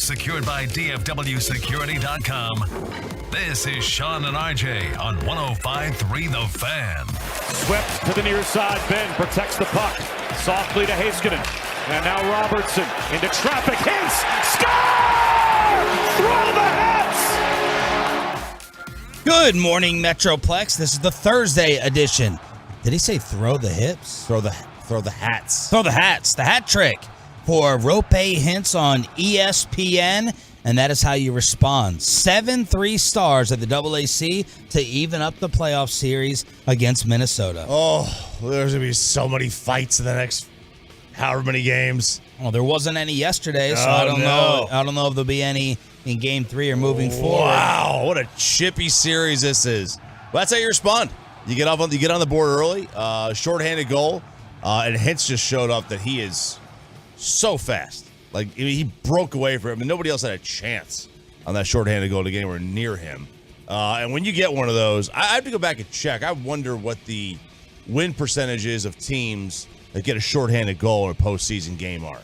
secured by DFWsecurity.com. This is Sean and RJ on 105.3 The Fan. Swept to the near side. Ben protects the puck. Softly to Heiskanen. And now Robertson into traffic. Hits. Score! Throw the hits! Good morning, Metroplex. This is the Thursday edition. Did he say throw the hips? Throw the hats. Throw the hats. The hat trick for Rope Hints on ESPN. And that is how you respond. 7-3 stars at the AAC to even up the playoff series against Minnesota. Oh, there's going to be so many fights in the next however many games. Well, there wasn't any yesterday, so I don't know. I don't know if there'll be any in Game 3 or moving forward. Wow, what a chippy series this is. Well, that's how you respond. You get on the board early, shorthanded goal, and Hintz just showed up that he is so fast. Like, he broke away from him, and nobody else had a chance on that shorthanded goal to get anywhere near him. And when you get one of those, I have to go back and check. I wonder what the win percentage is of teams that get a shorthanded goal in a postseason game are.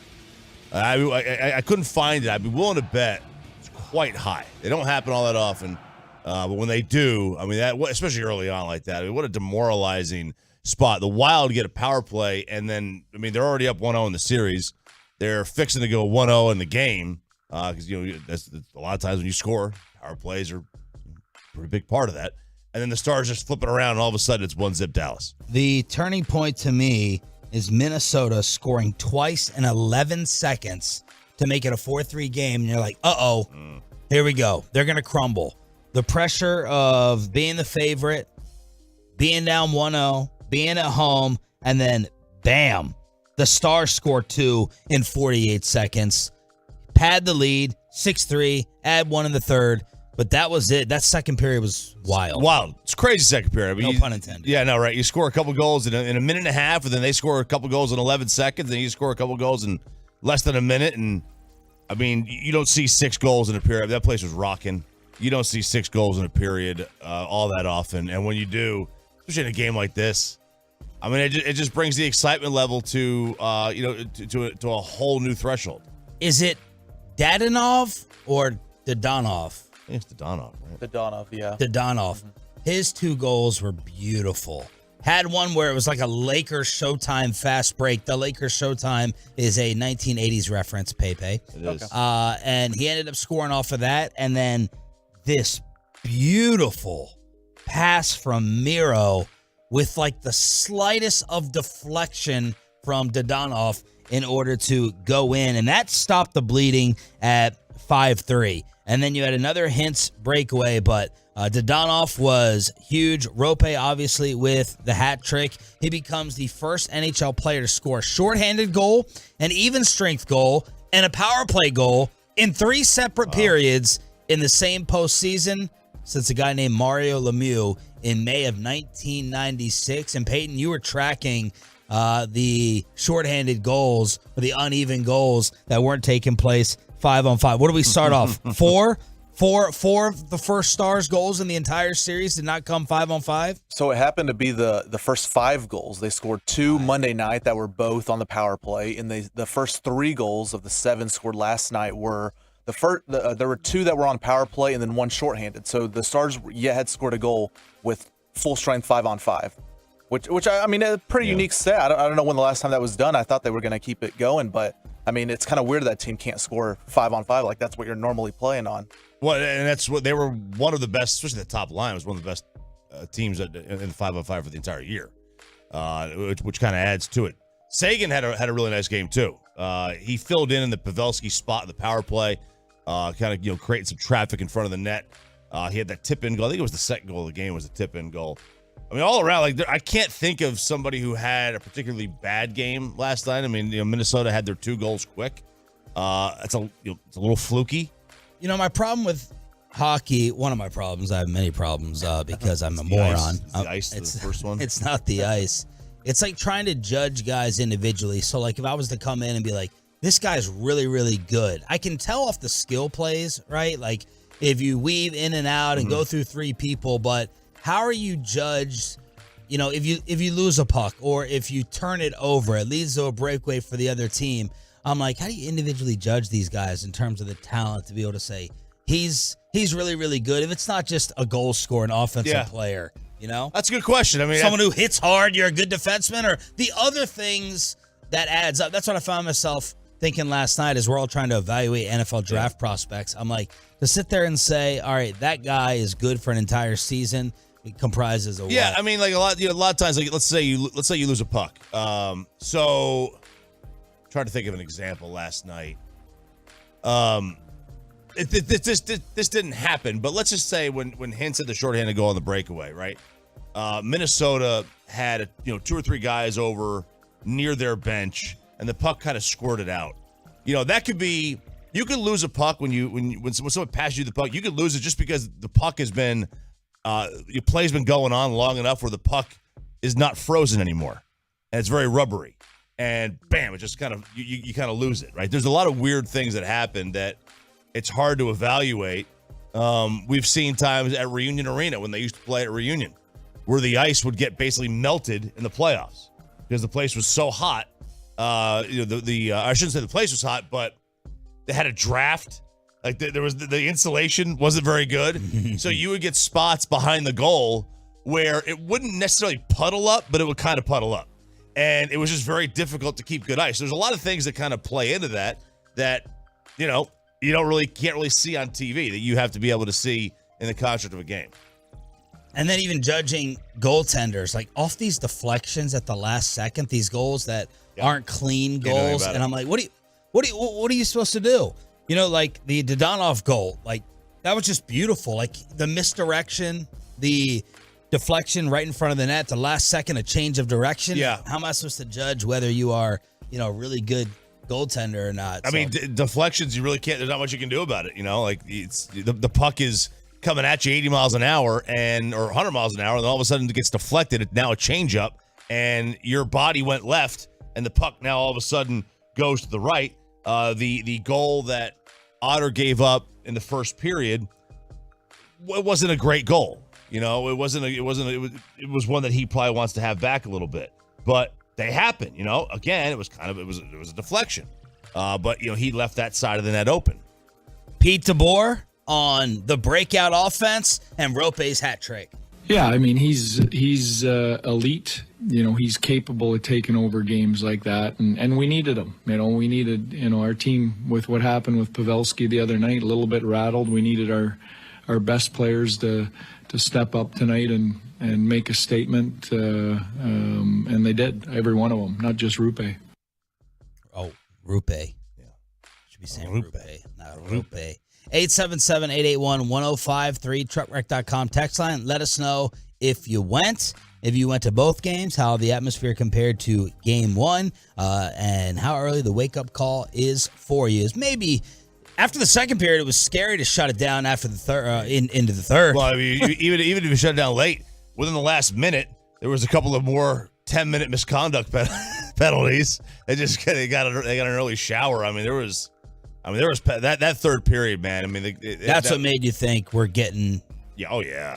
I couldn't find it. I'd be willing to bet it's quite high. They don't happen all that often, but when they do, I mean, that, especially early on like that, I mean, what a demoralizing spot. The Wild get a power play, and then, I mean, they're already up 1-0 in the series. They're fixing to go 1-0 in the game because, that's a lot of times when you score, power plays are a pretty big part of that. And then the Stars just flip it around, and all of a sudden it's 1-0 Dallas. The turning point to me is Minnesota scoring twice in 11 seconds to make it a 4-3 game. And you're like, here we go. They're going to crumble. The pressure of being the favorite, being down 1-0, being at home, and then bam. The Stars score 2 in 48 seconds. Pad the lead, 6-3, add 1 in the third. But that was it. That second period was wild. Wild. It's crazy second period. I mean, no pun intended. Yeah, no, right. You score a couple goals in a minute and a half, and then they score a couple goals in 11 seconds, and you score a couple goals in less than a minute. And, I mean, you don't see 6 goals in a period. That place was rocking. You don't see 6 goals in a period all that often. And when you do, especially in a game like this, I mean, it just brings the excitement level to to a whole new threshold. Is it Dadonov or Dadonov? I think it's Dadonov, right? Dadonov, yeah. Dadonov. Mm-hmm. His 2 goals were beautiful. Had one where it was like a Lakers Showtime fast break. The Lakers Showtime is a 1980s reference, Pepe. It is. And he ended up scoring off of that. And then this beautiful pass from Miro with like the slightest of deflection from Dadonov in order to go in. And that stopped the bleeding at 5-3. And then you had another Hintz breakaway, but Dadonov was huge. Rope, obviously, with the hat trick. He becomes the first NHL player to score a shorthanded goal, an even strength goal, and a power play goal in 3 separate periods in the same postseason since a guy named Mario Lemieux in May of 1996. And Peyton, you were tracking the shorthanded goals, or the uneven goals that weren't taking place 5-on-5. What do we start off? 4 of the first Stars goals in the entire series did not come 5-on-5? So it happened to be the first 5 goals. They scored 2 Monday night that were both on the power play, and the first 3 goals of the 7 scored last night were there were 2 that were on power play and then 1 shorthanded. So the Stars had scored a goal with full strength 5-on-5, which I mean, a pretty unique stat. I don't know when the last time that was done. I thought they were going to keep it going, but I mean, it's kind of weird that team can't score 5-on-5. Like, that's what you're normally playing on. Well, and that's what they were one of the best, especially the top line was one of the best teams in 5-on-5 for the entire year, which kind of adds to it. Sagan had a really nice game too. He filled in the Pavelski spot in the power play, kind of creating some traffic in front of the net. He had that tip-in goal. I think it was the second goal of the game was the tip-in goal. I mean, all around, like, I can't think of somebody who had a particularly bad game last night. I mean, Minnesota had their 2 goals quick. It's a little fluky. My problem with hockey, one of my problems, I have many problems because I'm a moron. Ice, the first one. It's not the ice. It's like trying to judge guys individually. So, like, if I was to come in and be like, this guy's really, really good, I can tell off the skill plays, right? Like, if you weave in and out and go through 3 people, but how are you judged? If you lose a puck or if you turn it over, it leads to a breakaway for the other team. I'm like, how do you individually judge these guys in terms of the talent to be able to say he's really, really good if it's not just a goal scoring offensive player, you know? That's a good question. I mean, someone who hits hard, you're a good defenseman, or the other things that adds up. That's what I found myself thinking last night as we're all trying to evaluate NFL draft prospects. I'm like, to sit there and say, all right, that guy is good for an entire season. It comprises of what? I mean, like a lot of times, like let's say you lose a puck. So trying to think of an example last night. This didn't happen, but let's just say when Hintz had the shorthanded goal on the breakaway, right? Minnesota had 2 or 3 guys over near their bench, and the puck kind of squirted out. That could be, you could lose a puck when someone passes you the puck. You could lose it just because the puck has been your play's been going on long enough where the puck is not frozen anymore, and it's very rubbery, and bam, it just kind of you kind of lose it, right? There's a lot of weird things that happen that it's hard to evaluate. We've seen times at Reunion Arena when they used to play at Reunion, where the ice would get basically melted in the playoffs because the place was so hot. I shouldn't say the place was hot, but they had a draft. Like there was the insulation wasn't very good, so you would get spots behind the goal where it wouldn't necessarily puddle up, but it would kind of puddle up, and it was just very difficult to keep good ice. There's a lot of things that kind of play into that you can't really see on TV that you have to be able to see in the construct of a game. And then even judging goaltenders, like off these deflections at the last second, these goals that aren't clean goals, and I'm like, what are you supposed to do? Like the Dodonov goal, like that was just beautiful. Like the misdirection, the deflection right in front of the net, the last second, a change of direction. Yeah. How am I supposed to judge whether you are, a really good goaltender or not? I mean, deflections, you really can't. There's not much you can do about it. Like it's the puck is coming at you 80 miles an hour or 100 miles an hour, and all of a sudden it gets deflected. It's now a changeup, and your body went left, and the puck now all of a sudden goes to the right. The goal that Otter gave up in the first period, it wasn't a great goal. It was one that he probably wants to have back a little bit, but they happen. Again, it was a deflection, but he left that side of the net open. Pete DeBoer on the breakout offense and Rope's hat trick. Yeah, I mean, he's elite. He's capable of taking over games like that, and we needed him. We needed, our team with what happened with Pavelski the other night, a little bit rattled. We needed our best players to step up tonight and make a statement, and they did, every one of them, not just Rupe. Oh, Rupe. Yeah. Should be saying Rupe, not Rupe. 877-881-1053, truckwreck.com text line. Let us know if you went to both games, how the atmosphere compared to game one, and how early the wake-up call is for you. Maybe after the second period, it was scary to shut it down after the third, into the third. Well, I mean, even if you shut it down late, within the last minute, there was a couple of more 10-minute misconduct penalties. They got an early shower. I mean, there was that third period, man. I mean, that's what made you think we're getting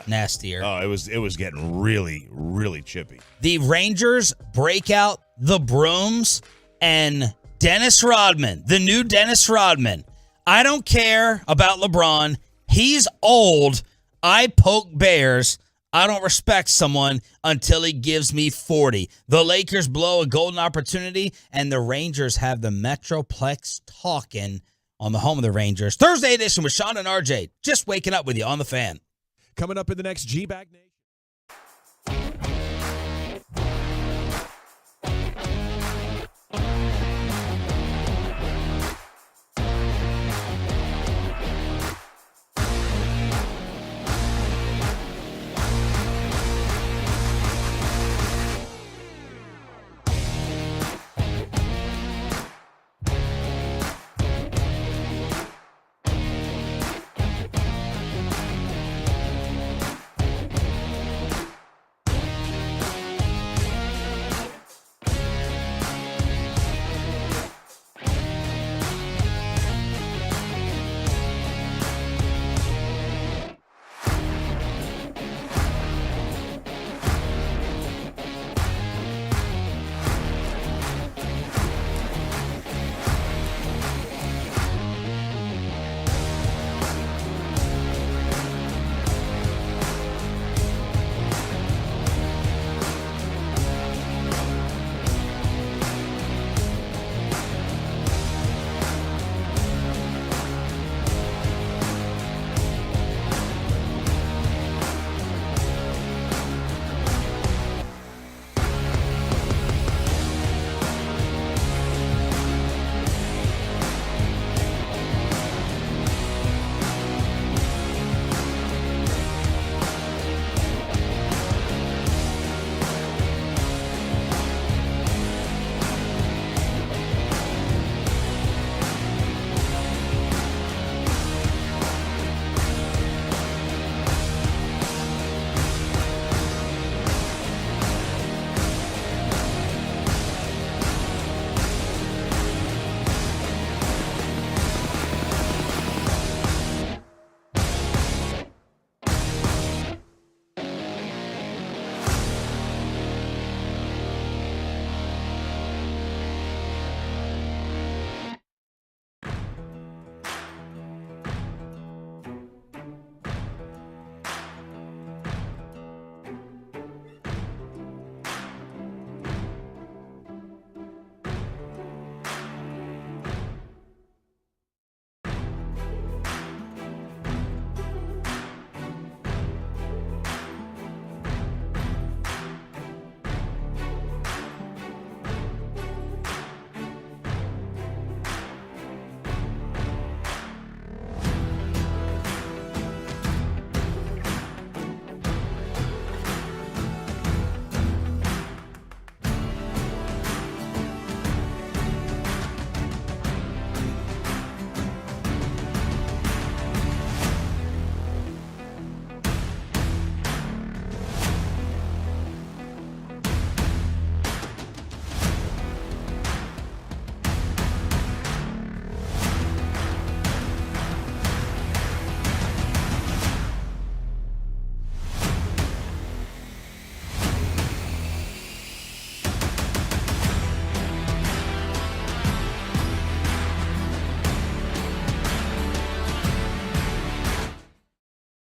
nastier. Oh, it was getting really, really chippy. The Rangers break out the brooms, and Dennis Rodman, the new Dennis Rodman. I don't care about LeBron. He's old. I poke bears. I don't respect someone until he gives me 40. The Lakers blow a golden opportunity, and the Rangers have the Metroplex talking on the home of the Rangers. Thursday edition with Sean and RJ. Just waking up with you on the Fan. Coming up in the next G-Bag Nation.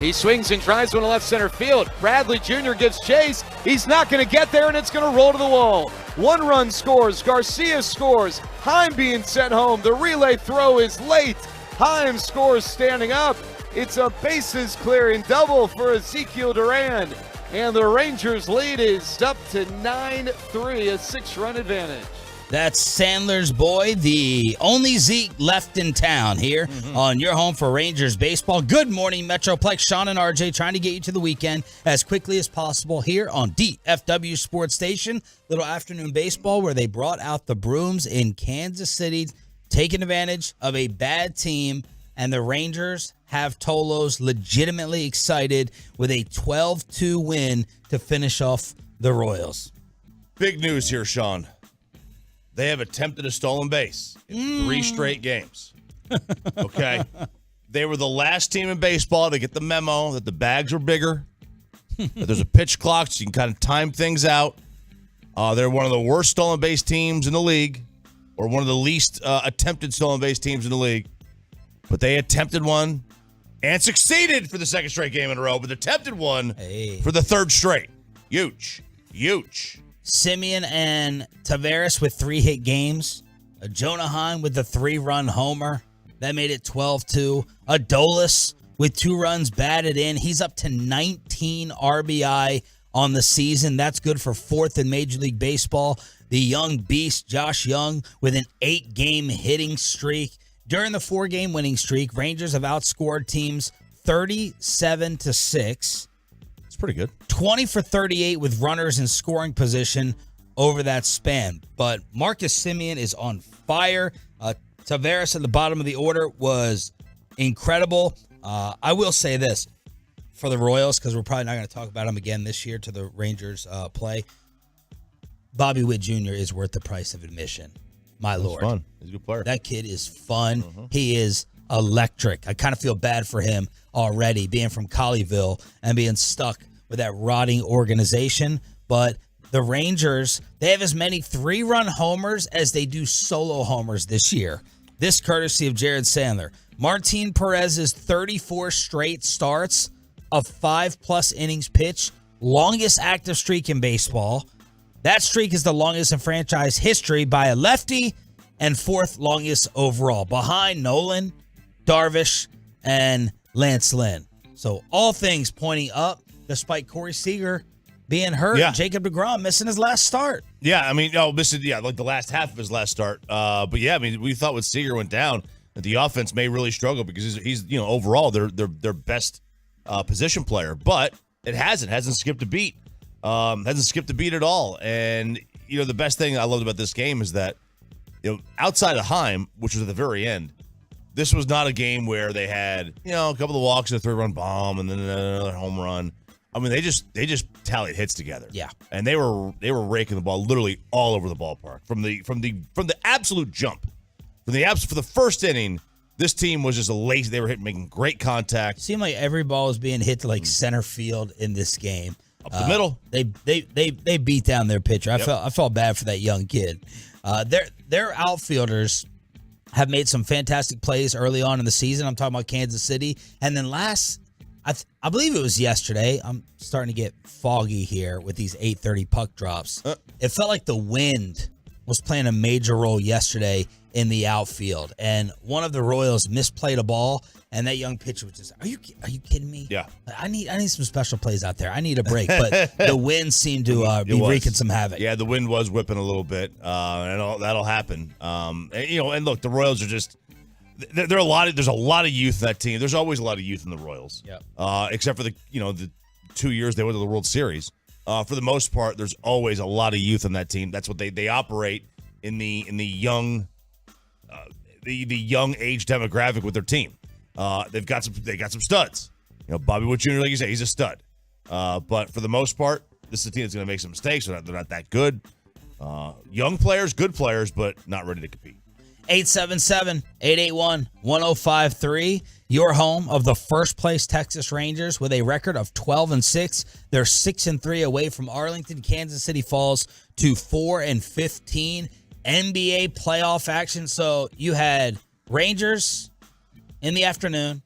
He swings and drives one to left center field. Bradley Jr. gets chase. He's not going to get there, and it's going to roll to the wall. 1 run scores. Garcia scores. Heim being sent home. The relay throw is late. Heim scores standing up. It's a bases clearing double for Ezekiel Duran. And the Rangers' lead is up to 9-3, a 6-run advantage. That's Sandler's boy, the only Zeke left in town here on your home for Rangers baseball. Good morning, Metroplex. Sean and RJ trying to get you to the weekend as quickly as possible here on DFW Sports Station. Little afternoon baseball where they brought out the brooms in Kansas City, taking advantage of a bad team, and the Rangers have Tolos legitimately excited with a 12-2 win to finish off the Royals. Big news here, Sean. They have attempted a stolen base in 3 straight games. Okay. They were the last team in baseball to get the memo that the bags were bigger, that there's a pitch clock so you can kind of time things out. They're one of the worst stolen base teams in the league, or one of the least attempted stolen base teams in the league. But they attempted one and succeeded for the 2nd straight game in a row, but attempted one for the 3rd straight. Huge. Simeon and Tavares with 3-hit games. Jonah Heim with the 3-run homer. That made it 12-2. Adolis with 2 runs batted in. He's up to 19 RBI on the season. That's good for 4th in Major League Baseball. The young beast, Josh Young, with an 8-game hitting streak. During the 4-game winning streak, Rangers have outscored teams 37-6. It's pretty good. 20 for 38 with runners in scoring position over that span. But Marcus Simeon is on fire. Tavares at the bottom of the order was incredible. I will say this for the Royals, because we're probably not going to talk about him again this year to the Rangers play. Bobby Witt Jr. is worth the price of admission. My Lord. Fun. He's a good player. That kid is fun. He is electric. I kind of feel bad for him already, being from Colleyville and being stuck with that rotting organization. But the Rangers, they have as many 3-run homers as they do solo homers this year. This courtesy of Jared Sandler. Martin Perez's 34 straight starts of 5+ innings pitched, longest active streak in baseball. That streak is the longest in franchise history by a lefty and 4th longest overall, behind Nolan, Darvish, and Lance Lynn. So all things pointing up, despite Corey Seager being hurt, and Jacob deGrom missing his last start. Yeah, I mean, like the last half of his last start. But yeah, I mean, we thought when Seager went down that the offense may really struggle because he's overall their best position player, but it hasn't skipped a beat. Hasn't skipped a beat at all. And the best thing I loved about this game is that outside of Heim, which was at the very end, this was not a game where they had, a couple of walks and a 3-run bomb and then another home run. I mean, they just tallied hits together. Yeah. And they were raking the ball literally all over the ballpark from the absolute jump. For the first inning, this team was just lazy. They were making great contact. It seemed like every ball was being hit to like center field in this game. Up the middle. They beat down their pitcher. I felt bad for that young kid. Their outfielders have made some fantastic plays early on in the season. I'm talking about Kansas City. And then I believe it was yesterday. I'm starting to get foggy here with these 8:30 puck drops. It felt like the wind was playing a major role yesterday in the outfield. And one of the Royals misplayed a ball, and that young pitcher was just, are you kidding me? Yeah. I need some special plays out there. I need a break. But the wind seemed to be wreaking some havoc. Yeah, the wind was whipping a little bit, and that'll happen. And look, the Royals are just there's a lot of youth in that team. There's always a lot of youth in the Royals. Yeah. Except for the 2 years they went to the World Series. For the most part, there's always a lot of youth in that team. That's what they operate in the young the young age demographic with their team. They got some studs. Bobby Witt Jr., like you say, he's a stud. But for the most part, this is a team that's going to make some mistakes. They're not that good. Young players, good players, but not ready to compete. 877-881-1053. Your home of the first place Texas Rangers with a record of 12-6. They're 6-3 away from Arlington. Kansas City falls to 4-15. NBA playoff action. So you had Rangers in the afternoon,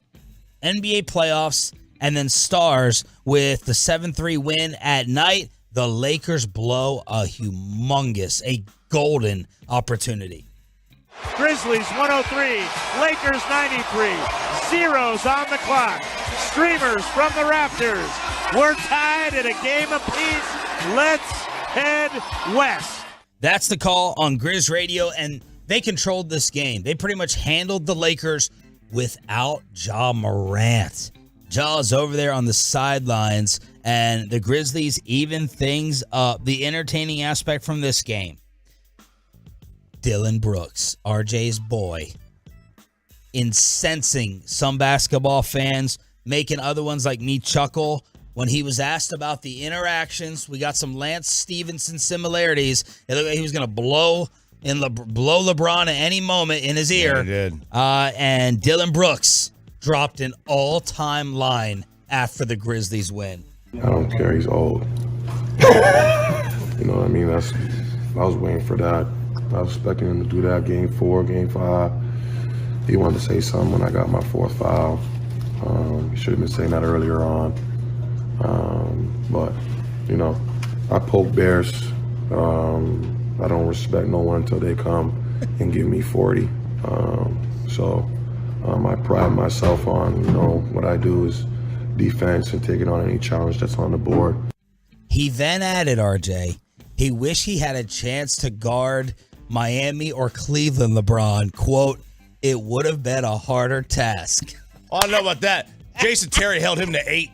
NBA playoffs And then Stars with the 7-3 win at night. The Lakers blow a golden opportunity. Grizzlies 103, Lakers 93, zeros on the clock. Streamers from the Raptors. We're tied at a game apiece. Let's head west. That's the call on Grizz Radio, and they controlled this game. They pretty much handled the Lakers without Ja Morant. Ja's over there on the sidelines, and the Grizzlies even things up. The entertaining aspect from this game, Dylan Brooks, RJ's boy, incensing some basketball fans, making other ones like me chuckle when he was asked about the interactions. We got some Lance Stevenson similarities. It looked like he was going to blow LeBron at any moment in his ear. Yeah, he did. And Dylan Brooks dropped an all-time line after the Grizzlies win. I don't care. He's old. You know what I mean? I was waiting for that. I was expecting him to do that game 4, game 5. He wanted to say something when I got my 4th foul. He should have been saying that earlier on. But, you know, I poke bears. I don't respect no one until they come and give me 40. I pride myself on, you know, what I do is defense and taking on any challenge that's on the board. He then added, RJ, he wished he had a chance to guard Miami or Cleveland LeBron. Quote, it would have been a harder task. Oh, I don't know about that. Jason Terry held him to 8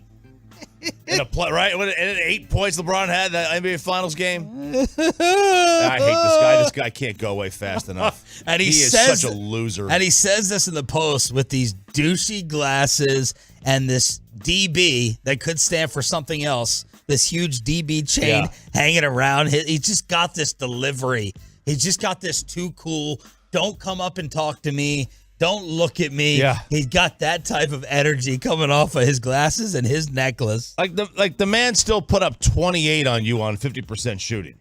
in a play, right? And 8 points LeBron had in that NBA Finals game. I hate this guy. This guy can't go away fast enough. And he is says, such a loser. And he says this in the post with these douchey glasses and this DB that could stand for something else. This huge DB chain hanging around. He just got this delivery. He's just got this too cool. Don't come up and talk to me. Don't look at me. Yeah. He's got that type of energy coming off of his glasses and his necklace. Like the man still put up 28 on you on 50% shooting.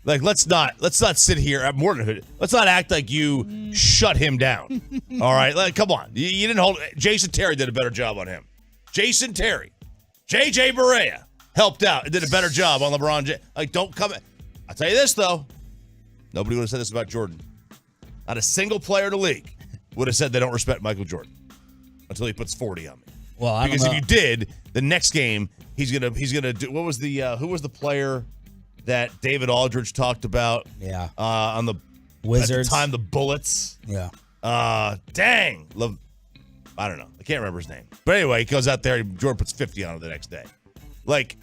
Like let's not sit here at Morton. Let's not act like you shut him down. All right, like come on. You didn't hold. Jason Terry did a better job on him. Jason Terry, JJ Barea helped out and did a better job on LeBron James. Like don't come. I'll tell you this though. Nobody would have said this about Jordan. Not a single player in the league would have said they don't respect Michael Jordan until he puts 40 on me. Well, I because don't know. if you did, the next game he's gonna do. What was the who was the player that David Aldridge talked about? Yeah, on the Wizards. At the time, the Bullets. Yeah. Dang. I don't know. I can't remember his name. But anyway, he goes out there. Jordan puts 50 on him the next day. Like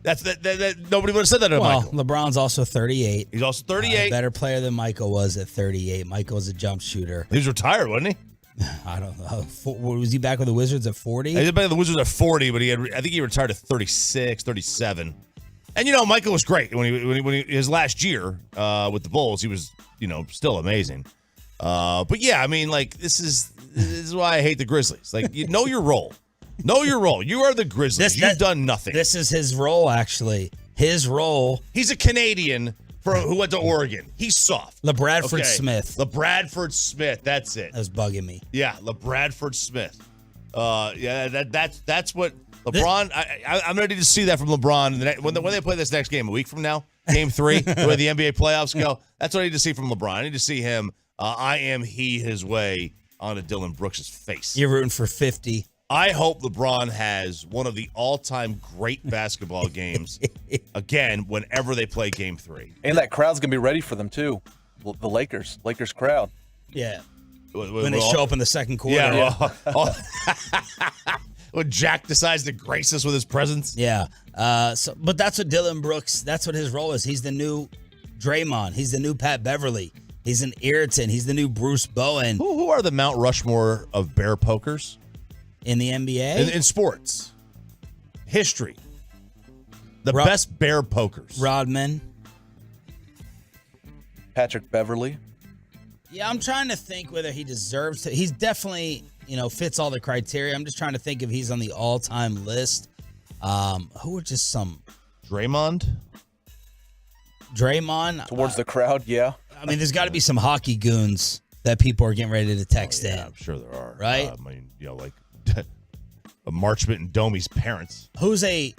that nobody would have said that to Well, Michael. LeBron's also 38. He's also 38. Better player than Michael was at 38. Michael was a jump shooter. He was retired, wasn't he? I don't know. Was he back with the Wizards at 40? He was back with the Wizards at 40, but I think he retired at 36, 37. And you know, Michael was great when he his last year with the Bulls. He was still amazing. But yeah, I mean, like this is why I hate the Grizzlies. Like you know your role. Know your role. You are the Grizzlies. You've done nothing. This is his role, actually. His role. He's a Canadian who went to Oregon. He's soft. LeBradford Smith. LeBradford Smith. That's it. That's bugging me. Yeah, LeBradford Smith. That's what LeBron. I'm ready to see that from LeBron when they play this next game a week from now, Game 3, where the NBA playoffs go. That's what I need to see from LeBron. I need to see him. I am his way onto Dylan Brooks' face. You're rooting for 50. I hope LeBron has one of the all-time great basketball games again whenever they play Game 3. And that crowd's going to be ready for them, too. The Lakers crowd. Yeah. When they show up in the second quarter. Yeah. When Jack decides to grace us with his presence. Yeah. But that's what Dylan Brooks, that's what his role is. He's the new Draymond. He's the new Pat Beverly. He's an irritant. He's the new Bruce Bowen. Who are the Mount Rushmore of bear pokers? In the NBA? In sports. History. The best bear pokers. Rodman. Patrick Beverly. Yeah, I'm trying to think whether he deserves to. He's definitely, fits all the criteria. I'm just trying to think if he's on the all-time list. Who are just some... Draymond? Towards the crowd, yeah. I mean, there's got to be some hockey goons that people are getting ready to text in. I'm sure there are. Right? of Marchment and Domi's parents. Who's a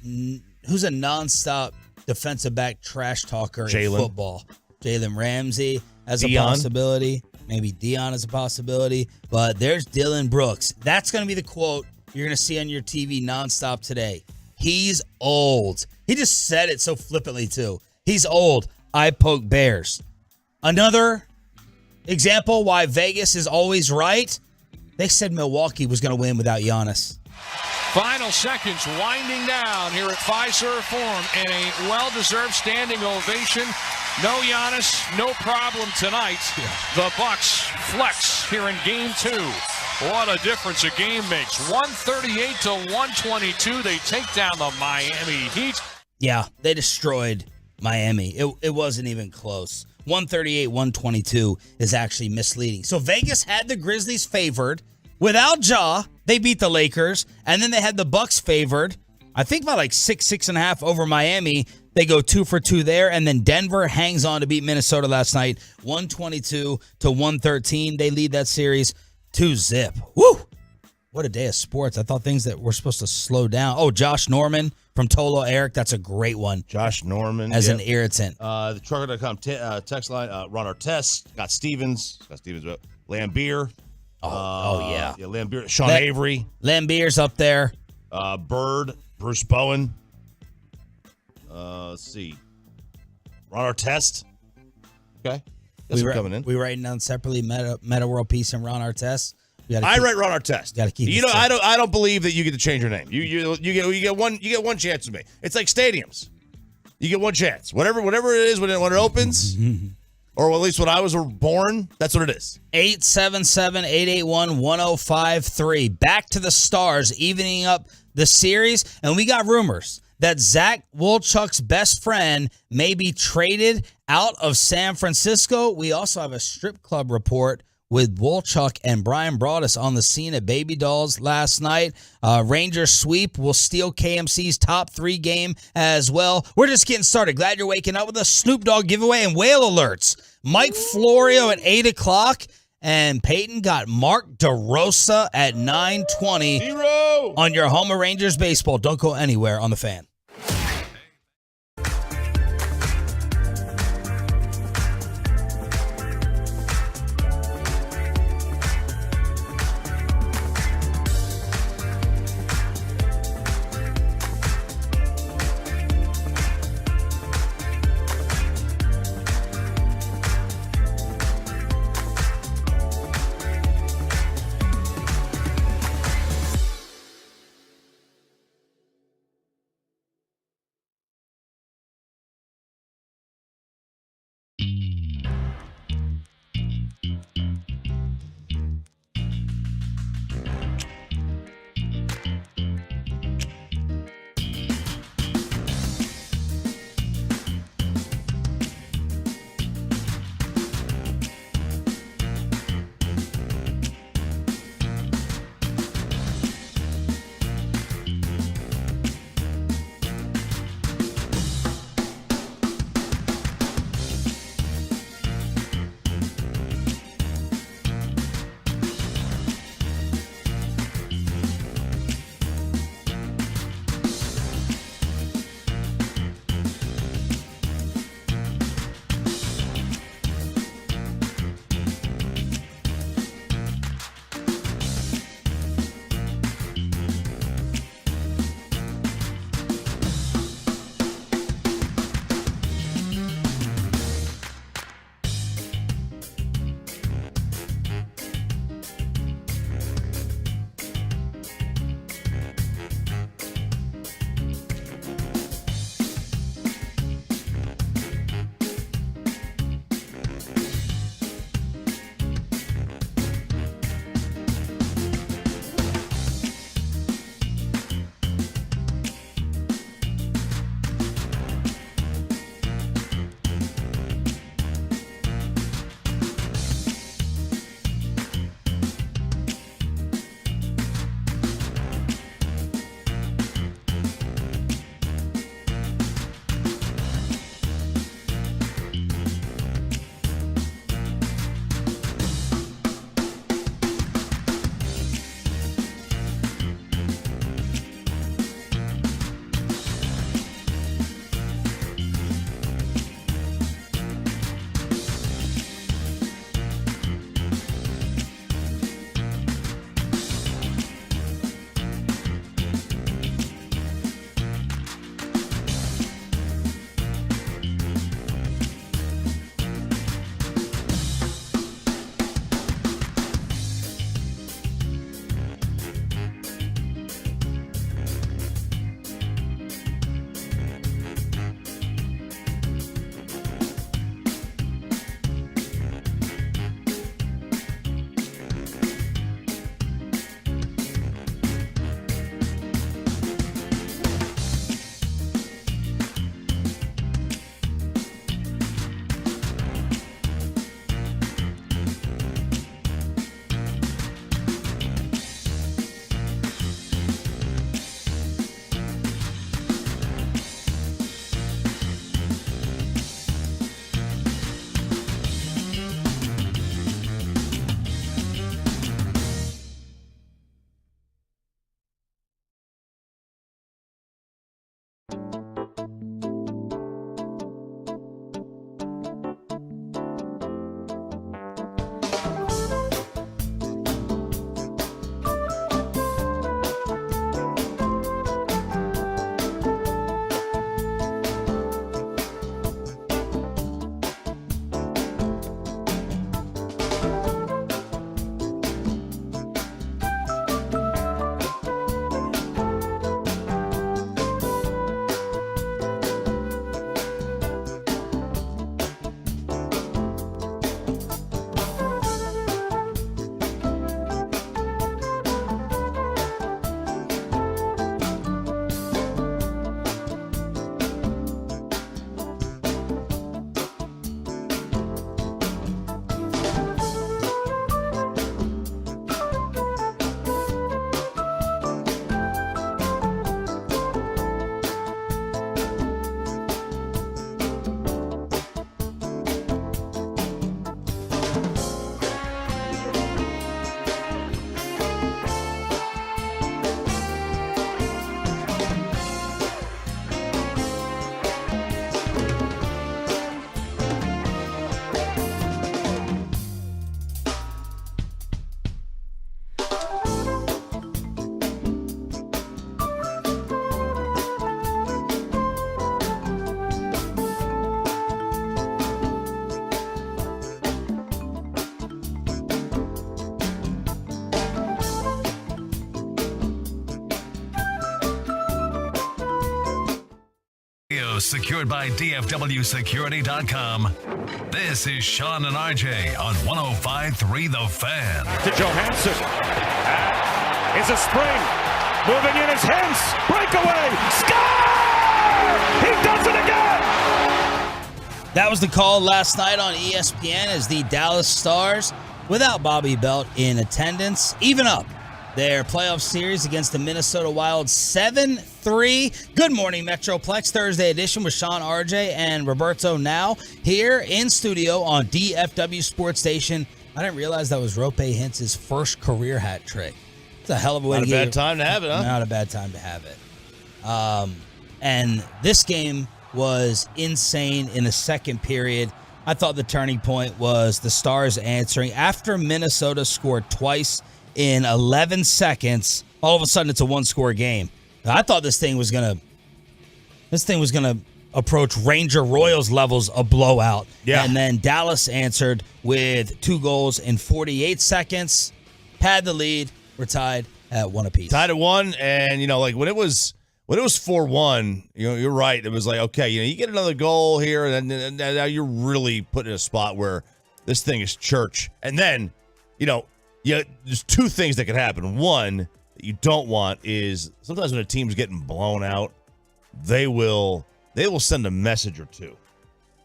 nonstop defensive back trash talker in football? Jalen Ramsey as a possibility. Maybe Dion is a possibility. But there's Dylan Brooks. That's going to be the quote you're going to see on your TV nonstop today. He's old. He just said it so flippantly, too. He's old. I poke bears. Another example why Vegas is always right. They said Milwaukee was going to win without Giannis. Final seconds winding down here at Fiserv Forum and a well-deserved standing ovation. No Giannis, no problem tonight. The Bucks flex here in Game 2. What a difference a game makes. 138 to 122. They take down the Miami Heat. Yeah, they destroyed Miami. It wasn't even close. 138-122 is actually misleading. So Vegas had the Grizzlies favored. Without Ja, they beat the Lakers. And then they had the Bucks favored. I think by like 6.5 over Miami. They go 2 for 2 there. And then Denver hangs on to beat Minnesota last night. 122 to 113. They lead that series 2-0. Woo! What a day of sports. I thought things that were supposed to slow down. Oh, Josh Norman from Tolo Eric. That's a great one. Josh Norman. As an irritant. The Trucker.com text line. Ron Artest. Scott Stevens. Lambeer. Yeah. Lambeer. Sean Avery. Lambier's up there. Bird. Bruce Bowen. Let's see. Ron Artest. Okay. Coming in. We writing down separately Meta World Peace and Ron Artest. I write Ron Artest. Gotta keep I don't believe that you get to change your name. You get one chance with me. It's like stadiums. You get one chance. Whatever it is when it opens, or at least when I was born, that's what it is. 877-881-1053. Back to the Stars, evening up the series, and we got rumors that Zach Wolchuk's best friend may be traded out of San Francisco. We also have a strip club report with Wolchuk and Brian Broaddus on the scene at Baby Dolls last night. Rangers sweep will steal KMC's top 3 game as well. We're just getting started. Glad you're waking up with a Snoop Dogg giveaway and whale alerts. Mike Florio at 8 o'clock. And Peyton got Mark DeRosa at 9:20 on your home of Rangers baseball. Don't go anywhere on the Fan. Secured by DFWsecurity.com. This is Sean and RJ on 105.3 The Fan. To Johansson. It's a spring. Moving in is Hens. Breakaway. Score! He does it again! That was the call last night on ESPN as the Dallas Stars, without Bobby Belt in attendance, even up their playoff series against the Minnesota Wild 7-3. Good morning, Metroplex. Thursday edition with Sean, RJ, and Roberto now here in studio on DFW Sports Station. I didn't realize that was Rope Hintz's first career hat trick. It's a hell of a way to get it. Not a bad time to have it, huh? Not a bad time to have it. And this game was insane in the second period. I thought the turning point was the Stars answering. After Minnesota scored twice in 11 seconds, all of a sudden it's a one-score game. I thought this thing was gonna approach Ranger Royals levels of blowout. Yeah. And then Dallas answered with 2 goals in 48 seconds, pad the lead. We're tied at 1 apiece. Tied at 1, and when it was 4-1, you're right. It was like, okay, you get another goal here, and then now you're really put in a spot where this thing is church. And then, there's 2 things that could happen. One that you don't want is sometimes when a team's getting blown out, they will send a message or two.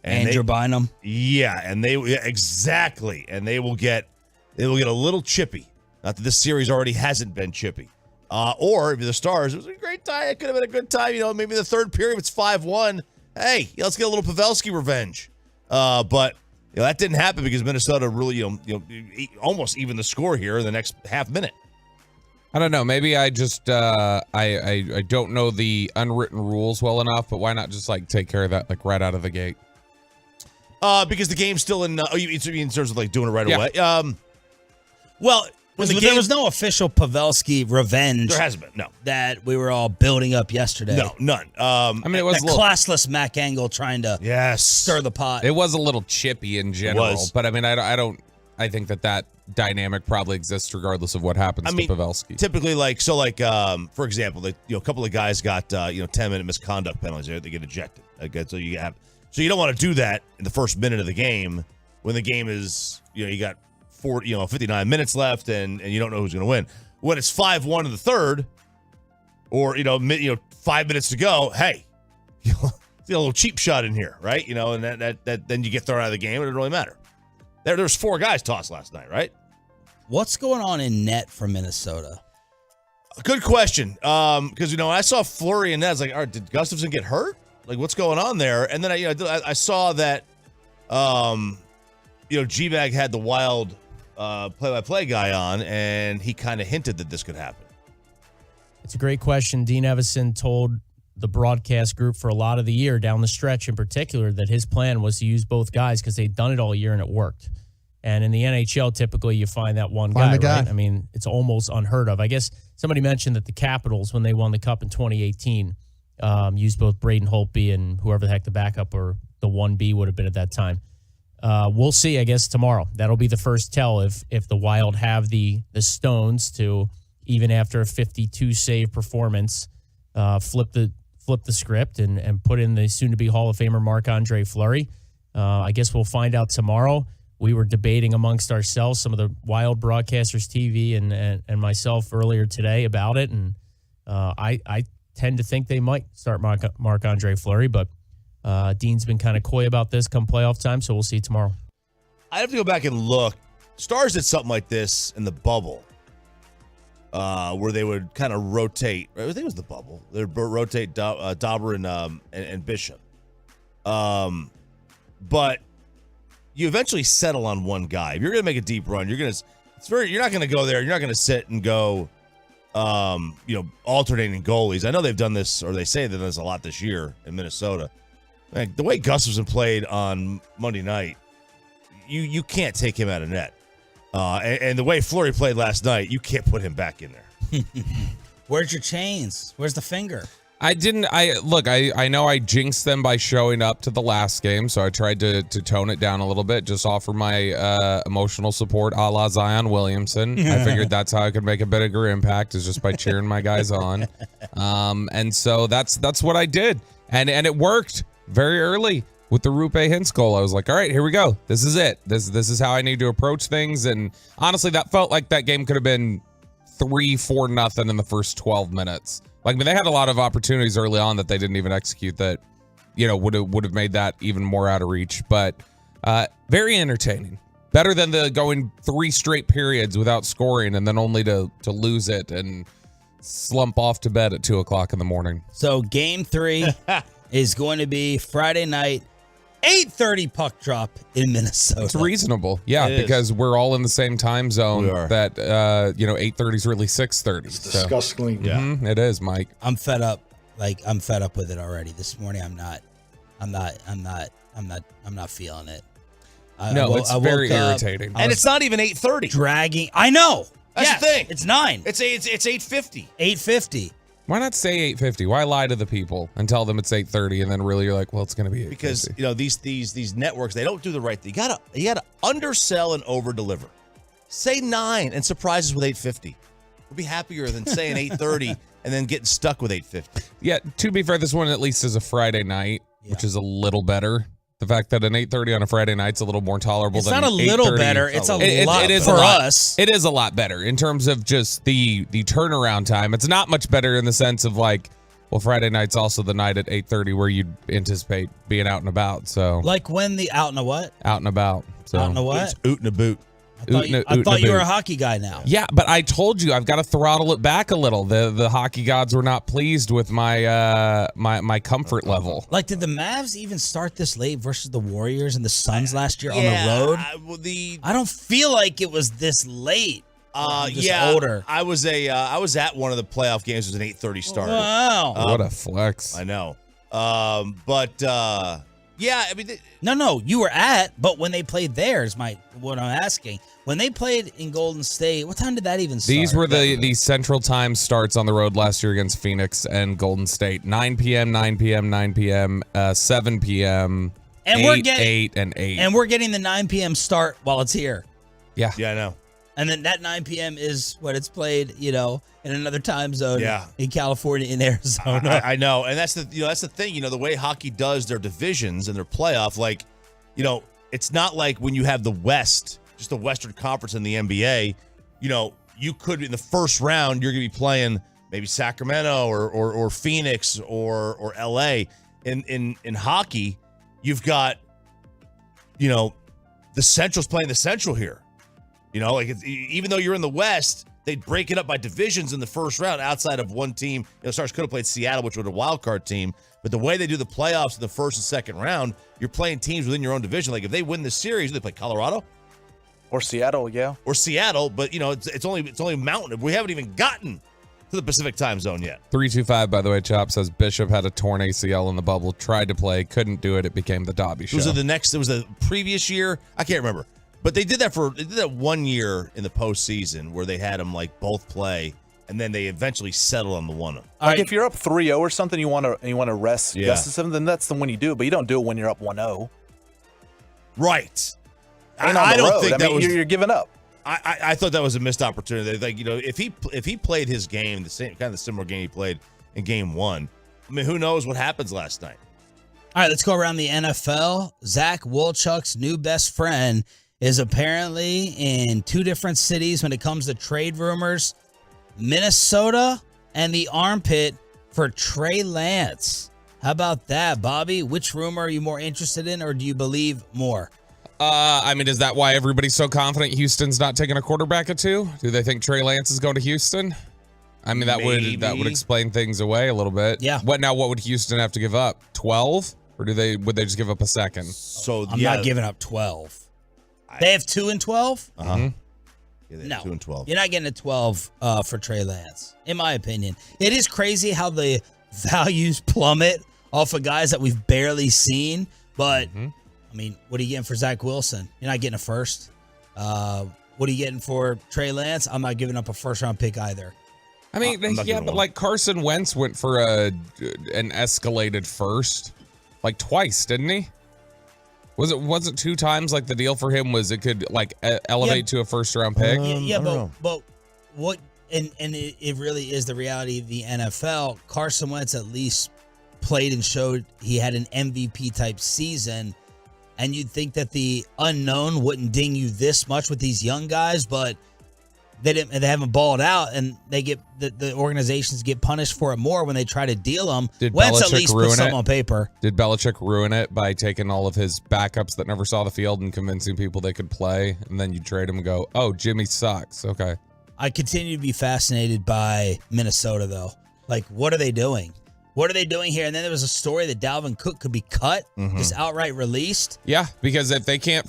Andrew Bynum. Yeah, and exactly. And they will get a little chippy. Not that this series already hasn't been chippy. Or if you're the Stars, it was a great tie. It could have been a good tie. Maybe the third period, if it's 5-1. Hey, let's get a little Pavelski revenge. But that didn't happen because Minnesota really, almost even the score here in the next half minute. I don't know. Maybe I just I don't know the unwritten rules well enough. But why not just take care of that right out of the gate? Because the game's still in. In terms of doing it right away. Well. There was no official Pavelski revenge. There hasn't been, no. That we were all building up yesterday. No, none. It was classless Mac Angle trying to stir the pot. It was a little chippy in general, but I think that dynamic probably exists regardless of what happens to Pavelski. Typically, for example, a couple of guys got 10-minute misconduct penalties. They get ejected. Okay, so you don't want to do that in the first minute of the game when the game is you got 59 minutes left, and you don't know who's going to win. When it's 5-1 in the third, or 5 minutes to go, hey, a little cheap shot in here, right? And that then you get thrown out of the game. It doesn't really matter. There's 4 guys tossed last night, right? What's going on in net for Minnesota? Good question. Because I saw Fleury and net. I was like, all right, did Gustafsson get hurt? What's going on there? And then I saw that G-Bag had the Wild play-by-play guy on, and he kind of hinted that this could happen. It's a great question. Dean Evison told the broadcast group for a lot of the year, down the stretch in particular, that his plan was to use both guys because they'd done it all year and it worked. And in the NHL, typically you find that one guy, right? I mean, it's almost unheard of. I guess somebody mentioned that the Capitals, when they won the Cup in 2018, used both Braden Holtby and whoever the heck the backup or the 1B would have been at that time. We'll see, I guess, tomorrow. That'll be the first tell if the Wild have the stones to, even after a 52-save performance, flip the script and put in the soon-to-be Hall of Famer Marc-Andre Fleury. I guess we'll find out tomorrow. We were debating amongst ourselves, some of the Wild broadcasters, TV, and myself earlier today about it, and I tend to think they might start Marc-Andre Fleury, but Dean's been kind of coy about this come playoff time, so we'll see tomorrow. I have to go back and look. Stars did something like this in the bubble, where they would kind of rotate. I think it was the bubble. They would rotate Dauber and Bishop. But you eventually settle on one guy. If you're going to make a deep run, you're not going to go there. You're not going to sit and go, alternating goalies. I know they've done this, or they say they've done this a lot this year in Minnesota. Like, the way Gustafsson played on Monday night, you can't take him out of net. And the way Fleury played last night, you can't put him back in there. Where's your chains? Where's the finger? I know I jinxed them by showing up to the last game, so I tried to tone it down a little bit, just offer my emotional support a la Zion Williamson. I figured that's how I could make a bigger impact, is just by cheering my guys on. And so that's what I did. And it worked very early with the Rupe Hintz goal. I was like, all right, here we go. This is it. This is how I need to approach things. And honestly, that felt like that game could have been 3-4-0 in the first 12 minutes. Like, I mean, they had a lot of opportunities early on that they didn't even execute that, would have made that even more out of reach. But very entertaining. Better than the going 3 straight periods without scoring and then only to lose it and slump off to bed at 2 o'clock in the morning. So game 3 is going to be Friday night, 8:30 puck drop in Minnesota. It's reasonable. Yeah, because we're all in the same time zone that 8:30 is really 6:30. It's disgusting. Yeah. It is, Mike. I'm fed up. I'm fed up with it already. This morning I'm not feeling it. It's very irritating. And it's not even 8:30. Dragging. I know. That's the thing. It's 9. It's 8:50. 8:50. Why not say 8:50? Why lie to the people and tell them it's 8:30 and then really you're like, well, it's going to be 8:50? Because these networks, they don't do the right thing. You gotta undersell and over deliver. Say 9 and surprise us with 8:50. We'll be happier than saying 8:30 and then getting stuck with 8:50. Yeah, to be fair, this one at least is a Friday night, which is a little better. The fact that an 8:30 on a Friday night's a little more tolerable It's than not a little better. It's a lot for us. It is a lot better in terms of just the turnaround time. It's not much better in the sense of like, well, Friday night's also the night at 8:30 where you'd anticipate being out and about. So like when the out and a what? Out and about. So out and a what? It's oot and a boot. I thought you were a hockey guy now. Yeah, but I told you I've got to throttle it back a little. The hockey gods were not pleased with my my comfort level. Like, did the Mavs even start this late versus the Warriors and the Suns last year on the road? I don't feel like it was this late. Older. I was at one of the playoff games. It was an 8:30 start. Wow, what a flex! I know. Yeah, I mean, no, you were at, but when they played there is what I'm asking. When they played in Golden State, what time did that even start? These were the Central Time starts on the road last year against Phoenix and Golden State. 9 p.m., 9 p.m., 9 p.m., 7 p.m., and 8, and 8. And we're getting the 9 p.m. start while it's here. Yeah. Yeah, I know. And then that 9 p.m. is when it's played, in another time zone in California, in Arizona. I know. And that's the thing, the way hockey does their divisions and their playoff, like, it's not like when you have the West, just the Western Conference in the NBA, you could, in the first round, you're going to be playing maybe Sacramento or Phoenix or LA. In hockey, you've got, the Central's playing the Central here. Even though you're in the West, they'd break it up by divisions in the first round outside of one team. Stars could have played Seattle, which was a wild card team. But the way they do the playoffs in the first and second round, you're playing teams within your own division. Like if they win this series, they play Colorado or Seattle, or Seattle. But it's only mountain. We haven't even gotten to the Pacific time zone yet. 325, by the way, Chop says Bishop had a torn ACL in the bubble, tried to play, couldn't do it. It became the Dobby show. It was the previous year. I can't remember. But they did that 1 year in the postseason where they had them like both play, and then they eventually settled on the one. Like if you're up 3-0 or something, you want to rest something, then that's the one you do. But you don't do it when you're up 1-0. Right. I don't think that was. You're giving up. I thought that was a missed opportunity. Like if he played his game, the similar game he played in Game 1, I mean, who knows what happens last night? All right, let's go around the NFL. Zach Wolchuk's new best friend is apparently in 2 different cities when it comes to trade rumors. Minnesota and the armpit for Trey Lance. How about that, Bobby? Which rumor are you more interested in, or do you believe more? Is that why everybody's so confident Houston's not taking a quarterback at 2? Do they think Trey Lance is going to Houston? I mean, that would explain things away a little bit. Yeah. What would Houston have to give up? 12? Or would they just give up a second? So I'm not giving up 12. They have 2 and 12? Uh-huh. Mm-hmm. Yeah, they have No, 2 and 12. You're not getting a 12 for Trey Lance, in my opinion. It is crazy how the values plummet off of guys that we've barely seen. But, I mean, what are you getting for Zach Wilson? You're not getting a first. What are you getting for Trey Lance? I'm not giving up a first-round pick either. I mean, but like Carson Wentz went for an escalated first, like twice, didn't he? Wasn't 2 times like the deal for him was it could like elevate to a first-round pick? But what and it really is the reality of the NFL. Carson Wentz at least played and showed he had an MVP type season. And you'd think that the unknown wouldn't ding you this much with these young guys, but they haven't balled out, and they get the organizations get punished for it more when they try to deal them. Did Wentz Belichick at least put some on paper. Did Belichick ruin it by taking all of his backups that never saw the field and convincing people they could play, and then you trade them and go, oh, Jimmy sucks. Okay. I continue to be fascinated by Minnesota, though. Like, what are they doing? What are they doing here? And then there was a story that Dalvin Cook could be cut, just outright released. Yeah, because if they can't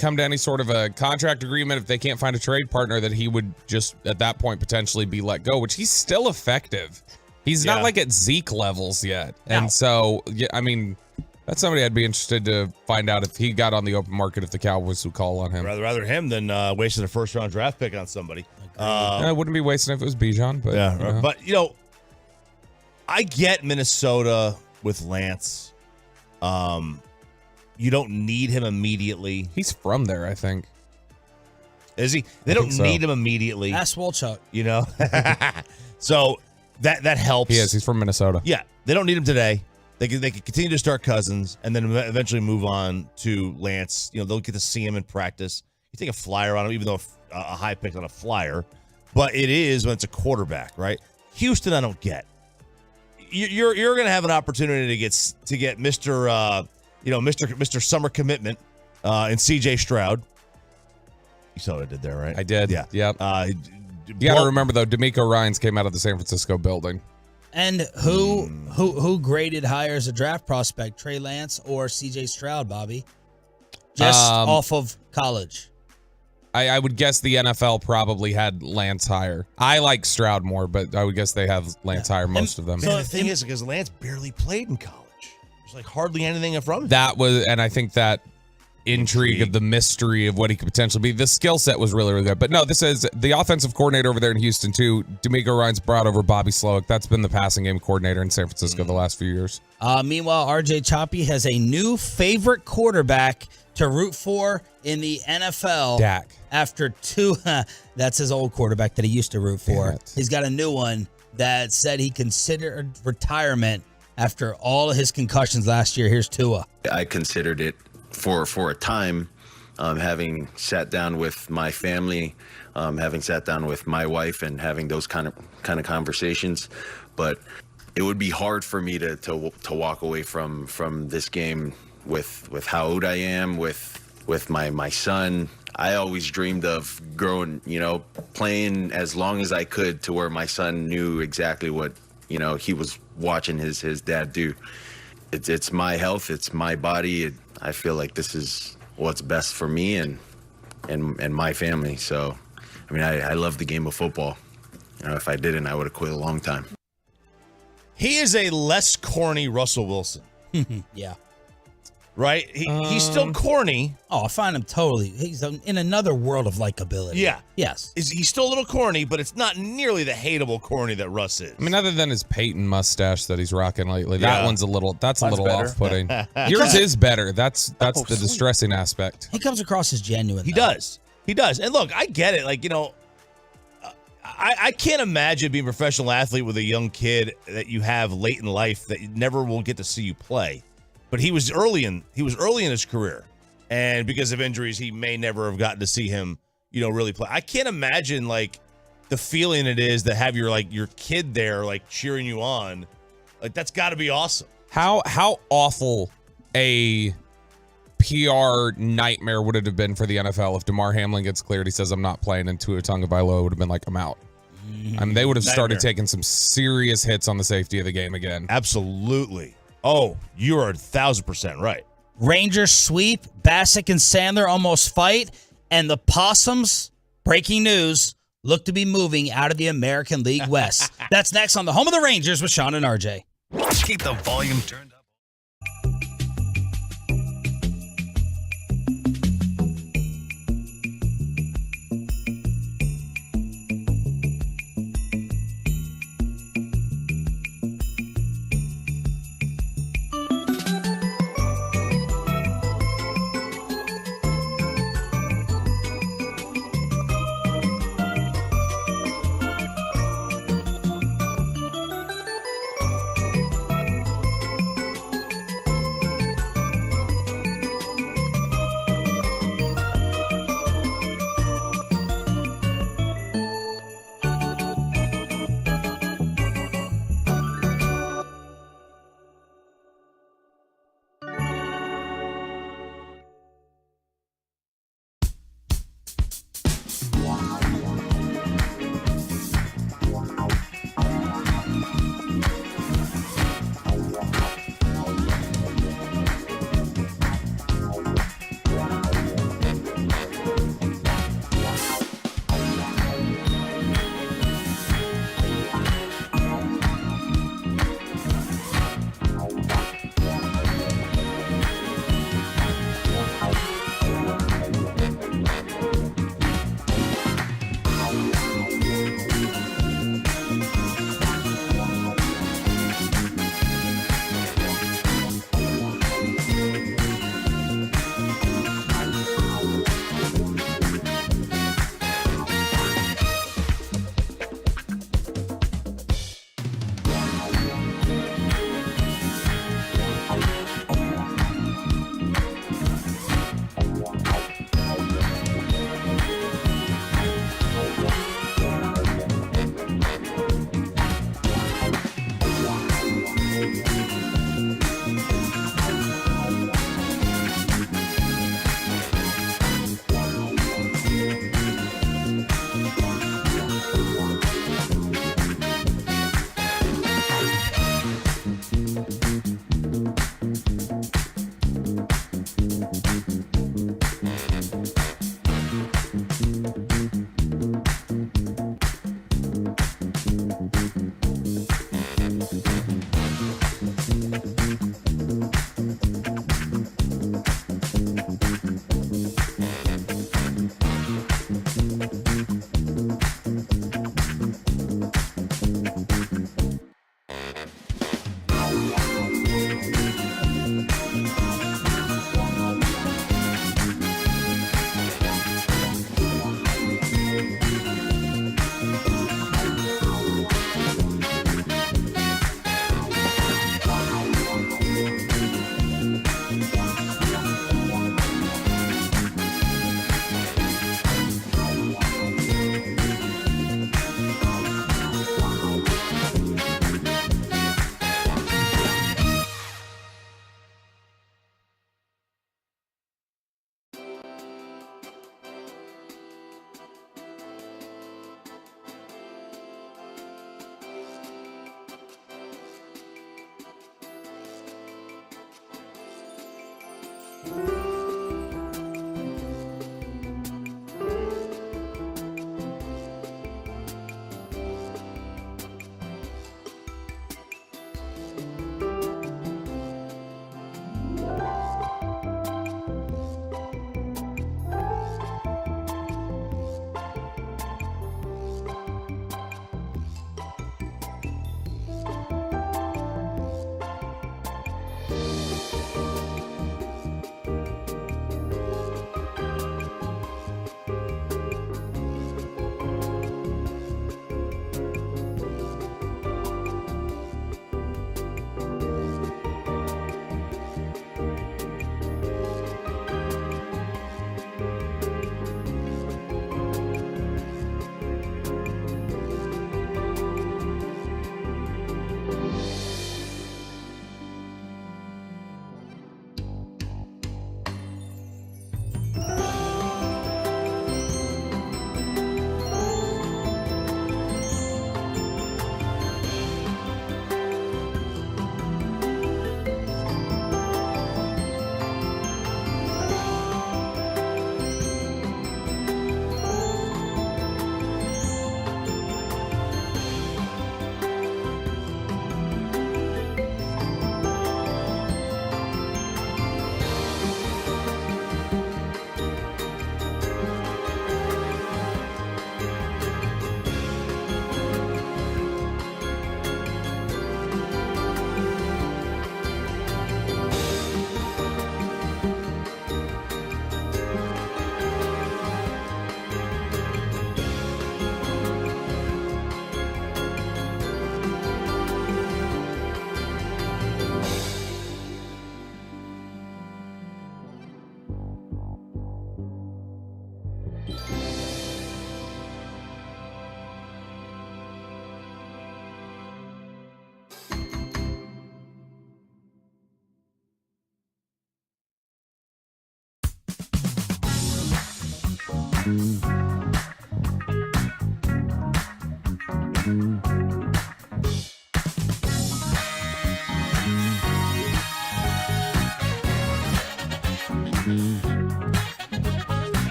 come to any sort of a contract agreement, if they can't find a trade partner, that he would just at that point potentially be let go, which he's still effective. He's not like at Zeke levels yet. And so, yeah, I mean, that's somebody I'd be interested to find out if he got on the open market, if the Cowboys would call on him. Rather him than wasting a first-round draft pick on somebody. I wouldn't be wasting if it was Bijan, but But I get Minnesota with Lance. You don't need him immediately. He's from there, I think. Is he? They don't need him immediately. Ask Wolchuk. So that helps. He is. He's from Minnesota. Yeah, they don't need him today. They can continue to start Cousins and then eventually move on to Lance. They'll get to see him in practice. You take a flyer on him, even though a high pick on a flyer. But it is when it's a quarterback, right? Houston, I don't get. You're going to have an opportunity to get Mr. Summer Commitment and CJ Stroud. You saw what I did there, right? I did. Yeah. Yep. You got to remember though, D'Amico Ryans came out of the San Francisco building. And who graded higher as a draft prospect, Trey Lance or CJ Stroud, Bobby? Just off of college. I would guess the NFL probably had Lance higher. I like Stroud more, but I would guess they have Lance higher, most of them. So the thing is, because Lance barely played in college. There's like hardly anything from him. That was, and I think that intrigue of the mystery of what he could potentially be. The skill set was really, really good. But no, this is the offensive coordinator over there in Houston, too. D'Amico Ryans brought over Bobby Slowick. That's been the passing game coordinator in San Francisco the last few years. Meanwhile, RJ Choppy has a new favorite quarterback to root for in the NFL. Dak. After that's his old quarterback that he used to root for. He's got a new one that said he considered retirement after all of his concussions last year. Here's Tua. I considered it for a time, having sat down with my family, having sat down with my wife and having those kind of conversations. But it would be hard for me to walk away from this game with how old I am, with my son. I always dreamed of growing, playing as long as I could to where my son knew exactly what, he was watching his dad do. It's my health, it's my body. I feel like this is what's best for me and my family. So, I mean, I love the game of football. If I didn't, I would have quit a long time. He is a less corny Russell Wilson. Yeah. Right? He's still corny. Oh, I find him totally. He's in another world of likability. Yeah. Yes. He's still a little corny, but it's not nearly the hateable corny that Russ is. I mean, other than his Peyton mustache that he's rocking lately, that one's a little Mine's off-putting. Yours is better. That's the distressing aspect. He comes across as genuine. He does. And look, I get it. Like, I can't imagine being a professional athlete with a young kid that you have late in life that you never will get to see you play. But he was early in his career, and because of injuries, he may never have gotten to see him, really play. I can't imagine like the feeling it is to have your kid there, like cheering you on. Like that's got to be awesome. How awful a PR nightmare would it have been for the NFL if DeMar Hamlin gets cleared? He says I'm not playing, and Tua Tagovailoa would have been like I'm out. I mean, they would have started taking some serious hits on the safety of the game again. Absolutely. Oh, you are 1,000% right. Rangers sweep. Bassick and Sandler almost fight. And the Possums, breaking news, look to be moving out of the American League West. That's next on the Home of the Rangers with Sean and RJ. Keep the volume turned up.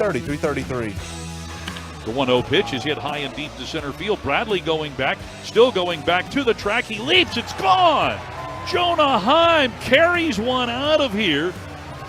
.333. The 1-0 pitch is hit high and deep to center field. Bradley going back, still going back to the track. He leaps, it's gone. Jonah Heim carries one out of here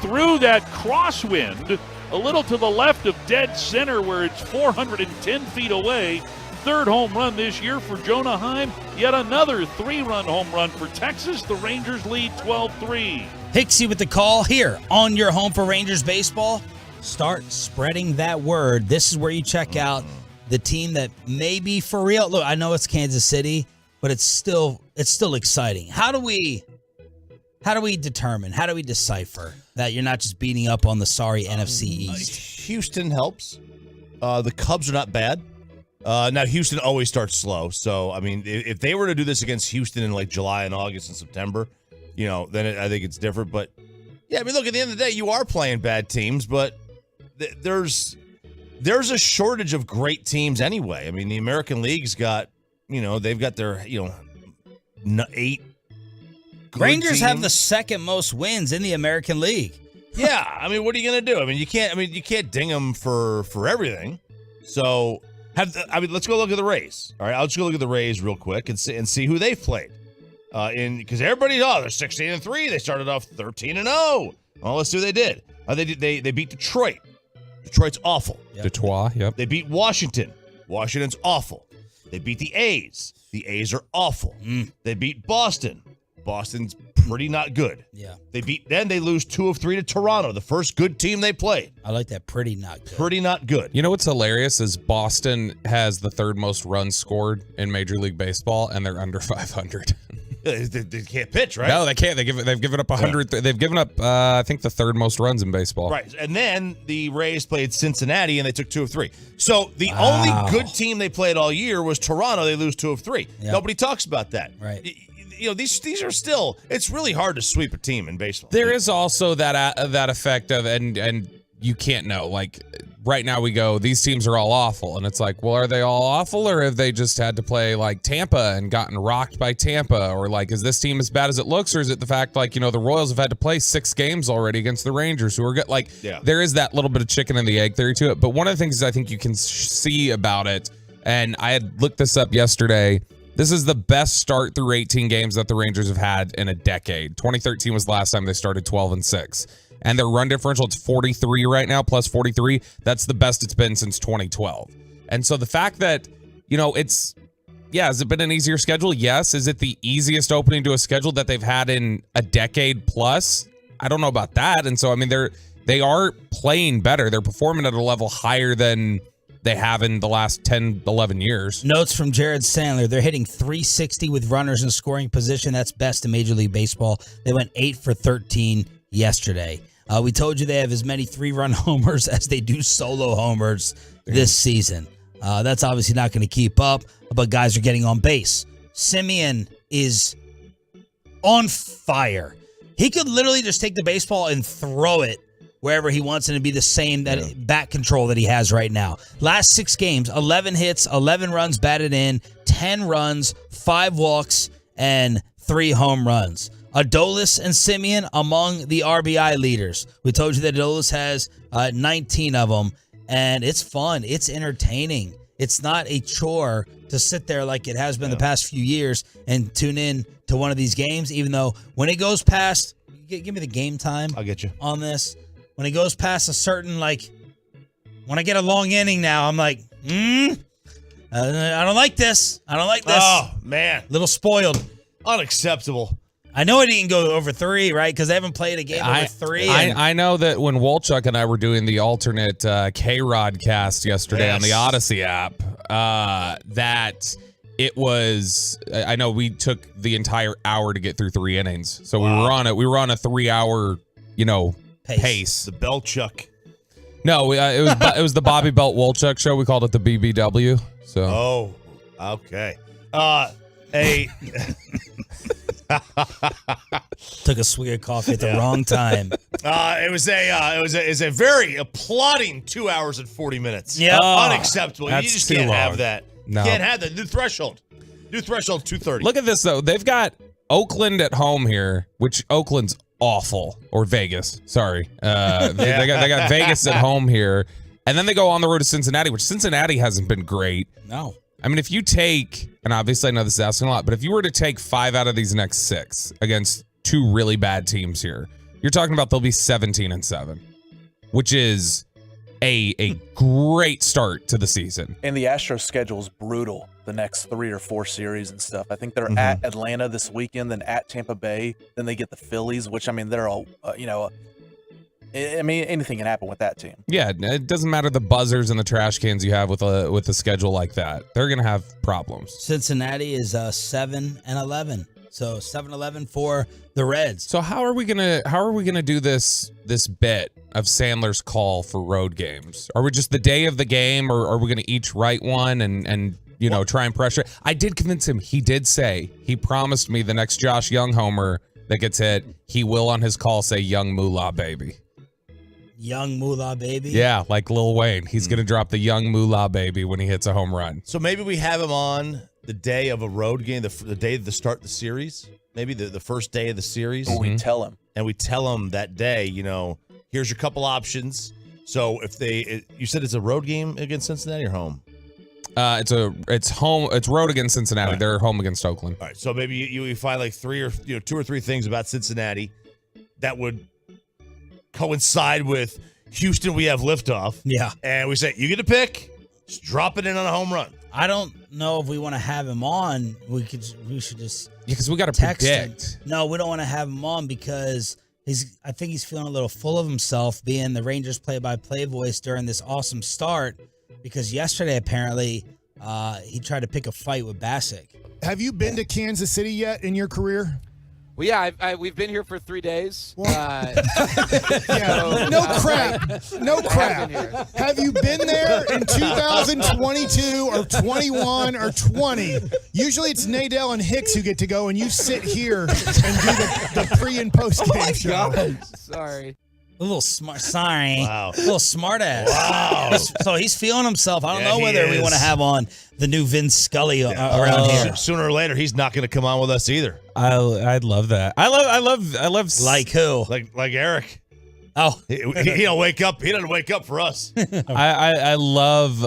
through that crosswind, a little to the left of dead center where it's 410 feet away. Third home run this year for Jonah Heim. Yet another 3-run home run for Texas. The Rangers lead 12-3. Hicksy with the call here on your home for Rangers baseball. Start spreading that word. This is where you check out the team that may be for real. Look, I know it's Kansas City, but it's still exciting. How do we determine? How do we decipher that you're not just beating up on the sorry NFC East? Houston helps. The Cubs are not bad. Now Houston always starts slow, so I mean, if they were to do this against Houston in like July and August and September, then I think it's different. But yeah, I mean, look, at the end of the day, you are playing bad teams, but there's a shortage of great teams anyway. I mean, the American League's got, they've got their, 8. Rangers teams. have the second most wins in the American League. Yeah, I mean, what are you going to do? I mean, you can't ding them for everything. So, let's go look at the Rays. All right, I'll just go look at the Rays real quick and see who they've played. Because everybody, they're 16-3. They started off 13-0. Well, let's see what they did. They beat Detroit. Detroit's awful. Yep. Detroit, yep. They beat Washington. Washington's awful. They beat the A's. The A's are awful. They beat Boston. Boston's pretty not good. Yeah. Then they lose 2 of 3 to Toronto, the first good team they played. I like that. Pretty not good. Pretty not good. You know what's hilarious is Boston has the third most runs scored in Major League Baseball, and they're under 500. They can't pitch, right? No, they can't. They've given up 100. They've given up, I think, the third most runs in baseball. Right. And then the Rays played Cincinnati, and they took 2 of 3. So the only good team they played all year was Toronto. They lose 2 of 3. Yep. Nobody talks about that. Right. You know, these are still. It's really hard to sweep a team in baseball. There is also that effect of and you can't know. Like right now, we go, these teams are all awful, and it's like, well, are they all awful, or have they just had to play like Tampa and gotten rocked by Tampa, or like, is this team as bad as it looks, or is it the fact like, you know, the Royals have had to play 6 games already against the Rangers, who are good? Like, there is that little bit of chicken and the egg theory to it. But one of the things I think you can see about it, and I had looked this up yesterday. This is the best start through 18 games that the Rangers have had in a decade. 2013 was the last time they started 12-6. And their run differential, it's 43 right now, plus 43. That's the best it's been since 2012. And so the fact that, you know, has it been an easier schedule? Yes. Is it the easiest opening to a schedule that they've had in a decade plus? I don't know about that. And so, I mean, they are playing better. They're performing at a level higher than they have in the last 10, 11 years. Notes from Jared Sandler. They're hitting .360 with runners in scoring position. That's best in Major League Baseball. They went 8 for 13 yesterday. We told you they have as many 3-run homers as they do solo homers this season. That's obviously not going to keep up, but guys are getting on base. Simeon is on fire. He could literally just take the baseball and throw it wherever he wants, and it'd be the same bat control that he has right now. Last 6 games, 11 hits, 11 runs batted in, 10 runs, 5 walks, and 3 home runs. Adolis and Simeon among the RBI leaders. We told you that Adolis has 19 of them, and it's fun. It's entertaining. It's not a chore to sit there like it has been the past few years and tune in to one of these games, even though when it goes past, give me the game time. I'll get you on this. When it goes past a certain, like, when I get a long inning now, I'm like, I don't like this. I don't like this. Oh, man. Little spoiled. Unacceptable. I know it didn't go over 3, right? Because they haven't played a game over 3. I know that when Wolchuk and I were doing the alternate K-Rod cast yesterday on the Odyssey app, that it was, I know we took the entire hour to get through 3 innings. So we were on a 3-hour, pace. The Belchuck. No, it was the Bobby Belt Wolchuk show. We called it the BBW. So. Oh, okay. Took a swig of coffee at the wrong time. It was a very applauding 2 hours and 40 minutes. Yeah, unacceptable. You just can't have that. No. Can't have that. New threshold 230. Look at this though. They've got Oakland at home here, which Oakland's awful, or Vegas. Sorry, they got Vegas at home here, and then they go on the road to Cincinnati, which Cincinnati hasn't been great. No. I mean, if you take, and obviously I know this is asking a lot, but if you were to take 5 out of these next 6 against 2 really bad teams here, you're talking about they'll be 17-7, which is a great start to the season. And the Astros schedule is brutal the next 3 or 4 series and stuff. I think they're at Atlanta this weekend, then at Tampa Bay, then they get the Phillies, which, I mean, they're all, I mean, anything can happen with that team. Yeah, it doesn't matter the buzzers and the trash cans you have with a schedule like that. They're going to have problems. Cincinnati is 7-11. So 7-11 for the Reds. So how are we gonna do this bit of Sandler's call for road games? Are we just the day of the game, or are we gonna each write one and try and pressure? I did convince him. He did say, he promised me the next Josh Young homer that gets hit, he will on his call say Young Moolah Baby. Young Moolah Baby? Yeah, like Lil Wayne. He's going to drop the Young Moolah Baby when he hits a home run. So maybe we have him on the day of a road game, the day of the start of the series, maybe the first day of the series. Or we tell him. And we tell him that day, here's your couple options. So if you said it's a road game against Cincinnati or home? It's home. It's road against Cincinnati. Right. They're home against Oakland. All right. So maybe you find like 2 or 3 things about Cincinnati that would coincide with Houston. We have liftoff. Yeah. And we say, you get to pick, just drop it in on a home run. I don't know if we want to have him on. We should just because we got to predict. No, we don't want to have him on because I think he's feeling a little full of himself being the Rangers play-by-play voice during this awesome start. Because yesterday apparently he tried to pick a fight with Bassick. Have you been to Kansas City yet in your career? Well, yeah, we've been here for 3 days. No crap. Have you been there in 2022 or 21 or 20? Usually it's Nadell and Hicks who get to go, and you sit here and do the pre and post game show. Sorry. A little smart. Sorry. Wow. A little smart ass. Wow. So he's feeling himself. I don't Yeah, know he whether we is. want to have on the new Vince Scully around here. Sooner or later, he's not going to come on with us either. I'd love that. I love Like who? Like Eric. Oh, He don't wake up. He doesn't wake up for us. I love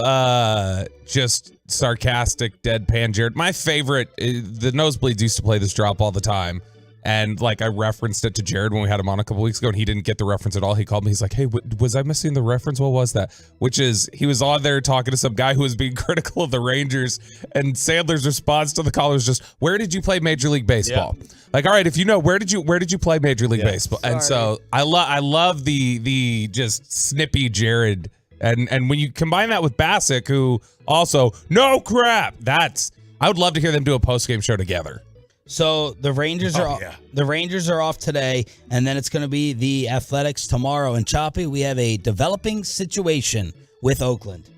just sarcastic deadpan Jared. My favorite, the Nosebleeds used to play this drop all the time. And like I referenced it to Jared when we had him on a couple weeks ago, and he didn't get the reference at all. He called me. He's like, "Hey, was I missing the reference? What was that?" Which is he was on there talking to some guy who was being critical of the Rangers, and Sandler's response to the caller was just, "Where did you play Major League Baseball?" Yeah. Like, all right, if you know, where did you play Major League Baseball? Sorry. And so I love the just snippy Jared, and when you combine that with Bassick, who also no crap. I would love to hear them do a post game show together. So the Rangers are off today, and then it's going to be the Athletics tomorrow. And Choppy, we have a developing situation with Oakland.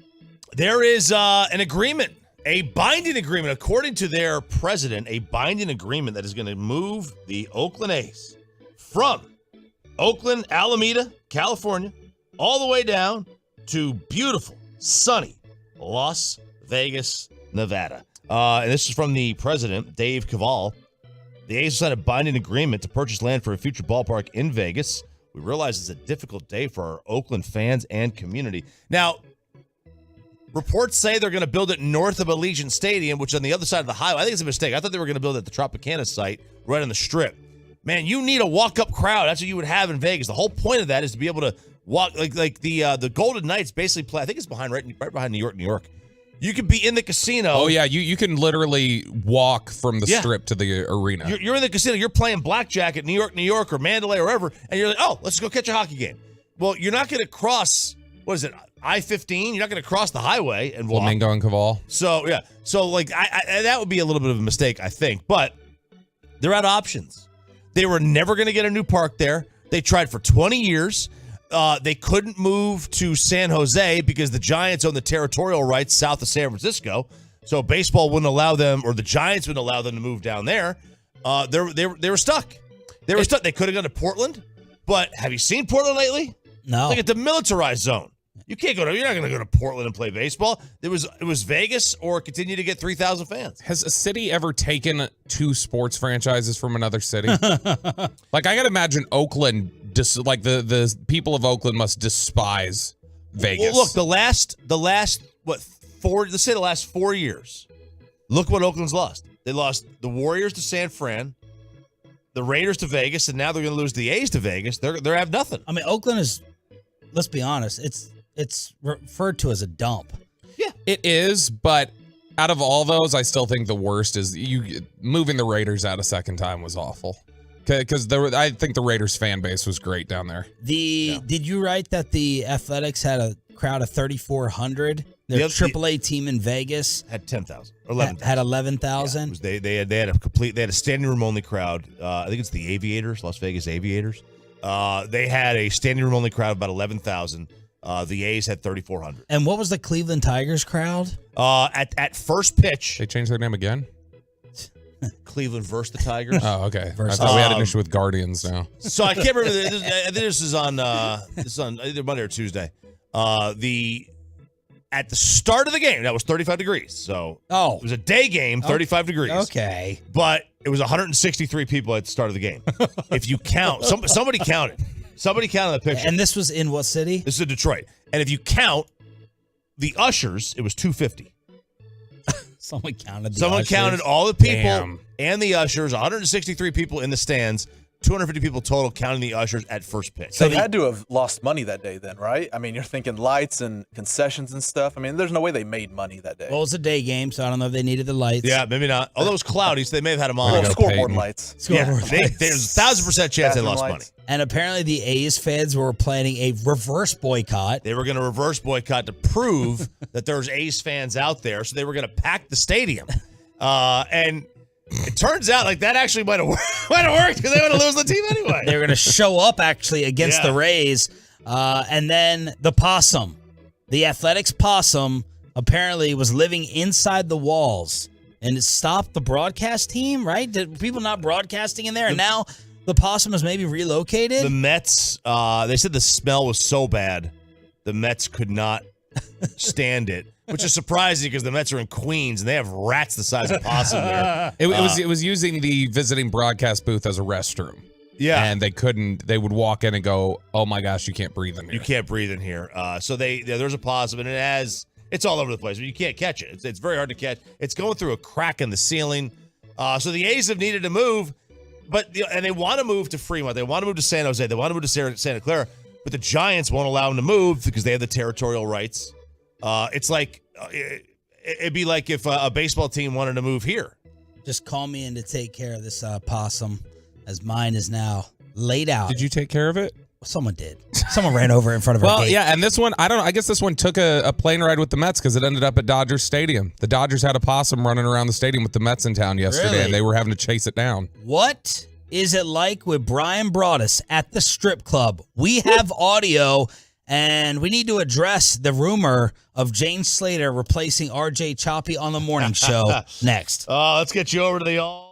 There is an agreement, a binding agreement, according to their president, a binding agreement that is going to move the Oakland A's from Oakland, Alameda, California, all the way down to beautiful, sunny Las Vegas, Nevada. And this is from the president, Dave Cavall. The A's signed a binding agreement to purchase land for a future ballpark in Vegas. We realize it's a difficult day for our Oakland fans and community. Now, reports say they're going to build it north of Allegiant Stadium, which is on the other side of the highway. I think it's a mistake. I thought they were going to build it at the Tropicana site right on the Strip. Man, you need a walk-up crowd. That's what you would have in Vegas. The whole point of that is to be able to walk, like the Golden Knights basically play. I think it's behind right behind New York. You could be in the casino. Oh, yeah. You can literally walk from the Strip to the arena. You're in the casino. You're playing blackjack at New York, or Mandalay or wherever, and you're like, oh, let's go catch a hockey game. Well, you're not going to cross, what is it, I-15? You're not going to cross the highway and walk. Flamingo and Cavall. So, yeah. So, like, I that would be a little bit of a mistake, I think. But they're out of options. They were never going to get a new park there. They tried for 20 years. They couldn't move to San Jose because the Giants own the territorial rights south of San Francisco. So baseball wouldn't allow them, or the Giants wouldn't allow them to move down there. They were stuck. They were stuck. They could have gone to Portland, but have you seen Portland lately? No. It's like a demilitarized zone. You're not going to go to Portland and play baseball. It was Vegas or continue to get 3,000 fans. Has a city ever taken two sports franchises from another city? Like, I got to imagine Oakland, like the people of Oakland must despise Vegas. Well, look, the last let's say the last 4 years, look what Oakland's lost. They lost the Warriors to San Fran, the Raiders to Vegas, and now they're going to lose the A's to Vegas. They have nothing. I mean, Oakland is, let's be honest, it's referred to as a dump. Yeah, it is, but out of all those, I still think the worst is moving the Raiders out a second time was awful. Because I think the Raiders fan base was great down there. Did you write that the Athletics had a crowd of 3,400? Their AAA team in Vegas had 10,000 or 11,000. Had 11,000. Yeah, they had a standing room only crowd. I think it's the Aviators, Las Vegas Aviators. They had a standing room only crowd of about 11,000. The A's had 3,400. And what was the Cleveland Tigers crowd? At first pitch, they changed their name again. Cleveland versus the Tigers. Oh, okay. I thought we had an issue with Guardians now. So I can't remember. I think this is on either Monday or Tuesday. At the start of the game, that was 35 degrees. So it was a day game, 35 degrees. Okay, but it was 163 people at the start of the game. If you count, somebody counted. Somebody counted the picture. And this was in what city? This is in Detroit. And if you count the ushers, it was 250. Someone counted the Someone ushers. counted all the people Damn. and the ushers, 163 people in the stands, 250 people total counting the ushers at first pitch. So they had to have lost money that day then, right? I mean, you're thinking lights and concessions and stuff. I mean, there's no way they made money that day. Well, it was a day game, so I don't know if they needed the lights. Yeah, maybe not. Although it was cloudy, so they may have had them on. Scoreboard lights. There's a 1,000% chance they lost money. And apparently the A's fans were planning a reverse boycott. They were going to reverse boycott to prove that there's A's fans out there, so they were going to pack the stadium. And it turns out like that actually might have worked because they would have lose the team anyway. They were going to show up actually against the Rays. And then the Possum, the Athletics Possum, apparently was living inside the walls. And it stopped the broadcast team, right? Did people not broadcasting in there? And now the Possum is maybe relocated? The Mets, they said the smell was so bad, the Mets could not stand it, which is surprising because the Mets are in Queens and they have rats the size of Possum there. It was using the visiting broadcast booth as a restroom. Yeah. And they would walk in and go, oh my gosh, you can't breathe in here. You can't breathe in here. So there's a Possum and it's all over the place, but you can't catch it. It's very hard to catch. It's going through a crack in the ceiling. So the A's have needed to move, and they want to move to Fremont. They want to move to San Jose. They want to move to Santa Clara, but the Giants won't allow them to move because they have the territorial rights. It's like it'd be like if a baseball team wanted to move here. Just call me in to take care of this Possum, as mine is now laid out. Did you take care of it? Someone did. Someone ran over in front of our gate. Yeah, and this one, I don't know. I guess this one took a plane ride with the Mets because it ended up at Dodger Stadium. The Dodgers had a possum running around the stadium with the Mets in town yesterday, and they were having to chase it down. What is it like with Brian Broaddus at the strip club? We have audio, and we need to address the rumor of Jane Slater replacing RJ Choppy on the morning show next. Let's get you over to the all.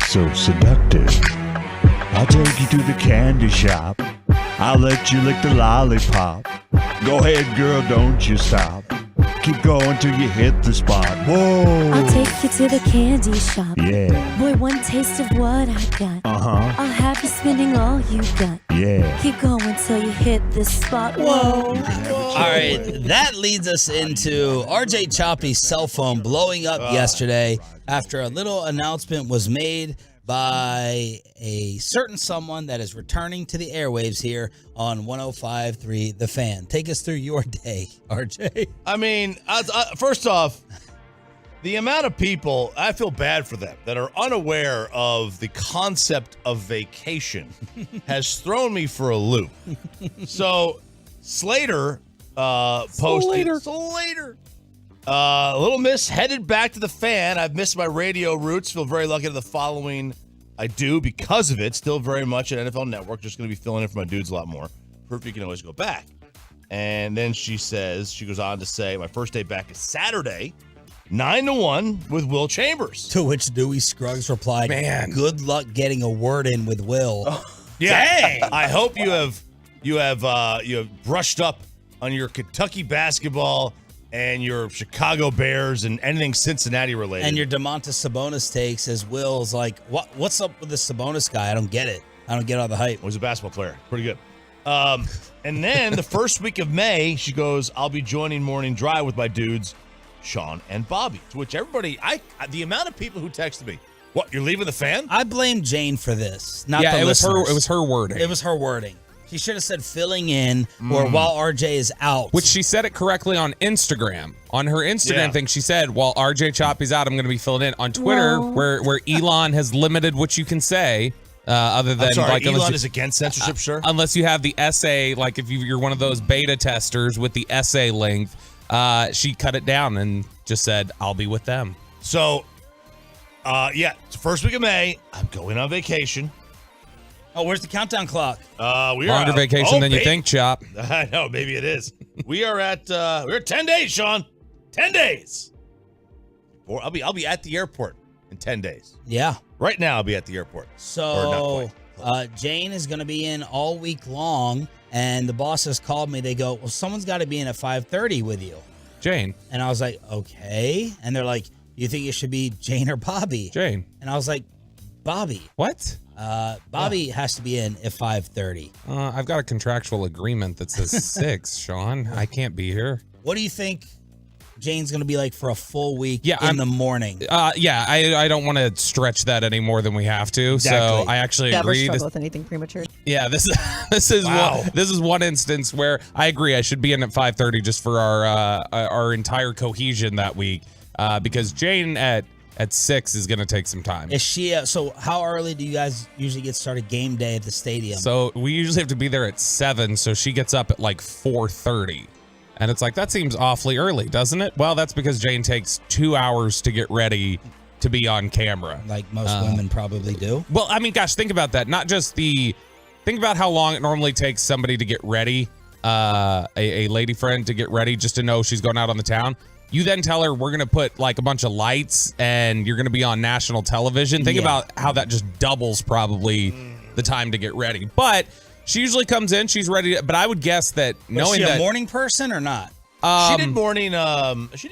So seductive. I'll take you to the candy shop. I'll let you lick the lollipop. Go ahead, girl, don't you stop. Keep going till you hit the spot. Whoa. I'll take you to the candy shop. Yeah. Boy, one taste of what I got. Uh-huh. I'll have you spending all you got. Yeah. Keep going till you hit the spot. Whoa. All right, that leads us into RJ Choppy's cell phone blowing up yesterday after a little announcement was made by a certain someone that is returning to the airwaves here on 105.3 The Fan. Take us through your day, RJ. I mean, first off, the amount of people, I feel bad for them, that are unaware of the concept of vacation has thrown me for a loop. So, Slater posted. Slater. Little Miss headed back to the Fan. I've missed my radio roots. Feel very lucky to the following. I do because of it. Still very much at NFL Network. Just going to be filling in for my dudes a lot more. Proof you can always go back. And then she goes on to say, my first day back is Saturday, 9-1 with Will Chambers. To which Dewey Scruggs replied, Man, good luck getting a word in with Will. Yeah. Dang. I hope you have brushed up on your Kentucky basketball and your Chicago Bears and anything Cincinnati related. And your DeMontis Sabonis takes as Will's like, what's up with this Sabonis guy? I don't get it. I don't get all the hype. Well, he's a basketball player. Pretty good. And then the first week of May, she goes, I'll be joining Morning Drive with my dudes, Sean and Bobby. To which everybody, the amount of people who texted me, what, you're leaving the Fan? I blame Jane for this, not yeah, the listeners. It was her wording. It was her wording. She should have said filling in or while RJ is out. Which she said it correctly on Instagram. On her Instagram thing, she said, while RJ Choppy's out, I'm going to be filling in. On Twitter, where Elon has limited what you can say, other than... I'm sorry, like, Elon is against censorship, sure? Unless you have the essay, like if you're one of those beta testers with the essay length, she cut it down and just said, I'll be with them. So, it's the first week of May. I'm going on vacation. Oh, where's the countdown clock? We Longer vacation than you think, Chop. I know, maybe it is. We are at 10 days, Sean. 10 days. Or I'll be at the airport in 10 days. Yeah. Right now I'll be at the airport. So Jane is going to be in all week long, and the bosses called me. They go, well, someone's got to be in at 5:30 with you. Jane. And I was like, okay. And they're like, you think it should be Jane or Bobby? Jane. And I was like, Bobby. What? Bobby has to be in at 5:30. I've got a contractual agreement that says 6, Sean. I can't be here. What do you think Jane's going to be like for a full week in the morning? I don't want to stretch that any more than we have to. Exactly. So I actually Never agree. struggle with anything premature. Yeah, this is one instance where I agree. I should be in at 5:30 just for our entire cohesion that week. Because Jane at 6 is going to take some time. Is she? So how early do you guys usually get started game day at the stadium? So we usually have to be there at 7. So she gets up at like 4:30. And it's like, that seems awfully early, doesn't it? Well, that's because Jane takes 2 hours to get ready to be on camera. Like most women probably do. Well, I mean, gosh, think about that. Think about how long it normally takes somebody to get ready, a lady friend to get ready just to know she's going out on the town. You then tell her we're going to put like a bunch of lights and you're going to be on national television. Think about how that just doubles probably the time to get ready. But she usually comes in, she's ready. But I would guess that knowing is she that a morning person or not? She did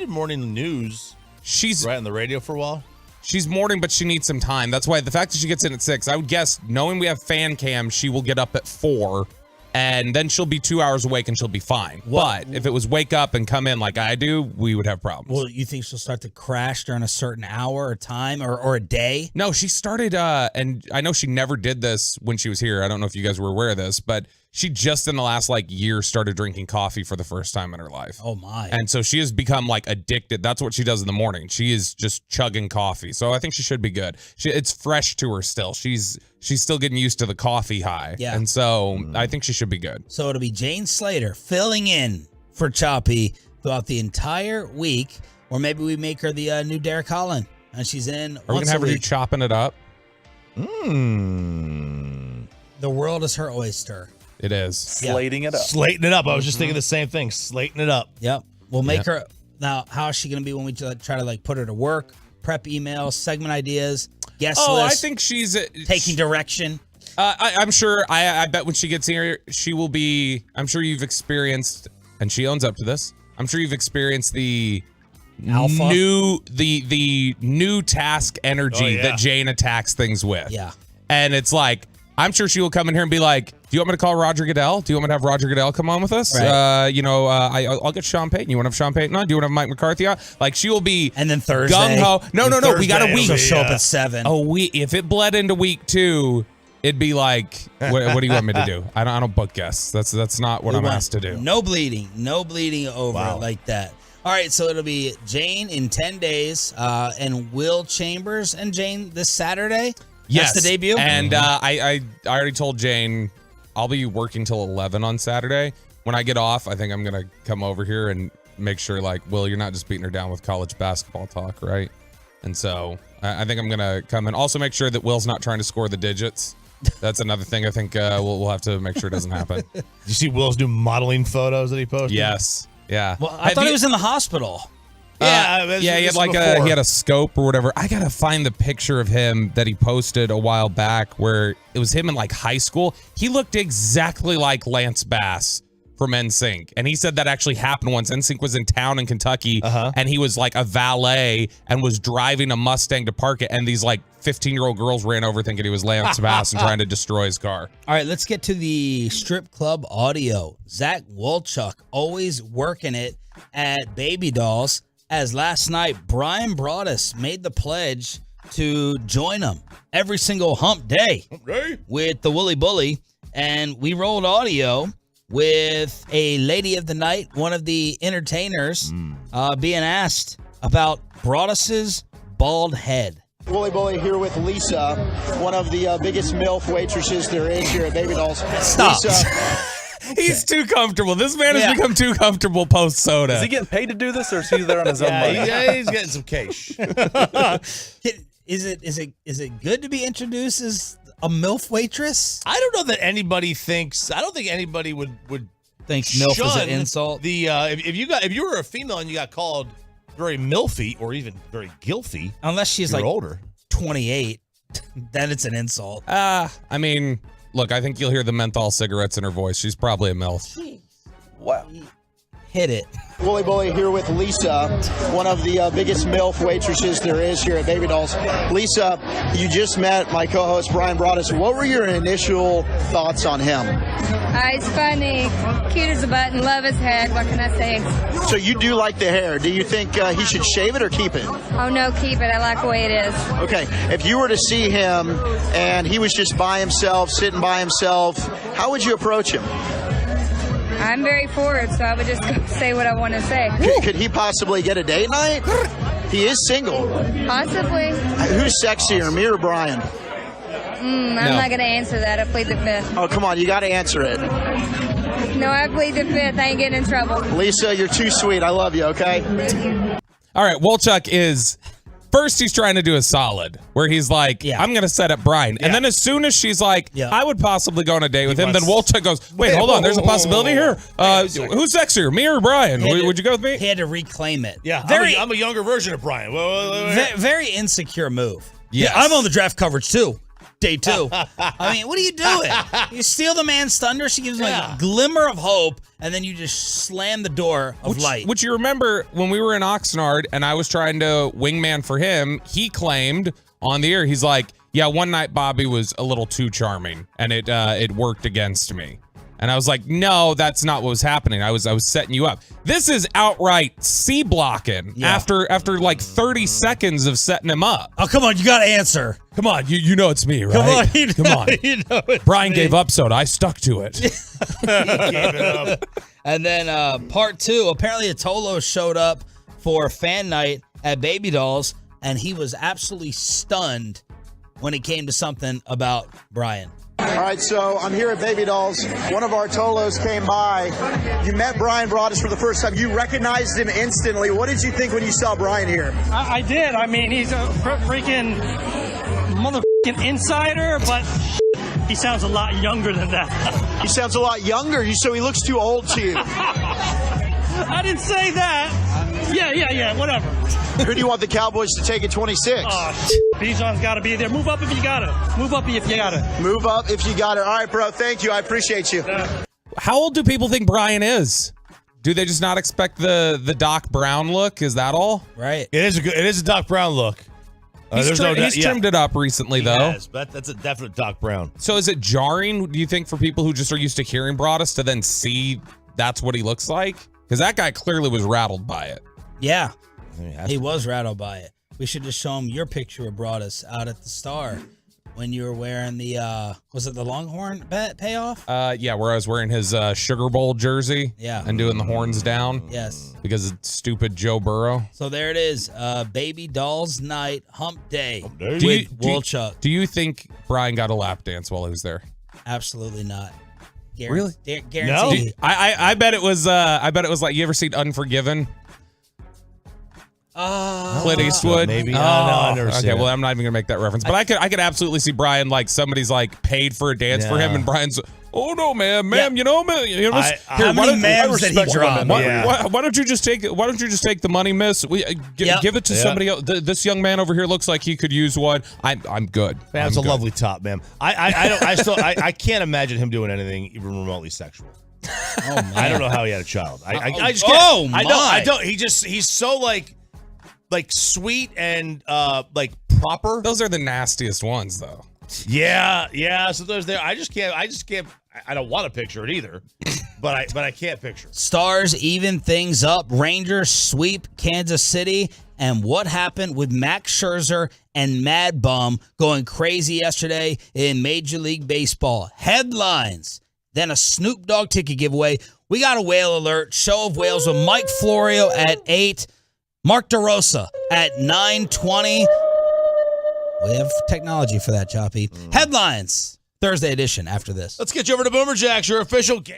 morning news. She's right on the radio for a while. She's morning, but she needs some time. That's why the fact that she gets in at 6, I would guess, knowing we have fan cam, she will get up at 4. And then she'll be 2 hours awake and she'll be fine. But if it was wake up and come in like I do, we would have problems. Well, you think she'll start to crash during a certain hour or time or a day? No, she started, and I know she never did this when she was here. I don't know if you guys were aware of this, but she just in the last year started drinking coffee for the first time in her life. Oh my. And so she has become addicted. That's what she does in the morning. She is just chugging coffee. So I think she should be good. It's fresh to her still. She's still getting used to the coffee high. Yeah. And so I think she should be good. So it'll be Jane Slater filling in for Choppy throughout the entire week. Or maybe we make her the new Derek Holland. And she's in Are we going to have her do chopping it up? The world is her oyster. It is. Slating it up. Slating it up. I was just thinking the same thing. Slating it up. Yep. We'll make her. Now, how is she going to be when we try to put her to work? prep emails, segment ideas, guest Oh, list. I think she's taking direction. I'm sure. I bet when she gets here, she will be. I'm sure you've experienced, and she owns up to this. I'm sure you've experienced the Alpha? the new task energy that Jane attacks things with. Yeah. And it's like, I'm sure she will come in here and be like, do you want me to call Roger Goodell? Do you want me to have Roger Goodell come on with us? Right. I'll get Sean Payton. You want to have Sean Payton on? Do you want to have Mike McCarthy on? Like, she will be. And then Thursday. Gung-ho. No. We got a week. She'll show up at 7. If it bled into week 2, it'd be like, what do you want me to do? I don't book guests. That's not what I'm asked to do. No bleeding over like that. All right, so it'll be Jane in 10 days, and Will Chambers and Jane this Saturday. Yes, That's the debut. And I already told Jane I'll be working till 11 on Saturday. When I get off, I think I'm gonna come over here and make sure, like, Will, you're not just beating her down with college basketball talk, right? And so I think I'm gonna come and also make sure that Will's not trying to score the digits. That's another thing I think we'll have to make sure doesn't happen. Did you see Will's new modeling photos that he posted? Yes. Yeah. Well, I thought he was in the hospital. He had a scope or whatever. I gotta find the picture of him that he posted a while back where it was him in like high school. He looked exactly like Lance Bass from NSYNC, and he said that actually happened once. NSYNC was in town in Kentucky, and he was like a valet and was driving a Mustang to park it, and these like 15-year-old girls ran over thinking he was Lance Bass and trying to destroy his car. All right, let's get to the strip club audio. Zach Wolchuk always working it at Baby Dolls, as last night Brian Broaddus made the pledge to join him every single hump day with the Wooly Bully, and we rolled audio with a lady of the night, one of the entertainers, being asked about Broaddus's bald head. Wooly Bully here with Lisa, one of the biggest MILF waitresses there is here at Baby Dolls. Stop. Lisa, He's too comfortable. This man has become too comfortable post soda. Is he getting paid to do this, or is he there on his own money? He's getting some cash. Is it good to be introduced as a MILF waitress? I don't know that anybody thinks. I don't think anybody would think MILF is an insult. The if you were a female and you got called very milfy or even very gilfy, unless she's you're like older, 28, then it's an insult. I mean, look, I think you'll hear the menthol cigarettes in her voice. She's probably a MILF. Wow. Hit it. Wooly Bully here with Lisa, one of the biggest MILF waitresses there is here at Baby Dolls. Lisa, you just met my co-host Brian Broaddus. What were your initial thoughts on him? He's funny, cute as a button, love his head. What can I say? So you do like the hair. Do you think he should shave it or keep it? Oh no, keep it. I like the way it is. Okay, if you were to see him and he was just by himself, sitting by himself, how would you approach him? I'm very forward, so I would just go say what I want to say. Could he possibly get a date night? He is single. Possibly. Who's sexier, me or Brian? I'm not going to answer that. I plead the fifth. Oh, come on, you got to answer it. No, I plead the fifth. I ain't getting in trouble. Lisa, you're too sweet. I love you, okay? All right, Wolchuk is... First, he's trying to do a solid where he's like, I'm going to set up Brian. And then as soon as she's like, I would possibly go on a date with him, then Wolchuk goes, wait, hold on. There's a possibility here. Who's sexier, me or Brian? Would you go with me? He had to reclaim it. Yeah, I'm a younger version of Brian. Very insecure move. Yes. Yeah, I'm on the draft coverage too. Day 2. I mean, what are you doing? You steal the man's thunder. She gives him a glimmer of hope, and then you just slam the door of light. Which you remember when we were in Oxnard and I was trying to wingman for him, he claimed on the air, he's like, yeah, one night Bobby was a little too charming and it worked against me. And I was like, no, that's not what was happening. I was setting you up. This is outright C-blocking after like 30 seconds of setting him up. Oh, come on, you got to answer. Come on, you know it's me, right? Come on. You know it's Brian me. gave up soda. I stuck to it. He gave it up. And then part 2, apparently Atolo showed up for fan night at Baby Dolls, and he was absolutely stunned when it came to something about Brian. All right, so I'm here at Baby Dolls. One of our Tolos came by. You met Brian Broaddus for the first time. You recognized him instantly. What did you think when you saw Brian here? I did. I mean, he's a freaking motherfucking insider, but he sounds a lot younger than that. He sounds a lot younger, so he looks too old to you. I didn't say that. Yeah, whatever. Who do you want the Cowboys to take at 26? Bijan's got to be there. Move up if you got it. Move up if you got it. Move up if you got it. All right, bro. Thank you. I appreciate you. How old do people think Brian is? Do they just not expect the Doc Brown look? Is that all? Right. It is a Doc Brown look. He's trimmed it up recently, though. Yes, but that's a definite Doc Brown. So is it jarring, do you think, for people who just are used to hearing Broadus to then see that's what he looks like? Because that guy clearly was rattled by it. Yeah, he was rattled by it. We should just show him your picture of Broadus out at the Star when you were wearing the, was it the Longhorn payoff? Yeah, where I was wearing his Sugar Bowl jersey. Yeah. And doing the horns down. Yes. Because of stupid Joe Burrow. So there it is. Baby Doll's Night, Hump Day with Woolchuck. Do you think Brian got a lap dance while he was there? Absolutely not. Really? Guaranteed. I bet it was like, you ever seen Unforgiven? Clint Eastwood, maybe. No, I've never seen Okay, well, it. I'm not even gonna make that reference, but I could absolutely see Brian, like, somebody's like paid for a dance for him, and Brian's, oh no, ma'am, you know, here, how many ma'ams did he drop? Why don't you just take the money, miss? Give it to somebody else. This young man over here looks like he could use one. I'm good. That's a lovely top, man. I can't imagine him doing anything even remotely sexual. Oh man. I don't know how he had a child. I just can't. Oh my. I don't. He's so like sweet and like proper. Those are the nastiest ones, though. Yeah. So there's there. I just can't. I don't want to picture it either, but I can't picture it. Stars even things up. Rangers sweep Kansas City. And what happened with Max Scherzer and Mad Bum going crazy yesterday in Major League Baseball? Headlines. Then a Snoop Dogg ticket giveaway. We got a whale alert. Show of Whales with Mike Florio at 8. Mark DeRosa at 9:20. We have technology for that, Choppy. Headlines. Thursday edition after this. Let's get you over to Boomer Jacks, your official game.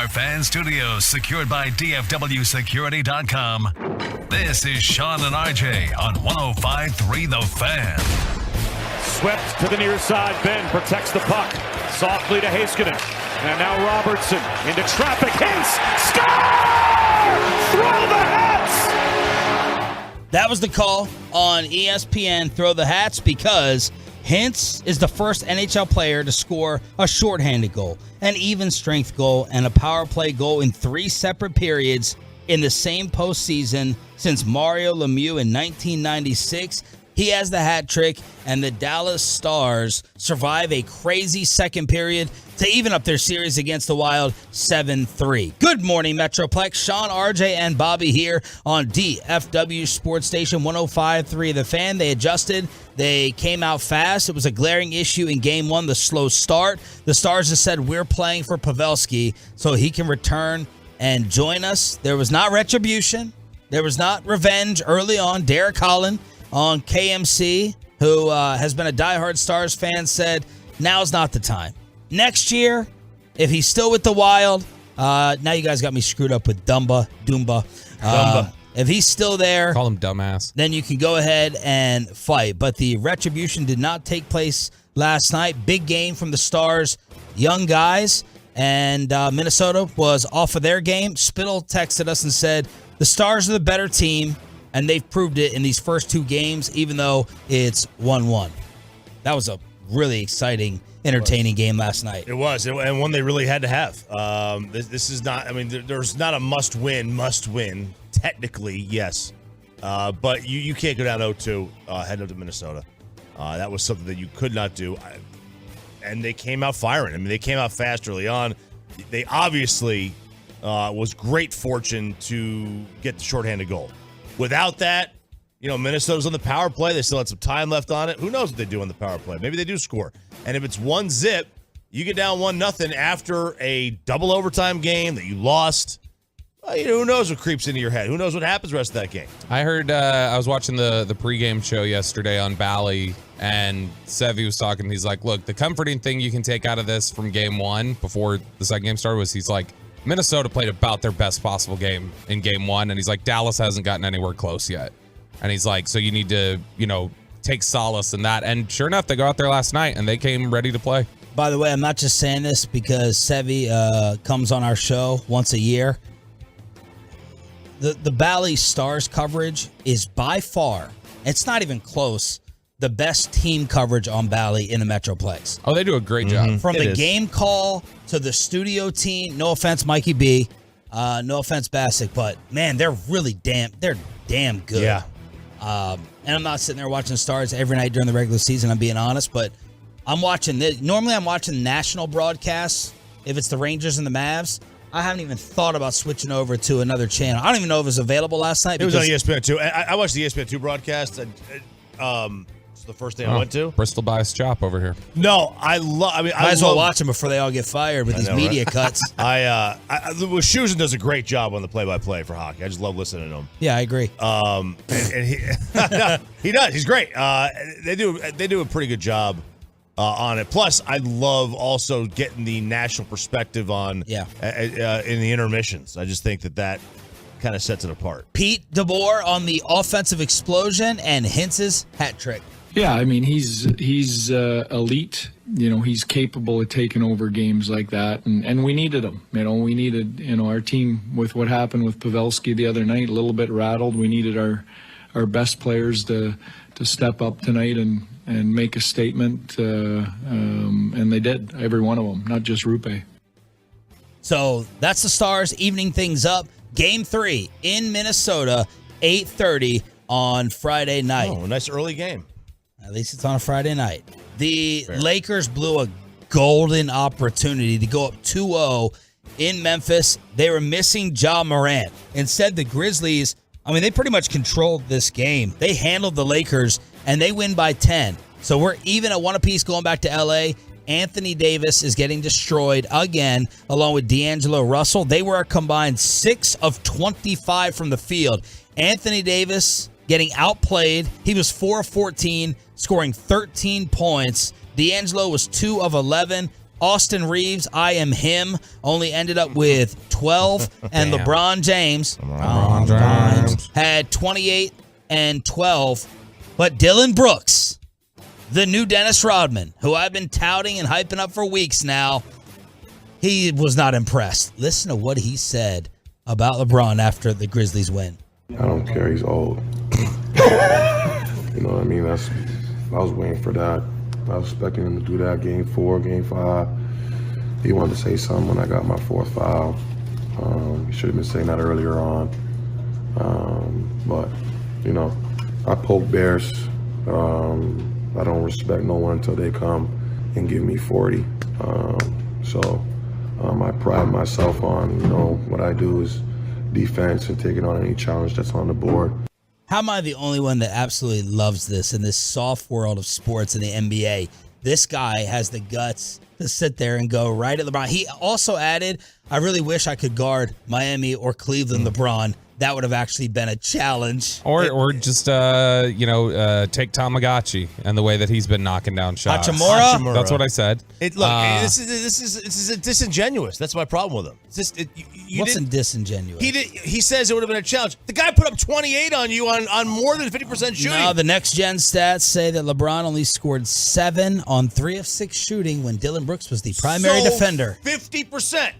our fan studios secured by DFWsecurity.com, this is Sean and RJ on 105.3 The Fan. Swept to the near side. Ben protects the puck. Softly to Heiskanen. And now Robertson into traffic. Hintz! Score! Throw the hats! That was the call on ESPN, Throw the Hats, because Hintz is the first NHL player to score a shorthanded goal, an even strength goal, and a power play goal in 3 separate periods in the same postseason since Mario Lemieux in 1996. He has the hat trick, and the Dallas Stars survive a crazy second period to even up their series against the Wild 7-3. Good morning, Metroplex. Sean, RJ, and Bobby here on DFW Sports Station 105.3 The Fan. They adjusted. They came out fast. It was a glaring issue in Game 1, the slow start. The Stars have said, we're playing for Pavelski so he can return and join us. There was not retribution. There was not revenge early on. Derek Holland on KMC, who has been a diehard Stars fan, said, now's not the time. Next year, if he's still with the Wild, now you guys got me screwed up with Dumba. If he's still there, call him dumbass, then you can go ahead and fight. But the retribution did not take place last night. Big game from the Stars, young guys, and Minnesota was off of their game. Spittle texted us and said, the Stars are the better team, and they've proved it in these first 2 games, even though it's 1-1. That was a really exciting, entertaining game last night. It was, and one they really had to have. This is not, I mean, there's not a must-win. Technically, yes. But you can't go down 0-2 heading up to Minnesota. That was something that you could not do. And they came out firing. I mean, they came out fast early on. They obviously was great fortune to get the shorthanded goal. Without that, Minnesota's on the power play. They still had some time left on it. Who knows what they do on the power play? Maybe they do score. And if it's 1-0, you get down 1-0 after a double overtime game that you lost. Who knows what creeps into your head? Who knows what happens the rest of that game? I heard, I was watching the pregame show yesterday on Bally, and Sevi was talking. He's like, look, the comforting thing you can take out of this from Game 1 before the second game started was he's like, Minnesota played about their best possible game in Game 1, and he's like, Dallas hasn't gotten anywhere close yet. And he's like, so you need to, take solace in that. And sure enough, they go out there last night, and they came ready to play. By the way, I'm not just saying this because Sevi comes on our show once a year. The Bally Stars coverage is by far, it's not even close, the best team coverage on Bally in the Metroplex. Oh, they do a great job. From the game call to the studio team, no offense, Mikey B, no offense, Bassick, but man, they're damn good. Yeah. And I'm not sitting there watching the Stars every night during the regular season, I'm being honest, but I'm watching this. Normally I'm watching national broadcasts if it's the Rangers and the Mavs. I haven't even thought about switching over to another channel. I don't even know if it was available last night. It was on ESPN2. I watched the ESPN2 broadcast. It's the first thing I went to. Bristol bias chop over here. No, I might as well watch them before they all get fired with these media cuts. Schusen does a great job on the play-by-play for hockey. I just love listening to him. Yeah, I agree. And he does. He's great. They do a pretty good job on it. Plus, I love also getting the national perspective on in the intermissions. I just think that kind of sets it apart. Pete DeBoer on the offensive explosion and Hintz's hat trick. Yeah, I mean, he's elite. He's capable of taking over games like that, and we needed him. We needed, our team with what happened with Pavelski the other night, a little bit rattled. We needed our best players to step up tonight and make a statement, and they did, every one of them, not just Rupe. So that's the Stars evening things up. Game 3 in Minnesota, 8:30 on Friday night. Oh, a nice early game. At least it's on a Friday night. The Lakers blew a golden opportunity to go up 2-0 in Memphis. They were missing Ja Morant. Instead, the Grizzlies, they pretty much controlled this game. They handled the Lakers, and they win by 10. So we're even at 1 apiece going back to L.A. Anthony Davis is getting destroyed again, along with D'Angelo Russell. They were a combined 6 of 25 from the field. Anthony Davis getting outplayed. He was 4 of 14, scoring 13 points. D'Angelo was 2 of 11. Austin Reeves, I am him, only ended up with 12. And LeBron James had 28 and 12. But Dylan Brooks, the new Dennis Rodman, who I've been touting and hyping up for weeks now, he was not impressed. Listen to what he said about LeBron after the Grizzlies win. I don't care. He's old. You know what I mean? I was waiting for that. I was expecting him to do that game 4, game 5. He wanted to say something when I got my 4th foul. He should have been saying that earlier on. But, you know, I poke bears. I don't respect no one until they come and give me 40. I pride myself on, you know, what I do is defense and taking on any challenge that's on the board. How am I the only one that absolutely loves this in this soft world of sports in the NBA? This guy has the guts to sit there and go right at LeBron. He also added, I really wish I could guard Miami or Cleveland LeBron. That would have actually been a challenge. Or just, take Tamagotchi and the way that he's been knocking down shots. Hachimura? That's what I said. This is disingenuous. That's my problem with him. It's just, What's disingenuous? He says it would have been a challenge. The guy put up 28 on you on more than 50% shooting. No, the next gen stats say that LeBron only scored 7 on 3 of 6 shooting when Dylan Brooks was the primary defender. 50%.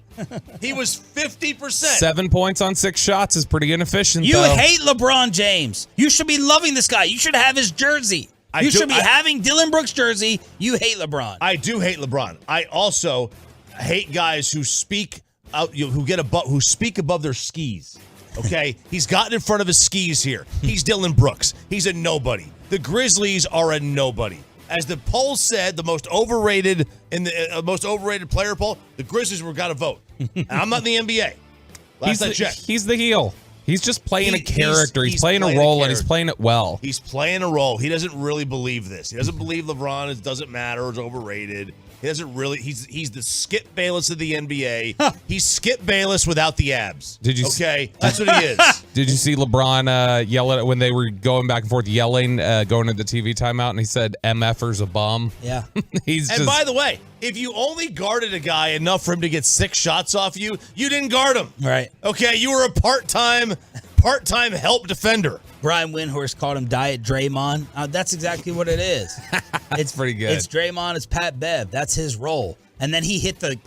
He was 50%. 7 points on 6 shots is pretty inefficient. You though. hate LeBron James. You should be loving this guy. You should have his jersey. You should be having Dylan Brooks' jersey. You hate LeBron. I do hate LeBron. I also hate guys who speak out, who speak above their skis. Okay, he's gotten in front of his skis here. He's Dylan Brooks. He's a nobody. The Grizzlies are a nobody. As the poll said, the most overrated player poll, the Grizzlies were got to vote. And I'm not in the NBA. He's the heel. He's just playing a character. He's playing a role, and he's playing it well. He's playing a role. He doesn't really believe this. He doesn't believe LeBron. It doesn't matter. It's overrated. He doesn't really. He's the Skip Bayless of the NBA. He's Skip Bayless without the abs. Did you? Okay, that's what he is. Did you see LeBron yell at it when they were going back and forth, yelling, going into the TV timeout, and he said, "MFer's a bum." Yeah, And by the way, if you only guarded a guy enough for him to get 6 shots off you, you didn't guard him. Right. Okay, you were a part-time help defender. Brian Windhorst called him Diet Draymond. That's exactly what it is. It's pretty good. It's Draymond. It's Pat Bev. That's his role. And then he hit the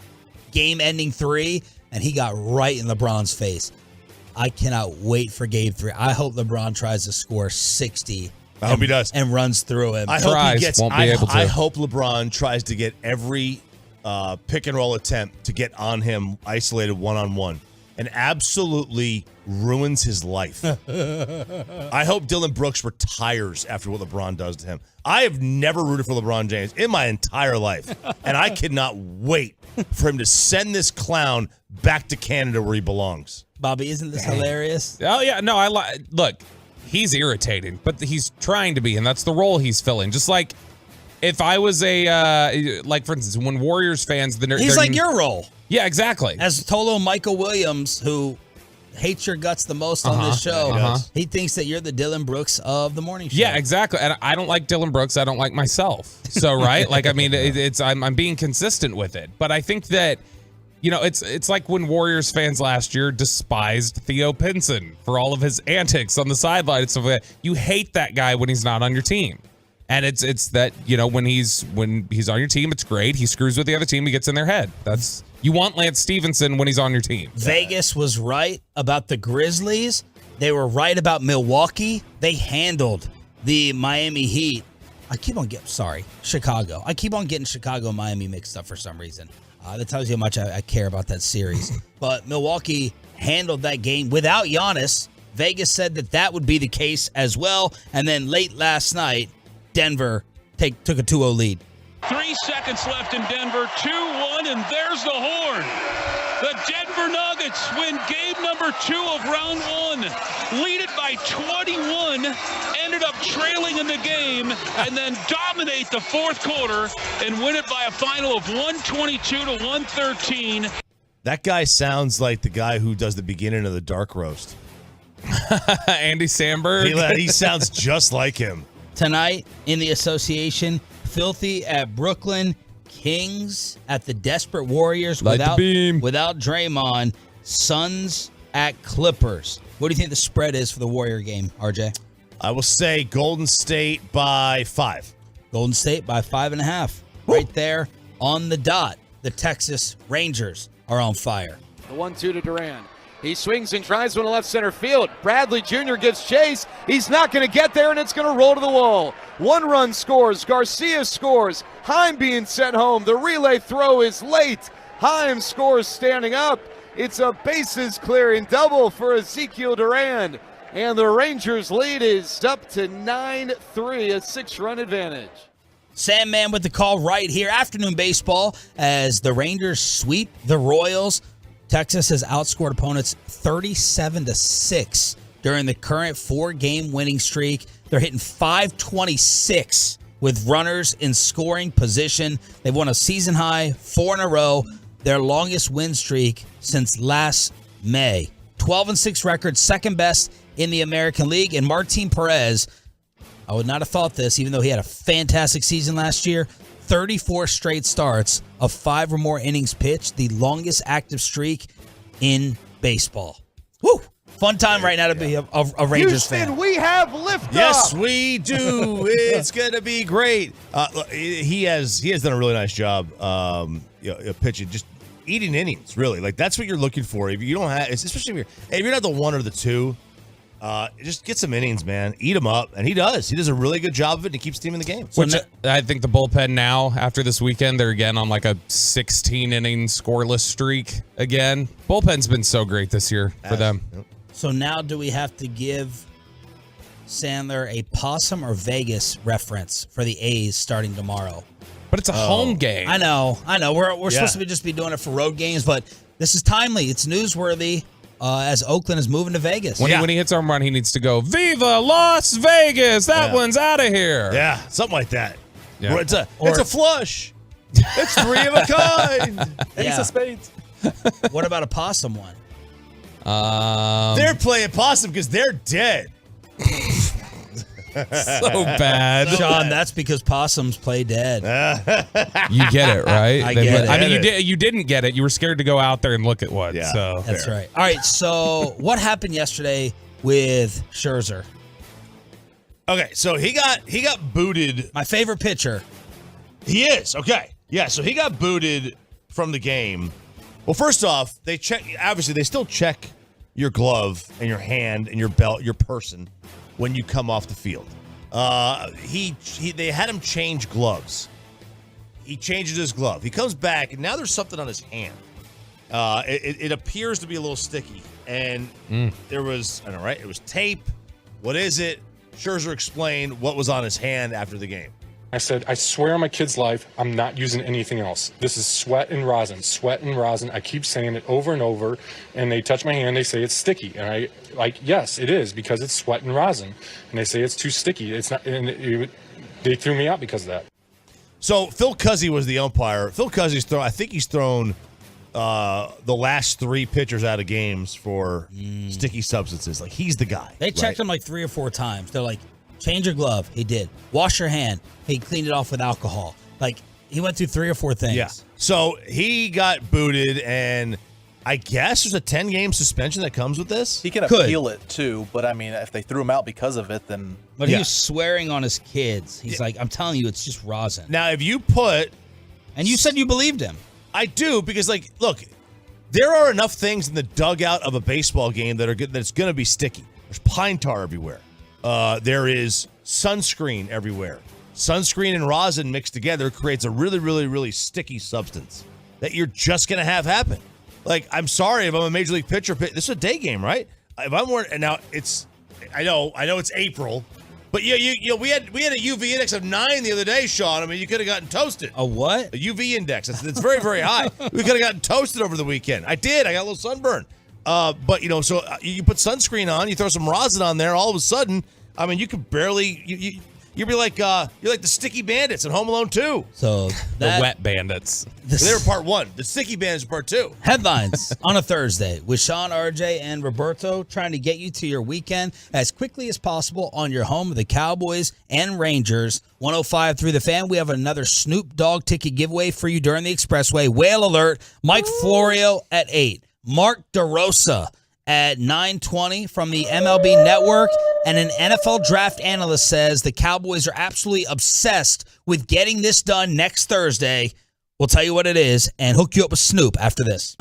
game-ending 3, and he got right in LeBron's face. I cannot wait for Game 3. I hope LeBron tries to score 60. I hope he does. And runs through him. I hope I hope LeBron tries to get every pick and roll attempt to get on him isolated one-on-one and absolutely ruins his life. I hope Dylan Brooks retires after what LeBron does to him. I have never rooted for LeBron James in my entire life, and I cannot wait for him to send this clown back to Canada where he belongs. Bobby, isn't this hilarious? Oh, yeah. No, look, he's irritating, but he's trying to be, and that's the role he's filling. Just like if I was for instance, when Warriors fans... He's like your role. Yeah, exactly. As Tolo Michael Williams, who hates your guts the most on this show, he thinks that you're the Dylan Brooks of the morning show. Yeah, exactly. And I don't like Dylan Brooks. I don't like myself. So, right? Like, I mean, I'm being consistent with it. But I think that, it's like when Warriors fans last year despised Theo Pinson for all of his antics on the sideline and stuff like that. You hate that guy when he's not on your team. And it's that, when he's on your team, it's great. He screws with the other team. He gets in their head. You want Lance Stevenson when he's on your team. Vegas was right about the Grizzlies. They were right about Milwaukee. They handled the Miami Heat. Chicago. I keep on getting Chicago and Miami mixed up for some reason. That tells you how much I care about that series. But Milwaukee handled that game without Giannis. Vegas said that would be the case as well. And then late last night, Denver took a 2-0 lead. 3 seconds left in Denver, 2-1, and there's the horn. The Denver Nuggets win game number 2 of round 1. Lead it by 21, ended up trailing in the game, and then dominate the fourth quarter and win it by a final of 122-113. That guy sounds like the guy who does the beginning of the Dark Roast. Andy Samberg. He sounds just like him. Tonight in the association, Filthy at Brooklyn, Kings at the Desperate Warriors Light the beam. without Draymond. Suns at Clippers. What do you think the spread is for the Warrior game, RJ? I will say Golden State by 5. Golden State by 5.5. Right there on the dot. The Texas Rangers are on fire. The 1-2 to Duran. He swings and tries one to left center field. Bradley Jr. gives chase. He's not going to get there, and it's going to roll to the wall. 1 run scores. Garcia scores. Heim being sent home. The relay throw is late. Heim scores standing up. It's a bases clearing double for Ezekiel Duran. And the Rangers' lead is up to 9-3, a 6-run advantage. Sandman with the call right here. Afternoon baseball as the Rangers sweep the Royals. Texas has outscored opponents 37-6 during the current 4-game winning streak. They're hitting .526 with runners in scoring position. They've won a season high 4 in a row, their longest win streak since last May. 12-6 record, second best in the American League. And Martin Perez, I would not have thought this, even though he had a fantastic season last year. 34 straight starts of 5 or more innings pitched, the longest active streak in baseball. Woo! Fun time right now to be a Rangers Houston, fan. we have liftoff. Yes, we do. It's going to be great. He has done a really nice job pitching, just eating innings, really. Like, that's what you're looking for. If you don't have, especially if you're not the 1 or the 2, just get some innings, man. Eat them up. And he does. He does a really good job of it, and he keeps the team in the game. Which I think the bullpen now, after this weekend, they're again on like a 16-inning scoreless streak again. Bullpen's been so great this year for them. So now do we have to give Sandler a Possum or Vegas reference for the A's starting tomorrow? But it's a home game. I know. We're supposed to just be doing it for road games, but this is timely. It's newsworthy. As Oakland is moving to Vegas. When he hits home run, he needs to go, Viva Las Vegas! That one's out of here. Yeah, something like that. Yeah. It's a flush. It's 3 of a kind. Ace of spades. What about a Possum one? They're playing Possum because they're dead. So bad. Sean, that's because possums play dead. You get it, right? I get it. I mean, you didn't get it. You were scared to go out there and look at one. Yeah, so That's right. All right, so what happened yesterday with Scherzer? Okay, so he got booted. My favorite pitcher. He is. Okay. Yeah, so he got booted from the game. Well, first off, they still check your glove and your hand and your belt, your person when you come off the field. They had him change gloves. He changes his glove. He comes back, and now there's something on his hand. It appears to be a little sticky. And there was, I don't know, right? It was tape. What is it? Scherzer explained what was on his hand after the game. I said, I swear on my kid's life, I'm not using anything else. This is sweat and rosin, sweat and rosin. I keep saying it over and over, and they touch my hand, they say it's sticky. And I, yes, it is, because it's sweat and rosin. And they say it's too sticky. It's not, and they threw me out because of that. So Phil Cuzzy was the umpire. Phil Cuzzy's thrown, I think he's thrown the last 3 pitchers out of games for sticky substances. Like, he's the guy. They checked him like 3 or 4 times. They're like, change your glove. He did. Wash your hand. He cleaned it off with alcohol. Like, he went through 3 or 4 things. Yeah. So he got booted, and I guess there's a 10-game suspension that comes with this. He can appeal it too, but I mean, if they threw him out because of it, then. But he was swearing on his kids. He's like, I'm telling you, it's just rosin. Now, if you put. And you said you believed him. I do, because, like, look, there are enough things in the dugout of a baseball game that are good, that's going to be sticky. There's pine tar everywhere. There is sunscreen everywhere. Sunscreen and rosin mixed together creates a really, really, really sticky substance that you're just going to have happen. Like, I'm sorry if I'm a major league pitcher. This is a day game, right? If I'm wearing, and now it's, I know it's April, but yeah, we had a UV index of 9 the other day, Sean. I mean, you could have gotten toasted. A what? A UV index. It's very, very high. We could have gotten toasted over the weekend. I did. I got a little sunburn. But so you put sunscreen on, you throw some rosin on there, all of a sudden, I mean, you could barely, You'd be like you're like the Sticky Bandits in Home Alone 2. So The Wet Bandits. They were part 1. The Sticky Bandits part 2. Headlines on a Thursday with Sean, RJ, and Roberto trying to get you to your weekend as quickly as possible on your home of the Cowboys and Rangers. 105.3 The Fan. We have another Snoop Dogg ticket giveaway for you during the Expressway. Whale alert. Mike Florio at 8. Mark DeRosa at 9:20 from the MLB Network. And an NFL draft analyst says the Cowboys are absolutely obsessed with getting this done next Thursday. We'll tell you what it is and hook you up with Snoop after this.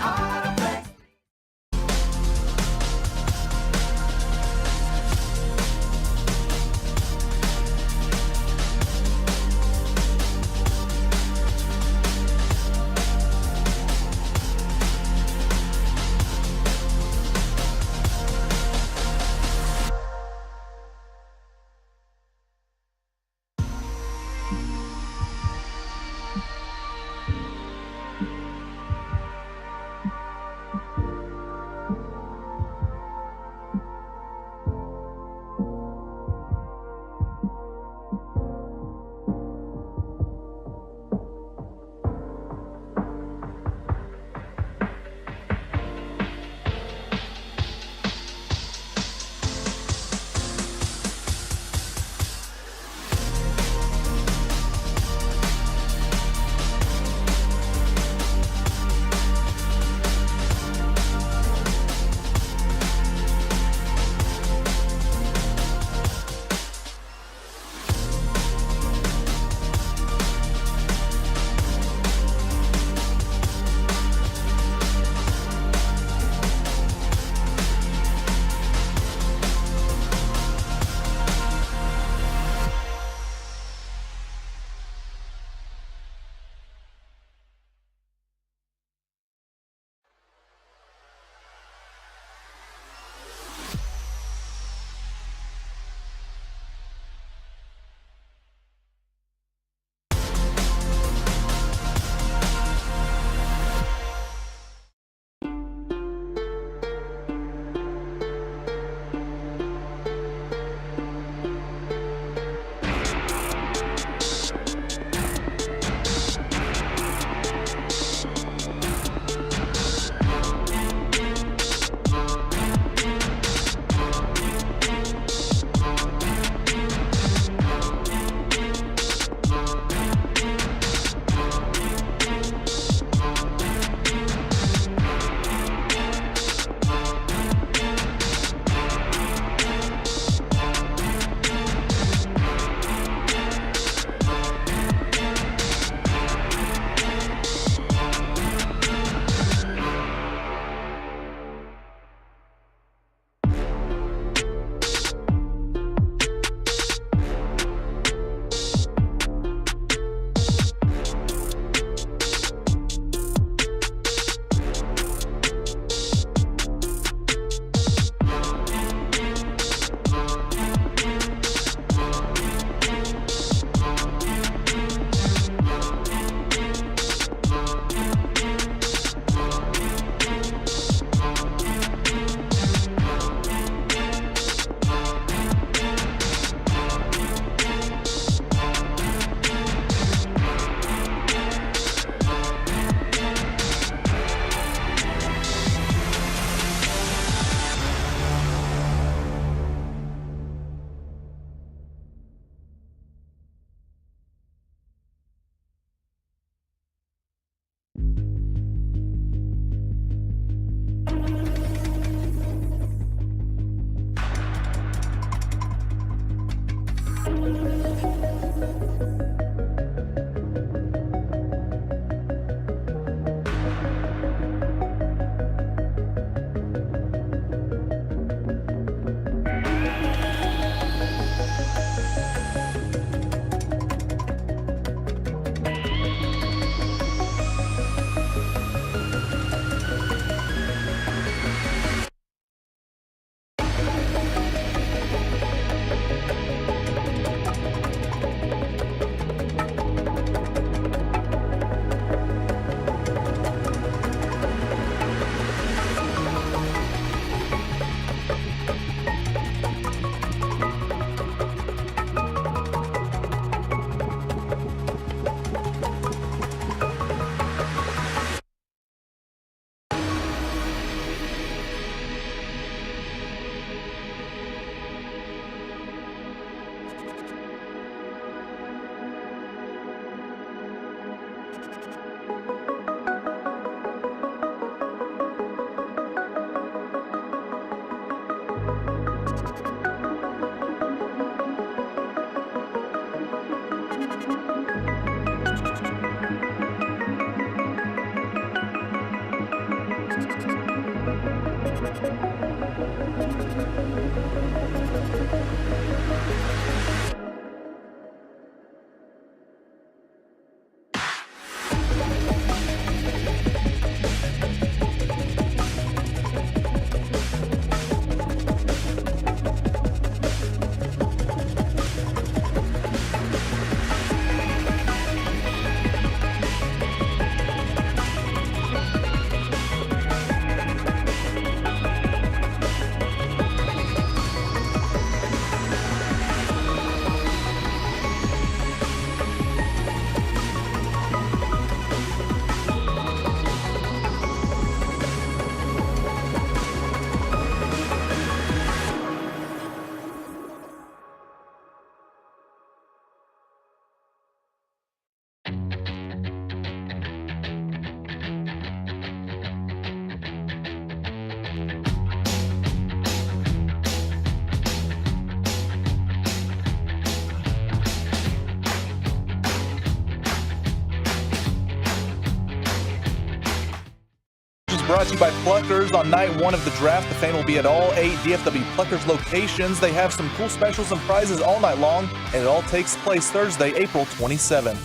brought to you by Pluckers. On night 1 of the draft, the fan will be at all 8 DFW Pluckers locations. They have some cool specials and prizes all night long, and it all takes place Thursday, April 27th.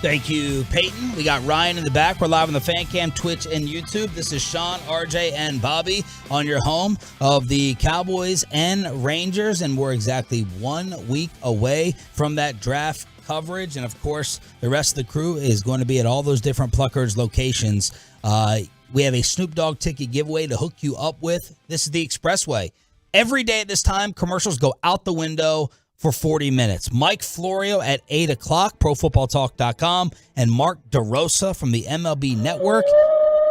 Thank you, Peyton. We got Ryan in the back. We're live on the Fan Cam, Twitch, and YouTube. This is Sean, RJ, and Bobby on your home of the Cowboys and Rangers, and we're exactly 1 week away from that draft coverage. And, of course, the rest of the crew is going to be at all those different Pluckers locations. We have a Snoop Dogg ticket giveaway to hook you up with. This is the Expressway. Every day at this time, commercials go out the window for 40 minutes. Mike Florio at 8 o'clock, ProFootballTalk.com, and Mark DeRosa from the MLB Network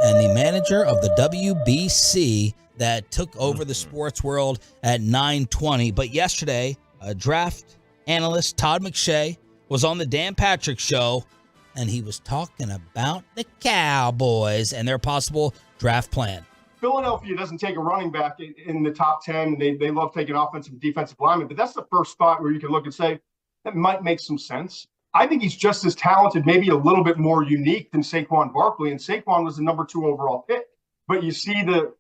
and the manager of the WBC that took over the sports world at 9:20. But yesterday, draft analyst Todd McShay was on the Dan Patrick Show, and he was talking about the Cowboys and their possible draft plan. Philadelphia doesn't take a running back in the top 10. They love taking offensive and defensive linemen, but that's the first spot where you can look and say, that might make some sense. I think he's just as talented, maybe a little bit more unique than Saquon Barkley, and Saquon was the number 2 overall pick. But you see the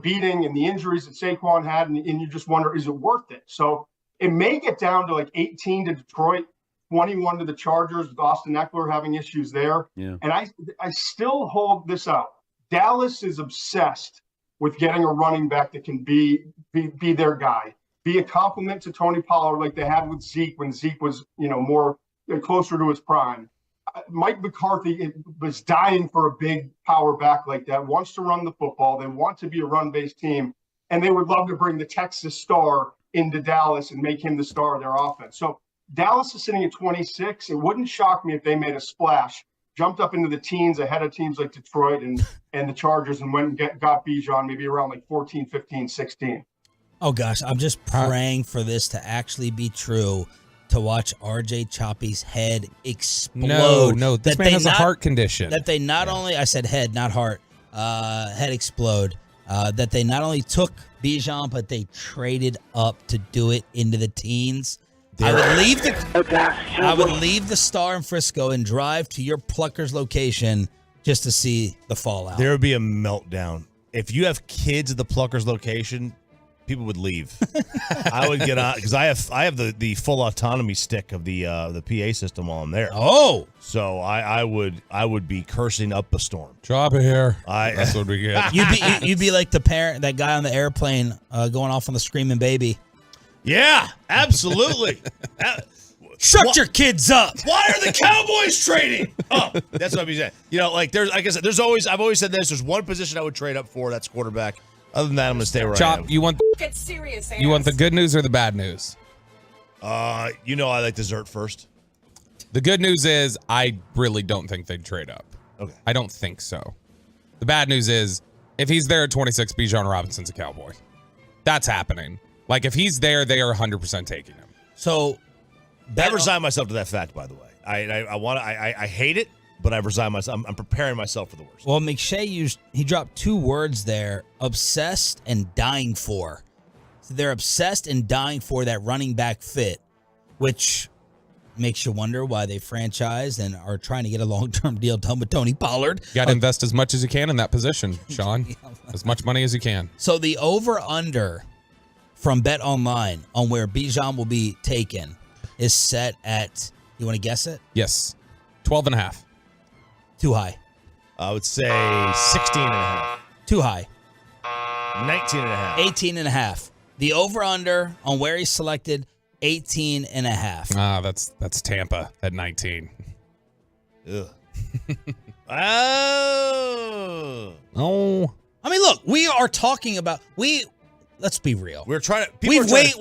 beating and the injuries that Saquon had, and you just wonder, is it worth it? So it may get down to like 18 to Detroit, 21 to the Chargers, with Austin Eckler having issues there. Yeah. And I still hold this out. Dallas is obsessed with getting a running back that can be their guy, be a compliment to Tony Pollard like they had with Zeke when Zeke was, more closer to his prime. Mike McCarthy was dying for a big power back like that, wants to run the football. They want to be a run-based team, and they would love to bring the Texas star into Dallas and make him the star of their offense. So Dallas is sitting at 26. It wouldn't shock me if they made a splash, jumped up into the teens ahead of teams like Detroit and the Chargers, and went and got Bijan maybe around like 14, 15, 16. Oh, gosh, I'm just praying for this to actually be true, to watch RJ Choppy's head explode. No, this man has a heart condition. That they not only, I said head, not heart, head explode, that they not only took Bijan, but they traded up to do it into the teens. I would leave the Star in Frisco and drive to your Pluckers location just to see the fallout. There would be a meltdown. If you have kids at the Pluckers location, people would leave. I would get on because I have the full autonomy stick of the PA system while I'm there. Oh, so I would be cursing up a storm. Drop it here. That's what we get. You'd be like the parent, that guy on the airplane going off on the screaming baby. Yeah, absolutely. Shut your kids up. Why are the Cowboys trading? Oh, that's what I'm saying. I've always said this. There's one position I would trade up for. That's quarterback. Other than that, I'm going to stay where I am. You want the good news or the bad news? I like dessert first. The good news is I really don't think they'd trade up. Okay. I don't think so. The bad news is if he's there at 26, Bijan Robinson's a Cowboy. That's happening. Like, if he's there, they are 100% taking him. So, I resign myself to that fact, by the way. I hate it, but I resign myself. I'm preparing myself for the worst. Well, McShay he dropped 2 words there: obsessed and dying for. So they're obsessed and dying for that running back fit, which makes you wonder why they franchised and are trying to get a long-term deal done with Tony Pollard. You got to invest as much as you can in that position, Sean. As much money as you can. So the over-under from Bet Online on where Bijan will be taken is set at, you want to guess it? Yes. 12.5. Too high. I would say 16.5. Too high. 19.5. 18.5. The over-under on where he's selected, 18.5. Ah, that's Tampa at 19. Ugh. Oh. I mean, look, we are talking about let's be real. We're trying to.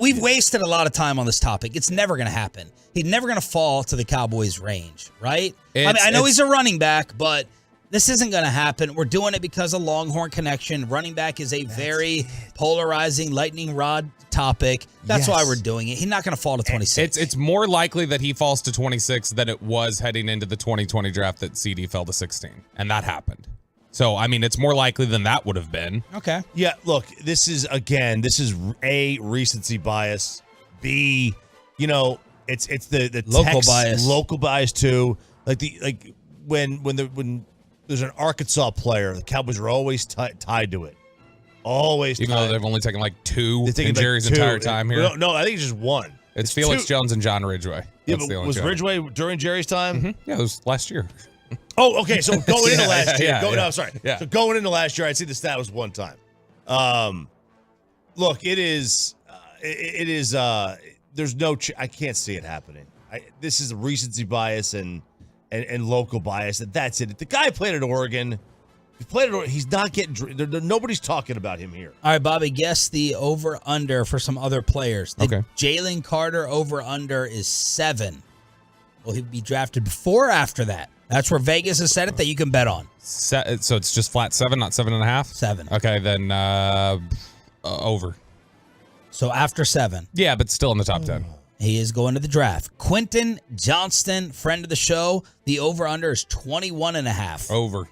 We've wasted a lot of time on this topic. It's never going to happen. He's never going to fall to the Cowboys' range, right? I know he's a running back, but this isn't going to happen. We're doing it because of Longhorn Connection. Running back is a very polarizing lightning rod topic. That's why we're doing it. He's not going to fall to 26. It's more likely that he falls to 26 than it was heading into the 2020 draft that CD fell to 16, and that happened. So, I mean, it's more likely than that would have been. Okay. Yeah, look, this is A, recency bias. B, it's the local text, bias. Local bias too. When there's an Arkansas player. The Cowboys are always tied to it. Always Even tied. though they've only taken like 2 They've taken in like Jerry's 2. entire time here. No, I think it's just 1. It's Felix Jones and John Ridgway. Yeah, That's the but only was two. Ridgway during Jerry's time? Mm-hmm. Yeah, it was last year. Oh, okay. So going into last year. Yeah. Sorry. Yeah. So going into last year, I'd see the stat was 1 time. Look, it is. There's no. I can't see it happening. This is a recency bias and local bias. That's it. The guy played at Oregon. He played at Oregon. He's not getting. Nobody's talking about him here. All right, Bobby, guess the over-under for some other players. The Okay. Jalen Carter over-under is 7. Will he be drafted before or after that? That's where Vegas has said it that you can bet on. So it's just flat 7, not 7.5? 7. Okay, then over. So after 7. Yeah, but still in the top 10. He is going to the draft. Quentin Johnston, friend of the show, the over-under is 21.5. Over.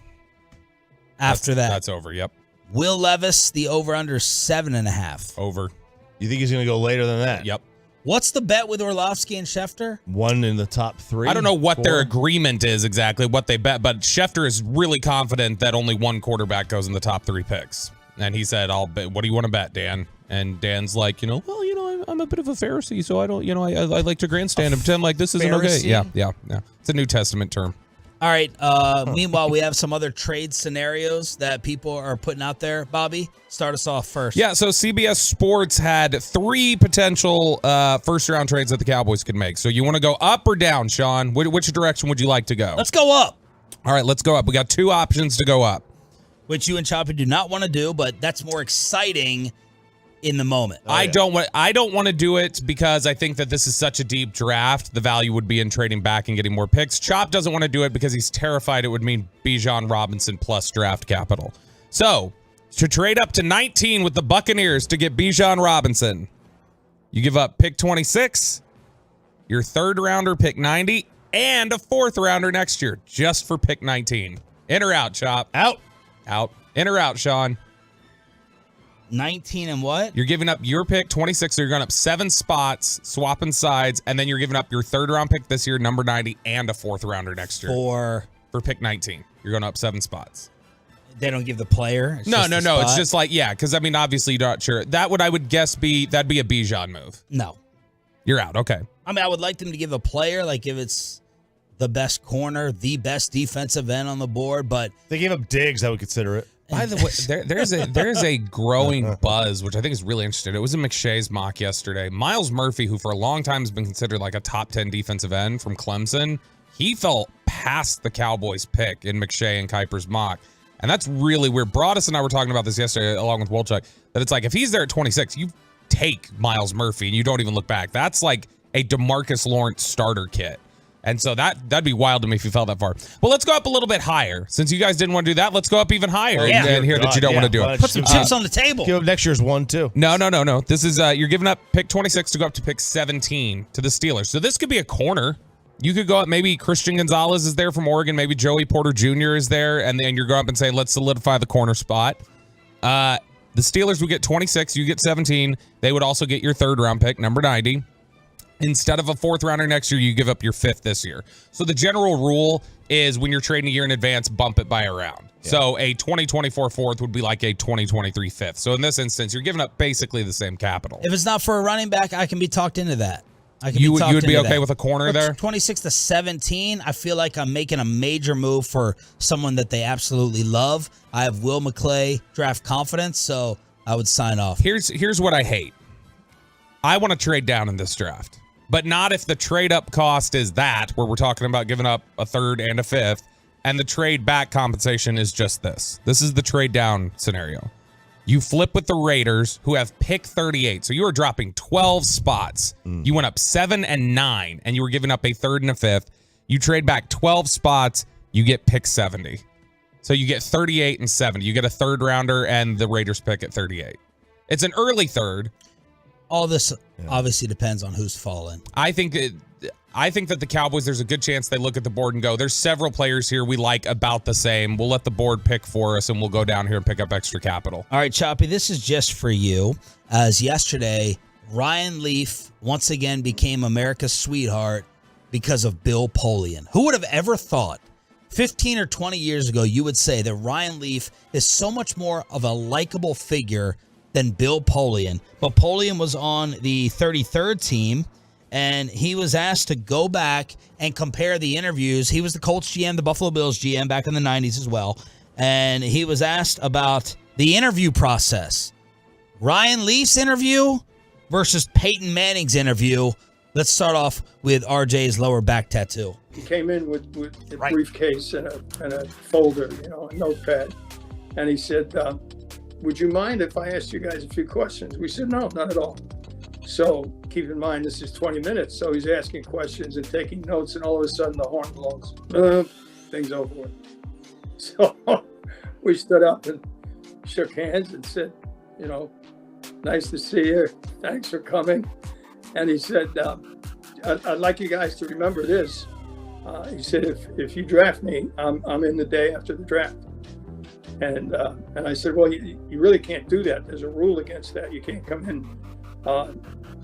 After that. That's over, yep. Will Levis, the over-under is 7.5. Over. You think he's going to go later than that? Yep. What's the bet with Orlovsky and Schefter? 1 in the top 3. I don't know what 4? their agreement is exactly, what they bet, but Schefter is really confident that only 1 quarterback goes in the top 3 picks. And he said, "I'll bet. What do you want to bet, Dan?" And Dan's like, I'm a bit of a Pharisee, so I don't, I like to grandstand and pretend like this isn't okay. Pharisee? Yeah. It's a New Testament term. All right. Meanwhile, we have some other trade scenarios that people are putting out there. Bobby, start us off first. Yeah, so CBS Sports had 3 potential first-round trades that the Cowboys could make. So you want to go up or down, Sean? Which direction would you like to go? Let's go up. All right, let's go up. We got 2 options to go up. Which you and Choppy do not want to do, but that's more exciting in the moment. I don't want to do it because I think that this is such a deep draft. The value would be in trading back and getting more picks. Chop doesn't want to do it because he's terrified it would mean Bijan Robinson plus draft capital. So, to trade up to 19 with the Buccaneers to get Bijan Robinson, you give up pick 26, your 3rd rounder, pick 90, and a 4th rounder next year just for pick 19. In or out, Chop? Out. In or out, Sean? 19 and what? You're giving up your pick, 26, so you're going up 7 spots, swapping sides, and then you're giving up your 3rd round pick this year, number 90, and a 4th rounder next year. For pick 19. You're going up 7 spots. They don't give the player? No. It's just like, because, obviously you're not sure. That would, I would guess, that'd be a Bijan move. No. You're out. Okay. I mean, I would like them to give a player, like if it's the best corner, the best defensive end on the board, but they gave up Diggs, I would consider it. By the way, there's a growing buzz, which I think is really interesting. It was in McShay's mock yesterday. Miles Murphy, who for a long time has been considered like a top 10 defensive end from Clemson, he fell past the Cowboys pick in McShay and Kuiper's mock. And that's really weird. Broadus and I were talking about this yesterday along with Wolchuk, that it's like if he's there at 26, you take Miles Murphy and you don't even look back. That's like a DeMarcus Lawrence starter kit. And so that'd be wild to me if you fell that far. Well, let's go up a little bit higher. Since you guys didn't want to do that, let's go up even higher and hear that you don't want to do it. Put some chips on the table. Give up next year's 1 too. No. This is you're giving up pick 26 to go up to pick 17 to the Steelers. So this could be a corner. You could go up, maybe Christian Gonzalez is there from Oregon, maybe Joey Porter Jr. is there, and then you're going up and say, let's solidify the corner spot. The Steelers would get 26, you get 17. They would also get your 3rd round pick, number 90. Instead of a 4th rounder next year, you give up your 5th this year. So the general rule is when you're trading a year in advance, bump it by a round. Yeah. So a 2024 4th would be like a 2023 5th. So in this instance, you're giving up basically the same capital. If it's not for a running back, I can be talked into that. You would be okay with a corner there? 26 to 17, I feel like I'm making a major move for someone that they absolutely love. I have Will McClay draft confidence, so I would sign off. Here's what I hate. I want to trade down in this draft. But not if the trade up cost is that, where we're talking about giving up a 3rd and a 5th, and the trade back compensation is just this. This is the trade down scenario. You flip with the Raiders, who have pick 38. So you were dropping 12 spots. You went up 7 and 9, and you were giving up a 3rd and a 5th. You trade back 12 spots, you get pick 70. So you get 38 and 70. You get a 3rd rounder and the Raiders pick at 38. It's an early 3rd. All this obviously depends on who's fallen. I think that the Cowboys, there's a good chance they look at the board and go, there's several players here we like about the same. We'll let the board pick for us, and we'll go down here and pick up extra capital. All right, Choppy, this is just for you. As yesterday, Ryan Leaf once again became America's sweetheart because of Bill Polian. Who would have ever thought 15 or 20 years ago, you would say that Ryan Leaf is so much more of a likable figure than Bill Polian. But Polian was on the 33rd team, and he was asked to go back and compare the interviews. He was the Colts GM, the Buffalo Bills GM back in the 90s as well. And he was asked about the interview process. Ryan Leaf's interview versus Peyton Manning's interview. Let's start off with RJ's lower back tattoo. He came in with a briefcase and a folder, a notepad. And he said, would you mind if I asked you guys a few questions? We said, no, not at all. So keep in mind, this is 20 minutes. So he's asking questions and taking notes, and all of a sudden the horn blows. Thing's over with. So we stood up and shook hands and said, nice to see you. Thanks for coming. And he said, I'd like you guys to remember this. He said, if you draft me, I'm in the day after the draft. And I said, well, you really can't do that. There's a rule against that. You can't come in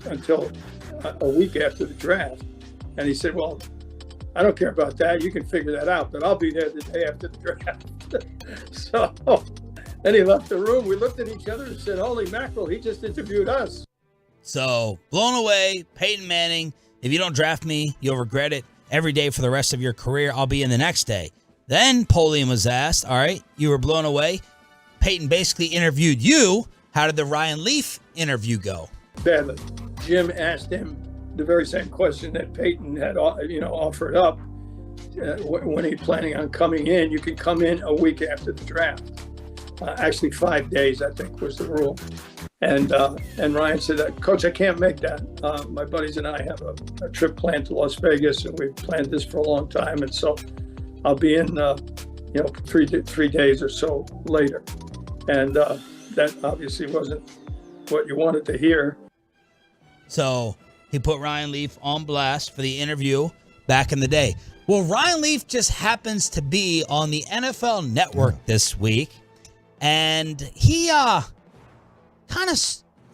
until a week after the draft. And he said, well, I don't care about that. You can figure that out, but I'll be there the day after the draft. So then he left the room. We looked at each other and said, holy mackerel, he just interviewed us. So blown away, Peyton Manning. If you don't draft me, you'll regret it every day for the rest of your career. I'll be in the next day. Then Polian was asked, all right, you were blown away. Peyton basically interviewed you. How did the Ryan Leaf interview go? Badly. Jim asked him the very same question that Peyton had, offered up when he planning on coming in. You can come in a week after the draft. Actually, 5 days, I think, was the rule. And Ryan said, Coach, I can't make that. My buddies and I have a trip planned to Las Vegas, and we've planned this for a long time. And so I'll be in, 3 days or so later. And that obviously wasn't what you wanted to hear. So he put Ryan Leaf on blast for the interview back in the day. Well, Ryan Leaf just happens to be on the NFL Network this week. And he kind of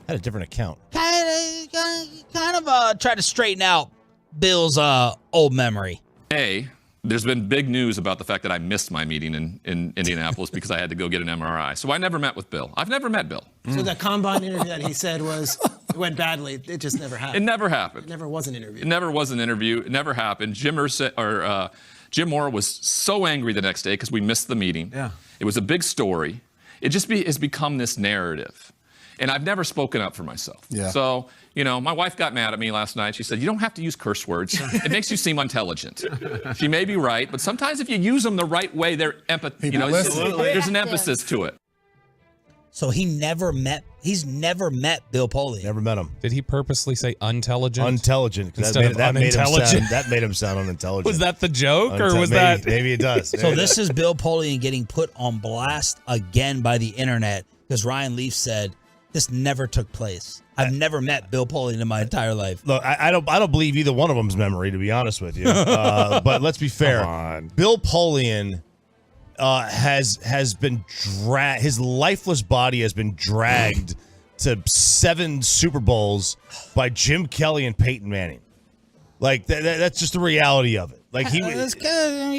had a different account. Kind of tried to straighten out Bill's old memory. There's been big news about the fact that I missed my meeting in Indianapolis because I had to go get an MRI. So I never met with Bill. I've never met Bill. So that combine interview that he said it went badly. It just never happened. It never happened. It never was an interview. It never was an interview. It never happened. Jim Moore was so angry the next day because we missed the meeting. Yeah. It was a big story. It just has become this narrative. And I've never spoken up for myself. Yeah. So, my wife got mad at me last night. She said, you don't have to use curse words. It makes you seem intelligent. She may be right, but sometimes if you use them the right way, they're empathy. There's an emphasis to it. So he's never met Bill Polian. Never met him. Did he purposely say unintelligent? Unintelligent. That made him sound unintelligent. Was that the joke, or was that? Maybe it does. So this is Bill Polian getting put on blast again by the internet because Ryan Leaf said, this never took place. I've never met Bill Polian in my entire life. Look, I don't believe either one of them's memory, to be honest with you. But let's be fair. Bill Polian has been dragged. His lifeless body has been dragged to 7 Super Bowls by Jim Kelly and Peyton Manning. Like that's just the reality of it. Like you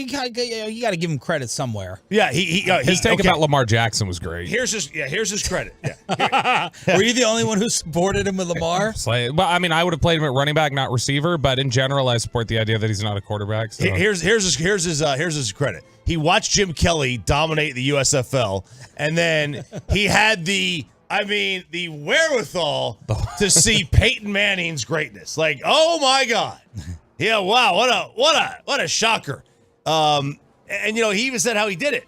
got to give him credit somewhere. Yeah, his take about Lamar Jackson was great. Here's his credit. Yeah. Were you the only one who supported him with Lamar? I would have played him at running back, not receiver. But in general, I support the idea that he's not a quarterback. So. Here's his credit. He watched Jim Kelly dominate the USFL, and then he had the wherewithal to see Peyton Manning's greatness. Like, oh my God. Yeah, wow, what a shocker. And he even said how he did it.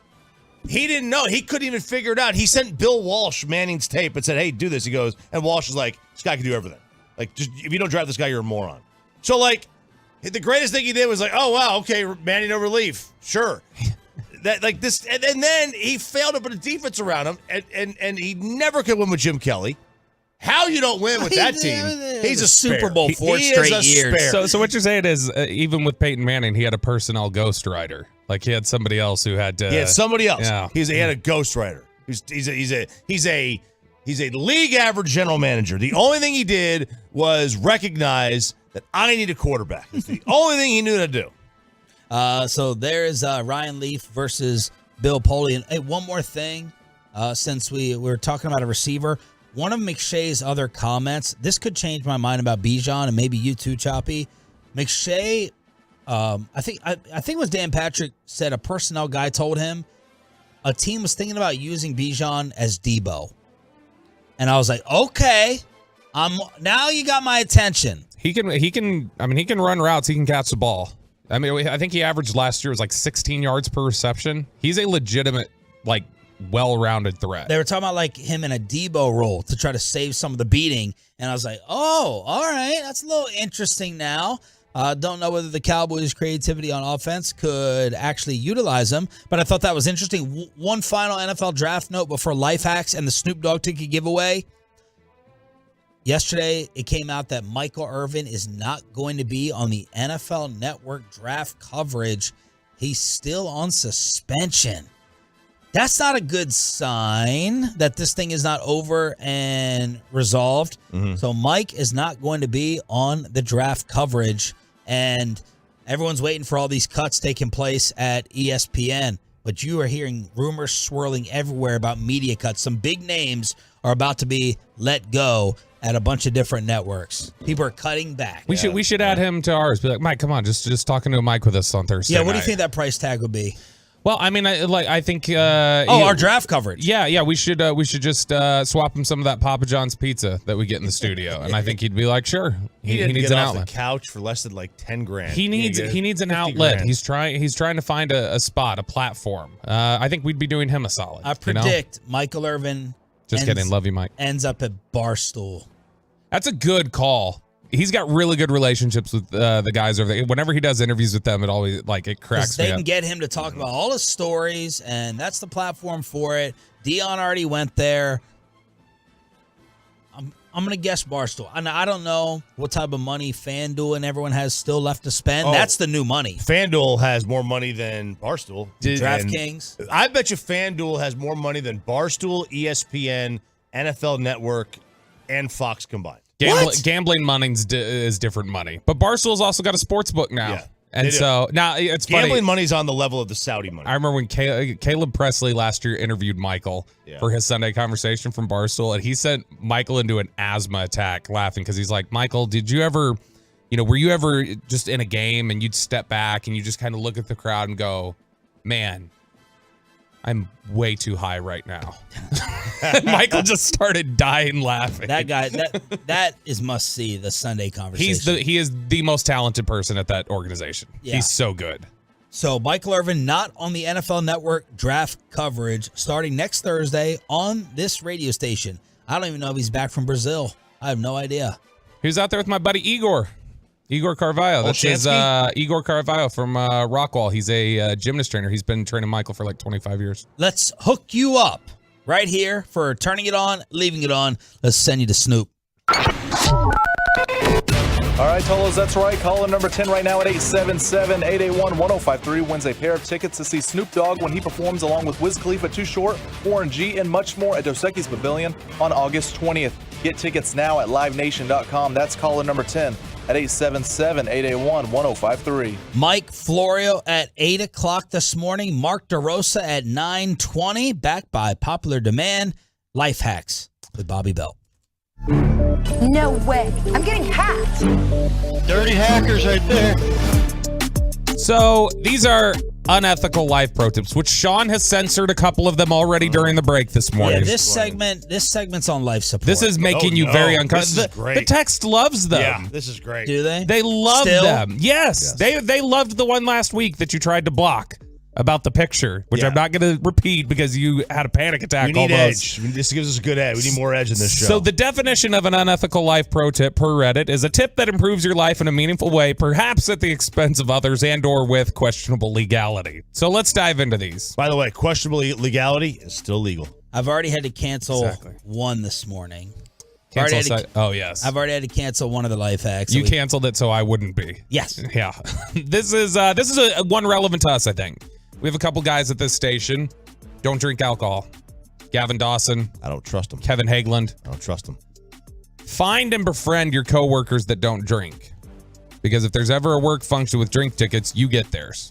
He didn't know. He couldn't even figure it out. He sent Bill Walsh Manning's tape and said, hey, do this. He goes, and Walsh is like, this guy can do everything. Like, just if you don't draft this guy, you're a moron. So, like, the greatest thing he did was like, oh, wow, okay, Manning over Leaf. Sure. And then he failed to put a defense around him, and he never could win with Jim Kelly. How you don't win with that team? He's a Super Bowl 4 straight years. So what you're saying is, even with Peyton Manning, he had a personnel ghostwriter. Like he had somebody else who had to. He had somebody else. Yeah. He had a ghostwriter. He's a league average general manager. The only thing he did was recognize that I need a quarterback. It's the only thing he knew to do. So there's Ryan Leaf versus Bill Poley. And hey, one more thing, since we were talking about a receiver, one of McShay's other comments, this could change my mind about Bijan, and maybe you too, Choppy. McShay, I think it was Dan Patrick said a personnel guy told him a team was thinking about using Bijan as Debo. And I was like, okay, now you got my attention. He can run routes. He can catch the ball. I mean, I think he averaged last year was like 16 yards per reception. He's a legitimate, like, well-rounded threat. They were talking about like him in a Debo role to try to save some of the beating. And I was like, oh, all right, that's a little interesting now. Don't know whether the Cowboys' creativity on offense could actually utilize him, but I thought that was interesting. One final NFL draft note before Life Hacks and the Snoop Dogg ticket giveaway. Yesterday, it came out that Michael Irvin is not going to be on the NFL Network draft coverage. He's still on suspension. That's not a good sign that this thing is not over and resolved. Mm-hmm. So Mike is not going to be on the draft coverage, and everyone's waiting for all these cuts taking place at ESPN. But you are hearing rumors swirling everywhere about media cuts. Some big names are about to be let go at a bunch of different networks. People are cutting back. We should add him to ours. Be like, Mike, come on, just talking to a Mike with us on Thursday. Yeah, what do night. you think that price tag would be? Well, I mean, I think. Our draft coverage. Yeah, we should just swap him some of that Papa John's pizza that we get in the studio, and I think he'd be like, sure. He needs get an off outlet. the couch for less than like 10 grand. He needs an outlet. grand. He's trying to find a spot, a platform. I think we'd be doing him a solid. I predict Michael Irvin. Just kidding, love you, Mike. Ends up at Barstool. That's a good call. He's got really good relationships with the guys over there. Whenever he does interviews with them, it always it cracks me They up. can get him to talk about all his stories, and that's the platform for it. Dion already went there. I'm going to guess Barstool. And I don't know what type of money FanDuel and everyone has still left to spend. Oh, That's the new money. FanDuel has more money than Barstool. DraftKings. I bet you FanDuel has more money than Barstool, ESPN, NFL Network, and Fox combined. Gambling money is different money. But Barstool's also got a sports book now. Yeah, and so now it's funny. Gambling money's on the level of the Saudi money. I remember when Caleb Presley last year interviewed Michael for his Sunday conversation from Barstool, and he sent Michael into an asthma attack laughing because he's like, Michael, did you ever, were you ever just in a game and you'd step back and you just kind of look at the crowd and go, man, I'm way too high right now. Michael just started dying laughing. That guy, that is must see the Sunday conversation. He is the most talented person at that organization. Yeah. He's so good. So Michael Irvin not on the NFL Network draft coverage starting next Thursday on this radio station. I don't even know if he's back from Brazil. I have no idea. He was out there with my buddy Igor Carvalho. That's his Igor Carvalho from Rockwall. He's a gymnast trainer. He's been training Michael for like 25 years. Let's hook you up right here for turning it on, leaving it on. Let's send you to Snoop. All right, Tolos, that's right. Caller number 10 right now at 877-881-1053 wins a pair of tickets to see Snoop Dogg when he performs along with Wiz Khalifa, Too Short, Warren G, and much more at Dos Equis Pavilion on August 20th. Get tickets now at livenation.com. That's caller number 10 at 877-881-1053. Mike Florio at 8 o'clock this morning. Mark DeRosa at 9:20. Backed by popular demand. Life Hacks with Bobby Belt. No way. I'm getting hacked. Dirty hackers right there. So these are unethical life pro tips, which Sean has censored a couple of them already during the break this morning. Yeah, this segment's on life support. This is making you very uncomfortable. This is great. The text loves them. Yeah, this is great. Do they? They love Still? them. Yes. They loved the one last week that you tried to block about the picture, which I'm not going to repeat because you had a panic attack. We need edge. This gives us a good edge. We need more edge in this show. So the definition of an unethical life pro tip per Reddit is a tip that improves your life in a meaningful way, perhaps at the expense of others and or with questionable legality. So let's dive into these. By the way, questionable legality is still legal. I've already had to cancel one this morning. Oh, yes. I've already had to cancel one of the life hacks. You canceled it so I wouldn't be. Yes. Yeah. This is a one relevant to us, I think. We have a couple guys at this station. Don't drink alcohol. Gavin Dawson. I don't trust him. Kevin Hageland. I don't trust him. Find and befriend your coworkers that don't drink. Because if there's ever a work function with drink tickets, you get theirs.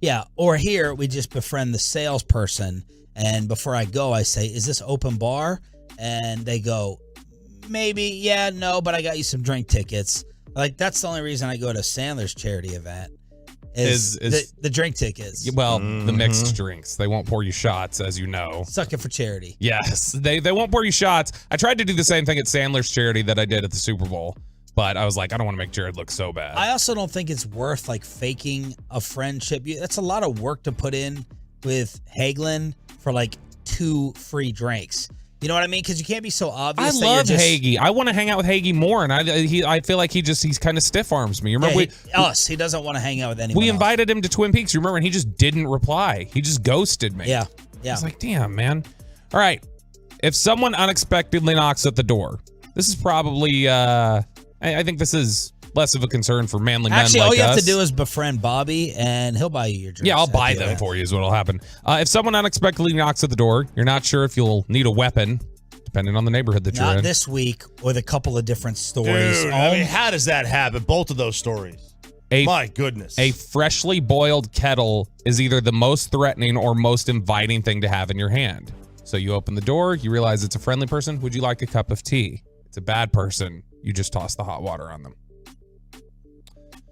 Yeah, or here we just befriend the salesperson, and before I go, I say, "Is this open bar?" And they go, "Maybe, yeah, no, but I got you some drink tickets." Like that's the only reason I go to Sandler's charity event is the drink tickets. Well, the mixed drinks. They won't pour you shots, as you know. Suck it for charity. Yes, they won't pour you shots. I tried to do the same thing at Sandler's charity that I did at the Super Bowl, but I was like, I don't want to make Jared look so bad. I also don't think it's worth like faking a friendship. That's a lot of work to put in with Hagelin for like 2 free drinks. You know what I mean? Because you can't be so obvious. I that love you're just, Hagee. I want to hang out with Hagee more, and I feel like he's kind of stiff arms me. You remember he doesn't want to hang out with anyone. We else. invited him to Twin Peaks. You remember? And he just didn't reply. He just ghosted me. Yeah. I was like, damn, man. All right. If someone unexpectedly knocks at the door, this is probably. I think this is less of a concern for manly men like us. Actually, all you have to do is befriend Bobby, and he'll buy you your drinks. Yeah, I'll buy them for you is what'll happen. If someone unexpectedly knocks at the door, you're not sure if you'll need a weapon, depending on the neighborhood that you're in. Not this week, with a couple of different stories. Dude, I mean, how does that happen? Both of those stories. My goodness. A freshly boiled kettle is either the most threatening or most inviting thing to have in your hand. So you open the door, you realize it's a friendly person. Would you like a cup of tea? It's a bad person. You just toss the hot water on them.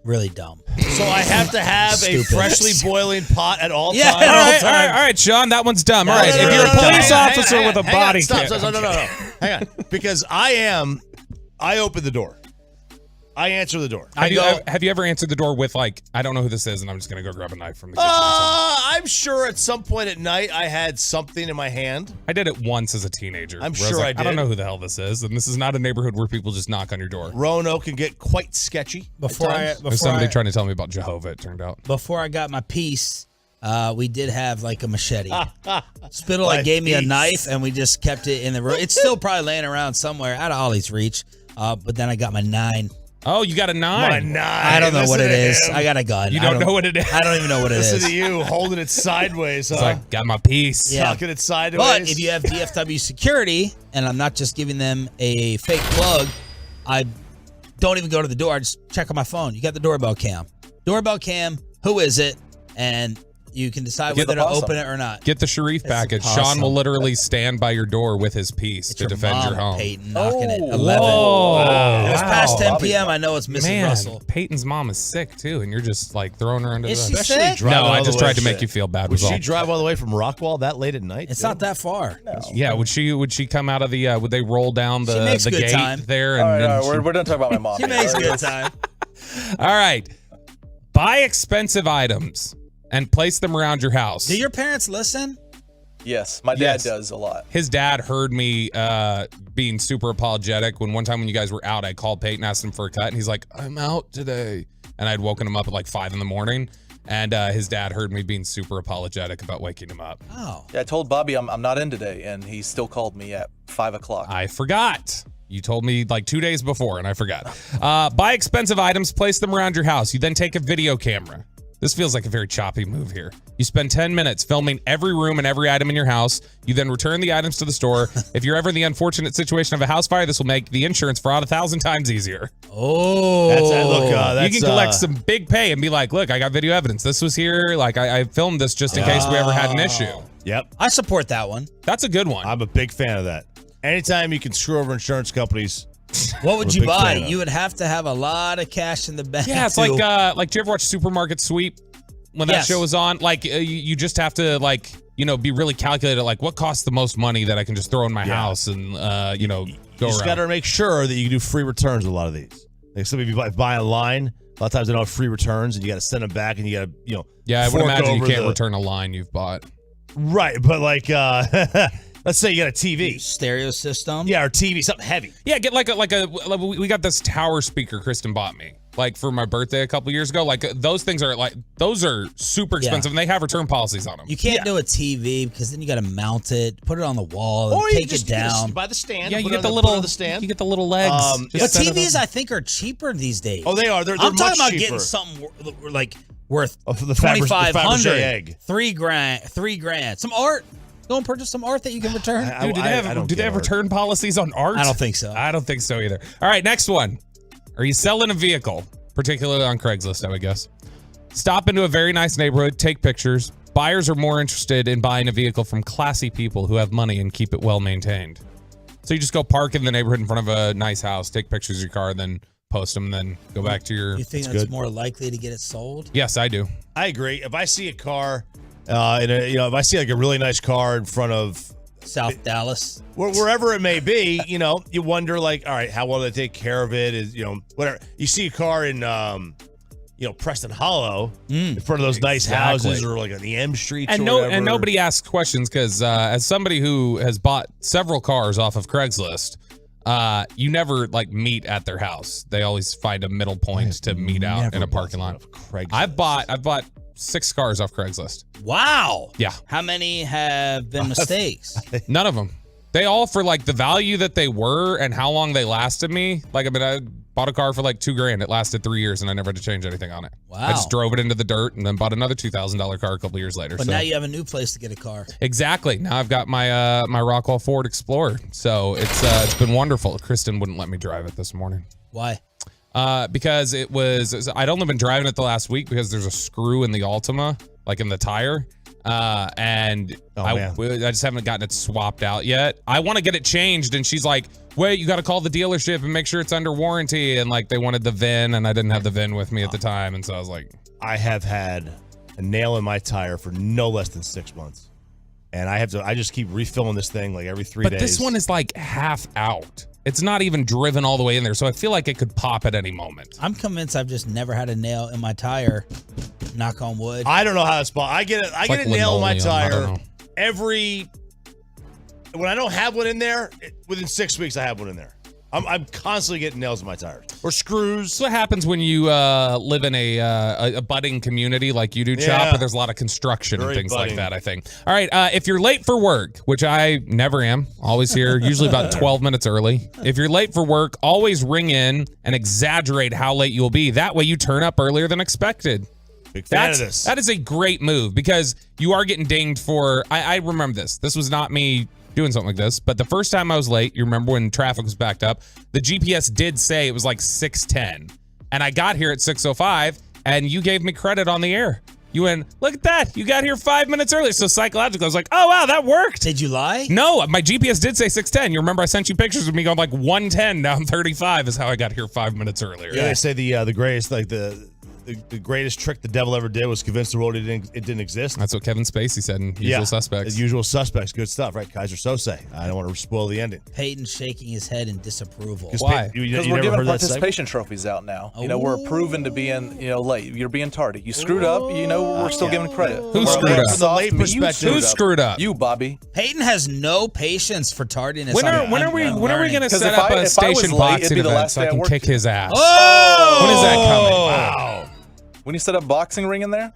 Really dumb. So I have to have a freshly boiling pot at all times? All right, Sean, that one's dumb. All right, if you're a police officer with a body cam. Stop, no. Hang on. Because I open the door. I answer the door. Have you ever answered the door with like, I don't know who this is, and I'm just going to go grab a knife from the kitchen? I'm sure at some point at night I had something in my hand. I did it once as a teenager. I'm sure I did. I don't know who the hell this is, and this is not a neighborhood where people just knock on your door. Roanoke can get quite sketchy. There's somebody trying to tell me about Jehovah, it turned out. Before I got my piece, we did have like a machete. Spittle gave me a knife, and we just kept it in the room. It's still probably laying around somewhere out of Ollie's reach. But then I got my 9. Oh, you got a 9. My 9. I don't know what it is. I got a gun. You don't know what it is? I don't even know what it is. Listen to you holding it sideways. It's like, got my piece. Yeah. Tucking it sideways. But if you have DFW security, and I'm not just giving them a fake plug, I don't even go to the door. I just check on my phone. You got the doorbell cam. Doorbell cam, who is it? And you can decide whether to open it or not. Get the Sharif package. Sean will literally stand by your door with his piece to defend your home. Peyton knocking it. 11. Wow. It was past 10 p.m. I know it's missing Man, Russell. Peyton's mom is sick too, and you're just like throwing her under Is the she sick? No, I just tried to make you feel bad. Would she drive all the way from Rockwall that late at night? It's not that far. No. Yeah, would she come out of the would they roll down the gate time. there? All And right, we're done talking about my mom. She makes good time. All right. Buy expensive items and place them around your house. Do your parents listen? Yes, my dad does a lot. His dad heard me being super apologetic when one time when you guys were out, I called Peyton, asked him for a cut, and he's like, I'm out today. And I'd woken him up at like 5 in the morning, and his dad heard me being super apologetic about waking him up. Oh. Yeah, I told Bobby I'm not in today, and he still called me at 5 o'clock. I forgot. You told me like 2 days before, and I forgot. Buy expensive items, place them around your house. You then take a video camera. This feels like a very choppy move here. You spend 10 minutes filming every room and every item in your house. You then return the items to the store. If you're ever in the unfortunate situation of a house fire, this will make the insurance fraud 1,000 times easier. Oh. You can collect some big pay and be like, look, I got video evidence. This was here. Like, I filmed this just in case we ever had an issue. Yep. I support that one. That's a good one. I'm a big fan of that. Anytime you can screw over insurance companies. What would you buy? You would have to have a lot of cash in the bank. Yeah, it's too. like, do you ever watch Supermarket Sweep when that show was on? Like, you just have to, like, be really calculated. Like, what costs the most money that I can just throw in my house and, go around? You just got to make sure that you can do free returns with a lot of these. Like, some of you buy online, a lot of times they don't have free returns, and you got to send them back, and you got to, Yeah, I would imagine you can't return a line you've bought. Right, but like, let's say you got a TV. Stereo system? Yeah, or TV, something heavy. Yeah, get like we got this tower speaker Kristen bought me, like for my birthday a couple years ago. Like those things are those are super expensive, and they have return policies on them. You can't do a TV because then you got to mount it, put it on the wall, and take it down. Buy the stand. Yeah, you get the little stand. You get the little legs. But TVs, I think, are cheaper these days. Oh, they are. They're I'm talking much about cheaper. getting something like worth the Fabergé $2,500, egg. $3,000, some art. Go and purchase some art that you can return. Dude, do they have return policies on art? I don't think so. I don't think so either. All right, next one. Are you selling a vehicle, particularly on Craigslist, I would guess? Stop into a very nice neighborhood, take pictures. Buyers are more interested in buying a vehicle from classy people who have money and keep it well maintained. So you just go park in the neighborhood in front of a nice house, take pictures of your car, then post them, then go back to your... You think that's more likely to get it sold? Yes, I do. I agree. If I see a car, if I see like a really nice car in front of South Dallas, wherever it may be, you wonder like, all right, how well they take care of it? Is whatever. You see a car in Preston Hollow in front of those nice houses, or like on the M streets, and nobody asks questions because as somebody who has bought several cars off of Craigslist, you never like meet at their house. They always find a middle point to meet out in a parking lot. I've bought 6 cars off Craigslist. Wow. Yeah. How many have been mistakes? None of them. They all, for like the value that they were and how long they lasted me. Like, I bought a car for like $2,000. It lasted 3 years and I never had to change anything on it. Wow. I just drove it into the dirt and then bought another $2,000 car a couple years later. But now you have a new place to get a car. Exactly. Now I've got my my Rockwell Ford Explorer. So it's been wonderful. Kristen wouldn't let me drive it this morning. Why? Because I'd only been driving it the last week because there's a screw in the Altima, like in the tire. I just haven't gotten it swapped out yet. I want to get it changed, and she's like, wait, you got to call the dealership and make sure it's under warranty. And like they wanted the VIN, and I didn't have the VIN with me at the time. And so I was like, I have had a nail in my tire for no less than 6 months. And I just keep refilling this thing like every 3 days. But this one is like half out. It's not even driven all the way in there. So I feel like it could pop at any moment. I'm convinced I've just never had a nail in my tire. Knock on wood. I don't know how it's spot. I get a nail in my tire when I don't have one in there, within 6 weeks I have one in there. I'm constantly getting nails in my tires or screws. That's what happens when you live in a budding community like you do, Chop, where there's a lot of construction and things like that, I think. All right, if you're late for work, which I never am, always here, usually about 12 minutes early. If you're late for work, always ring in and exaggerate how late you'll be. That way you turn up earlier than expected. Big fan of this. That is a great move because you are getting dinged for, I remember this. This was not me doing something like this, but the first time I was late, you remember when traffic was backed up, the GPS did say it was like 6:10, and I got here at 6:05, and you gave me credit on the air. You went, look at that, you got here 5 minutes early. So psychologically, I was like, oh wow, that worked. Did you lie? No, my GPS did say 6:10. You remember I sent you pictures of me going like 110 down 35 is how I got here 5 minutes earlier. Yeah, they say the greatest, like the greatest trick the devil ever did was convince the world it didn't exist. That's what Kevin Spacey said in Usual Suspects. The Usual Suspects, good stuff, right? Kaiser Sose. I don't want to spoil the ending. Peyton's shaking his head in disapproval. Why? Because we're giving participation trophies out now. We're proven to be late. You're being tardy. You screwed up. We're still giving credit. Who screwed up? From the late perspective. Who screwed up? You, Bobby. Peyton has no patience for tardiness. When are we going to set up a station boxing event so I can kick his ass? Oh! When is that coming? Wow. When you set up boxing ring in there,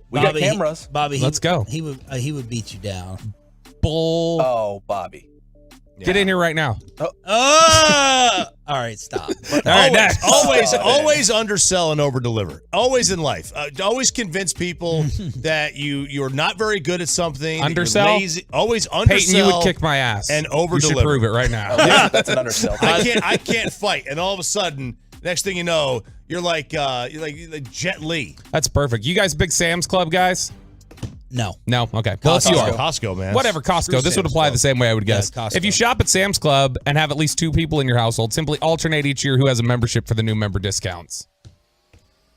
we got cameras. Bobby, let's go. He would beat you down. Bull. Oh, Bobby. Get in here right now. All right, stop. All right, next. Always undersell and overdeliver. Always in life. Always convince people that you're not very good at something. Undersell? You're lazy. Always undersell. Peyton, you would kick my ass. And overdeliver. You should prove it right now. That's an undersell. I can't fight. And all of a sudden, next thing you know, you're like Jet Li. That's perfect. You guys big Sam's Club guys? No. Okay. Well, if you are. Costco, man. Whatever, Costco. This would apply the same way, I would guess. Costco. If you shop at Sam's Club and have at least 2 people in your household, simply alternate each year who has a membership for the new member discounts.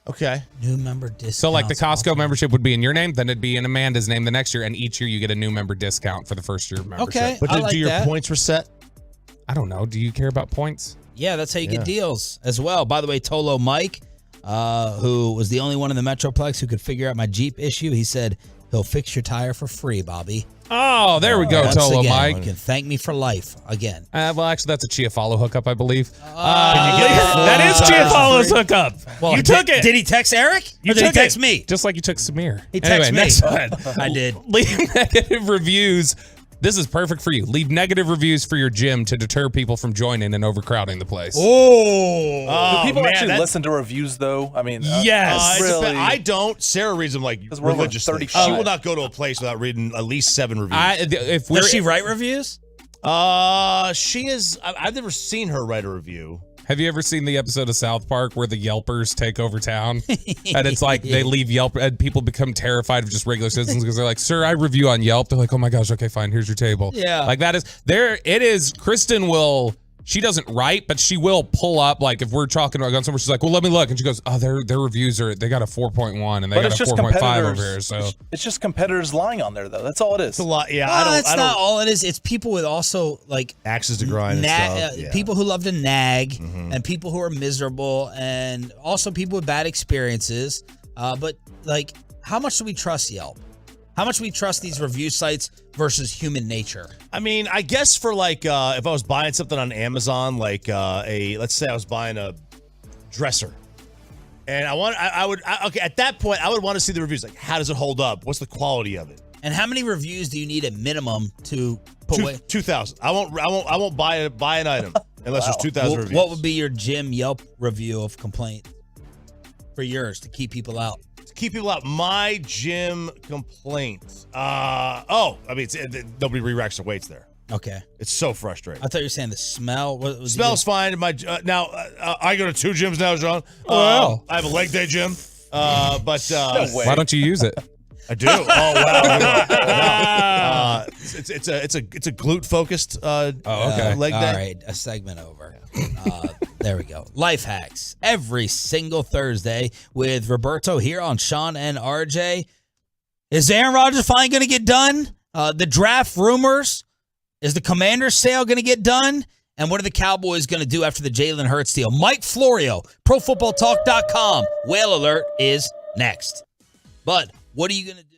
Okay. New member discount. So like the Costco membership would be in your name, then it'd be in Amanda's name the next year, and each year you get a new member discount for the first year of membership. Okay. But do your points reset? I don't know. Do you care about points? Yeah, that's how you get deals as well. By the way, Tolo Mike, who was the only one in the Metroplex who could figure out my Jeep issue, he said he'll fix your tire for free, Bobby. Oh, there we go, Tolo Mike. You can thank me for life again. Well, actually, that's a Chiafalo hookup, I believe. That is Chiafalo's hookup. Well, you took it. Did he text Eric? Or did he text me? Just like you took Samir. He texted me. Next one. I did. Leave negative reviews. This is perfect for you. Leave negative reviews for your gym to deter people from joining and overcrowding the place. Do people actually listen to reviews, though? I mean, yes. Really? I don't. Sarah reads them like religiously. She will not go to a place without reading at least 7 reviews. Does she write reviews? She is. I've never seen her write a review. Have you ever seen the episode of South Park where the Yelpers take over town? And it's like they leave Yelp and people become terrified of just regular citizens because they're like, sir, I review on Yelp. They're like, oh my gosh, okay, fine, here's your table. Yeah. Like that is, there it is. Kristen will, she doesn't write, but she will pull up, like if we're talking about gun somewhere, she's like, well, let me look. And she goes, oh, their reviews are, they got a 4.1 and they got a 4.5 over here. So it's just competitors lying on there, though. That's all it is. It's a lot. Yeah, It's not all it is. It's people with also like axes to grind and stuff. Yeah. People who love to nag and people who are miserable and also people with bad experiences. But like, how much do we trust Yelp? How much do we trust these review sites versus human nature? I mean, I guess for like, if I was buying something on Amazon, like let's say I was buying a dresser, and okay, at that point, I would want to see the reviews. Like, how does it hold up? What's the quality of it? And how many reviews do you need at minimum to put away? 2,000. I won't buy an item unless there's 2,000 reviews. What would be your gym Yelp review of complaint for yours to keep people out? Keep people out. My gym complaints. I mean, nobody re-racks their weights there. Okay. It's so frustrating. I thought you were saying the smell. Smell's fine. My now I go to 2 gyms now, John. Wow. I have a leg day gym. Why don't you use it? I do. Oh wow. It's a glute focused leg day. All right, a segment over. There we go. Life hacks every single Thursday with Roberto here on Sean and RJ. Is Aaron Rodgers finally going to get done? The draft rumors. Is the Commanders sale going to get done? And what are the Cowboys going to do after the Jalen Hurts deal? Mike Florio, ProFootballTalk.com. Whale Alert is next. Bud, what are you going to do?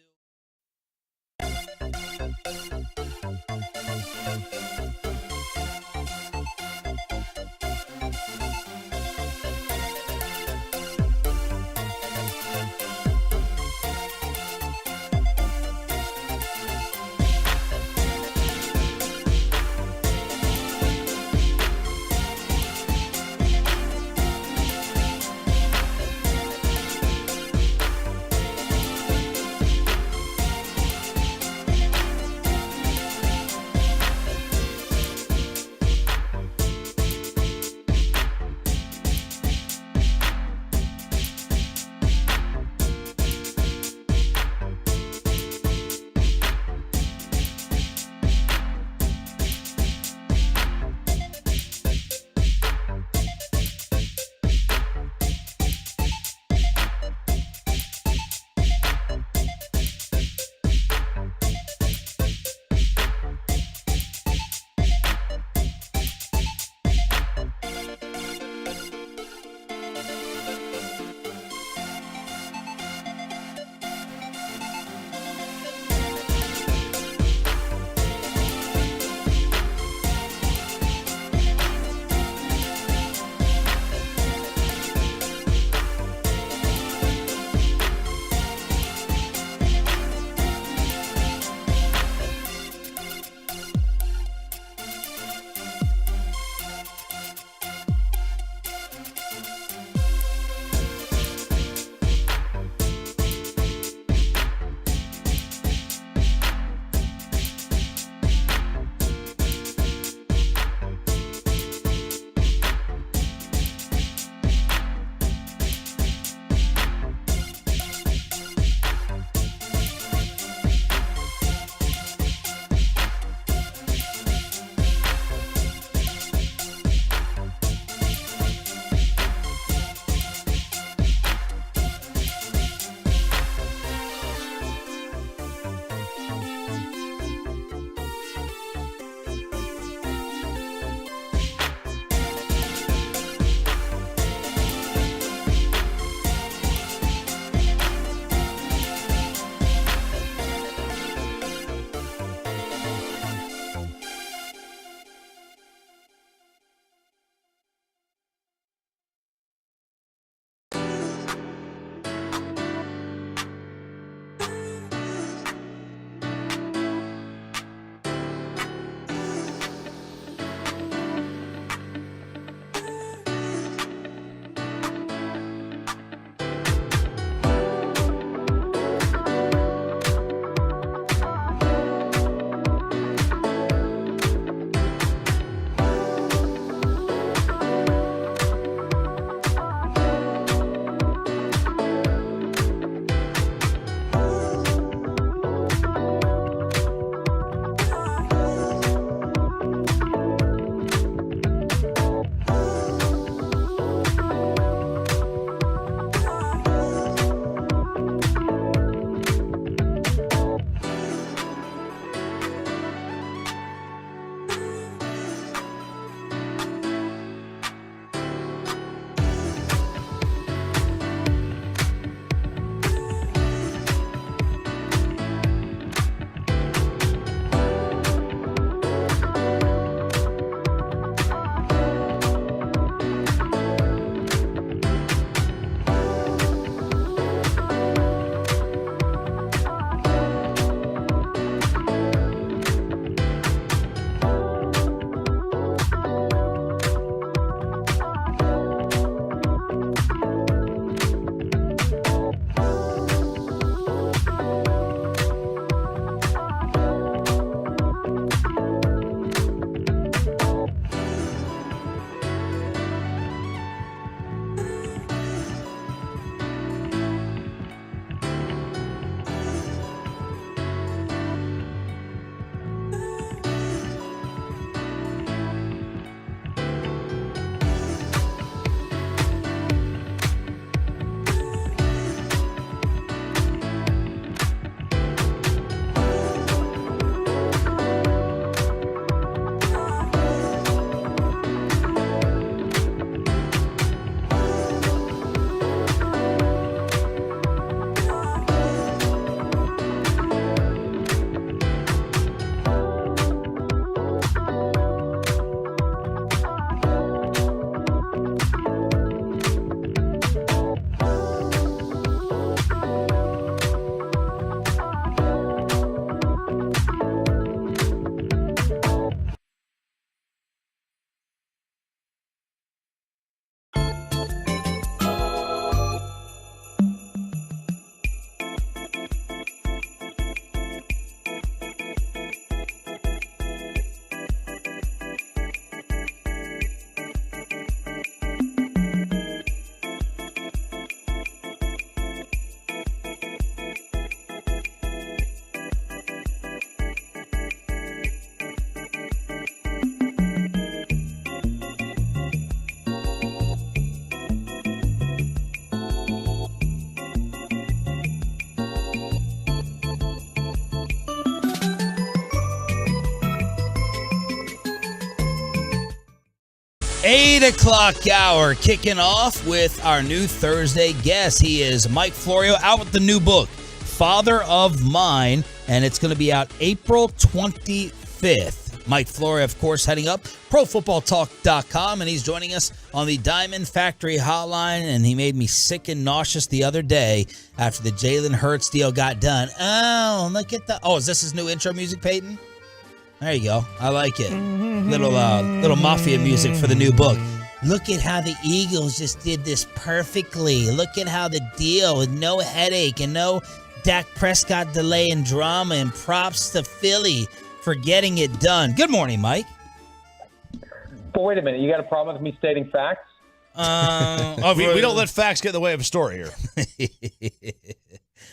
8 o'clock hour, kicking off with our new Thursday guest. He is Mike Florio, out with the new book, Father of Mine, and it's going to be out April 25th. Mike Florio, of course, heading up ProFootballTalk.com, and he's joining us on the Diamond Factory hotline, and he made me sick and nauseous the other day after the Jalen Hurts deal got done. Oh, look at the... Oh, is this his new intro music, Peyton? There you go. I like it. Little mafia music for the new book. Look at how the Eagles just did this perfectly. Look at how the deal with no headache and no Dak Prescott delay and drama, and props to Philly for getting it done. Good morning, Mike. But wait a minute. You got a problem with me stating facts? We don't let facts get in the way of a story here.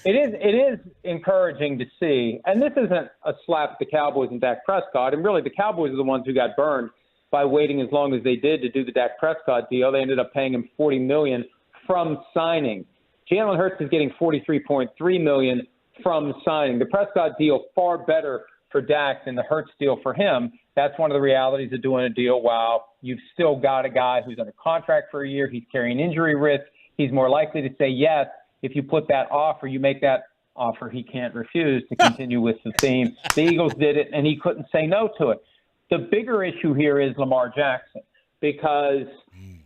It is encouraging to see, and this isn't a slap at the Cowboys and Dak Prescott, and really the Cowboys are the ones who got burned by waiting as long as they did to do the Dak Prescott deal. They ended up paying him $40 million from signing. Jalen Hurts is getting $43.3 million from signing. The Prescott deal far better for Dak than the Hurts deal for him. That's one of the realities of doing a deal while you've still got a guy who's under contract for a year. He's carrying injury risk. He's more likely to say yes. If you put that offer, you make that offer he can't refuse, to continue with the theme. The Eagles did it, and he couldn't say no to it. The bigger issue here is Lamar Jackson, because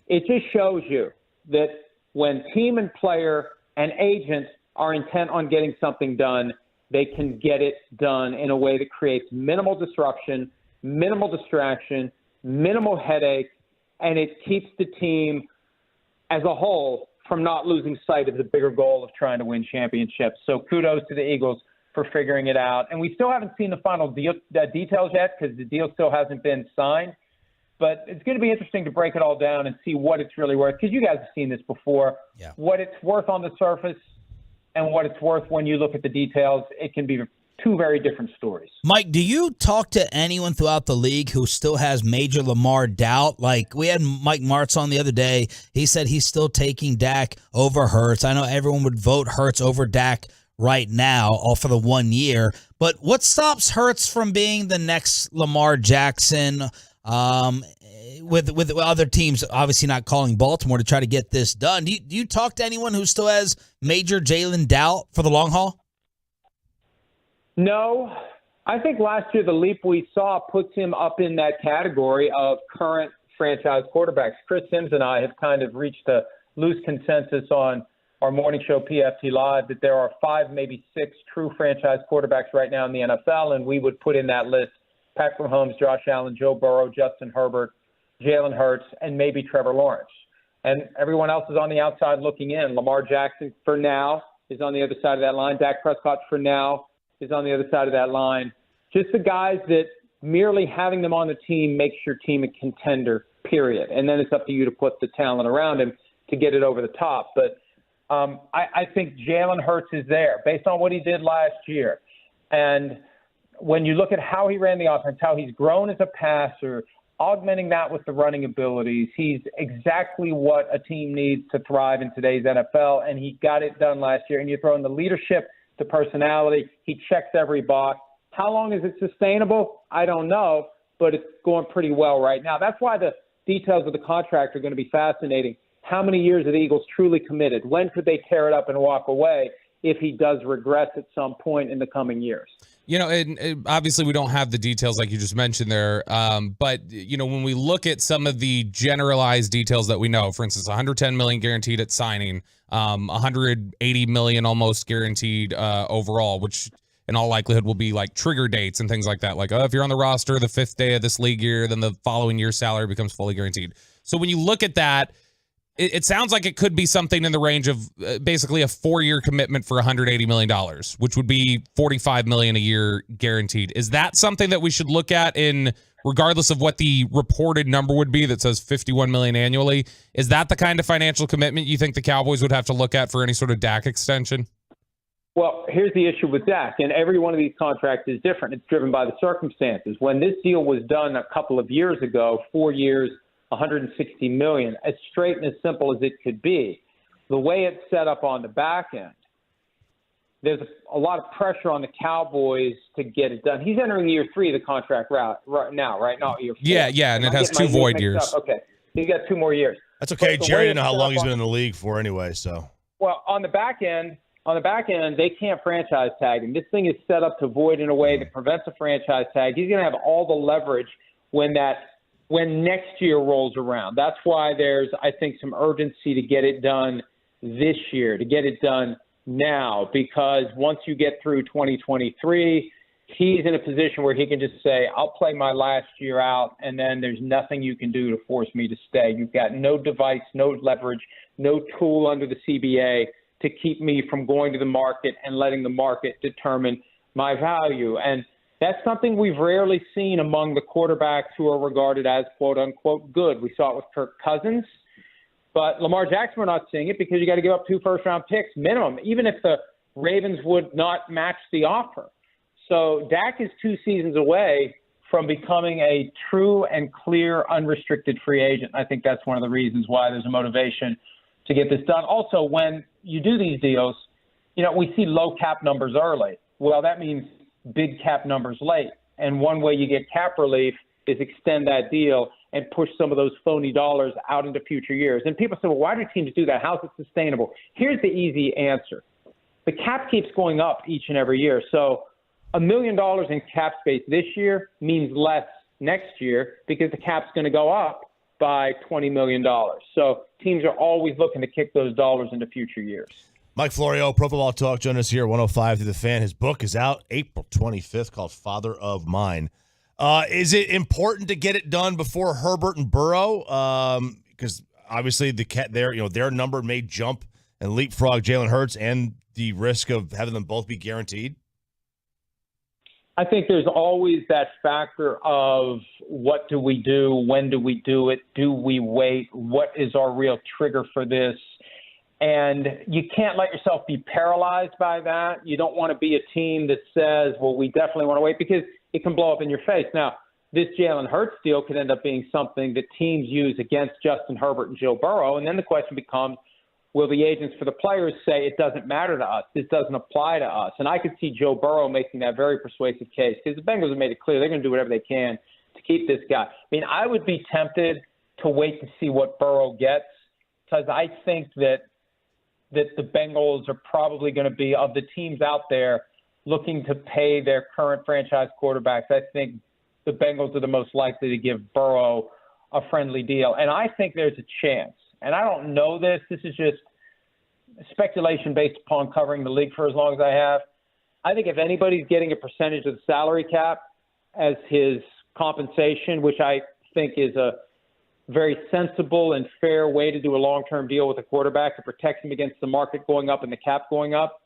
it just shows you that when team and player and agent are intent on getting something done, they can get it done in a way that creates minimal disruption, minimal distraction, minimal headache, and it keeps the team as a whole from not losing sight of the bigger goal of trying to win championships. So kudos to the Eagles for figuring it out. And we still haven't seen the final details yet, because the deal still hasn't been signed. But it's going to be interesting to break it all down and see what it's really worth, because you guys have seen this before. Yeah. What it's worth on the surface and what it's worth when you look at the details, it can be two very different stories. Mike, do you talk to anyone throughout the league who still has major Lamar doubt? Like, we had Mike Martz on the other day. He said he's still taking Dak over Hurts. I know everyone would vote Hurts over Dak right now, all for the 1 year. But what stops Hurts from being the next Lamar Jackson, with other teams obviously not calling Baltimore to try to get this done? Do you talk to anyone who still has major Jalen doubt for the long haul? No. I think last year the leap we saw puts him up in that category of current franchise quarterbacks. Chris Sims and I have kind of reached a loose consensus on our morning show, PFT Live, that there are 5, maybe 6 true franchise quarterbacks right now in the NFL, and we would put in that list Patrick Mahomes, Josh Allen, Joe Burrow, Justin Herbert, Jalen Hurts, and maybe Trevor Lawrence. And everyone else is on the outside looking in. Lamar Jackson, for now, is on the other side of that line. Dak Prescott, for now, is on the other side of that line. Just the guys that merely having them on the team makes your team a contender, period. And then it's up to you to put the talent around him to get it over the top. But I think Jalen Hurts is there based on what he did last year. And when you look at how he ran the offense, how he's grown as a passer, augmenting that with the running abilities, he's exactly what a team needs to thrive in today's NFL, and he got it done last year. And you throw in the leadership, the personality, he checks every box. How long is it sustainable? I don't know, but it's going pretty well right now. That's why the details of the contract are going to be fascinating. How many years are the Eagles truly committed? When could they tear it up and walk away if he does regress at some point in the coming years? You know, and obviously we don't have the details like you just mentioned there, but, you know, when we look at some of the generalized details that we know, for instance, $110 million guaranteed at signing, $180 million almost guaranteed overall, which in all likelihood will be like trigger dates and things like that. Like, oh, if you're on the roster the 5th day of this league year, then the following year's salary becomes fully guaranteed. So when you look at that, it sounds like it could be something in the range of basically a 4-year commitment for $180 million, which would be $45 million a year guaranteed. Is that something that we should look at in, regardless of what the reported number would be that says $51 million annually? Is that the kind of financial commitment you think the Cowboys would have to look at for any sort of Dak extension? Well, here's the issue with Dak, and every one of these contracts is different. It's driven by the circumstances. When this deal was done a couple of years ago, 4 years, $160 million, as straight and as simple as it could be. The way it's set up on the back end, there's a lot of pressure on the Cowboys to get it done. He's entering year 3 of the contract right now. Year 4. Yeah, and it has 2 void years. Okay, He's got 2 more years. That's okay. But the Jerry way didn't know how it's long set he's up been in the league for anyway, so. Well, on the back end, they can't franchise tag him. This thing is set up to void in a way that prevents a franchise tag. He's going to have all the leverage when next year rolls around. That's why there's, I think, some urgency to get it done this year, to get it done now, because once you get through 2023, he's in a position where he can just say, I'll play my last year out, and then there's nothing you can do to force me to stay. You've got no device, no leverage, no tool under the CBA to keep me from going to the market and letting the market determine my value. And that's something we've rarely seen among the quarterbacks who are regarded as quote-unquote good. We saw it with Kirk Cousins, but Lamar Jackson, we're not seeing it because you got to give up 2 first-round picks minimum, even if the Ravens would not match the offer. So Dak is 2 seasons away from becoming a true and clear unrestricted free agent. I think that's one of the reasons why there's a motivation to get this done. Also, when you do these deals, we see low cap numbers early. Well, that means big cap numbers late. And one way you get cap relief is extend that deal and push some of those phony dollars out into future years. And people say, well, why do teams do that? How's it sustainable? Here's the easy answer. The cap keeps going up each and every year. So $1 million in cap space this year means less next year because the cap's going to go up by $20 million. So teams are always looking to kick those dollars into future years. Mike Florio, Pro Football Talk, join us here at 105 through the Fan. His book is out April 25th called Father of Mine. Is it important to get it done before Herbert and Burrow? Because obviously their number may jump and leapfrog Jalen Hurts and the risk of having them both be guaranteed. I think there's always that factor of what do we do? When do we do it? Do we wait? What is our real trigger for this? And you can't let yourself be paralyzed by that. You don't want to be a team that says, well, we definitely want to wait, because it can blow up in your face. Now, this Jalen Hurts deal could end up being something that teams use against Justin Herbert and Joe Burrow. And then the question becomes, will the agents for the players say it doesn't matter to us? This doesn't apply to us. And I could see Joe Burrow making that very persuasive case, because the Bengals have made it clear they're going to do whatever they can to keep this guy. I mean, I would be tempted to wait to see what Burrow gets, because I think that the Bengals are probably going to be, of the teams out there looking to pay their current franchise quarterbacks, I think the Bengals are the most likely to give Burrow a friendly deal. And I think there's a chance, and I don't know this is just speculation based upon covering the league for as long as I have. I think if anybody's getting a percentage of the salary cap as his compensation, which I think is a very sensible and fair way to do a long-term deal with a quarterback to protect him against the market going up and the cap going up,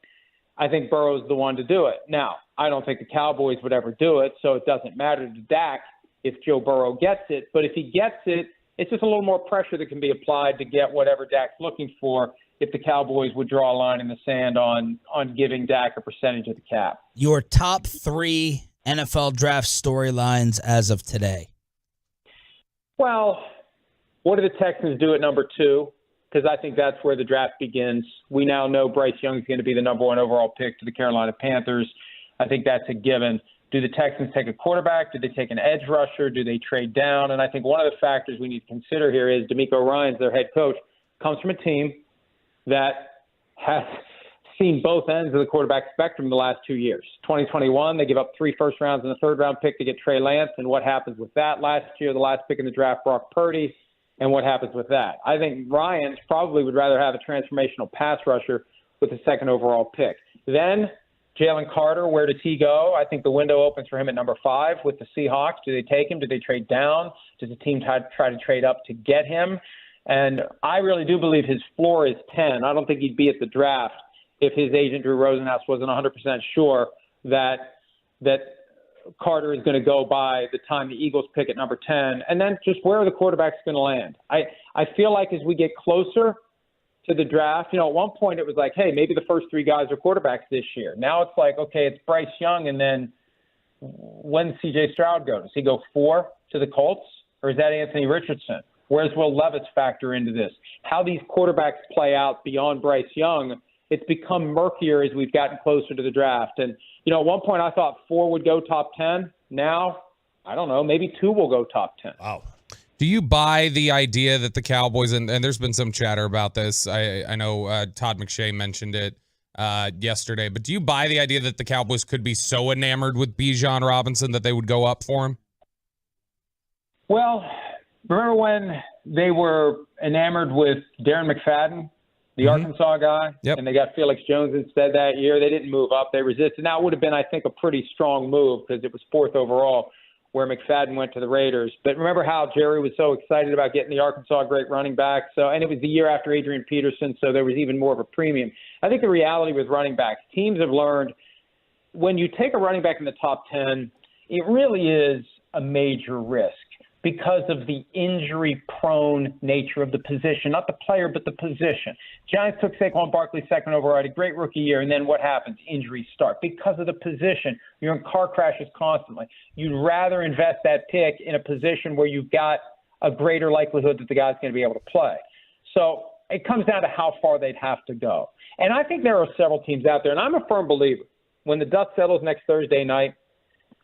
I think Burrow's the one to do it. Now, I don't think the Cowboys would ever do it, so it doesn't matter to Dak if Joe Burrow gets it. But if he gets it, it's just a little more pressure that can be applied to get whatever Dak's looking for if the Cowboys would draw a line in the sand on giving Dak a percentage of the cap. Your top 3 NFL draft storylines as of today. Well, what do the Texans do at number 2? Because I think that's where the draft begins. We now know Bryce Young is going to be the number 1 overall pick to the Carolina Panthers. I think that's a given. Do the Texans take a quarterback? Do they take an edge rusher? Do they trade down? And I think one of the factors we need to consider here is D'Amico Ryans, their head coach, comes from a team that has seen both ends of the quarterback spectrum the last 2 years. 2021, they give up 3 first rounds and a third-round pick to get Trey Lance. And what happens with that? Last year, the last pick in the draft, Brock Purdy. And what happens with that? I think Ryans probably would rather have a transformational pass rusher with the 2nd overall pick. Then Jalen Carter, where does he go? I think the window opens for him at number 5 with the Seahawks. Do they take him? Do they trade down? Does the team try to trade up to get him? And I really do believe his floor is 10. I don't think he'd be at the draft if his agent, Drew Rosenhaus, wasn't 100% sure that Carter is going to go by the time the Eagles pick at number 10. And then just where are the quarterbacks going to land? I feel like as we get closer to the draft, at one point it was like, hey, maybe the first 3 guys are quarterbacks this year. Now it's like, okay, it's Bryce Young, and then when C.J. Stroud go? Does he go 4 to the Colts, or is that Anthony Richardson? Where's Will Levis factor into this? How these quarterbacks play out beyond Bryce Young, it's become murkier as we've gotten closer to the draft. And, at one point I thought 4 would go top 10. Now, I don't know, maybe 2 will go top 10. Wow. Do you buy the idea that the Cowboys, and there's been some chatter about this, I know Todd McShay mentioned it yesterday, but do you buy the idea that the Cowboys could be so enamored with Bijan Robinson that they would go up for him? Well, remember when they were enamored with Darren McFadden, the Arkansas guy, and they got Felix Jones instead that year? They didn't move up. They resisted. Now, it would have been, I think, a pretty strong move because it was 4th overall where McFadden went to the Raiders. But remember how Jerry was so excited about getting the Arkansas great running back? And it was the year after Adrian Peterson, so there was even more of a premium. I think the reality with running backs, teams have learned when you take a running back in the top 10, it really is a major risk because of the injury-prone nature of the position, not the player, but the position. Giants took Saquon Barkley 2nd overall, had a great rookie year, and then what happens? Injuries start. Because of the position, you're in car crashes constantly. You'd rather invest that pick in a position where you've got a greater likelihood that the guy's going to be able to play. So it comes down to how far they'd have to go. And I think there are several teams out there, and I'm a firm believer, when the dust settles next Thursday night,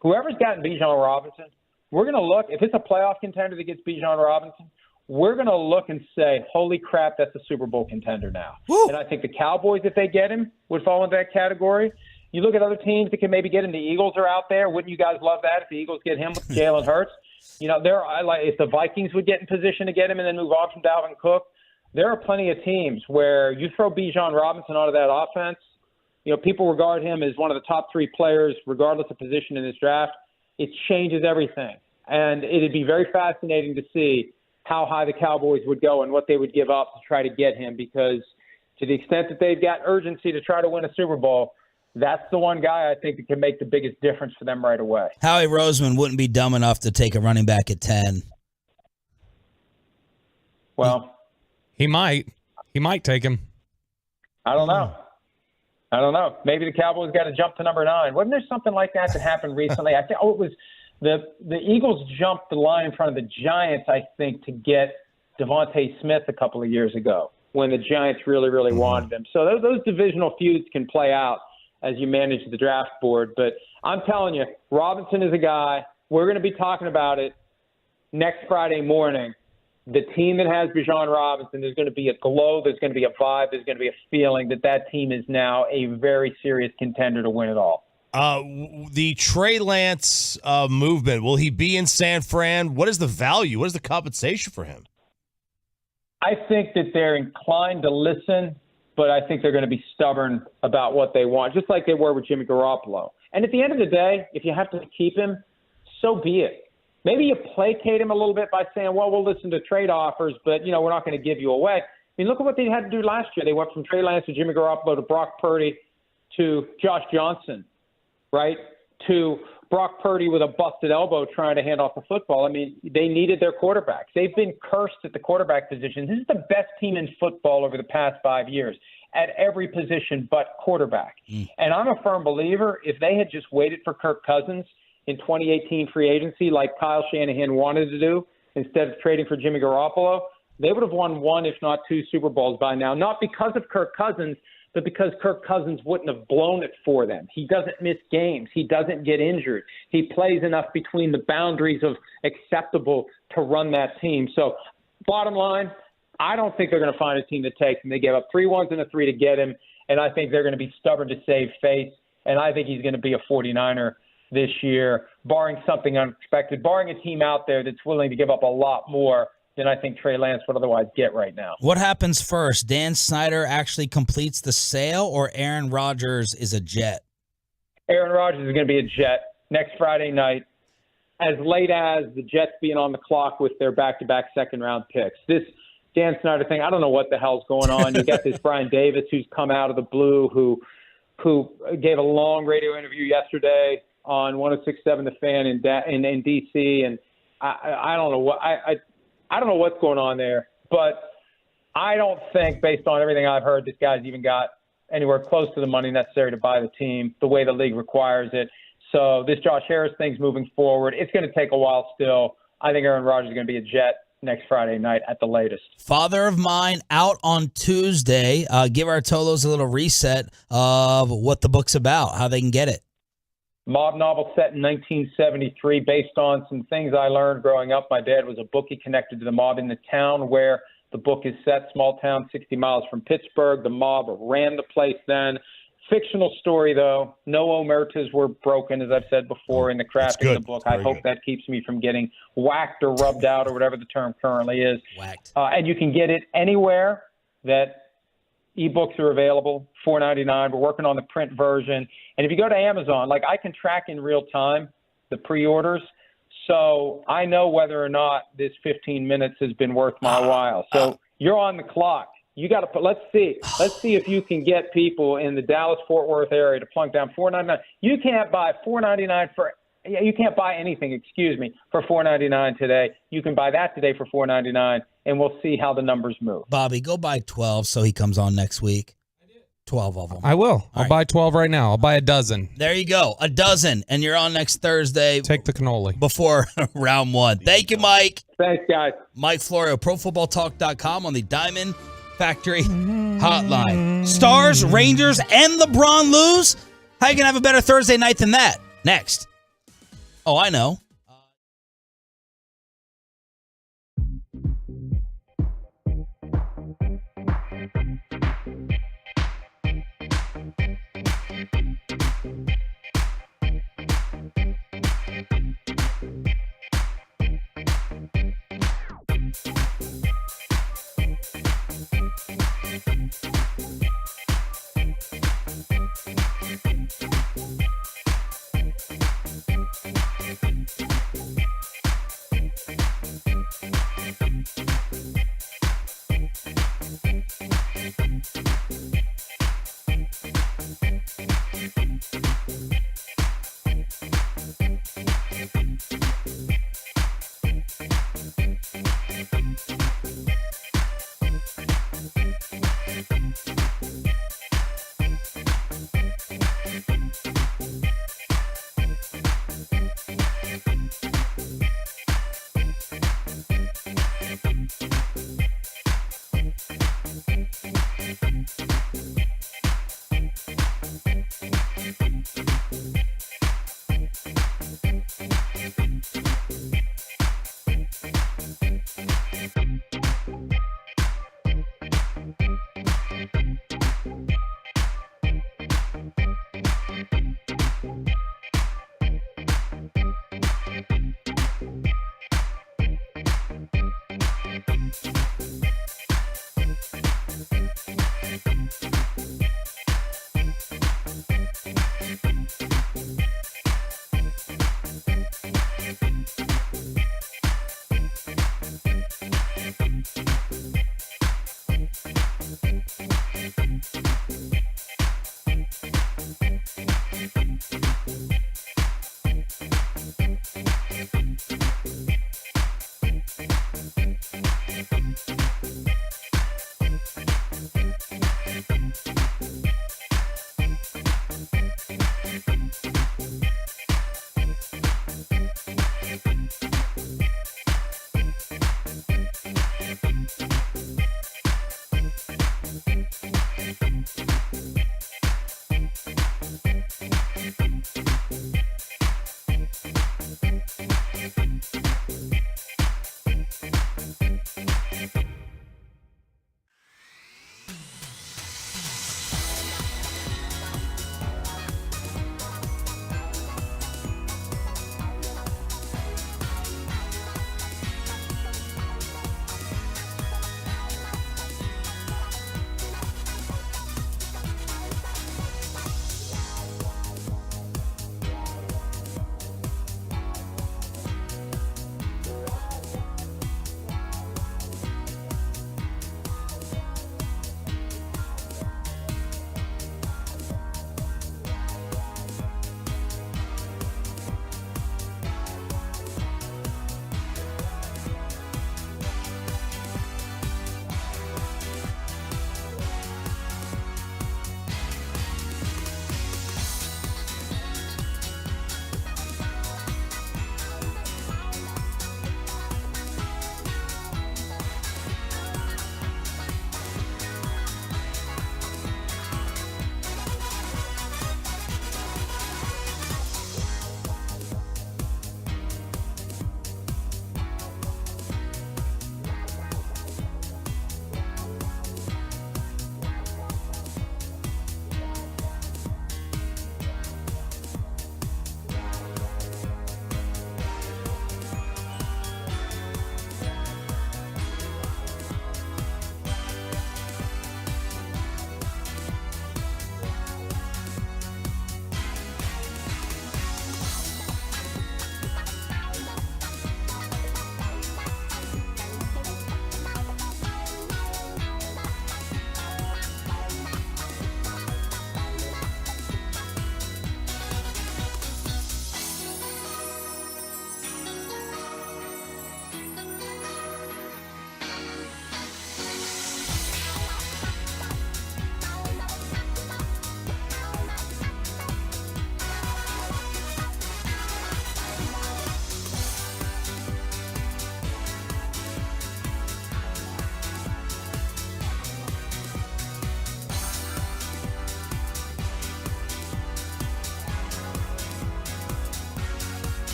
whoever's gotten Bijan Robinson, we're going to look, if it's a playoff contender that gets Bijan Robinson, we're going to look and say, holy crap, that's a Super Bowl contender now. Woo! And I think the Cowboys, if they get him, would fall into that category. You look at other teams that can maybe get him. The Eagles are out there. Wouldn't you guys love that if the Eagles get him with Jalen Hurts? You know, if the Vikings would get in position to get him and then move on from Dalvin Cook, there are plenty of teams where you throw Bijan Robinson out of that offense. You know, people regard him as one of the top 3 players, regardless of position in this draft. It changes everything. And it'd be very fascinating to see how high the Cowboys would go and what they would give up to try to get him, because to the extent that they've got urgency to try to win a Super Bowl, that's the one guy I think that can make the biggest difference for them right away. Howie Roseman wouldn't be dumb enough to take a running back at 10. Well, he might. He might take him. I don't know. Maybe the Cowboys got to jump to number 9. Wasn't there something like that happened recently? I think it was the Eagles jumped the line in front of the Giants, I think, to get Devontae Smith a couple of years ago when the Giants really, really wanted him. So those divisional feuds can play out as you manage the draft board. But I'm telling you, Robinson is a guy. We're going to be talking about it next Friday morning. The team that has Bijan Robinson, there's going to be a glow, there's going to be a vibe, there's going to be a feeling that team is now a very serious contender to win it all. The Trey Lance movement, will he be in San Fran? What is the value? What is the compensation for him? I think that they're inclined to listen, but I think they're going to be stubborn about what they want, just like they were with Jimmy Garoppolo. And at the end of the day, if you have to keep him, so be it. Maybe you placate him a little bit by saying, well, we'll listen to trade offers, but, we're not going to give you away. I mean, look at what they had to do last year. They went from Trey Lance to Jimmy Garoppolo to Brock Purdy to Josh Johnson, right, to Brock Purdy with a busted elbow trying to hand off the football. I mean, they needed their quarterbacks. They've been cursed at the quarterback position. This is the best team in football over the past 5 years at every position but quarterback. And I'm a firm believer if they had just waited for Kirk Cousins in 2018 free agency like Kyle Shanahan wanted to do instead of trading for Jimmy Garoppolo, they would have won 1, if not 2 Super Bowls by now, not because of Kirk Cousins, but because Kirk Cousins wouldn't have blown it for them. He doesn't miss games. He doesn't get injured. He plays enough between the boundaries of acceptable to run that team. So bottom line, I don't think they're going to find a team that takes him. They gave up 3 1s and a 3 to get him, and I think they're going to be stubborn to save face, and I think he's going to be a 49er this year, barring something unexpected, barring a team out there that's willing to give up a lot more than I think Trey Lance would otherwise get right now. What happens first? Dan Snyder actually completes the sale, or Aaron Rodgers is a Jet? Aaron Rodgers is going to be a Jet next Friday night, as late as the Jets being on the clock with their back-to-back second-round picks. This Dan Snyder thing, I don't know what the hell's going on. You got this Brian Davis who's come out of the blue who gave a long radio interview yesterday on 106.7 The Fan in D.C., and I don't know what I don't know what's going on there, but I don't think, based on everything I've heard, this guy's even got anywhere close to the money necessary to buy the team the way the league requires it. So this Josh Harris thing's moving forward. It's going to take a while still. I think Aaron Rodgers is going to be a Jet next Friday night at the latest. Father of Mine out on Tuesday. Give our Tolos a little reset of what the book's about, how they can get it. mob novel set in 1973 based on some things I learned growing up. My dad was a bookie connected to the mob in the town where the book is set, small town 60 miles from Pittsburgh. The mob ran the place then. Fictional story, though. No omertas were broken, as I've said before, in the crafting of the book. I hope that keeps me from getting whacked or rubbed out or whatever the term currently is. Whacked. And you can get it anywhere that ebooks are available, $4.99. We're working on the print version. And if you go to Amazon, like I can track in real time the pre-orders. So I know whether or not this 15 minutes has been worth my while. So you're on the clock. You got to put. Let's see if you can get people in the Dallas-Fort Worth area to plunk down $4.99. You can't buy $4.99 for. You can't buy anything. For $4.99 today. You can buy that today for $4.99, and we'll see how the numbers move. Bobby, go buy 12 so he comes on next week. 12 of them. I will. I'll buy 12 right now. I'll buy a dozen. There you go. A dozen. And you're on next Thursday. Take the cannoli. Before round one. Thank you, Mike. Thanks, guys. Mike Florio, ProFootballTalk.com on the Diamond Factory Hotline. Stars, Rangers, and LeBron lose? How you going to have a better Thursday night than that? Next. Oh, I know.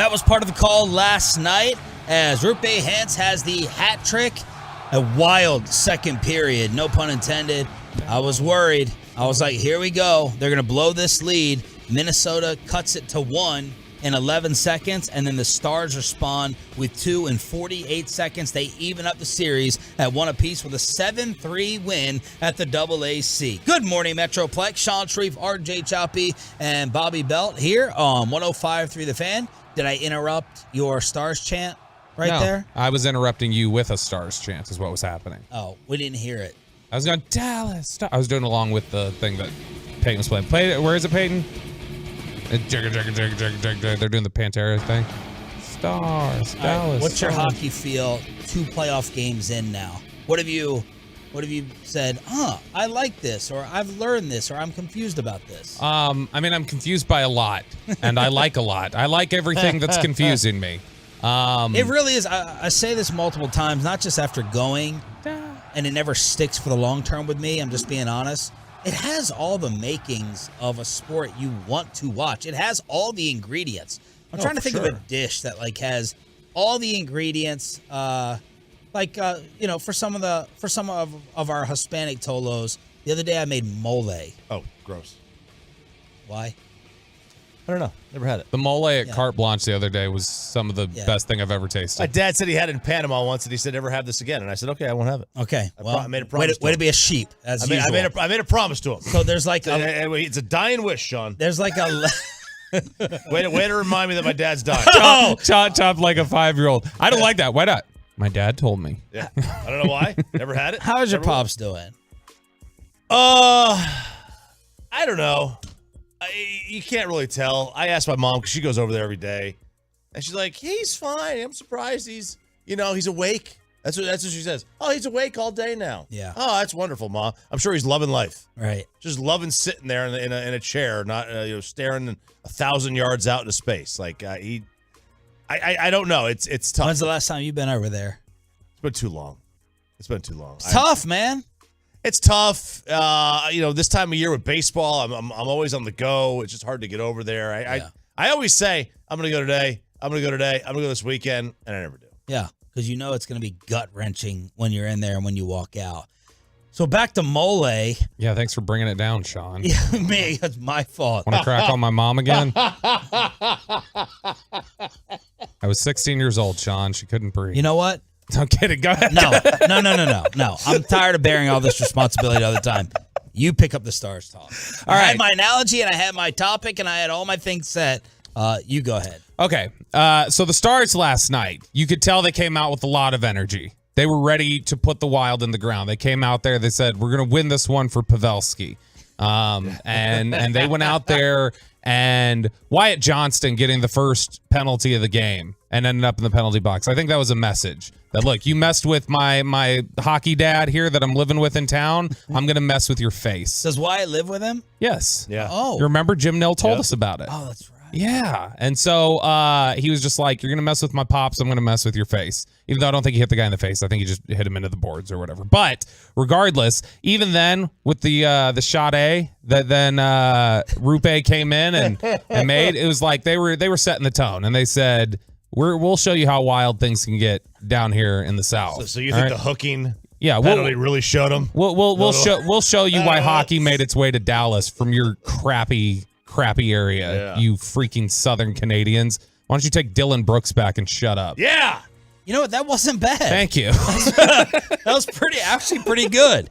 That was part of the call last night as Rupe Hance has the hat trick. A wild second period, no pun intended. I was worried. I was like, here we go. They're going to blow this lead. Minnesota cuts it to 1 in 11 seconds, and then the Stars respond with 2 in 48 seconds. They even up the series at 1 apiece with a 7-3 win at the AAC. Good morning, Metroplex. Sean Shreve, RJ Choppy, and Bobby Belt here on 105.3 The Fan. Did I interrupt your Stars chant there? I was interrupting you with a Stars chant is what was happening. Oh, we didn't hear it. I was going, Dallas. I was doing along with the thing that Peyton was playing. Where is it, Peyton? They're doing the Pantera thing. Stars, Dallas. What's your Stars. hockey feel 2 playoff games in now? What have you said, I like this, or I've learned this, or I'm confused about this? I'm confused by a lot, and I like a lot. I like everything that's confusing me. It really is. I say this multiple times, not just after going, and it never sticks for the long term with me. I'm just being honest. It has all the makings of a sport you want to watch. It has all the ingredients. I'm trying to think of a dish that has all the ingredients. For some of our Hispanic tolos. The other day I made mole. Oh, gross. Why? I don't know. Never had it. The mole at Carte Blanche the other day was some of the best thing I've ever tasted. My dad said he had it in Panama once, and he said, never have this again. And I said, okay, I won't have it. Okay. I made a promise way to be a sheep, as usual. I made a promise to him. So there's it's a dying wish, Sean. There's way to remind me that my dad's dying. Top like a 5-year-old. I don't like that. Why not? My dad told me. Yeah. I don't know why. Never had it. How's your pops doing? I don't know. You can't really tell. I asked my mom because she goes over there every day, and she's like, "He's fine. I'm surprised he's awake." That's what she says. Oh, he's awake all day now. Yeah. Oh, that's wonderful, Mom. I'm sure he's loving life. Right. Just loving sitting there in a chair, not staring 1,000 yards out into space. Like I don't know. It's tough. When's the last time you've been over there? It's been too long. It's tough, man. It's tough. This time of year with baseball, I'm always on the go. It's just hard to get over there. I always say, I'm going to go today. I'm going to go today. I'm going to go this weekend, and I never do. Yeah, because you know it's going to be gut-wrenching when you're in there and when you walk out. So back to mole. Yeah, thanks for bringing it down, Sean. Yeah, man, it's my fault. Want to crack on my mom again? I was 16 years old, Sean. She couldn't breathe. You know what? I'm kidding. Go ahead. No. I'm tired of bearing all this responsibility all the time. You pick up the Stars talk. All right. I had my analogy and I had my topic and I had all my things set. You go ahead. Okay. So the Stars last night, you could tell they came out with a lot of energy. They were ready to put the Wild in the ground. They came out there. They said, we're going to win this one for Pavelski. And they went out there, and Wyatt Johnston getting the first penalty of the game and ended up in the penalty box. I think that was a message that, look, you messed with my hockey dad here that I'm living with in town. I'm going to mess with your face. Does Wyatt live with him? Yes. Yeah. Oh. You remember Jim Nill told us about it. Oh, that's right. Yeah. And so he was just like, you're going to mess with my pops. I'm going to mess with your face. Even though I don't think he hit the guy in the face. I think he just hit him into the boards or whatever. But regardless, even then with the shot A that then Rupe came in and made, it was like they were setting the tone. And they said, we'll show you how wild things can get down here in the South. So you think the hooking penalty really showed them? We'll show you why hockey made its way to Dallas from your crappy area, you freaking Southern Canadians. Why don't you take Dylan Brooks back and shut up? Yeah. You know what? That wasn't bad. Thank you. That was pretty good.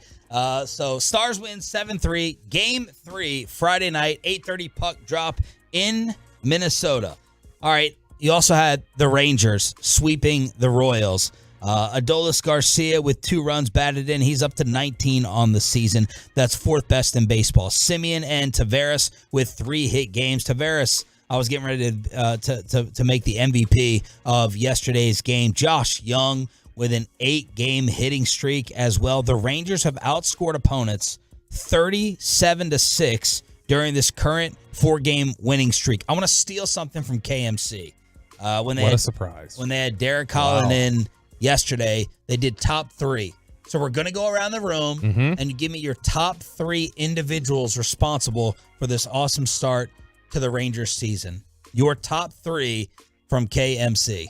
So Stars win 7-3. Game 3, Friday night, 8:30 puck drop in Minnesota. All right. You also had the Rangers sweeping the Royals. Adolis Garcia with 2 runs batted in. He's up to 19 on the season. That's 4th best in baseball. Simeon and Tavares with 3 hit games. Tavares, I was getting ready to make the MVP of yesterday's game. Josh Young with an 8-game hitting streak as well. The Rangers have outscored opponents 37-6 during this current 4-game winning streak. I want to steal something from KMC. What a surprise. When they had Derek Collin in yesterday, they did top 3. So we're going to go around the room and you give me your top 3 individuals responsible for this awesome start to the Rangers season. Your top 3 from KMC.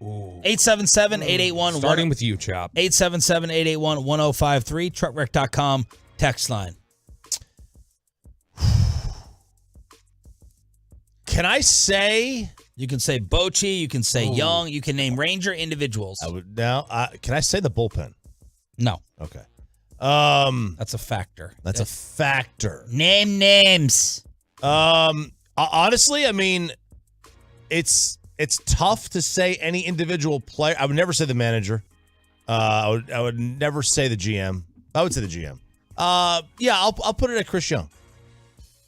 877-881-1053. Starting with you, Chop. 877-881-1053. Truckwreck.com text line. Can I say? You can say Bochy. You can say Young. You can name Ranger individuals. Can I say the bullpen? No. Okay. That's a factor. That's a factor. Name names. Honestly, I mean, it's tough to say any individual player. I would never say the manager. I would never say the GM. I would say the GM. Yeah, I'll put it at Chris Young.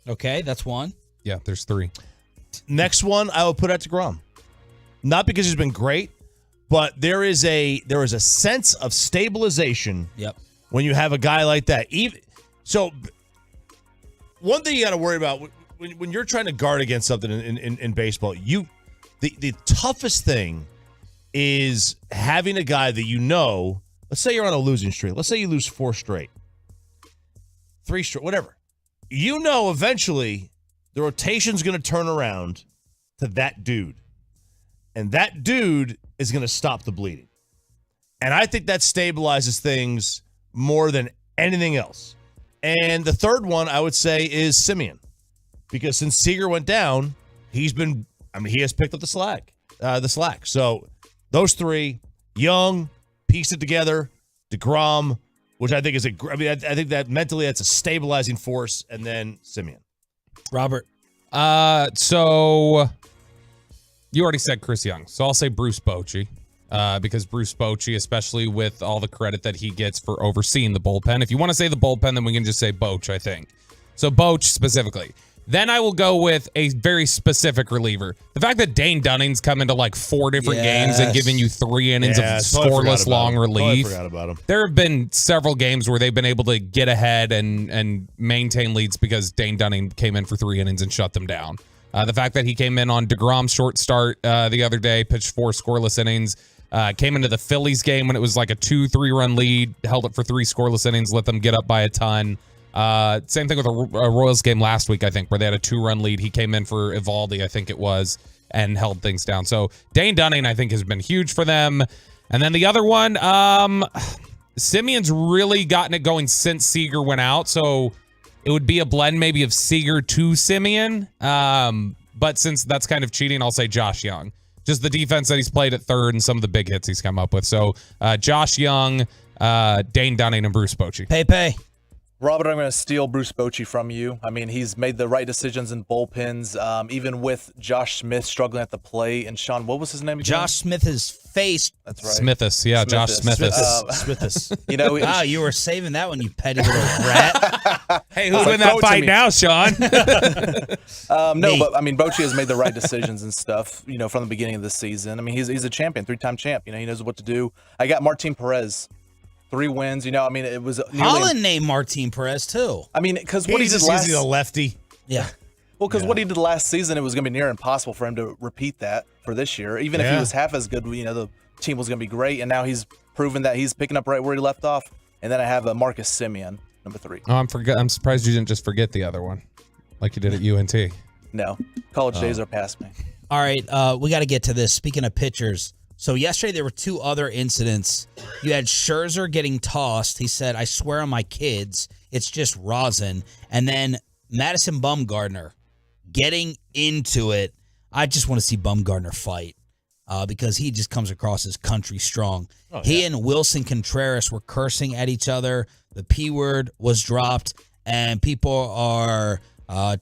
Okay, that's one. Yeah, there's three. Next one, I will put at DeGrom. Not because he's been great, but there is a sense of stabilization. Yep. When you have a guy like that. So one thing you got to worry about when you're trying to guard against something in baseball, the toughest thing is having a guy that let's say you're on a losing streak. Let's say you lose 4 straight. 3 straight, whatever. Eventually the rotation's going to turn around to that dude. And that dude is going to stop the bleeding. And I think that stabilizes things more than anything else. And the third one I would say is Simeon. Because since Seager went down, he has picked up the slack. So those three, Young, piece it together, DeGrom, which I think is I think that mentally that's a stabilizing force, and then Simeon. Robert. So you already said Chris Young, so I'll say Bruce Bochy. Because Bruce Bochy, especially with all the credit that he gets for overseeing the bullpen. If you want to say the bullpen, then we can just say Boch, I think. So Boch specifically. Then I will go with a very specific reliever. The fact that Dane Dunning's come into like 4 different games and giving you 3 innings of scoreless long relief. I forgot about him. There have been several games where they've been able to get ahead and maintain leads because Dane Dunning came in for 3 innings and shut them down. The fact that he came in on DeGrom's short start the other day, pitched 4 scoreless innings, came into the Phillies game when it was like a 2-3 run lead, held it for 3 scoreless innings, let them get up by a ton. Same thing with a Royals game last week, I think, where they had a 2-run lead. He came in for Evaldi, I think it was, and held things down. So Dane Dunning, I think, has been huge for them. And then the other one, Simeon's really gotten it going since Seager went out. So it would be a blend maybe of Seager to Simeon. But since that's kind of cheating, I'll say Josh Young. Just the defense that he's played at third and some of the big hits he's come up with. So Josh Young, Dane Dunning, and Bruce Bochy. Pepe. Robert, I'm going to steal Bruce Bochy from you. I mean, he's made the right decisions in bullpens, even with Josh Smith struggling at the plate. And Sean, what was his name again? Josh Smith is faced. That's right. Smithis, yeah, Josh Smithis. Smithis. You know, wow, you were saving that one, you petty little rat. Hey, who's in that fight now, Sean? No, but I mean, Bochy has made the right decisions and stuff, you know, from the beginning of the season. I mean, he's a champion, 3-time champ. You know, he knows what to do. I got Martin Perez. 3 wins, you know. I mean, it was Holland named Martin Perez too. I mean, because what he did last, he's a lefty. Yeah. Well, because what he did last season, it was going to be near impossible for him to repeat that for this year. Even if he was half as good, you know, the team was going to be great. And now he's proven that he's picking up right where he left off. And then I have Marcus Simeon, number 3. Oh, I'm surprised you didn't just forget the other one, like you did at UNT. No, college days are past me. All right, we got to get to this. Speaking of pitchers. So yesterday there were 2 other incidents. You had Scherzer getting tossed. He said, "I swear on my kids, it's just rosin." And then Madison Bumgarner getting into it. I just want to see Bumgarner fight because he just comes across as country strong. He and Wilson Contreras were cursing at each other. The P word was dropped, and people are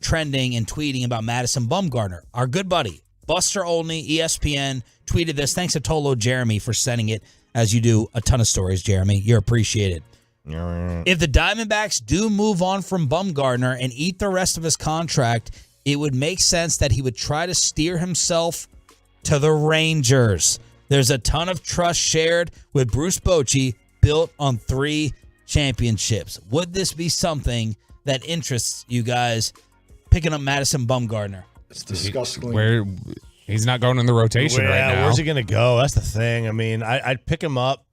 trending and tweeting about Madison Bumgarner, our good buddy. Buster Olney, ESPN, tweeted this. Thanks to Tolo Jeremy for sending it, as you do a ton of stories, Jeremy. You're appreciated. If the Diamondbacks do move on from Bumgarner and eat the rest of his contract, it would make sense that he would try to steer himself to the Rangers. There's a ton of trust shared with Bruce Bochy, built on 3 championships. Would this be something that interests you guys, picking up Madison Bumgarner? It's disgusting. Where he's not going in the rotation right now. Where's he going to go? That's the thing. I mean, I'd pick him up.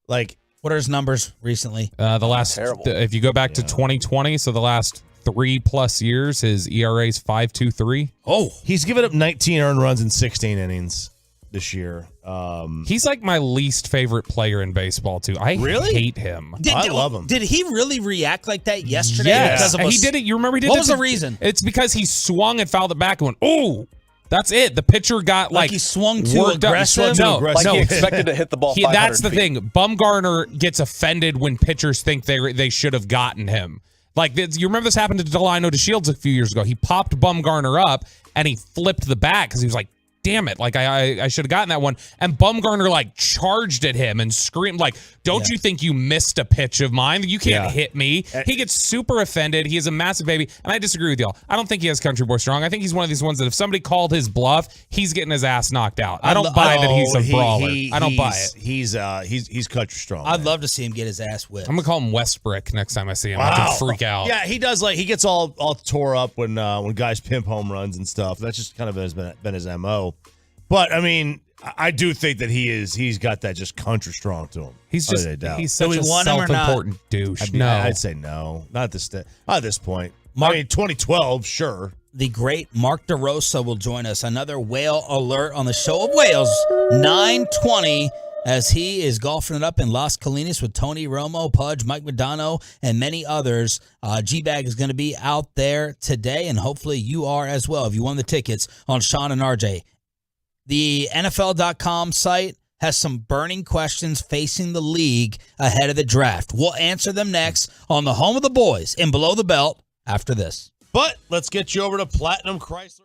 Like, what are his numbers recently? The last, if you go back to 2020, so the last 3+ years, his ERA is 5.23. Oh, he's given up 19 earned runs in 16 innings this year. He's like my least favorite player in baseball too. I hate him. I love him. Did he really react like that yesterday? Yes, he did it. You remember he did it? What was the reason? It's because he swung and fouled it back and went, "Oh, that's it." The pitcher got Like he swung too aggressive? No, Like he expected to hit the ball 500 that's the feet. thing. Bumgarner gets offended when pitchers think they should have gotten him. Like, you remember this happened to Delino DeShields a few years ago. He popped Bumgarner up and he flipped the bat because he was like, damn it, like I should have gotten that one. And Bumgarner like charged at him and screamed like, don't you think you missed a pitch of mine? You can't hit me. He gets super offended. He is a massive baby. And I disagree with y'all. I don't think he has country boy strong. I think he's one of these ones that if somebody called his bluff, he's getting his ass knocked out. I don't buy that he's a brawler. I don't buy it. He's country strong. I'd love to see him get his ass whipped. I'm gonna call him Westbrook next time I see him. I can freak out. Yeah, he does. Like he gets all tore up when guys pimp home runs and stuff. That's just kind of been his MO. But I mean, I do think that he's got that just country strong to him. He's such a self-important douche. I'd say no, not at this point. I mean, 2012, sure. The great Mark DeRosa will join us. Another whale alert on the Show of Whales, 9:20, as he is golfing it up in Las Colinas with Tony Romo, Pudge, Mike Modano, and many others. G-Bag is going to be out there today, and hopefully you are as well if you won the tickets on Sean and RJ. The NFL.com site has some burning questions facing the league ahead of the draft. We'll answer them next on the home of the boys in Below the Belt after this. But let's get you over to Platinum Chrysler.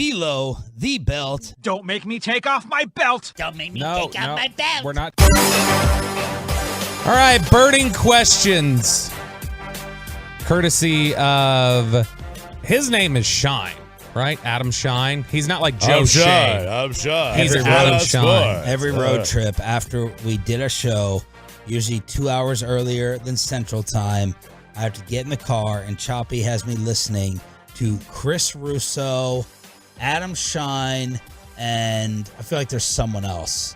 Below the Belt. Don't make me take off my belt. Don't make me No, take off my belt. we're not. All right, burning questions. Courtesy of, his name is Shine, right? Adam Shine. He's not like Joe Shane. I'm Shine. He's Every Adam road Shine. sport. Every road trip after we did a show, usually 2 hours earlier than Central Time, I have to get in the car, and Choppy has me listening to Chris Russo, Adam Shine, and I feel like there's someone else.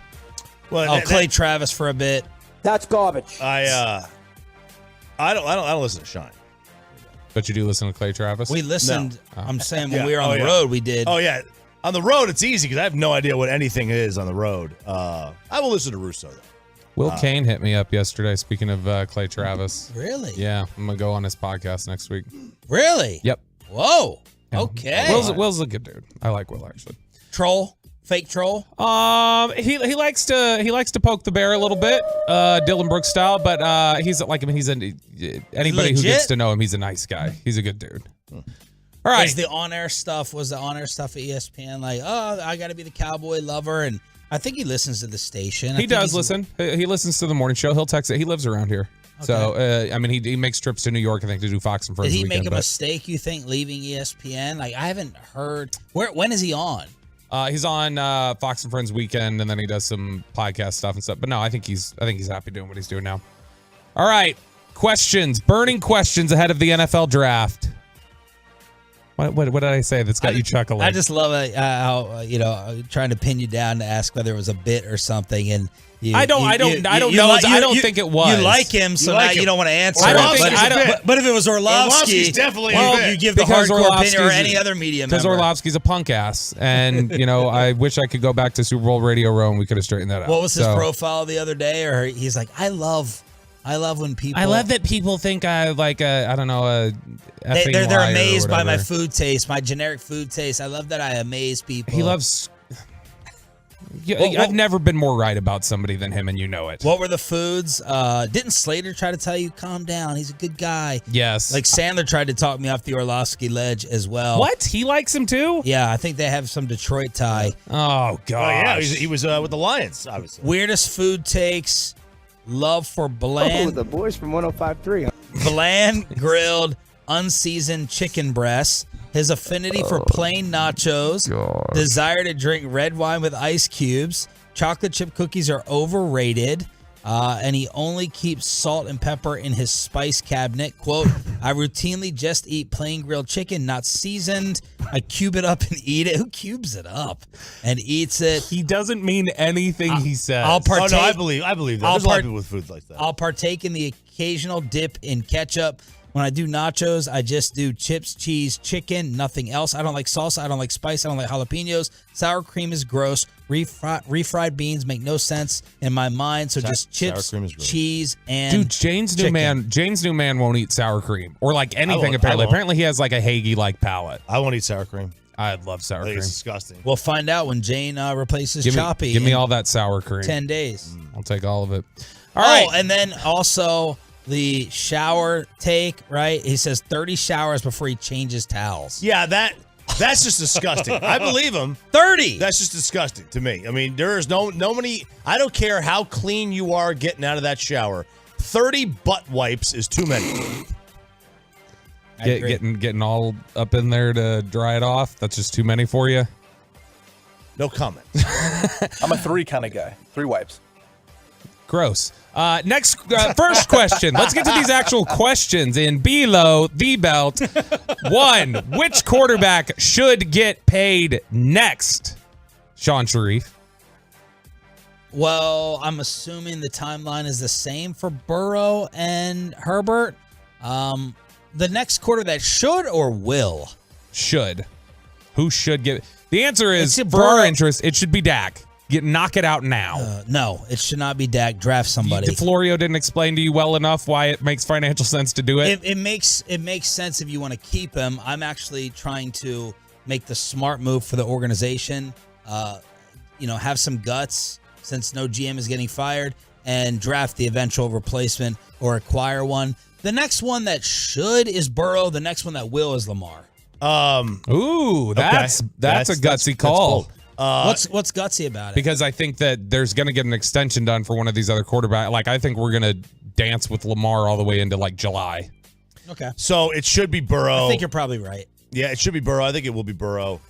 Well, Clay Travis for a bit. That's garbage. I don't listen to Shine. But you do listen to Clay Travis? We listened. No. I'm saying when we were on the road, we did. Oh, yeah. On the road, it's easy because I have no idea what anything is on the road. I will listen to Russo, though. Will Kane hit me up yesterday, speaking of Clay Travis. Really? Yeah, I'm going to go on his podcast next week. Really? Yep. Whoa. Yeah. Okay. Will's a good dude. I like Will, actually. Troll? Fake troll? He likes to poke the bear a little bit, Dylan Brooks style, but he's like, I mean, anybody who gets to know him, he's a nice guy. He's a good dude. All right. Was the on-air stuff at ESPN like, oh, I got to be the Cowboy lover? And I think he listens to the station. He does listen. He listens to the morning show. He'll text it. He lives around here. Okay. So, I mean, he makes trips to New York, I think, to do Fox and Friends Did he weekend, make a mistake, you think, leaving ESPN? Like, I haven't heard. When is he on? He's on Fox and Friends weekend, and then he does some podcast stuff and stuff. But no, I think he's happy doing what he's doing now. All right, questions, burning questions ahead of the NFL draft. What did I say that's got you chuckling? I just love how trying to pin you down to ask whether it was a bit or something, and I don't think it was. You like him, so now you don't want to answer. But if it was Orlovsky's definitely you give the hardcore opinion or any other media member. Because Orlovsky's a punk ass, and I wish I could go back to Super Bowl Radio Row and we could have straightened that out. What was his profile the other day? Or he's like, I love when people. I love that people think I like they're amazed by my food taste, my generic food taste. I love that I amaze people. He loves. I've never been more right about somebody than him, and you know it. What were the foods? Didn't Slater try to tell you, calm down? He's a good guy. Yes. Like Sandler tried to talk me off the Orlovsky ledge as well. What? He likes him too? Yeah, I think they have some Detroit tie. Oh, God. Oh, yeah, he was with the Lions, obviously. Weirdest food takes. Love for bland. Oh, the boys from 105.3. Bland, grilled, unseasoned chicken breasts. His affinity for plain nachos. God. Desire to drink red wine with ice cubes. Chocolate chip cookies are overrated. And he only keeps salt and pepper in his spice cabinet. Quote, I routinely just eat plain grilled chicken, not seasoned. I cube it up and eat it. Who cubes it up and eats it? He doesn't mean anything he says. I'll partake. Oh, no, I believe that. There's a lot of people with food like that. I'll partake in the occasional dip in ketchup. When I do nachos, I just do chips, cheese, chicken, nothing else. I don't like salsa. I don't like spice. I don't like jalapenos. Sour cream is gross. Refried beans make no sense in my mind. So just chips, cheese, and dude, Jane's new man won't eat sour cream or like anything. Apparently he has like a Hagee-like palate. I won't eat sour cream. I'd love sour cream. It's disgusting. We'll find out when Jane replaces Choppy. Give me all that sour cream. 10 days. I'll take all of it. All right. And then also the shower take, right? He says 30 showers before he changes towels. Yeah, that's just disgusting. I believe him. 30. That's just disgusting to me. I mean, there is nobody. I don't care how clean you are getting out of that shower. 30 butt wipes is too many. Getting all up in there to dry it off. That's just too many for you. No comment. I'm a 3 kind of guy. 3 wipes. Gross. First question. Let's get to these actual questions in Below the Belt. 1, which quarterback should get paid next? Sean Sharif. Well, I'm assuming the timeline is the same for Burrow and Herbert. The next quarter that should or will? Should. Who should get? The answer is, for our interest, it should be Dak. Knock it out now. No, it should not be Dak. Draft somebody. DeFlorio didn't explain to you well enough why it makes financial sense to do it. It makes sense if you want to keep him. I'm actually trying to make the smart move for the organization. Have some guts since no GM is getting fired, and draft the eventual replacement or acquire one. The next one that should is Burrow. The next one that will is Lamar. Ooh, that's a gutsy call. What's gutsy about it? Because I think that there's going to get an extension done for one of these other quarterbacks. Like, I think we're going to dance with Lamar all the way into, like, July. Okay. So it should be Burrow. I think you're probably right. Yeah, it should be Burrow. I think it will be Burrow.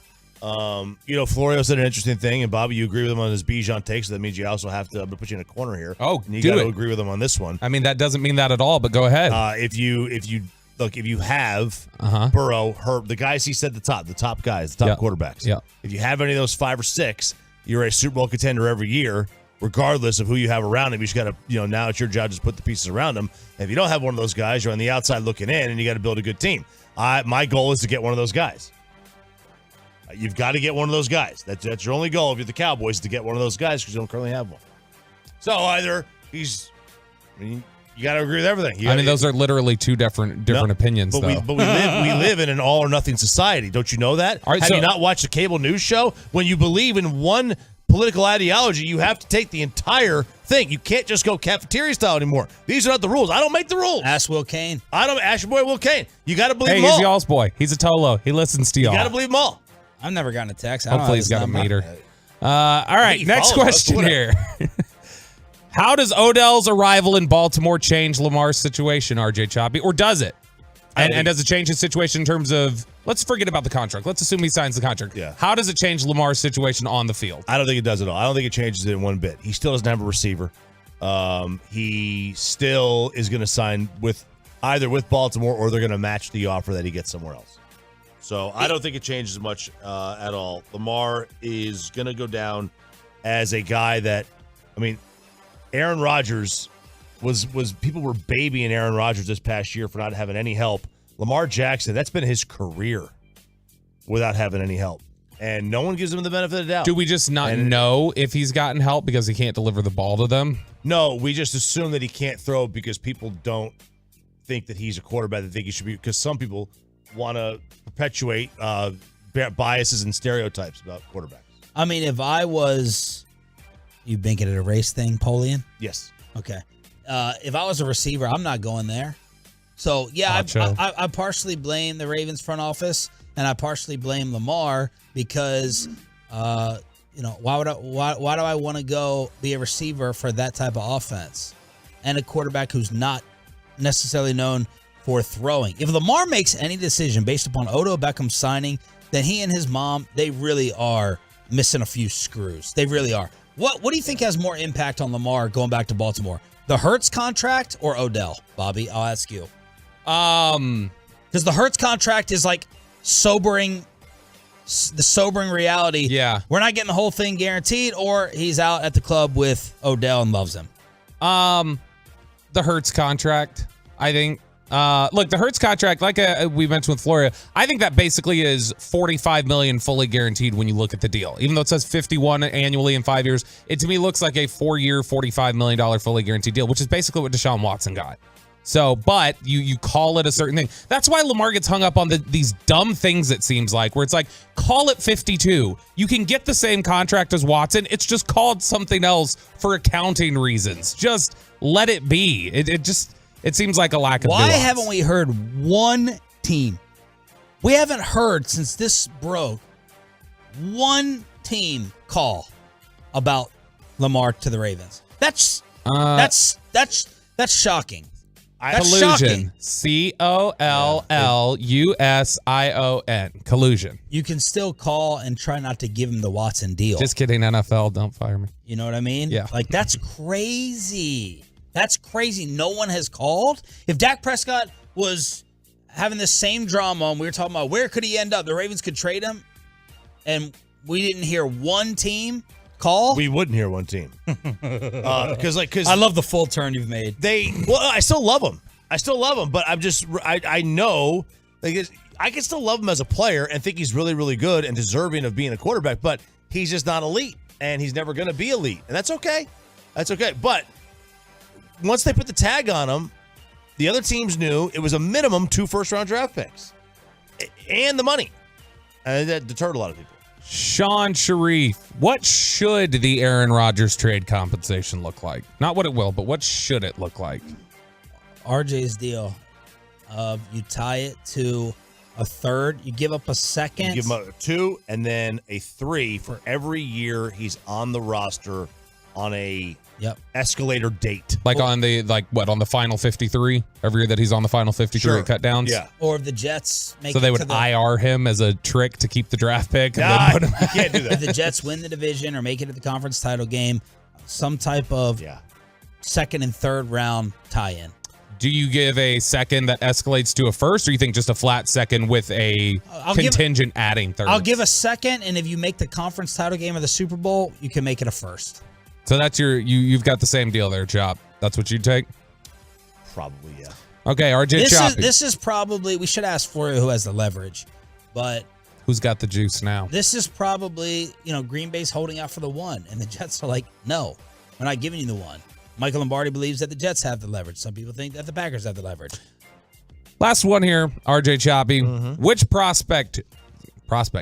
Florio said an interesting thing, and Bobby, you agree with him on his Bijan take, so that means you also have to put you in a corner here. Oh, and you got to agree with him on this one. I mean, that doesn't mean that at all, but go ahead. If you have Burrow, Herb, the guys he said the top guys, the top quarterbacks. Yeah. If you have any of those 5 or 6, you're a Super Bowl contender every year, regardless of who you have around him. You just got to, now it's your job to put the pieces around him. And if you don't have one of those guys, you're on the outside looking in, and you got to build a good team. My goal is to get one of those guys. You've got to get one of those guys. That's your only goal if you're the Cowboys, to get one of those guys, because you don't currently have one. So either you got to agree with everything. Those are literally two different opinions, but though. we live in an all or nothing society. Don't you know that? All right, have you not watched a cable news show? When you believe in one political ideology, you have to take the entire thing. You can't just go cafeteria style anymore. These are not the rules. I don't make the rules. Ask Will Kane. Ask your boy Will Kane. You got to believe them all. He's y'all's boy. He's a Tolo. He listens to y'all. You got to believe them all. I've never gotten a text. Hopefully he's got a meter. All right, next question here. How does Odell's arrival in Baltimore change Lamar's situation, RJ Choppy, or does it? And does it change his situation in terms of, let's forget about the contract. Let's assume he signs the contract. Yeah. How does it change Lamar's situation on the field? I don't think it does at all. I don't think it changes it in one bit. He still doesn't have a receiver. He still is going to sign either with Baltimore, or they're going to match the offer that he gets somewhere else. So I don't think it changes much at all. Lamar is going to go down as a guy that, Aaron Rodgers was people were babying Aaron Rodgers this past year for not having any help. Lamar Jackson, that's been his career without having any help. And no one gives him the benefit of the doubt. Do we just not know if he's gotten help because he can't deliver the ball to them? No, we just assume that he can't throw because people don't think that he's a quarterback. They think he should be, because some people want to perpetuate biases and stereotypes about quarterbacks. If I was, you making it a race thing, Polian? Yes. Okay. If I was a receiver, I'm not going there. So, yeah, I partially blame the Ravens front office, and I partially blame Lamar because, why do I want to go be a receiver for that type of offense and a quarterback who's not necessarily known for throwing? If Lamar makes any decision based upon Odell Beckham signing, then he and his mom, they really are missing a few screws. They really are. What do you think has more impact on Lamar going back to Baltimore? The Hurts contract or Odell? Bobby, I'll ask you. Because the Hurts contract is like the sobering reality. Yeah. We're not getting the whole thing guaranteed, or he's out at the club with Odell and loves him. The Hurts contract, I think. Look, the Hurts contract, like we mentioned with Florio, I think that basically is $45 million fully guaranteed when you look at the deal. Even though it says 51 annually in 5 years, it to me looks like a 4-year, $45 million fully guaranteed deal, which is basically what Deshaun Watson got. So, but you call it a certain thing. That's why Lamar gets hung up on these dumb things, it seems like, where it's like, call it 52. You can get the same contract as Watson. It's just called something else for accounting reasons. Just let it be. It seems like a lack of nuance. Why haven't we heard one team? We haven't heard since this broke one team call about Lamar to the Ravens. That's shocking. That's collusion. Shocking. Collusion. Collusion. You can still call and try not to give him the Watson deal. Just kidding, NFL. Don't fire me. You know what I mean? Yeah. Like, that's crazy. That's crazy. No one has called. If Dak Prescott was having the same drama, and we were talking about where could he end up, the Ravens could trade him, and we didn't hear one team call. We wouldn't hear one team. Because I love the full turn you've made. I still love him. But I know, I can still love him as a player and think he's really, really good and deserving of being a quarterback, but he's just not elite, and he's never going to be elite, and that's okay. But once they put the tag on him, the other teams knew it was a minimum 2 first-round draft picks and the money. And that deterred a lot of people. Sean Sharif, what should the Aaron Rodgers trade compensation look like? Not what it will, but what should it look like? RJ's deal of you tie it to a third. You give up a second. You give him a 2 and then a 3 for every year he's on the roster on a escalator date. Like on the on the final 53? Every year that he's on the final 53 Sure. cut downs? Yeah. Or if the Jets make So they it would to the, IR him as a trick to keep the draft pick? And then put him You can't do if that. the Jets win the division or make it to the conference title game, some type of second and third round tie-in. Do you give a second that escalates to a first, or you think just a flat second with a contingent adding third? I'll give a second, and if you make the conference title game or the Super Bowl, you can make it a first. So that's you've got the same deal there, Chop. That's what you'd take? Probably, yeah. Okay, RJ Choppy. This is probably, we should ask Florio who has the leverage, but who's got the juice now? this is probably, Green Bay's holding out for the 1, and the Jets are like, no, we're not giving you the 1. Michael Lombardi believes that the Jets have the leverage. Some people think that the Packers have the leverage. Last one here, RJ Choppy. Mm-hmm. Which prospect,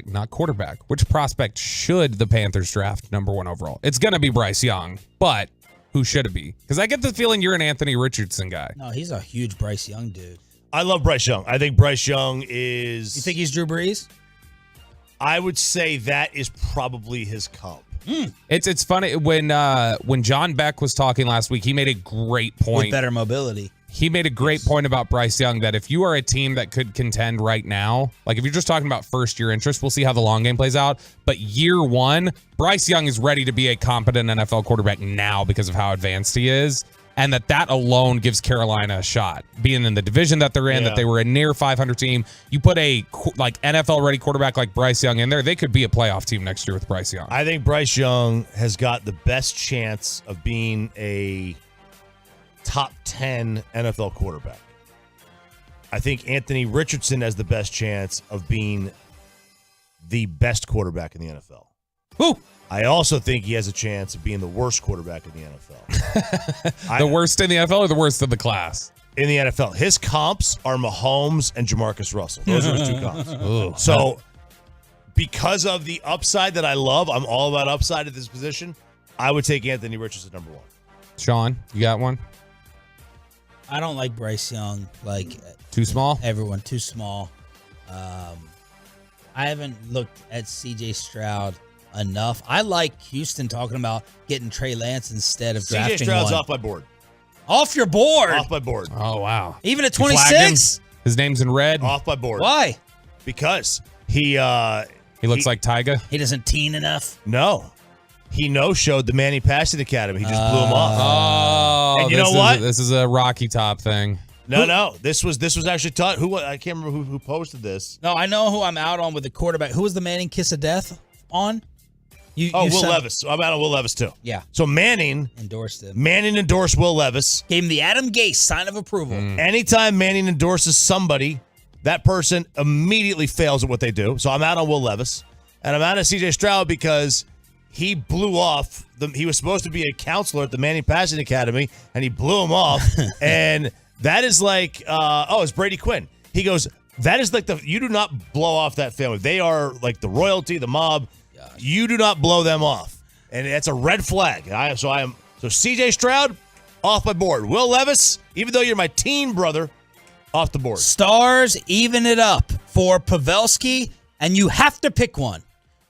not quarterback, which prospect should the Panthers draft number 1 overall? It's going to be Bryce Young, but who should it be? Because I get the feeling you're an Anthony Richardson guy. No, he's a huge Bryce Young dude. I love Bryce Young. I think Bryce Young is... You think he's Drew Brees? I would say that is probably his comp. It's funny when John Beck was talking last week, he made a great point. With better mobility. He made a great point about Bryce Young that if you are a team that could contend right now, like if you're just talking about first year interest, we'll see how the long game plays out. But year 1, Bryce Young is ready to be a competent NFL quarterback now because of how advanced he is. And that alone gives Carolina a shot. Being in the division that they're in, that they were a near 500 team. You put a NFL-ready quarterback like Bryce Young in there, they could be a playoff team next year with Bryce Young. I think Bryce Young has got the best chance of being a top 10 NFL quarterback. I think Anthony Richardson has the best chance of being the best quarterback in the NFL. Who? I also think he has a chance of being the worst quarterback in the NFL. The worst in the NFL or the worst in the class? In the NFL. His comps are Mahomes and Jamarcus Russell. Those are his 2 comps. So because of the upside that I love, I'm all about upside at this position, I would take Anthony Richardson number 1. Sean, you got one? I don't like Bryce Young. Too small? Everyone, too small. I haven't looked at CJ Stroud enough. I like Houston talking about getting Trey Lance instead of drafting CJ Stroud's one. off my board. Off your board? Off my board. Oh, wow. Even at You flagged him? 26? His name's in red? Off my board. Why? Because he looks like Tyga? He doesn't teen enough? No. He no-showed the Manning Passing Academy. He just blew him off. Oh, and you know what? This is a Rocky Top thing. No. This was actually taught. I can't remember who posted this. No, I know who I'm out on with the quarterback. Who was the Manning kiss of death on? Will Levis. I'm out on Will Levis, too. Yeah. So Manning endorsed him. Manning endorsed Will Levis. Gave him the Adam Gase sign of approval. Anytime Manning endorses somebody, that person immediately fails at what they do. So I'm out on Will Levis. And I'm out on CJ Stroud because he blew off. He was supposed to be a counselor at the Manning Passing Academy, and he blew him off. And that is like, it's Brady Quinn. He goes, that is like you do not blow off that family. They are like the royalty, the mob. You do not blow them off. And that's a red flag. So CJ Stroud, off my board. Will Levis, even though you're my teen brother, off the board. Stars even it up for Pavelski, and you have to pick one.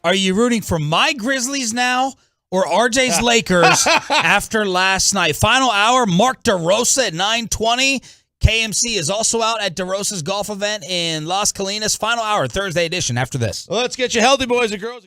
Are you rooting for my Grizzlies now or RJ's Lakers after last night? Final hour, Mark DeRosa at 9:20. KMC is also out at DeRosa's golf event in Las Colinas. Final hour, Thursday edition after this. Well, let's get you healthy, boys and girls.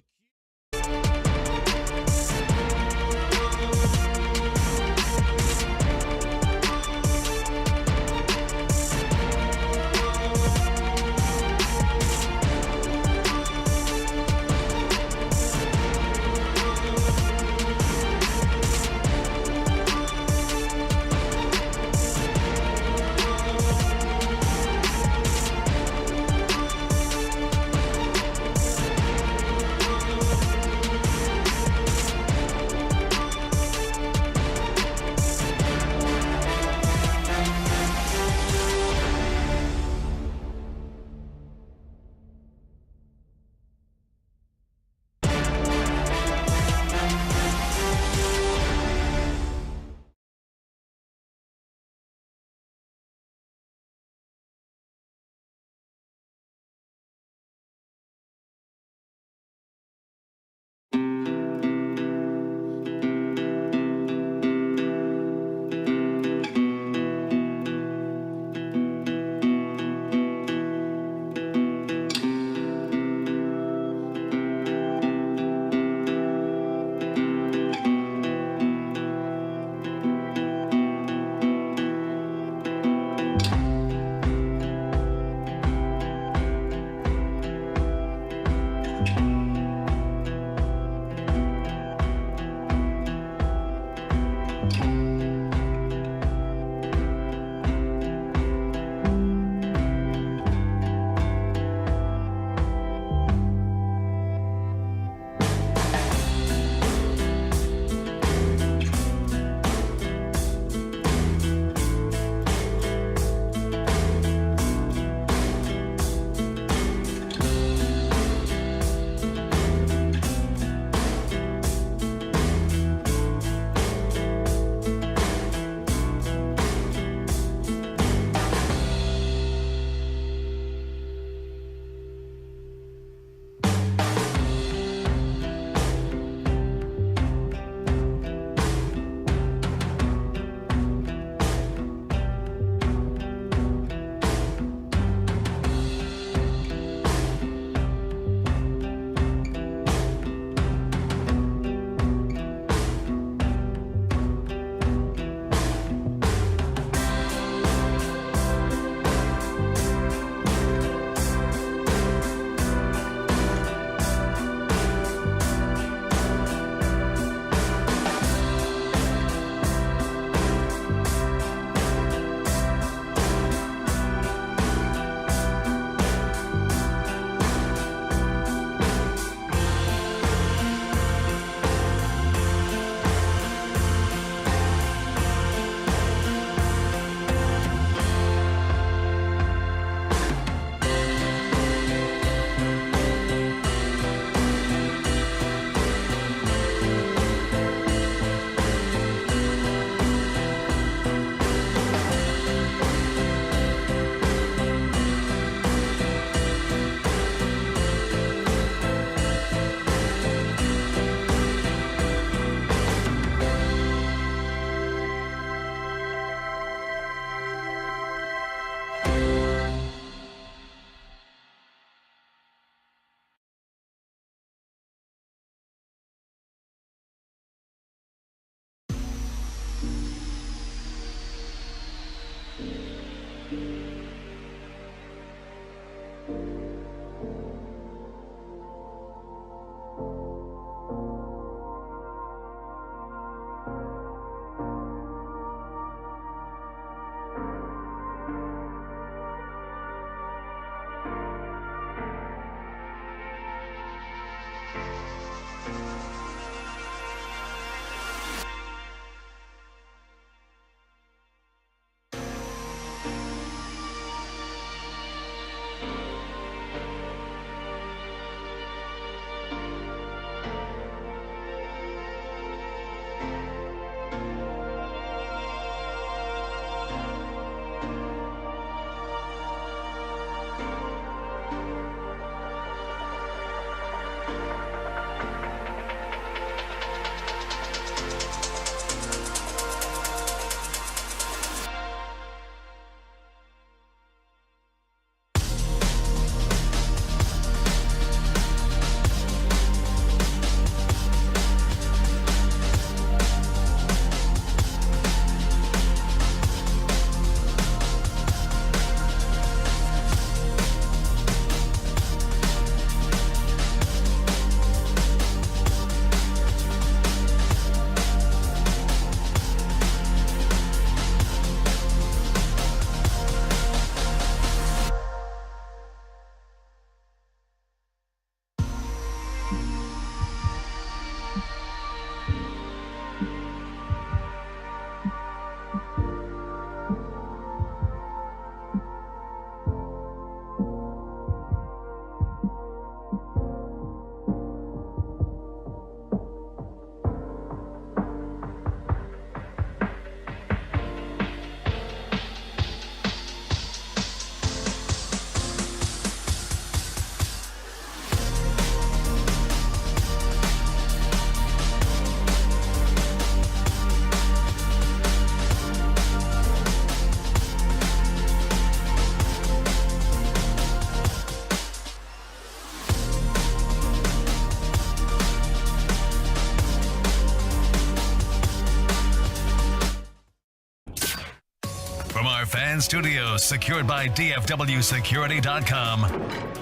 From our fan studios secured by DFWsecurity.com,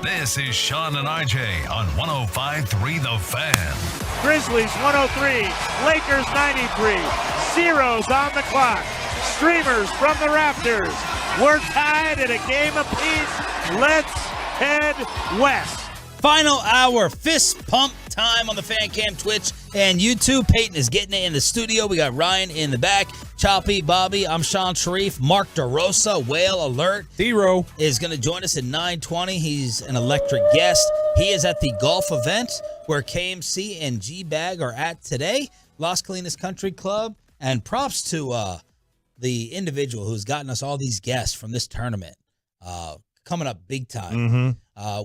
this is Sean and RJ on 105.3 The Fan. Grizzlies 103, Lakers 93, zeros on the clock. Streamers from the rafters. We're tied at a game apiece. Let's head west. Final hour, fist pump time on the Fan Cam, Twitch, and YouTube. Peyton is getting it in the studio. We got Ryan in the back. Choppy, Bobby, I'm Sean Sharif. Mark DeRosa, Whale Alert. Zero is going to join us at 9:20. He's an electric guest. He is at the golf event where KMC and G-Bag are at today. Las Colinas Country Club. And props to the individual who's gotten us all these guests from this tournament. Coming up big time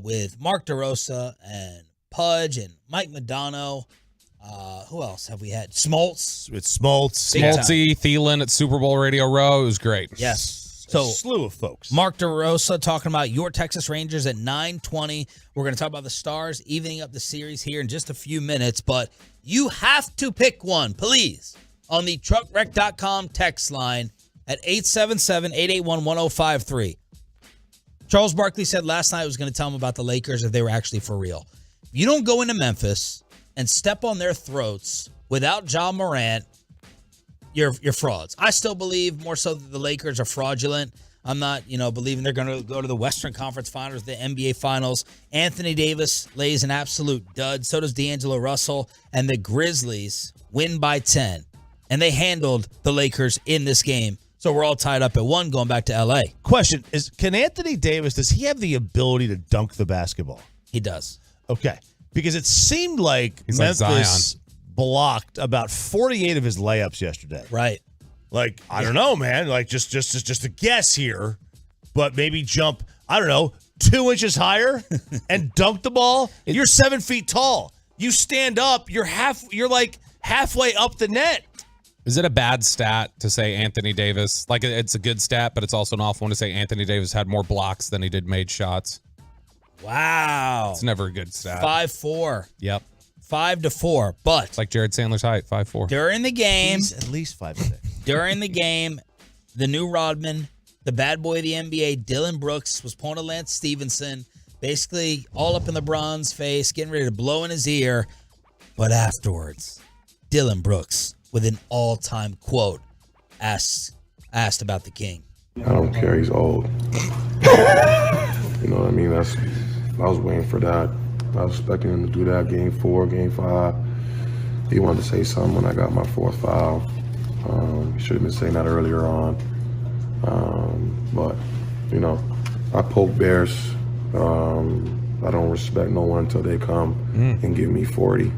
with Mark DeRosa and Pudge and Mike Madonna. Who else have we had? Smoltz. With Smoltz. Smoltzy, Thielen at Super Bowl Radio Row. It was great. Yes. So, slew of folks. Mark DeRosa talking about your Texas Rangers at 9:20. We're going to talk about the Stars evening up the series here in just a few minutes, but you have to pick one, please, on the truckwreck.com text line at 877-881-1053. Charles Barkley said last night I was going to tell him about the Lakers if they were actually for real. If you don't go into Memphis and step on their throats without Ja Morant, you're frauds. I still believe more so that the Lakers are fraudulent. I'm not, believing they're going to go to the Western Conference Finals, the NBA Finals. Anthony Davis lays an absolute dud. So does D'Angelo Russell. And the Grizzlies win by 10. And they handled the Lakers in this game. So we're all tied up at 1 going back to L.A. Question is, can Anthony Davis, does he have the ability to dunk the basketball? He does. Okay. Because it seemed like He's Memphis like Zion. blocked about 48 of his layups yesterday. Right. Like, I don't know, man. Like, just a guess here. But maybe jump, 2 inches higher and dunk the ball. You're 7 feet tall. You stand up, you're like halfway up the net. Is it a bad stat to say Anthony Davis? Like, it's a good stat, but it's also an awful one to say Anthony Davis had more blocks than he did made shots. Wow. It's never a good stat. 5'4". Yep. 5'4", but it's like Jared Sandler's height, 5'4". During the game, he's at least 5'6". During the game, the new Rodman the bad boy of the NBA, Dylan Brooks, was pulling a Lance Stevenson, basically all up in LeBron's face, getting ready to blow in his ear. But afterwards, Dylan Brooks, with an all-time quote, asked about the king. I don't care. He's old. You know what I mean? I was waiting for that. I was expecting him to do that game 4, game 5. He wanted to say something when I got my 4th foul. He should have been saying that earlier on. But, you know, I poke bears. I don't respect no one until they come and give me 40.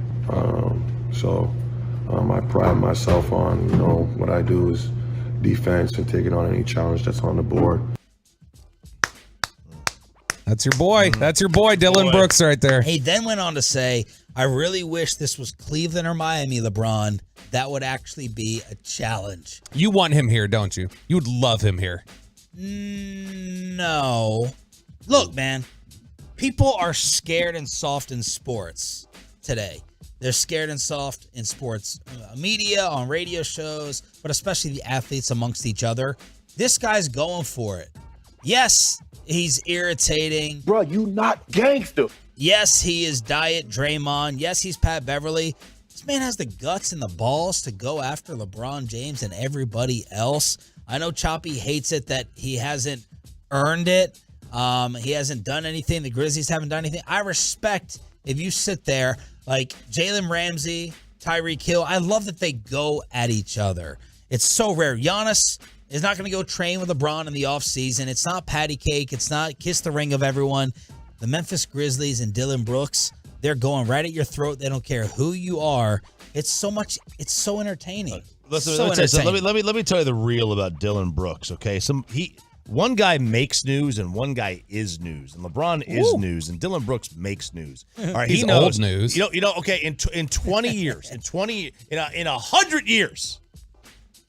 I pride myself on, you know, what I do is defense and taking on any challenge that's on the board. That's your boy. That's your boy, Dylan Brooks, right there. He then went on to say, I really wish this was Cleveland or Miami, LeBron. That would actually be a challenge. You want him here, don't you? You would love him here. No. Look, man, people are scared and soft in sports today. They're scared and soft in sports media, on radio shows, but especially the athletes amongst each other. This guy's going for it. Yes, he's irritating. Bro, you not gangster. Yes, he is Diet Draymond. Yes, he's Pat Beverly. This man has the guts and the balls to go after LeBron James and everybody else. I know Choppy hates it that he hasn't earned it. He hasn't done anything. The Grizzlies haven't done anything. I respect if you sit there like Jalen Ramsey, Tyreek Hill. I love that they go at each other. It's so rare. Giannis is not going to go train with LeBron in the offseason. It's not patty cake. It's not kiss the ring of everyone. The Memphis Grizzlies and Dylan Brooks, they're going right at your throat. They don't care who you are. It's so entertaining. Listen, so let me tell you the real about Dylan Brooks, okay? One guy makes news and one guy is news. And LeBron is news and Dylan Brooks makes news. All right, He's he knows old news. You know, okay, in 20 years, in 100 years,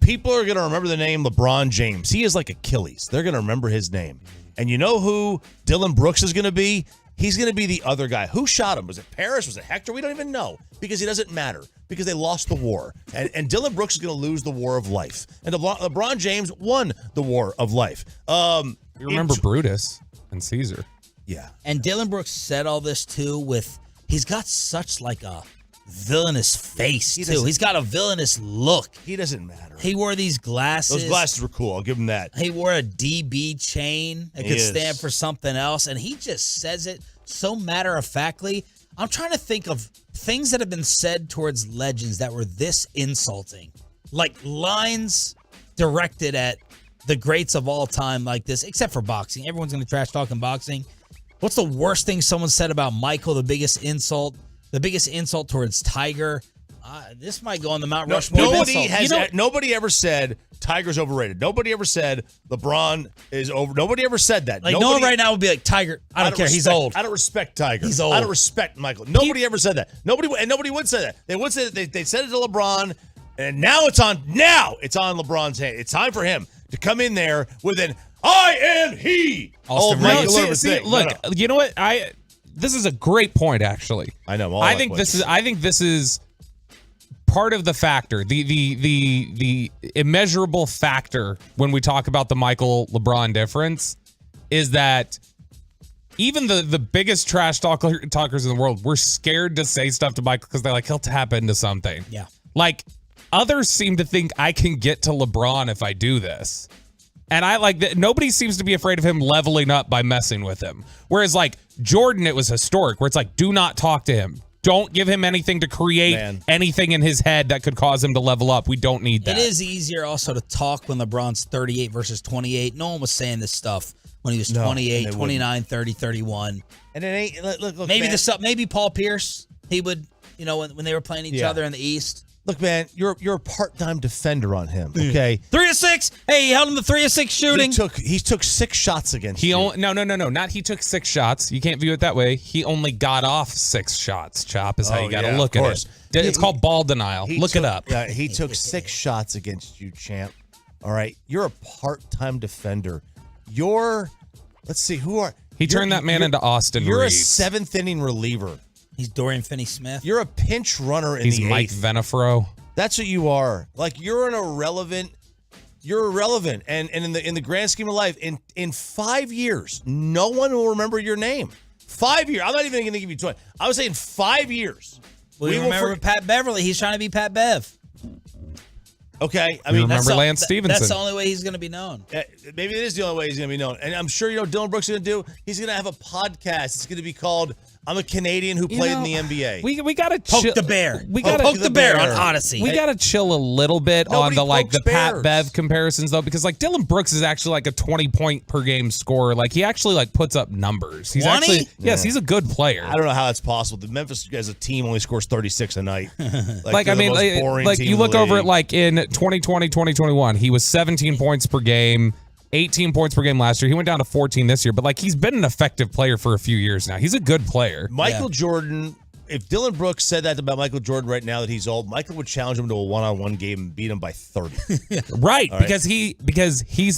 people are going to remember the name LeBron James. He is like Achilles. They're going to remember his name. And you know who Dylan Brooks is going to be? He's going to be the other guy. Who shot him? Was it Paris? Was it Hector? We don't even know because he doesn't matter because they lost the war. And Dylan Brooks is going to lose the war of life. And LeBron James won the war of life. You remember Brutus and Caesar. Yeah. And Dylan Brooks said all this too with, he's got such like a villainous face too. He's got a villainous look. He doesn't matter. He wore these glasses. Those glasses were cool. I'll give him that. He wore a DB chain that could stand for something else. And he just says it so matter-of-factly. I'm trying to think of things that have been said towards legends that were this insulting. Like lines directed at the greats of all time like this, except for boxing. Everyone's going to trash talk in boxing. What's the worst thing someone said about Michael? The biggest insult towards Tiger. This might go on the Mount Rushmore. Nobody ever said Tiger's overrated. Nobody ever said LeBron is over. Nobody ever said that. Like no one right now would be like Tiger. I don't care. He's old. I don't respect Tiger. He's old. I don't respect Michael. Nobody ever said that. Nobody would say that. They would say that they said it to LeBron, and now it's on LeBron's hand. It's time for him to come in there with an "I am he." You know what? This is a great point, actually. I know. I think this is part of the factor, the immeasurable factor when we talk about the Michael LeBron difference is that even the biggest trash talkers in the world, we're scared to say stuff to Michael because they're like, he'll tap into something. Yeah. Like others seem to think I can get to LeBron if I do this. And I like that. Nobody seems to be afraid of him leveling up by messing with him. Whereas like Jordan, it was historic where it's like, do not talk to him. Don't give him anything to create anything in his head that could cause him to level up. We don't need that. It is easier also to talk when LeBron's 38 versus 28. No one was saying this stuff when he was 28, 29, 30, 31. And it ain't, look, maybe man. maybe Paul Pierce, he would, when they were playing each other in the East. Look, man, you're a part-time defender on him, okay? 3 of 6. Hey, he held him to 3 of 6 shooting. He took 6 shots against you. No. Not he took 6 shots. You can't view it that way. He only got off 6 shots, Chop, is how you got to look at it. It's called ball denial. Look it up. Yeah, he took 6 shots against you, champ. All right? You're a part-time defender. Let's see, He turned that man into Austin You're Reeves. a 7th-inning reliever. He's Dorian Finney-Smith. You're a pinch runner in He's the Mike 8th. Venafro. That's what you are. Like, you're an irrelevant you're irrelevant. And in the grand scheme of life, in 5 years, no one will remember your name. 5 years. I'm not even going to give you 20. I was saying 5 years. We remember Pat Beverly. He's trying to be Pat Bev. Okay, I We mean, remember Lance Stevenson. That's the only way he's going to be known. Maybe it is the only way he's going to be known. And I'm sure, Dylan Brooks is going to do. He's going to have a podcast. It's going to be called "I'm a Canadian Who Played in the NBA." We got to Poke the bear. We got to poke the bear on Odyssey. We got to chill a little bit on Nobody the pokes Pat bears. Bev comparisons though, because Dylan Brooks is actually like a 20-point per game scorer. Like he actually puts up numbers. He's 20? actually he's a good player. I don't know how that's possible. The Memphis as a team only scores 36 a night. Like I mean, you look over it in 2020, 2021, he was 17 points per game. 18 points per game last year. He went down to 14 this year, but he's been an effective player for a few years now. He's a good player. Michael Jordan, if Dylan Brooks said that about Michael Jordan right now that he's old, Michael would challenge him to a one-on-one game and beat him by 30. Right, because he's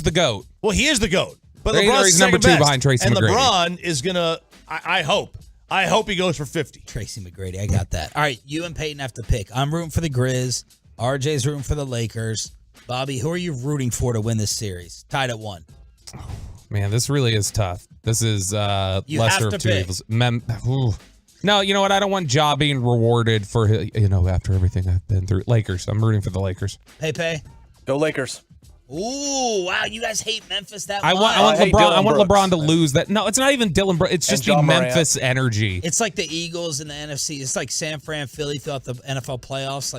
the GOAT. Well, he is the GOAT. But He's number 2 behind Tracy and McGrady. LeBron is going to, I hope he goes for 50. Tracy McGrady, I got that. All right, you and Peyton have to pick. I'm rooting for the Grizz. RJ's rooting for the Lakers. Bobby, who are you rooting for to win this series? Tied at 1. Man, this really is tough. This is You lesser have to of two pick. evils. No, you know what? I don't want Ja being rewarded for after everything I've been through. Lakers. I'm rooting for the Lakers. Pepe. Go Lakers. Ooh, wow, you guys hate Memphis that much. I want LeBron. I want LeBron to lose that. No, it's not even Dylan Brooks. It's just the Memphis energy. It's like the Eagles in the NFC. It's like San Fran, Philly throughout the NFL playoffs.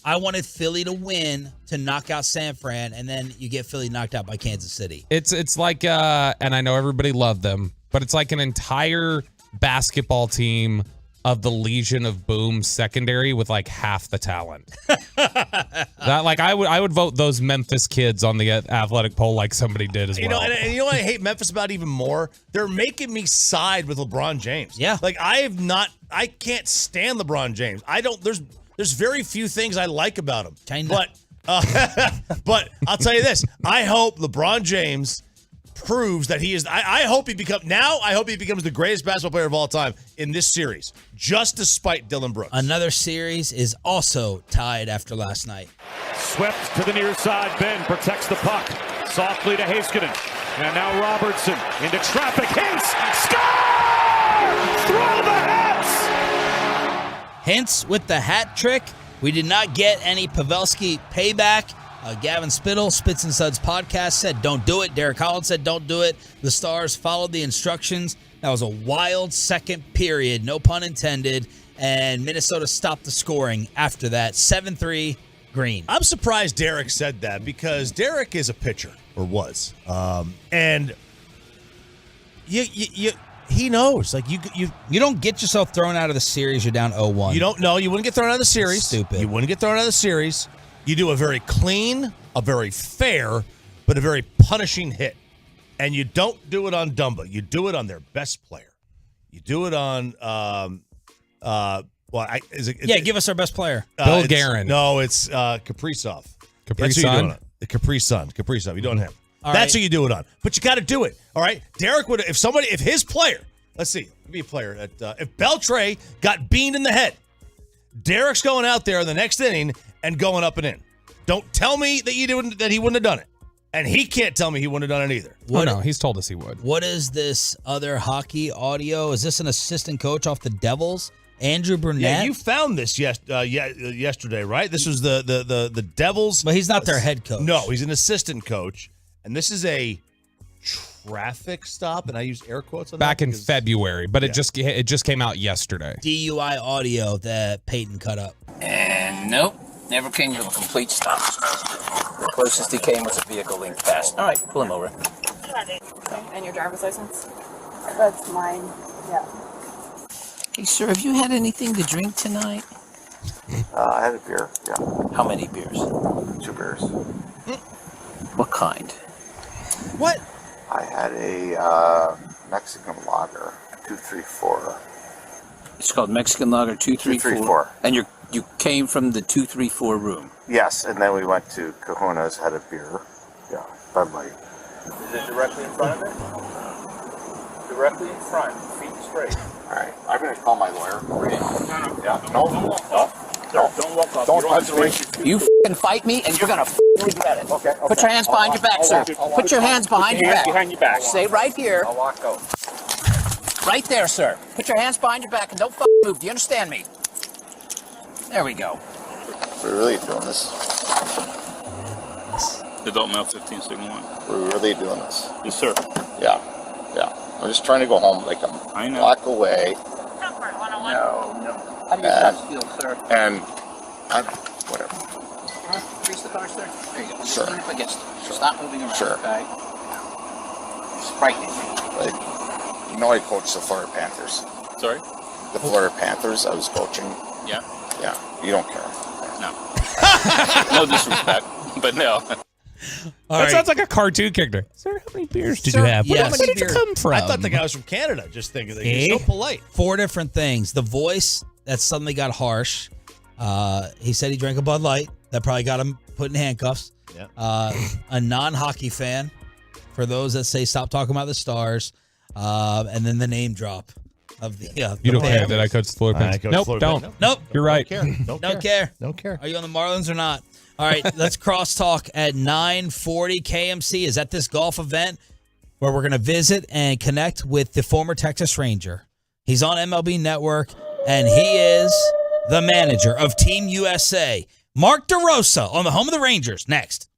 I wanted Philly to win to knock out San Fran, and then you get Philly knocked out by Kansas City. It's like, and I know everybody loved them, but it's like an entire basketball team of the Legion of Boom secondary with half the talent. I would vote those Memphis kids on the athletic poll like somebody did as well. And you know what I hate Memphis about even more? They're making me side with LeBron James. Yeah. I can't stand LeBron James. There's very few things I like about him. Kinda. But I'll tell you this. I hope LeBron James proves that he is. I hope he becomes the greatest basketball player of all time in this series, just despite Dylan Brooks. Another series is also tied after last night. Swept to the near side. Ben protects the puck. Softly to Heiskanen. And now Robertson into traffic. Hintz. Score! Throw the hats! Hintz with the hat trick. We did not get any Pavelski payback. Gavin Spittle, Spits and Suds podcast, said don't do it. Derek Collins said don't do it. The Stars followed the instructions. That was a wild second period, no pun intended, and Minnesota stopped the scoring after that. 7-3 Green. I'm surprised Derek said that because Derek is a pitcher, or was. And he knows. You don't get yourself thrown out of the series. You're down 0-1. You don't know. You wouldn't get thrown out of the series. Stupid. You wouldn't get thrown out of the series. You do a very clean, a very fair, but a very punishing hit. And you don't do it on Dumba. You do it on their best player. You do it on give us our best player. Bill Guerin. No, it's Kaprizov. Capri That's who Sun? you're doing it. The Kaprizov. You don't have. All That's right. who you do it on. But you got to do it. All right. Derek would if his player. Let's see. Be a player. If Beltre got beamed in the head, Derek's going out there in the next inning and going up and in. Don't tell me that he wouldn't have done it. And he can't tell me he wouldn't have done it either. No, he's told us he would. What is this other hockey audio? Is this an assistant coach off the Devils? Andrew Burnett? Yeah, you found this yesterday, right? This was the Devils. But he's not their head coach. No, he's an assistant coach. And this is a traffic stop, and I use air quotes on Back that in because- February, but it just came out yesterday. DUI audio that Peyton cut up. And nope, never came to a complete stop. The closest he came was a vehicle linked past. All right, pull him over. And your driver's license? That's mine, yeah. Hey, sir, have you had anything to drink tonight? I had a beer, yeah. How many beers? 2 beers. What kind? What? I had a Mexican lager, 234. It's called Mexican Lager 234. 234. And you came from the 234 room. Yes, and then we went to Cajuna's, had a beer. Yeah, Bud Light. Is it directly in front of it? Directly in front, feet straight. All right, I'm going to call my lawyer. No. Yeah, no. sir. Don't walk off. Don't touch me. You f***ing fight me, and you're gonna f***ing regret it. Okay. Put your hands behind your back, sir. Put your hands behind your back. Behind your back. Stay right here. I'll walk out. Right there, sir. Put your hands behind your back and don't f***ing move. Do you understand me? There we go. We're really doing this. Adult male 15 signal 1. We're really doing this. Yes, sir. Yeah. I'm just trying to go home like I a know. block away. No. How do your chest feel, sir? And whatever. Reach the car, sir. There you go. Sure. Up against it. Stop moving around, Sure. okay? Frightening. Like, I coached the Florida Panthers. Sorry? The Florida Panthers, I was coaching. Yeah. Yeah, you don't care. No. No disrespect, but no. That sounds like a cartoon character. Sir, how many beers did you have? Yes. Where did you come from? I thought the guy was from Canada. Just thinking that he's so polite. 4 different things. The voice that suddenly got harsh. He said he drank a Bud Light. That probably got him put in handcuffs. Yeah. A non-hockey fan. For those that say stop talking about the Stars. And then the name drop of the. You don't band. care that I coached the Florida Panthers? Nope, don't. Nope. You're right. Don't care. Don't care. Are you on the Marlins or not? All right, let's crosstalk at 9:40. KMC is at this golf event where we're going to visit and connect with the former Texas Ranger. He's on MLB Network, and he is the manager of Team USA. Mark DeRosa on the home of the Rangers. Next.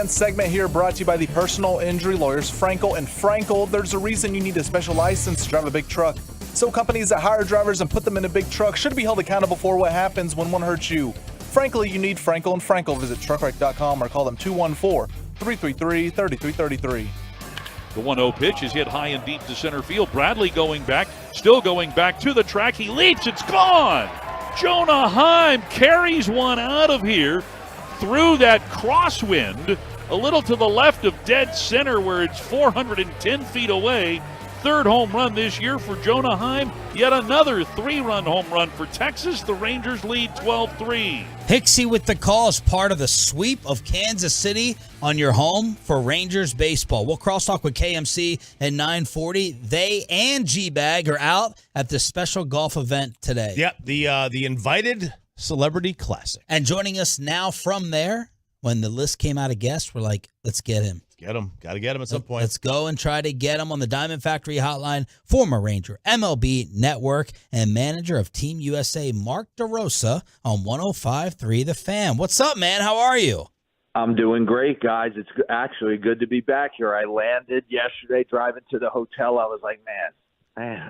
Fan segment here brought to you by the personal injury lawyers Frankel and Frankel. There's a reason you need a special license to drive a big truck. So companies that hire drivers and put them in a big truck should be held accountable for what happens when one hurts you. Frankly, you need Frankel and Frankel. Visit truckwreck.com or call them 214-333-3333. The 1-0 pitch is hit high and deep to center field. Bradley going back, still going back to the track. He leaps, it's gone! Jonah Heim carries one out of here through that crosswind, a little to the left of dead center where it's 410 feet away. Third home run this year for Jonah Heim. Yet another 3-run home run for Texas. The Rangers lead 12-3. Hixie with the call as part of the sweep of Kansas City on your home for Rangers baseball. We'll crosstalk with KMC at 9:40. They and G-Bag are out at the special golf event today. Yep, the Invited Celebrity Classic. And joining us now from there, when the list came out of guests, we're like, let's get him. Get him. Got to get him at some point. Let's go and try to get him on the Diamond Factory hotline. Former Ranger, MLB Network, and manager of Team USA, Mark DeRosa on 105.3 The Fan. What's up, man? How are you? I'm doing great, guys. It's actually good to be back here. I landed yesterday driving to the hotel. I was like, man,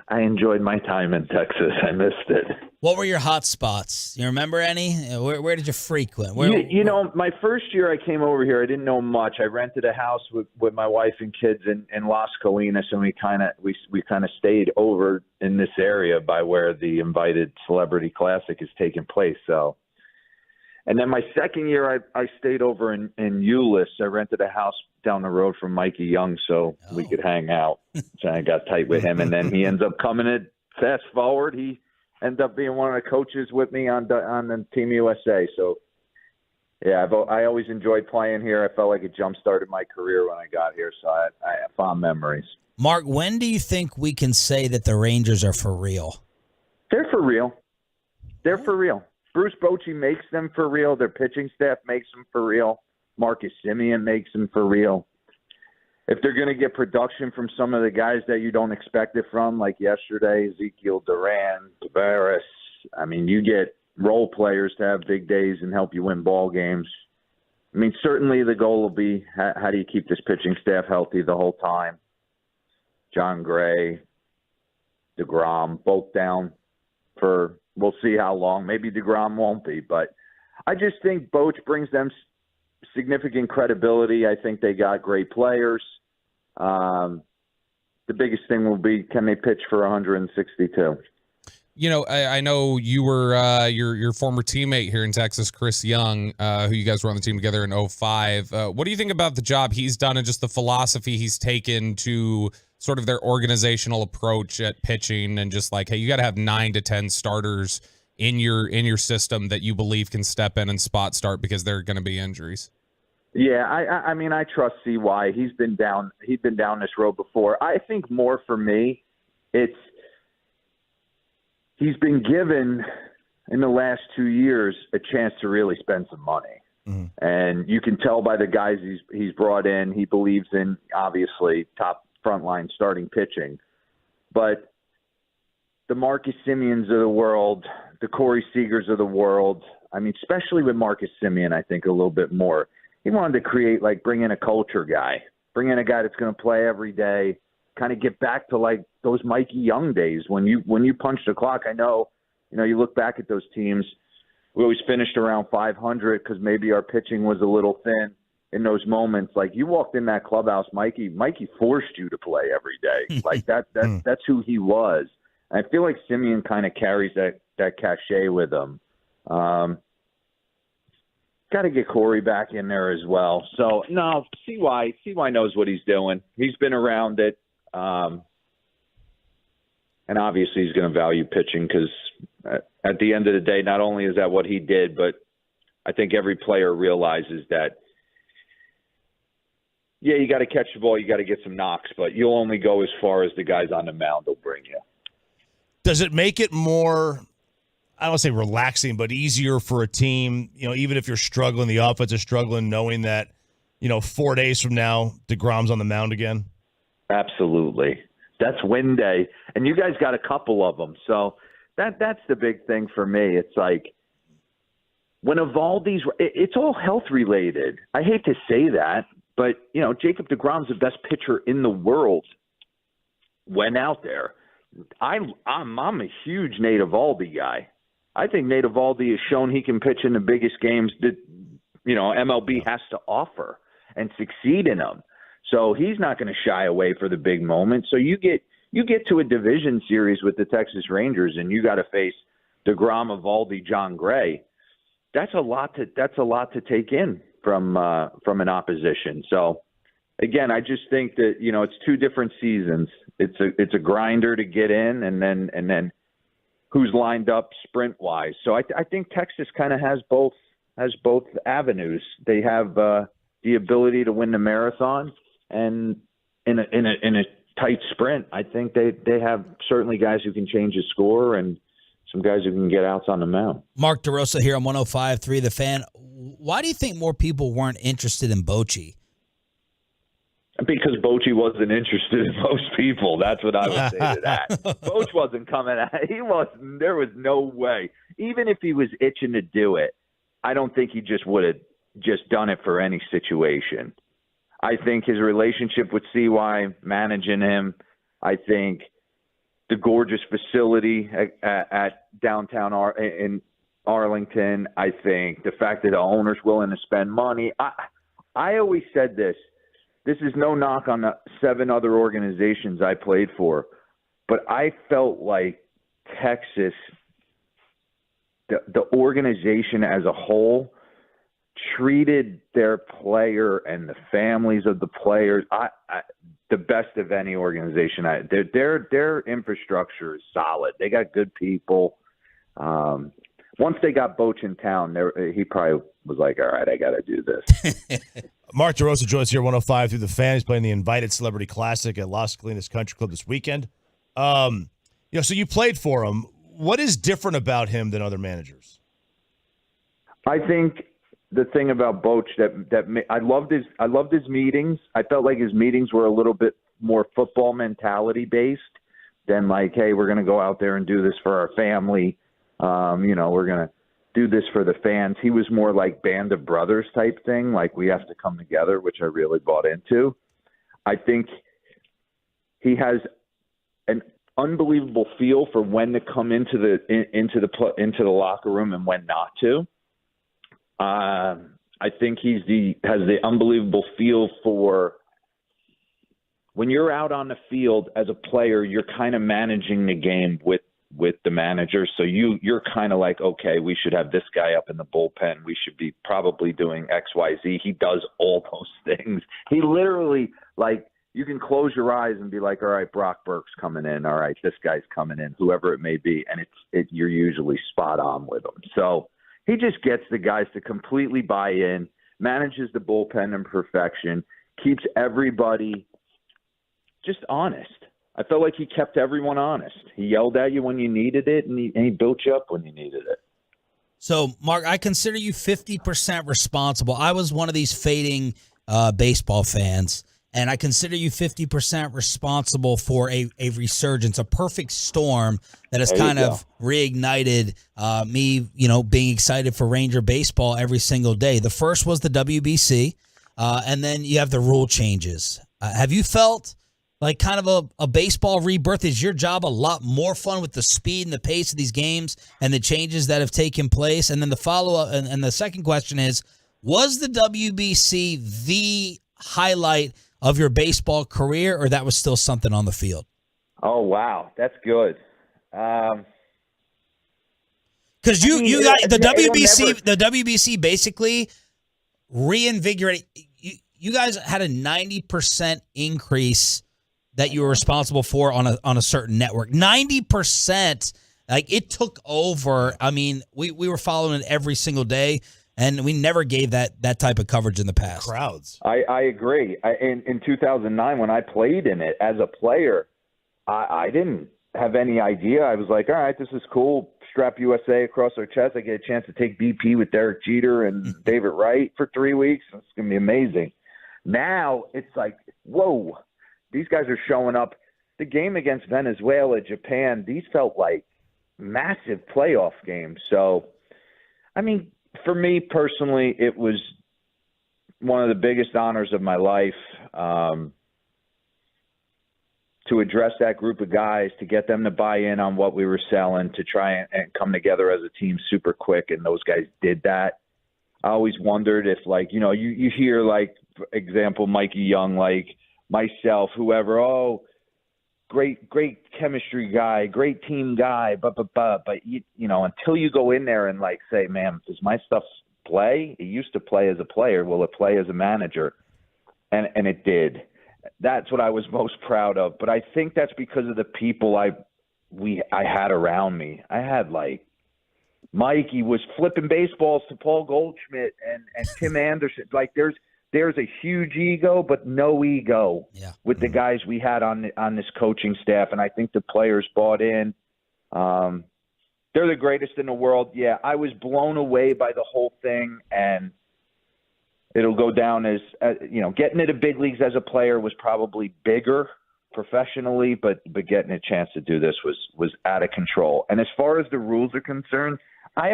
I enjoyed my time in Texas. I missed it. What were your hot spots? You remember any? Where did you frequent? You know, my first year I came over here, I didn't know much. I rented a house with my wife and kids in Las Colinas, and we kind of stayed over in this area by where the Invited Celebrity Classic is taking place. So, and then my second year I stayed over in Euless. I rented a house down the road from Mikey Young so we could hang out. So I got tight with him, and then he ends up coming in. Fast forward, he ended up being one of the coaches with me on the Team USA. So, yeah, I always enjoyed playing here. I felt like it jump-started my career when I got here, so I have fond memories. Mark, when do you think we can say that the Rangers are for real? They're for real. They're for real. Bruce Bochy makes them for real. Their pitching staff makes them for real. Marcus Semien makes them for real. If they're going to get production from some of the guys that you don't expect it from, like yesterday, Ezekiel Duran, Tavares, I mean, you get role players to have big days and help you win ball games. I mean, certainly the goal will be how do you keep this pitching staff healthy the whole time? John Gray, DeGrom, both down for we'll see how long. Maybe DeGrom won't be, but I just think Boch brings them significant credibility. I think they got great players. The biggest thing will be, can they pitch for 162? You know, I know you were your former teammate here in Texas, Chris Young, who you guys were on the team together in 2005. What do you think about the job he's done and just the philosophy he's taken to sort of their organizational approach at pitching and just like, hey, you got to have 9 to 10 starters in your system that you believe can step in and spot start because there are going to be injuries? Yeah, I mean, I trust CY. He's been down this road before. I think more for me, he's been given in the last 2 years a chance to really spend some money. Mm-hmm. And you can tell by the guys he's brought in, he believes in, obviously, top frontline starting pitching. But the Marcus Semiens of the world, the Corey Seagers of the world, I mean, especially with Marcus Semien, I think a little bit more. He wanted to create, like, bring in a culture guy, bring in a guy that's going to play every day, kind of get back to, like, those Mikey Young days when you punched the clock. I know, you look back at those teams, we always finished around 500 because maybe our pitching was a little thin in those moments. Like, you walked in that clubhouse, Mikey forced you to play every day. Like, that's who he was. And I feel like Semien kind of carries that cachet with him. Got to get Corey back in there as well. So, no, CY knows what he's doing. He's been around it. And obviously he's going to value pitching because at the end of the day, not only is that what he did, but I think every player realizes that, yeah, you got to catch the ball, you got to get some knocks, but you'll only go as far as the guys on the mound will bring you. Does it make it more, I don't want to say relaxing, but easier for a team, even if you're struggling, the offense is struggling, knowing that, 4 days from now, DeGrom's on the mound again? Absolutely. That's win day. And you guys got a couple of them. So that's the big thing for me. It's like, when Evaldi's, it's all health related. I hate to say that, but Jacob deGrom's the best pitcher in the world. Went out there. I'm a huge Nate Eovaldi guy. I think Nate Eovaldi has shown he can pitch in the biggest games that MLB has to offer and succeed in them. So he's not going to shy away for the big moment. So you get to a division series with the Texas Rangers, and you got to face deGrom, Eovaldi, John Gray. That's a lot to take in from an opposition. So again, I just think that it's two different seasons. It's a grinder to get in, and then who's lined up sprint wise. So I think Texas kind of has both avenues. They have the ability to win the marathon, and in a tight sprint, I think they have certainly guys who can change the score and some guys who can get outs on the mound. Mark DeRosa here on 105.3 The Fan. Why do you think more people weren't interested in Bochy? Because Bochy wasn't interested in most people. That's what I would say to that. Boch wasn't coming out. There was no way. Even if he was itching to do it, I don't think he just would have just done it for any situation. I think his relationship with CY, managing him, I think the gorgeous facility at downtown in Arlington, I think the fact that the owner's willing to spend money. I always said this. This is no knock on the 7 other organizations I played for, but I felt like Texas, the organization as a whole, treated their player and the families of the players the best of any organization. Their infrastructure is solid. They got good people. Once they got Boch in town, he probably was like, all right, I got to do this. Mark DeRosa joins here 105 through The Fan. He's playing the Invited Celebrity Classic at Las Colinas Country Club this weekend. So you played for him. What is different about him than other managers? I think the thing about Boch that I loved his meetings. I felt like his meetings were a little bit more football mentality based than like, hey, we're going to go out there and do this for our family. We're going to do this for the fans. He was more like Band of Brothers type thing, like we have to come together, which I really bought into. I think he has an unbelievable feel for when to come into the locker room and when not to. I think has the unbelievable feel for when you're out on the field as a player, you're kind of managing the game with the manager. So you're kind of like, okay, we should have this guy up in the bullpen. We should be probably doing X, Y, Z. He does all those things. He literally, like, you can close your eyes and be like, all right, Brock Burke's coming in. All right, this guy's coming in, whoever it may be. And you're usually spot on with him. So he just gets the guys to completely buy in, manages the bullpen in perfection, keeps everybody just honest. I felt like he kept everyone honest. He yelled at you when you needed it, and he built you up when you needed it. So, Mark, I consider you 50% responsible. I was one of these fading baseball fans, and I consider you 50% responsible for a resurgence, a perfect storm that has kind of reignited me, being excited for Ranger baseball every single day. The first was the WBC, and then you have the rule changes. Have you felt like kind of a baseball rebirth? Is your job a lot more fun with the speed and the pace of these games and the changes that have taken place? And then the follow-up and the second question is, was the WBC the highlight of your baseball career, or that was still something on the field? Oh, wow. That's good. Because you got the WBC, the WBC basically reinvigorated. You guys had a 90% increase that you were responsible for on a certain network. 90%, like, it took over. I mean, we were following it every single day, and we never gave that type of coverage in the past. Crowds. I agree. In 2009, when I played in it as a player, I didn't have any idea. I was like, all right, this is cool. Strap USA across our chest. I get a chance to take BP with Derek Jeter and David Wright for 3 weeks. It's going to be amazing. Now it's like, whoa. These guys are showing up. The game against Venezuela, Japan, these felt like massive playoff games. So, I mean, For me personally, it was one of the biggest honors of my life to address that group of guys, to get them to buy in on what we were selling, to try and come together as a team super quick, and those guys did that. I always wondered if, like, you know, you hear, like, for example, Mikey Young, like myself, whoever, great chemistry guy, great team guy, but you know, until you go in there and, like, say, man, does my stuff play? It used to play as a player. Will it play as a manager? And it did. That's what I was most proud of. But I think that's because of the people I had around me. I had, like, Mikey was flipping baseballs to Paul Goldschmidt and Tim Anderson. Like, there's a huge ego, but no ego with the guys we had on this coaching staff. And I think the players bought in. They're the greatest in the world. Yeah, I was blown away by the whole thing, and it'll go down as you know, getting to the big leagues as a player was probably bigger professionally, but getting a chance to do this was out of control. And as far as the rules are concerned, I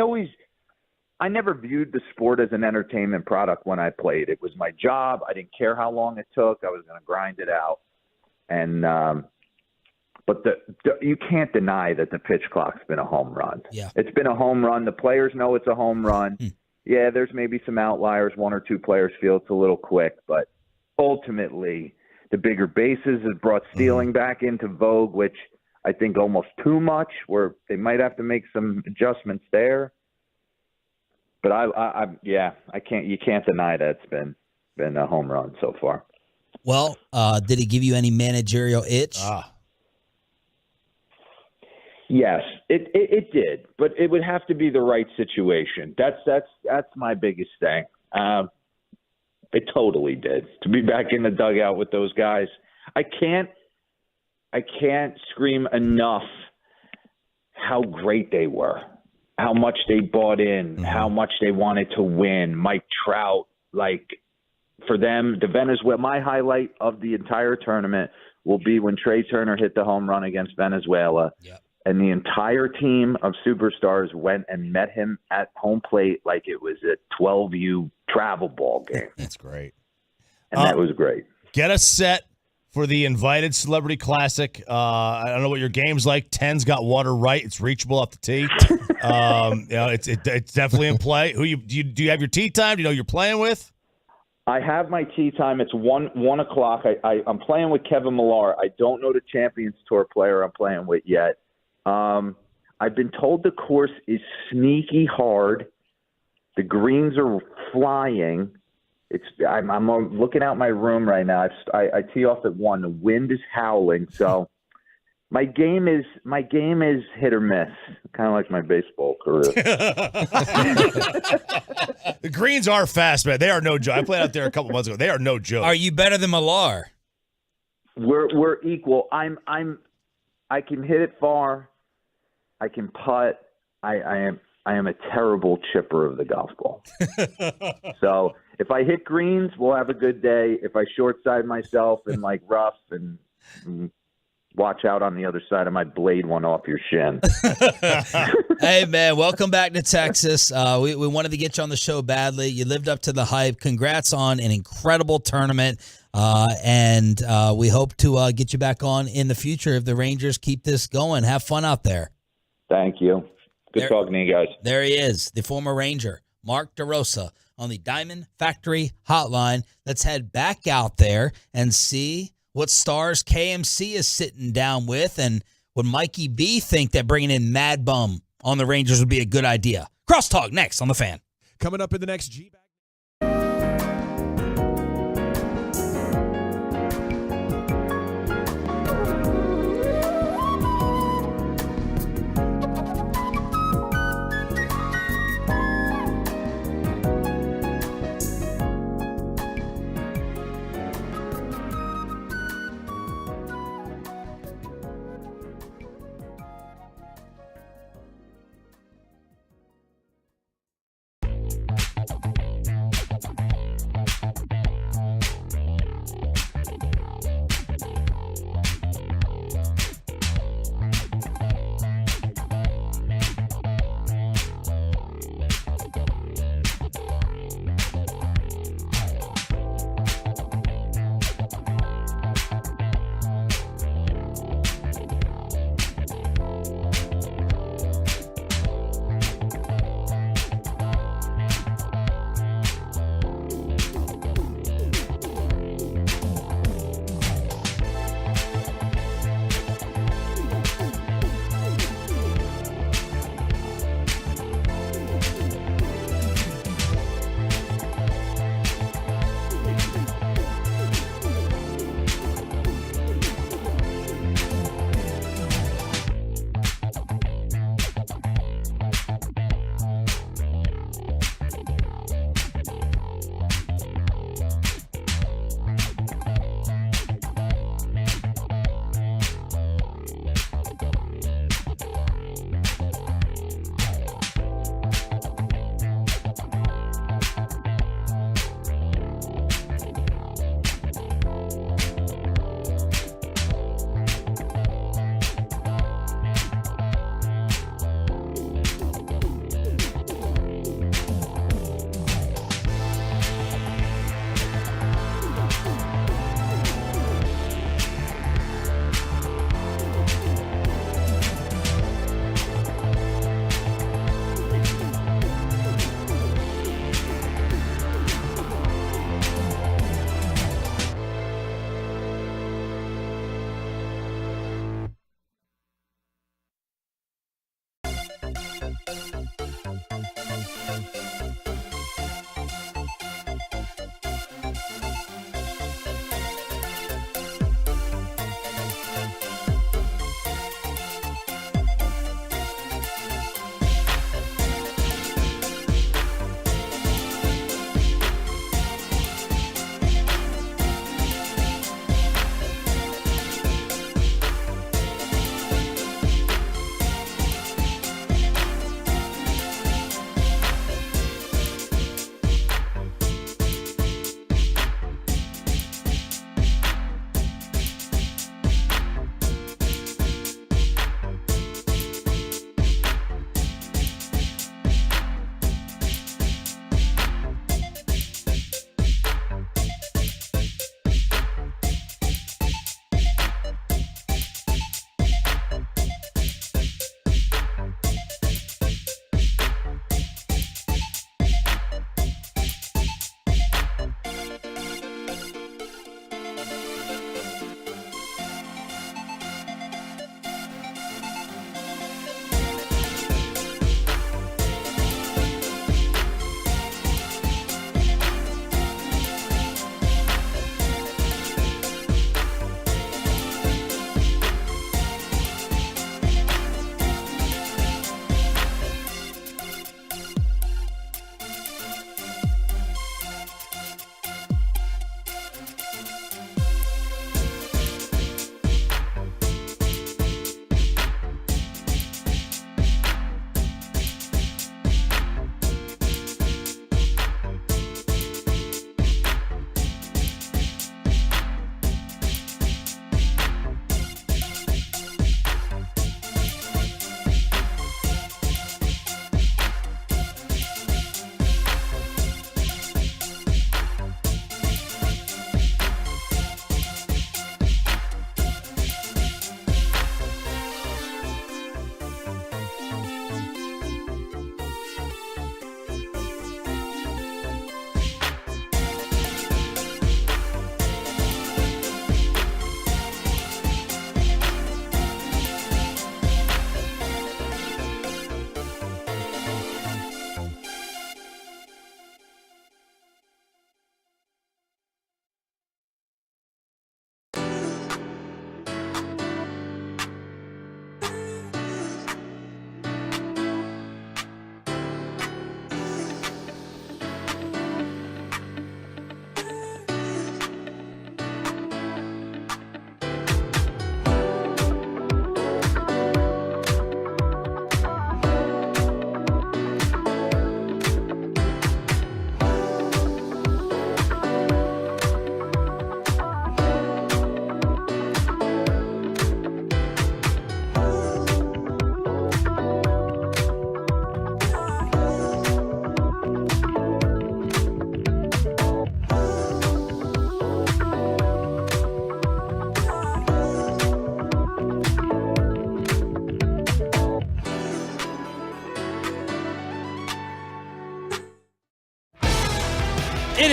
never viewed the sport as an entertainment product when I played. It was my job. I didn't care how long it took. I was going to grind it out. And but you can't deny that the pitch clock's been a home run. Yeah. It's been a home run. The players know it's a home run. Yeah, there's maybe some outliers. One or two players feel it's a little quick, but ultimately the bigger bases has brought stealing back into vogue, which I think almost too much, where they might have to make some adjustments there. But you can't deny that it's been a home run so far. Well, did he give you any managerial itch? Yes, it did, but it would have to be the right situation. That's my biggest thing. It totally did. To be back in the dugout with those guys, I can't scream enough how great they were, how much they bought in, how much they wanted to win. Mike Trout, like, for them, my highlight of the entire tournament will be when Trey Turner hit the home run against Venezuela. Yep. And the entire team of superstars went and met him at home plate like it was a 12U travel ball game. That's great. And that was great. Get us set for the Invited Celebrity Classic. I don't know what your game's like. 10's got water right. It's reachable off the tee. It's definitely in play. Do you have your tee time? Do you know who you're playing with? I have my tee time. It's 1 o'clock. I'm playing with Kevin Millar. I don't know the Champions Tour player I'm playing with yet. I've been told the course is sneaky hard. The greens are flying. I'm looking out my room right now. I tee off at 1. The wind is howling. So my game is hit or miss, kind of like my baseball career. The greens are fast, man. They are no joke. I played out there a couple months ago. They are no joke. Are you better than Millar? We're equal. I can hit it far. I can putt. I am a terrible chipper of the golf ball. So if I hit greens, we'll have a good day. If I short side myself and like rough and watch out on the other side, I might blade one off your shin. Hey, man, welcome back to Texas. We wanted to get you on the show badly. You lived up to the hype. Congrats on an incredible tournament. And we hope to get you back on in the future if the Rangers keep this going. Have fun out there. Thank you. Good talking to you guys. There he is, the former Ranger, Mark DeRosa, on the Diamond Factory Hotline. Let's head back out there and see what stars KMC is sitting down with, and would Mikey B think that bringing in Mad Bum on the Rangers would be a good idea. Crosstalk next on The Fan. Coming up in the next G-Bag.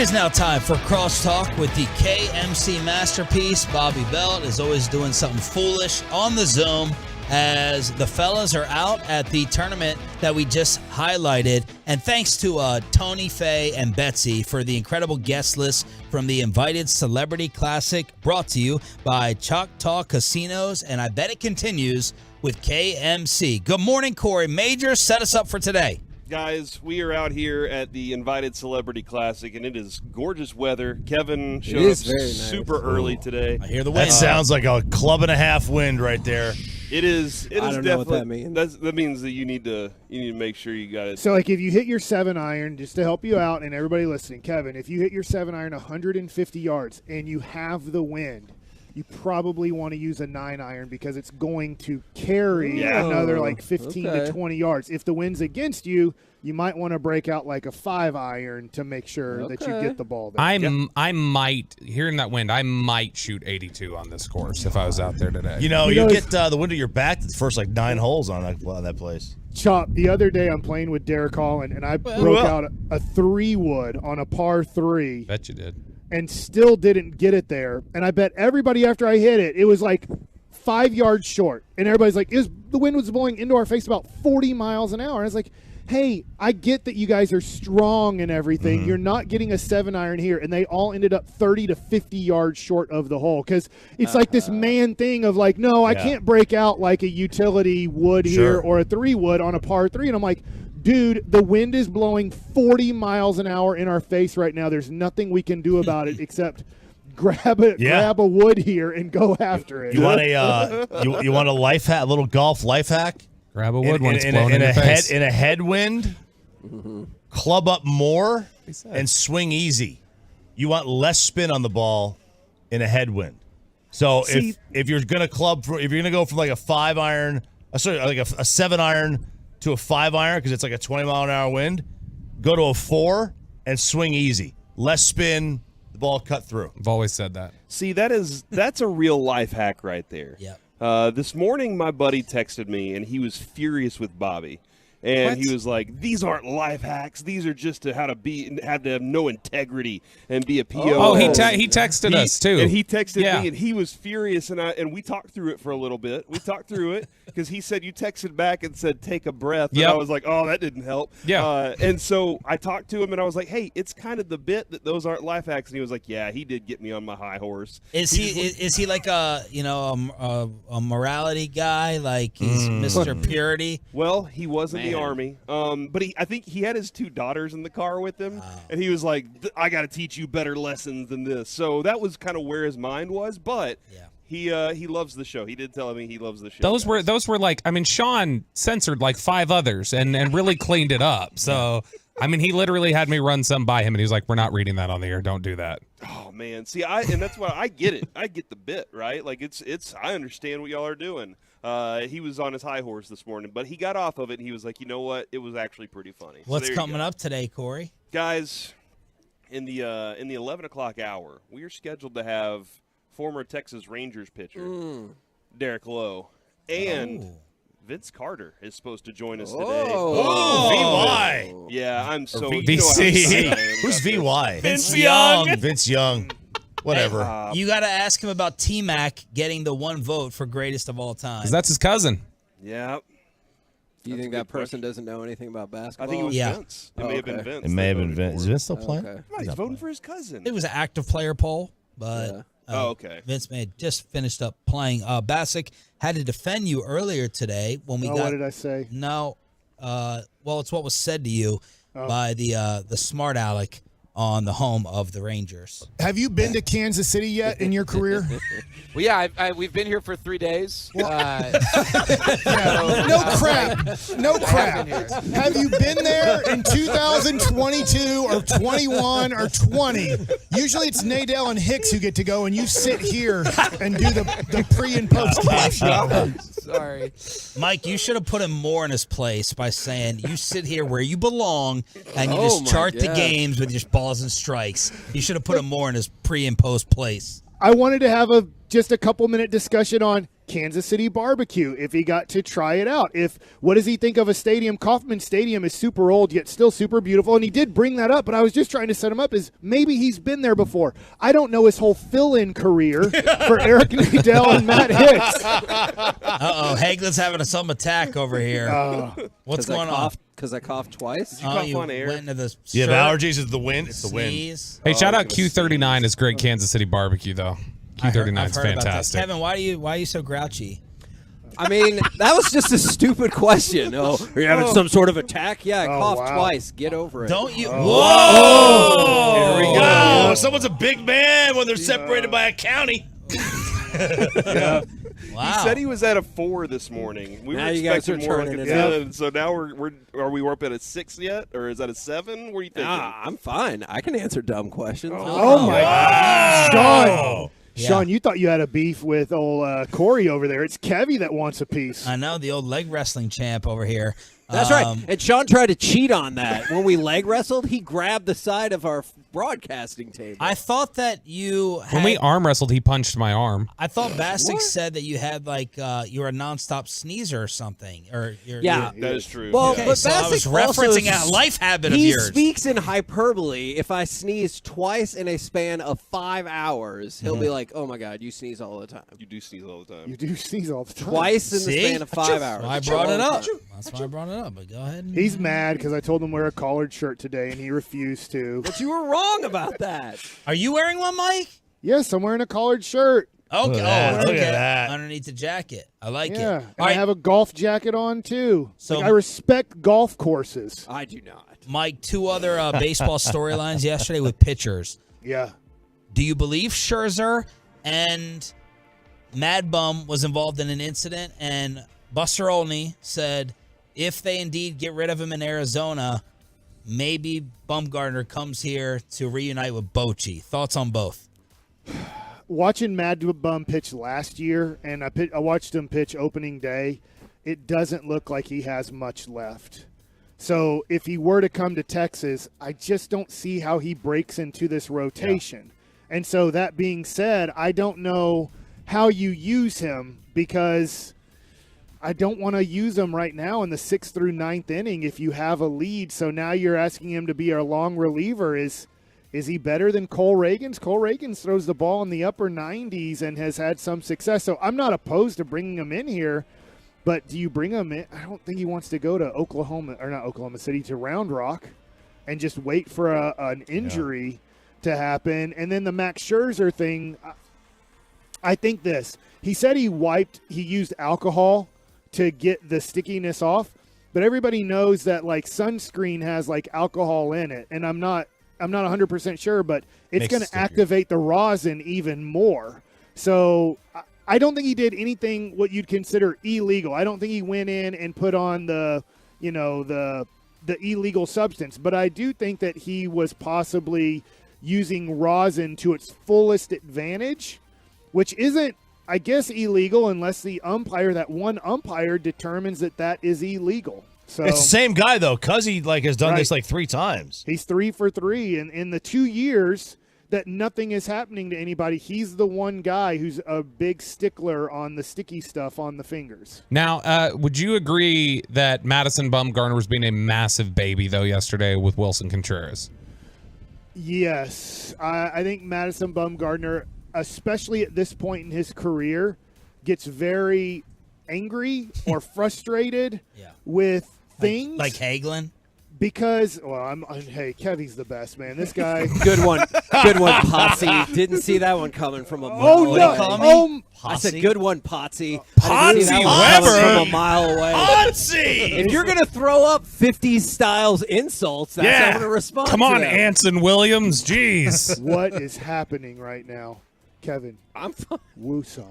is now time for Crosstalk with the KMC masterpiece. Bobby Belt is always doing something foolish on the Zoom as the fellas are out at the tournament that we just highlighted. And thanks to Tony, Faye, and Betsy for the incredible guest list from the Invited Celebrity Classic, brought to you by Choctaw Casinos. And I bet it continues with KMC. Good morning, Corey Major. Set us up for today. Guys, we are out here at the Invited Celebrity Classic, and it is gorgeous weather. Kevin showed up super early today. I hear the wind. That sounds like a club and a half wind right there. It is. It I is don't definitely. know what that means. That means that you need to make sure you got it. So, like, if you hit your 7-iron, just to help you out and everybody listening, Kevin, if you hit your 7-iron 150 yards and you have the wind, you probably want to use a 9-iron because it's going to carry another like 15 to 20 yards. If the wind's against you, you might want to break out like a 5-iron to make sure that you get the ball there. I might, hearing that wind, I might shoot 82 on this course if I was out there today. You get the wind at your back the first like 9 holes on that place. Chop, the other day I'm playing with Derek Holland, and I broke out a 3-wood on a par 3. Bet you did. And still didn't get it there. And I bet everybody after I hit it, it was like 5 yards short. And everybody's like, the wind was blowing into our face about 40 miles an hour. And I was like, hey, I get that you guys are strong and everything. You're not getting a 7-iron here. And they all ended up 30 to 50 yards short of the hole. Because it's like this man thing of like, no, I can't break out like a utility wood here or a 3-wood on a par 3. And I'm like, dude, the wind is blowing 40 miles an hour in our face right now. There's nothing we can do about it except grab a wood here and go after it. You want you want a life hack, a little golf life hack? Grab a wood when it's blowing in your face. In a headwind, club up more and swing easy. You want less spin on the ball in a headwind. So if you're gonna go from like a 5-iron, like a 7-iron to a 5-iron because it's like a 20-mile-an-hour wind, go to a 4 and swing easy. Less spin, the ball cut through. I've always said that. See, that's a real life hack right there. Yeah. This morning, my buddy texted me, and he was furious with Bobby. And he was like, these aren't life hacks. These are just have to have no integrity and be a PO. Oh, he texted us, too. And he texted me, and he was furious. And we talked through it for a little bit. We talked through it because he said you texted back and said, take a breath. And I was like, oh, that didn't help. Yeah. And so I talked to him, and I was like, hey, it's kind of the bit that those aren't life hacks. And he was like, yeah, he did get me on my high horse. Is he like a morality guy? Like he's Mr. Purity? Well, he was in the Army. But I think he had his 2 daughters in the car with him, and he was like, I got to teach you better lessons than this. So that was kind of where his mind was, but he loves the show. He did tell me he loves the show. Those were like, I mean, Sean censored like 5 others and really cleaned it up. So, I mean, he literally had me run some by him, and he was like, we're not reading that on the air. Don't do that. Oh, man. See, and that's why I get it. I get the bit, right? Like, I understand what y'all are doing. He was on his high horse this morning, but he got off of it, and he was like, you know what? It was actually pretty funny. What's coming up today, Corey? Guys, in the 11 o'clock hour, we are scheduled to have former Texas Rangers pitcher Derek Lowe and Vince Carter is supposed to join us today. VY. Yeah, I'm so VC. Who's VY? Vince Young. Vince Young. Whatever. Hey, you got to ask him about T-Mac getting the 1 vote for greatest of all time. Because that's his cousin. Yeah. Do you think that person doesn't know anything about basketball? I think it was Vince. It may have been Vince. It may have been Vince. Is Vince still playing? No, he's voting for his cousin. It was an active player poll, but okay. Vince may have just finished up playing. Bassick had to defend you earlier today when we got. What did I say? No. Well, it's what was said to you by the smart aleck on the home of the Rangers. Have you been to Kansas City yet in your career? Well, yeah, we've been here for 3 days. No crap. Have you been there in 2022 or 21 or 20? Usually it's Nadell and Hicks who get to go, and you sit here and do the pre and post game show. Sorry. Mike, you should have put him more in his place by saying you sit here where you belong and you just chart the games with your balls and strikes. You should have put him more in his pre and post place. I wanted to have just a couple minute discussion on Kansas City barbecue if he got to try it out. What does he think of a stadium? Kauffman Stadium is super old yet still super beautiful, and he did bring that up, but I was just trying to set him up as maybe he's been there before. I don't know his whole fill-in career for Eric Nadel and Matt Hicks. Hagelin's having some attack over here. What's going on? Because I coughed twice. Did you cough on air? Went into the You have shirt, allergies? Is the wind? It's the wind. sneeze. Hey, shout out Q39 is great Kansas City barbecue though. Q39 I've is heard about that. fantastic. Kevin, why are you so grouchy? I mean, that was just a stupid question. Oh, are you having some sort of attack? Yeah, I coughed twice. Get over it. Don't you? Whoa! Here we go. Wow. Someone's a big man when they're separated by a county. Yeah. Wow. He said he was at a 4 this morning. We Now were you guys expecting are more like turning a it up. 10. So now are we up at a 6 yet, or is that a 7? What are you thinking? Nah, I'm fine. I can answer dumb questions. Oh my God. Oh. Sean, you thought you had a beef with old Corey over there. It's Kevy that wants a piece. I know, the old leg wrestling champ over here. That's right. And Sean tried to cheat on that. When we leg wrestled, he grabbed the side of our broadcasting table. I thought that you had, When we arm wrestled, he punched my arm. I thought Bastick said that you had you were a nonstop sneezer or something. Yeah. That is true. Well, Okay, but so I was Bastick referencing also a life habit of he yours. speaks in hyperbole. If I sneeze twice in a span of 5 hours, he'll be like, "Oh my God, you sneeze all the time." You do sneeze all the time. You do sneeze all the time. Twice in the See? span of 5 hours. I brought it up. That's why I brought it up. But go ahead. He's mad because I told him wear a collared shirt today, and he refused to. But you were wrong about that. Are you wearing one, Mike? Yes, I'm wearing a collared shirt. Okay. Look at that. Look okay. at that. Underneath the jacket. I like it. Yeah, All and I right, have a golf jacket on too. So- I respect golf courses. I do not. Mike, 2 other baseball storylines yesterday with pitchers. Yeah. Do you believe Scherzer and Mad Bum was involved in an incident? And Buster Olney said if they indeed get rid of him in Arizona, maybe Bumgarner comes here to reunite with Bochy. Thoughts on both? Watching Mad Bum pitch last year, and I watched him pitch opening day, it doesn't look like he has much left. So if he were to come to Texas, I just don't see how he breaks into this rotation. And so that being said, I don't know how you use him because I don't want to use him right now in the 6th through 9th inning if you have a lead. So now you're asking him to be a long reliever. Is he better than Cole Reagans? Cole Reagans throws the ball in the upper 90s and has had some success. So I'm not opposed to bringing him in here, but do you bring him in? I don't think he wants to go to not Oklahoma City, to Round Rock and just wait for an injury to happen. And then the Max Scherzer thing, I think this. He said he used alcohol to get the stickiness off, but everybody knows that like sunscreen has like alcohol in it, and I'm not 100% sure, but it's going to activate the rosin even more. So I don't think he did anything what you'd consider illegal. I don't think he went in and put on the illegal substance, but I do think that he was possibly using rosin to its fullest advantage, which isn't, I guess, illegal unless the one umpire determines that is illegal. So It's the same guy though, cuz he has done this 3 times. He's 3 for 3, and in the 2 years that nothing is happening to anybody, he's the one guy who's a big stickler on the sticky stuff on the fingers. Now, would you agree that Madison Bumgarner was being a massive baby though yesterday with Wilson Contreras? Yes, I think Madison Bumgarner, especially at this point in his career, gets very angry or frustrated with things. Like Hagelin? Because, hey, Kevy's the best, man. This guy. Good one, Potsy. Didn't see that one coming from a mile away. I said, good one, Potsy. I didn't see that one coming from a mile away. Potsy! If you're going to throw up 50 Styles insults, that's how I'm going to respond. Come on, Anson Williams. Jeez. What is happening right now, Kevin? I'm fine. Woosah.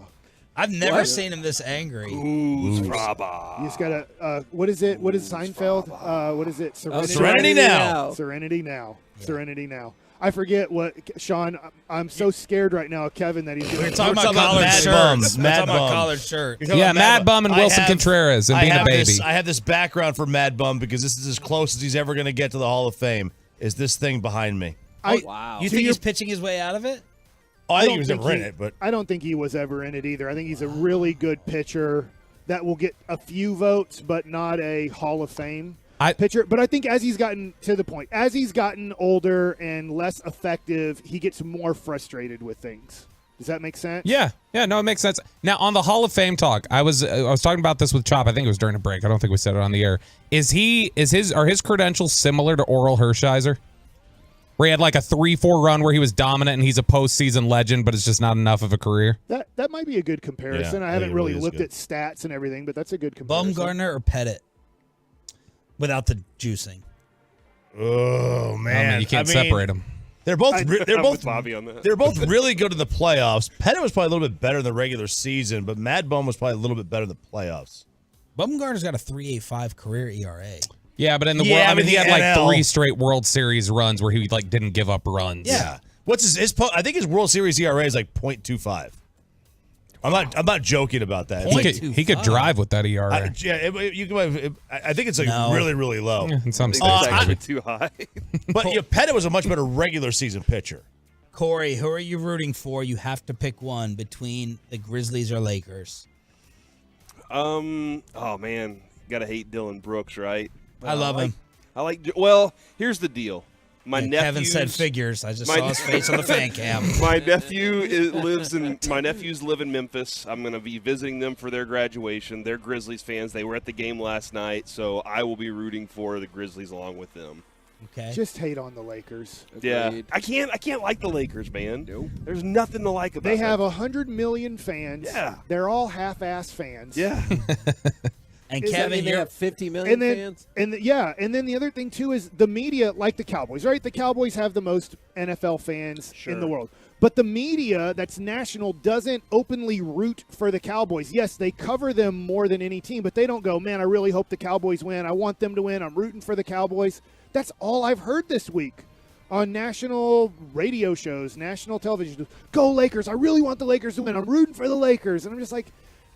I've never seen him this angry. You just gotta. What is it? What is Seinfeld? What is it? Serenity Now. Serenity Now. Serenity Now. I forget what, Sean. I'm so scared right now, Kevin, that he's doing. We're talking about collared shirts. We're talking about collared shirt. Yeah, Mad Bum and Wilson Contreras and being a baby. I have this background for Mad Bum because this is as close as he's ever going to get to the Hall of Fame. Is this thing behind me? Wow. You think he's pitching his way out of it? I think he was never in it, but I don't think he was ever in it either. I think he's a really good pitcher that will get a few votes, but not a Hall of Fame pitcher. But I think as he's gotten older and less effective, he gets more frustrated with things. Does that make sense? Yeah, no, it makes sense. Now, on the Hall of Fame talk, I was talking about this with Chop. I think it was during a break. I don't think we said it on the air. Are his credentials similar to Oral Hershiser? Where he had like a 3-4 run where he was dominant and he's a postseason legend, but it's just not enough of a career. That might be a good comparison. I haven't really looked at stats and everything, but that's a good comparison. Bumgarner or Pettit? Without the juicing. Oh man, I mean, you can't separate them. They're both Bobby on that. They're both really good in the playoffs. Pettit was probably a little bit better in the regular season, but Mad Bum was probably a little bit better in the playoffs. Bumgarner's got a 3.85 career ERA. Yeah, but in the world, I mean, he had like 3 straight World Series runs where he like didn't give up runs. Yeah. What's his I think his World Series ERA is like .25. I'm not joking about that. He could drive with that ERA. I think it's like really, really low. Yeah, in some It's states, actually too high. But Pettit was a much better regular season pitcher. Corey, who are you rooting for? You have to pick one between the Grizzlies or Lakers. Oh man, gotta hate Dylan Brooks, right? I love him. Well, here's the deal. My nephew. Kevin said figures. I just saw his face on the fan cam. My nephews live in Memphis. I'm going to be visiting them for their graduation. They're Grizzlies fans. They were at the game last night, so I will be rooting for the Grizzlies along with them. Okay. Just hate on the Lakers. Yeah, I can't like the Lakers, man. Nope. There's nothing to like about They them. have 100 million fans. Yeah. They're all half-ass fans. Yeah. And Kevin, they have 50 million fans? And then the other thing, too, is the media, like the Cowboys, right? The Cowboys have the most NFL fans in the world. But the media that's national doesn't openly root for the Cowboys. Yes, they cover them more than any team, but they don't go, man, I really hope the Cowboys win. I want them to win. I'm rooting for the Cowboys. That's all I've heard this week on national radio shows, national television. Go Lakers. I really want the Lakers to win. I'm rooting for the Lakers. And I'm just like,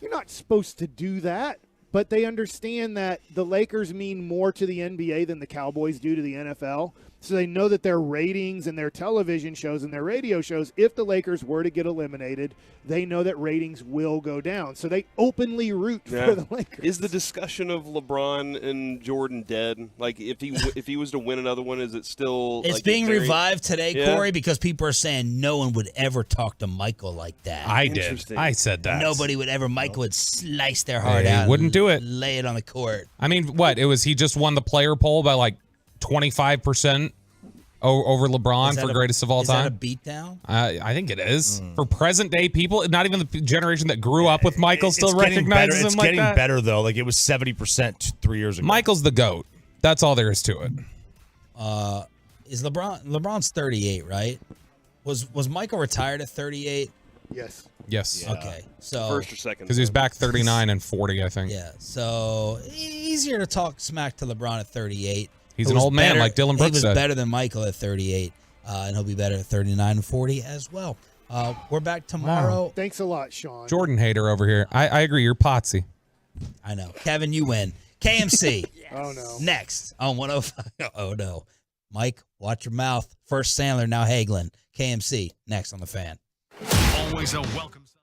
you're not supposed to do that. But they understand that the Lakers mean more to the NBA than the Cowboys do to the NFL. So they know that their ratings and their television shows and their radio shows, if the Lakers were to get eliminated, they know that ratings will go down. So they openly root for the Lakers. Is the discussion of LeBron and Jordan dead? Like, if he was to win another one, is it still? It's like, being revived today, Corey, because people are saying no one would ever talk to Michael like that. I did. I said that. Nobody would ever. Michael would slice their heart out. Wouldn't do it. Lay it on the court. I mean, what? He just won the player poll by like 25% over LeBron for greatest of all time. Is that a beatdown? I think it is. For present day people, not even the generation that grew up with Michael still recognizes him like that. It's getting better, though. Like, it was 70% 3 years ago. Michael's the GOAT. That's all there is to it. Is LeBron's 38, right? Was Michael retired at 38? Yes. Yes. Yeah. Okay. So first or second. Because he was back 39 and 40, I think. Yeah. So easier to talk smack to LeBron at 38. He's an old man, like Dylan Brooks said. He was said. better than Michael at 38, and he'll be better at 39 and 40 as well. We're back tomorrow. Wow. Thanks a lot, Sean. Jordan hater over here. I agree. You're potsy. I know. Kevin, you win. KMC. Yes. Oh, no. Next on 105. Oh, no. Mike, watch your mouth. First Sandler, now Hagelin. KMC, next on The Fan. Always a welcome sign.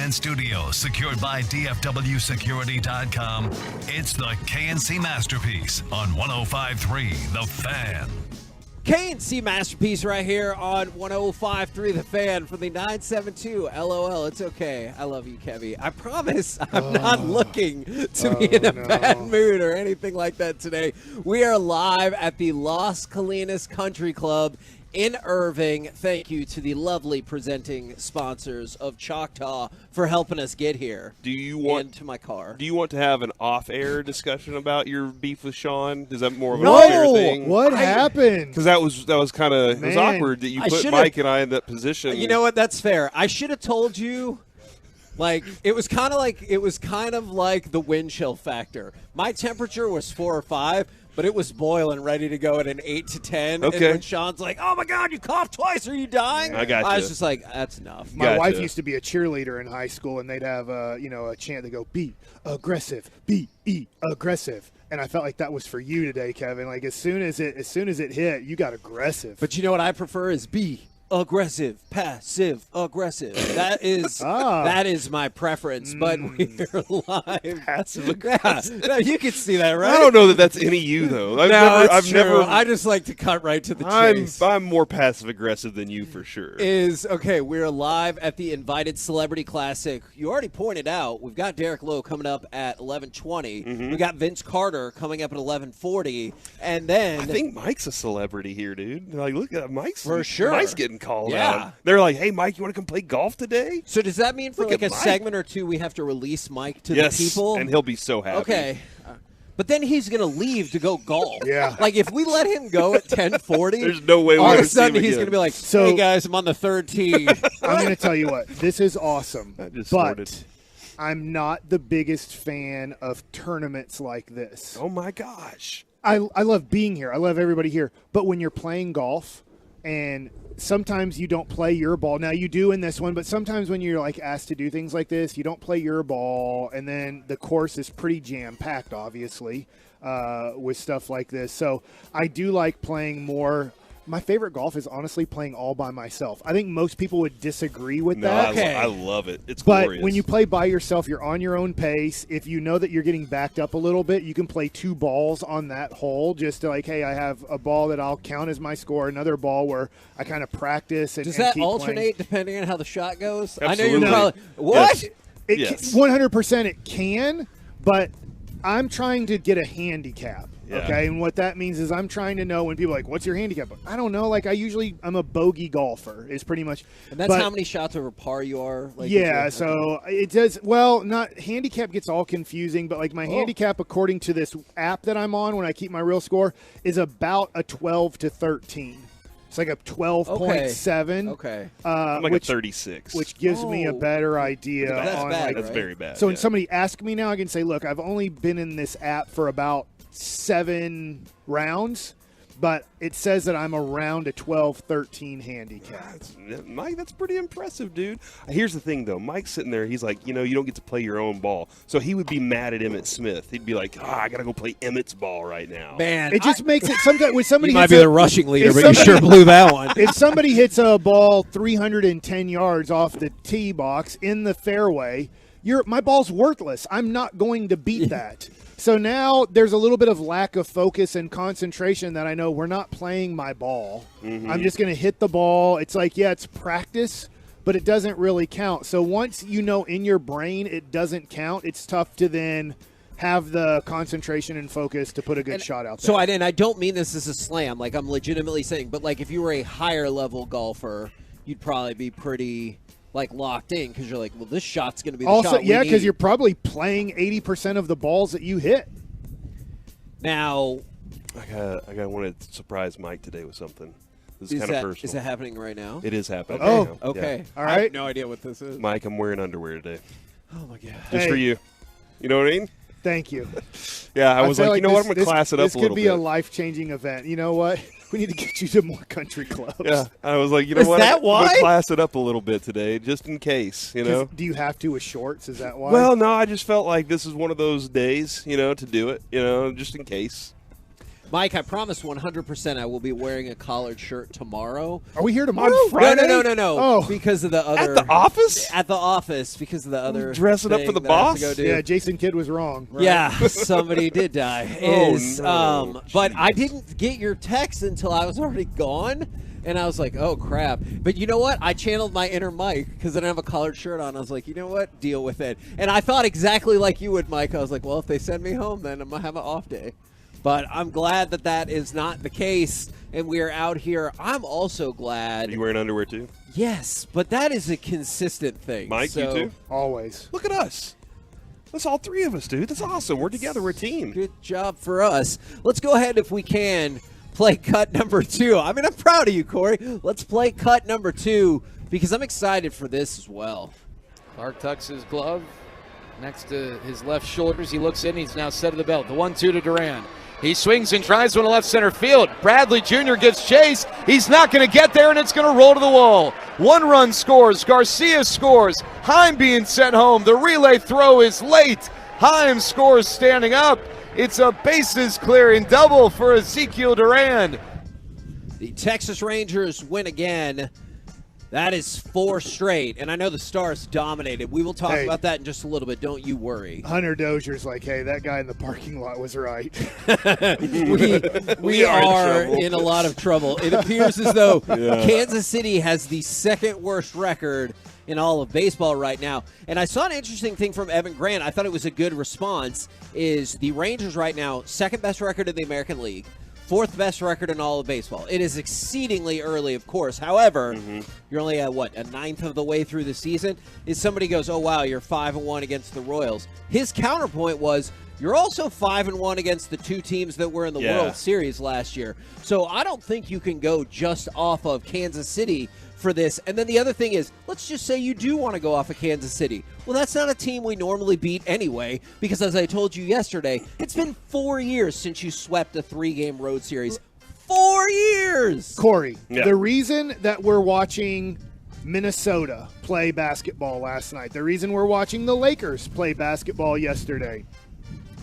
fan studio secured by DFWsecurity.com. It's the KNC Masterpiece on 105.3 The Fan. KNC Masterpiece right here on 105.3 The Fan for the 972 LOL. It's okay. I love you, Kevy. I promise I'm not looking to be in a bad mood or anything like that today. We are live at the Las Colinas Country Club in Irving. Thank you to the lovely presenting sponsors of Choctaw for helping us get here. Do you want into my car? Do you want to have an off-air discussion about your beef with Sean? Is that more of an No! off-air thing? What happened? Because that was kind of it was Man. awkward that you I put should've- Mike and I in that position. You know what? That's fair. I should have told you. Like it was kind of like the wind chill factor. My temperature was 4 or 5, but it was boiling, ready to go at an 8 to 10. Okay. And when Sean's like, "Oh my God, you coughed twice. Are you dying?" I got I you. was just like, "That's enough." My wife used to be a cheerleader in high school, and they'd have a chant. They go, "Be aggressive, be aggressive." And I felt like that was for you today, Kevin. Like as soon as it hit, you got aggressive. But you know what I prefer is be aggressive, passive aggressive. That is my preference. But we're live. Passive aggressive. Yeah. No, you can see that, right? I don't know that that's any you though. I've never. I just like to cut right to the chase. I'm more passive aggressive than you for sure. We're live at the Invited Celebrity Classic. You already pointed out we've got Derek Lowe coming up at 11:20. Mhm. We got Vince Carter coming up at 11:40, and then I think Mike's a celebrity here, dude. Like, look at Mike's for sure. Mike's getting called Yeah. out. They're like, "Hey, Mike, you want to come play golf today?" So does that mean for Look like at a Mike. segment or two we have to release Mike to Yes, the people? and he'll be so happy. Okay. But then he's going to leave to go golf. Yeah. Like, if we let him go at 10:40, There's no way we're all of gonna a sudden see him he's again. going to be like, So- "Hey, guys, I'm on the third tee." I'm going to tell you what, this is awesome, just but snorted. I'm not the biggest fan of tournaments like this. Oh my gosh. I love being here. I love everybody here. But when you're playing golf and sometimes you don't play your ball. Now you do in this one, but sometimes when you're like asked to do things like this, you don't play your ball, and then the course is pretty jam-packed, obviously, with stuff like this. So I do like playing more. My favorite golf is honestly playing all by myself. I think most people would disagree with that. I love it. It's But glorious. when you play by yourself, you're on your own pace. If you know that you're getting backed up a little bit, you can play 2 balls on that hole just to like, hey, I have a ball that I'll count as my score, another ball where I kind of practice and Does and that keep alternate playing. depending on how the shot goes? Absolutely. I know you're probably Yes. what? It Yes. 100% it can, but I'm trying to get a handicap. Yeah. Okay, and what that means is I'm trying to know when people are like, what's your handicap? I don't know. Like I'm a bogey golfer is pretty much. And that's how many shots over par you are? Like, Yeah, if so it does. Well, not handicap gets all confusing, but like my handicap, according to this app that I'm on when I keep my real score, is about a 12 to 13. It's like a 12.7. Okay. I'm like which, a 36. which gives me a better idea. That's on bad, like, That's very bad. so when yeah. somebody asks me now, I can say, look, I've only been in this app for about 7 rounds, but it says that I'm around a 12-13 handicap. Mike, that's pretty impressive, dude. Here's the thing, though. Mike's sitting there. He's like, you don't get to play your own ball. So he would be mad at Emmett Smith. He'd be like, I got to go play Emmett's ball right now. Man, It just makes it sometimes when somebody you might hits be a- the rushing leader, if but you somebody- sure blew that one. If somebody hits a ball 310 yards off the tee box in the fairway, my ball's worthless. I'm not going to beat that. So now there's a little bit of lack of focus and concentration that I know we're not playing my ball. Mm-hmm. I'm just going to hit the ball. It's like, yeah, it's practice, but it doesn't really count. So once you know in your brain it doesn't count, it's tough to then have the concentration and focus to put a good shot out there. So I don't mean this as a slam. Like, I'm legitimately saying, but like if you were a higher level golfer, you'd probably be pretty like locked in because you're like, well, this shot's going to be the also, shot. yeah, because you're probably playing 80% of the balls that you hit. now. I want to surprise Mike today with something. This is kind of personal. Is that happening right now? It is happening. Oh, right now. Okay. Yeah. All I have right. no idea what this is. Mike, I'm wearing underwear today. Oh my god. Just Hey. for you. You know what I mean? Thank you. Yeah, I was feel like, you know what? I'm going to this- class it up This a could little be bit. a life-changing event. You know what? We need to get you to more country clubs. Yeah, I was like, you know Is what? that I'm gonna why? class it up a little bit today, just in case, you 'Cause know. Do you have to with shorts? Is that why? Well, no, I just felt like this is one of those days, to do it, just in case. Mike, I promise 100% I will be wearing a collared shirt tomorrow. Are we here tomorrow? On Friday? No. Oh. Because of the other. At the office? At the office, because of the other. Dressing up for the thing that I have boss? to go do. Yeah, Jason Kidd was wrong. Right? Yeah, somebody did die. But I didn't get your text until I was already gone. And I was like, oh, crap. But you know what? I channeled my inner Mike because I didn't have a collared shirt on. I was like, you know what? Deal with it. And I thought exactly like you would, Mike. I was like, well, if they send me home, then I'm going to have an off day. But I'm glad that that is not the case, and we are out here. I'm also glad. Are you wearing underwear, too? Yes, but that is a consistent thing. Mike, you too? Always. Look at us. That's all three of us, dude. That's awesome. We're together. We're a team. Good job for us. Let's go ahead, if we can, play cut number 2. I mean, I'm proud of you, Corey. Let's play cut number 2 because I'm excited for this as well. Clark tucks his glove next to his left shoulders. He looks in. He's now set of the belt. The 1-2 to Duran. He swings and tries one to left center field. Bradley Jr. gets chased. He's not going to get there, and it's going to roll to the wall. 1 run scores. Garcia scores. Heim being sent home. The relay throw is late. Heim scores standing up. It's a bases clearing double for Ezekiel Duran. The Texas Rangers win again. That is 4 straight, and I know the Stars dominated. We will talk about that in just a little bit. Don't you worry. Hunter Dozier's like, hey, that guy in the parking lot was right. we are in a lot of trouble. It appears as though Kansas City has the second worst record in all of baseball right now. And I saw an interesting thing from Evan Grant. I thought it was a good response, is the Rangers right now, second best record in the American League. 4th best record in all of baseball. It is exceedingly early, of course. However, you're only at, a ninth of the way through the season? If somebody goes, oh, wow, you're 5-1 against the Royals. His counterpoint was, you're also 5-1 against the 2 teams that were in the World Series last year. So I don't think you can go just off of Kansas City for this. And then the other thing is, let's just say you do want to go off of Kansas City. Well, that's not a team we normally beat anyway, because as I told you yesterday, it's been 4 years since you swept a 3-game road series. 4 years! Corey, the reason that we're watching Minnesota play basketball last night, the reason we're watching the Lakers play basketball yesterday,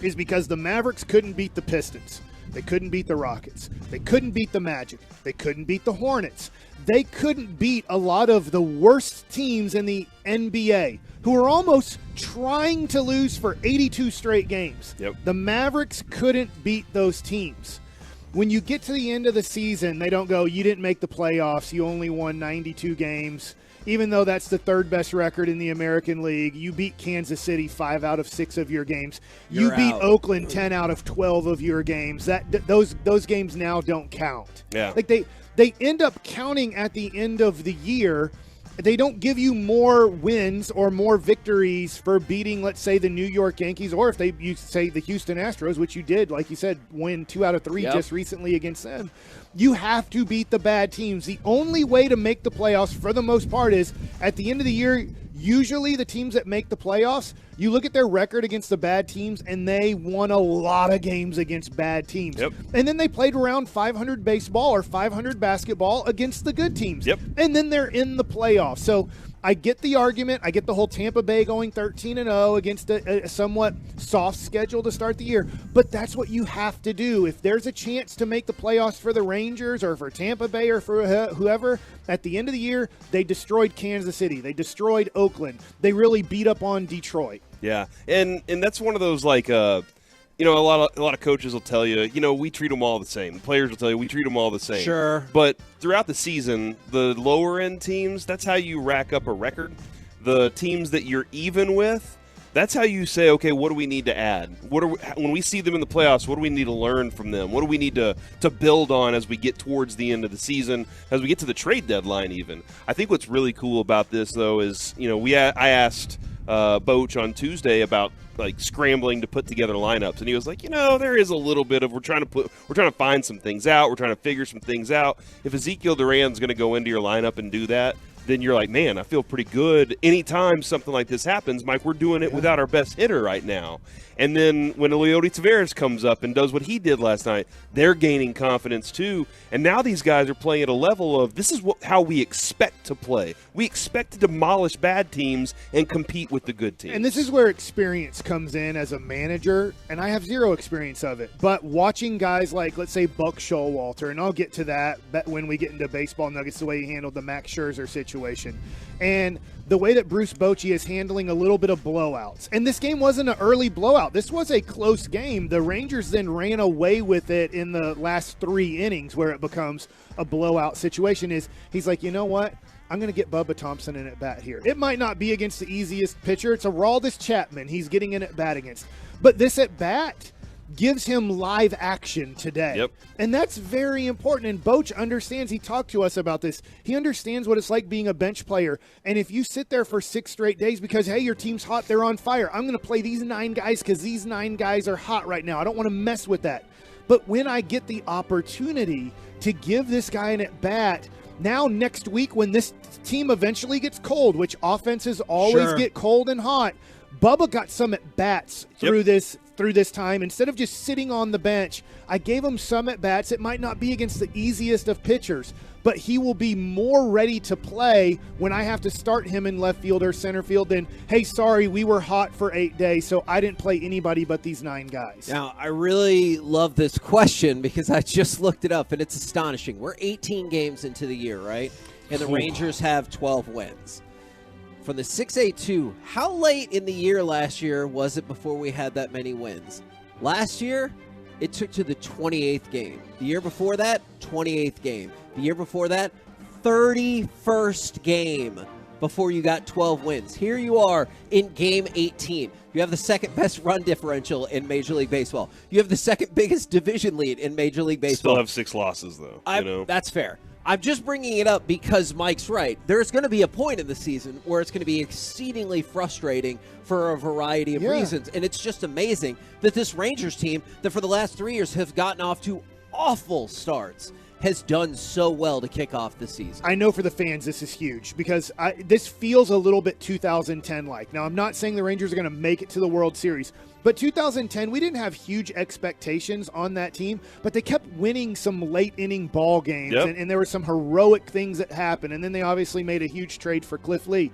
is because the Mavericks couldn't beat the Pistons. They couldn't beat the Rockets. They couldn't beat the Magic. They couldn't beat the Hornets. They couldn't beat a lot of the worst teams in the NBA who are almost trying to lose for 82 straight games. The Mavericks couldn't beat those teams. When you get to the end of the season, they don't go, you didn't make the playoffs, you only won 92 games. Even though that's the 3rd best record in the American League, you beat Kansas City 5 out of 6 of your games. You beat Oakland 10 out of 12 of your games. Those games now don't count. Like they end up counting at the end of the year. They don't give you more wins or more victories for beating, let's say, the New York Yankees, or if you say the Houston Astros, which you did, like you said, win 2 out of 3 just recently against them. You have to beat the bad teams. The only way to make the playoffs, for the most part, is at the end of the year, usually the teams that make the playoffs, you look at their record against the bad teams, and they won a lot of games against bad teams. And then they played around 500 baseball or 500 basketball against the good teams. And then they're in the playoffs. So I get the argument. I get the whole Tampa Bay going 13-0 against a somewhat soft schedule to start the year. But that's what you have to do. If there's a chance to make the playoffs for the Rangers or for Tampa Bay or for whoever, at the end of the year, they destroyed Kansas City. They destroyed Oakland. They really beat up on Detroit. Yeah, and that's one of those, like, a lot of coaches will tell you, we treat them all the same. The players will tell you we treat them all the same. Sure. But throughout the season, the lower end teams, that's how you rack up a record. The teams that you're even with, that's how you say, okay, what do we need to add? When we see them in the playoffs, what do we need to learn from them? What do we need to build on as we get towards the end of the season, as we get to the trade deadline even? I think what's really cool about this, though, is, I asked Boach on Tuesday about scrambling to put together lineups, and he was like, there is a little bit of we're trying to find some things out, we're trying to figure some things out. If Ezekiel Duran's going to go into your lineup and do that, then you're like, man, I feel pretty good. Anytime something like this happens, Mike, we're doing it without our best hitter right now. And then when Leody Taveras comes up and does what he did last night, they're gaining confidence too. And now these guys are playing at a level of this is how we expect to play. We expect to demolish bad teams and compete with the good teams. And this is where experience comes in as a manager, and I have zero experience of it. But watching guys like, let's say, Buck Showalter, and I'll get to that when we get into baseball nuggets, the way he handled the Max Scherzer situation. And the way that Bruce Bochy is handling a little bit of blowouts. And this game wasn't an early blowout. This was a close game. The Rangers then ran away with it in the last 3 innings where it becomes a blowout situation. He's like, you know what? I'm going to get Bubba Thompson in at bat here. It might not be against the easiest pitcher. It's Aroldis Chapman he's getting in at bat against. But this at bat gives him live action today. Yep. And that's very important. And Boch understands. He talked to us about this. He understands what it's like being a bench player. And if you sit there for 6 straight days because, hey, your team's hot, they're on fire, I'm going to play these 9 guys because these 9 guys are hot right now. I don't want to mess with that. But when I get the opportunity to give this guy an at-bat, now next week when this team eventually gets cold, which offenses always get cold and hot, Bubba got some at-bats through this time. Instead of just sitting on the bench, I gave him some at-bats. It might not be against the easiest of pitchers, but he will be more ready to play when I have to start him in left field or center field than, hey, sorry, we were hot for 8 days, so I didn't play anybody but these 9 guys. Now, I really love this question because I just looked it up, and it's astonishing. We're 18 games into the year, right? And the Rangers have 12 wins. From the 6-8-2, how late in the year last year was it before we had that many wins? Last year, it took to the 28th game. The year before that, 28th game. The year before that, 31st game before you got 12 wins. Here you are in game 18. You have the second best run differential in Major League Baseball. You have the second biggest division lead in Major League Baseball. Still have 6 losses, though. That's fair. I'm just bringing it up because Mike's right. There's going to be a point in the season where it's going to be exceedingly frustrating for a variety of reasons. And it's just amazing that this Rangers team that for the last 3 years have gotten off to awful starts has done so well to kick off the season. I know for the fans this is huge because this feels a little bit 2010-like. Now, I'm not saying the Rangers are going to make it to the World Series, but 2010, we didn't have huge expectations on that team, but they kept winning some late-inning ball games, and there were some heroic things that happened, and then they obviously made a huge trade for Cliff Lee.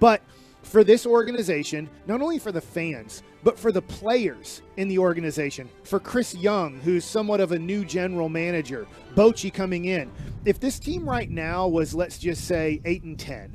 But for this organization, not only for the fans, but for the players in the organization, for Chris Young, who's somewhat of a new general manager, Bochy coming in. If this team right now was, let's just say, 8-10,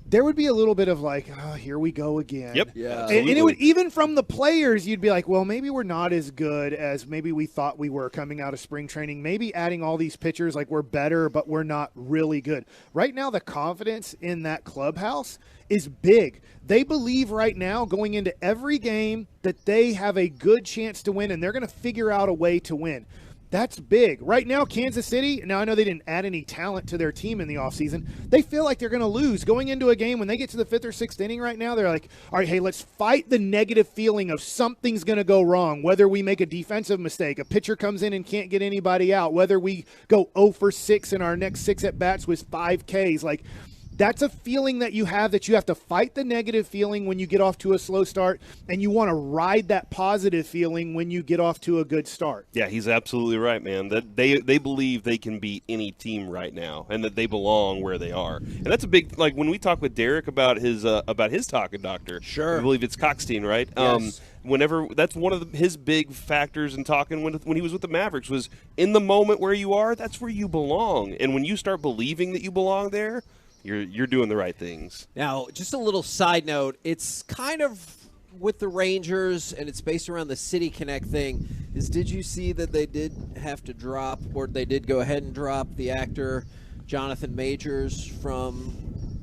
there would be a little bit of like, oh, here we go again. Yep. Yeah. And it would, even from the players, you'd be like, well, maybe we're not as good as maybe we thought we were coming out of spring training. Maybe adding all these pitchers, like we're better, but we're not really good. Right now, the confidence in that clubhouse is big. They believe right now going into every game that they have a good chance to win, and they're going to figure out a way to win. That's big. Right now, Kansas City, now I know they didn't add any talent to their team in the offseason. They feel like they're going to lose. Going into a game, when they get to the 5th or 6th inning right now, they're like, all right, hey, let's fight the negative feeling of something's going to go wrong, whether we make a defensive mistake, a pitcher comes in and can't get anybody out, whether we go 0 for 6 in our next 6 at-bats with 5 Ks. Like, that's a feeling that you have to fight the negative feeling when you get off to a slow start, and you want to ride that positive feeling when you get off to a good start. Yeah, he's absolutely right, man. That they believe they can beat any team right now, and that they belong where they are. And that's a big, like when we talk with Derek about his talking doctor. Sure, I believe it's Cockstein, right? Yes. Whenever that's one of his big factors in talking when he was with the Mavericks was in the moment where you are, that's where you belong. And when you start believing that you belong there, you're doing the right things. Now, just a little side note, it's kind of with the Rangers, and it's based around the City Connect thing, did you see that they did have to drop, or they did go ahead and drop the actor Jonathan Majors from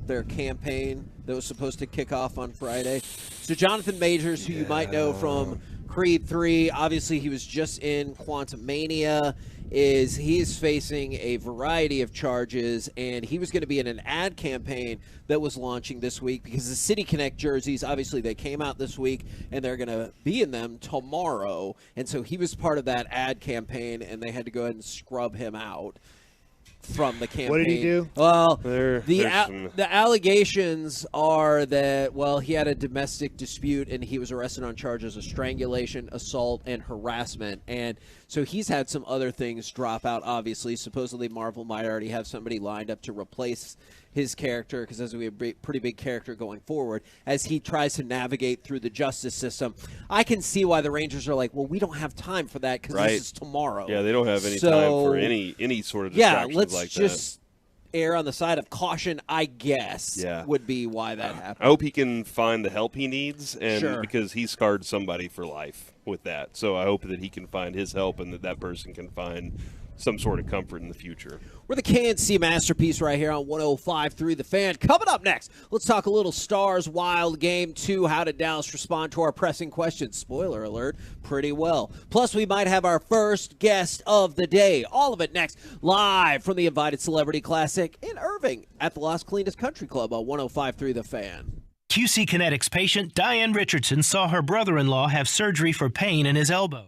their campaign that was supposed to kick off on Friday? So Jonathan Majors, who you might know from Creed 3, obviously he was just in Quantum Mania, he is facing a variety of charges, and he was going to be in an ad campaign that was launching this week because the City Connect jerseys, obviously they came out this week, and they're going to be in them tomorrow, and so he was part of that ad campaign, and they had to go ahead and scrub him out. from the campaign. What did he do? Well, There's the allegations are that, well, he had a domestic dispute and he was arrested on charges of strangulation, assault, and harassment. And so he's had some other things drop out, obviously. Supposedly Marvel might already have somebody lined up to replace his character, because there's going to be a pretty big character going forward as he tries to navigate through the justice system. I can see why the Rangers are like, well, we don't have time for that because this is tomorrow. Yeah, they don't have any time for any sort of distractions let's like just err on the side of caution, I guess, Yeah. would be why that happened. I hope he can find the help he needs, and Sure. because he scarred somebody for life with that. So I hope that he can find his help and that person can find some sort of comfort in the future. We're the KNC Masterpiece right here on 105.3 The Fan. Coming up next, let's talk a little Stars Wild Game 2. How did Dallas respond to our pressing questions? Spoiler alert, pretty well. Plus, we might have our first guest of the day. All of it next, live from the Invited Celebrity Classic in Irving at the Las Colinas Country Club on 105.3 The Fan. QC Kinetics patient Diane Richardson saw her brother-in-law have surgery for pain in his elbow.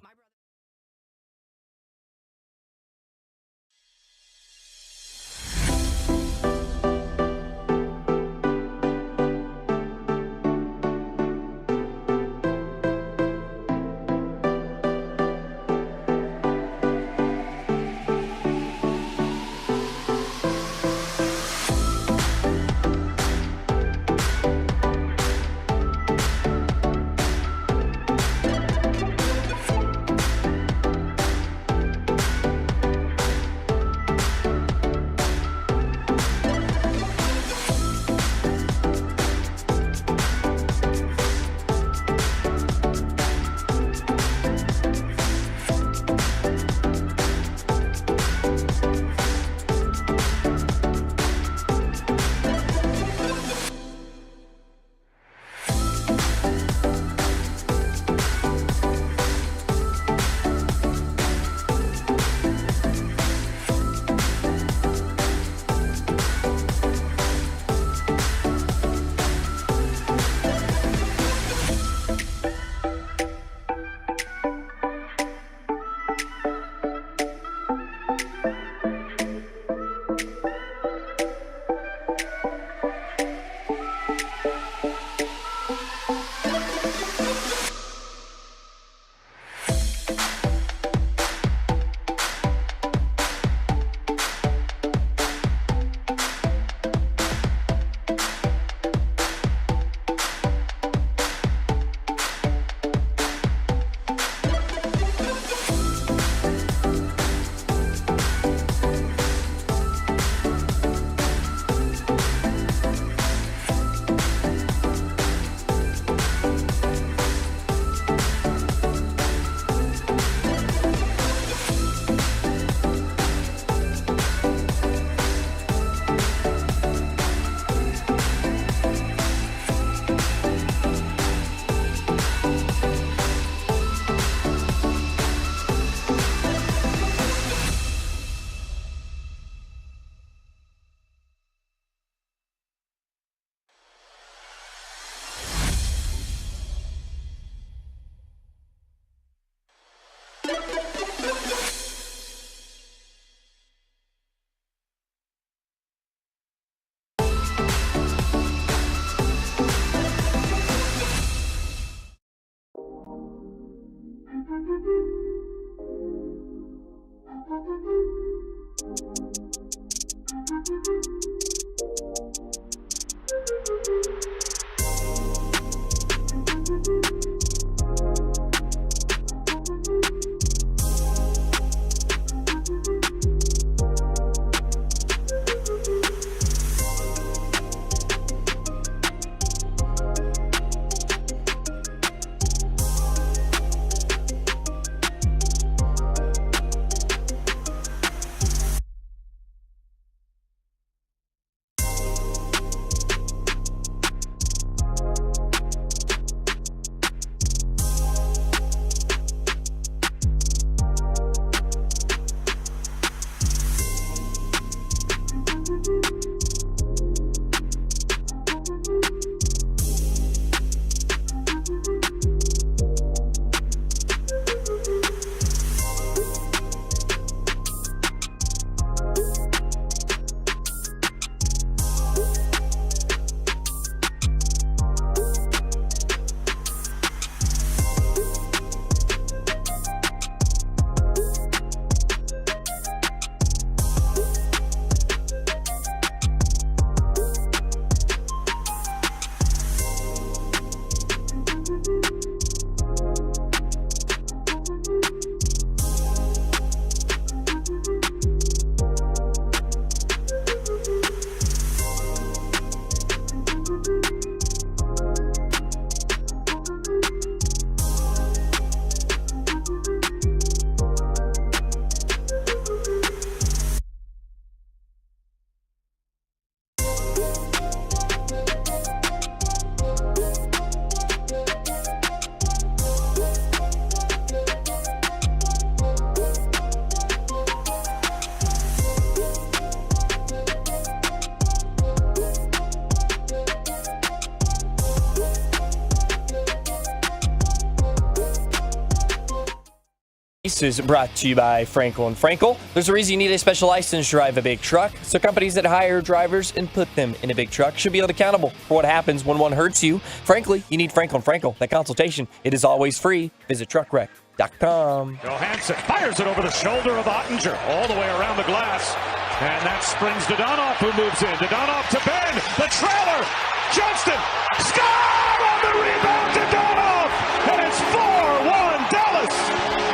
This is brought to you by Frankel & Frankel. There's a reason you need a special license to drive a big truck, so companies that hire drivers and put them in a big truck should be held accountable for what happens when one hurts you. Frankly, you need Frankel & Frankel. That consultation, it is always free. Visit truckwreck.com. Johansson fires it over the shoulder of Ottinger, all the way around the glass. And that springs Dodonov, who moves in. Dodonov to Ben, the trailer. Johnston, score on the rebound, Dodonov! And it's 4-1 Dallas!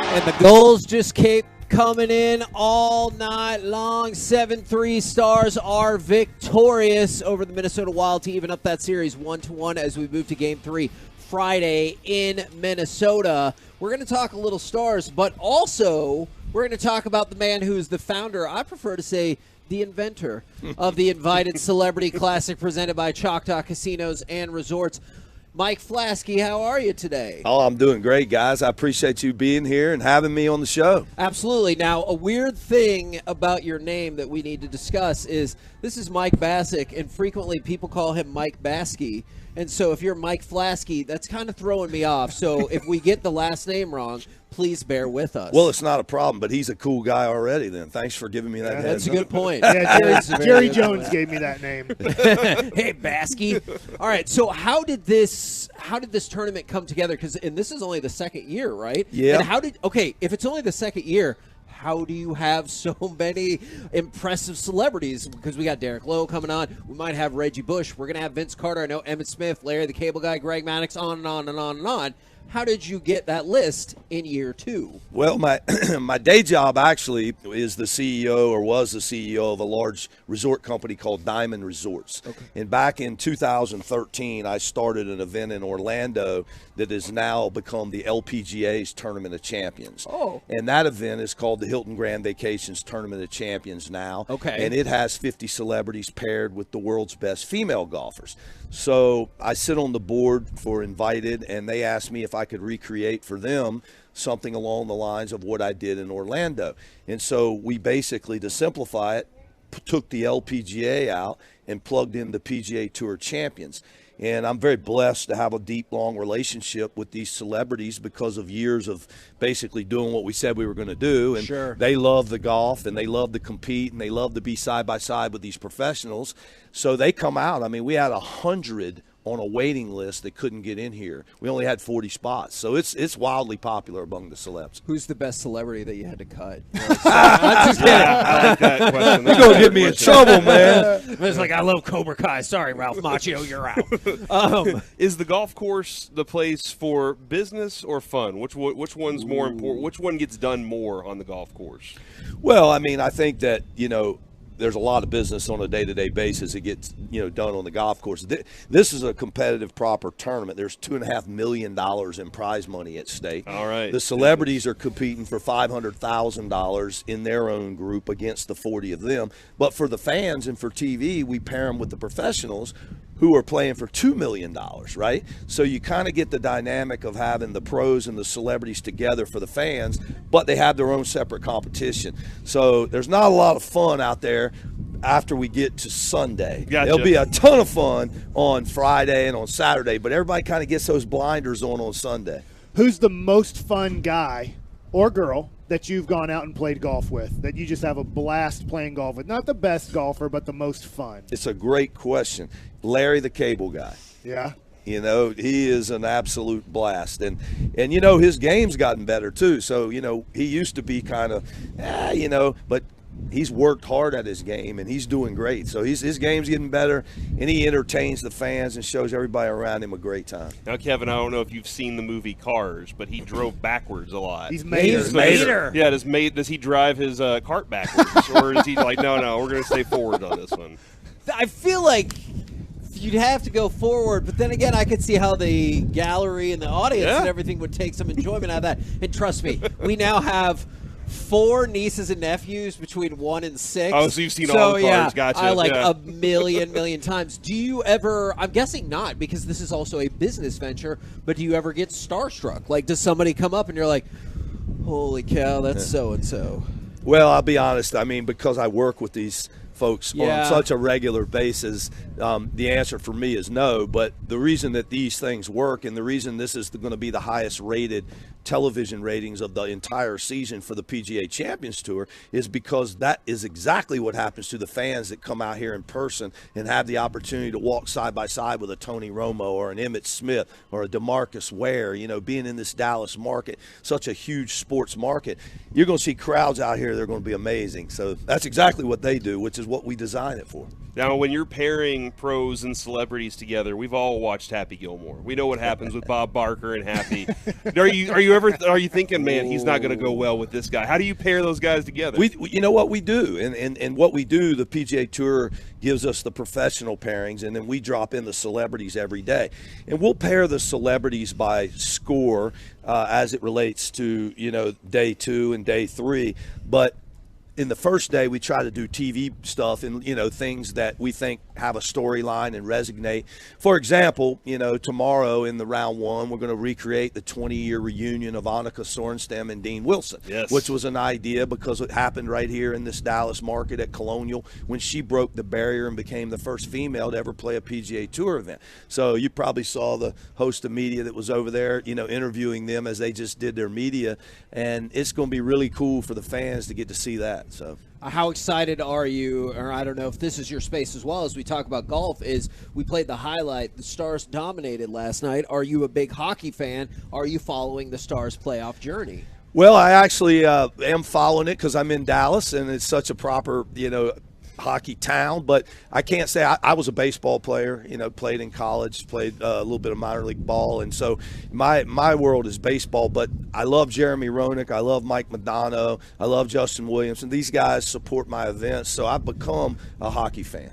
And the goals just keep coming in all night long. 7-3 Stars are victorious over the Minnesota Wild to even up that series 1-1 as we move to Game 3 Friday in Minnesota. We're going to talk a little Stars, but also we're going to talk about the man who's the founder, I prefer to say the inventor, of the Invited Celebrity Classic presented by Choctaw Casinos and Resorts. Mike Flasky, how are you today? Oh, I'm doing great, guys. I appreciate you being here and having me on the show. Absolutely. Now, a weird thing about your name that we need to discuss is this is Mike Bassick, and frequently people call him Mike Baskey. And so if you're Mike Flasky, that's kind of throwing me off. So if we get the last name wrong, please bear with us. Well, it's not a problem, but he's a cool guy already then. Thanks for giving me that name. That's a good point. Yeah, Jerry Jones gave me that name. Hey, Baskey. All right, so how did this tournament come together? And this is only the second year, right? Yeah. And if it's only the second year, how do you have so many impressive celebrities? Because we got Derek Lowe coming on. We might have Reggie Bush. We're going to have Vince Carter. I know Emmitt Smith, Larry the Cable Guy, Greg Maddux, on and on and on and on. How did you get that list in year 2? Well, my day job actually is the CEO, or was the CEO, of a large resort company called Diamond Resorts. Okay. And back in 2013, I started an event in Orlando that has now become the LPGA's Tournament of Champions. Oh. And that event is called the Hilton Grand Vacations Tournament of Champions now. Okay. And it has 50 celebrities paired with the world's best female golfers. So I sit on the board for Invited, and they asked me if I could recreate for them something along the lines of what I did in Orlando. And so we basically, to simplify it, took the LPGA out and plugged in the PGA Tour champions. And I'm very blessed to have a deep, long relationship with these celebrities because of years of basically doing what we said we were going to do. And Sure. They love the golf, and they love to compete, and they love to be side by side with these professionals. So they come out. I mean, we had 100 on a waiting list that couldn't get in here. We only had 40 spots. So it's wildly popular among the celebs. Who's the best celebrity that you had to cut? I'm just kidding. I like that question. You're going to get me in trouble, man. It's like, I love Cobra Kai. Sorry, Ralph Macchio, you're out. Is the golf course the place for business or fun? Which one's more important? Which one gets done more on the golf course? Well, I mean, I think that, there's a lot of business on a day-to-day basis that gets, done on the golf course. This is a competitive, proper tournament. There's $2.5 million in prize money at stake. All right. The celebrities are competing for $500,000 in their own group against the 40 of them. But for the fans and for TV, we pair them with the professionals who are playing for $2 million, right? So you kind of get the dynamic of having the pros and the celebrities together for the fans, but they have their own separate competition. So there's not a lot of fun out there after we get to Sunday. Gotcha. There'll be a ton of fun on Friday and on Saturday, but everybody kind of gets those blinders on Sunday. Who's the most fun guy or girl that you've gone out and played golf with, that you just have a blast playing golf with? Not the best golfer, but the most fun. It's a great question. Larry the Cable Guy. Yeah. He is an absolute blast. And his game's gotten better too. So, he used to be kind of, but he's worked hard at his game, and he's doing great. So his game's getting better, and he entertains the fans and shows everybody around him a great time. Now, Kevin, I don't know if you've seen the movie Cars, but he drove backwards a lot. He's Mater. Yeah, does he drive his cart backwards, or is he like, no, we're going to stay forward on this one? I feel like you'd have to go forward, but then again, I could see how the gallery and the audience and everything would take some enjoyment out of that. And trust me, we now have 4 nieces and nephews between 1 and 6. Oh, so you've seen all the Cars. Gotcha. I a million times. Do you ever, I'm guessing not, because this is also a business venture, but do you ever get starstruck? Like, does somebody come up and you're like, holy cow, that's so-and-so? Well, I'll be honest. I mean, because I work with these folks on such a regular basis, the answer for me is no. But the reason that these things work, and the reason this is going to be the highest rated television ratings of the entire season for the PGA Champions Tour, is because that is exactly what happens to the fans that come out here in person and have the opportunity to walk side by side with a Tony Romo or an Emmitt Smith or a DeMarcus Ware. You know, being in this Dallas market, such a huge sports market, you're going to see crowds out here that are going to be amazing. So that's exactly what they do, which is what we design it for. Now, when you're pairing pros and celebrities together, we've all watched Happy Gilmore. We know what happens with Bob Barker and Happy. Are you thinking, man, he's not going to go well with this guy? How do you pair those guys together? You know what we do, and what we do, the PGA Tour gives us the professional pairings, and then we drop in the celebrities every day, and we'll pair the celebrities by score as it relates to day 2 and day 3, but in the first day, we try to do TV stuff and, things that we think have a storyline and resonate. For example, tomorrow in the round 1, we're going to recreate the 20-year reunion of Annika Sorenstam and Dean Wilson, which was an idea because it happened right here in this Dallas market at Colonial when she broke the barrier and became the first female to ever play a PGA Tour event. So you probably saw the host of media that was over there, interviewing them as they just did their media, and it's going to be really cool for the fans to get to see that. So, how excited are you, or I don't know if this is your space as well as we talk about golf, is we played the highlight. The Stars dominated last night. Are you a big hockey fan? Are you following the Stars playoff journey? Well, I actually am following it because I'm in Dallas, and it's such a proper, hockey town, but I can't say I was a baseball player, played in college, played a little bit of minor league ball, and so my world is baseball, but I love Jeremy Roenick, I love Mike Modano, I love Justin Williamson. These guys support my events, so I've become a hockey fan.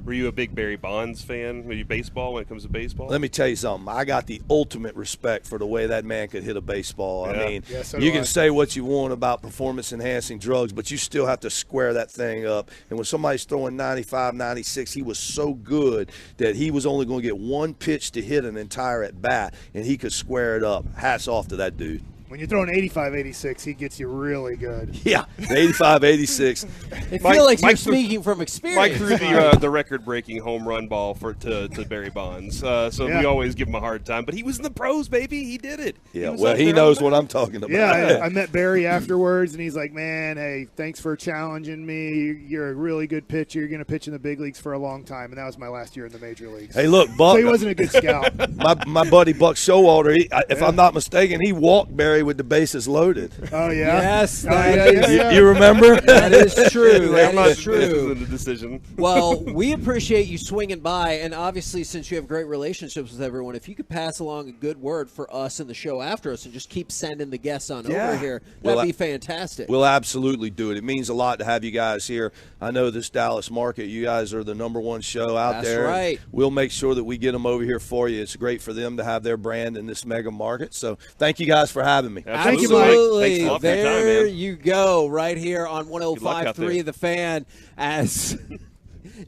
Were you a big Barry Bonds fan? Maybe baseball when it comes to baseball? Let me tell you something. I got the ultimate respect for the way that man could hit a baseball. Yeah. I mean, So you can say what you want about performance-enhancing drugs, but you still have to square that thing up. And when somebody's throwing 95, 96, he was so good that he was only going to get one pitch to hit an entire at-bat, and he could square it up. Hats off to that dude. When you're throwing 85, 86, he gets you really good. Yeah, 85, 86. I feel like you're speaking from experience. Mike threw the record-breaking home run ball to Barry Bonds, we always give him a hard time. But he was in the pros, baby. He did it. Yeah, he knows what I'm talking about. Yeah, I met Barry afterwards, and he's like, man, hey, thanks for challenging me. You're a really good pitcher. You're going to pitch in the big leagues for a long time. And that was my last year in the major leagues. Hey, look, Buck. So he wasn't a good scout. my buddy Buck Showalter, if I'm not mistaken, he walked Barry with the bases loaded. Oh, yeah? Yes. You remember? That is true. That is true. The decision. Well, we appreciate you swinging by, and obviously since you have great relationships with everyone, if you could pass along a good word for us and the show after us and just keep sending the guests on over here, that'd be fantastic. We'll absolutely do it. It means a lot to have you guys here. I know this Dallas market, you guys are the #1 show out there. That's right. We'll make sure that we get them over here for you. It's great for them to have their brand in this mega market. So thank you guys for having me. Absolutely. Thanks There time, you go, right here on 105.3 The Fan. As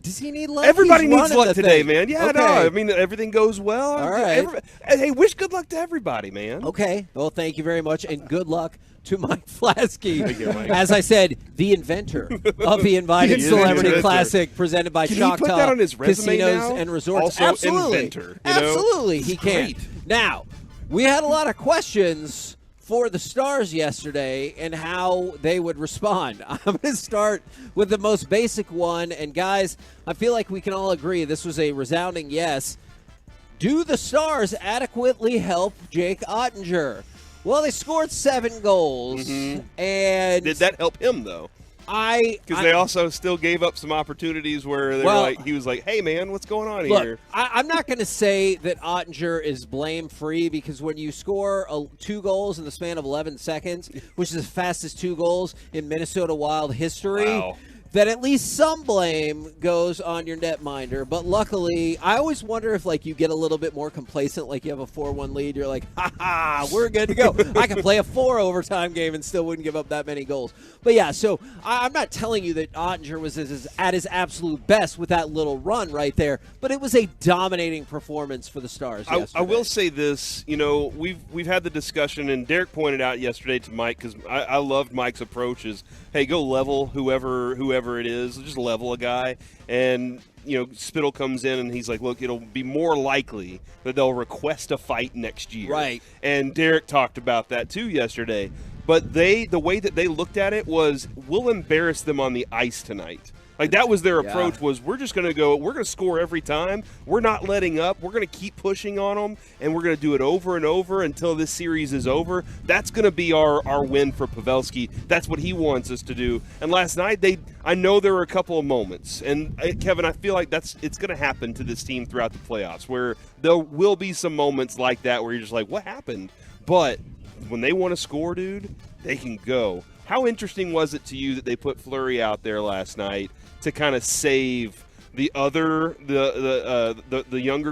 does he need luck? Everybody He's needs running luck the today, thing. man. Yeah, okay. no, I mean, everything goes well. All right. Hey, wish good luck to everybody, man. Okay. Well, thank you very much, and good luck to Mike Flasky. Thank you, Mike. As I said, the inventor of the Invited Celebrity Classic presented by Can Choctaw he put that on his resume Casinos now? and Resorts. Also Absolutely. inventor. Absolutely, he can. Great. Now, we had a lot of questions for the Stars yesterday and how they would respond. I'm going to start with the most basic one. And, guys, I feel like we can all agree this was a resounding yes. Do the Stars adequately help Jake Ottinger? Well, they scored 7 goals. Mm-hmm. And did that help him, though? Because they also still gave up some opportunities where they were like, he was like, hey, man, what's going on here? I'm not going to say that Ottinger is blame-free because when you score 2 goals in the span of 11 seconds, which is the fastest 2 goals in Minnesota Wild history, that at least some blame goes on your netminder. But luckily, I always wonder if, like, you get a little bit more complacent, like you have a 4-1 lead. You're like, ha-ha, we're good to go. I can play a 4-overtime game and still wouldn't give up that many goals. But, yeah, so I'm not telling you that Ottinger was at his absolute best with that little run right there, but it was a dominating performance for the Stars yesterday. I will say this. You know, we've had the discussion, and Derek pointed out yesterday to Mike, because I loved Mike's approach is, hey, go level whoever whatever it is, just level a guy. And, Spittle comes in and he's like, look, it'll be more likely that they'll request a fight next year. Right. And Derek talked about that too yesterday. But the way that they looked at it was, we'll embarrass them on the ice tonight. Like, that was their approach, was we're just going to go, we're going to score every time. We're not letting up. We're going to keep pushing on them, and we're going to do it over and over until this series is over. That's going to be our win for Pavelski. That's what he wants us to do. And last night, I know there were a couple of moments. And, Kevin, I feel like it's going to happen to this team throughout the playoffs, where there will be some moments like that where you're just like, what happened? But when they want to score, dude, they can go. How interesting was it to you that they put Fleury out there last night to kind of save the younger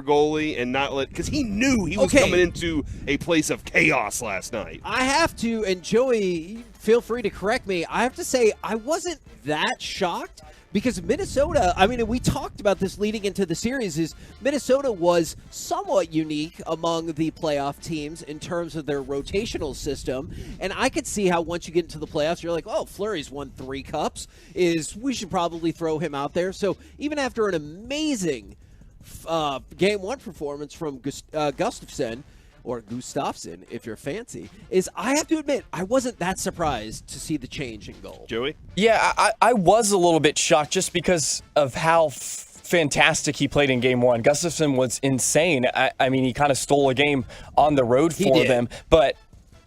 goalie and not let, because he knew he was coming into a place of chaos last night? I have to, and Joey, feel free to correct me, I have to say I wasn't that shocked, because Minnesota, I mean, we talked about this leading into the series, is Minnesota was somewhat unique among the playoff teams in terms of their rotational system. And I could see how once you get into the playoffs, you're like, oh, Fleury's won 3 cups, we should probably throw him out there. So even after an amazing Game 1 performance from Gustafsson, or Gustafsson, if you're fancy, I have to admit, I wasn't that surprised to see the change in goal. Joey? Yeah, I was a little bit shocked just because of how fantastic he played in Game 1. Gustafsson was insane. I mean, he kind of stole a game on the road for them, but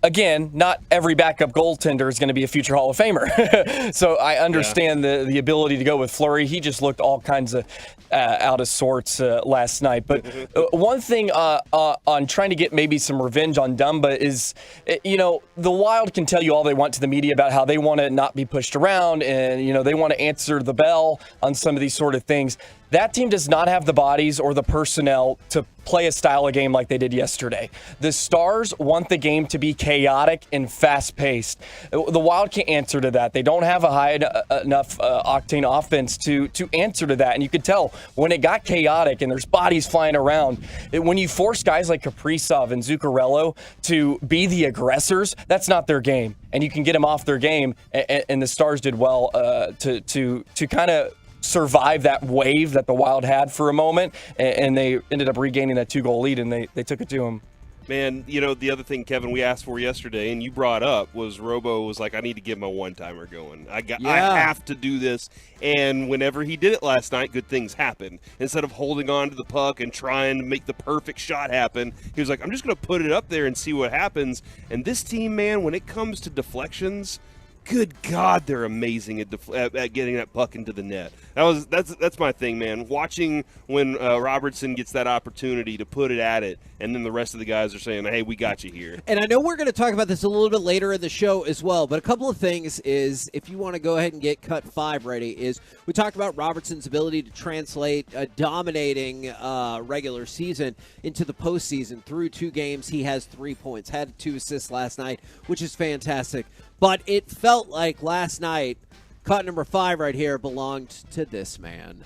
again, not every backup goaltender is going to be a future Hall of Famer. So I understand the ability to go with Fleury. He just looked all kinds of out of sorts last night. But one thing on trying to get maybe some revenge on Dumba is, the Wild can tell you all they want to the media about how they want to not be pushed around and, they want to answer the bell on some of these sort of things. That team does not have the bodies or the personnel to play a style of game like they did yesterday. The Stars want the game to be chaotic and fast-paced. The Wild can't answer to that. They don't have a high enough octane offense to answer to that. And you could tell when it got chaotic and there's bodies flying around, when you force guys like Kaprizov and Zuccarello to be the aggressors, that's not their game. And you can get them off their game. And the Stars did well to kind of survive that wave that the Wild had for a moment, and they ended up regaining that 2-goal lead, and they took it to them. Man, the other thing, Kevin, we asked for yesterday, and you brought up, was Robo was like, I need to get my one-timer going. I have to do this. And whenever he did it last night, good things happened. Instead of holding on to the puck and trying to make the perfect shot happen, he was like, I'm just going to put it up there and see what happens. And this team, man, when it comes to deflections, good God, they're amazing at getting that puck into the net. That's my thing, man. Watching when Robertson gets that opportunity to put it at it, and then the rest of the guys are saying, hey, we got you here. And I know we're going to talk about this a little bit later in the show as well, but a couple of things is, if you want to go ahead and get cut 5 ready, is we talked about Robertson's ability to translate a dominating regular season into the postseason. Through 2 games, he has 3 points, had 2 assists last night, which is fantastic. But it felt like last night, cut number 5 right here belonged to this man.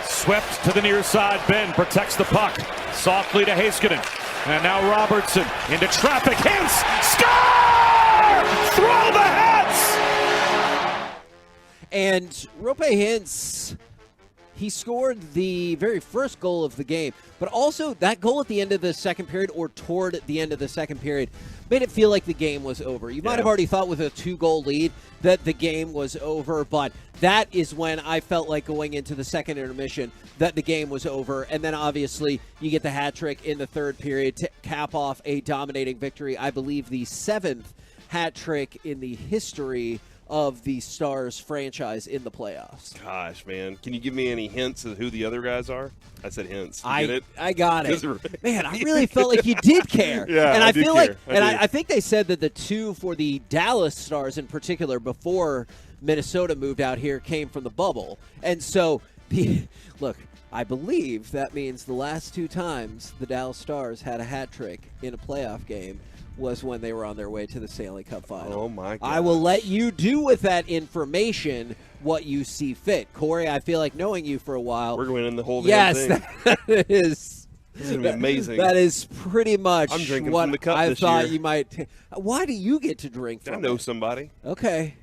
Swept to the near side. Ben protects the puck. Softly to Heiskanen. And now Robertson into traffic. Hintz! Score! Throw the hats! And Roope Hintz, he scored the very first goal of the game. But also, that goal at the end of the second period, or toward the end of the second period, made it feel like the game was over. You might have already thought with a 2-goal lead that the game was over, but that is when I felt like going into the second intermission that the game was over. And then obviously you get the hat trick in the third period to cap off a dominating victory. I believe the 7th hat trick in the history of the Stars franchise in the playoffs. Gosh, man. Can you give me any hints of who the other guys are? I said hints. You get it? I got it. Man, I really felt like you did care. Yeah, and I feel care. like, and I think they said that the 2 for the Dallas Stars in particular before Minnesota moved out here came from the bubble. And so, look, I believe that means the last 2 times the Dallas Stars had a hat trick in a playoff game was when they were on their way to the Stanley Cup final. Oh, my God. I will let you do with that information what you see fit. Corey, I feel like knowing you for a while. We're winning the whole damn thing. Yes, that is. This is going to be amazing. That is pretty much I'm drinking what from the cup I this thought year. you might. Why do you get to drink from I know it? somebody. Okay.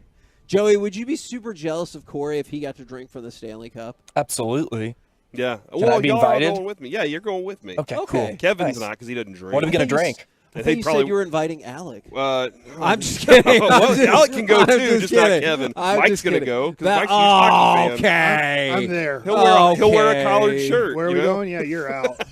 Joey, would you be super jealous of Corey if he got to drink from the Stanley Cup? Absolutely. Yeah. Can I be y'all invited? are going with me. Yeah, you're going with me. Okay, cool. Kevin's Nice. not because he doesn't drink. What are we going to drink? I thought you said you were inviting Alec. I'm just kidding. Alec can go I'm too, just not kidding. Kevin. I'm Mike's just going to kidding. go because That- Mike's a hockey fan. okay. I'm there. He'll wear a collared shirt. Where are you we know? going? Yeah, you're out.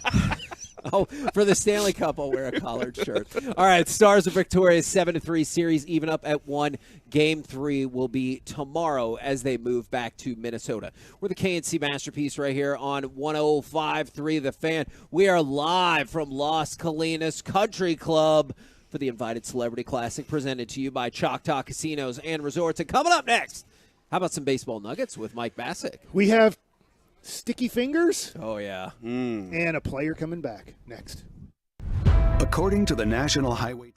Oh, for the Stanley Cup, I'll wear a collared shirt. All right, Stars are victorious 7-3 series, even up at 1. Game 3 will be tomorrow as they move back to Minnesota. We're the KNC Masterpiece right here on 105.3 The Fan. We are live from Las Colinas Country Club for the Invited Celebrity Classic presented to you by Choctaw Casinos and Resorts. And coming up next, how about some baseball nuggets with Mike Bassick? We have sticky fingers. Oh, yeah. And a player coming back next. According to the National Highway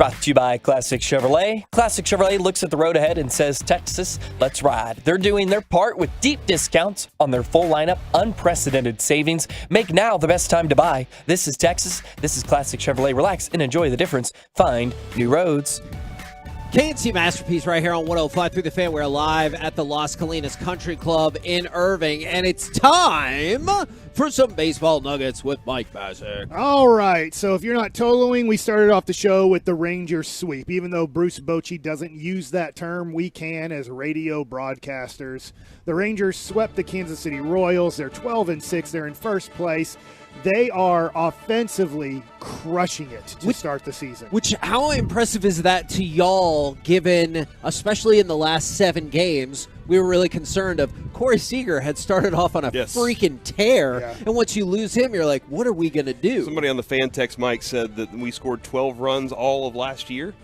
Brought to you by Classic Chevrolet. Classic Chevrolet looks at the road ahead and says, Texas, let's ride. They're doing their part with deep discounts on their full lineup, unprecedented savings. Make now the best time to buy. This is Texas. This is Classic Chevrolet. Relax and enjoy the difference. Find new roads. KNC Masterpiece right here on 105 through the Fan. We're live at the Las Colinas Country Club in Irving, and it's time for some baseball nuggets with Mike Bassett. All right, so if you're not totaling, we started off the show with the Rangers sweep. Even though Bruce Bochy doesn't use that term, we can as radio broadcasters. The Rangers swept the Kansas City Royals. They're 12-6. They're in first place. They are offensively crushing it to start the season. How impressive is that to y'all, given, especially in the last 7 games, we were really concerned of Corey Seager had started off on a freaking tear, and once you lose him, you're like, what are we going to do? Somebody on the fan text, Mike, said that we scored 12 runs all of last year.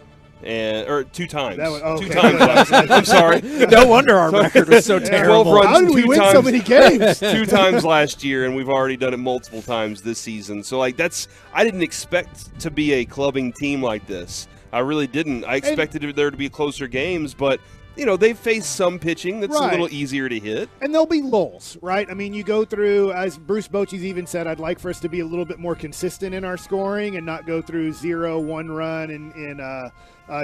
Or 2 times. 2 times last year. I'm sorry. No wonder our record was so terrible. 12 runs, How did we win so many games? 2 times last year, and we've already done it multiple times this season. So, I didn't expect to be a clubbing team like this. I really didn't. I expected there to be closer games, but they've faced some pitching that's a little easier to hit. And there'll be lulls, right? I mean, you go through, as Bruce Bochy's even said, I'd like for us to be a little bit more consistent in our scoring and not go through 0-1 run in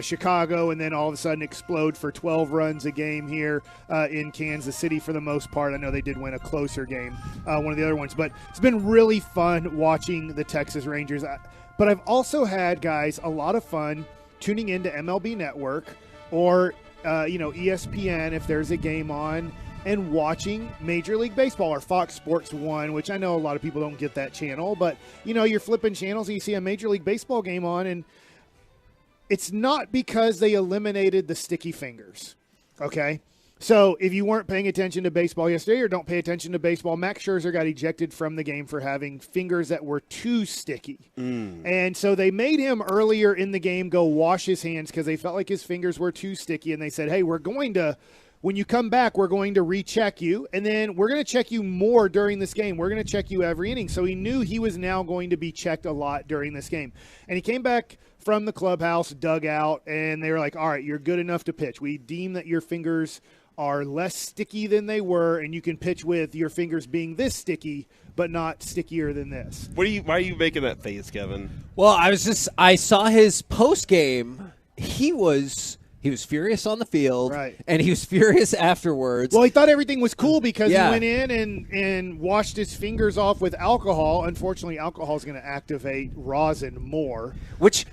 Chicago and then all of a sudden explode for 12 runs a game here in Kansas City for the most part. I know they did win a closer game, one of the other ones. But it's been really fun watching the Texas Rangers. But I've also had, guys, a lot of fun tuning into MLB Network or ESPN if there's a game on, and watching Major League Baseball or Fox Sports 1, which I know a lot of people don't get that channel, but you're flipping channels and you see a Major League Baseball game on, and it's not because they eliminated the sticky fingers, okay? So if you weren't paying attention to baseball yesterday or don't pay attention to baseball, Max Scherzer got ejected from the game for having fingers that were too sticky. And so they made him earlier in the game go wash his hands because they felt like his fingers were too sticky. And they said, hey, when you come back, we're going to recheck you. And then we're going to check you more during this game. We're going to check you every inning. So he knew he was now going to be checked a lot during this game. And he came back from the clubhouse, dugout, and they were like, all right, you're good enough to pitch. We deem that your fingers are less sticky than they were, and you can pitch with your fingers being this sticky, but not stickier than this. Why are you making that face, Kevin? Well, I saw his post game. He was furious on the field, and he was furious afterwards. Well, he thought everything was cool because he went in and washed his fingers off with alcohol. Unfortunately, alcohol is going to activate rosin more.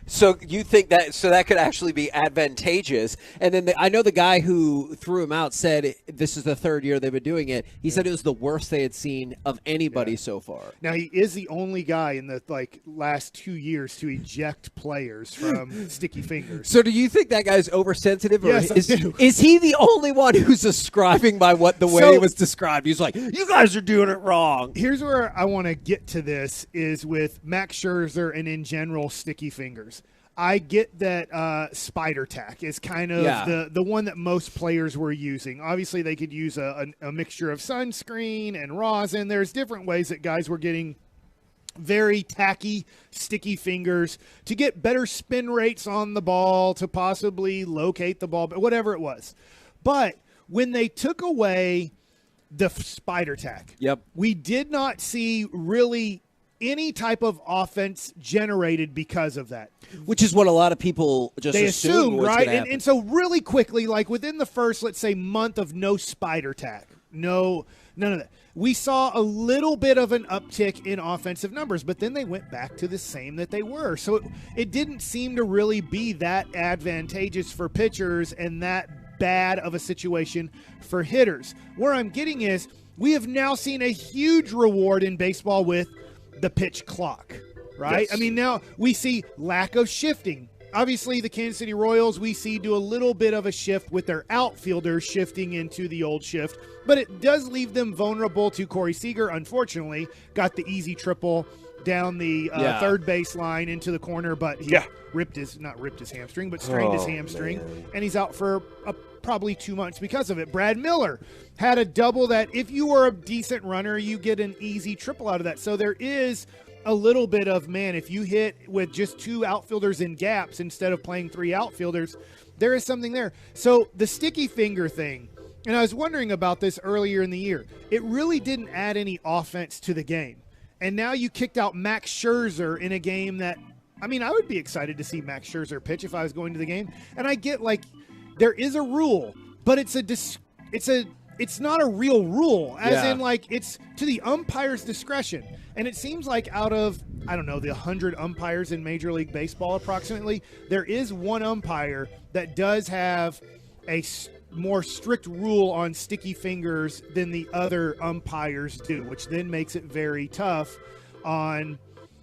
So you think that could actually be advantageous? And then I know the guy who threw him out said this is the 3rd year they've been doing it. He said it was the worst they had seen of anybody so far. Now, he is the only guy in the last 2 years to eject players from sticky fingers. So do you think that guy's oversensitive? Or Yes, I do. Is he the only one who's ascribing by the way it was described? He's like, you guys are doing it wrong. Here's where I want to get to this is with Max Scherzer and in general sticky fingers. I get that spider tack is kind of the one that most players were using. Obviously, they could use a mixture of sunscreen and rosin. There's different ways that guys were getting very tacky, sticky fingers to get better spin rates on the ball, to possibly locate the ball, but whatever it was. But when they took away the spider tack, we did not see really any type of offense generated because of that. Which is what a lot of people just assumed, right? And so really quickly, within the first, let's say, month of no spider tack, none of that, we saw a little bit of an uptick in offensive numbers, but then they went back to the same that they were. So it didn't seem to really be that advantageous for pitchers and that bad of a situation for hitters. Where I'm getting is we have now seen a huge reward in baseball with the pitch clock, right? Yes. I mean, now we see lack of shifting. Obviously, the Kansas City Royals, we see do a little bit of a shift with their outfielders shifting into the old shift, but it does leave them vulnerable to Corey Seager. Unfortunately, got the easy triple down the third baseline into the corner, but he strained his hamstring, and he's out for probably 2 months because of it. Brad Miller had a double that if you were a decent runner, you get an easy triple out of that. So there is a little bit of, man, if you hit with just 2 outfielders in gaps instead of playing 3 outfielders, there is something there. So the sticky finger thing, and I was wondering about this earlier in the year, it really didn't add any offense to the game. And now you kicked out Max Scherzer in a game that, I mean, I would be excited to see Max Scherzer pitch if I was going to the game. And I get, like, there is a rule, but it's not a real rule, as in, like, it's to the umpire's discretion. And it seems like out of, I don't know, the 100 umpires in Major League Baseball approximately, there is one umpire that does have a more strict rule on sticky fingers than the other umpires do, which then makes it very tough on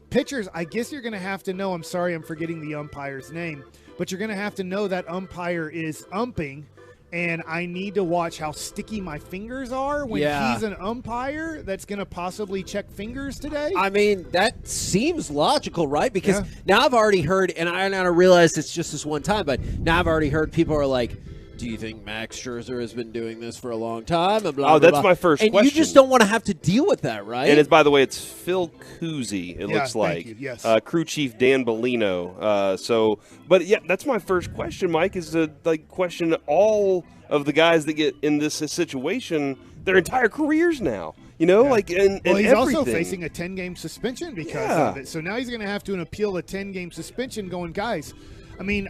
pitchers. I guess you're going to have to know, I'm sorry I'm forgetting the umpire's name, but you're going to have to know that umpire is umping, and I need to watch how sticky my fingers are when he's an umpire that's going to possibly check fingers today. I mean, that seems logical, right? Because now I've already heard, and I realize it's just this one time, but now I've already heard people are like, do you think Max Scherzer has been doing this for a long time? And blah, blah, that's blah. my first question. And you just don't want to have to deal with that, right? And by the way, it's Phil Cousy, it looks like. You. Yes. Crew Chief Dan Bellino. But that's my first question, Mike, is to question all of the guys that get in this situation their entire careers now. And well, he's everything. Also facing a 10-game suspension because of it. So now he's going to have to appeal a 10-game suspension going, guys, I mean,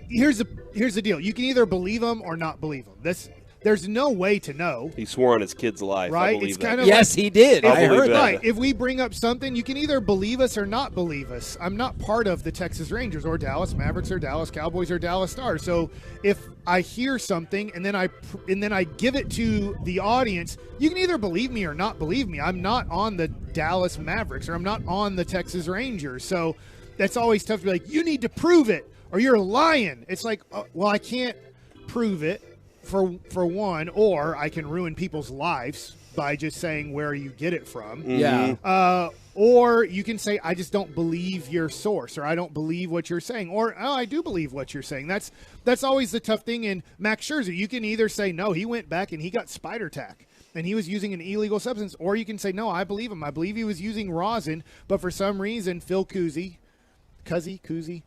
here's the deal. You can either believe him or not believe him. There's no way to know. He swore on his kid's life. Right? I believe it's that. kind of yes, he did. I heard that. Right. If we bring up something, you can either believe us or not believe us. I'm not part of the Texas Rangers or Dallas Mavericks or Dallas Cowboys or Dallas Stars. So if I hear something and then I give it to the audience, you can either believe me or not believe me. I'm not on the Dallas Mavericks or I'm not on the Texas Rangers. So that's always tough to be like, you need to prove it or you're lying. It's like, well, I can't prove it for one, or I can ruin people's lives by just saying where you get it from. Yeah. Or you can say, I just don't believe your source, or I don't believe what you're saying, or I do believe what you're saying. That's always the tough thing in Max Scherzer. You can either say, no, he went back and he got spider tack and he was using an illegal substance, or you can say, no, I believe him. I believe he was using rosin, but for some reason, Phil Cousy, the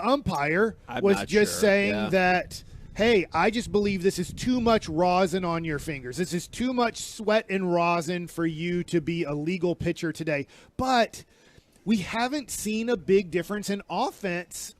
umpire was just saying that, hey, I just believe this is too much rosin on your fingers. This is too much sweat and rosin for you to be a legal pitcher today. But we haven't seen a big difference in offense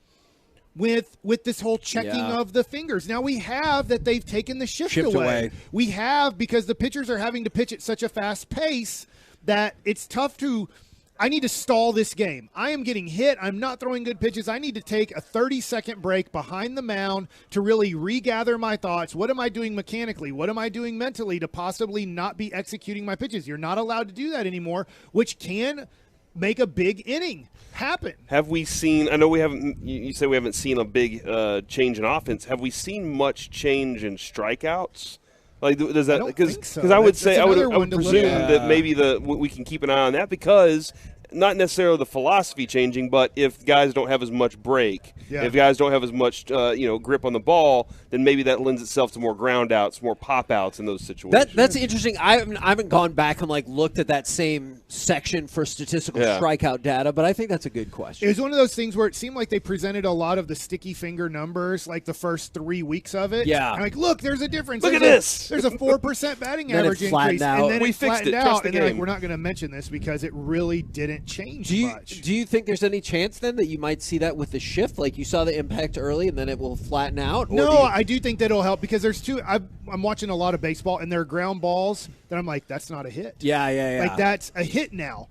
with this whole checking of the fingers. Now we have that they've taken the shift away. We have, because the pitchers are having to pitch at such a fast pace that it's tough to – I need to stall this game. I am getting hit. I'm not throwing good pitches. I need to take a 30-second break behind the mound to really regather my thoughts. What am I doing mechanically? What am I doing mentally to possibly not be executing my pitches? You're not allowed to do that anymore, which can make a big inning happen. Have we seen – I know we haven't – you say we haven't seen a big change in offense. Have we seen much change in strikeouts? Like, does that, because I would say, I would presume that maybe we can keep an eye on that, because not necessarily the philosophy changing, but if guys don't have as much break, if guys don't have as much grip on the ball, then maybe that lends itself to more ground outs, more pop outs in those situations. That's interesting. I haven't gone back and looked at that same section for statistical strikeout data, but I think that's a good question. It was one of those things where it seemed like they presented a lot of the sticky finger numbers like the first 3 weeks of it. Yeah. And look, there's a difference. Look at this. There's a 4% batting average increase. And then we flattened out. And then we're not going to mention this because it really didn't change much. Do you think there's any chance then that you might see that with the shift? Like you saw the impact early and then it will flatten out? No, I do think that it'll help because there's two. I'm watching a lot of baseball and there are ground balls that I'm like, that's not a hit. Yeah. Like that's a hit now.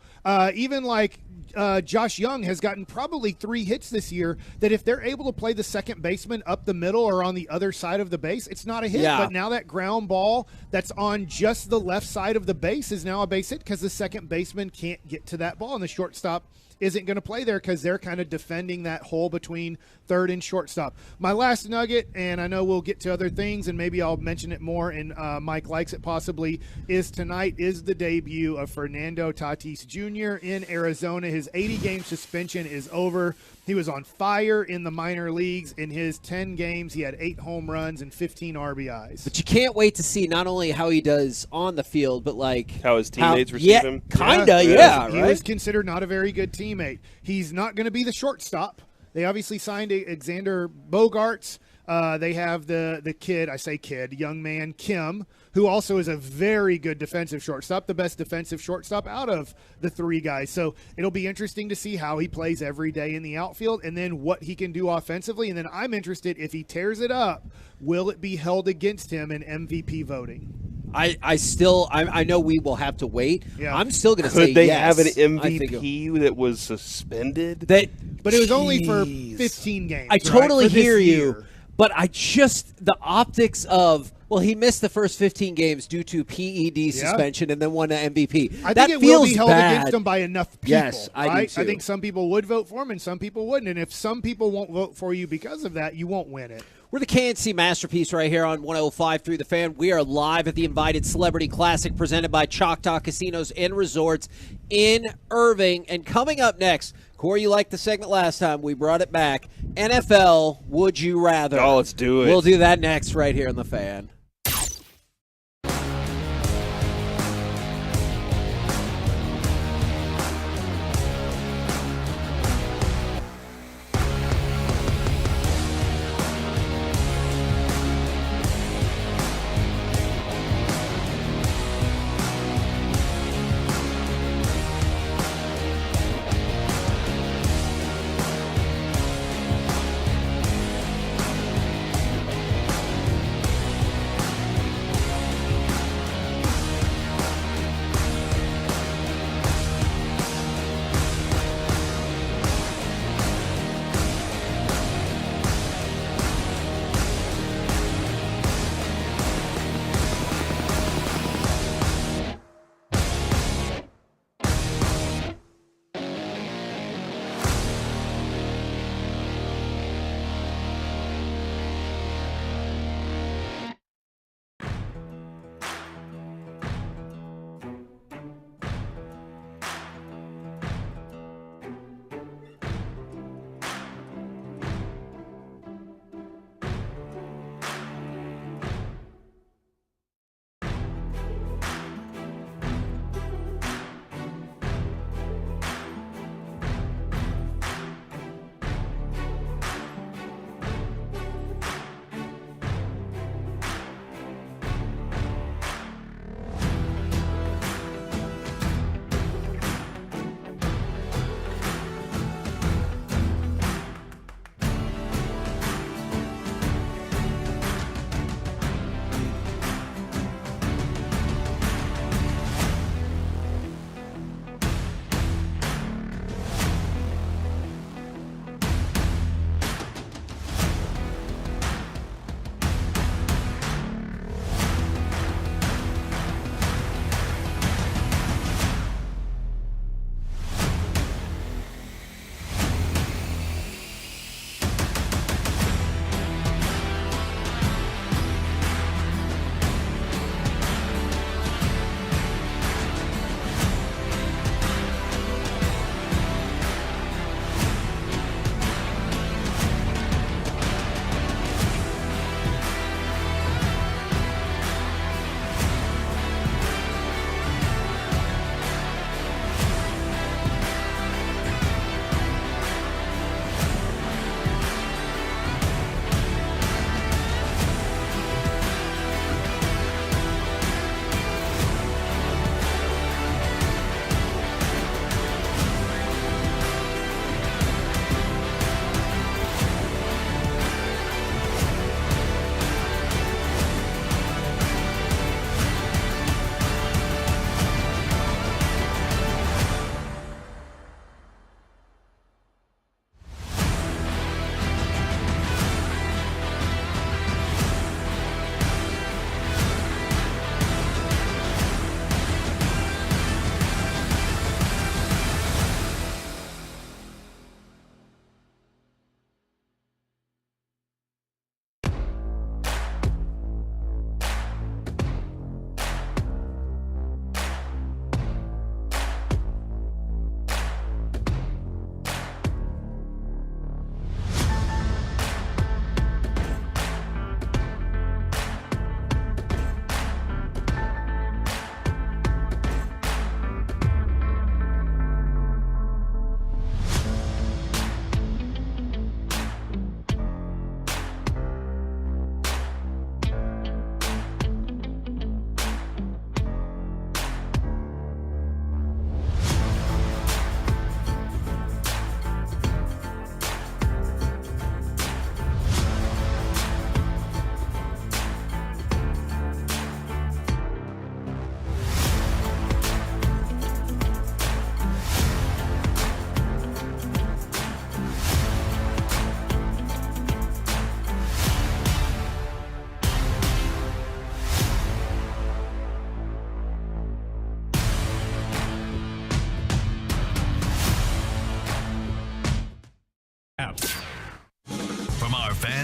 Even like Josh Young has gotten probably 3 hits this year that if they're able to play the second baseman up the middle or on the other side of the base, it's not a hit. Yeah. But now that ground ball that's on just the left side of the base is now a base hit because the second baseman can't get to that ball and the shortstop isn't going to play there because they're kind of defending that hole between third and shortstop. My last nugget, and I know we'll get to other things, and maybe I'll mention it more, and Mike likes it possibly, is tonight is the debut of Fernando Tatis Jr. in Arizona. His 80-game suspension is over. He was on fire in the minor leagues. In his 10 games, he had 8 home runs and 15 RBIs. But you can't wait to see not only how he does on the field, but like how his teammates receive him. Kinda, yeah. He was considered not a very good teammate. He's not going to be the shortstop. They obviously signed Alexander Bogaerts. They have the kid, I say kid, young man, Kim, who also is a very good defensive shortstop, the best defensive shortstop out of the 3 guys. So it'll be interesting to see how he plays every day in the outfield and then what he can do offensively. And then I'm interested, if he tears it up, will it be held against him in MVP voting? I know we will have to wait. Yeah. I'm still going to say Could they yes. have an MVP that was suspended? But it was only for 15 games. I totally right, for this hear you, year. but the optics of, well, he missed the first 15 games due to PED suspension and then won an MVP. I that think it feels will be held bad. against him by enough people. Yes, I do right? too. I think some people would vote for him and some people wouldn't. And if some people won't vote for you because of that, you won't win it. We're the KNC Masterpiece right here on 105 through the Fan. We are live at the Invited Celebrity Classic presented by Choctaw Casinos and Resorts in Irving. And coming up next, Corey, you liked the segment last time. We brought it back. NFL, Would You Rather? Oh, let's do it. We'll do that next right here on the Fan.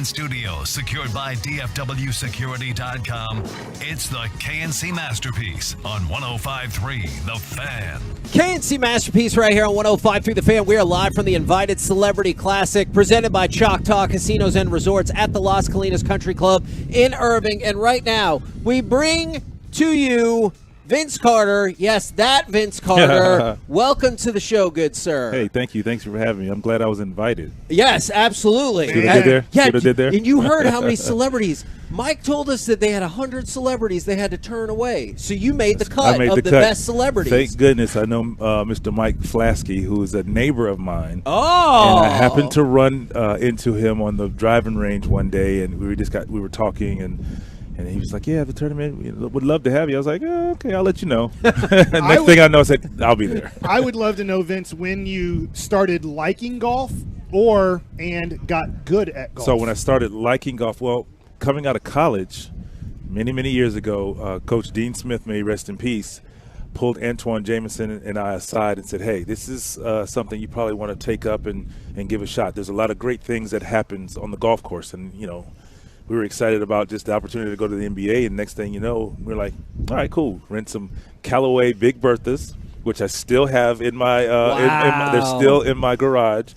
fan studio secured by DFWsecurity.com. It's the KNC Masterpiece on 105.3 The Fan. KNC Masterpiece right here on 105.3 The Fan. We are live from the Invited Celebrity Classic presented by Choctaw Casinos and Resorts at the Las Colinas Country Club in Irving. And right now, we bring to you Vince Carter. Yes, that Vince Carter. Welcome to the show, good sir. Hey, thank you. Thanks for having me. I'm glad I was invited. Yes, absolutely. See what I did there? Yeah, See what I did there? And you heard how many celebrities. Mike told us that they had 100 celebrities they had to turn away. So you made the cut of the best celebrities. Thank goodness. I know Mr. Mike Flasky, who is a neighbor of mine. Oh. And I happened to run into him on the driving range one day, and we were talking, and he was like, yeah, the tournament, would love to have you. I was like, oh, okay, I'll let you know. Next thing I know, I said, I'll be there. I would love to know, Vince, when you started liking golf and got good at golf. So when I started liking golf, well, coming out of college many, many years ago, Coach Dean Smith, may he rest in peace, pulled Antoine Jameson and I aside and said, hey, this is something you probably want to take up and give a shot. There's a lot of great things that happens on the golf course, and, we were excited about just the opportunity to go to the NBA, and next thing you know, we're like, all right, cool. Rent some Callaway Big Berthas, which I still have in my, they're still in my garage.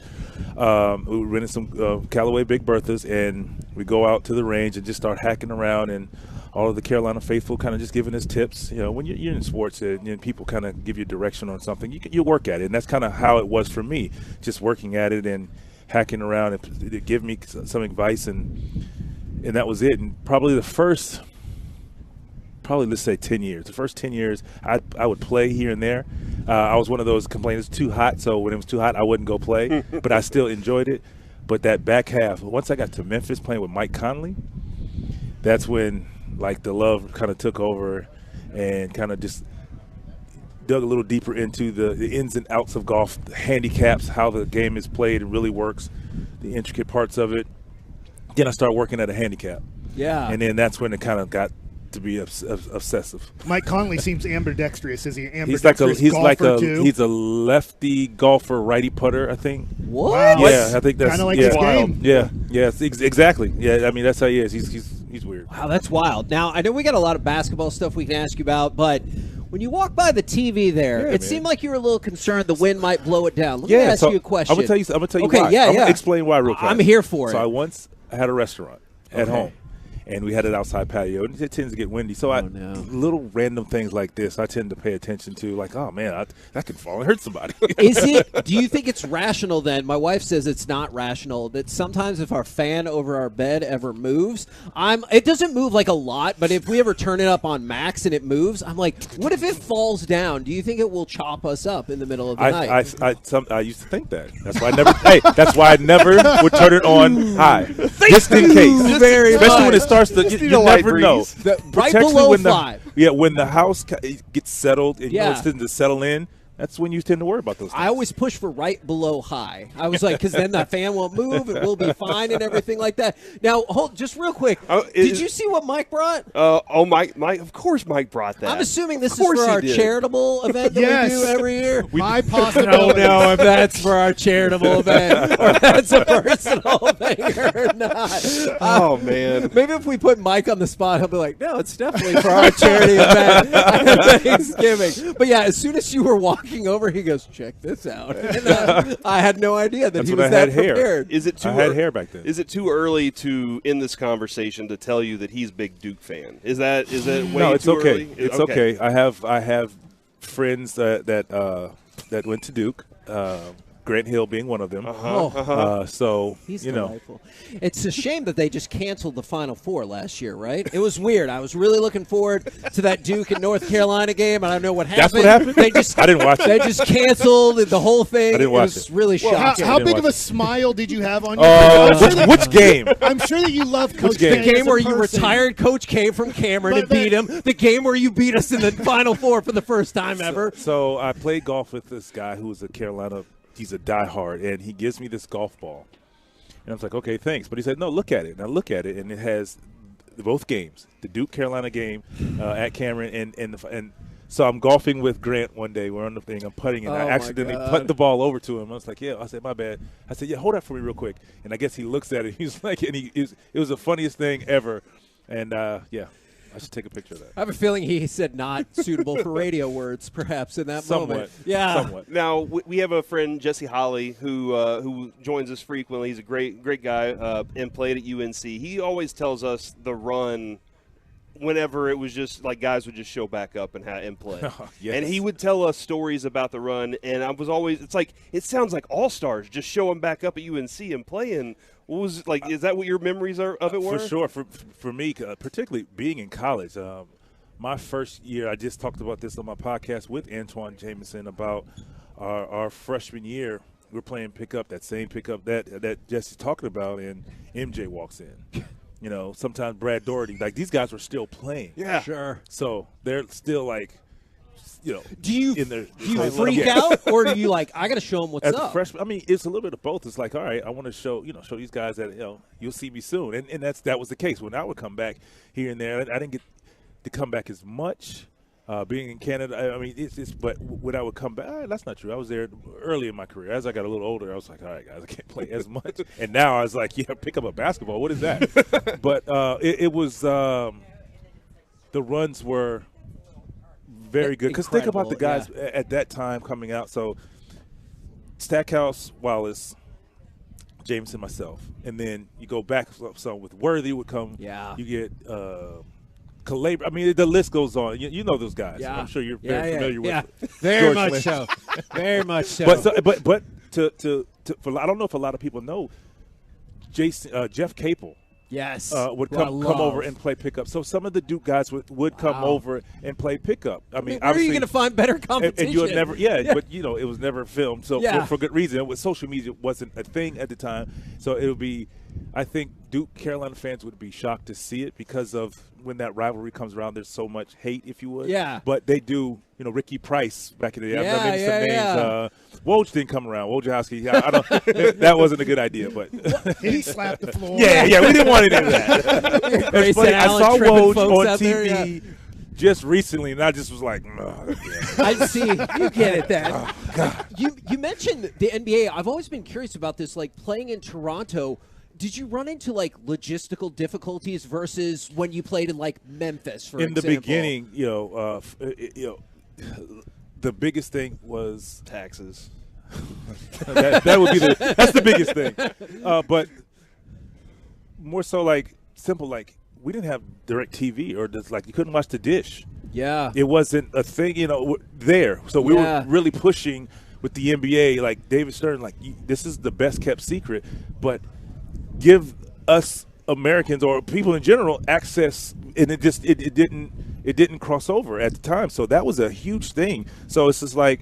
We rented some Callaway Big Berthas, and we go out to the range and just start hacking around, and all of the Carolina faithful kind of just giving us tips. When you're in sports and people kind of give you direction on something, you work at it, and that's kind of how it was for me, just working at it and hacking around, and they give me some advice, and that was it. And probably let's say 10 years. The first 10 years, I would play here and there. I was one of those complainers, too hot, so when it was too hot, I wouldn't go play, but I still enjoyed it. But that back half, once I got to Memphis playing with Mike Conley, that's when, the love kind of took over and kind of just dug a little deeper into the ins and outs of golf, the handicaps, how the game is played and really works, the intricate parts of it. Then I started working at a handicap. Yeah. And then that's when it kind of got to be obsessive. Mike Conley seems ambidextrous. Is he ambidextrous golfer too? He's a lefty golfer, righty putter, I think. What? Yeah, I think that's kind of like his game. Yeah, exactly. Yeah, I mean that's how he is. He's weird. Wow, that's wild. Now I know we got a lot of basketball stuff we can ask you about, but when you walk by the TV there, it seemed like you were a little concerned the wind might blow it down. Let me ask you a question. I'm gonna tell you okay, why. I'm gonna explain why real quick. I'm here for it. So I had a restaurant at home, and we had an outside patio, and it tends to get windy. So little random things like this, I tend to pay attention to, oh man, that could fall and hurt somebody. Do you think it's rational then? My wife says it's not rational, that sometimes if our fan over our bed ever moves, it doesn't move a lot, but if we ever turn it up on max and it moves, I'm like, what if it falls down? Do you think it will chop us up in the middle of the night? I used to think that. That's why I never. that's why I never would turn it on high, just in case. Especially when it starts to. You never know. Right below 5. When the house gets settled and it's starting to settle in, that's when you tend to worry about those things. I always push for right below high. I was like, because then the fan won't move, it will be fine and everything like that. Now, just real quick, did you see what Mike brought? Mike, of course Mike brought that. I'm assuming this is for our charitable event that we do every year. My possibility. I don't know if that's for our charitable event or that's a personal thing or not. Oh, man. Maybe if we put Mike on the spot, he'll be like, no, it's definitely for our charity event at Thanksgiving. But yeah, as soon as you were walking over, he goes, check this out. And, I had no idea that he was that prepared. I had hair back then. Is it too early to end this conversation to tell you that he's a big Duke fan? Is that way no, it's too okay. early? It's okay. I have friends that went to Duke. Grant Hill being one of them. So, he's delightful. It's a shame that they just canceled the Final Four last year, right? It was weird. I was really looking forward to that Duke and North Carolina game. I don't know what happened. That's what happened? I didn't watch it. They just canceled the whole thing. I didn't watch it. Was really shocking. How big of a smile did you have on your which game? I'm sure that you love Coach K. The game where you person. retired Coach K from Cameron and beat him. The game where you beat us in the Final Four for the first time ever. So I played golf with this guy who was a Carolina. He's a diehard, and he gives me this golf ball. And I was like, okay, thanks. But he said, no, look at it. And I look at it, and it has both games, the Duke-Carolina game at Cameron and So I'm golfing with Grant one day. We're on the thing. I'm putting, and I accidentally put the ball over to him. I was like, "Yeah." I said, "My bad." I said, "Yeah, hold that for me real quick." And I guess he looks at it. He's like, and it was the funniest thing ever. And yeah, I should take a picture of that. I have a feeling he said not suitable for radio words, perhaps in that Somewhat. moment. Yeah. Somewhat. Now we have a friend, Jesse Holly, who joins us frequently. He's a great guy and played at UNC. He always tells us the run. Whenever it was just like guys would just show back up and play. Yes. And he would tell us stories about the run, and I was always, it's like, it sounds like all-stars just showing back up at UNC and playing. What was like? Is that what your memories of it were? For sure. For me, particularly being in college, my first year, I just talked about this on my podcast with Antoine Jameson about our freshman year. We're playing pickup, that same pickup that Jesse's talking about, and MJ walks in. You know, sometimes Brad Doherty, like these guys were still playing. Yeah, sure. So they're still like, you know, do you freak out, out, or do you like, I got to show them what's As up? a freshman, I mean, it's a little bit of both. It's like, all right, I want to show these guys that you'll see me soon, and that was the case. When I would come back here and there, I didn't get to come back as much. Being in Canada, I mean, but when I would come back, that's not true. I was there early in my career. As I got a little older, I was like, all right, guys, I can't play as much. And now I was like, yeah, pick up a basketball. What is that? But it was the runs were very good. Because think about the guys at that time coming out. So Stackhouse, Wallace, Jameson, myself. And then you go back, so with Worthy would come. Yeah. You get I mean, the list goes on. You know those guys. Yeah. I'm sure you're very familiar with. Yeah, very George much Lynch. so. Very much so. But I don't know if a lot of people know, Jeff Capel. Yes. Would come over and play pickup. So some of the Duke guys would come over and play pickup. I mean, where are you going to find better competition? And you'll never, but it was never filmed. So for good reason. Social media wasn't a thing at the time. So it would be, I think Duke Carolina fans would be shocked to see it because of when that rivalry comes around. There's so much hate, if you would. Yeah. But they do. Ricky Price back in the day. I've named some names. Woj didn't come around. Wojciechowski. I don't. That wasn't a good idea, but he slapped the floor. Yeah, we didn't want any of that. It's funny. I saw Woj on TV just recently, and I just was like, I see. You get it then. Oh, God. You mentioned the NBA. I've always been curious about this, like playing in Toronto. Did you run into like logistical difficulties versus when you played in like Memphis, for example? In the beginning, the biggest thing was taxes. that would be that's the biggest thing. But more so like simple, like we didn't have direct TV or just like you couldn't watch the dish. Yeah. It wasn't a thing, there. So we were really pushing with the NBA, like David Stern, like this is the best kept secret, but give us Americans or people in general access, and it didn't cross over at the time. So that was a huge thing. So it's just like,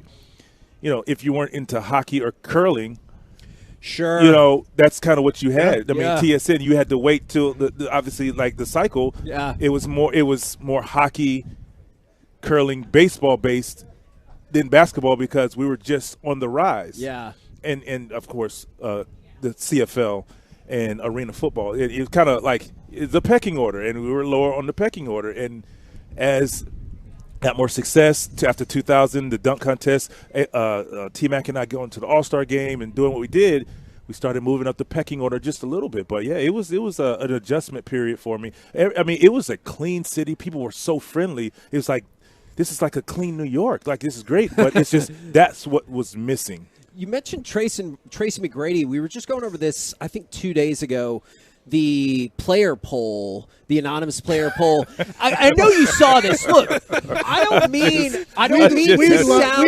if you weren't into hockey or curling, sure, that's kind of what you had. I mean, Yeah. TSN, you had to wait till the obviously like the cycle. Yeah. It was more hockey, curling, baseball based than basketball because we were just on the rise. Yeah. And of course the CFL and arena football. It was kind of like the pecking order, and we were lower on the pecking order. And as got more success after 2000, the dunk contest, T-Mac and I going to the All-Star game and doing what we did, we started moving up the pecking order just a little bit. But, yeah, it was an adjustment period for me. I mean, it was a clean city. People were so friendly. It was like, this is like a clean New York. Like, this is great. But it's just that's what was missing. You mentioned Tracy McGrady. We were just going over this, I think, 2 days ago. The player poll, the anonymous player poll. I know you saw this. Look, I don't mean to sound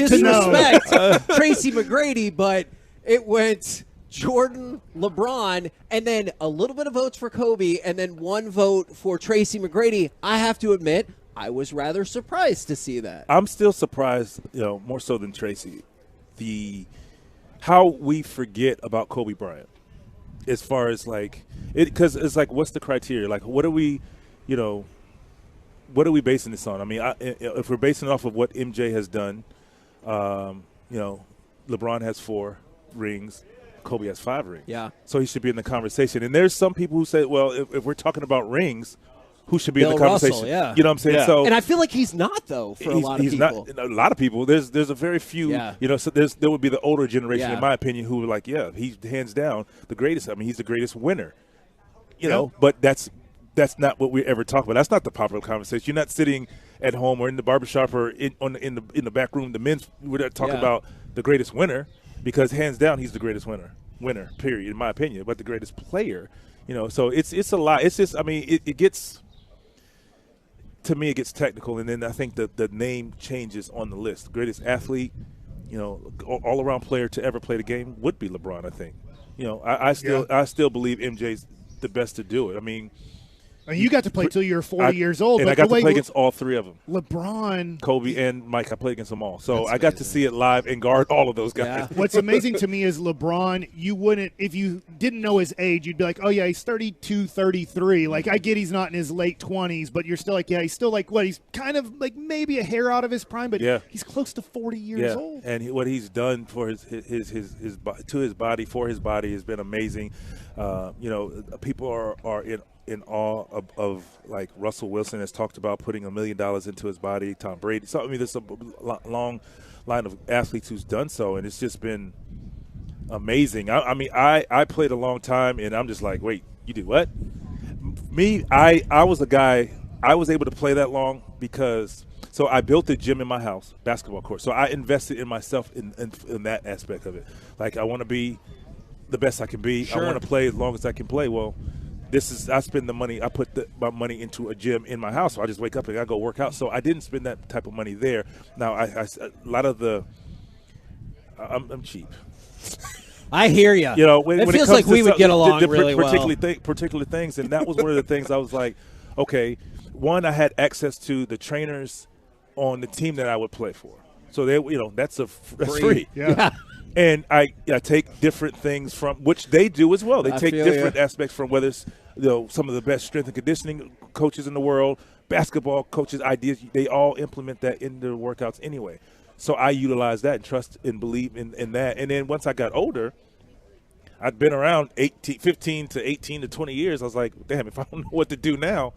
disrespect Tracy McGrady, but it went Jordan, LeBron, and then a little bit of votes for Kobe, and then one vote for Tracy McGrady. I have to admit, I was rather surprised to see that. I'm still surprised, more so than Tracy. How we forget about Kobe Bryant as far as like it, because it's like, what's the criteria? Like, what are we basing this on? I mean, if we're basing it off of what MJ has done, LeBron has 4 rings, Kobe has 5 rings. Yeah. So he should be in the conversation. And there's some people who say, well, if we're talking about rings, who should be Bill in the conversation. Russell, yeah. You know what I'm saying? Yeah. So, and I feel like he's not, though, for a lot of people. Not, a lot of people. There's a very few, so there would be the older generation, in my opinion, who are like, yeah, he's hands down the greatest. I mean, he's the greatest winner. You know, but that's not what we ever talk about. That's not the popular conversation. You're not sitting at home or in the barbershop or in the back room. The men's, we're not talking about the greatest winner, because hands down he's the greatest winner, period, in my opinion. But the greatest player, so it's a lot. It's just, I mean, it gets, to me, it gets technical, and then I think the name changes on the list. Greatest athlete, all around player to ever play the game would be LeBron. I think, I still believe MJ's the best to do it. I mean, you got to play till you were 40 years old. And but I got to play against all three of them. LeBron. Kobe and Mike, I played against them all. So I got to see it live and guard all of those guys. Yeah. What's amazing to me is LeBron, you wouldn't, if you didn't know his age, you'd be like, oh, yeah, he's 32, 33. Like, I get he's not in his late 20s, but you're still like, yeah, he's still like, what, he's kind of like maybe a hair out of his prime, but he's close to 40 years old. And what he's done for his body, for his body, has been amazing. People are in awe of like Russell Wilson has talked about putting $1 million into his body, Tom Brady. So, I mean, there's a long line of athletes who's done so, and it's just been amazing. I played a long time, and I'm just like, wait, you did what? Me, I was a guy, I was able to play that long because – so I built a gym in my house, basketball court. So I invested in myself in that aspect of it. Like, I want to be the best I can be. Sure. I want to play as long as I can play. Well, I spend the money. I put my money into a gym in my house. So I just wake up and I go work out. So I didn't spend that type of money there. Now a lot of I'm cheap. I hear you. When it feels comes like we would get along really particular things, and that was one of the things I was like, okay. One, I had access to the trainers on the team that I would play for. So that's free. Yeah. And I take different things from which they do as well. They take different aspects from whether it's some of the best strength and conditioning coaches in the world, basketball coaches, ideas. They all implement that in their workouts anyway. So I utilize that and trust and believe in that. And then once I got older, I'd been around 15 to 18 to 20 years. I was like, damn, if I don't know what to do now,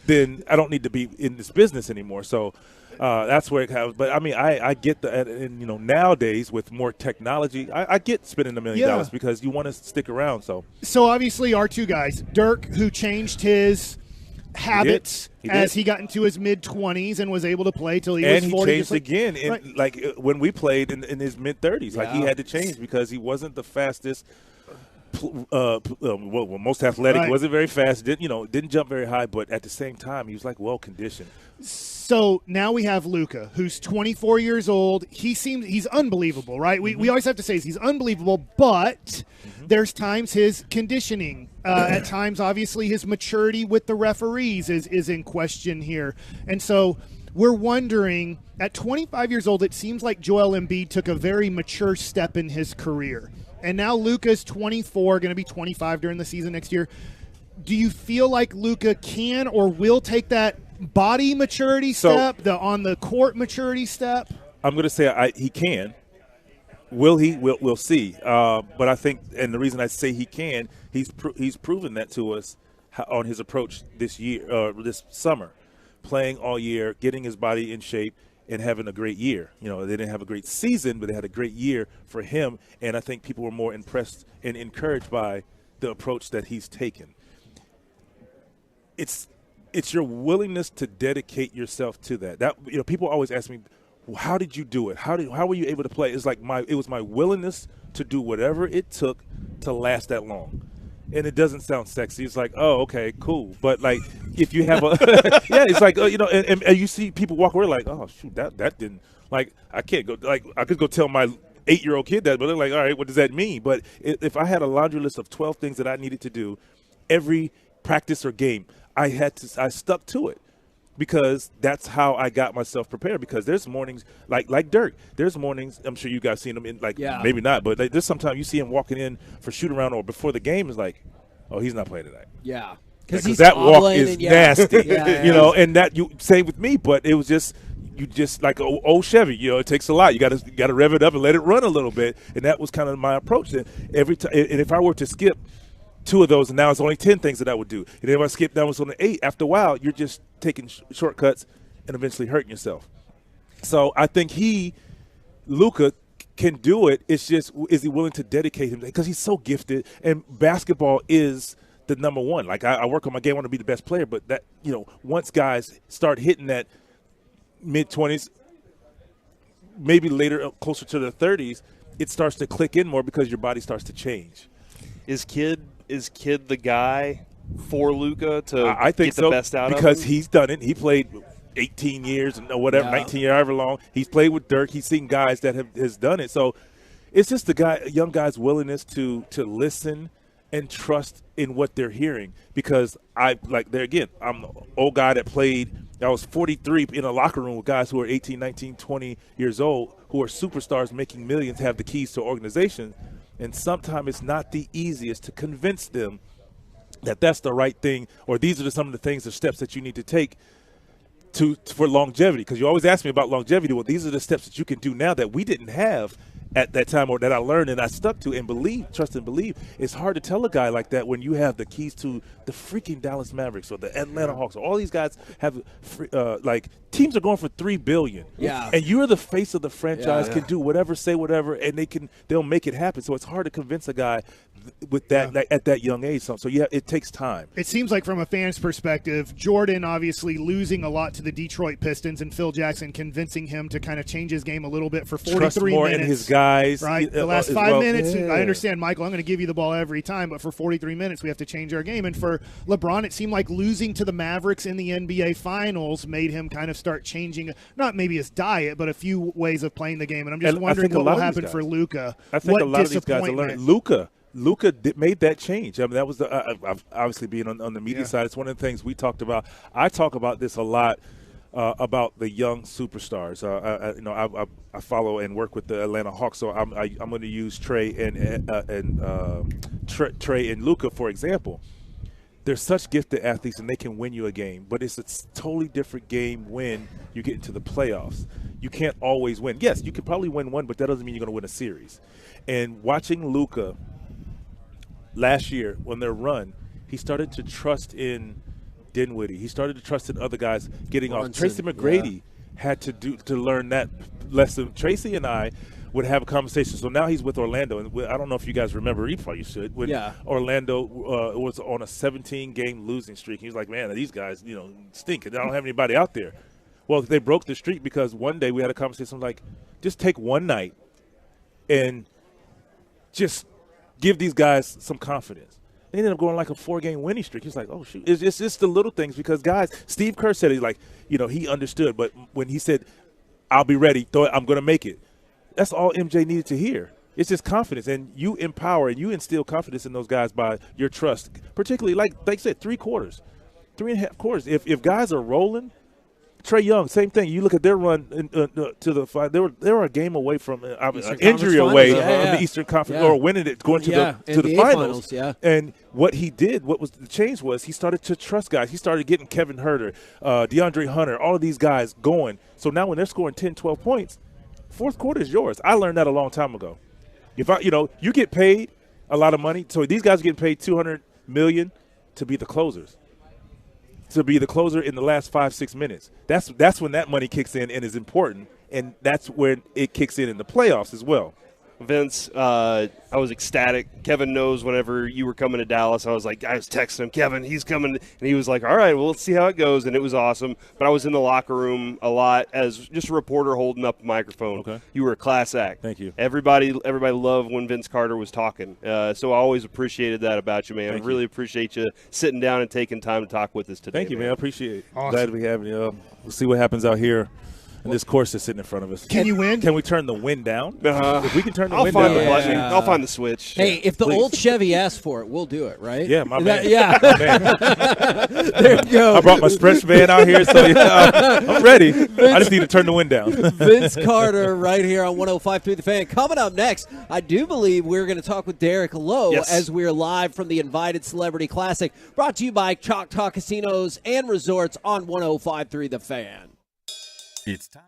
then I don't need to be in this business anymore. So that's where it comes. But I mean, I get that. And nowadays with more technology, I get spending $1 million because you want to stick around. So obviously our two guys, Dirk, who changed his habits as he got into his mid-20s and was able to play till he was 40. And he changed again like when we played in his mid-30s. Like he had to change because he wasn't the fastest. Most athletic, wasn't very fast, didn't jump very high, but at the same time he was like well conditioned. So now we have Luka, who's 24 years old. He's unbelievable, right? We always have to say he's unbelievable, but there's times his conditioning, at times obviously his maturity with the referees is in question here. And so we're wondering, at 25 years old, it seems like Joel Embiid took a very mature step in his career. And now Luka's 24, going to be 25 during the season next year. Do you feel like Luka can or will take that body maturity step, the on the court maturity step? I'm going to say he can. Will he? We'll see. But I think, and the reason I say he can, he's proven that to us on his approach this year, this summer, playing all year, getting his body in shape, and having a great year. They didn't have a great season, but they had a great year for him. And I think people were more impressed and encouraged by the approach that he's taken. It's your willingness to dedicate yourself to that. That people always ask me, well, how did you do it? How were you able to play? It's like it was my willingness to do whatever it took to last that long. And it doesn't sound sexy. It's like, oh, okay, cool. But like, if you have it's like, and you see people walk away like, oh shoot, that didn't, like, I can't go, like, I could go tell my 8-year-old kid that, but they're like, all right, what does that mean? But if I had a laundry list of 12 things that I needed to do every practice or game, I stuck to it. Because that's how I got myself prepared. Because there's mornings like Dirk. There's mornings, I'm sure you guys seen him in, maybe not, but there's sometimes you see him walking in for shoot around or before the game is like, oh, he's not playing tonight. Yeah, because that walk is nasty. And that you say with me, but it was just like old Chevy. It takes a lot. You got to rev it up and let it run a little bit, and that was kind of my approach. And every time, and if I were to skip 2 of those, and now it's only 10 things that I would do. And if I skip down to 8, after a while, you're just taking shortcuts and eventually hurting yourself. So I think Luka, can do it. It's just, is he willing to dedicate him? Because he's so gifted, and basketball is the number one. Like, I work on my game, I want to be the best player, but that, once guys start hitting that mid-20s, maybe later closer to the 30s, it starts to click in more because your body starts to change. Is Kid the guy for Luka to I think get the best out of him? Because he's done it. He played 18 years or whatever, 19 years, however long. He's played with Dirk. He's seen guys that has done it. So it's just young guy's willingness to listen and trust in what they're hearing. Because I'm the old guy that played. I was 43 in a locker room with guys who are 18, 19, 20 years old who are superstars making millions, have the keys to organizations. And sometimes it's not the easiest to convince them that that's the right thing, or these are some of the things, the steps that you need to take for longevity. Because you always ask me about longevity. Well, these are the steps that you can do now that we didn't have at that time, or that I learned and I stuck to and trust and believe. It's hard to tell a guy like that when you have the keys to the freaking Dallas Mavericks or the Atlanta Hawks. Or all these guys have teams are going for $3 billion. Yeah. And you're the face of the franchise, can do whatever, say whatever, and they'll make it happen. So it's hard to convince a guy with that at that young age. So yeah, it takes time. It seems like from a fan's perspective, Jordan obviously losing a lot to the Detroit Pistons and Phil Jackson convincing him to kind of change his game a little bit for 43 Trust more minutes. in his guys. Right? The last 5 minutes, I understand, Michael, I'm going to give you the ball every time, but for 43 minutes we have to change our game. And for LeBron, it seemed like losing to the Mavericks in the NBA Finals made him kind of start changing, not maybe his diet, but a few ways of playing the game. And I'm just wondering what will happen for Luka. I think a lot of these guys are learning. Luka made that change. I mean, that was obviously being on the media side. It's one of the things we talked about. I talk about this a lot about the young superstars. I follow and work with the Atlanta Hawks, so I'm going to use Trey and Luka for example. They're such gifted athletes, and they can win you a game. But it's a totally different game when you get into the playoffs. You can't always win. Yes, you could probably win one, but that doesn't mean you're going to win a series. And watching Luka last year on their run, he started to trust in Dinwiddie. He started to trust in other guys getting off. Tracy McGrady had to learn that lesson. Tracy and I would have a conversation. So now he's with Orlando, and I don't know if you guys remember. You probably should. When Orlando was on a 17-game losing streak, he was like, "Man, these guys, stink. I don't have anybody out there." Well, they broke the streak because one day we had a conversation like, just take one night and just give these guys some confidence. They ended up going like a 4-game winning streak. He's like, oh, shoot. It's just the little things because, guys, Steve Kerr said he understood. But when he said, I'll be ready, I'm going to make it, that's all MJ needed to hear. It's just confidence. And you empower and you instill confidence in those guys by your trust, particularly, like I said, 3 quarters, 3.5 quarters. If guys are rolling, Trae Young, same thing. You look at their run to the final. They were a game away from an injury away in the Eastern Conference or winning it, going to the finals. And what he did, the change was he started to trust guys. He started getting Kevin Huerter, DeAndre Hunter, all of these guys going. So now when they're scoring 10, 12 points, fourth quarter is yours. I learned that a long time ago. If you get paid a lot of money. So these guys are getting paid $200 million to be the closers. To be the closer in the last 5-6 minutes. That's when that money kicks in and is important, and that's when it kicks in the playoffs as well. Vince, I was ecstatic. Kevin knows whenever you were coming to Dallas, I was texting him, Kevin, he's coming. And he was like, all right, well, let's see how it goes. And it was awesome. But I was in the locker room a lot as just a reporter holding up a microphone. Okay. You were a class act. Thank you. Everybody loved when Vince Carter was talking. So I always appreciated that about you, man. I really appreciate you sitting down and taking time to talk with us today. Thank you, man. I appreciate it. Awesome. Glad we have you. We'll see what happens out here. And this course is sitting in front of us. Can you win? Can we turn the wind down? If we can turn the wind down. I'll find the switch. Hey, if the old Chevy asks for it, we'll do it, right? Yeah, my man. My man. There you go. I brought my stretch van out here, so I'm ready. I just need to turn the wind down. Vince Carter right here on 105.3 The Fan. Coming up next, I do believe we're going to talk with Derek Lowe as we're live from the Invited Celebrity Classic, brought to you by Choctaw Casinos and Resorts on 105.3 The Fan. It's time.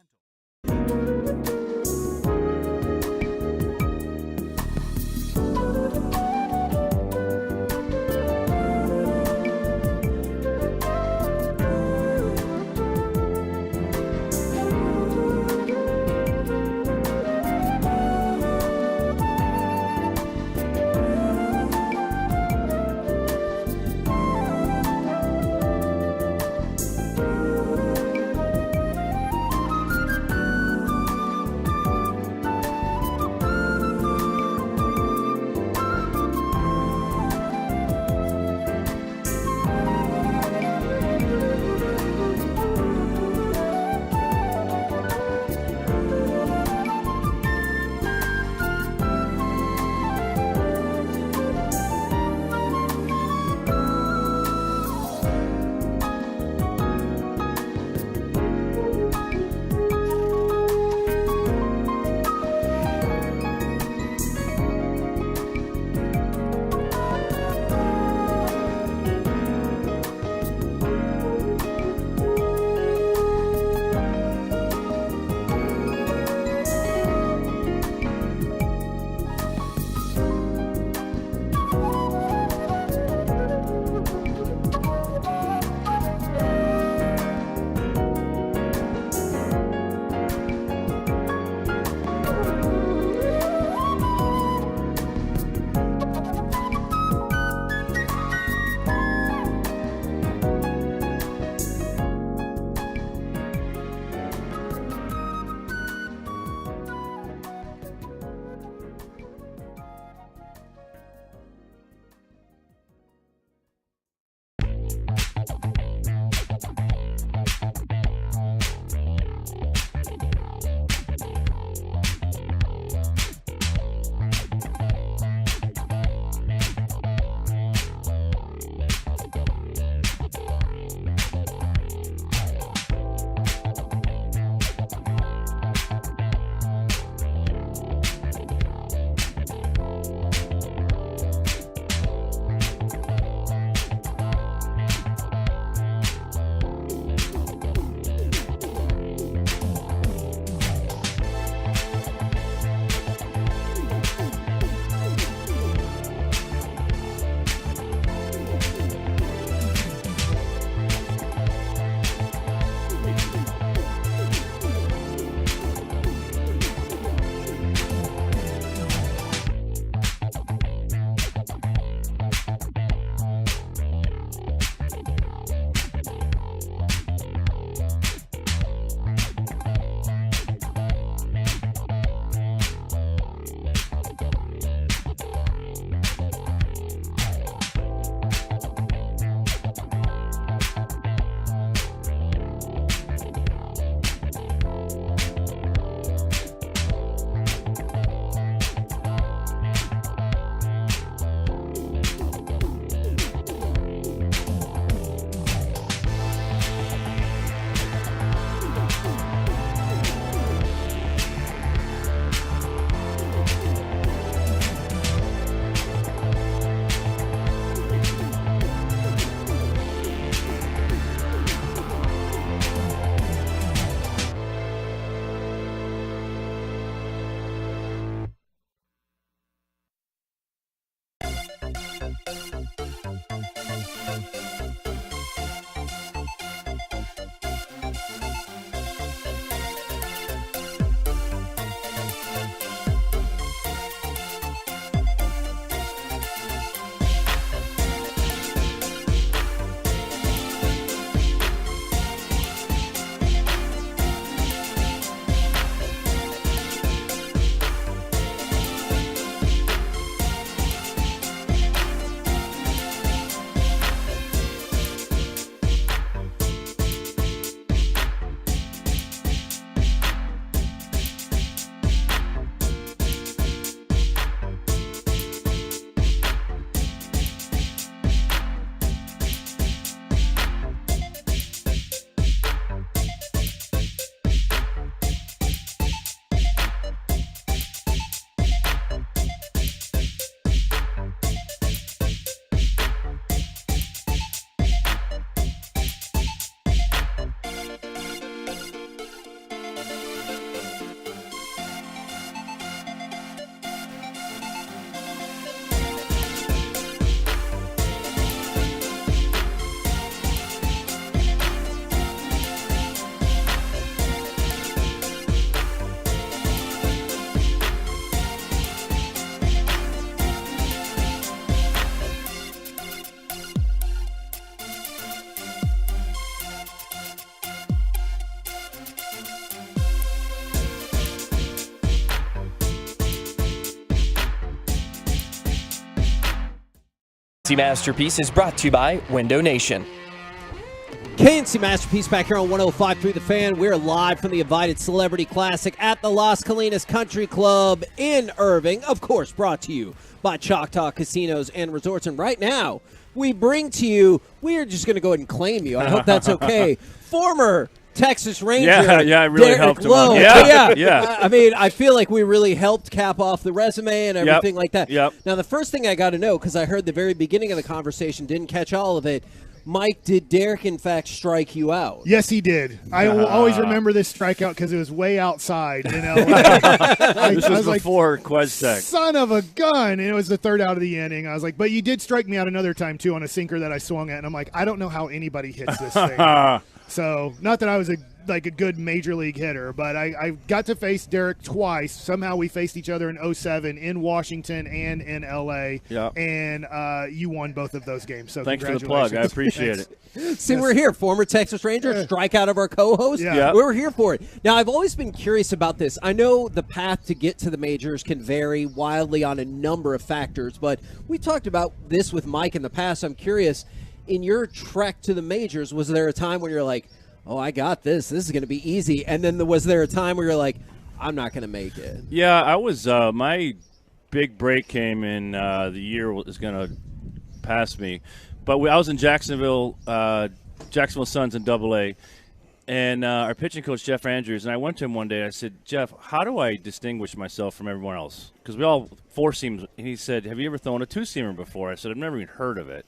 Masterpiece is brought to you by Window Nation. KNC Masterpiece back here on 105.3 The Fan. We're live from the Invited Celebrity Classic at the Las Colinas Country Club in Irving. Of course, brought to you by Choctaw Casinos and Resorts. And right now, we bring to you, we're just going to go ahead and claim you. I hope that's okay. Former Texas Ranger. Yeah, I really Derek helped him. Lowe. Yeah. I mean, I feel like we really helped cap off the resume and everything like that. Yep. Now, the first thing I got to know, because I heard the very beginning of the conversation, didn't catch all of it. Mike, did Derek, in fact, strike you out? Yes, he did. I will always remember this strikeout because it was way outside in LA. This was before Questec. Son of a gun. And it was the third out of the inning. I was like, but you did strike me out another time, too, on a sinker that I swung at. And I'm like, I don't know how anybody hits this thing. So, not that I was a good major league hitter, but I got to face Derek twice. Somehow we faced each other in 07 in Washington and in LA. Yeah. And you won both of those games. So thanks for the congratulations. plug. I appreciate it. See, we're here. Former Texas Ranger, strikeout of our co-host. Yeah. We're here for it. Now, I've always been curious about this. I know the path to get to the majors can vary wildly on a number of factors, but we talked about this with Mike in the past. I'm curious, in your trek to the majors, was there a time when you're like, oh, I got this. This is going to be easy. And then was there a time where you're like, I'm not going to make it? Yeah, I was. My big break came in the year was going to pass me, but I was in Jacksonville Suns in AA, and our pitching coach Jeff Andrews, and I went to him one day. I said, Jeff, how do I distinguish myself from everyone else? Because we all four seams. And he said, have you ever thrown a two-seamer before? I said, I've never even heard of it.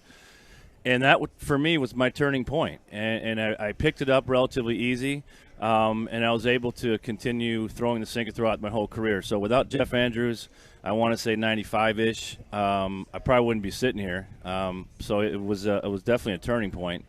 And that, for me, was my turning point. And I picked it up relatively easy, and I was able to continue throwing the sinker throughout my whole career. So without Jeff Andrews, I want to say 95-ish, I probably wouldn't be sitting here. So it was definitely a turning point.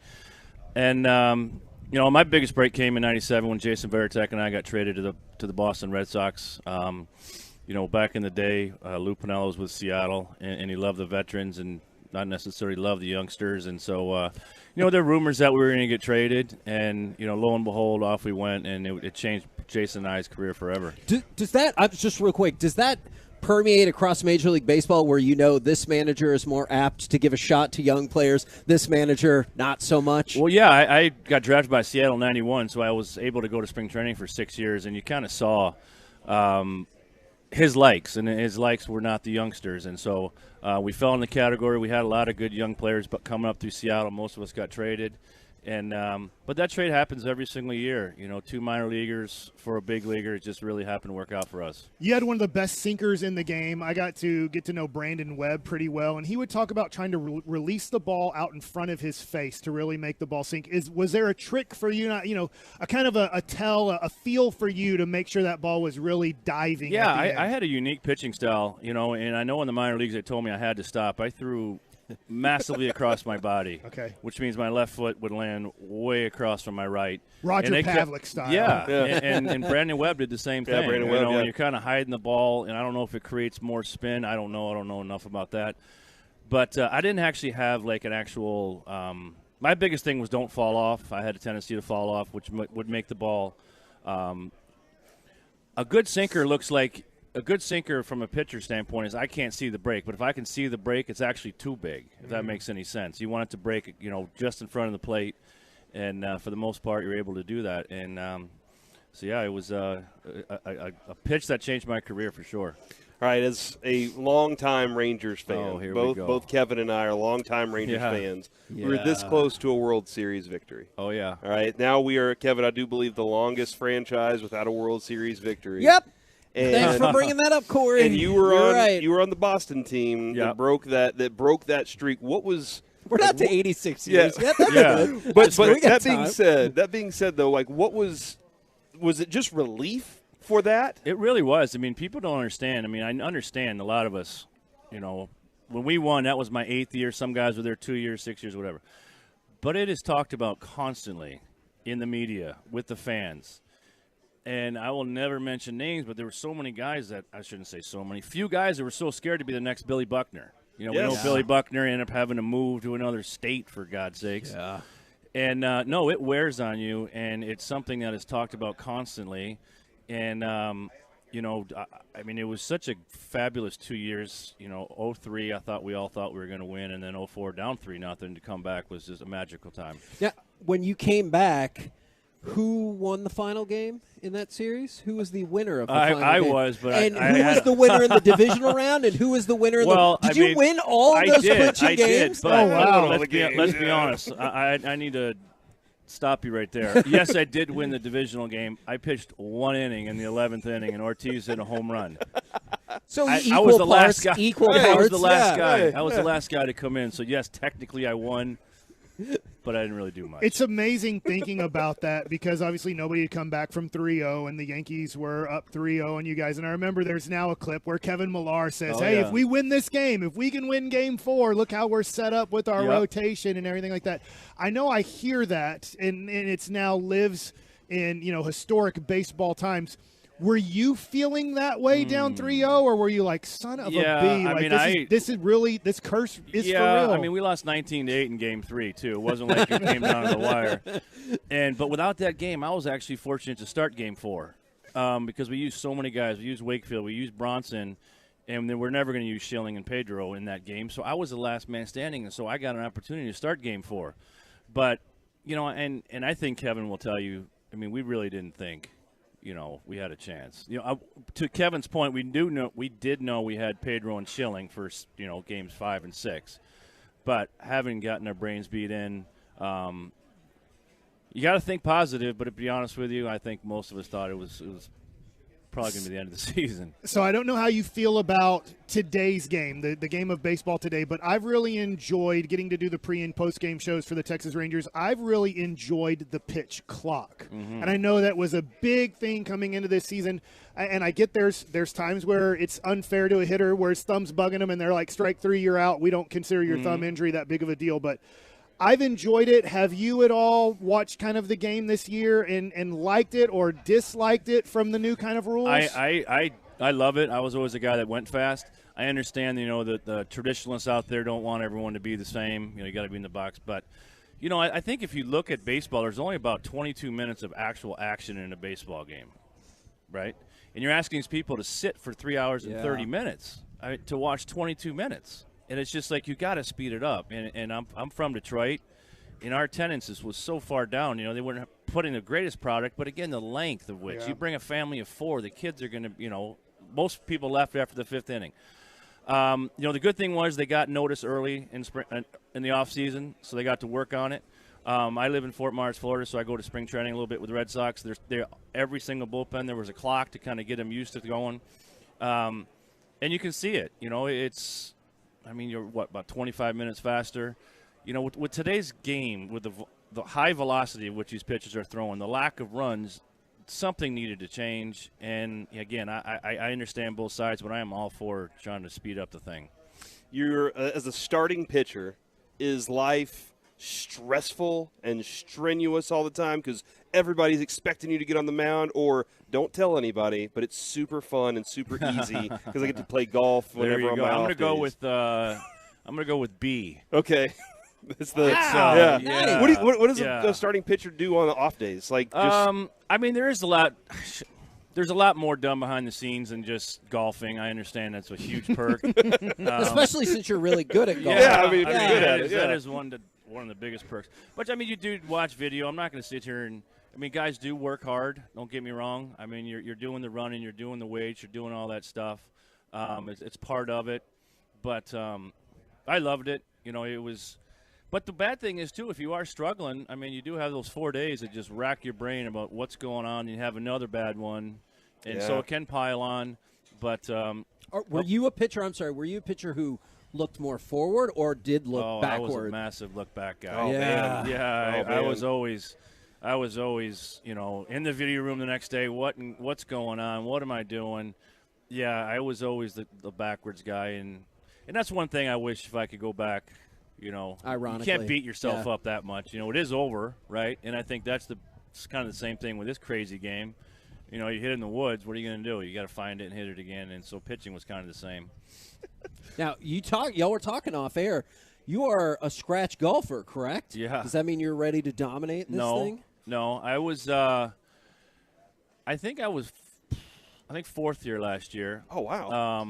And, my biggest break came in 97 when Jason Varitek and I got traded to the Boston Red Sox. Back in the day, Lou Piniella was with Seattle, and he loved the veterans and not necessarily love the youngsters. And so, there were rumors that we were going to get traded. And, lo and behold, off we went. And it changed Jason and I's career forever. Does that, just real quick, does that permeate across Major League Baseball where this manager is more apt to give a shot to young players, this manager not so much? Well, yeah, I got drafted by Seattle in 91, so I was able to go to spring training for 6 years. And you kind of saw his likes, and his likes were not the youngsters. And so we fell in the category. We had a lot of good young players, but coming up through Seattle, most of us got traded. And but that trade happens every single year. 2 minor leaguers for a big leaguer. It just really happened to work out for us. You had one of the best sinkers in the game. I got to get to know Brandon Webb pretty well, and he would talk about trying to release the ball out in front of his face to really make the ball sink. Was there a trick for you, a kind of a feel for you to make sure that ball was really diving? Yeah, I had a unique pitching style, and I know in the minor leagues they told me I had to stop. I threw massively across my body, which means my left foot would land way across from my right. Roger Pavlik style. Yeah. And Brandon Webb did the same thing. Brandon Webb, and you're kind of hiding the ball, and I don't know if it creates more spin. I don't know enough about that. But I didn't actually have like an actual my biggest thing was don't fall off. I had a tendency to fall off, which would make the ball a good sinker looks like – a good sinker from a pitcher standpoint is I can't see the break, but if I can see the break, it's actually too big, if that makes any sense. You want it to break, just in front of the plate, and for the most part, you're able to do that. And so, yeah, it was a pitch that changed my career for sure. All right, as a longtime Rangers fan, both Kevin and I are longtime Rangers fans. We were this close to a World Series victory. Oh, yeah. All right, now we are, Kevin, I do believe, the longest franchise without a World Series victory. Yep. And thanks for bringing that up, Corey. And you were on the Boston team that broke that streak. What was? We're not to 86 years yet. That's good. But that being said, though, like what was it just relief for that? It really was. I mean, people don't understand. I mean, I understand a lot of us. When we won, that was my 8th year. Some guys were there 2 years, 6 years, whatever. But it is talked about constantly in the media with the fans. And I will never mention names, but there were so many guys that I shouldn't say so many. Few guys that were so scared to be the next Billy Buckner. We know Billy Buckner ended up having to move to another state, for God's sakes. Yeah. And, no, it wears on you, and it's something that is talked about constantly. And, I mean, it was such a fabulous 2 years. 03, we all thought we were going to win, and then 04 down 3-0 to come back was just a magical time. Yeah, when you came back, who won the final game in that series? Who was the winner of the final game? I was, but who was the winner in the divisional round, and who was the winner in the? Did you win all of those clinching games? But let's be honest. I need to stop you right there. Yes, I did win the divisional game. I pitched 1 inning in the 11th inning, and Ortiz hit a home run. So I was the last guy. I was the last guy. Yeah. I was the last guy to come in. So yes, technically I won, but I didn't really do much. It's amazing thinking about that because obviously nobody had come back from 3-0 and the Yankees were up 3-0 on you guys. And I remember there's now a clip where Kevin Millar says, if we win this game, if we can win game 4, look how we're set up with our rotation and everything like that. I know I hear that, and it's now lives in, historic baseball times. Were you feeling that way down 3-0, or were you like, son of a bee? Like, this curse is for real. I mean, we lost 19-8 in Game 3 too. It wasn't like it came down to the wire. But without that game, I was actually fortunate to start Game 4 because we used so many guys. We used Wakefield, we used Bronson, and then we're never going to use Schilling and Pedro in that game. So I was the last man standing, and so I got an opportunity to start Game 4. But and I think Kevin will tell you. I mean, we really didn't think. We had a chance. To Kevin's point, we did know we had Pedro and Schilling for games 5 and 6, but having gotten our brains beat in, you got to think positive. But to be honest with you, I think most of us thought it was probably going to be the end of the season. So I don't know how you feel about today's game, the game of baseball today, but I've really enjoyed getting to do the pre- and post-game shows for the Texas Rangers. I've really enjoyed the pitch clock. Mm-hmm. And I know that was a big thing coming into this season. And I get there's times where it's unfair to a hitter where his thumb's bugging them and they're like, strike 3, you're out. We don't consider your thumb injury that big of a deal. But I've enjoyed it. Have you at all watched kind of the game this year and liked it or disliked it from the new kind of rules? I love it. I was always a guy that went fast. I understand, that the traditionalists out there don't want everyone to be the same. You got to be in the box. But, I think if you look at baseball, there's only about 22 minutes of actual action in a baseball game, right? And you're asking these people to sit for 3 hours and 30 minutes to watch 22 minutes. And it's just like you got to speed it up. And I'm from Detroit, and our attendance was so far down. They weren't putting the greatest product, but again, the length of which you bring a family of 4, the kids are going to, most people left after the 5th inning. The good thing was they got notice early in the off season, so they got to work on it. I live in Fort Myers, Florida, so I go to spring training a little bit with the Red Sox. There's every single bullpen there was a clock to kind of get them used to going, and you can see it. It's. I mean, you're about 25 minutes faster. With today's game, with the high velocity of which these pitchers are throwing, the lack of runs, something needed to change. And again, I understand both sides, but I am all for trying to speed up the thing. You're as a starting pitcher, is life stressful and strenuous all the time because everybody's expecting you to get on the mound? Or don't tell anybody, but it's super fun and super easy because I get to play golf whenever there you I'm go. out. I'm gonna go with B. Okay. That's the Yeah. What does a starting pitcher do on the off days? Like, just I mean, there is a lot. There's a lot more done behind the scenes than just golfing. I understand that's a huge perk, especially since you're really good at golf. Yeah, I mean, if you're good at it, that is one of the biggest perks. But I mean, you do watch video. I'm not going to sit here and. I mean, guys do work hard. Don't get me wrong. I mean, you're doing the running, you're doing the weights, you're doing all that stuff. It's part of it. But I loved it. It was. But the bad thing is, too, if you are struggling, I mean, you do have those 4 days that just rack your brain about what's going on, and you have another bad one. And so it can pile on. But were you a pitcher? I'm sorry. Were you a pitcher who looked more forward or did look backward? I was a massive look back guy. Oh, yeah. Yeah, I was always, in the video room the next day. What's going on? What am I doing? Yeah, I was always the backwards guy, and that's one thing I wish if I could go back. Ironically, you can't beat yourself up that much. It is over, right? And I think it's kind of the same thing with this crazy game. You hit it in the woods. What are you going to do? You got to find it and hit it again. And so pitching was kind of the same. Now y'all were talking off air. You are a scratch golfer, correct? Yeah. Does that mean you're ready to dominate this thing? No, I was. I think I was I think 4th year last year. Oh, wow.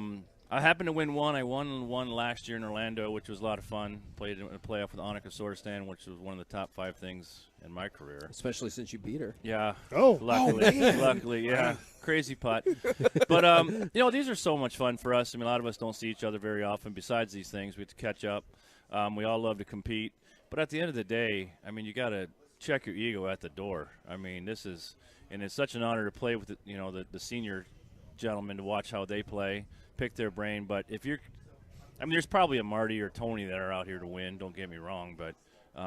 I happened to win one. I won one last year in Orlando, which was a lot of fun. Played in a playoff with Annika Soderstad, which was one of the top 5 things in my career. Especially since you beat her. Yeah. Oh. Luckily, yeah. Crazy putt. But, these are so much fun for us. I mean, a lot of us don't see each other very often. Besides these things, we have to catch up. We all love to compete. But at the end of the day, I mean, you got to check your ego at the door. I mean, and it's such an honor to play with, the senior gentlemen, to watch how they play, pick their brain. But there's probably a Marty or Tony that are out here to win, don't get me wrong, but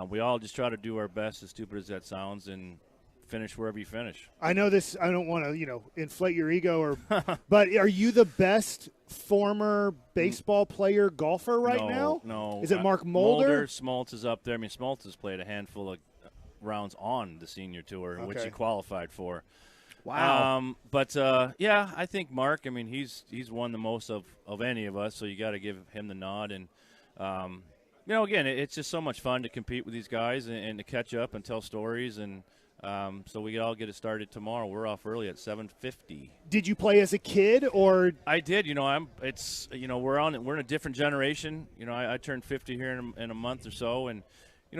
we all just try to do our best, as stupid as that sounds, and finish wherever you finish. I know this, I don't want to, inflate your ego, but are you the best former baseball player golfer now? No. Is it Mark Mulder? Smoltz is up there. I mean, Smoltz has played a handful of rounds on the senior tour, which he qualified for. Wow. I think Mark, I mean, he's won the most of any of us, so you got to give him the nod. And, again, it's just so much fun to compete with these guys and to catch up and tell stories. And so we all get it started tomorrow. We're off early at 7:50. Did you play as a kid or? I did. We're in a different generation. I turned 50 here in a month or so, and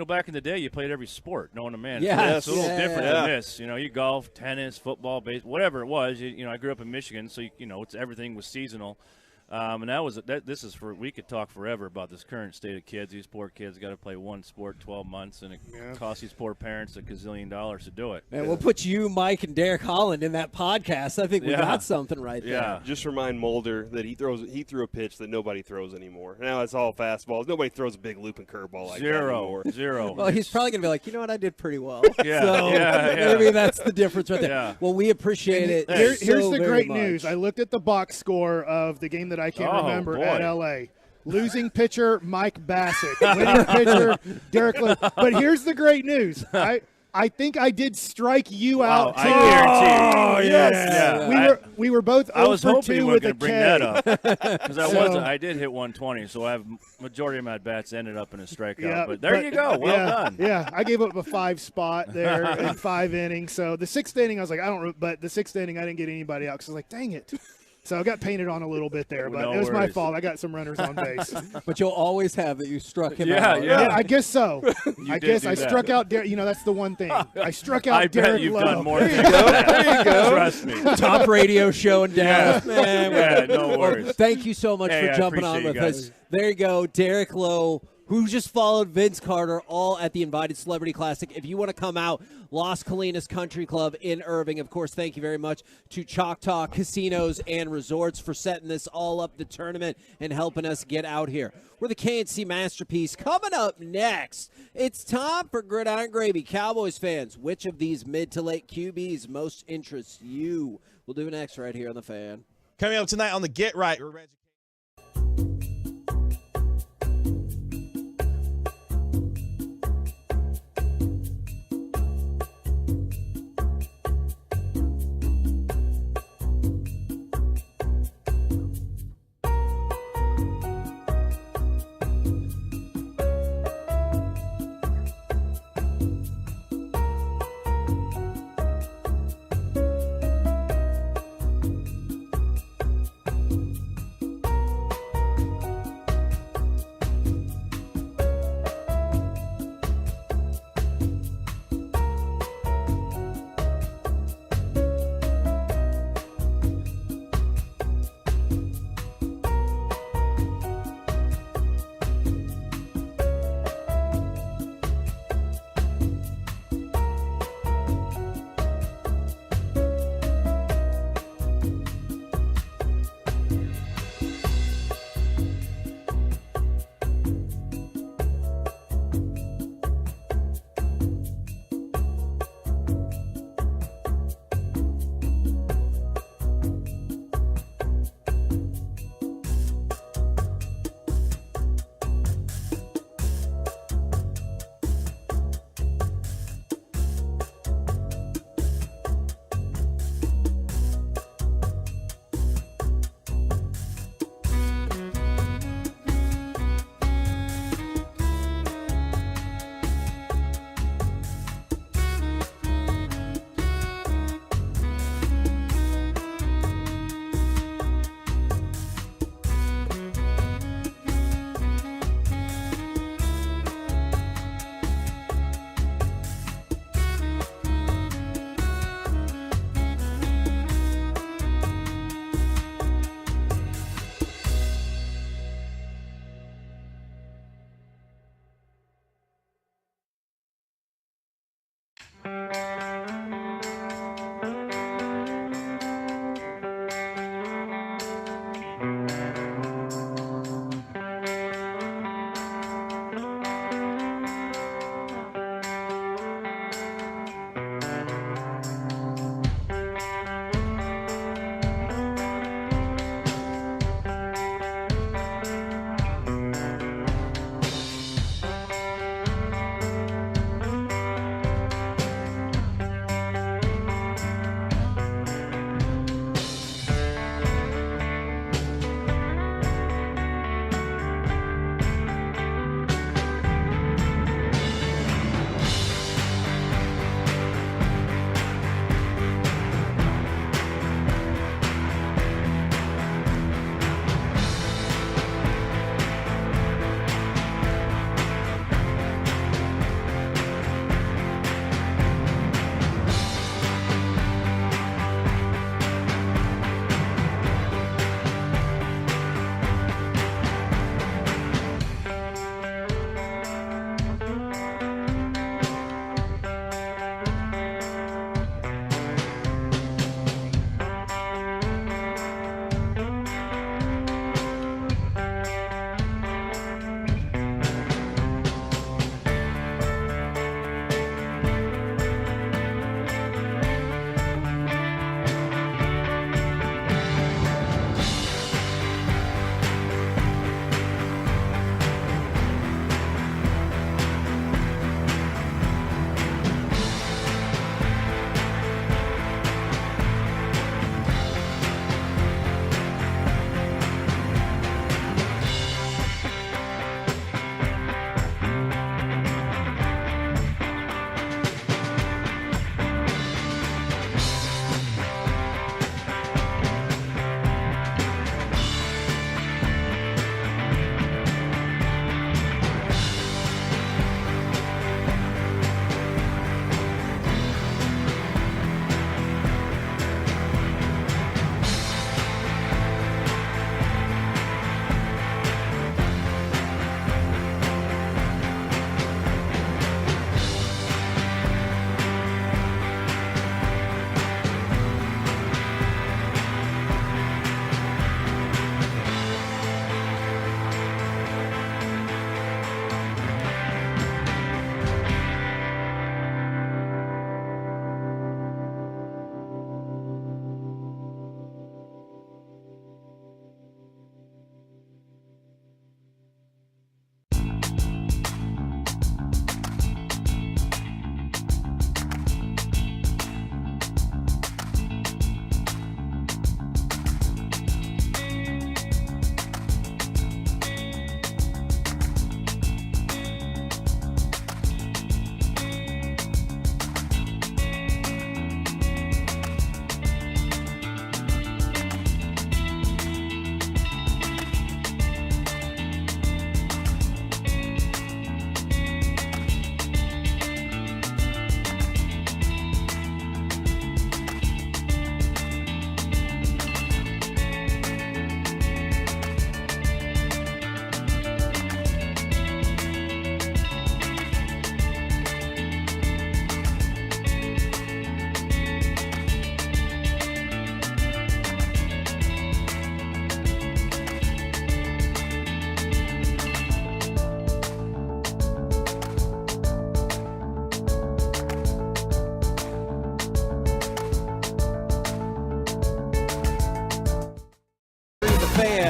back in the day, you played every sport, knowing a man. Yeah, it's a little different than this. You golf, tennis, football, baseball, whatever it was. I grew up in Michigan, so everything was seasonal. And we could talk forever about this current state of kids. These poor kids got to play one sport 12 months, and it costs these poor parents $1 gazillion to do it. Man, we'll put you, Mike, and Derek Holland in that podcast. I think we got something right there. Yeah. Just remind Mulder that he threw a pitch that nobody throws anymore. Now it's all fastballs. Nobody throws a big looping curveball like that anymore. Zero. Well, he's probably going to be like, you know what, I did pretty well. Yeah. Maybe that's the difference right there. Yeah. Well, we appreciate it. Here's so the very great much. news. I looked at the box score of the game that I can't remember at LA. Losing pitcher, Mike Bassett. Winning pitcher, Derek Lynn. But here's the great news. I think I did strike you out, too. I guarantee you. Oh, yes. Yeah. We were both I was 0 for hoping 2 you were with going a to bring K. that up. Because I did hit 120, so I have majority of my at-bats ended up in a strikeout. Yeah, but there you go. Well done. Yeah, I gave up a 5 spot there in 5 innings. So the 6th inning, I was like, but the 6th inning, I didn't get anybody out because I was like, dang it. So I got painted on a little bit there, but it was my fault. I got some runners on base. But you'll always have that you struck him out. Yeah, I guess so. I guess I that. struck out Derek. That's the one thing. I struck out Derek bet you've Lowe. done more things than that. There you go. Trust me. Top radio show in Dallas. Man, no worries. Well, thank you so much for jumping on with us. There you go, Derek Lowe, who just followed Vince Carter, all at the Invited Celebrity Classic. If you want to come out, Las Colinas Country Club in Irving. Of course, thank you very much to Choctaw Casinos and Resorts for setting this all up, the tournament, and helping us get out here. We're the KNC Masterpiece. Coming up next, it's time for Gridiron Gravy. Cowboys fans, which of these mid to late QBs most interests you? We'll do next right here on The Fan. Coming up tonight on the Get Right, we're ready.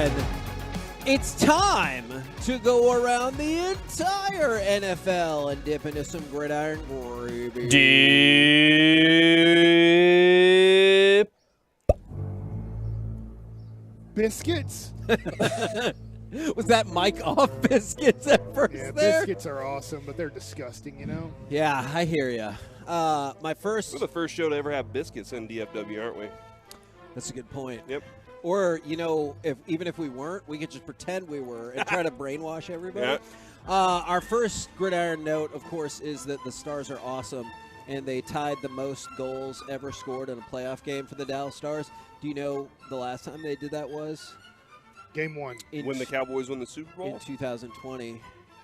fan, it's time to go around the entire NFL and dip into some gridiron gravy. Dip. Biscuits. Was that mic off biscuits at first? Yeah, there? biscuits are awesome, but they're disgusting, you know? Yeah, I hear you. My first. We're the first show to ever have biscuits in DFW, aren't we? That's a good point. Yep. Or, even if we weren't, we could just pretend we were and try to brainwash everybody. Yeah. Our first gridiron note, of course, is that the Stars are awesome, and they tied the most goals ever scored in a playoff game for the Dallas Stars. Do you know the last time they did that was? Game 1. When the Cowboys won the Super Bowl? In 2020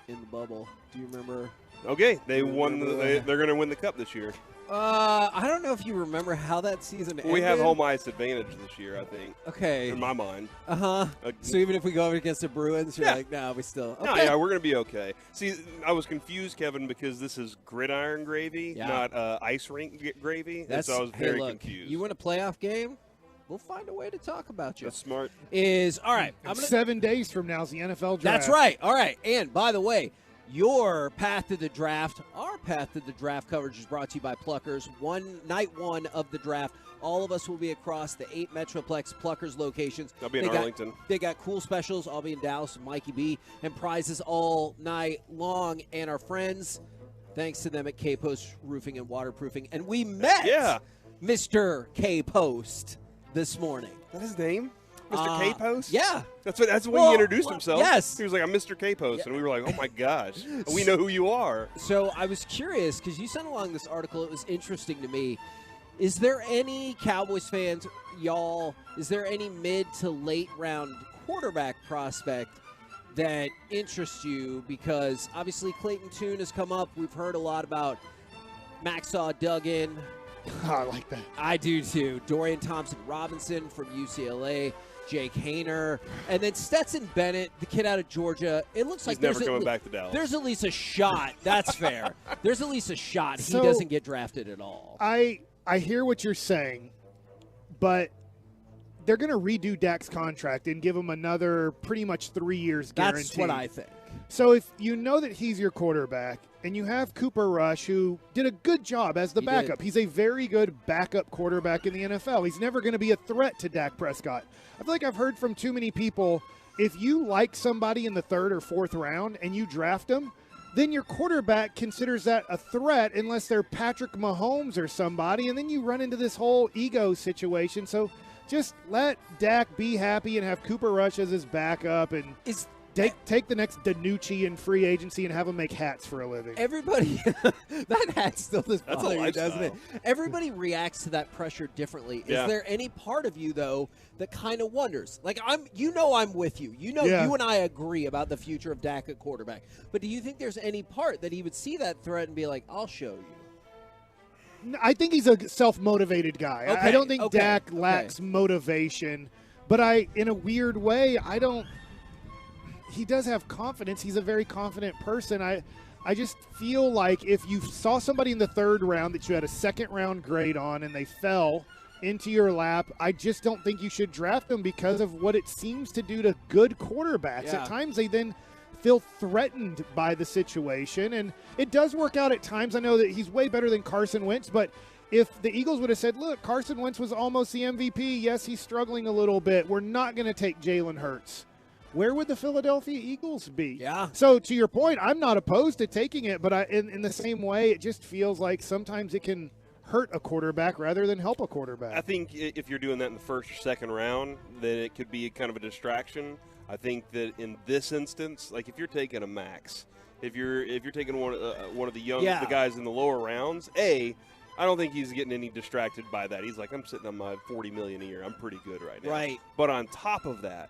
in the bubble. Do you remember? Okay, they won. They're going to win the Cup this year. I don't know if you remember how that season ended. We have home ice advantage this year, I think. Okay. In my mind. Uh-huh. So even if we go up against the Bruins, you're like, no, we still. Okay. No, yeah, we're going to be okay. See, I was confused, Kevin, because this is gridiron gravy, not ice rink gravy. So I was very confused. You win a playoff game, we'll find a way to talk about you. That's smart. All right. 7 days from now is the NFL draft. That's right. All right. And by the way, your path to the draft, our path to the draft coverage is brought to you by Pluckers. Night one of the draft, all of us will be across the 8 Metroplex Pluckers locations. I'll be in Arlington. They got cool specials. I'll be in Dallas with Mikey B, and prizes all night long. And our friends, thanks to them at K-Post Roofing and Waterproofing. And we met Mr. K-Post this morning. Is that his name? Mr. K-Post? Yeah. That's when he introduced himself. Yes. He was like, I'm Mr. K-Post. And we were like, oh, my gosh. We know who you are. So I was curious because you sent along this article. It was interesting to me. Is there any Cowboys fans, y'all, is there any mid to late round quarterback prospect that interests you? Because obviously Clayton Tune has come up. We've heard a lot about Maxaw Duggan. I like that. I do too. Dorian Thompson-Robinson from UCLA, Jake Hayner, and then Stetson Bennett, the kid out of Georgia. It looks like he's never coming back to Dallas. There's at least a shot. That's fair. There's at least a shot he So, doesn't get drafted at all. I hear what you're saying, but they're going to redo Dak's contract and give him another pretty much 3 years guaranteed. That's what I think. So if you know that he's your quarterback and you have Cooper Rush, who did a good job as the backup. He's a very good backup quarterback in the NFL. He's never going to be a threat to Dak Prescott. I feel like I've heard from too many people, if you like somebody in the 3rd or 4th round and you draft them, then your quarterback considers that a threat unless they're Patrick Mahomes or somebody, and then you run into this whole ego situation. So just let Dak be happy and have Cooper Rush as his backup and take the next DiNucci in free agency and have him make hats for a living. Everybody, that hat still does That's bother a you, doesn't it? lifestyle. Everybody reacts to that pressure differently. Yeah. Is there any part of you, though, that kind of wonders? Like, I'm with you. You and I agree about the future of Dak at quarterback. But do you think there's any part that he would see that threat and be like, I'll show you? I think he's a self-motivated guy. Okay, I don't think okay, Dak lacks motivation, but in a weird way, he does have confidence. He's a very confident person. I just feel like if you saw somebody in the 3rd round that you had a 2nd round grade on and they fell into your lap, I just don't think you should draft them because of what it seems to do to good quarterbacks. Yeah. At times they then feel threatened by the situation, and it does work out at times. I know that he's way better than Carson Wentz, but if the Eagles would have said, look, Carson Wentz was almost the MVP, yes, he's struggling a little bit, we're not going to take Jalen Hurts, where would the Philadelphia Eagles be? Yeah. So to your point, I'm not opposed to taking it, but in the same way, it just feels like sometimes it can hurt a quarterback rather than help a quarterback. I think if you're doing that in the 1st or 2nd round, then it could be kind of a distraction. I think that in this instance, like if you're taking a max, if you're taking one of the the guys in the lower rounds, I don't think he's getting any distracted by that. He's like, I'm sitting on my $40 million a year. I'm pretty good right now. Right. But on top of that,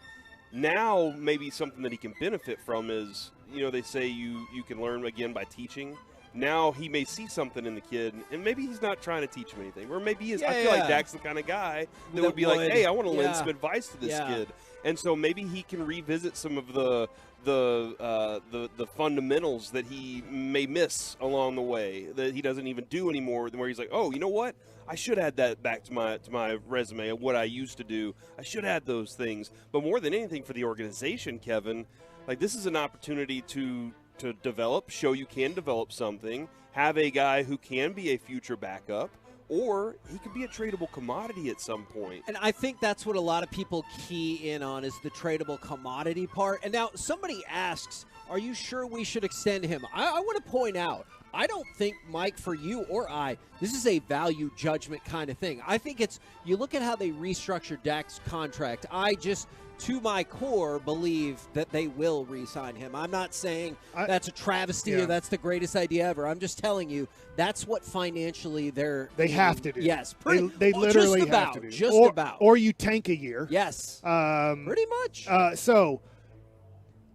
now maybe something that he can benefit from is, they say you can learn again by teaching. Now he may see something in the kid, and maybe he's not trying to teach him anything. Or maybe he is. I feel like Dak's the kind of guy that would be like, hey, I want to lend some advice to this kid. And so maybe he can revisit some of the the fundamentals that he may miss along the way that he doesn't even do anymore, where he's like, oh, you know what? I should add that back to my resume of what I used to do. I should add those things. But more than anything for the organization, Kevin, like this is an opportunity to develop, show you can develop something, have a guy who can be a future backup, or he could be a tradable commodity at some point. And I think that's what a lot of people key in on is the tradable commodity part. And now somebody asks, are you sure we should extend him? I want to point out, I don't think, Mike, for you or I, this is a value judgment kind of thing. I think it's, you look at how they restructured Dak's contract, I just, to my core, believe that they will re-sign him. I'm not saying that's a travesty or that's the greatest idea ever. I'm just telling you that's what financially they have to do. Yes, they literally just have to do. Just about. Or you tank a year. Yes, pretty much. So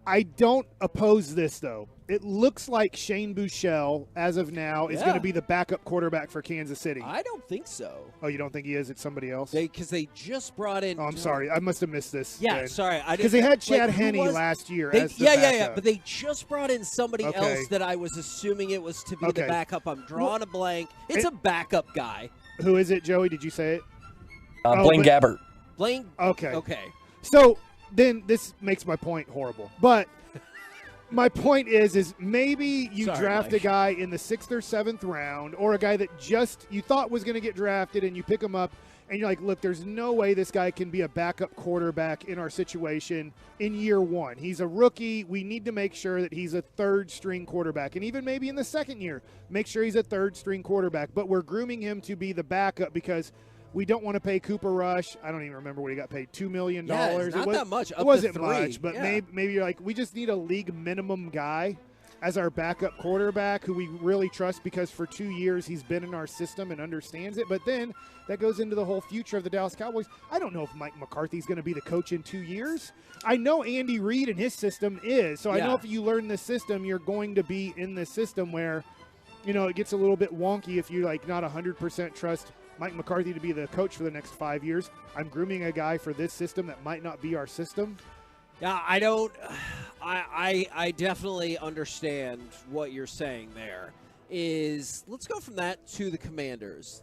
I don't oppose this, though. It looks like Shane Buechele, as of now, is going to be the backup quarterback for Kansas City. I don't think so. Oh, you don't think he is? It's somebody else? Because they just brought in. Oh, I'm sorry. I must have missed this. Yeah, then. sorry. Because they had Chad Henne last year as the backup. But they just brought in somebody else that I was assuming it was to be the backup. I'm drawing a blank. It's a backup guy. Who is it, Joey? Did you say it? Blaine Gabbert. Blaine. Okay. Okay. So then this makes my point horrible. But my point is maybe you draft a guy in the 6th or 7th round, or a guy that just you thought was going to get drafted, and you pick him up, and you're like, look, there's no way this guy can be a backup quarterback in our situation in year one. He's a rookie. We need to make sure that he's a third-string quarterback. And even maybe in the second year, make sure he's a third-string quarterback. But we're grooming him to be the backup because we don't want to pay Cooper Rush. I don't even remember what he got paid, $2 million. Yeah, it's not that much. It wasn't much, but maybe you're like, we just need a league minimum guy as our backup quarterback who we really trust because for 2 years he's been in our system and understands it. But then that goes into the whole future of the Dallas Cowboys. I don't know if Mike McCarthy's going to be the coach in 2 years. I know Andy Reid and his system is. So I know if you learn this system, you're going to be in this system where, you know, it gets a little bit wonky if you like not 100% trust Mike McCarthy to be the coach for the next 5 years. I'm grooming a guy for this system that might not be our system. Yeah, I don't. I definitely understand what you're saying there. Let's go from that to the Commanders.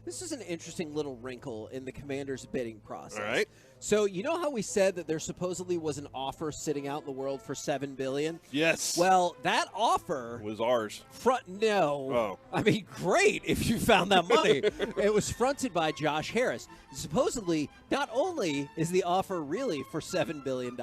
This is an interesting little wrinkle in the Commanders' bidding process. All right. So you know how we said that there supposedly was an offer sitting out in the world for $7 billion? Yes. Well, that offer was ours. No. Oh. I mean, great if you found that money. It was fronted by Josh Harris. Supposedly, not only is the offer really for $7 billion,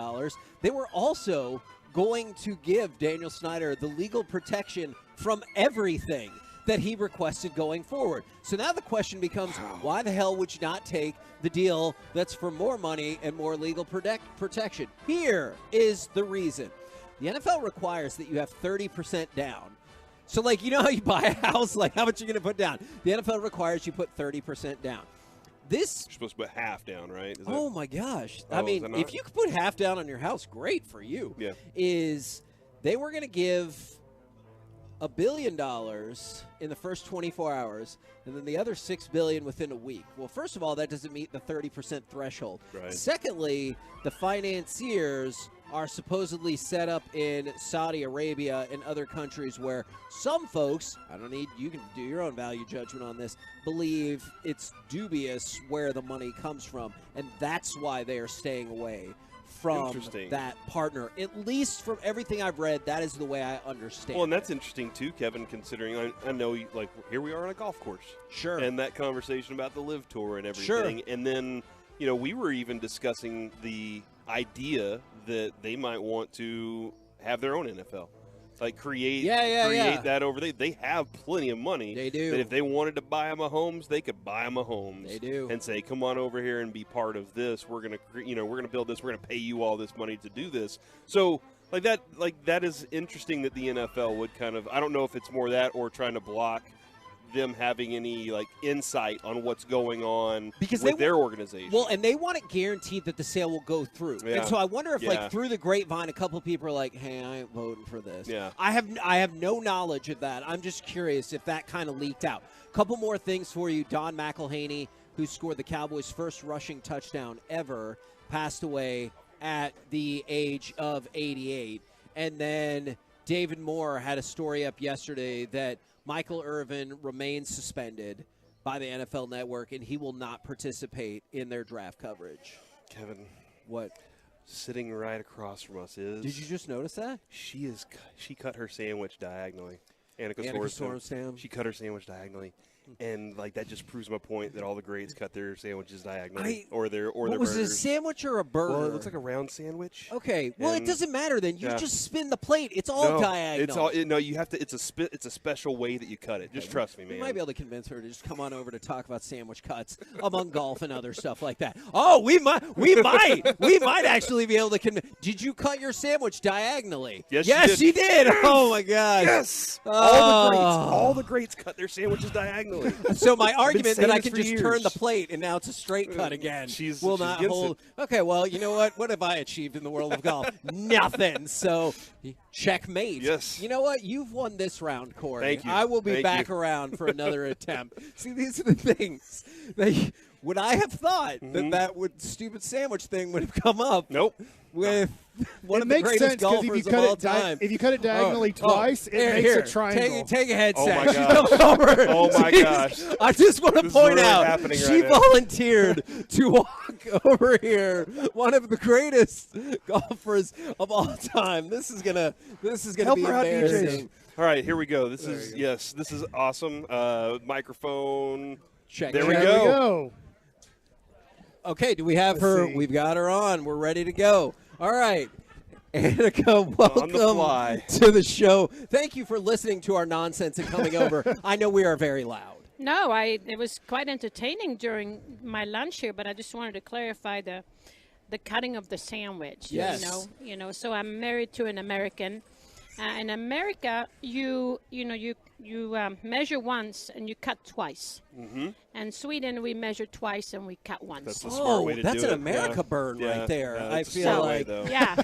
they were also going to give Daniel Snyder the legal protection from everything that he requested going forward. So now the question becomes, why the hell would you not take the deal that's for more money and more legal protection? Here is the reason. The NFL requires that you have 30% down. So, like, you know how you buy a house? Like, how much are you going to put down? The NFL requires you put 30% down. You're supposed to put half down, right? My gosh. I mean, if you could put half down on your house, great for you. Yeah. They were going to give $1 billion in the first 24 hours, and then the other $6 billion within a week. Well, first of all, that doesn't meet the 30% threshold. Right. Secondly, the financiers are supposedly set up in Saudi Arabia and other countries where some folks, you can do your own value judgment on this, believe it's dubious where the money comes from, and that's why they are staying away from that partner. At least from everything I've read, that is the way I understand. Well, and that's interesting too, Kevin, considering I know like here we are on a golf course. Sure. And that conversation about the Live Tour and everything. Sure. And then, you know, we were even discussing the idea that they might want to have their own NFL. Like create that over there. They have plenty of money. They do. That if they wanted to buy them a Mahomes, they could buy them a Mahomes. They do. And say, come on over here and be part of this. We're gonna, we're gonna build this. We're gonna pay you all this money to do this. So that is interesting that the NFL would kind of. I don't know if it's more that or trying to block them having any insight on what's going on with their organization. Well, and they want it guaranteed that the sale will go through. Yeah. And so I wonder if through the grapevine a couple of people are like, hey, I ain't voting for this. Yeah. I have no knowledge of that. I'm just curious if that kind of leaked out. A couple more things for you. Don McElhaney, who scored the Cowboys' first rushing touchdown ever, passed away at the age of 88. And then David Moore had a story up yesterday that Michael Irvin remains suspended by the NFL Network, and he will not participate in their draft coverage. Kevin. What? Sitting right across from us is. Did you just notice that? She cut her sandwich diagonally. Annika Sorenstam. She cut her sandwich diagonally. And like that just proves my point that all the greats cut their sandwiches diagonally, or their was burgers. it a sandwich or a burger? Well, it looks like a round sandwich. Okay. Well, it doesn't matter then. You just spin the plate. It's all diagonal. It's all no. You have to. It's a special way that you cut it. Just trust me, man. We might be able to convince her to just come on over to talk about sandwich cuts among golf and other stuff like that. Oh, we might actually be able to convince. Did you cut your sandwich diagonally? Yes, she did. Yes. Oh my gosh. Yes. All the greats cut their sandwiches diagonally. So my argument that I this can for just years. turn the plate and now it's a straight cut again will not against hold. it. Okay, well, you know what? What have I achieved in the world of golf? Nothing. So checkmate. Yes. You know what? You've won this round, Corey. Thank you. I will be Thank back you. around for another attempt. See, these are the things. Would I have thought that stupid sandwich thing would have come up? Nope. With one it of the makes greatest sense because golfers of all time. if you cut it diagonally twice, it makes a triangle. Take a headset. Oh my She's gosh. coming over. Oh my Jeez. gosh. I just want to This is point really out happening she right now. volunteered to walk over here. One of the greatest golfers of all time. This is gonna Help be her out, embarrassing. DJs. All right, here we go. This is awesome. Microphone. Check. There we There go. Okay, do we have her? see. We've got her on. We're ready to go. All right. Annika, welcome fly. to the show. Thank you for listening to our nonsense and coming over. I know we are very loud. No, it was quite entertaining during my lunch here, but I just wanted to clarify the cutting of the sandwich. Yes. You know. So I'm married to an American. In America, you measure once and you cut twice. Mm-hmm. And Sweden, we measure twice and we cut once. That's a smart way to that's do an it. America burn Yeah. right there. Yeah, I that's a feel smart way, like though. Yeah.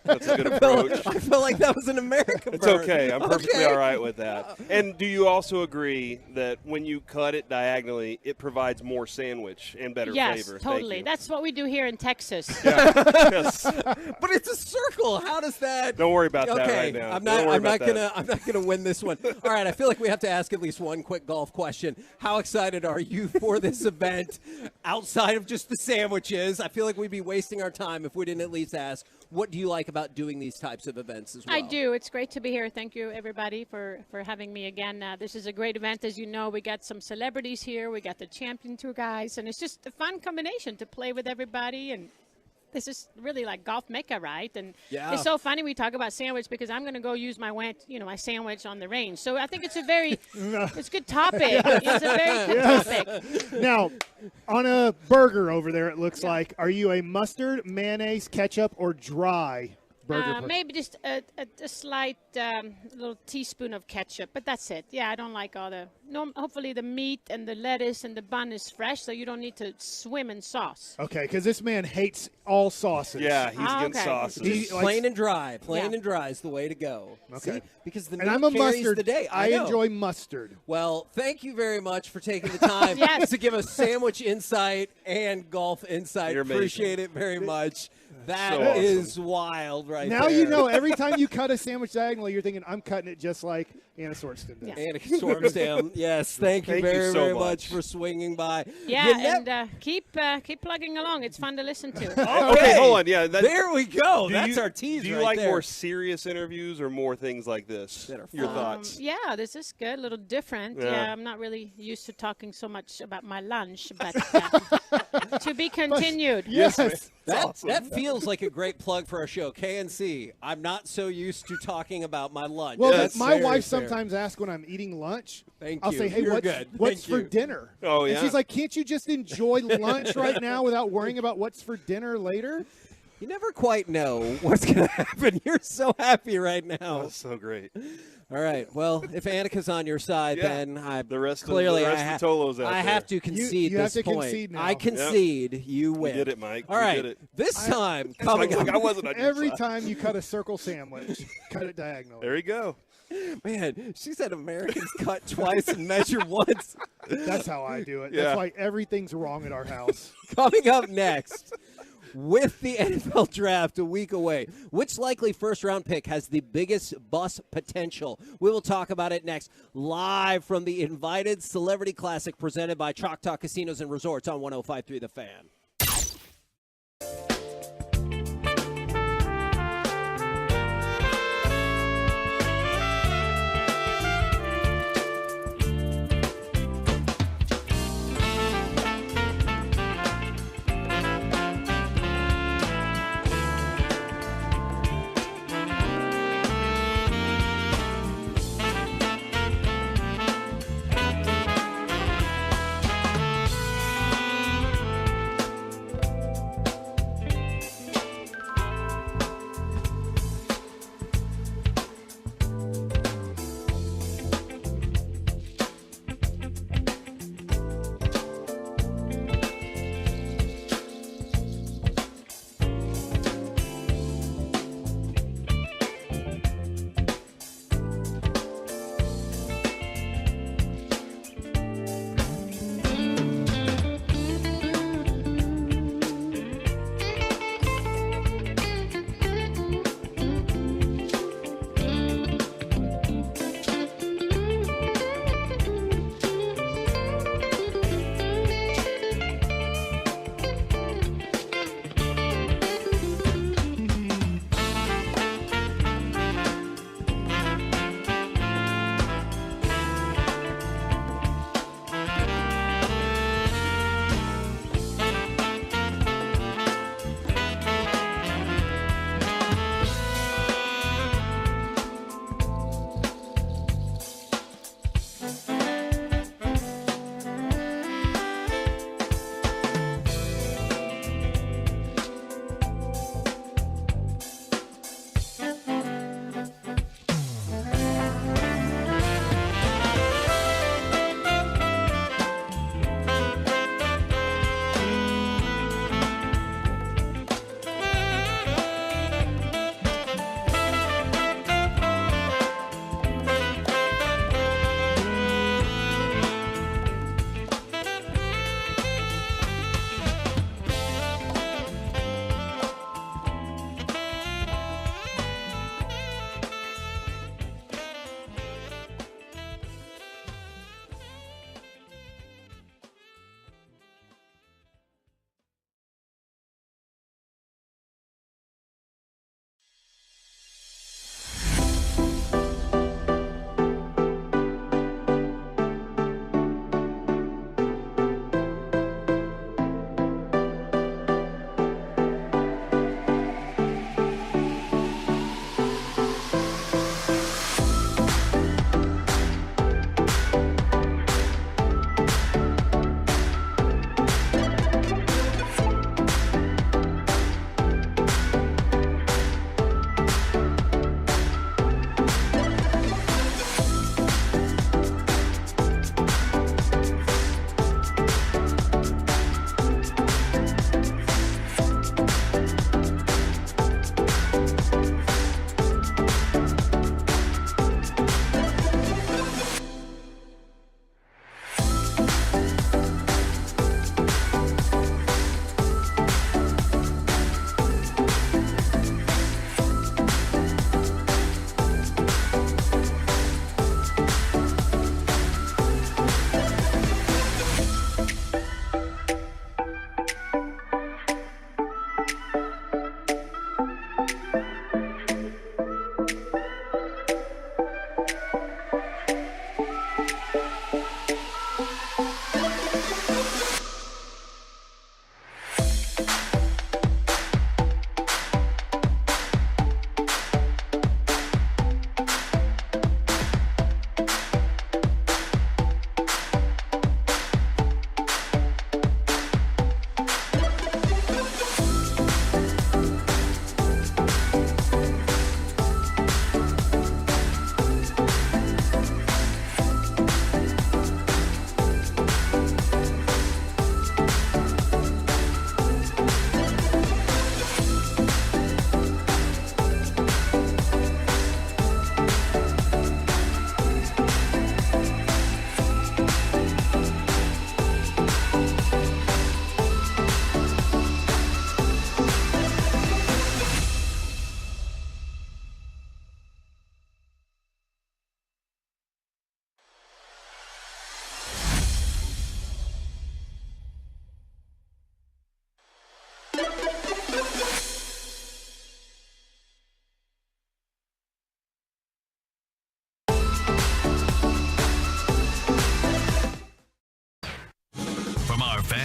That's a good approach. I feel like that was an America It's burn. okay. I'm perfectly Okay. all right with that. And do you also agree that when you cut it diagonally, it provides more sandwich and better Yes, flavor? totally. Thank you. That's what we do here in Texas. Yes. But it's a circle. How does that? Don't worry about that Okay, right now. I'm Don't not. worry I'm not about gonna. that. I'm not gonna win this one. All right. I feel like we have to ask at least one quick golf question. How excited are you for this event? Outside of just the sandwiches, I feel like we'd be wasting our time if we didn't at least ask, what do you like about doing these types of events as well? I do. It's great to be here. Thank you, everybody, for having me again. This is a great event. As you know, we got some celebrities here. We got the Champion Tour guys, and it's just a fun combination to play with everybody. And this is really like golf mecca, right? And Yeah. it's so funny we talk about sandwich because I'm going to go use my my sandwich on the range. So I think it's a very it's a good topic. It's a very good topic. Now, on a burger over there, it looks like, are you a mustard, mayonnaise, ketchup, or dry burger person? Maybe just a slight little teaspoon of ketchup, but that's it. Yeah, I don't like all the. No, hopefully the meat and the lettuce and the bun is fresh, so you don't need to swim in sauce. Okay, because this man hates all sauces. Yeah, he's against okay. sauces. He Just likes- plain and dry. Plain Yeah. and dry is the way to go. Okay. See? Because the And meat I'm a carries mustard. the day. I know. enjoy mustard. Well, thank you very much for taking the time Yes. to give us sandwich insight and golf insight. You're amazing. Appreciate it very much. That So awesome. is wild right Now there. you know every time you cut a sandwich diagonally, you're thinking, I'm cutting it just like Anna Sorenstam did. Annika Sorenstam. Yes, thank you Thank you very, so very much. much for swinging by. Yeah, You nev- and keep plugging along. It's fun to listen to. Okay, hold on. Yeah, there we go. Do That's you- our tease Do you right like there. more serious interviews or more things like this? That are Your fun. thoughts? Yeah, this is good. A little different. Yeah. Yeah, I'm not really used to talking so much about my lunch, but to be continued. Yes. That feels like a great plug for our show. KNC, I'm not so used to talking about my lunch. Well, That's my very wife fair. sometimes asks when I'm eating lunch. Thank I'll you. say, "Hey, You're what's good. what's Thank for you. dinner?" Oh, And yeah? she's like, "Can't you just enjoy lunch right now without worrying about what's for dinner later?" You never quite know what's going to happen. You're so happy right now. That's so great. All right. Well, if Annika's on your side, Yeah. then I The rest of clearly the I, rest of Tolo's out I there. have to concede you this have to point. concede now. I concede. You win. did it, Mike. All You right. did it. This time coming Look, up. I wasn't on your Every side. time you cut a circle sandwich, cut it diagonally. There you go. Man, she said Americans cut twice and measure once. That's how I do it. Yeah. That's why everything's wrong at our house. Coming up next, With the NFL Draft a week away, which likely first-round pick has the biggest bust potential? We will talk about it next, live from the Invited Celebrity Classic presented by Choctaw Casinos and Resorts on 105.3 The Fan.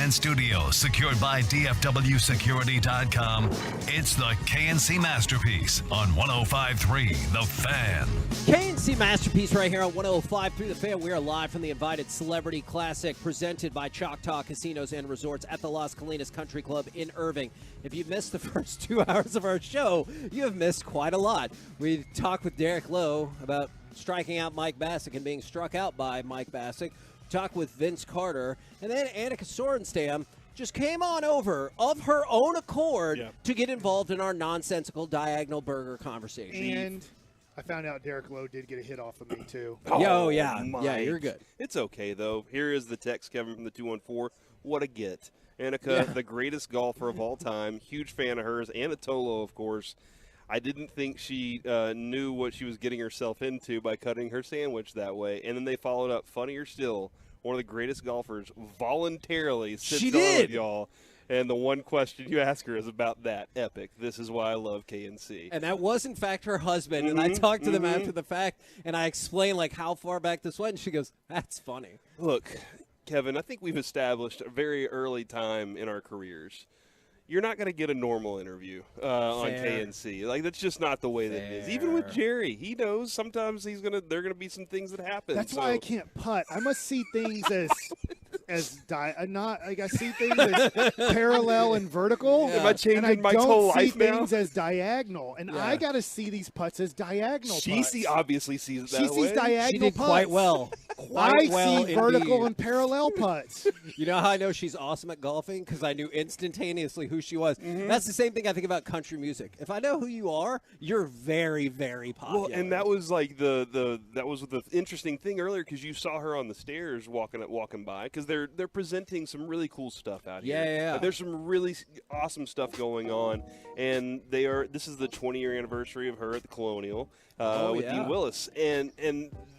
Fan Studio, secured by DFWsecurity.com. It's the KNC Masterpiece on 105.3 The Fan. KNC Masterpiece right here on 105.3 The Fan. We are live from the Invited Celebrity Classic presented by Choctaw Casinos and Resorts at the Las Colinas Country Club in Irving. If you've missed the first 2 hours of our show, you have missed quite a lot. We talked with Derek Lowe about striking out Mike Bassick and being struck out by Mike Bassick. Talked with Vince Carter, and then Annika Sorenstam just came on over of her own accord to get involved in our nonsensical diagonal burger conversation. And I found out Derek Lowe did get a hit off of me, too. Yeah, Mike. you're good. It's okay, though. Here is the text, Kevin, from the 214. What a get. Annika, the greatest golfer of all time. Huge fan of hers. Anatolo, of course. I didn't think she knew what she was getting herself into by cutting her sandwich that way. And then they followed up, funnier still, one of the greatest golfers voluntarily sits on with y'all. And the one question you ask her is about that. Epic. This is why I love KNC. And that was, in fact, her husband. And I talked to them after the fact, and I explained, like, how far back this went. And she goes, that's funny. Look, Kevin, I think we've established a very early time in our careers. You're not going to get a normal interview on KNC. Like, that's just not the way that it is. Even with Jerry, he knows sometimes there are going to be some things that happen. That's why I can't putt. I must see things I see things as parallel and vertical. Am I changing and my whole life now? I don't see things as diagonal, and I got to see these putts as diagonal. She obviously sees it that way. She sees diagonal. She did putts. quite well. I see vertical and parallel putts. You know how I know she's awesome at golfing? Because I knew instantaneously who she was. That's the same thing I think about country music. If I know who you are, you're very, very popular. Well, and that was like the interesting thing earlier, because you saw her on the stairs walking by, because they're presenting some really cool stuff out here. Yeah. There's some really awesome stuff going on, and this is the 20-year anniversary of her at the Colonial with Dean Willis, and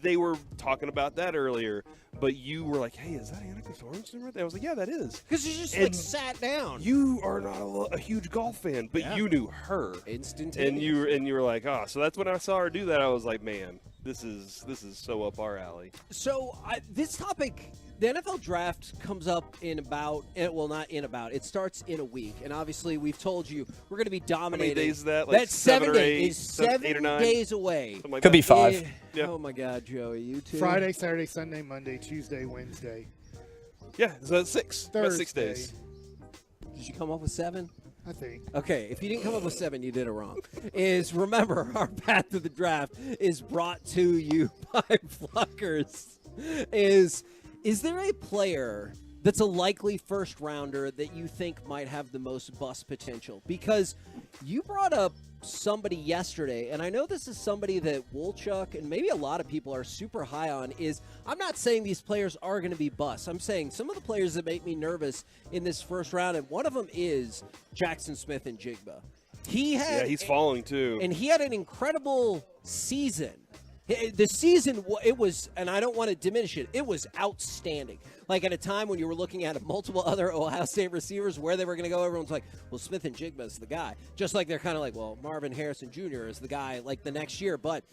they were talking about that earlier. But you were like, "Hey, is that Annika Sorenstam right there?" I was like, "Yeah, that is." Because you just sat down. You are not a huge golf fan, but you knew her instantaneously, and you were like, "Oh." So that's when I saw her do that. I was like, "Man, this is so up our alley." So this topic, the NFL Draft comes up in about, it starts in a week. And obviously, we've told you we're going to be dominating. How many days is that? Like That's 7 days. It's 7 8 or 9? days away. Like Could be 5. Yeah. Oh, my God, Joey. You too? Friday, Saturday, Sunday, Monday, Tuesday, Wednesday. Yeah, so that's 6. About 6 days. Did you come up with 7? I think. Okay, if you didn't come up with 7, you did it wrong. Remember, our path to the draft is brought to you by Fluckers. Is there a player that's a likely first rounder that you think might have the most bust potential? Because you brought up somebody yesterday, and I know this is somebody that Wolchuk and maybe a lot of people are super high on. I'm not saying these players are going to be busts. I'm saying some of the players that make me nervous in this first round, and one of them is Jackson Smith and Jigba. He's falling too. And he had an incredible season. The season, it was, and I don't want to diminish it, it was outstanding. Like at a time when you were looking at multiple other Ohio State receivers, where they were going to go, everyone's like, well, Smith and Jigba is the guy. Just like they're kind of like, well, Marvin Harrison Jr. is the guy like the next year. But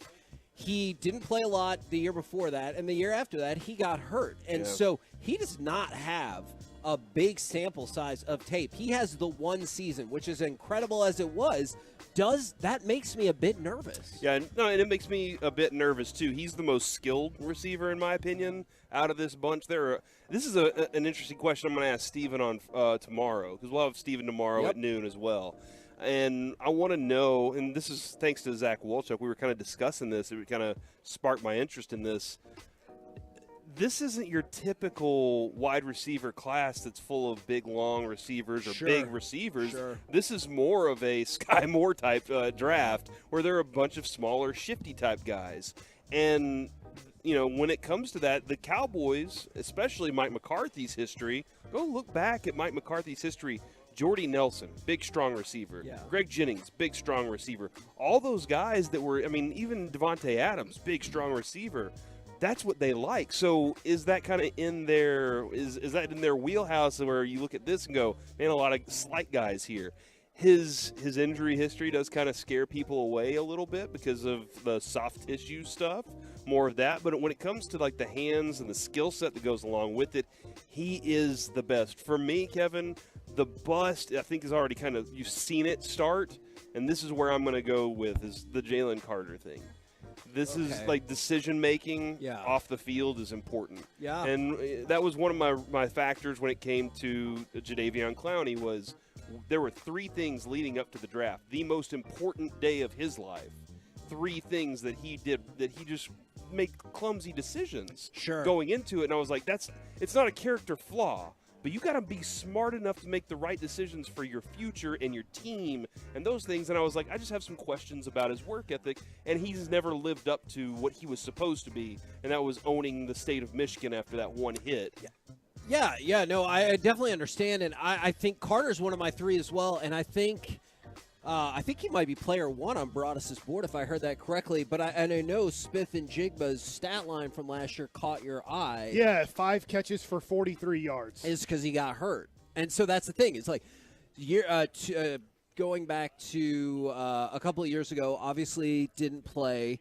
he didn't play a lot the year before that, and the year after that, he got hurt. And so he does not have a big sample size of tape. He has the one season, which is incredible as it was. That makes me a bit nervous. Yeah, no, and it makes me a bit nervous too. He's the most skilled receiver, in my opinion, out of this bunch. This is an interesting question I'm going to ask Steven on tomorrow, because we'll have Steven tomorrow at noon as well. And I want to know, and this is thanks to Zach Wolchuk, we were kind of discussing this. It kind of sparked my interest in this. This isn't your typical wide receiver class that's full of big, long receivers or big receivers. Sure. This is more of a Sky Moore type draft where there are a bunch of smaller, shifty type guys. And, when it comes to that, the Cowboys, especially Mike McCarthy's history, go look back at Mike McCarthy's history. Jordy Nelson, big, strong receiver. Yeah. Greg Jennings, big, strong receiver. All those guys that were, even Devontae Adams, big, strong receiver. That's what they like. So is that kind of in their is that in their wheelhouse where you look at this and go, man, a lot of slight guys here? his injury history does kind of scare people away a little bit because of the soft tissue stuff, more of that. But when it comes to like the hands and the skill set that goes along with it, he is the best. For me, Kevin, the bust, I think, is already kind of, you've seen it start, and this is where I'm going to go with, is the Jalen Carter thing. This is like decision making off the field is important. Yeah. And that was one of my factors when it came to Jadeveon Clowney was there were 3 things leading up to the draft. The most important day of his life. 3 things that he did that he just made clumsy decisions going into it. And I was like, it's not a character flaw. But you got to be smart enough to make the right decisions for your future and your team and those things. And I was like, I just have some questions about his work ethic. And he's never lived up to what he was supposed to be. And that was owning the state of Michigan after that one hit. Yeah, no, I definitely understand. And I think Carter's one of my 3 as well. And I think he might be player 1 on Broadus's board, if I heard that correctly. But I know Smith and Jigba's stat line from last year caught your eye. Yeah, 5 catches for 43 yards. Is because he got hurt. And so that's the thing. It's like going back to a couple of years ago, obviously didn't play.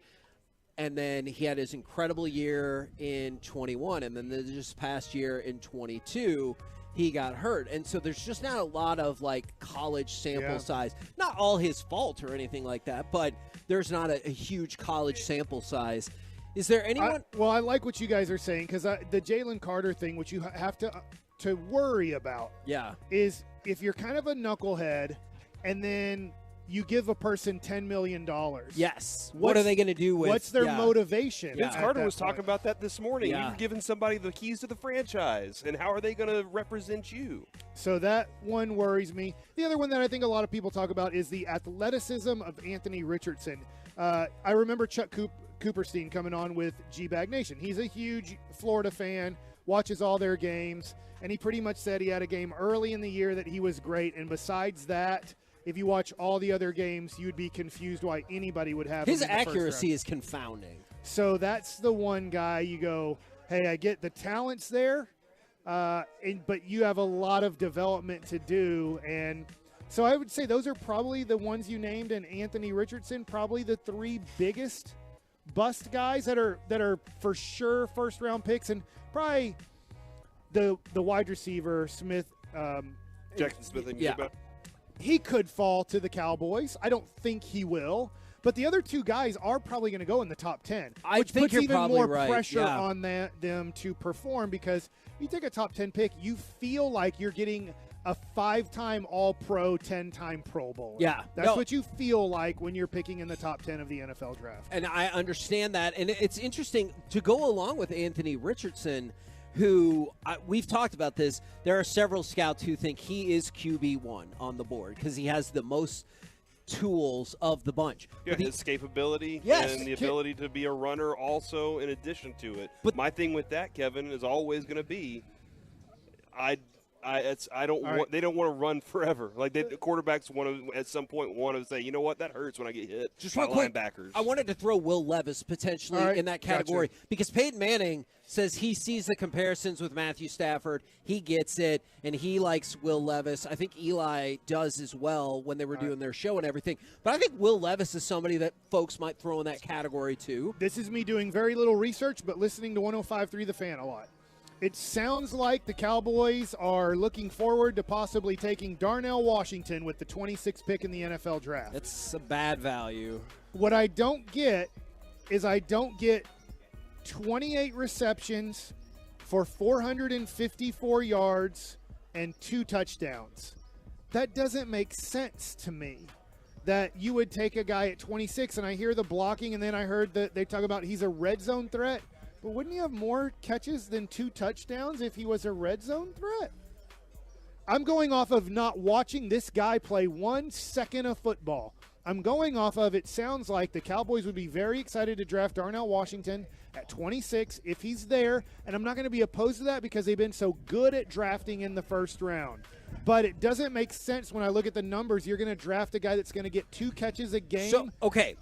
And then he had his incredible year in 21. And then this past year in 22, he got hurt. And so there's just not a lot of like college sample size. Not all his fault or anything like that, but there's not a huge college sample size. Is there anyone? I like what you guys are saying because the Jalen Carter thing, which you have to worry about, is if you're kind of a knucklehead and then you give a person $10 million. Yes. What are they going to do with? What's their motivation? Vince Carter was talking about that this morning. You've given somebody the keys to the franchise, and how are they going to represent you? So that one worries me. The other one that I think a lot of people talk about is the athleticism of Anthony Richardson. I remember Chuck Cooperstein coming on with G-Bag Nation. He's a huge Florida fan, watches all their games, and he pretty much said he had a game early in the year that he was great, and besides that, if you watch all the other games, you'd be confused why anybody would have his accuracy is confounding. So that's the one guy you go, hey, I get the talent's there, but you have a lot of development to do. And so I would say those are probably the ones you named, and Anthony Richardson, probably the 3 biggest bust guys that are for sure first-round picks, and probably the wide receiver, Smith. Jackson Smith. He could fall to the Cowboys. I don't think he will. But the other 2 guys are probably going to go in the top 10, which puts even more pressure on them to perform, because you take a top 10 pick, you feel like you're getting a 5-time All-Pro, 10-time Pro Bowler. Yeah. That's what you feel like when you're picking in the top 10 of the NFL draft. And I understand that. And it's interesting to go along with Anthony Richardson, who we've talked about this. There are several scouts who think he is QB1 on the board because he has the most tools of the bunch. Yeah, his escapability and the ability to be a runner also in addition to it. But my thing with that, Kevin, is always going to be they don't want to run forever. Like the quarterbacks want to at some point want to say, you know what, that hurts when I get hit. Just by real quick, linebackers. I wanted to throw Will Levis potentially in that category because Peyton Manning says he sees the comparisons with Matthew Stafford. He gets it, and he likes Will Levis. I think Eli does as well when they were doing their show and everything. But I think Will Levis is somebody that folks might throw in that category too. This is me doing very little research, but listening to 105.3 The Fan a lot. It sounds like the Cowboys are looking forward to possibly taking Darnell Washington with the 26th pick in the NFL draft. That's a bad value. What I don't get is 28 receptions for 454 yards and 2 touchdowns. That doesn't make sense to me. That you would take a guy at 26, and I hear the blocking, and then I heard that they talk about he's a red zone threat. But wouldn't he have more catches than 2 touchdowns if he was a red zone threat? I'm going off of not watching this guy play 1 second of football. I'm going off of it sounds like the Cowboys would be very excited to draft Darnell Washington at 26 if he's there, and I'm not going to be opposed to that because they've been so good at drafting in the first round. But it doesn't make sense when I look at the numbers. You're going to draft a guy that's going to get 2 catches a game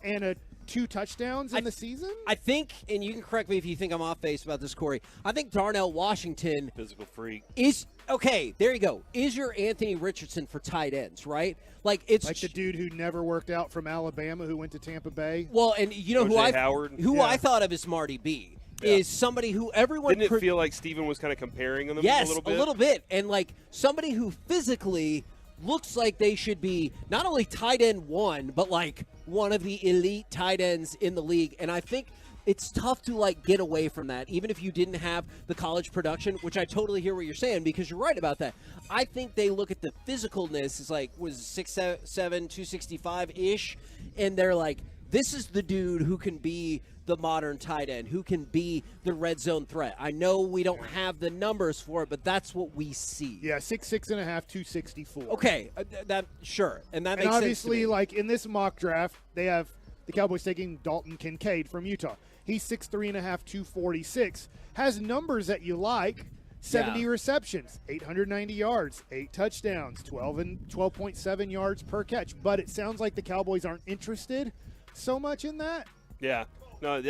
and 2 touchdowns in the season? I think, and you can correct me if you think I'm off base about this, Corey, I think Darnell Washington physical freak is okay, there you go. Is your Anthony Richardson for tight ends, right? Like it's like the dude who never worked out from Alabama who went to Tampa Bay. Well, and you know who I thought of as Marty B. Is somebody who everyone didn't it feel like Steven was kind of comparing them yes, a little bit? a little bit, and like somebody who physically looks like they should be not only tight end 1, but like one of the elite tight ends in the league. And I think it's tough to like get away from that, even if you didn't have the college production, which I totally hear what you're saying because you're right about that. I think they look at the physicalness as like was 6'7", 265-ish, and they're like, this is the dude who can be the modern tight end, who can be the red zone threat. I know we don't have the numbers for it, but that's what we see. Yeah, 6'6.5", 264. Okay, that sure, and that makes sense. And obviously, like in this mock draft, they have the Cowboys taking Dalton Kincaid from Utah. He's 6'3.5", 246. Has numbers that you like. 70 receptions, 890 yards, 8 touchdowns, 12.7 yards per catch. But it sounds like the Cowboys aren't interested so much in that. Yeah. No,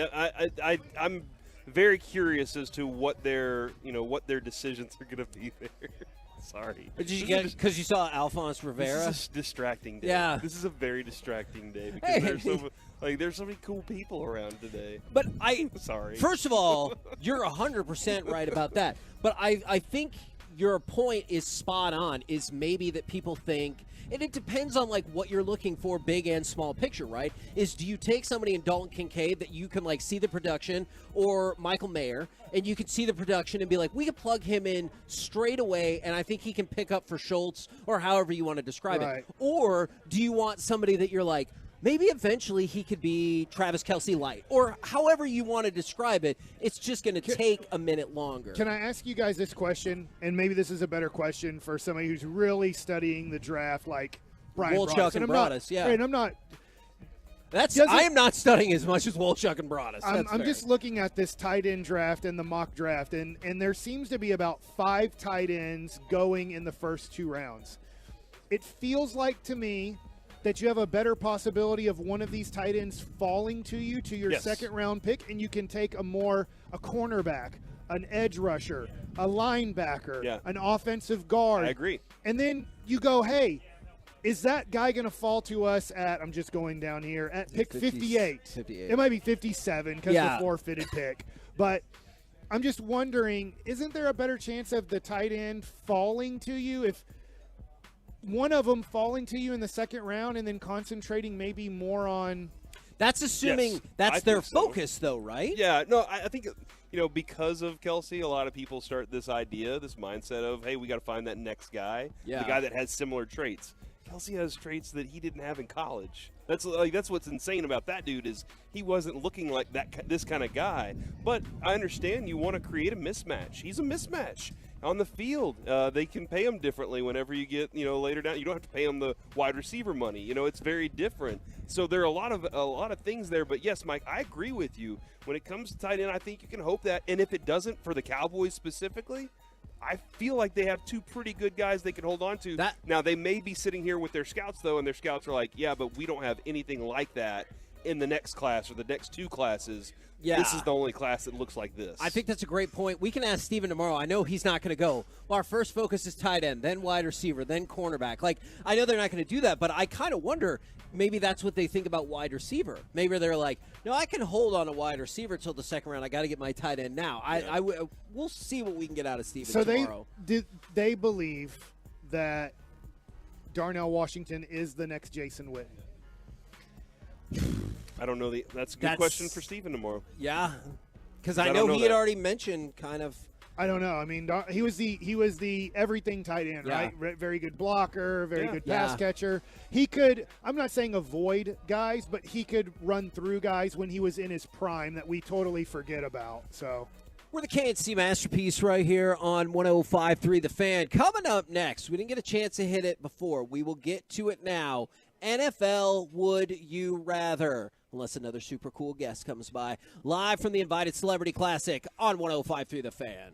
I'm very curious as to what their decisions are going to be there. Sorry. Did you get because you saw Alphonse Rivera? This is a distracting day. Yeah. This is a very distracting day because there's so many cool people around today. But sorry. First of all, you're 100% right about that. But I think your point is spot on, is maybe that people think, and it depends on like what you're looking for, big and small picture, right? Is do you take somebody in Dalton Kincaid that you can like see the production, or Michael Mayer, and you can see the production and be like, we can plug him in straight away, and I think he can pick up for Schultz, or however you want to describe it. Or do you want somebody that you're like, maybe eventually he could be Travis Kelce light, or however you want to describe it. It's just going to take a minute longer. Can I ask you guys this question? And maybe this is a better question for somebody who's really studying the draft, like Brian Wolchuk and Broaddus. Yeah, and I'm not. I am not studying as much as Wolchuk and Broaddus. I'm just looking at this tight end draft and the mock draft, and there seems to be about 5 tight ends going in the first 2 rounds. It feels like to me that you have a better possibility of one of these tight ends falling to you to your second round pick, and you can take a cornerback, an edge rusher, a linebacker, an offensive guard. I agree. And then you go, hey, is that guy going to fall to us at, I'm just going down here, at pick 58? It might be 57 because the forfeited pick. But I'm just wondering, isn't there a better chance of the tight end falling to you if one of them falling to you in the second round and then concentrating maybe more on That's assuming that's their focus, though, right? Yeah, no, I think, because of Kelce, a lot of people start this mindset of, hey, we got to find that next guy, the guy that has similar traits. Kelce has traits that he didn't have in college. That's what's insane about that dude is he wasn't looking like this kind of guy. But I understand you want to create a mismatch. He's a mismatch on the field. They can pay him differently whenever you get later down. You don't have to pay him the wide receiver money. It's very different. So there are a lot of things there. But yes, Mike, I agree with you. When it comes to tight end, I think you can hope that. And if it doesn't for the Cowboys specifically, I feel like they have 2 pretty good guys they can hold on to. Now, they may be sitting here with their scouts, though, and their scouts are like, yeah, but we don't have anything like that in the next class or the next 2 classes. Yeah. This is the only class that looks like this. I think that's a great point. We can ask Steven tomorrow. I know he's not going to go, well, our first focus is tight end, then wide receiver, then cornerback. I know they're not going to do that, but I kind of wonder maybe that's what they think about wide receiver. Maybe they're like, no, I can hold on a wide receiver till the second round. I got to get my tight end now. We'll see what we can get out of Steven tomorrow. So they believe that Darnell Washington is the next Jason Witten. I don't know. That's a good question for Steven tomorrow. Yeah, because I know he had already mentioned kind of. I don't know. I mean, he was the everything tight end, right? Very good blocker, very good pass catcher. He could. I'm not saying avoid guys, but he could run through guys when he was in his prime that we totally forget about. So. We're the KNC Masterpiece right here on 105.3 The Fan. Coming up next, we didn't get a chance to hit it before. We will get to it now. NFL Would You Rather. unless another super cool guest comes by. Live from the Invited Celebrity Classic on 105.3 The Fan.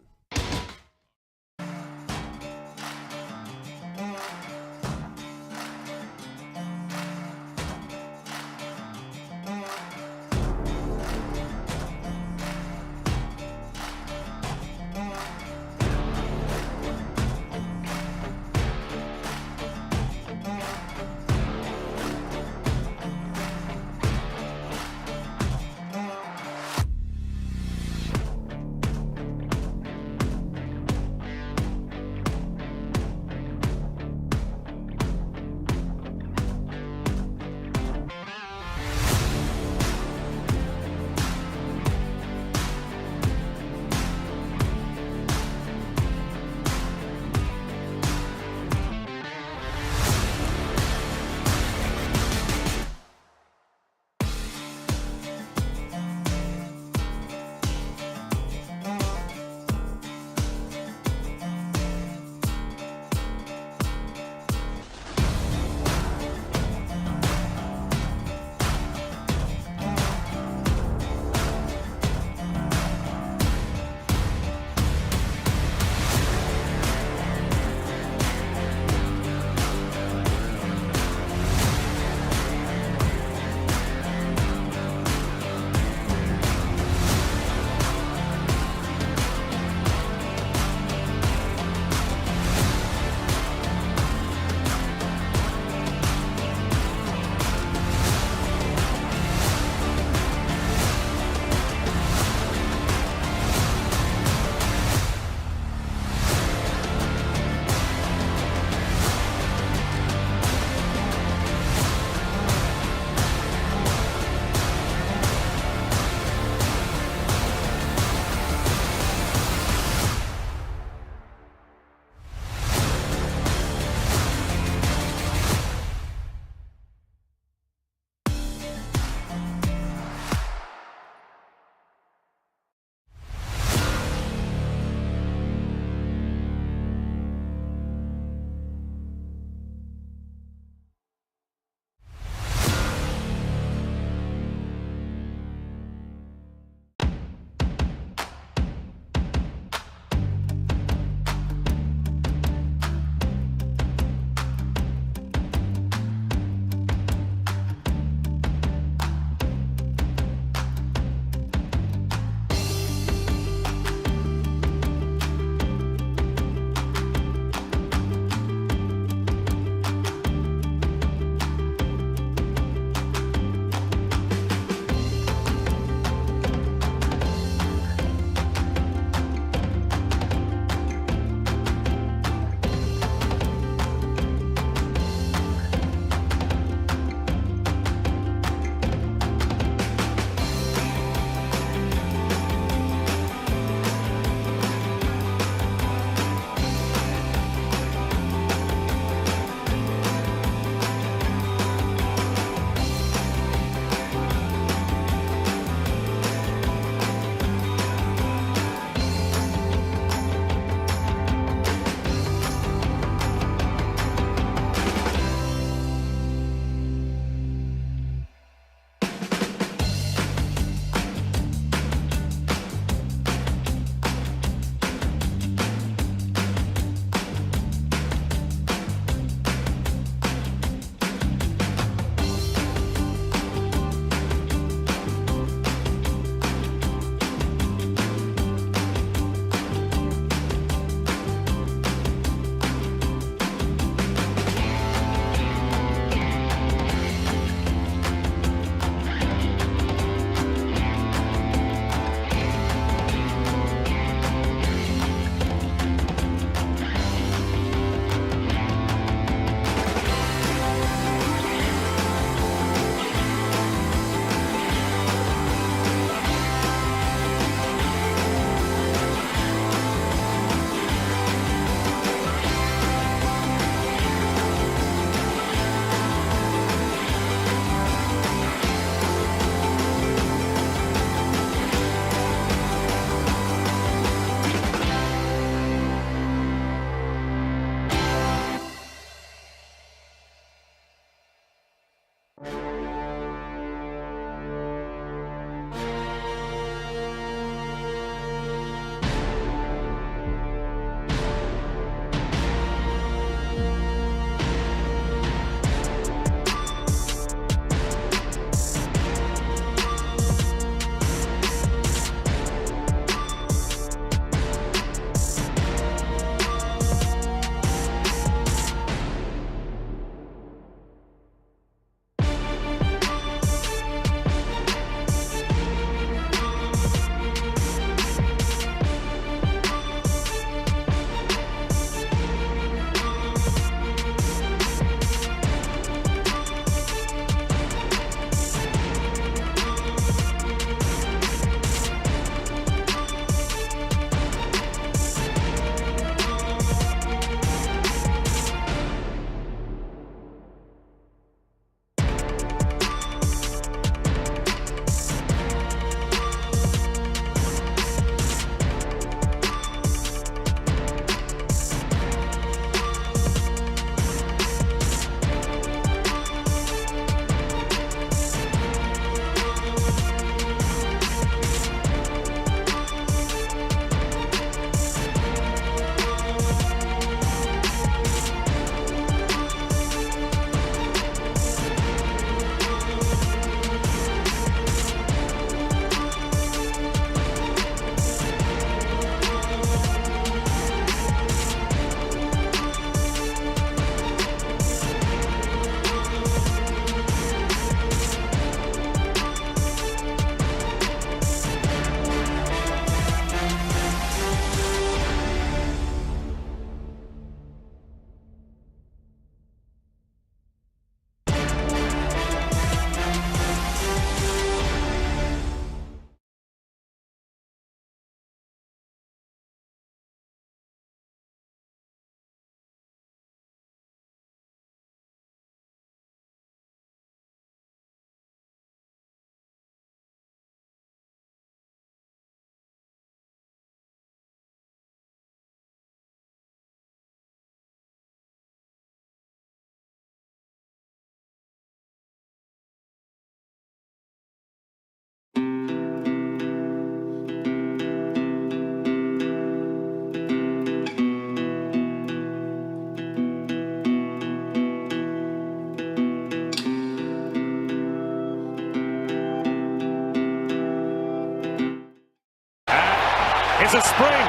is a spring.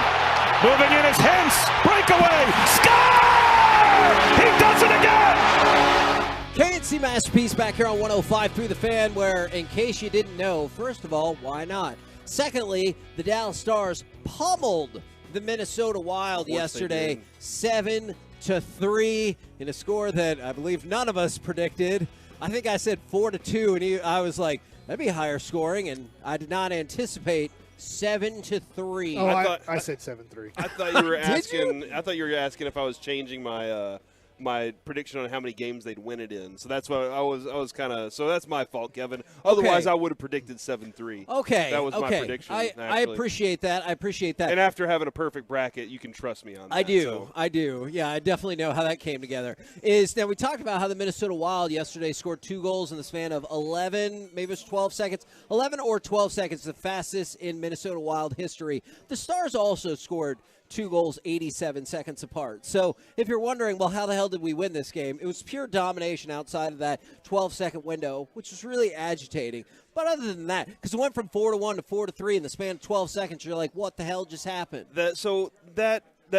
Moving in is Hentz. Breakaway. Score! He does it again! KNC Masterpiece back here on 105.3 The Fan, where, in case you didn't know, first of all, why not? Secondly, the Dallas Stars pummeled the Minnesota Wild yesterday, 7-3, in a score that I believe none of us predicted. I think I said 4-2, and I was like, that'd be higher scoring, and I did not anticipate 7-3. Oh, I said 7-3. I thought you were asking. I thought you were asking if I was changing my my prediction on how many games they'd win it in. So that's what I was kind of. So that's my fault, Kevin. Otherwise, I would have predicted 7-3. Okay, that was my prediction. I appreciate that. I appreciate that. And after having a perfect bracket, you can trust me on that. I do. So. I do. Yeah, I definitely know how that came together. Now, we talked about how the Minnesota Wild yesterday scored 2 goals in the span of 11, maybe it was 12 seconds. 11 or 12 seconds, the fastest in Minnesota Wild history. The Stars also scored 2 goals 87 seconds apart. So if you're wondering, well, how the hell did we win this game? It was pure domination outside of that 12-second window, which was really agitating. But other than that, because it went from 4-1 to 4-3 in the span of 12 seconds, you're like, what the hell just happened? That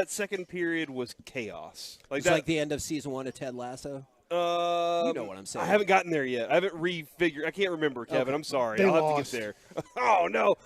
second period was chaos. It's like the end of season 1 of Ted Lasso. You know what I'm saying. I haven't gotten there yet. I haven't refigured. I can't remember, Kevin. Okay. I'm sorry. They I'll lost. have to get there. Oh, no.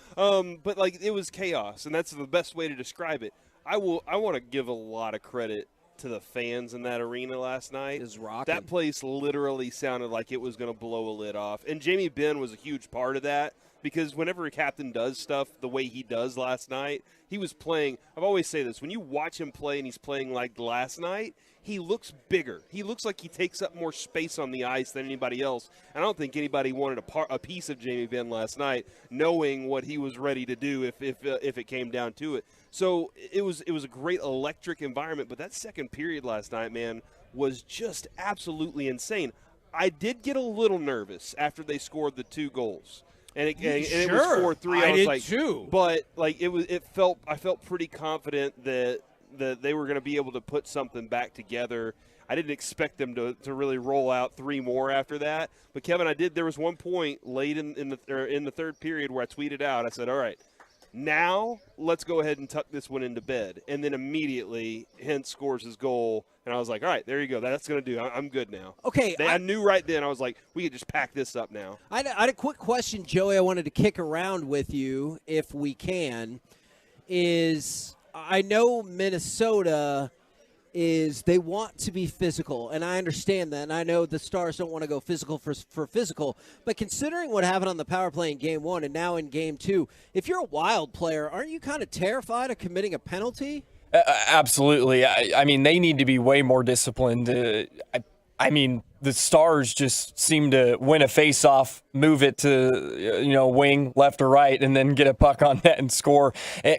But, it was chaos, and that's the best way to describe it. I want to give a lot of credit to the fans in that arena last night. It was rocking. That place literally sounded like it was going to blow a lid off. And Jamie Benn was a huge part of that because whenever a captain does stuff the way he does last night, he was playing. I've always say this. When you watch him play and he's playing like last night, he looks bigger. He looks like he takes up more space on the ice than anybody else. I don't think anybody wanted a piece of Jamie Benn last night, knowing what he was ready to do if it came down to it. So it was a great electric environment. But that second period last night, man, was just absolutely insane. I did get a little nervous after they scored the 2 goals. And it was 4-3. I was did like, too. But I felt pretty confident that they were going to be able to put something back together. I didn't expect them to really roll out 3 more after that. But Kevin, there was one point late in the third period where I tweeted out. I said, "All right, now let's go ahead and tuck this one into bed." And then immediately Hentz scores his goal, and I was like, "All right, there you go. That's going to do. I'm good now." Okay, I knew right then. I was like, "We could just pack this up now." I had a quick question, Joey. I wanted to kick around with you, if we can. I know Minnesota they want to be physical, and I understand that, and I know the Stars don't want to go physical for physical, but considering what happened on the power play in Game 1 and now in Game 2, if you're a Wild player, aren't you kind of terrified of committing a penalty? Absolutely. I mean, they need to be way more disciplined. I mean, the Stars just seem to win a face-off, move it to, wing, left or right, and then get a puck on net and score.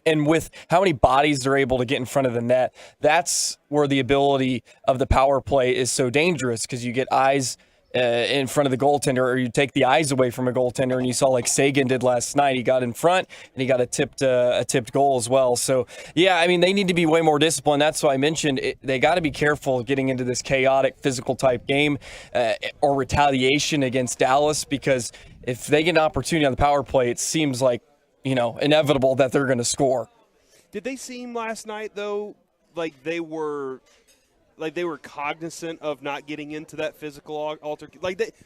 And with how many bodies they're able to get in front of the net, that's where the ability of the power play is so dangerous because you get eyes in front of the goaltender, or you take the eyes away from a goaltender, and you saw like Sagan did last night. He got in front, and he got a tipped goal as well. So, yeah, I mean, they need to be way more disciplined. That's why I mentioned they got to be careful getting into this chaotic physical type game or retaliation against Dallas, because if they get an opportunity on the power play, it seems like, inevitable that they're going to score. Did they seem last night, though, like they were cognizant of not getting into that physical altercation?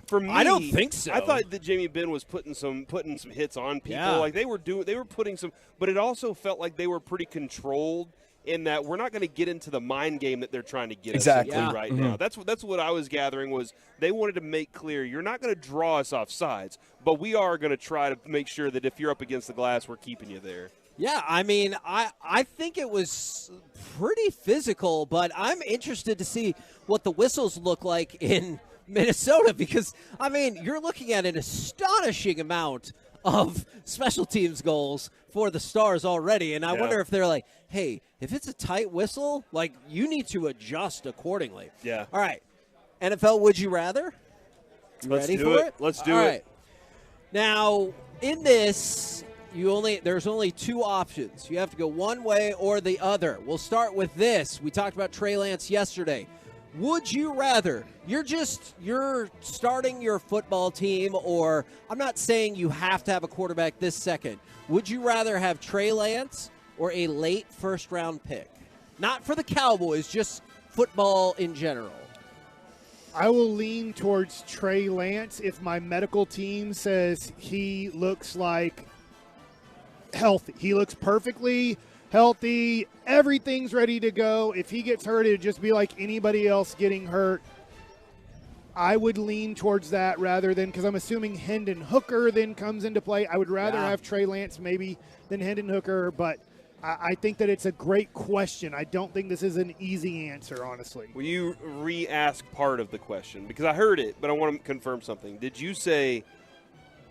For me, I don't think so. I thought that Jamie Benn was putting some hits on people. Yeah. Like they were putting some, but it also felt like they were pretty controlled in that we're not going to get into the mind game that they're trying to get us into right now. That's what I was gathering was they wanted to make clear you're not going to draw us off sides, but we are going to try to make sure that if you're up against the glass, we're keeping you there. Yeah, I mean, I think it was pretty physical, but I'm interested to see what the whistles look like in Minnesota because, I mean, you're looking at an astonishing amount of special teams goals for the Stars already, and I wonder if they're like, hey, if it's a tight whistle, like, you need to adjust accordingly. Yeah. All right. NFL, would you rather? Let's ready do for it. Let's do All it. right. Now, in this, there's only 2 options. You have to go one way or the other. We'll start with this. We talked about Trey Lance yesterday. Would you rather? You're starting your football team, or I'm not saying you have to have a quarterback this second. Would you rather have Trey Lance or a late first-round pick? Not for the Cowboys, just football in general. I will lean towards Trey Lance if my medical team says he looks like healthy. He looks perfectly healthy. Everything's ready to go. If he gets hurt, it'd just be like anybody else getting hurt. I would lean towards that rather than, because I'm assuming Hendon Hooker then comes into play. I would rather have Trey Lance maybe than Hendon Hooker, but I think that it's a great question. I don't think this is an easy answer, honestly. Will you re-ask part of the question? Because I heard it, but I want to confirm something. Did you say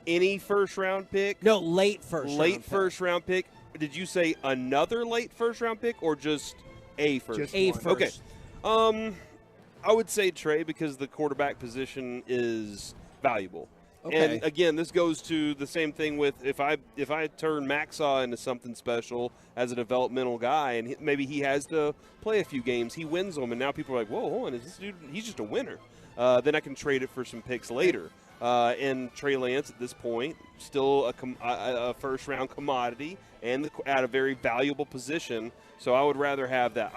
any first-round pick? No, late first-round Late first-round pick. Did you say another late first-round pick or just a first? Just a first. Okay. I would say Trey because the quarterback position is valuable. Okay. And again, this goes to the same thing with if I turn Maxaw into something special as a developmental guy, and maybe he has to play a few games, he wins them, and now people are like, whoa, hold on, is this dude? He's just a winner. Then I can trade it for some picks later. And Trey Lance at this point still a first round commodity and at a very valuable position. So I would rather have that.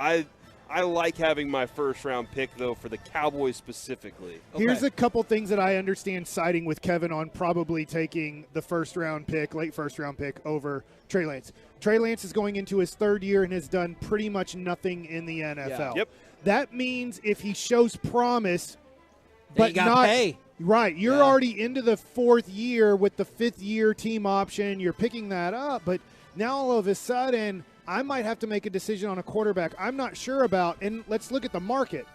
I like having my first-round pick, though, for the Cowboys specifically. Here's a couple things that I understand siding with Kevin on probably taking the late first-round pick over Trey Lance. Trey Lance is going into his third year and has done pretty much nothing in the NFL. Yeah. Yep. That means if he shows promise, but not pay. Right, you're already into the fourth year with the fifth-year team option. You're picking that up, but now all of a sudden – I might have to make a decision on a quarterback I'm not sure about, and let's look at the market.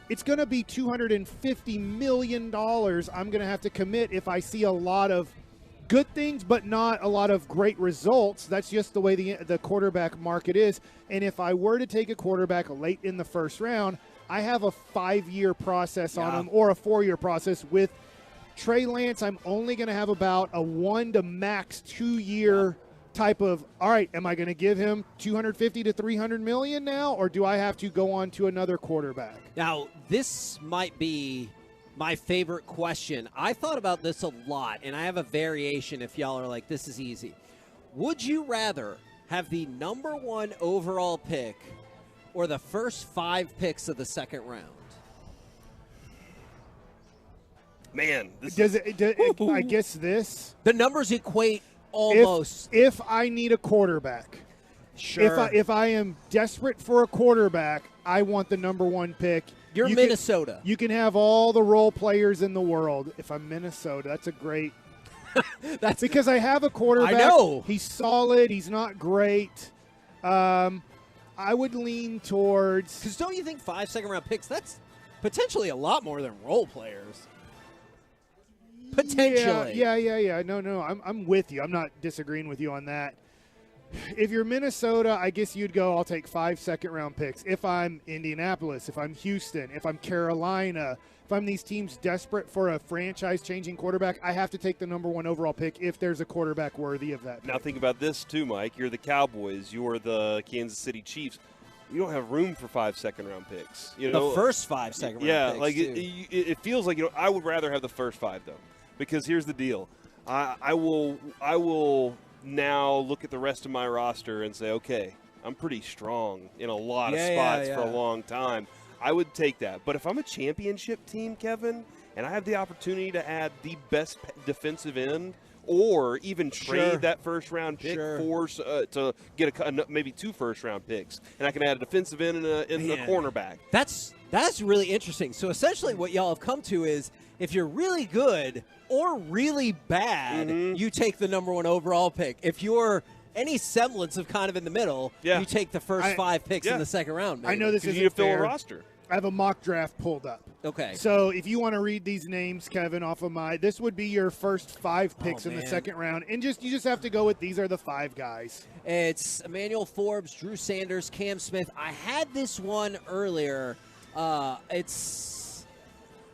It's going to be $250 million I'm going to have to commit if I see a lot of good things but not a lot of great results. That's just the way the quarterback market is. And if I were to take a quarterback late in the first round, I have a 5-year process on him or a 4-year process. With Trey Lance, I'm only going to have about a 1 to max 2-year type of, all right, am I going to give him $250 to $300 million now, or do I have to go on to another quarterback? Now, this might be my favorite question. I thought about this a lot, and I have a variation if y'all are like, this is easy. Would you rather have the number 1 overall pick or the first 5 picks of the second round? Man, I guess the numbers equate almost. If I need a quarterback, sure. If I am desperate for a quarterback, I want the number 1 pick. You're Minnesota. You can have all the role players in the world. If I'm Minnesota, that's a great. That's because I have a quarterback. I know he's solid. He's not great. I would lean towards. Because don't you think 5 second-round picks? That's potentially a lot more than role players. Potentially. Yeah. No. I'm with you. I'm not disagreeing with you on that. If you're Minnesota, I guess you'd go, I'll take 5 second-round picks. If I'm Indianapolis, if I'm Houston, if I'm Carolina, if I'm these teams desperate for a franchise-changing quarterback, I have to take the number 1 overall pick if there's a quarterback worthy of that pick. Now think about this too, Mike. You're the Cowboys. You're the Kansas City Chiefs. You don't have room for 5 second-round picks. The first 5 second-round picks, like it feels like I would rather have the first 5 though. Because here's the deal, I will now look at the rest of my roster and say, okay, I'm pretty strong in a lot of spots for a long time. I would take that. But if I'm a championship team, Kevin, and I have the opportunity to add the best defensive end or even trade that first-round pick to get maybe 2 first-round picks, and I can add a defensive end and a cornerback. That's really interesting. So essentially what y'all have come to is if you're really good or really bad, you take the number 1 overall pick. If you're any semblance of kind of in the middle, you take the first 5 picks in the second round. Maybe. I know this isn't you fill fair. a roster. I have a mock draft pulled up. Okay. So if you want to read these names, Kevin, off of this would be your first 5 picks in the second round. And you just have to go with these are the 5 guys. It's Emmanuel Forbes, Drew Sanders, Cam Smith. I had this one earlier. It's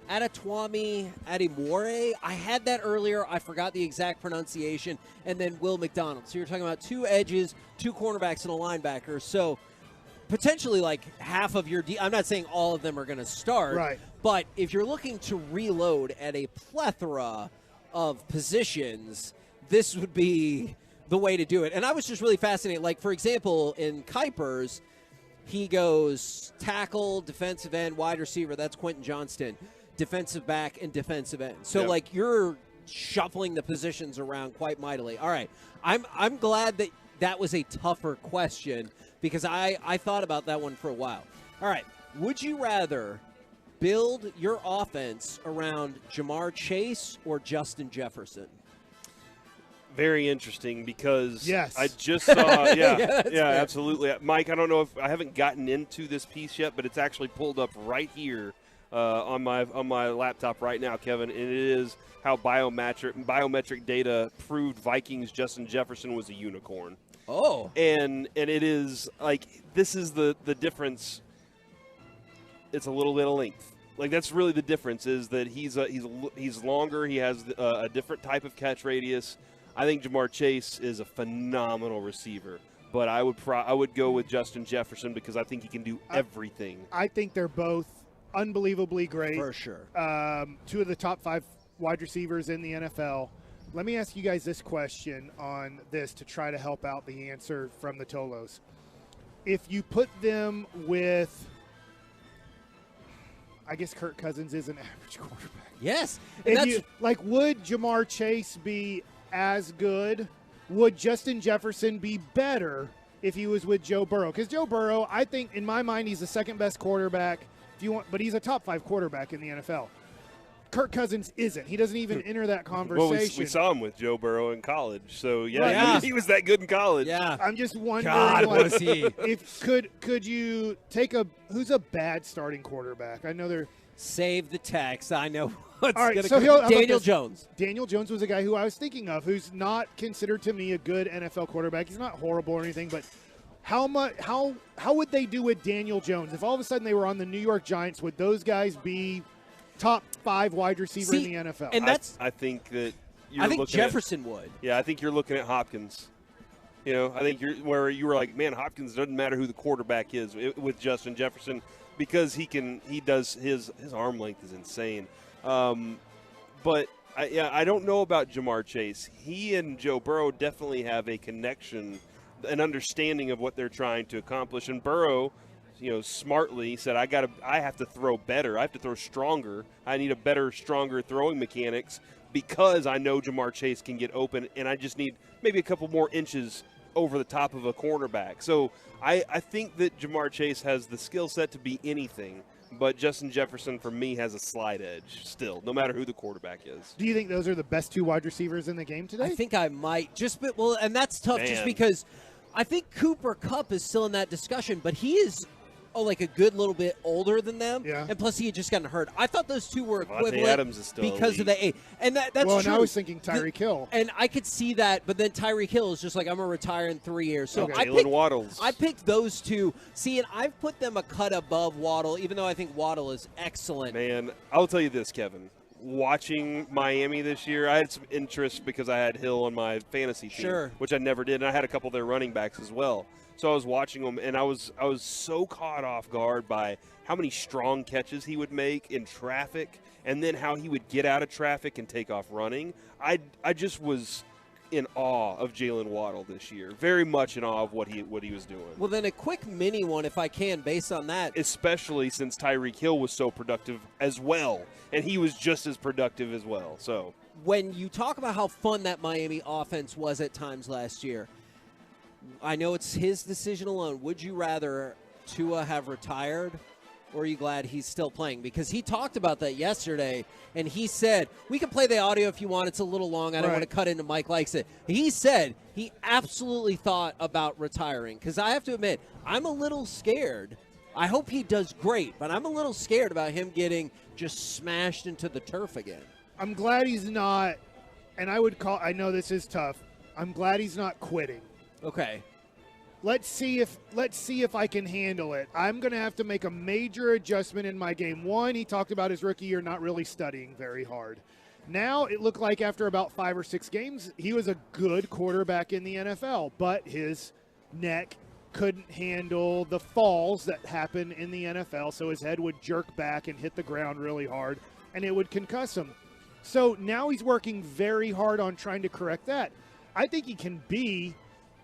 Adetomiwa Ademore. I had that earlier. I forgot the exact pronunciation. And then Will McDonald. So you're talking about 2 edges, 2 cornerbacks, and a linebacker. So potentially like half of your I'm not saying all of them are going to start. Right. But if you're looking to reload at a plethora of positions, this would be the way to do it. And I was just really fascinated. Like, for example, in Kuiper's, he goes tackle, defensive end, wide receiver. That's Quentin Johnston. Defensive back and defensive end. So, like, you're shuffling the positions around quite mightily. All right. I'm glad that was a tougher question because I thought about that one for a while. All right. Would you rather build your offense around Jamar Chase or Justin Jefferson? Very interesting because yes. I just saw, absolutely. Mike, I don't know if I haven't gotten into this piece yet, but it's actually pulled up right here on my laptop right now, Kevin, and it is how biometric data proved Vikings Justin Jefferson was a unicorn. Oh, and it is like this is the difference. It's a little bit of length. Like that's really the difference is that he's longer. He has a different type of catch radius. I think Jamar Chase is a phenomenal receiver, but I would go with Justin Jefferson because I think he can do everything. I think they're both unbelievably great. For sure. 2 of the top 5 wide receivers in the NFL. Let me ask you guys this question on this to try to help out the answer from the Tolos. If you put them with, I guess Kirk Cousins is an average quarterback. Yes. Would Jamar Chase be as good? Would Justin Jefferson be better if he was with Joe Burrow? Because Joe Burrow, I think, in my mind, he's the second best quarterback. But he's a top 5 quarterback in the NFL. Kirk Cousins isn't. He doesn't even enter that conversation. Well, we saw him with Joe Burrow in college, so he was that good in college. Yeah, I'm just wondering, God, was he? If could you take who's a bad starting quarterback? I know they're. Save the text. I know what's all right, going to so come. Daniel Jones. Daniel Jones was a guy who I was thinking of, who's not considered to me a good NFL quarterback. He's not horrible or anything, but how would they do with Daniel Jones if all of a sudden they were on the New York Giants? Would those guys be top 5 wide receiver in the NFL? And I think that you're I think looking Jefferson would. Yeah, I think you're looking at Hopkins. I think where you were like, man, Hopkins doesn't matter who the quarterback is with Justin Jefferson because his arm length is insane. But I don't know about Jamar Chase. He and Joe Burrow definitely have a connection, an understanding of what they're trying to accomplish. And Burrow, smartly said, I have to throw better. I have to throw stronger. I need a better, stronger throwing mechanics because I know Jamar Chase can get open, and I just need maybe a couple more inches over the top of a cornerback. So I think that Jamar Chase has the skill set to be anything, but Justin Jefferson, for me, has a slight edge still, no matter who the quarterback is. Do you think those are the best 2 wide receivers in the game today? I think I might. And that's tough just because I think Cooper Kupp is still in that discussion, but he is like a good little bit older than them. Yeah. And plus he had just gotten hurt. I thought those 2 were equivalent Adams is still because of the age. And that's well, true. And I was thinking Tyreek Hill. And I could see that, but then Tyreek Hill is just like, I'm going to retire in 3 years. So Jalen Waddles. I picked those 2. See, and I've put them a cut above Waddle, even though I think Waddle is excellent. Man, I'll tell you this, Kevin. Watching Miami this year, I had some interest because I had Hill on my fantasy team, which I never did, and I had a couple of their running backs as well. So I was watching him, and I was so caught off guard by how many strong catches he would make in traffic, and then how he would get out of traffic and take off running. I just was in awe of Jalen Waddle this year, very much in awe of what he was doing. Well, then a quick mini one, if I can, based on that. Especially since Tyreek Hill was so productive as well, and he was just as productive as well. So when you talk about how fun that Miami offense was at times last year, I know it's his decision alone. Would you rather Tua have retired, or are you glad he's still playing? Because he talked about that yesterday, and he said, we can play the audio if you want. It's a little long. I don't want to cut into Mike likes it. He said he absolutely thought about retiring. Because I have to admit, I'm a little scared. I hope he does great, but I'm a little scared about him getting just smashed into the turf again. I'm glad he's not, and I know this is tough. I'm glad he's not quitting. Okay. Let's see if I can handle it. I'm going to have to make a major adjustment in my game. One, he talked about his rookie year not really studying very hard. Now it looked like after about 5 or 6 games, he was a good quarterback in the NFL, but his neck couldn't handle the falls that happen in the NFL, so his head would jerk back and hit the ground really hard, and it would concuss him. So now he's working very hard on trying to correct that. I think he can be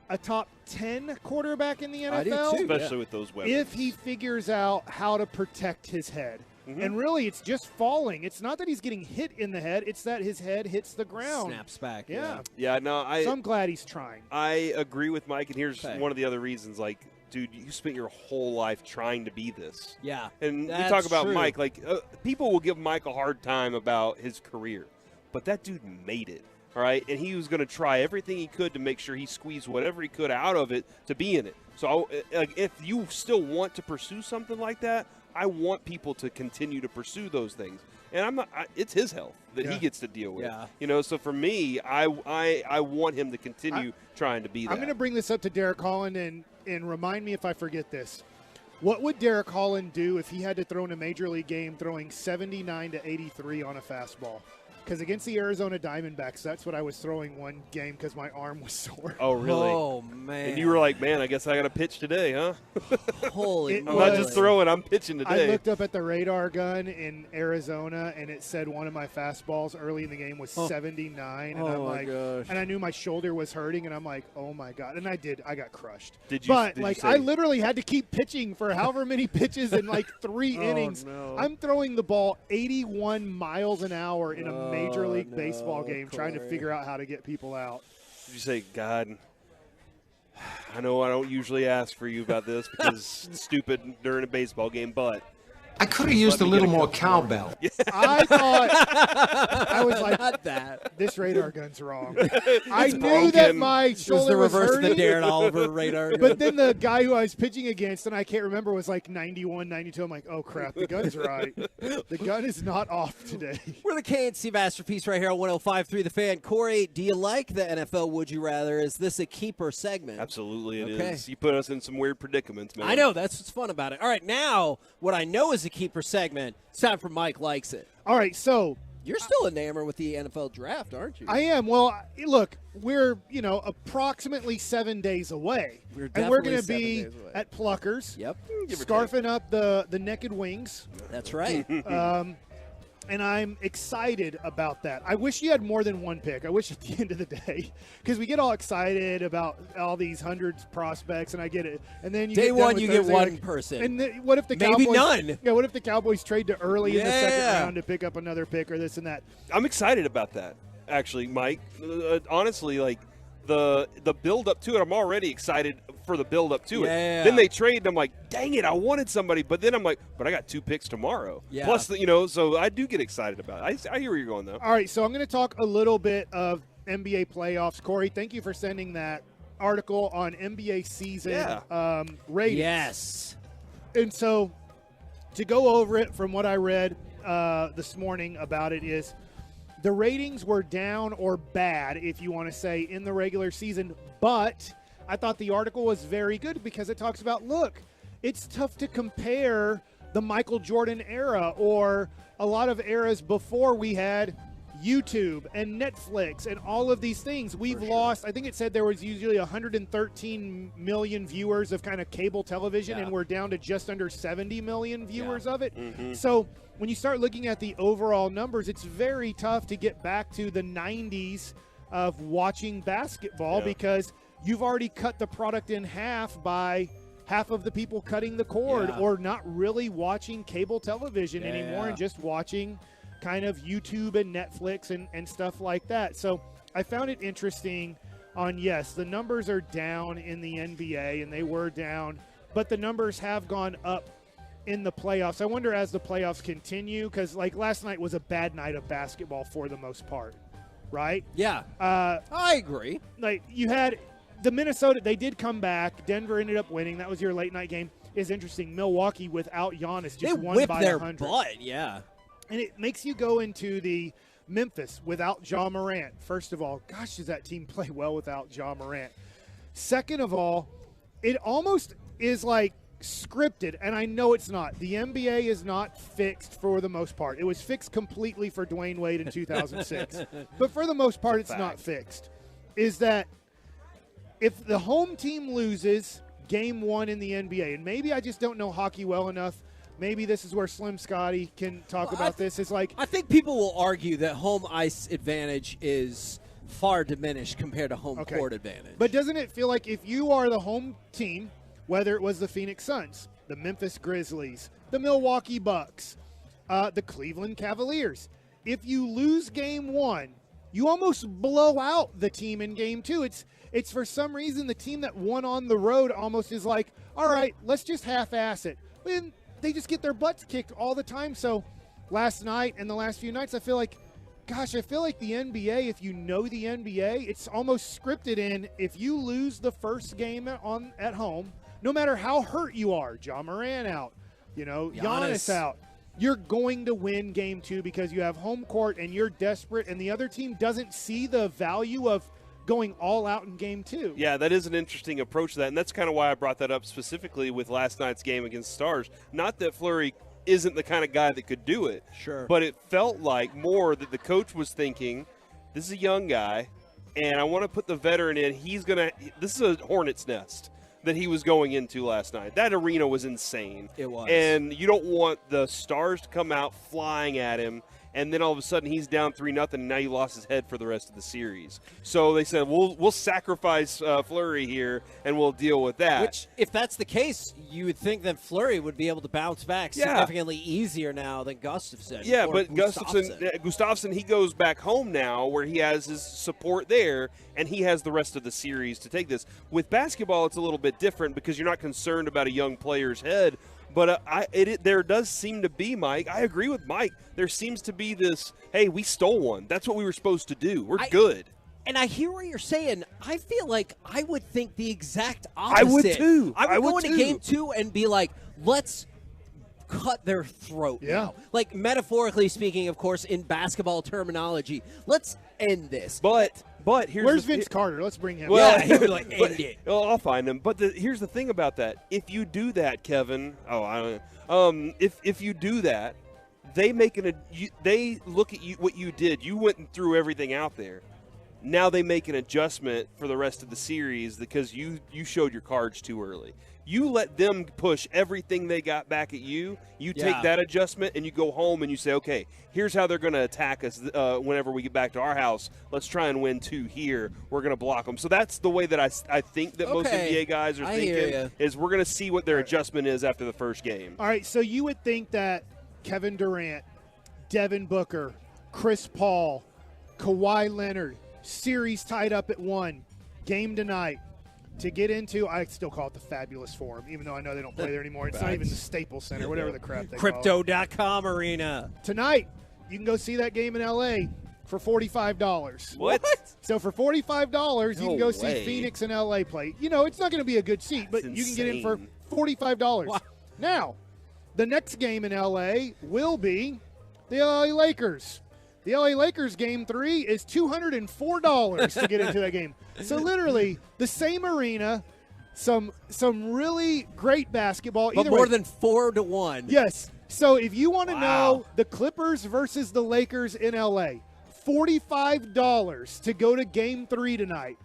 a top 10 quarterback in the NFL. I do too, especially with those weapons. If he figures out how to protect his head. And really, it's just falling. It's not that he's getting hit in the head. It's that his head hits the ground. Snaps back. Yeah. Yeah, no, So I'm glad he's trying. I agree with Mike, and here's one of the other reasons. Like, dude, you spent your whole life trying to be this. Yeah. And we that's talk about true. Mike. Like, people will give Mike a hard time about his career, but that dude made it. All right, and he was going to try everything he could to make sure he squeezed whatever he could out of it to be in it. So, if you still want to pursue something like that, I want people to continue to pursue those things. And I'm not. It's his health that he gets to deal with. Yeah. You know, so for me, I want him to continue trying to be that. I'm going to bring this up to Derek Holland and remind me if I forget this. What would Derek Holland do if he had to throw in a major league game throwing 79 to 83 on a fastball? Because against the Arizona Diamondbacks, that's what I was throwing one game because my arm was sore. Oh, really? Oh, man. And you were like, man, I guess I got to pitch today, huh? Holy I'm not just throwing, I'm pitching today. I looked up at the radar gun in Arizona, and it said one of my fastballs early in the game was 79. And I'm like, and I knew my shoulder was hurting, and I'm like, oh, my God. And I got crushed. Did you? But, did like, you say, I literally had to keep pitching for however many pitches in, like, 3 innings. no. I'm throwing the ball 81 miles an hour in a Major League Baseball game trying to figure out how to get people out. Did you say, God, I know I don't usually ask for you about this because it's stupid during a baseball game, but I could have used a little more cowbell. I thought, I was like, Not that. this radar gun's wrong. I knew broken. that my It was shoulder the was reverse of the hurting. Darren Oliver radar. But then the guy who I was pitching against, and I can't remember, was like 91, 92. I'm like, oh, crap, the gun's right. The gun is not off today. We're the KNC Masterpiece right here on 105.3 The Fan. Corey, do you like the NFL Would You Rather? Is this a keeper segment? absolutely it is. Okay. You put us in some weird predicaments, man. I know. That's what's fun about it. All right, now what I know is a keeper segment. It's time for Mike Likes It. All right, so You're still enamored with the NFL draft, aren't you? I am. Well, look, we're, approximately 7 days away. And we're going to be at Pluckers. Yep. Scarfing up the naked wings. That's right. And I'm excited about that. I wish you had more than one pick. I wish at the end of the day, because we get all excited about all these hundreds prospects, and I get it. And then you Day get done one, with you get Thursday, one like, person. And what if the Maybe Cowboys? none. Yeah. What if the Cowboys trade to early in the second Yeah. round to pick up another pick or this and that? I'm excited about that, actually, Mike. Honestly, like the build up to it, I'm already excited for the build up to Yeah. it. Then they trade, and I'm like, dang it, I wanted somebody, but then I'm like, but I got 2 picks tomorrow. Yeah. Plus, so I do get excited about it. I hear where you're going though. All right, so I'm going to talk a little bit of NBA playoffs. Corey, thank you for sending that article on NBA season ratings. Yes. And so to go over it from what I read this morning about it is the ratings were down or bad, if you want to say, in the regular season. But I thought the article was very good because it talks about, look, it's tough to compare the Michael Jordan era or a lot of eras before we had YouTube and Netflix and all of these things. We've lost, I think it said there was usually 113 million viewers of kind of cable television, and we're down to just under 70 million viewers of it. So when you start looking at the overall numbers, it's very tough to get back to the 90s of watching basketball because you've already cut the product in half by half of the people cutting the cord or not really watching cable television anymore and just watching kind of YouTube and Netflix and stuff like that. So I found it interesting on, yes, the numbers are down in the NBA, and they were down, but the numbers have gone up in the playoffs. I wonder as the playoffs continue, because like last night was a bad night of basketball for the most part, right? Yeah. I agree. Like you had the Minnesota, they did come back. Denver ended up winning. That was your late night game. Is interesting. Milwaukee without Giannis just won whipped by their 100. butt, yeah. And it makes you go into the Memphis without Ja Morant. First of all, gosh, does that team play well without Ja Morant? Second of all, it almost is like scripted, and I know it's not. The NBA is not fixed for the most part. It was fixed completely for Dwayne Wade in 2006. But for the most part, it's not fixed. Is that if the home team loses game one in the NBA, and maybe I just don't know hockey well enough, maybe this is where Slim Scotty can talk about this. It's like I think people will argue that home ice advantage is far diminished compared to home court advantage. But doesn't it feel like if you are the home team, whether it was the Phoenix Suns, the Memphis Grizzlies, the Milwaukee Bucks, the Cleveland Cavaliers, if you lose game one, you almost blow out the team in game two. It's for some reason the team that won on the road almost is like, all right, let's just half-ass it. And they just get their butts kicked all the time. So last night and the last few nights, I feel like the NBA, if you know the NBA, it's almost scripted in if you lose the first game at home, no matter how hurt you are, Ja Morant out, Giannis out, you're going to win game two because you have home court and you're desperate, and the other team doesn't see the value of going all out in game two. Yeah, that is an interesting approach to that, and that's kind of why I brought that up specifically with last night's game against Stars. Not that Fleury isn't the kind of guy that could do it. Sure. But it felt like more that the coach was thinking, this is a young guy, and I want to put the veteran in. This is a hornet's nest that he was going into last night. That arena was insane. It was. And you don't want the Stars to come out flying at him, and then all of a sudden he's down 3-0, and now he lost his head for the rest of the series. So they said, we'll sacrifice Fleury here, and we'll deal with that. Which, if that's the case, you would think that Fleury would be able to bounce back significantly easier now than Gustafsson. Yeah, but Gustafsson, he goes back home now where he has his support there, and he has the rest of the series to take this. With basketball, it's a little bit different because you're not concerned about a young player's head. But there does seem to be, Mike. I agree with Mike. There seems to be this, hey, we stole one. That's what we were supposed to do. We're good. And I hear what you're saying. I feel like I would think the exact opposite. I would too. I would go into game two and be like, let's cut their throat now. Like, metaphorically speaking, of course, in basketball terminology. Let's end this. But here's where's Vince Carter? Let's bring him. Well, he would end it. Well, I'll find him. But here's the thing about that: if you do that, Kevin, I don't know. If you do that, they look at you what you did. You went and threw everything out there. Now they make an adjustment for the rest of the series because you showed your cards too early. You let them push everything they got back at you. You take that adjustment and you go home and you say, okay, here's how they're going to attack us whenever we get back to our house. Let's try and win two here. We're going to block them. So that's the way that I think that most NBA guys are thinking is we're going to see what their adjustment is after the first game. All right, so you would think that Kevin Durant, Devin Booker, Chris Paul, Kawhi Leonard, series tied up at 1, game tonight. To get into, I still call it the Fabulous Forum, even though I know they don't play there anymore. It's not even the Staples Center, whatever the crap they call it. Crypto.com arena. Tonight, you can go see that game in L.A. for $45. What? So for $45, you can go see Phoenix and L.A. play. It's not going to be a good seat, but you can get in for $45. Wow. Now, the next game in L.A. will be the L.A. Lakers. The LA Lakers game 3 is $204 to get into that game. So literally the same arena, some really great basketball. But more than 4-1. Yes. So if you want to know the Clippers versus the Lakers in LA, $45 to go to game 3 tonight.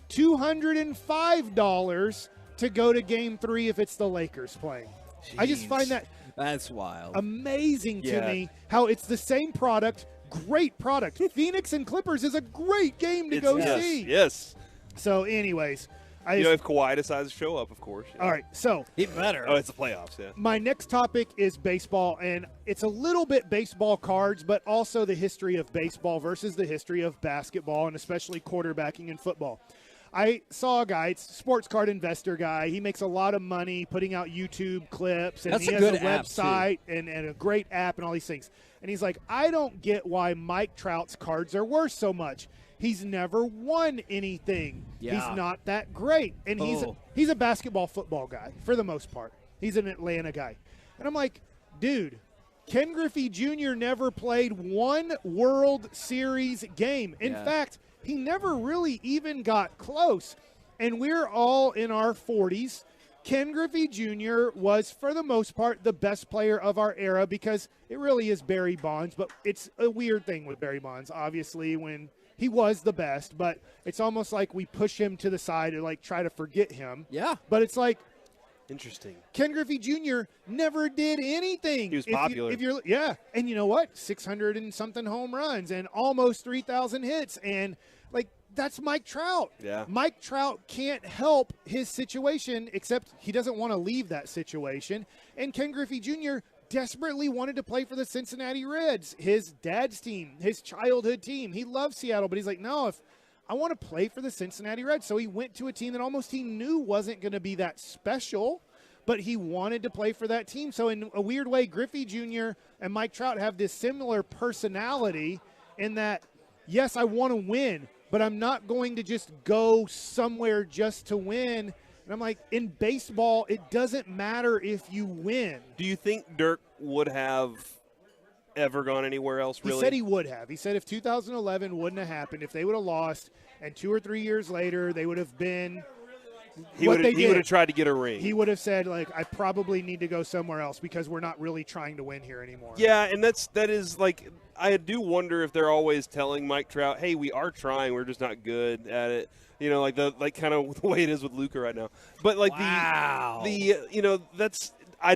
$205 to go to game 3 if it's the Lakers playing. Jeez. I just find that's wild. Amazing to me how it's the same product. Great product. Phoenix and Clippers is a great game to go see. Yes. So, anyways. if Kawhi decides to show up, of course. All right, so. Even better. Oh, it's the playoffs, yeah. My next topic is baseball, and it's a little bit baseball cards, but also the history of baseball versus the history of basketball, and especially quarterbacking in football. I saw a guy, it's a sports card investor guy. He makes a lot of money putting out YouTube clips, and he has a website and a great app and all these things. And he's like, I don't get why Mike Trout's cards are worth so much. He's never won anything. Yeah. He's not that great. And he's a basketball football guy for the most part. He's an Atlanta guy. And I'm like, dude, Ken Griffey Jr. never played one World Series game. In fact, he never really even got close. And we're all in our 40s. Ken Griffey Jr. was, for the most part, the best player of our era because it really is Barry Bonds. But it's a weird thing with Barry Bonds, obviously, when he was the best. But it's almost like we push him to the side and, like, try to forget him. Yeah. But it's like Interesting. Ken Griffey Jr. never did anything. He was popular. And you know what? 600 and something home runs and almost 3,000 hits. And, like, that's Mike Trout. Yeah. Mike Trout can't help his situation, except he doesn't want to leave that situation. And Ken Griffey Jr. desperately wanted to play for the Cincinnati Reds, his dad's team, his childhood team. He loves Seattle, but he's like, no, if I want to play for the Cincinnati Reds. So he went to a team that almost he knew wasn't going to be that special, but he wanted to play for that team. So in a weird way, Griffey Jr. and Mike Trout have this similar personality in that, yes, I want to win, but I'm not going to just go somewhere just to win. And I'm like, in baseball, it doesn't matter if you win. Do you think Dirk would have ever gone anywhere else, really? He said he would have. He said if 2011 wouldn't have happened, if they would have lost, and 2 or 3 years later they would have been He would have tried to get a ring. He would have said, like, I probably need to go somewhere else because we're not really trying to win here anymore. Yeah, and that is like, I do wonder if they're always telling Mike Trout, hey, we are trying, we're just not good at it. You know, like kind of the way it is with Luka right now. But like I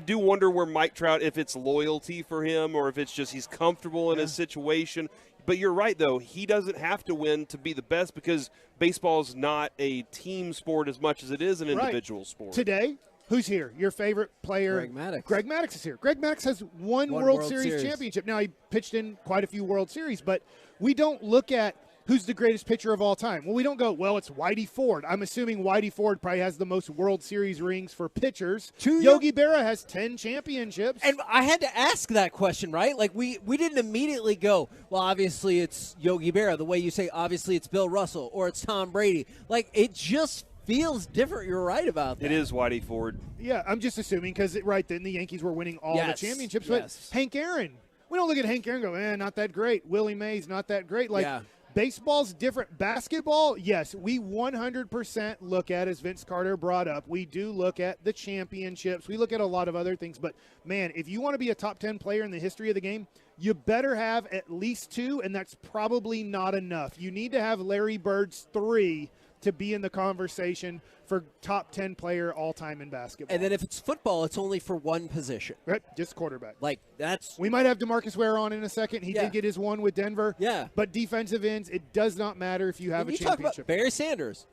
do wonder where Mike Trout, if it's loyalty for him or if it's just he's comfortable in his situation. But you're right, though. He doesn't have to win to be the best because baseball is not a team sport as much as it is an individual sport. Today, who's here? Your favorite player? Greg Maddux. Greg Maddux is here. Greg Maddux has one World Series championship. Now, he pitched in quite a few World Series, but we don't look at who's the greatest pitcher of all time. Well, we don't go, well, it's Whitey Ford. I'm assuming Whitey Ford probably has the most World Series rings for pitchers. Yogi Berra has 10 championships. And I had to ask that question, right? Like, we didn't immediately go, well, obviously it's Yogi Berra, the way you say, obviously it's Bill Russell, or it's Tom Brady. Like, it just feels different. You're right about that. It is Whitey Ford. Yeah, I'm just assuming because right then the Yankees were winning all the championships. But Hank Aaron, we don't look at Hank Aaron and go, not that great. Willie Mays, not that great. Like, baseball's different. Basketball, yes, we 100% look at, as Vince Carter brought up, we do look at the championships. We look at a lot of other things. But, man, if you want to be a top 10 player in the history of the game, you better have at least 2, and that's probably not enough. You need to have Larry Bird's 3 to be in the conversation for top 10 player all time in basketball. And then if it's football, it's only for one position. Right, just quarterback. Like, that's... We might have DeMarcus Ware on in a second. He did get his one with Denver. Yeah. But defensive ends, it does not matter if you have a championship. Talk about Barry Sanders.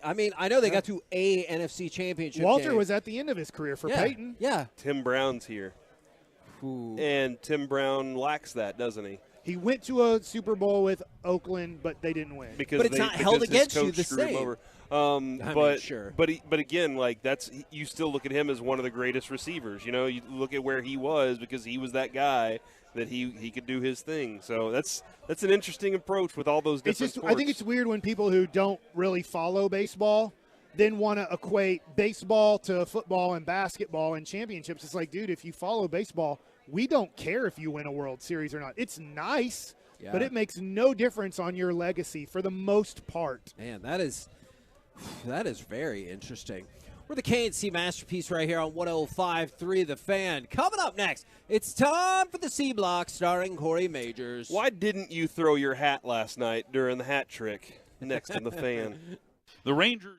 I know they got to a NFC championship Walter game. was at the end of his career for Peyton. Yeah. Tim Brown's here. And Tim Brown lacks that, doesn't he? He went to a Super Bowl with Oakland, but they didn't win. But it's not held against you the same. But again, like you still look at him as one of the greatest receivers. You know, you look at where he was because he was that guy that he could do his thing. So that's an interesting approach with all those different sports. I think it's weird when people who don't really follow baseball then want to equate baseball to football and basketball and championships. It's like, dude, if you follow baseball, we don't care if you win a World Series or not. It's nice, but it makes no difference on your legacy for the most part. Man, that is very interesting. We're the KNC Masterpiece right here on 105.3 The Fan. Coming up next, it's time for the C Block starring Corey Majors. Why didn't you throw your hat last night during the hat trick next to the fan? The Rangers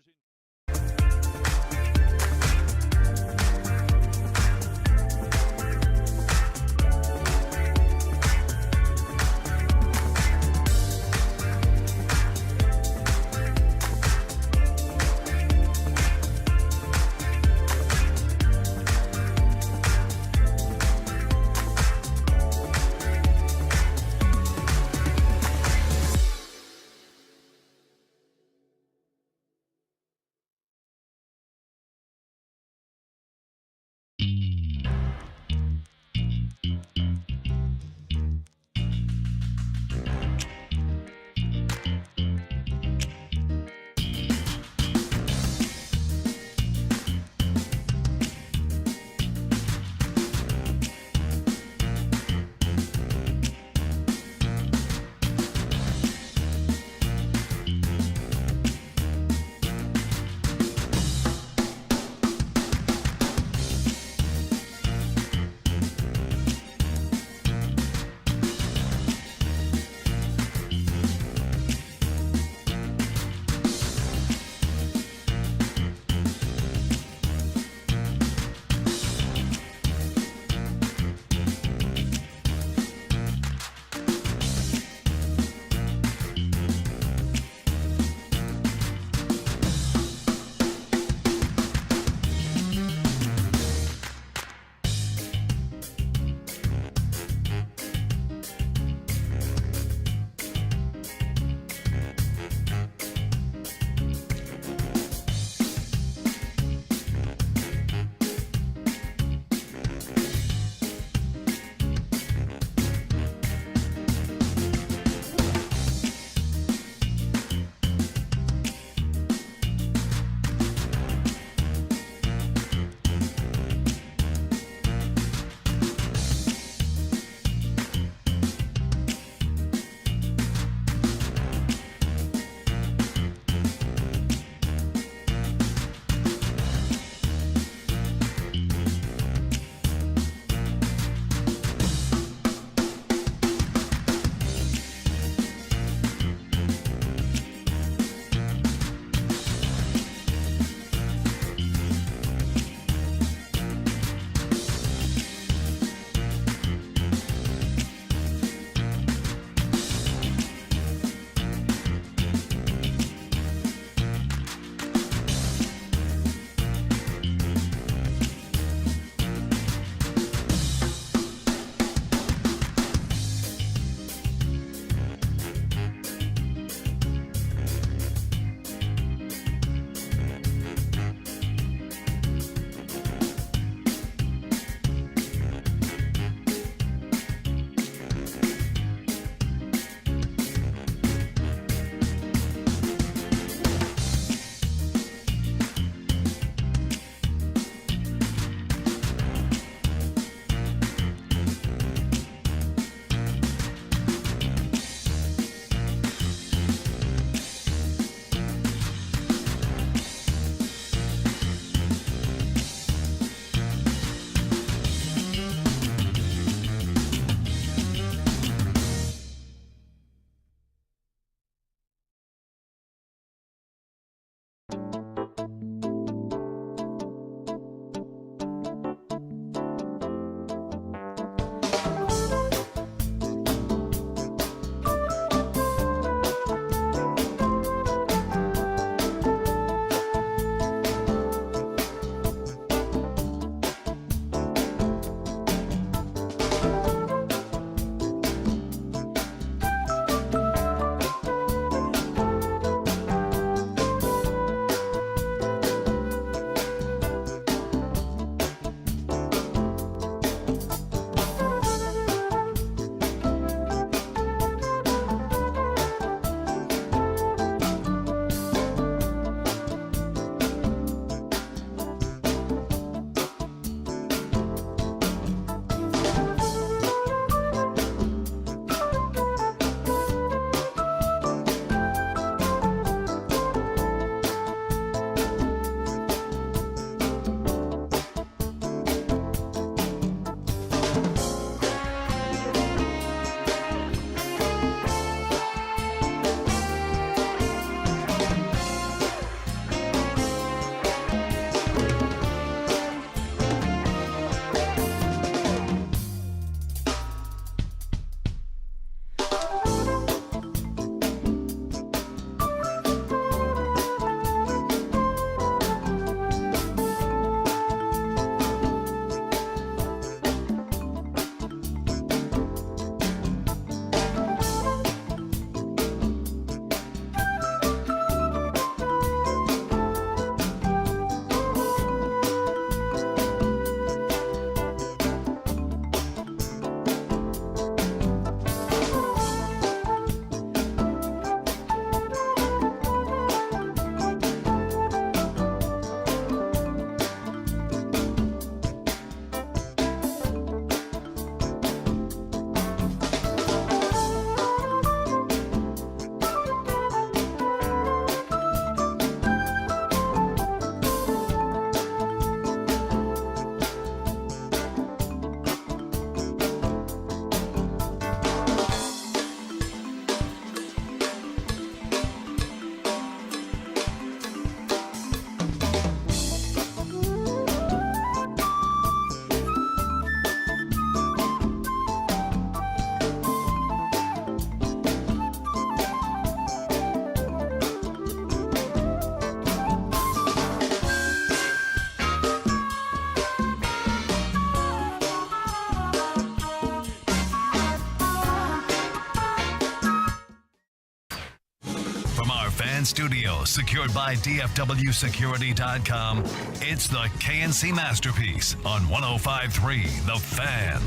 From our fan studio, secured by DFWsecurity.com, it's the KNC Masterpiece on 105.3 The Fan.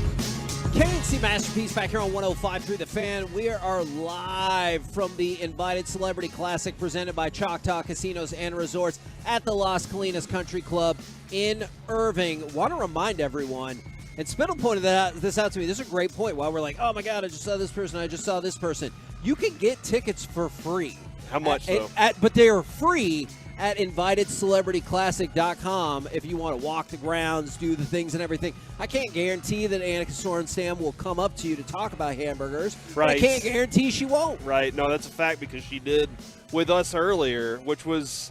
KNC Masterpiece back here on 105.3 The Fan. We are live from the Invited Celebrity Classic presented by Choctaw Casinos and Resorts at the Las Colinas Country Club in Irving. Want to remind everyone, and Spittle pointed this out to me. This is a great point. While we're like, oh my God, I just saw this person, I just saw this person. You can get tickets for free. How much, though? But they are free at InvitedCelebrityClassic.com if you want to walk the grounds, do the things and everything. I can't guarantee that Annika Sorenstam will come up to you to talk about hamburgers. Right. I can't guarantee she won't. Right. No, that's a fact because she did with us earlier, which is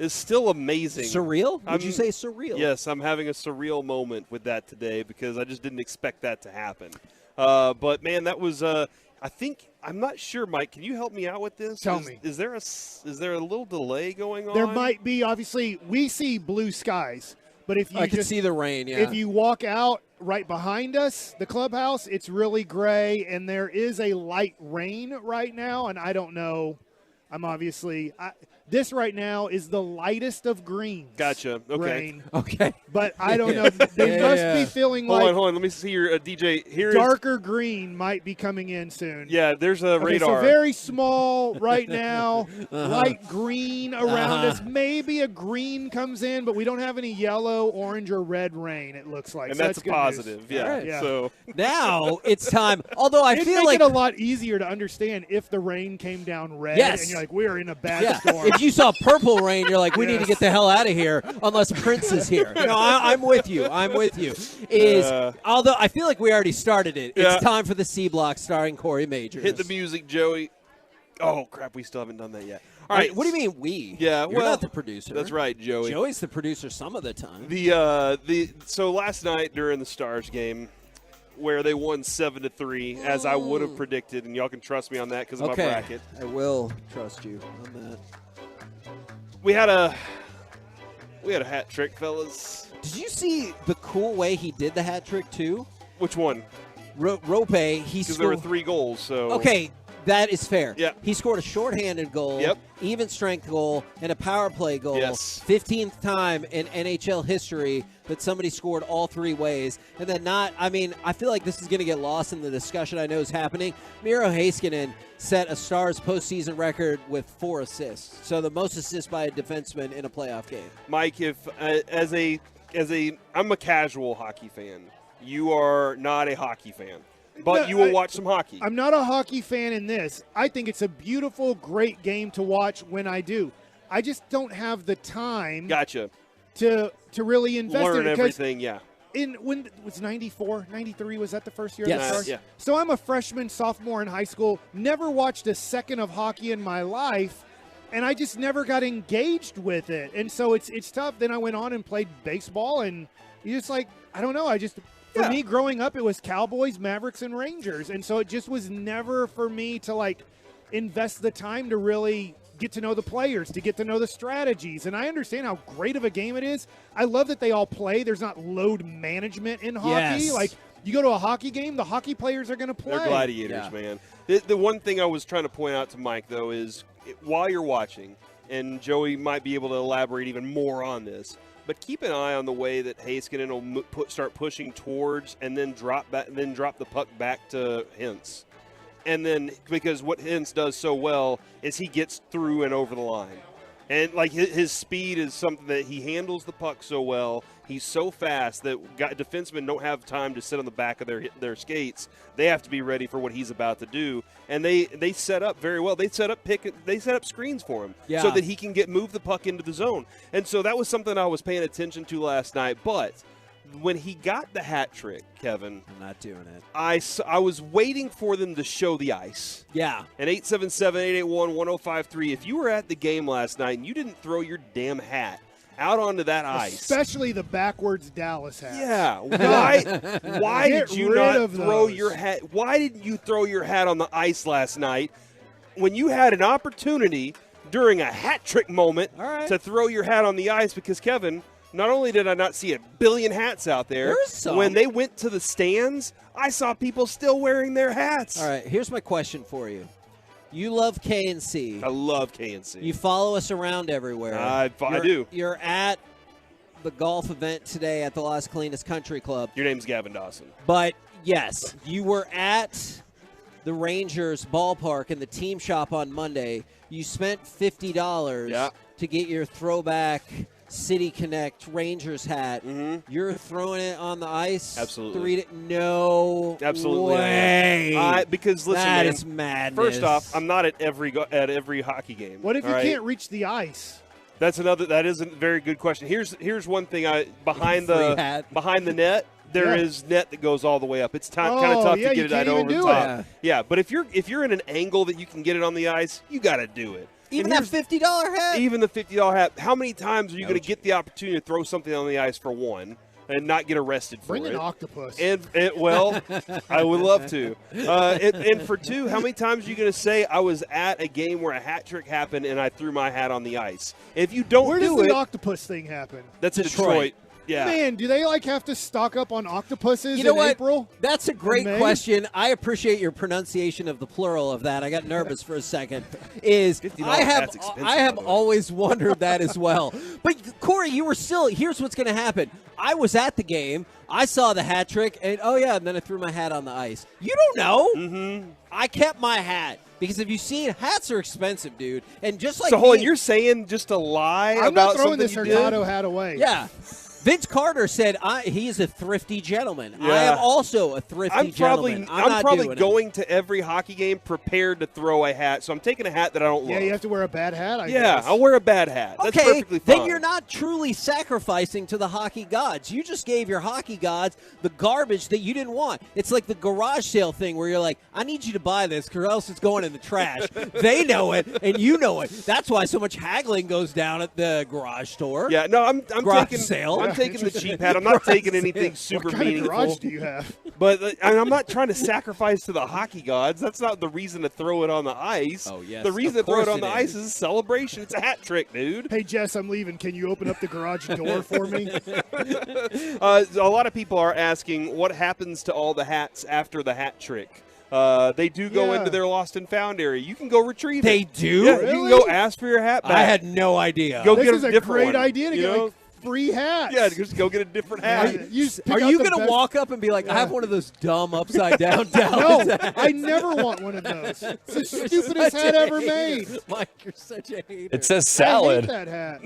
still amazing. Surreal? Would you say surreal? Yes, I'm having a surreal moment with that today because I just didn't expect that to happen. But, man, that was I'm not sure, Mike. Can you help me out with this? Tell me. Is there a little delay going on? There might be. Obviously, we see blue skies, but if you I can see the rain. Yeah. If you walk out right behind us, the clubhouse, it's really gray, and there is a light rain right now. And I don't know. This right now is the lightest of greens. Gotcha. Okay. Rain. Okay. But I don't know. They must be feeling Hold on. Let me see your DJ. Darker green might be coming in soon. Yeah, there's a radar. So very small right now, light green around us. Maybe a green comes in, but we don't have any yellow, orange, or red rain, it looks like. And so that's a positive. Yeah. Right. Yeah. So now it's time. Although I It'd feel make like it a lot easier to understand if the rain came down red and you're like, we're in a bad storm. If you saw purple rain, you're like, we need to get the hell out of here unless Prince is here. No, I'm with you. Although I feel like we already started it. Yeah. It's time for the C Block starring Corey Majors. hit the music, Joey. Oh, crap. We still haven't done that yet. All right. What do you mean we? Yeah, You're not the producer. That's right, Joey. Joey's the producer some of the time. So last night during the Stars game, where they won 7-3, as I would have predicted, and y'all can trust me on that because of my bracket. I will trust you on that. We had a hat trick, fellas. Did you see the cool way he did the hat trick too? Which one? Rope. Because there were 3 goals. So okay. That is fair. Yeah. He scored a shorthanded goal, even strength goal, and a power play goal. Yes. 15th time in NHL history that somebody scored all 3 ways. And then I feel like this is going to get lost in the discussion I know is happening. Miro Heiskanen set a Stars postseason record with 4 assists. So the most assists by a defenseman in a playoff game. Mike, if I'm a casual hockey fan. You are not a hockey fan. But you will watch some hockey. I'm not a hockey fan in this. I think it's a beautiful, great game to watch when I do. I just don't have the time. Gotcha. To really invest Learn in it. Everything, yeah. When it was 94, 93, was that the first year yes. of the Stars? Yeah. So I'm a freshman, sophomore in high school, never watched a second of hockey in my life, and I just never got engaged with it. And so it's tough. Then I went on and played baseball, and you just I don't know, For me, growing up, it was Cowboys, Mavericks, and Rangers. And so it just was never for me to, invest the time to really get to know the players, to get to know the strategies. And I understand how great of a game it is. I love that they all play. There's not load management in hockey. Yes. You go to a hockey game, the hockey players are going to play. They're gladiators, man. The one thing I was trying to point out to Mike, though, is while you're watching, and Joey might be able to elaborate even more on this, but keep an eye on the way that Heiskanen will start pushing towards and then drop the puck back to Hintz. And then because what Hintz does so well is he gets through and over the line. And his speed is something that he handles the puck so well. He's so fast that defensemen don't have time to sit on the back of their skates. They have to be ready for what he's about to do. And they set up very well. They set up screens for him so that he can move the puck into the zone. And so that was something I was paying attention to last night. But when he got the hat trick, Kevin, I'm not doing it. I was waiting for them to show the ice. Yeah. And 877-881-1053, if you were at the game last night and you didn't throw your damn hat out onto that ice. Especially the backwards Dallas hat. Yeah. Why did you not throw your hat? Why didn't you throw your hat on the ice last night when you had an opportunity during a hat trick moment to throw your hat on the ice? Because, Kevin, not only did I not see a billion hats out there, when they went to the stands, I saw people still wearing their hats. All right, here's my question for you. You love KNC. I love KNC. You follow us around everywhere. I do. You're at the golf event today at the Las Colinas Country Club. Your name's Gavin Dawson. But, yes, you were at the Rangers ballpark in the team shop on Monday. You spent $50 to get your throwback City Connect Rangers hat. You're throwing it on the ice. Absolutely. No Absolutely way. Because listen, that man, is madness. First off, I'm not at every hockey game. What if you all can't reach the ice? That is a very good question. Here's one thing. Behind the net, there is net that goes all the way up. It's kind of tough to get it over the top. Yeah, but if you're in an angle that you can get it on the ice, you got to do it. Even that $50 hat? Even the $50 hat. How many times are you going to get the opportunity to throw something on the ice for one and not get arrested for it? Bring an octopus. Well, I would love to. And for two, how many times are you going to say I was at a game where a hat trick happened and I threw my hat on the ice? If you don't Where do does it, the octopus thing happen? that's Detroit. Yeah. Man, do they have to stock up on octopuses You know in what? April? That's a great May? question. I appreciate your pronunciation of the plural of that. I got nervous for a second. I have always wondered that as well. But Corey, you were still. Here's what's going to happen. I was at the game. I saw the hat trick, and and then I threw my hat on the ice. You don't know. Mm-hmm. I kept my hat. Because if you've seen, hats are expensive, dude. And just like So, you're saying just to lie I'm about not throwing something this you did? Hurtado hat away. Yeah. Vince Carter said he is a thrifty gentleman. Yeah. I am also a thrifty gentleman. I'm probably going to every hockey game prepared to throw a hat. So I'm taking a hat that I don't love. Yeah, you have to wear a bad hat, I guess. I'll wear a bad hat. That's Okay, perfectly fine. then you're not truly sacrificing to the hockey gods. You just gave your hockey gods the garbage that you didn't want. It's like the garage sale thing where you're like, I need you to buy this or else it's going in the trash. They know it, and you know it. That's why so much haggling goes down at the garage store. Yeah, no, I'm garage taking sale. I'm taking the cheap hat. I'm not taking anything super What kind of meaningful. garage do you have? But and I'm not trying to sacrifice to the hockey gods. That's not the reason to throw it on the ice. Oh, yes, the reason of to throw it course on the it ice is. is a celebration. It's a hat trick, dude. Hey, Jess, I'm leaving. Can you open up the garage door for me? A lot of people are asking what happens to all the hats after the hat trick. They do go into their lost and found area. You can go retrieve They it. do? Yeah, you can go Really? ask for your hat back. I had no idea. Go This get is a different great one, idea to you get know? free hats. Yeah, just go get a different hat. Are you going to walk up and be like, I have one of those dumb upside down Dallas No, hats? I never want one of those. It's the You're stupidest such hat a ever hater. made. Mike, you're such a hater. It says I salad. hate that hat.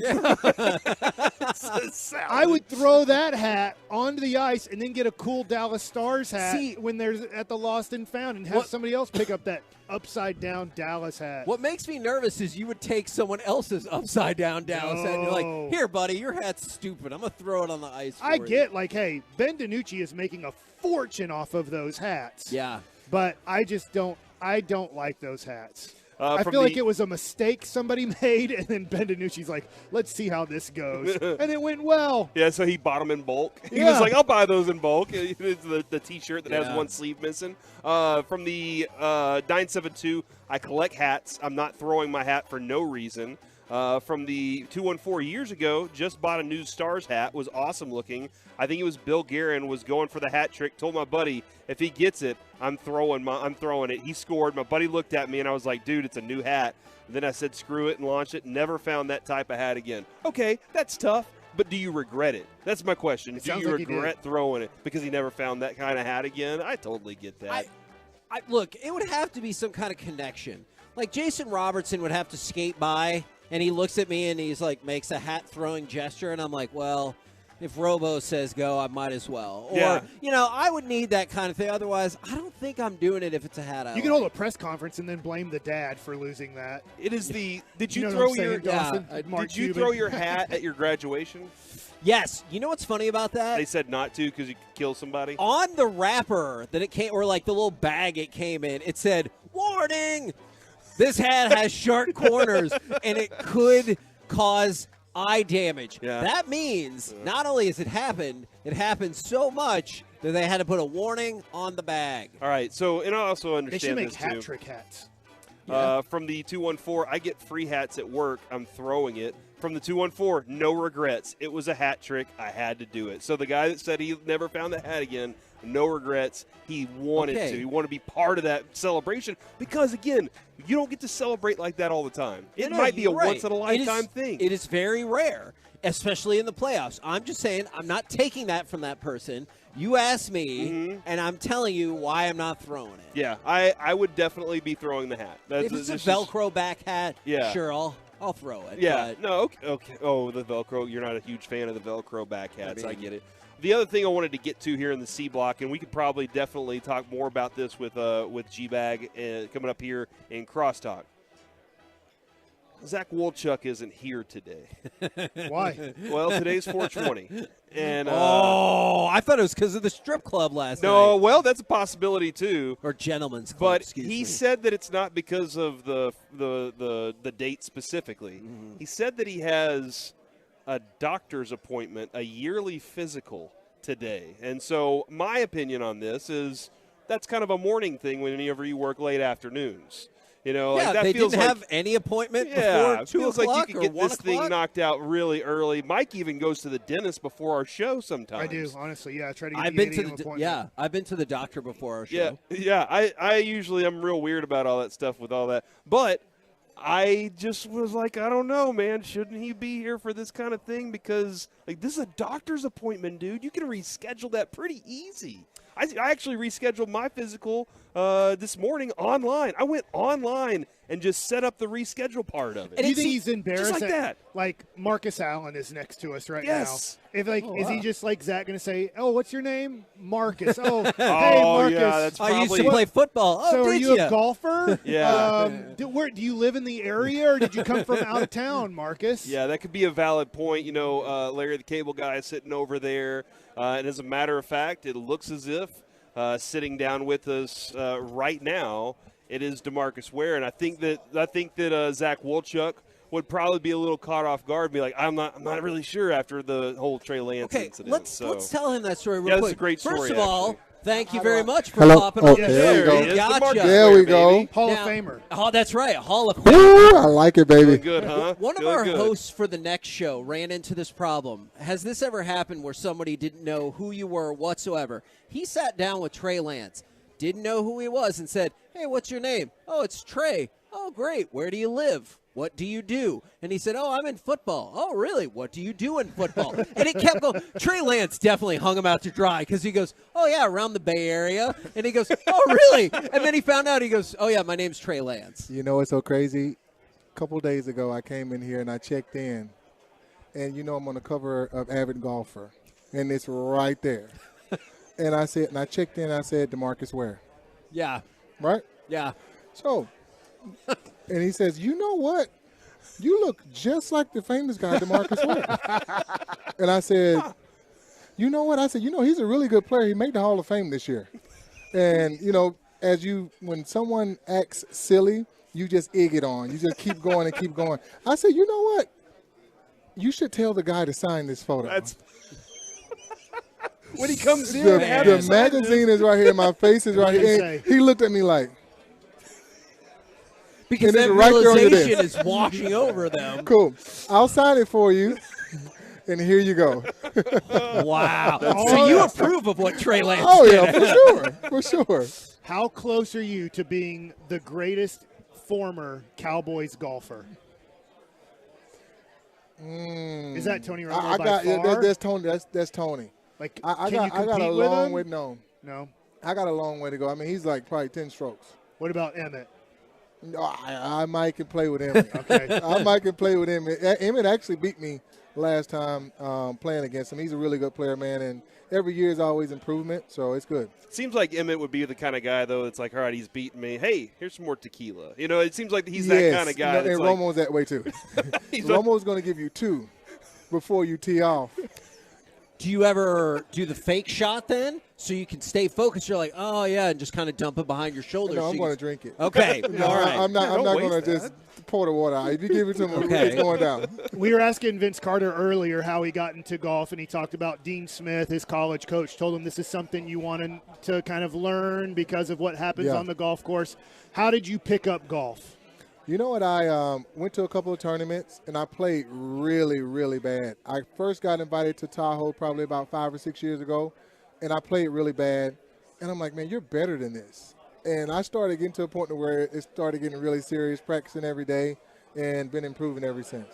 I would throw that hat onto the ice and then get a cool Dallas Stars hat when there's at the Lost and Found and have somebody else pick up that upside down Dallas hat. What makes me nervous is you would take someone else's upside down Dallas hat and you're No. like, here, buddy, your hat's stupid. I'm going to throw it on the ice for I you." get hey, Ben DiNucci is making a fortune off of those hats. Yeah. But I don't like those hats. I from feel like the- it was a mistake somebody made, and then Ben DiNucci's like, let's see how this goes. And it went well. Yeah, so he bought them in bulk. He Yeah. was like, I'll buy those in bulk. It's the T-shirt that has Yeah. one sleeve missing. From the 972, I collect hats. I'm not throwing my hat for no reason. From the 214 years ago, just bought a new Stars hat. Was awesome looking. I think it was Bill Guerin was going for the hat trick. Told my buddy, if he gets it, I'm throwing it. He scored. My buddy looked at me and I was like, dude, it's a new hat. And then I said, screw it and launched it. Never found that type of hat again. Okay, that's tough. But do you regret it? That's my question. Do sounds you like he did. regret throwing it because he never found that kind of hat again? I totally get that. Look, it would have to be some kind of connection. Like Jason Robertson would have to skate by, and he looks at me and he's like, makes a hat throwing gesture, and I'm like, well, if Robo says go, I might as well. Or, Yeah. I would need that kind of thing. Otherwise, I don't think I'm doing it if it's a hat. You can hold a press conference and then blame the dad for losing that. It is the. Did You you, know throw what I'm your? saying, Dawson? Mark Did you Cuban. throw your hat at your graduation? Yes. You know what's funny about that? They said not to because you could kill somebody. On the wrapper that it came, or like the little bag it came in, it said, warning, this hat has sharp corners and it could cause eye damage. Yeah. That means not only has it happened so much that they had to put a warning on the bag. All right. So, and I also They understand should make this hat too. trick hats. From the 214, I get free hats at work. I'm throwing it. From the 214, no regrets. It was a hat trick. I had to do it. So the guy that said he never found the hat again, no regrets. He wanted to. He wanted to be part of that celebration because, again, you don't get to celebrate like that all the time. It might be a once-in-a-lifetime thing. It is very rare, especially in the playoffs. I'm just saying I'm not taking that from that person. You asked me, and I'm telling you why I'm not throwing it. Yeah, I would definitely be throwing the hat. If it's a Velcro back hat, sure, I'll throw it. Yeah, but no, okay. Oh, the Velcro. You're not a huge fan of the Velcro back hats. I get it. The other thing I wanted to get to here in the C block, and we could probably definitely talk more about this with G-Bag coming up here in Crosstalk. Zach Wolchuk isn't here today. Why? Well, today's 420. And I thought it was because of the strip club last night. No, well, that's a possibility too. Or gentleman's club. But he said that it's not because of the date specifically. He said that he has a doctor's appointment, a yearly physical today. And so my opinion on this is that's kind of a morning thing whenever you work late afternoons. You know, yeah, like that they feels didn't like, have any appointment yeah, before it 2 feels o'clock like you could or get 1 this thing o'clock? knocked out really early. Mike even goes to the dentist before our show sometimes. I do, honestly. Yeah, I try to get I've the been 8 to a.m. the appointment. I've been to the doctor before our show. Yeah. I usually I'm real weird about all that stuff with all that, but I just was like, I don't know, man. Shouldn't he be here for this kind of thing? Because like this is a doctor's appointment, dude. You can reschedule that pretty easy. I actually rescheduled my physical this morning online. I went online and just set up the reschedule part of it. Do you think he's embarrassed just like that? Like Marcus Allen is next to us right Yes. now. If is he just like Zach going to say, "Oh, what's your name, Marcus"? Oh, hey, Oh, Marcus. yeah, that's I used to probably- play football. Oh, So are did you ya? a golfer? Yeah. Do you live in the area, or did you come from out of town, Marcus? Yeah, that could be a valid point. You know, Larry the Cable Guy is sitting over there. And as a matter of fact, it looks as if sitting down with us right now, it is DeMarcus Ware. And I think that Zach Wolchuk would probably be a little caught off guard, be like, I'm not really sure after the whole Trey Lance incident. Let's tell him that story real Yeah, quick. that's a great story, First of all, actually. thank you very much for Hello. popping Oh, on the there show. we go. Gotcha. There we go. Hall Now- of Famer. Oh, that's right, a Hall of Ooh, Famer. I like it, baby. Good, huh? One of Good, our good. hosts for the next show ran into this problem. Has this ever happened where somebody didn't know who you were whatsoever? He sat down with Trey Lance, didn't know who he was, and said, "Hey, what's your name?" "Oh, it's Trey." "Oh, great. Where do you live? What do you do?" And he said, "Oh, I'm in football." "Oh, really? What do you do in football?" And it kept going. Trey Lance definitely hung him out to dry because he goes, "Oh, yeah, around the Bay Area." And he goes, "Oh, really?" And then he found out, he goes, "Oh, yeah, my name's Trey Lance." You know what's so crazy? A couple days ago, I came in here and I checked in. And you know I'm on the cover of Avid Golfer. And it's right there. And I checked in, I said, DeMarcus Ware. Yeah. Right? Yeah. So, and he says, "You know what? You look just like the famous guy, DeMarcus Ware." And I said, "You know what?" I said, he's a really good player. He made the Hall of Fame this year. And, when someone acts silly, you just egg it on. You just keep going and keep going. I said, "You know what? You should tell the guy to sign this photo." When he comes in, the magazine is right here. My face is right here. And he looked at me like, Because and that it's right there on your realization desk. is washing over them. "Cool. I'll sign it for you." And here you go. Wow. So you approve of what Trey Lance Oh, did. yeah, for sure. How close are you to being the greatest former Cowboys golfer? Is that Tony Romo I by got far? that's Tony. That's Tony. Like, I can you got a compete with long him? way. No, I got a long way to go. I mean, he's like probably 10 strokes. What about Emmett? No, I might can play with him. Okay. I might can play with him. Emmett actually beat me last time playing against him. He's a really good player, man, and every year is always improvement, so it's good. Seems like Emmett would be the kind of guy, though, that's like, all right, he's beating me. Hey, here's some more tequila. It seems like he's that kind of guy. And that's Romo's that way, too. Romo's going to give you 2 before you tee off. Do you ever do the fake shot then, so you can stay focused? You're like, oh yeah, and just kind of dump it behind your shoulder. No, so I'm you going to can- drink it. Okay, No, all right. I'm not going to just pour the water out. If you give it to him, it's going down. We were asking Vince Carter earlier how he got into golf, and he talked about Dean Smith, his college coach, told him this is something you wanted to kind of learn because of what happens on the golf course. How did you pick up golf? You know what? I went to a couple of tournaments, and I played really, really bad. I first got invited to Tahoe probably about 5 or 6 years ago, and I played really bad. And I'm like, man, you're better than this. And I started getting to a point where it started getting really serious, practicing every day, and been improving ever since.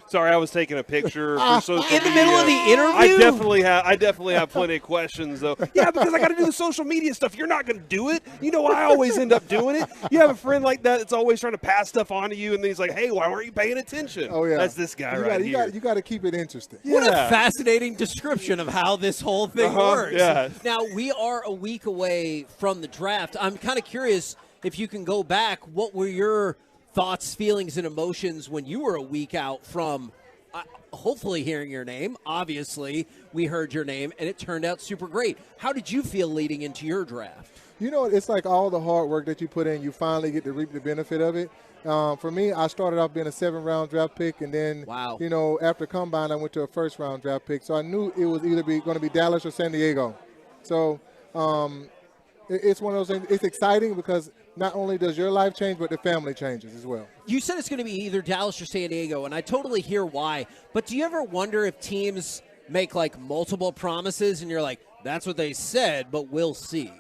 Sorry, I was taking a picture for social media. In the middle of the interview? I definitely have plenty of questions, though. Yeah, because I got to do the social media stuff. You're not going to do it. You know, I always end up doing it. You have a friend like that that's always trying to pass stuff on to you, and then he's like, hey, why weren't you paying attention? Oh, yeah. That's this guy here. You got to keep it interesting. What a fascinating description of how this whole thing works. Yeah. Now, we are a week away from the draft. I'm kind of curious if you can go back. What were your thoughts, feelings, and emotions when you were a week out from hopefully hearing your name? Obviously, we heard your name, and it turned out super great. How did you feel leading into your draft? You know, it's like all the hard work that you put in, you finally get to reap the benefit of it. For me, I started off being a 7th-round draft pick, and then, you know, after Combine, I went to a 1st-round draft pick. So I knew it was either going to be Dallas or San Diego. So it's one of those things. It's exciting because not only does your life change, but the family changes as well. You said it's going to be either Dallas or San Diego, and I totally hear why. But do you ever wonder if teams make, like, multiple promises, and you're like, that's what they said, but we'll see?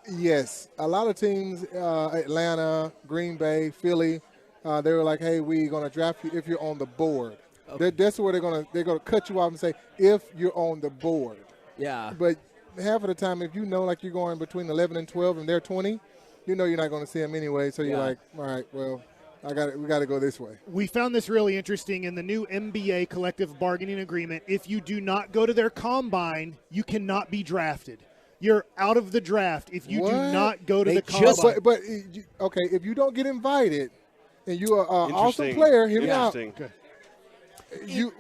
Yes. A lot of teams, Atlanta, Green Bay, Philly, they were like, hey, we're going to draft you if you're on the board. Okay. That's where they're going to cut you off and say, if you're on the board. Yeah. But half of the time, if you know, like, you're going between 11 and 12 and they're 20, you know you're not going to see them anyway. So you're like, all right, well, we got to go this way. We found this really interesting in the new NBA collective bargaining agreement. If you do not go to their combine, you cannot be drafted. You're out of the draft if you do not go to the combine. But okay, if you don't get invited and you are an awesome player, hear me out. You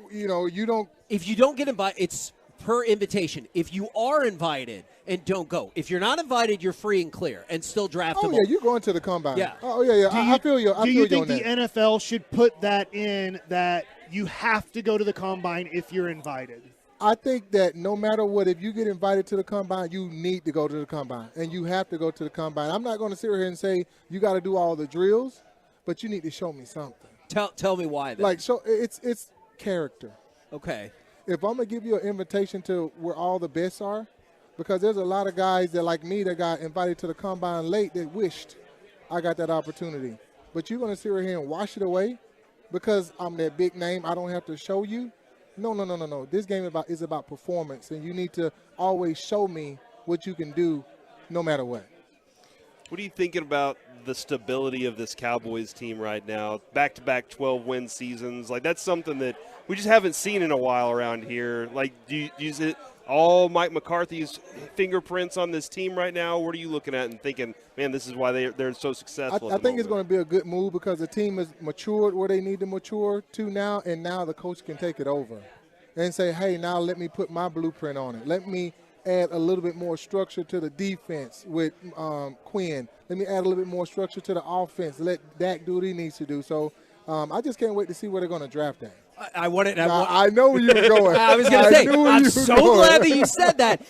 don't. If you don't get invited, it's per invitation. If you are invited and don't go, if you're not invited, you're free and clear and still draftable. Oh yeah, you're going to the combine. Yeah. Oh yeah. I feel you. Do you think the NFL should put that in, that you have to go to the combine if you're invited? I think that no matter what, if you get invited to the combine, you need to go to the combine, and you have to go to the combine. I'm not going to sit here and say you got to do all the drills, but you need to show me something. Tell me why. Then. Like, so it's character. Okay. If I'm gonna give you an invitation to where all the best are, because there's a lot of guys that like me that got invited to the combine late that wished I got that opportunity, but you're gonna sit right here and wash it away because I'm that big name. I don't have to show you. No. This game is about performance, and you need to always show me what you can do no matter what. What are you thinking about the stability of this Cowboys team right now? Back-to-back 12-win seasons. Like, that's something that we just haven't seen in a while around here. Like, do you use it all Mike McCarthy's fingerprints on this team right now? What are you looking at and thinking, man, this is why they're so successful? I think it's going to be a good move because the team has matured where they need to mature to now, and now the coach can take it over and say, hey, now let me put my blueprint on it. Let me add a little bit more structure to the defense with Quinn. Let me add a little bit more structure to the offense. Let Dak do what he needs to do. So I just can't wait to see where they're going to draft at. I wanted. I know where you were going. I was going to say, I'm so glad that you said that.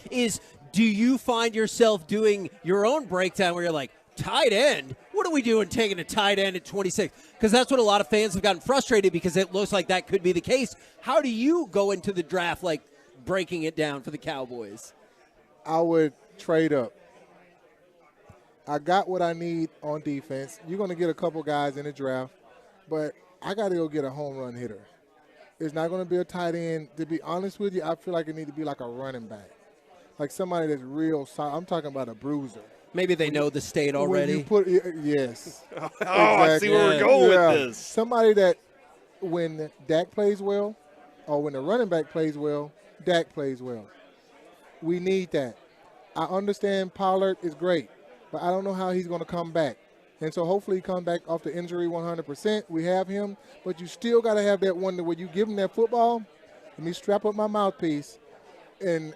Do you find yourself doing your own breakdown where you're like, tight end? What are we doing taking a tight end at 26? Because that's what a lot of fans have gotten frustrated because it looks like that could be the case. How do you go into the draft, like breaking it down for the Cowboys? I would trade up. I got what I need on defense. You're going to get a couple guys in the draft, but I got to go get a home run hitter. It's not going to be a tight end. To be honest with you, I feel like it needs to be like a running back, like somebody that's real solid. I'm talking about a bruiser. Maybe they know the state already. Yes. Exactly. I see where we're going with this. Somebody that when Dak plays well or when the running back plays well, Dak plays well. We need that. I understand Pollard is great, but I don't know how he's going to come back. And so hopefully he comes back off the injury 100%. We have him, but you still got to have that one where you give him that football. Let me strap up my mouthpiece. and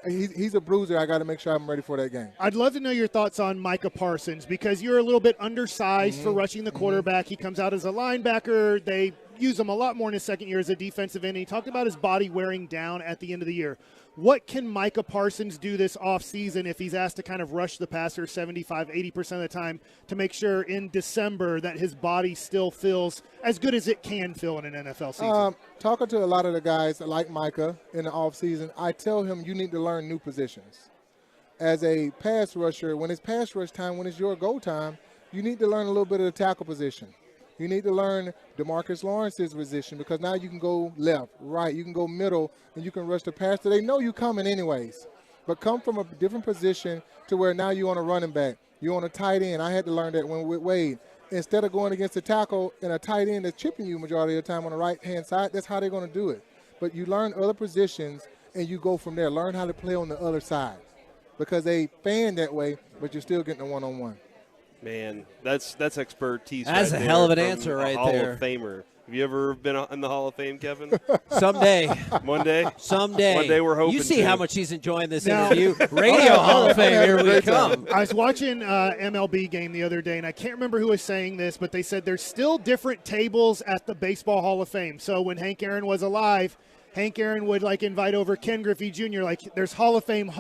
he's a bruiser. I got to make sure I'm ready for that game. I'd love to know your thoughts on Micah Parsons because you're a little bit undersized for rushing the quarterback. He comes out as a linebacker. They use him a lot more in his second year as a defensive end. He talked about his body wearing down at the end of the year. What can Micah Parsons do this offseason if he's asked to kind of rush the passer 75, 80% of the time to make sure in December that his body still feels as good as it can feel in an NFL season? Talking to a lot of the guys like Micah in the offseason, I tell him you need to learn new positions. As a pass rusher, when it's pass rush time, when it's your go time, you need to learn a little bit of the tackle position. You need to learn DeMarcus Lawrence's position because now you can go left, right, you can go middle, and you can rush the passer. They know you coming anyways, but come from a different position to where now you're on a running back. You're on a tight end. I had to learn that when with Wade. Instead of going against a tackle and a tight end that's chipping you majority of the time on the right-hand side, that's how they're going to do it. But you learn other positions, and you go from there. Learn how to play on the other side because they fan that way, but you're still getting a one-on-one. Man, that's expertise. That's right a hell of an there answer from a right Hall there. of Famer. Have you ever been in the Hall of Fame, Kevin? Someday. One day? Someday. One day we're hoping You see to. how much he's enjoying this Now- interview. Radio Hall of Fame, here we come. I was watching MLB game the other day, and I can't remember who was saying this, but they said there's still different tables at the Baseball Hall of Fame. So when Hank Aaron was alive, Hank Aaron would invite over Ken Griffey Jr. There's Hall of Fame,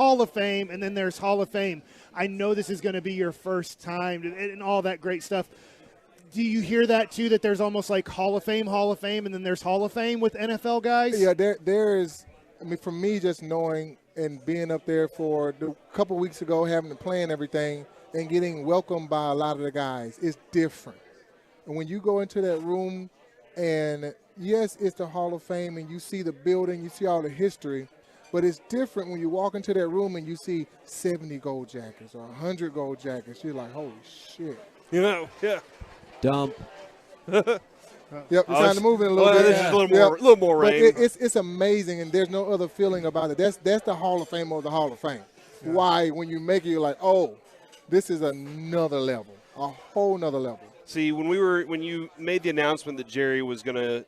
and then there's Hall of Fame. I know this is going to be your first time and all that great stuff. Do you hear that too? That there's almost like Hall of Fame, and then there's Hall of Fame with NFL guys. Yeah, there is. I mean, for me, just knowing and being up there for a couple weeks ago, having to play and everything, and getting welcomed by a lot of the guys, is different. And when you go into that room, and yes, it's the Hall of Fame, and you see the building, you see all the history, but it's different when you walk into that room and you see 70 gold jackets or 100 gold jackets. You're like, holy shit. Yeah. Dump. Yep, it's time to move in a little bit. There's just a little more But rain. it's amazing, and there's no other feeling about it. That's the Hall of Fame of the Hall of Fame. Yeah. Why, when you make it, you're like, oh, this is another level, a whole nother level. See, when you made the announcement that Jerry was going to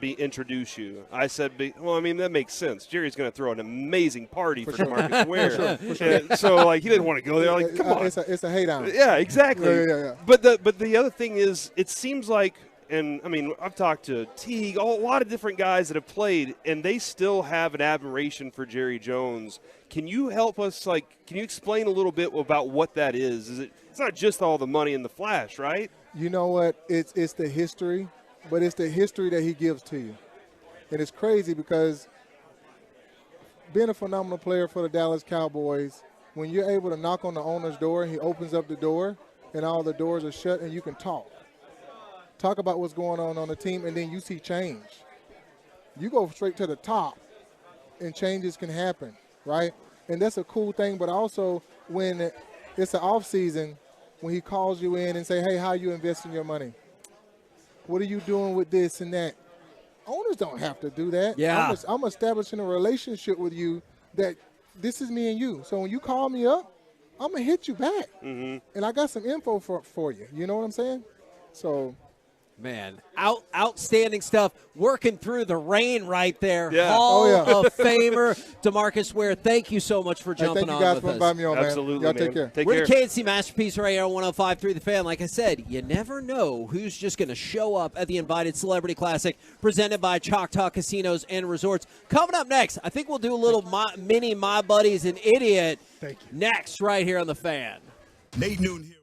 introduce you, I said, well, I mean, that makes sense. Jerry's going to throw an amazing party for DeMarcus Ware. For sure. And so, he didn't want to go there. Come on. It's a hate on. Yeah, exactly. Yeah. But the other thing is, it seems like, and I mean, I've talked to Teague, a lot of different guys that have played, and they still have an admiration for Jerry Jones. Can you help us? Can you explain a little bit about what that is? It's not just all the money and the flash, right? You know what? It's the history, but it's the history that he gives to you. And it's crazy because being a phenomenal player for the Dallas Cowboys, when you're able to knock on the owner's door and he opens up the door and all the doors are shut and you can talk about what's going on the team, and then you see change. You go straight to the top and changes can happen, right? And that's a cool thing, but also when it's an off season, when he calls you in and say, hey, how you investing your money? What are you doing with this and that? Owners don't have to do that. Yeah. I'm establishing a relationship with you that this is me and you. So when you call me up, I'm going to hit you back. Mm-hmm. And I got some info for you. You know what I'm saying? So – Man, outstanding stuff. Working through the rain right there. Yeah. Hall of Famer DeMarcus Ware. Thank you so much for jumping on with us. Thank you guys for inviting me on, man. Absolutely, Y'all man. take care. We're the KNC Masterpiece right here on 105.3 The Fan. Like I said, you never know who's just going to show up at the Invited Celebrity Classic presented by Choctaw Casinos and Resorts. Coming up next, I think we'll do a little mini My Buddy's an Idiot. Thank you. Next right here on The Fan. Nate Noon here.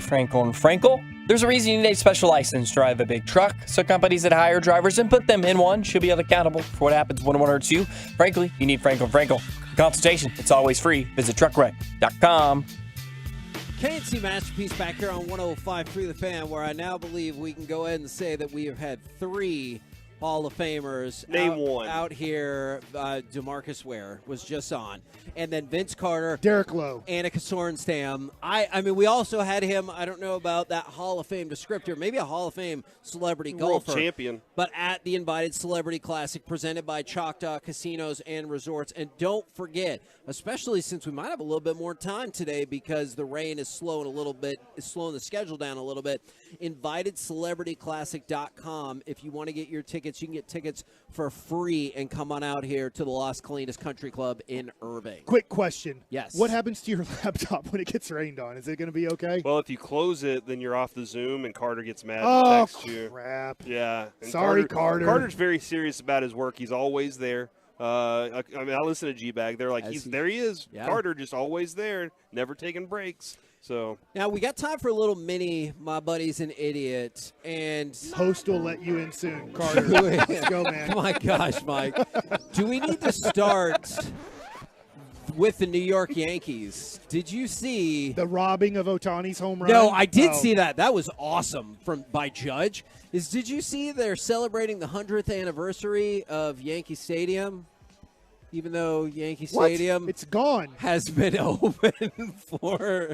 Frankel & Frankel. There's a reason you need a special license to drive a big truck, so companies that hire drivers and put them in one should be held accountable for what happens when one hurts you. Frankly, you need Frankel & Frankel. For consultation, it's always free. Visit truckwreck.com. K&C Masterpiece back here on 105.3 The Fan, where I now believe we can go ahead and say that we have had 3 Hall of Famers Name one. out here. DeMarcus Ware was just on. And then Vince Carter. Derek Lowe. Annika Sorenstam. I mean, we also had him, I don't know about that Hall of Fame descriptor, maybe a Hall of Fame celebrity World golfer. champion. But at the Invited Celebrity Classic presented by Choctaw Casinos and Resorts. And don't forget, especially since we might have a little bit more time today because the rain is slowing the schedule down a little bit, InvitedCelebrityClassic.com. If you want to get your tickets, you can get tickets for free and come on out here to the Las Colinas Country Club in Irving. Quick question. Yes. What happens to your laptop when it gets rained on? Is it going to be okay? Well, if you close it, then you're off the Zoom, and Carter gets mad and Oh, texts you. crap. Yeah. And Sorry, Carter. Carter's very serious about his work. He's always there. I listen to G-Bag. They're like, there he is. Yeah. Carter just always there, never taking breaks. So now we got time for a little mini My Buddy's an Idiot. And Host will let you in soon, Carter. Let's go, man. My gosh, Mike. Do we need to start with the New York Yankees? Did you see the robbing of Ohtani's home run? No, I did see that. That was awesome by Judge. Did you see they're celebrating the 100th anniversary of Yankee Stadium? Even though Yankee Stadium it's gone, has been open for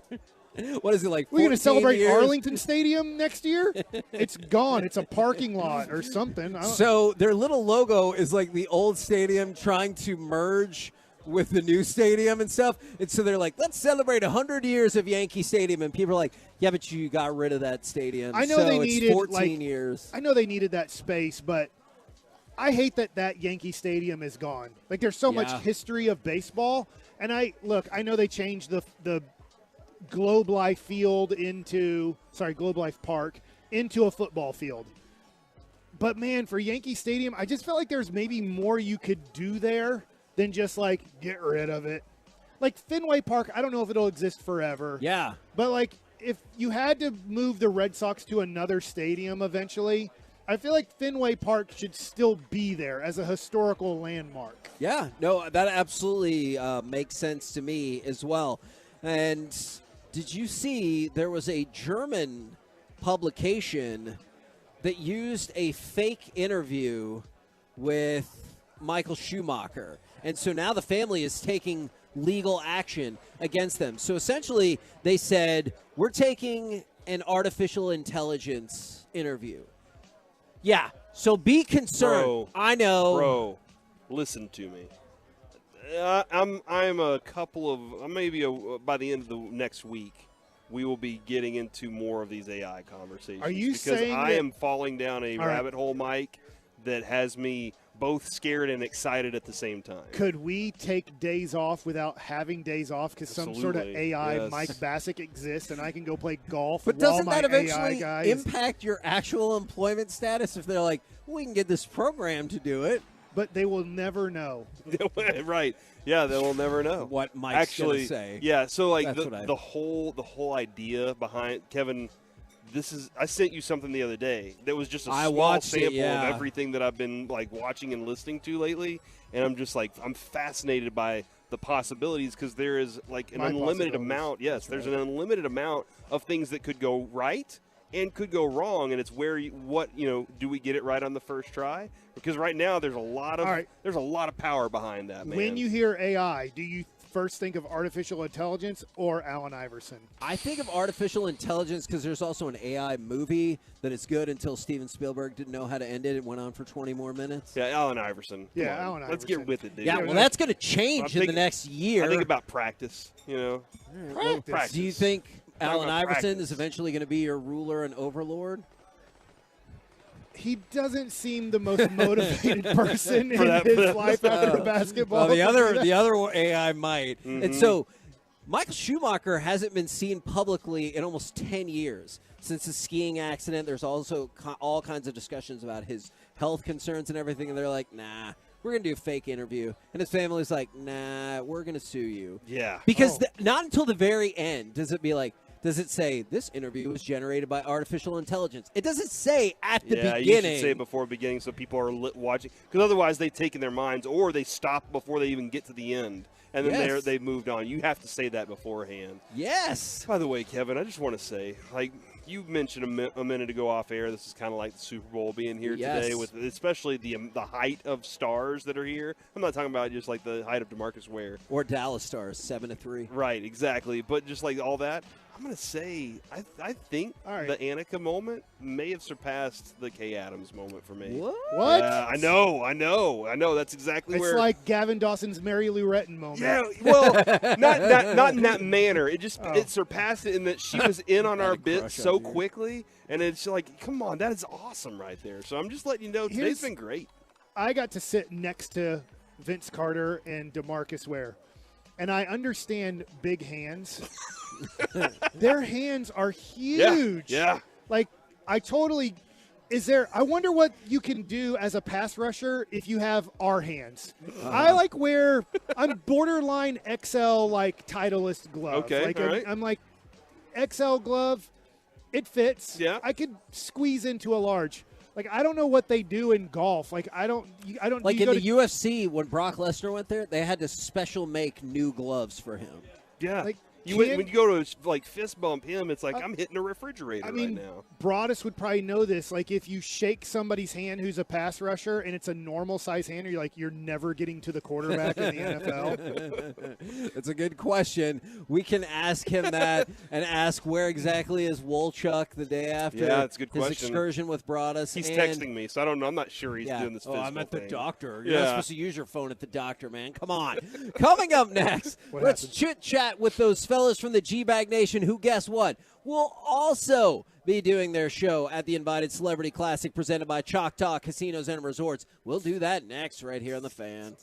what is it like? We're going to 14 celebrate years? Arlington Stadium next year? It's gone. It's a parking lot or something. So their little logo is like the old stadium trying to merge with the new stadium and stuff. And so they're like, let's celebrate 100 years of Yankee Stadium. And people are like, yeah, but you got rid of that stadium. I know so they it's needed 14 years. I know they needed that space, but I hate that Yankee Stadium is gone. Like, there's so much history of baseball. And I know they changed the Globe Life Field Globe Life Park into a football field. But, man, for Yankee Stadium, I just felt like there's maybe more you could do there than just, like, get rid of it. Like, Fenway Park, I don't know if it'll exist forever. Yeah. But, like, if you had to move the Red Sox to another stadium eventually, I feel like Fenway Park should still be there as a historical landmark. Yeah, no, that absolutely makes sense to me as well. And did you see there was a German publication that used a fake interview with Michael Schumacher? And so now the family is taking legal action against them. So essentially they said, we're taking an artificial intelligence interview. Yeah, so be concerned. Bro, I know. Bro, listen to me. I'm a couple of maybe by the end of the next week, we will be getting into more of these AI conversations. Are you because saying I that- am falling down a rabbit hole, Mike, that has me both scared and excited at the same time. Could we take days off without having days off because some sort of Absolutely, AI yes. Mike Bassick exists and I can go play golf But while doesn't my that AI eventually guy impact your actual employment status if they're like, well, we can get this program to do it? But they will never know. Right. Yeah, they will never know. What Mike's gonna Actually, say. Yeah, so like That's what I- the whole idea behind Kevin, I sent you something the other day that was just a I small watched it, sample yeah. of everything that I've been like watching and listening to lately, and I'm just like I'm fascinated by the possibilities because there is like an My unlimited possibilities. amount. Yes, there's an unlimited amount of things that could go right and could go wrong, and it's where do we get it right on the first try? Because right now there's a lot of All right. there's a lot of power behind that, man. When you hear AI, do you first think of artificial intelligence or Allen Iverson? I think of artificial intelligence because there's also an AI movie that is good until Steven Spielberg didn't know how to end it. It went on for 20 more minutes. Yeah, Allen Iverson. Yeah, Come on. Allen Let's Iverson. get with it, dude. Yeah, well, that's going to change I'm in the next year. I think about practice, Practice. Do you think Allen about Iverson practice. is eventually going to be your ruler and overlord? He doesn't seem the most motivated person For in that- his life after basketball. Well, the other AI might. Mm-hmm. And so Michael Schumacher hasn't been seen publicly in almost 10 years since the skiing accident. There's also all kinds of discussions about his health concerns and everything, and they're like, nah, we're going to do a fake interview. And his family's like, nah, we're going to sue you. Yeah. Because not until the very end does it be like, does it say this interview was generated by artificial intelligence? It doesn't say at the Yeah, beginning. you should say it before beginning so people are watching. Because otherwise they take in their minds or they stop before they even get to the end. And then they've moved on. You have to say that beforehand. Yes. By the way, Kevin, I just want to say, like, you mentioned a minute ago off air, this is kind of like the Super Bowl being here today, with especially the height of stars that are here. I'm not talking about just like the height of DeMarcus Ware or Dallas Stars, 7-3. Right, exactly. But just like all that, I'm going to say I think the Annika moment may have surpassed the Kay Adams moment for me. What? Yeah, I know. That's exactly It's where. like Gavin Dawson's Mary Lou Retton moment. Yeah, well, not in that manner. It just it surpassed it in that she was in on our bit so quickly, and it's like, come on, that is awesome right there. So I'm just letting you know, today's been great. I got to sit next to Vince Carter and DeMarcus Ware, and I understand big hands. Their hands are huge. Yeah. Like, I totally. I wonder what you can do as a pass rusher if you have our hands. I like wear, I'm borderline XL, like, Titleist glove. Okay, like, all right. I'm like, XL glove, it fits. Yeah. I could squeeze into a large. Like, I don't know what they do in golf. Like, I don't. Like in the UFC, when Brock Lesnar went there, they had to special make new gloves for him. Yeah. Like, when you go to like fist bump him, it's like I'm hitting a refrigerator I mean, right now. Broadus would probably know this. Like, if you shake somebody's hand who's a pass rusher and it's a normal size hand, you're never getting to the quarterback in the NFL. That's a good question. We can ask him that and ask where exactly is Wolchuk the day after Yeah, that's a good his question. excursion with Broadus. He's and texting me, so I don't know. I'm not sure he's doing this. I'm at the thing. doctor. You're not supposed to use your phone at the doctor, man. Come on. Coming up next, let's chit-chat with those fellas from the G-Bag Nation who, guess what, will also be doing their show at the Invited Celebrity Classic presented by Choctaw Casinos and Resorts. We'll do that next right here on The Fan.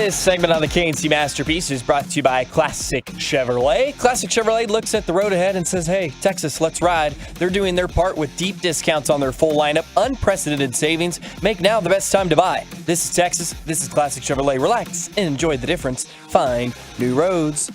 This segment on the KNC Masterpiece is brought to you by Classic Chevrolet. Classic Chevrolet looks at the road ahead and says, hey, Texas, let's ride. They're doing their part with deep discounts on their full lineup, unprecedented savings. Make now the best time to buy. This is Texas. This is Classic Chevrolet. Relax and enjoy the difference. Find new roads.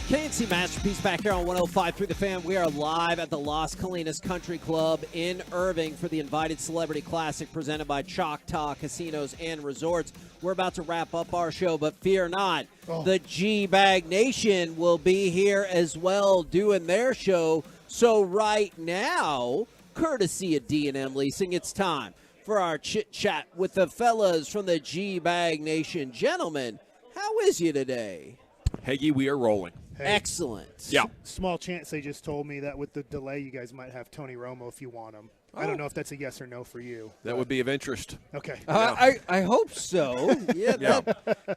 KNC Masterpiece back here on 105.3 The Fan. We are live at the Las Colinas Country Club in Irving for the Invited Celebrity Classic presented by Choctaw Casinos and Resorts. We're about to wrap up our show, but fear not. The G-Bag Nation will be here as well doing their show. So right now, courtesy of D&M Leasing, it's time for our chit-chat with the fellas from the G-Bag Nation. Gentlemen, how is you today? Heggy, we are rolling. Hey. Excellent. Yeah. Small chance they just told me that with the delay, you guys might have Tony Romo if you want him. I don't know if that's a yes or no for you. That would be of interest. Okay. I hope so. Yeah,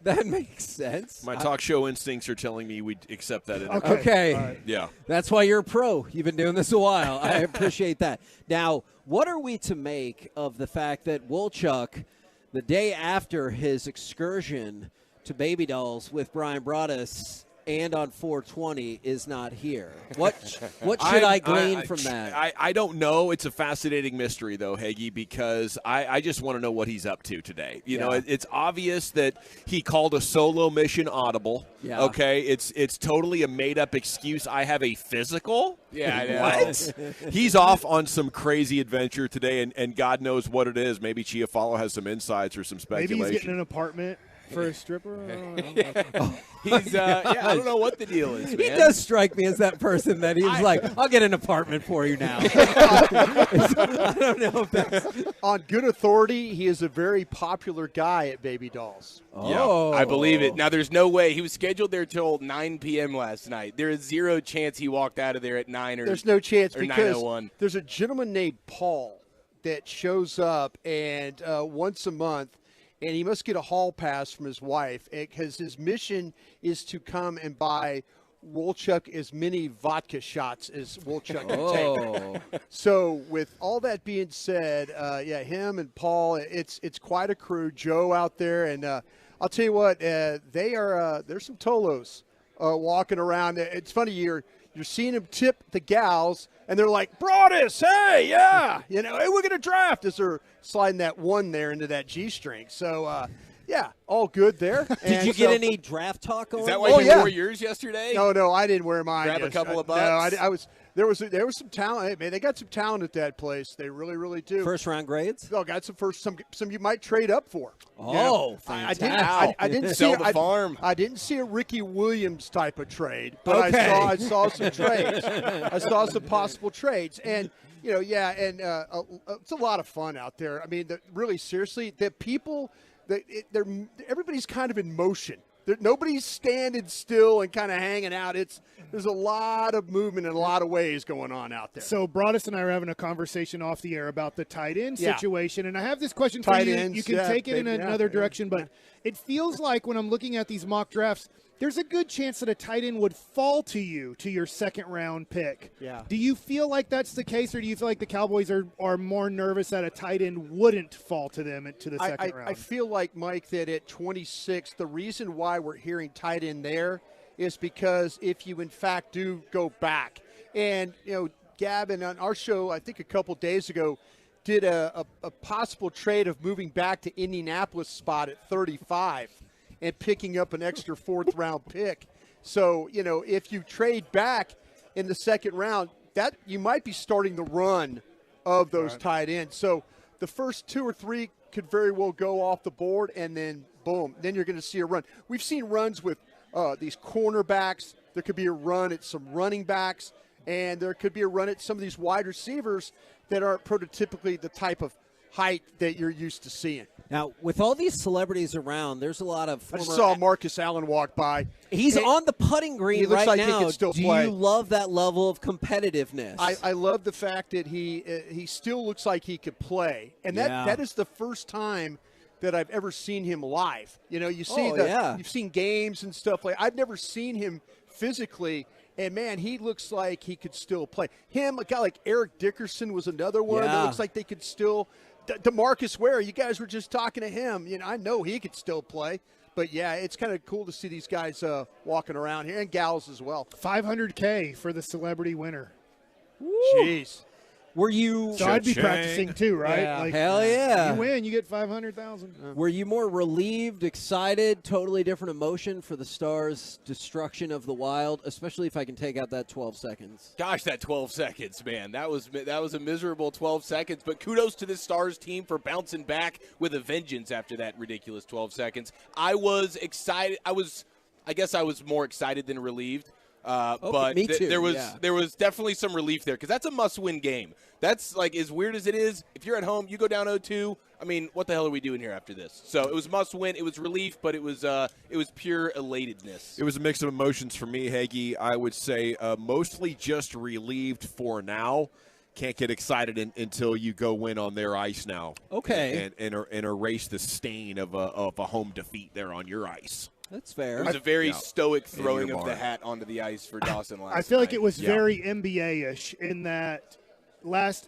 that makes sense. My talk show instincts are telling me we'd accept that. Okay. Right. Yeah. That's why you're a pro. You've been doing this a while. I appreciate that. Now, what are we to make of the fact that Wolchuk, the day after his excursion to Baby Dolls with Brian Broaddus and on 420 is not here? What should I glean from that? I don't know. It's a fascinating mystery, though, Heggy, because I just want to know what he's up to today. You know, it's obvious that he called a solo mission audible. Yeah. Okay, it's totally a made-up excuse. I have a physical. Yeah, I know. What? He's off on some crazy adventure today, and God knows what it is. Maybe Chiafalo has some insights or some speculation. Maybe he's getting an apartment for a stripper. He's I don't know what the deal is, man. He does strike me as that person that he's like, I'll get an apartment for you now. I don't know if that's on good authority. He is a very popular guy at Baby Dolls. Oh, I believe it. Now, there's no way. He was scheduled there till 9 p.m. last night. There is zero chance he walked out of there at 9 or There's no chance or because 9:01. there's a gentleman named Paul that shows up and once a month. And he must get a hall pass from his wife because his mission is to come and buy Wolchuk as many vodka shots as Wolchuk can take. So with all that being said, him and Paul, it's quite a crew. Joe out there, and I'll tell you what, there's some Tolos walking around. It's funny, you're seeing him tip the gals, and they're like, Broaddus, hey, yeah, hey, we're going to draft as they're sliding that one there into that G-string. So, all good there. Did you get any draft talk on? Is that why you wore yours yesterday? No, I didn't wear mine. Grab a couple of bucks? No, I was. There was some talent. Hey, man, they got some talent at that place. They really, really do. First round grades? Oh, got some you might trade up for. Oh, fantastic. I didn't Sell see the farm. I didn't see a Ricky Williams type of trade, but I saw some trades. I saw some possible trades, and it's a lot of fun out there. I mean, really seriously, the people, everybody's kind of in motion. Nobody's standing still and kind of hanging out. There's a lot of movement in a lot of ways going on out there. So Broaddus and I are having a conversation off the air about the tight end situation, and I have this question for Tight you. ends, you can take it in another direction, but it feels like when I'm looking at these mock drafts, there's a good chance that a tight end would fall to your second-round pick. Yeah. Do you feel like that's the case, or do you feel like the Cowboys are more nervous that a tight end wouldn't fall to them to the second round? I feel like, Mike, that at 26, the reason why we're hearing tight end there is because if you, in fact, do go back. And, Gavin, on our show, I think a couple days ago, did a possible trade of moving back to Indianapolis spot at 35. And picking up an extra fourth-round pick. So, if you trade back in the second round, that you might be starting the run of those tight ends. So the first 2 or 3 could very well go off the board, and then, boom, then you're going to see a run. We've seen runs with these cornerbacks. There could be a run at some running backs, and there could be a run at some of these wide receivers that aren't prototypically the type of height that you're used to seeing. Now, with all these celebrities around, there's a lot of I saw Marcus Allen walk by. He's on the putting green he looks right like now. He can still Do play. you love that level of competitiveness? I love the fact that he still looks like he could play. And that is the first time that I've ever seen him live. You see you've seen games and stuff like I've never seen him physically. And, man, he looks like he could still play. Him, a guy like Eric Dickerson was another one that looks like they could still – DeMarcus Ware, you guys were just talking to him. I know he could still play. But yeah, it's kind of cool to see these guys walking around here, and gals as well. $500K for the celebrity winner. Jeez. Were you? So I'd be practicing too, right? Yeah, hell yeah! You win, you get $500,000. Were you more relieved, excited, totally different emotion for the Stars' destruction of the Wild, especially if I can take out that 12 seconds? Gosh, that 12 seconds, man. That was a miserable 12 seconds. But kudos to this Stars team for bouncing back with a vengeance after that ridiculous 12 seconds. I was excited. I guess I was more excited than relieved. But me too, there was definitely some relief there because that's a must-win game. That's like as weird as it is. If you're at home, you go down 0-2. I mean, what the hell are we doing here after this? So it was must-win. It was relief, but it was pure elatedness. It was a mix of emotions for me, Hagee. I would say mostly just relieved for now. Can't get excited until you go win on their ice now. Okay. And erase the stain of a home defeat there on your ice. That's fair. It was a very stoic throwing of the hat onto the ice for Dawson last night. I feel like it was very NBA-ish in that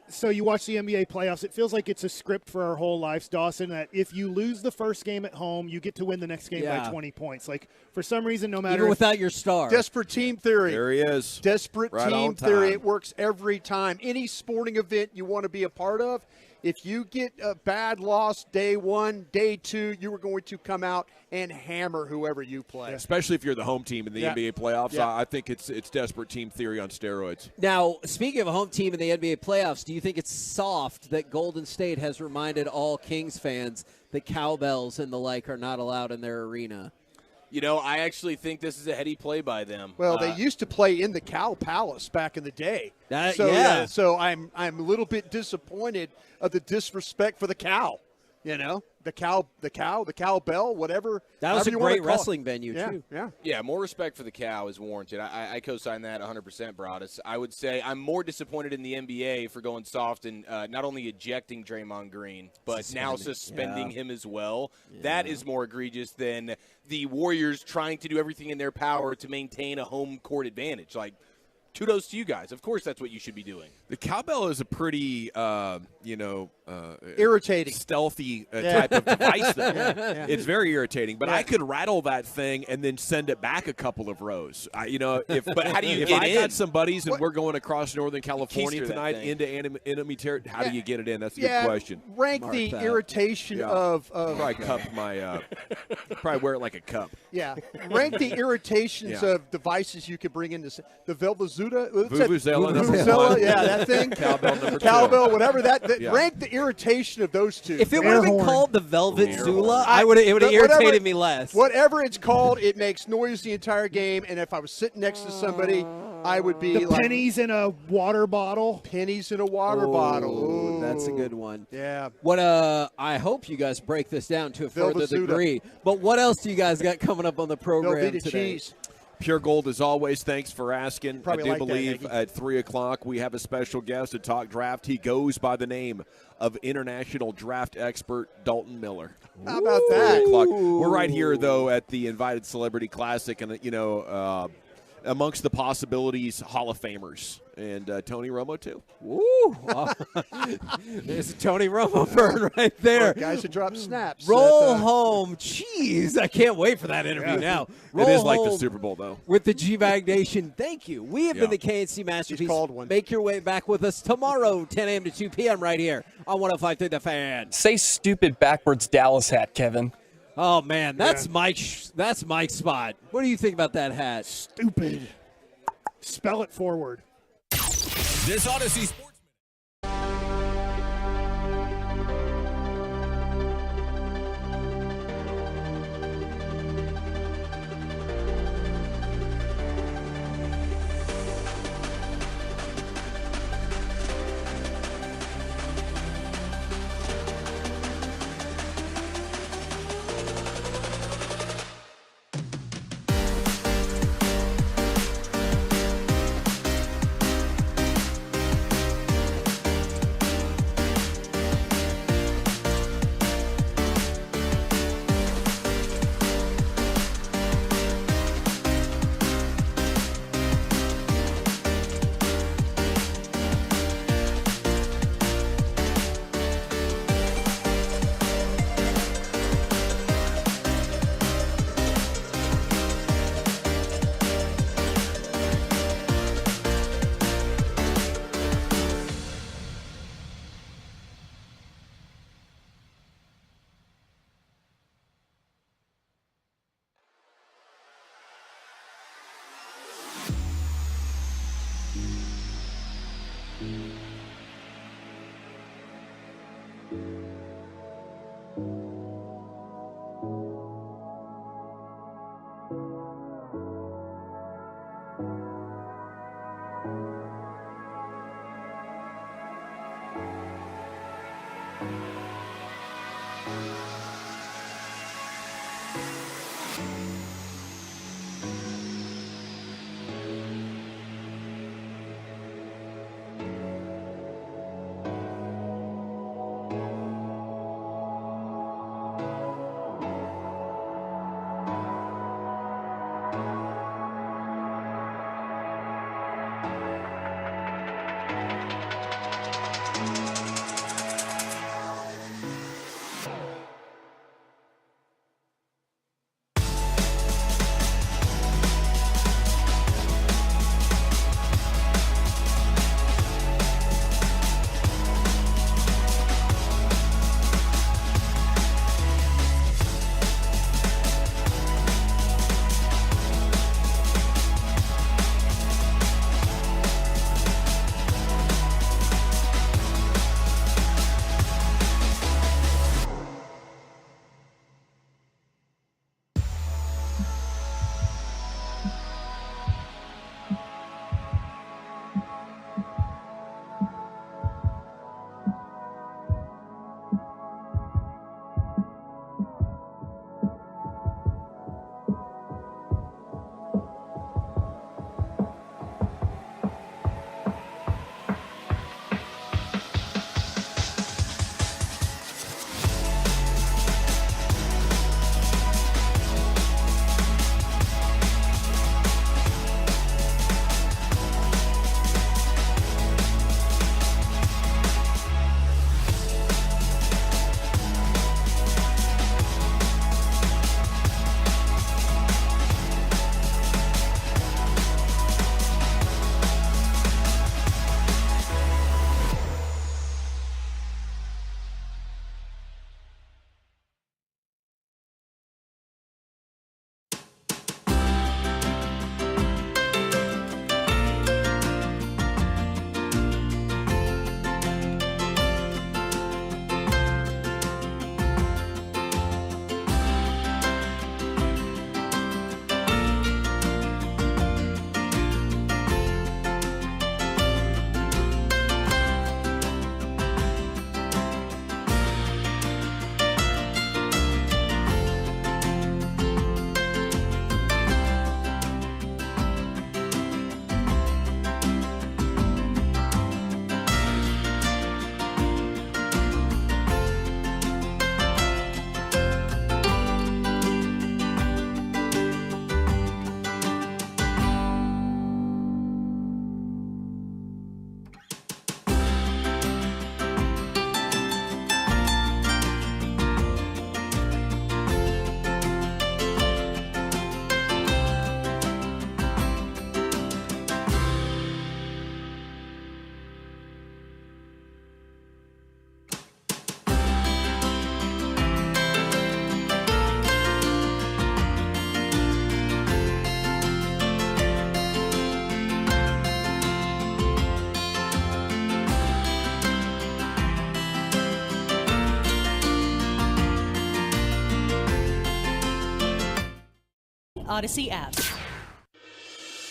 so you watch the NBA playoffs, it feels like it's a script for our whole lives, Dawson, that if you lose the first game at home, you get to win the next game by 20 points. Like, for some reason, no matter even without your star. Desperate team theory. There he is. Desperate Right team on time. theory. It works every time. Any sporting event you want to be a part of, if you get a bad loss day 1, day 2, you are going to come out and hammer whoever you play. Especially if you're the home team in the NBA playoffs. Yeah. I think it's desperate team theory on steroids. Now, speaking of a home team in the NBA playoffs, do you think it's soft that Golden State has reminded all Kings fans that cowbells and the like are not allowed in their arena? You know, I actually think this is a heady play by them. Well, they used to play in the Cow Palace back in the day. So I'm a little bit disappointed of the disrespect for the cow. You know, the cowbell, whatever. That was a however you wanna great call it. wrestling venue, too. Yeah, more respect for the cow is warranted. I co-sign that 100%, Broadus. I would say I'm more disappointed in the NBA for going soft and not only ejecting Draymond Green, but now suspending him as well. Yeah. That is more egregious than the Warriors trying to do everything in their power to maintain a home court advantage. Like, kudos to you guys. Of course that's what you should be doing. The cowbell is a pretty, irritating, stealthy type of device. Yeah. It's very irritating. But I could rattle that thing and then send it back a couple of rows. But how do you if get I in? got some buddies and we're going across Northern California Keister that tonight thing. into enemy territory, how do you get it in? That's a good question. Rank the irritation of probably cup my probably wear it like a cup. Yeah, rank the irritations of devices you could bring into the Velvezuela. Vuvuzela number Vuvuzela, one. yeah, that thing. Cowbell number 2. Cowbell, whatever that. Yeah. Rank the irritation of those two. If it would have been called the Velvet Zula, it would have irritated me less. Whatever it's called, it makes noise the entire game. And if I was sitting next to somebody, I would be the pennies in a water bottle. Pennies in a water bottle. Ooh. That's a good one. Yeah. What I hope you guys break this down to a further degree. But what else do you guys got coming up on the program today? Cheese. Pure Gold, as always, thanks for asking. Probably I do like that, believe Hagee. at 3 o'clock we have a special guest to talk draft. He goes by the name of international draft expert Dalton Miller. How about that? 3 o'clock. We're right here, though, at the Invited Celebrity Classic, and, amongst the possibilities, Hall of Famers. And Tony Romo, too. Woo! There's a Tony Romo burn right there. Guys who drop snaps. Roll home. Jeez, I can't wait for that interview now. Roll It is like the home Super Bowl, though. with the G-Bag Nation. Thank you. We have been the KNC Masterpiece. called one. Make your way back with us tomorrow, 10 a.m. to 2 p.m. right here on 105.3 The Fan. Say stupid backwards Dallas hat, Kevin. Oh, man, that's Mike's spot. What do you think about that hat? Stupid. Spell it forward. This Odyssey Sports. Odyssey app.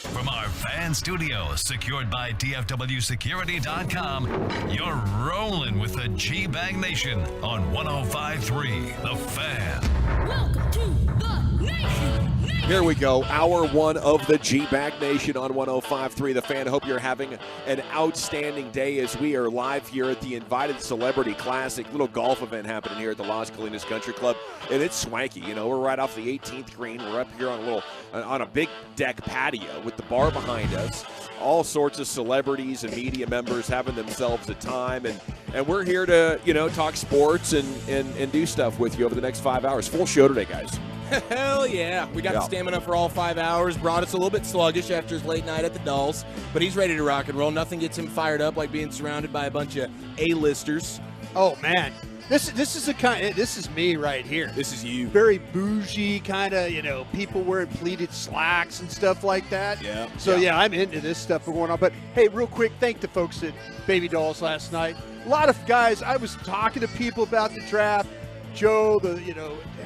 From our fan studio, secured by DFWsecurity.com, you're rolling with the G-Bag Nation on 105.3 The Fan. Welcome to the Nation. Here we go, hour one of the G-Bag Nation on 105.3 The Fan. Hope you're having an outstanding day as we are live here at the Invited Celebrity Classic, little golf event happening here at the Las Colinas Country Club, and it's swanky. You know, we're right off the 18th green. We're up here on a big deck patio with the bar behind us. All sorts of celebrities and media members having themselves a time, and we're here to, you know, talk sports and do stuff with you over the next 5 hours. Full show today, guys. Hell yeah. We got the stamina for all 5 hours. Brought us a little bit sluggish after his late night at the Dolls, but he's ready to rock and roll. Nothing gets him fired up like being surrounded by a bunch of A-listers. Oh, man. This is me right here. This is you. Very bougie kind of, you know, people wearing pleated slacks and stuff like that. Yeah. So, yeah, I'm into this stuff going on. But, hey, real quick, thank the folks at Baby Dolls last night. A lot of guys, I was talking to people about the draft. Joe,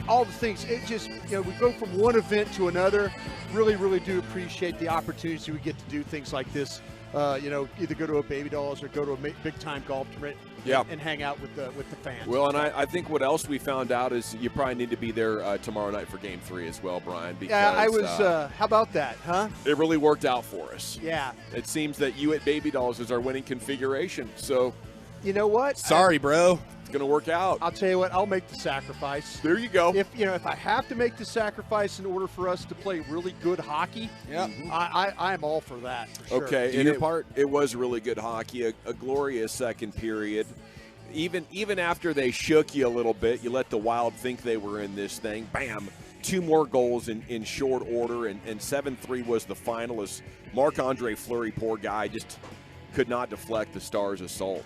all the things. It just, we go from one event to another. Really, really do appreciate the opportunity we get to do things like this. Either go to a Baby Dolls or go to a big-time golf tournament and hang out with the fans. Well, and I think what else we found out is you probably need to be there tomorrow night for Game 3 as well, Brian. Because, yeah, I was. How about that, huh? It really worked out for us. Yeah. It seems that you at Baby Dolls is our winning configuration. So, you know what? Sorry, bro. It's going to work out. I'll tell you what. I'll make the sacrifice. There you go. If I have to make the sacrifice in order for us to play really good hockey, I'm all for that. For sure. Okay, and it was really good hockey. A glorious second period. Even after they shook you a little bit, you let the Wild think they were in this thing. Bam! 2 more goals in short order, and 7-3 was the final as Marc-Andre Fleury, poor guy, just could not deflect the Stars' assault.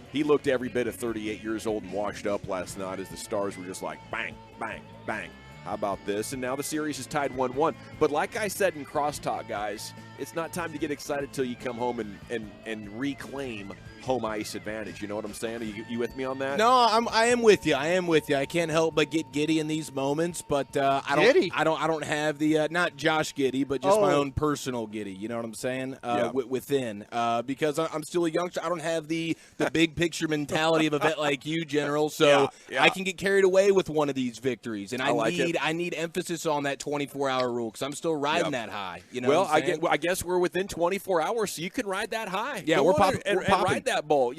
He looked every bit of 38 years old and washed up last night as the Stars were just like bang, bang, bang. How about this? And now the series is tied 1-1. But like I said in Crosstalk, guys, it's not time to get excited till you come home and reclaim home ice advantage. You know what I'm saying? Are you with me on that? No, I am with you. I can't help but get giddy in these moments, but I don't have the not Josh Giddy, but just my own personal giddy. You know what I'm saying? Within because I'm still a youngster. I don't have the big picture mentality of a vet like you, General. So I can get carried away with one of these victories, and I need emphasis on that 24-hour rule because I'm still riding that high. You know? Well, I guess we're within 24 hours, so you can ride that high. Yeah, we're popping. Ride that ball.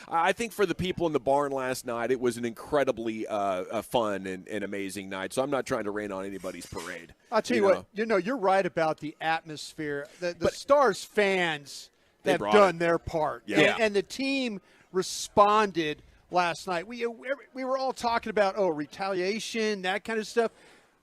I think for the people in the barn last night, it was an incredibly fun and amazing night. So I'm not trying to rain on anybody's parade. I'll tell you what. You're right about the atmosphere. The Stars fans have done their part. Yeah. And the team responded last night. We were all talking about retaliation, that kind of stuff.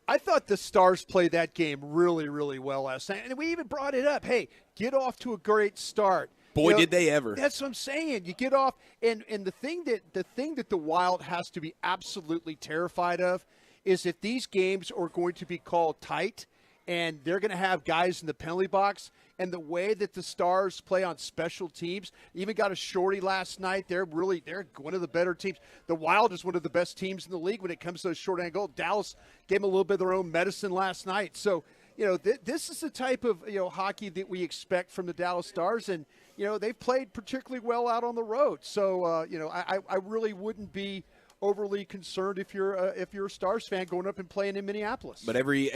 I thought the Stars played that game really, really well last night. And we even brought it up. Hey, get off to a great start. Boy, did they ever. That's what I'm saying. You get off, and the thing that the Wild has to be absolutely terrified of is if these games are going to be called tight and they're going to have guys in the penalty box, and the way that the Stars play on special teams, even got a shorty last night. They're one of the better teams. The Wild is one of the best teams in the league when it comes to those short angle. Dallas gave them a little bit of their own medicine last night. So, this is the type of hockey that we expect from the Dallas Stars, and they've played particularly well out on the road. So, I really wouldn't be overly concerned if you're a Stars fan going up and playing in Minneapolis. But every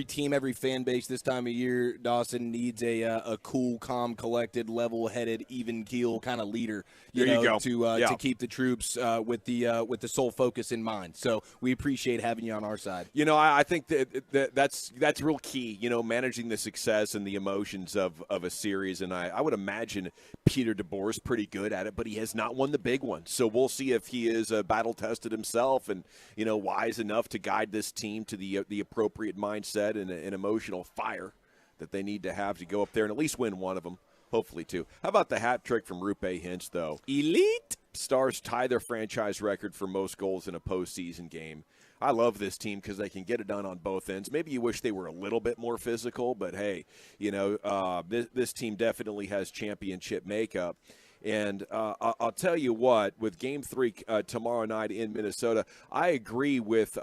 team, every fan base this time of year, Dawson, needs a cool, calm, collected, level-headed, even keel kind of leader. To keep the troops with the sole focus in mind. So we appreciate having you on our side. I think that's real key. Managing the success and the emotions of a series, and I would imagine Peter DeBoer is pretty good at it, but he has not won the big one. So we'll see if he is battle-tested himself and wise enough to guide this team to the appropriate mindset and an emotional fire that they need to have to go up there and at least win one of them. Hopefully, too. How about the hat trick from Rupe Hintz, though? Elite. Stars tie their franchise record for most goals in a postseason game. I love this team because they can get it done on both ends. Maybe you wish they were a little bit more physical, but hey, this team definitely has championship makeup. And I'll tell you what, with Game 3 tomorrow night in Minnesota, I agree with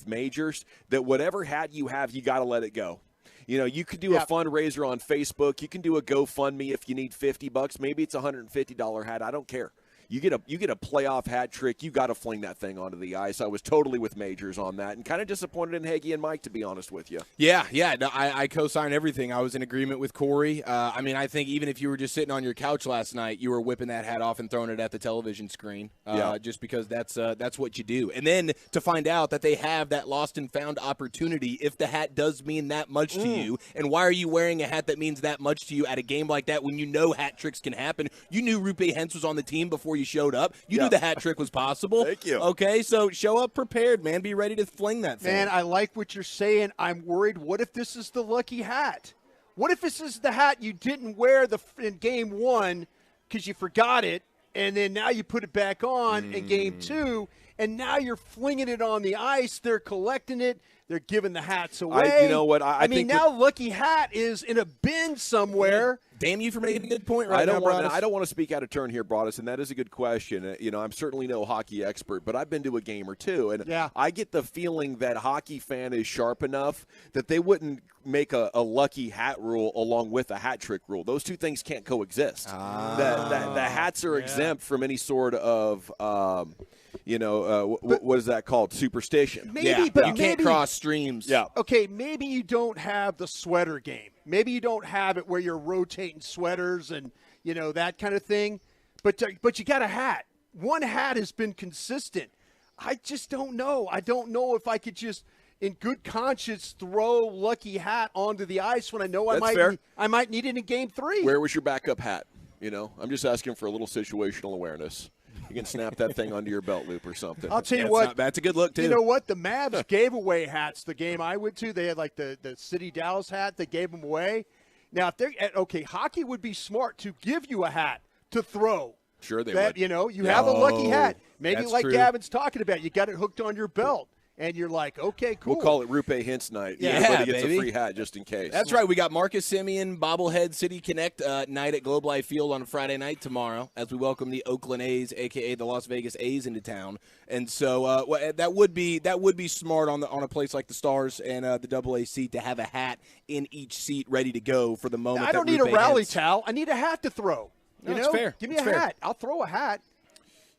Majors that whatever hat you have, you got to let it go. You know, you could do a fundraiser on Facebook. You can do a GoFundMe if you need $50. Maybe it's a $150 hat. I don't care. You get a playoff hat trick, you got to fling that thing onto the ice. I was totally with Majors on that, and kind of disappointed in Hagee and Mike, to be honest with you. Yeah. No, I co-sign everything. I was in agreement with Corey. I mean, I think even if you were just sitting on your couch last night, you were whipping that hat off and throwing it at the television screen, just because that's what you do. And then to find out that they have that lost and found opportunity if the hat does mean that much to you, and why are you wearing a hat that means that much to you at a game like that when you know hat tricks can happen? You knew Rupe Hentz was on the team before you showed up. You knew the hat trick was possible. Thank you. Okay, so show up prepared, man. Be ready to fling that thing. Man, I like what you're saying. I'm worried. What if this is the lucky hat? What if this is the hat you didn't wear in Game 1 because you forgot it, and then now you put it back on in Game 2, and now you're flinging it on the ice. They're collecting it. They're giving the hats away. You know what? I mean, think now lucky hat is in a bin somewhere. Damn you for making a good point right now, Broadus. I don't want to speak out of turn here, Broadus, and that is a good question. You know, I'm certainly no hockey expert, but I've been to a game or two, and I get the feeling that hockey fan is sharp enough that they wouldn't make a lucky hat rule along with a hat trick rule. Those two things can't coexist. The hats are exempt from any sort of what is that called? Superstition. Maybe, but you can't cross streams. Yeah. Okay, maybe you don't have the sweater game. Maybe you don't have it where you're rotating sweaters and, that kind of thing. But you got a hat. One hat has been consistent. I just don't know. I don't know if I could just, in good conscience, throw lucky hat onto the ice when I know I might need it in Game 3. Where was your backup hat? I'm just asking for a little situational awareness. You can snap that thing onto your belt loop or something. I'll tell you what. That's a good look, too. You know what? The Mavs gave away hats the game I went to. They had like the City Dallas hat. They gave them away. Now, if they're hockey would be smart to give you a hat to throw. Sure they would. You have a lucky hat. Maybe like true. Gavin's talking about. You got it hooked on your belt. And you're like, okay, cool. We'll call it Rupe Hintz night. Yeah, everybody gets baby. a free hat just in case. That's right. We got Marcus Semien bobblehead City Connect night at Globe Life Field on Friday night tomorrow as we welcome the Oakland A's, a.k.a. the Las Vegas A's, into town. And so that would be smart on a place like the Stars and the AA seat to have a hat in each seat ready to go for the moment. I don't need a rally towel. I need a hat to throw. It's fair. Give me a hat. I'll throw a hat.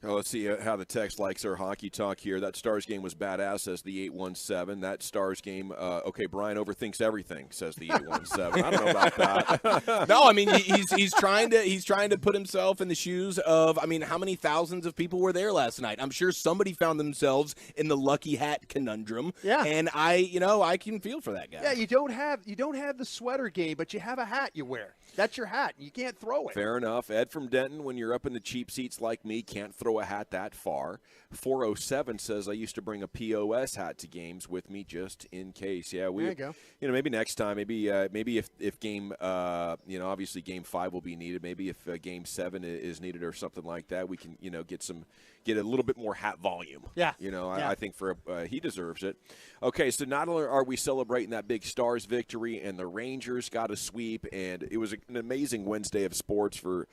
Oh, let's see how the text likes our hockey talk here. That Stars game was badass, says the 817. That Stars game, okay, Brian overthinks everything, says the 817. I don't know about that. No, I mean he's trying to put himself in the shoes of, I mean, how many thousands of people were there last night? I'm sure somebody found themselves in the lucky hat conundrum. Yeah. And I can feel for that guy. Yeah, you don't have the sweater game, but you have a hat you wear. That's your hat. You can't throw it. Fair enough. Ed from Denton, when you're up in the cheap seats like me, can't throw a hat that far. 407 says, I used to bring a POS hat to games with me just in case. Yeah, there you go. Maybe next time. Maybe if game, obviously Game 5 will be needed. Maybe if Game 7 is needed or something like that, we can, get a little bit more hat volume. Yeah. I think he deserves it. Okay, so not only are we celebrating that big Stars victory and the Rangers got a sweep, and it was an amazing Wednesday of sports for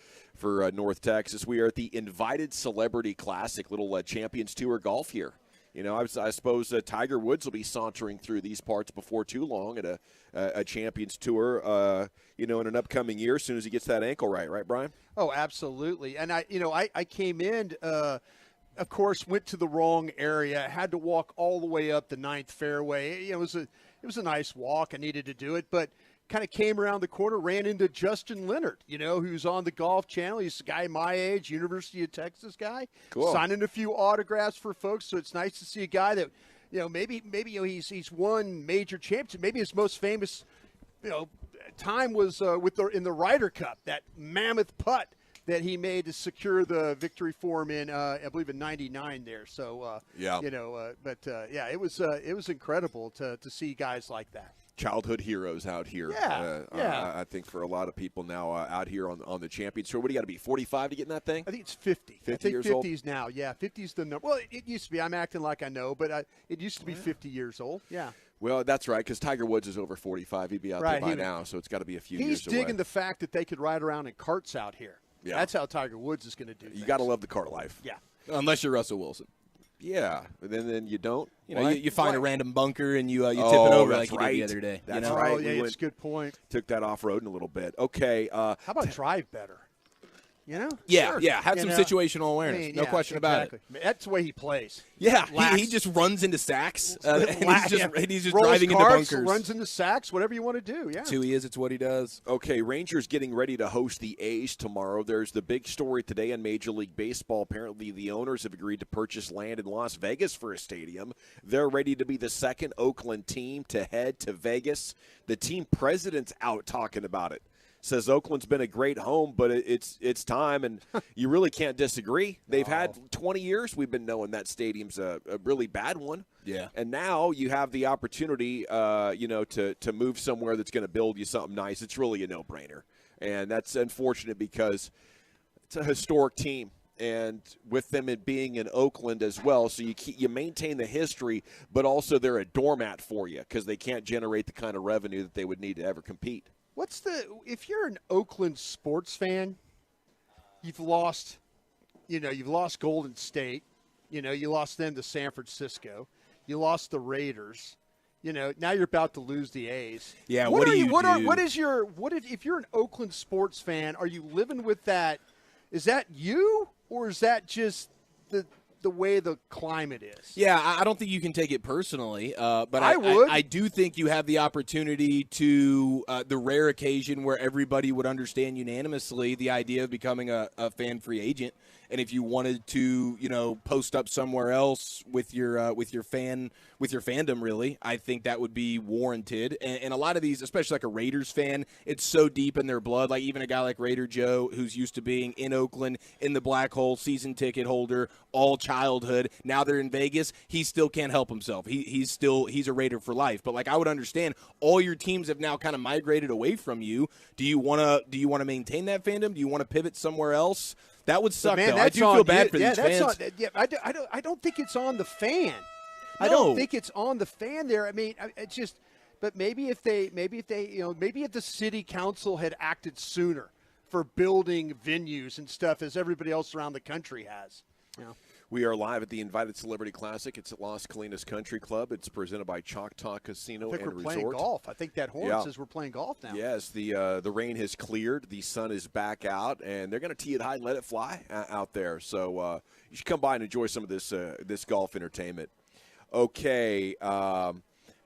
North Texas. We are at the Invited Celebrity Classic, little Champions Tour golf here. I suppose Tiger Woods will be sauntering through these parts before too long at a Champions Tour, in an upcoming year as soon as he gets that ankle right, Brian? Oh, absolutely. And I came in, of course, went to the wrong area, had to walk all the way up the 9th fairway. It was a nice walk. I needed to do it, but kind of came around the corner, ran into Justin Leonard, who's on the Golf Channel. He's a guy my age, University of Texas guy. Cool. Signing a few autographs for folks, so it's nice to see a guy that, maybe he's won major championship. Maybe his most famous, time was in the Ryder Cup, that mammoth putt that he made to secure the victory for him in, I believe, in '99 there. So, it was incredible to see guys like that. Childhood heroes out here. Yeah. I think for a lot of people now out here on the Champions Tour. What do you got to be, 45 to get in that thing? I think it's 50. 50 I think years 50's old? now. Yeah, 50's the number. Well, it used to be. I'm acting like I know, but it used to be 50 years old. Yeah. Well, that's right, because Tiger Woods is over 45. He'd be out there by now, so it's got to be a few years away. He's digging the fact that they could ride around in carts out here. Yeah. That's how Tiger Woods is going to do. You got to love the car life. Yeah. Unless you're Russell Wilson. Yeah, and then you don't. You know, you find a random bunker and you tip it Oh, over that's like right. you did the other day. That's you know? right. Oh, yeah, it's a good point. Took that off-roading a little bit. Okay. How about drive better? You know? Yeah, Sure. yeah. Have You some know? situational awareness. I mean, No yeah, question about it. exactly. That's the way he plays. Yeah, Lax. he just runs into sacks. And he's just Rolls driving carts, into bunkers. runs into sacks, whatever you want to do. Yeah. It's who he is. It's what he does. Okay, Rangers getting ready to host the A's tomorrow. There's the big story today in Major League Baseball. Apparently, the owners have agreed to purchase land in Las Vegas for a stadium. They're ready to be the second Oakland team to head to Vegas. The team president's out talking about it. Says Oakland's been a great home, but it's time, and you really can't disagree. They've had 20 years we've been knowing that stadium's a really bad one. Yeah. And now you have the opportunity, to move somewhere that's going to build you something nice. It's really a no-brainer. And that's unfortunate because it's a historic team. And with them being in Oakland as well, so you maintain the history, but also they're a doormat for you because they can't generate the kind of revenue that they would need to ever compete. If you're an Oakland sports fan, you've lost Golden State, you lost them to San Francisco, you lost the Raiders, now you're about to lose the A's. Yeah, what do you do? If you're an Oakland sports fan, are you living with that? Is that you, or is that just the way the climate is? Yeah, I don't think you can take it personally, but I would. I do think you have the opportunity to the rare occasion where everybody would understand unanimously the idea of becoming a fan-free agent. And if you wanted to, post up somewhere else with your fandom, really, I think that would be warranted. And a lot of these, especially like a Raiders fan, it's so deep in their blood. Like even a guy like Raider Joe, who's used to being in Oakland, in the black hole, season ticket holder, all childhood. Now they're in Vegas. He still can't help himself. He's a Raider for life. But like I would understand, all your teams have now kind of migrated away from you. Do you want to maintain that fandom? Do you want to pivot somewhere else? That would suck, though. I do feel bad for these fans. I don't think it's on the fan. No. I don't think it's on the fan there. I mean, it's just, but maybe if the city council had acted sooner for building venues and stuff as everybody else around the country has. We are live at the Invited Celebrity Classic. It's at Las Colinas Country Club. It's presented by Choctaw Casino I think and we're Resort. playing golf. I think that horn says we're playing golf now. Yes, the rain has cleared. The sun is back out, and they're going to tee it high and let it fly out there. So you should come by and enjoy some of this golf entertainment. Okay, how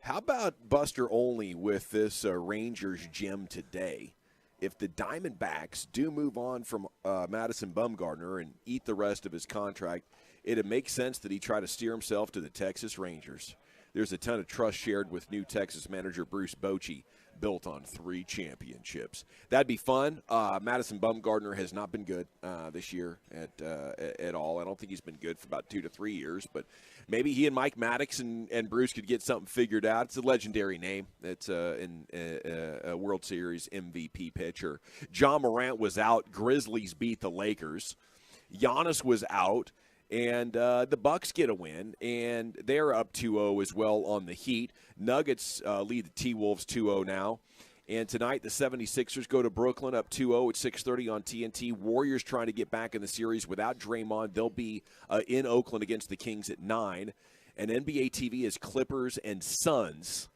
about Buster Olney with this Rangers gem today? If the Diamondbacks do move on from Madison Bumgarner and eat the rest of his contract, it'd make sense that he try to steer himself to the Texas Rangers. There's a ton of trust shared with new Texas manager Bruce Bochy, built on 3 championships. That'd be fun. Madison Bumgarner has not been good this year at all. I don't think he's been good for about 2 to 3 years, but maybe he and Mike Maddox and Bruce could get something figured out. It's a legendary name. It's a World Series MVP pitcher. John Morant was out. Grizzlies beat the Lakers. Giannis was out. And the Bucks get a win, and they're up 2-0 as well on the Heat. Nuggets lead the T-Wolves 2-0 now. And tonight the 76ers go to Brooklyn up 2-0 at 6:30 on TNT. Warriors trying to get back in the series without Draymond. They'll be in Oakland against the Kings at 9. And NBA TV is Clippers and Suns,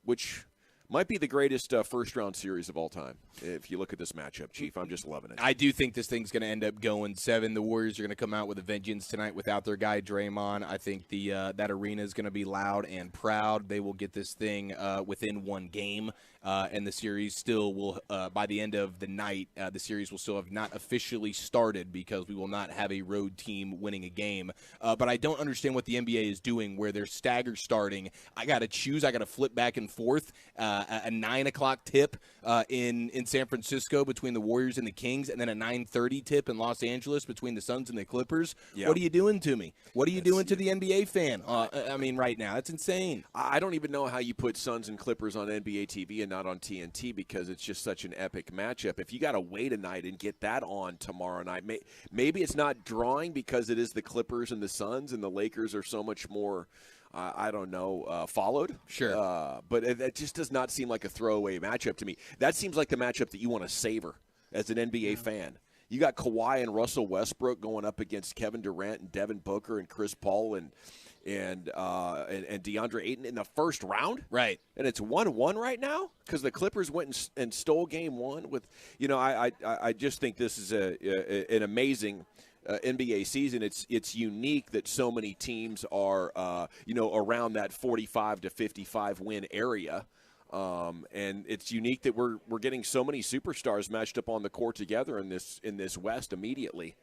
which might be the greatest first-round series of all time. If you look at this matchup, Chief, I'm just loving it. I do think this thing's going to end up going 7. The Warriors are going to come out with a vengeance tonight without their guy Draymond. I think that arena is going to be loud and proud. They will get this thing within 1 game, and the series still will, by the end of the night, the series will still have not officially started because we will not have a road team winning a game. But I don't understand what the NBA is doing where they're stagger starting. I got to choose. I got to flip back and forth. A 9 o'clock tip in San Francisco between the Warriors and the Kings, and then a 9:30 tip in Los Angeles between the Suns and the Clippers. Yeah. What are you doing to me? What are you doing to the NBA fan? I mean, right now, it's insane. I don't even know how you put Suns and Clippers on NBA TV and not on TNT because it's just such an epic matchup. If you got to wait a night and get that on tomorrow night, maybe it's not drawing because it is the Clippers and the Suns, and the Lakers are so much more followed. Sure. But it just does not seem like a throwaway matchup to me. That seems like the matchup that you want to savor as an NBA fan. You got Kawhi and Russell Westbrook going up against Kevin Durant and Devin Booker and Chris Paul and DeAndre Ayton in the first round. Right. And it's 1-1 right now because the Clippers went and stole game one with, I just think this is an amazing NBA season. It's unique that so many teams are, around that 45 to 55 win area. And it's unique that we're getting so many superstars matched up on the court together in this West immediately.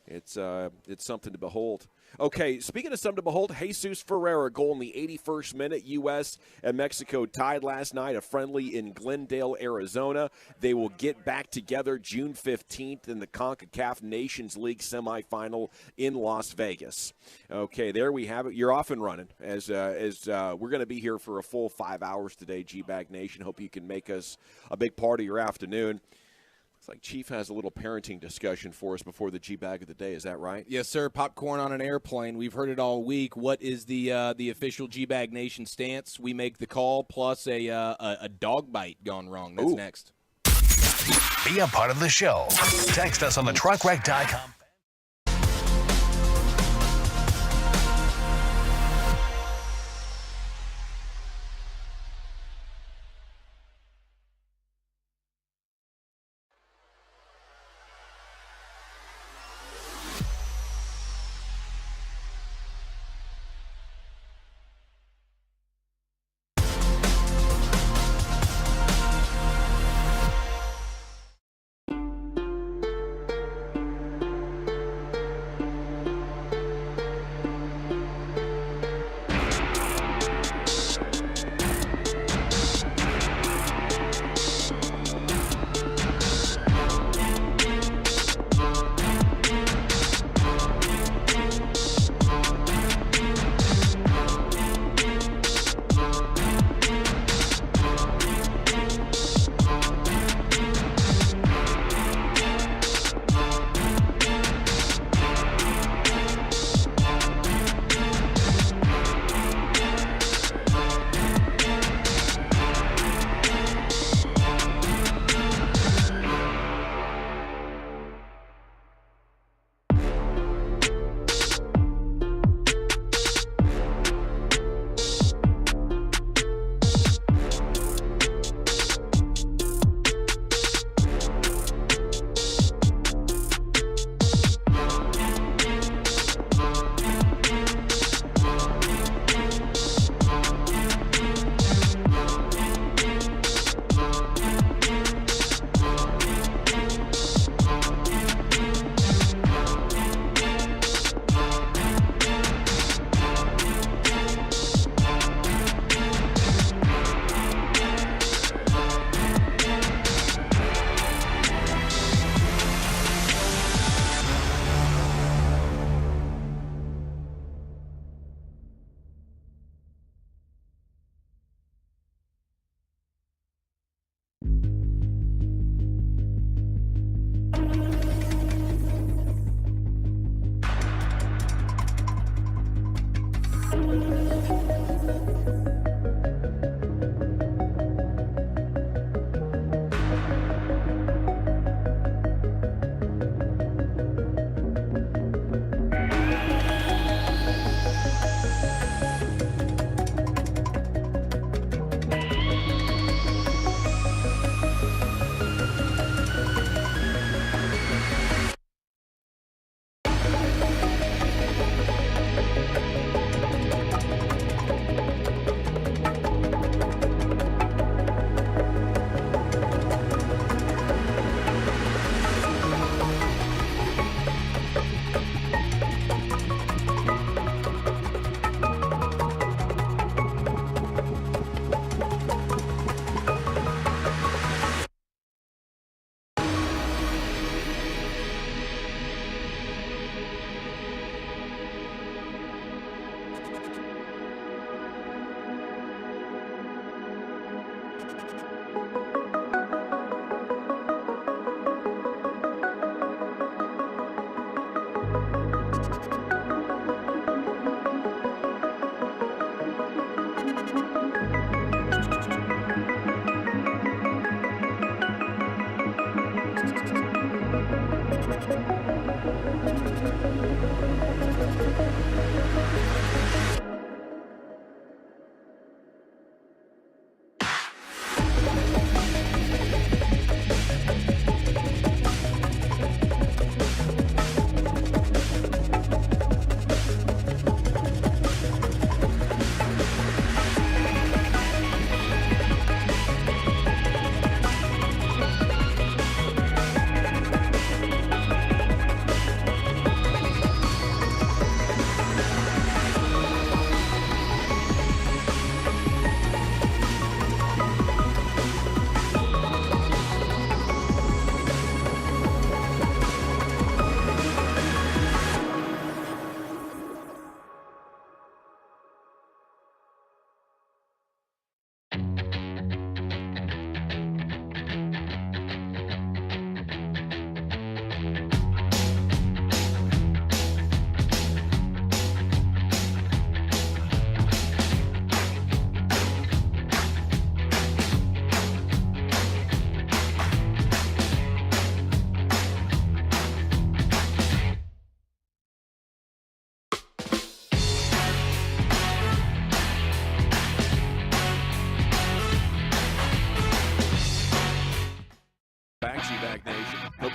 It's something to behold. Okay, speaking of something to behold, Jesus Ferreira goal in the 81st minute. U.S. and Mexico tied last night, a friendly in Glendale, Arizona. They will get back together June 15th in the CONCACAF Nations League semifinal in Las Vegas. Okay, there we have it. You're off and running as we're going to be here for a full 5 hours today, G-Bag Nation. Hope you can make us a big part of your afternoon. Looks like Chief has a little parenting discussion for us before the G-Bag of the day. Is that right? Yes, sir. Popcorn on an airplane. We've heard it all week. What is the official G-Bag Nation stance? We make the call plus a dog bite gone wrong. That's next. Be a part of the show. Text us on the truckwreck.com.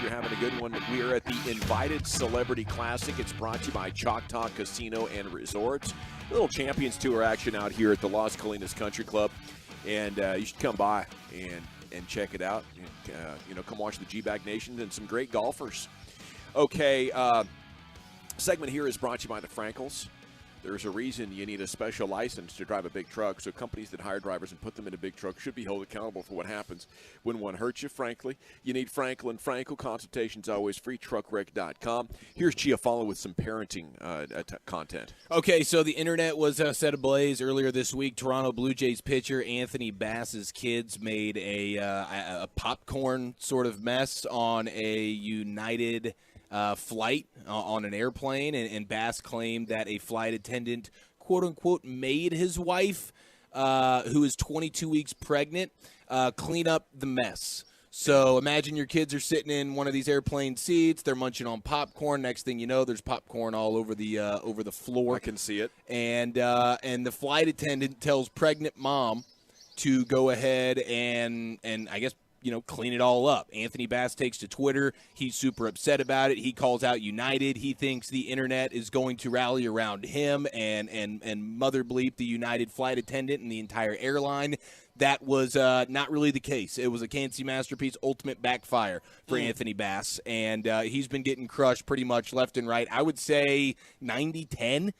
you're having a good one. We are at the Invited Celebrity Classic. It's brought to you by Choctaw Casino and Resorts. A little Champions Tour action out here at the Las Colinas Country Club. And you should come by and check it out. And, come watch the G-Bag Nation and some great golfers. Okay, segment here is brought to you by the Frankels. There's a reason you need a special license to drive a big truck, so companies that hire drivers and put them in a big truck should be held accountable for what happens when one hurts you, frankly. You need Frankel and Frankel. Consultations always free, truckwreck.com. Here's Chiafalo with some parenting content. Okay, so the internet was set ablaze earlier this week. Toronto Blue Jays pitcher Anthony Bass's kids made a popcorn sort of mess on a United flight on an airplane, and Bass claimed that a flight attendant, quote-unquote, made his wife, who is 22 weeks pregnant, clean up the mess. So imagine your kids are sitting in one of these airplane seats. They're munching on popcorn. Next thing you know, there's popcorn all over the floor. I can see it. And the flight attendant tells pregnant mom to go ahead and I guess, clean it all up. Anthony Bass takes to Twitter. He's super upset about it. He calls out United. He thinks the internet is going to rally around him and mother bleep the United flight attendant and the entire airline. That was not really the case. It was a Cancy masterpiece, ultimate backfire for Anthony Bass, and he's been getting crushed pretty much left and right. I would say 90-10.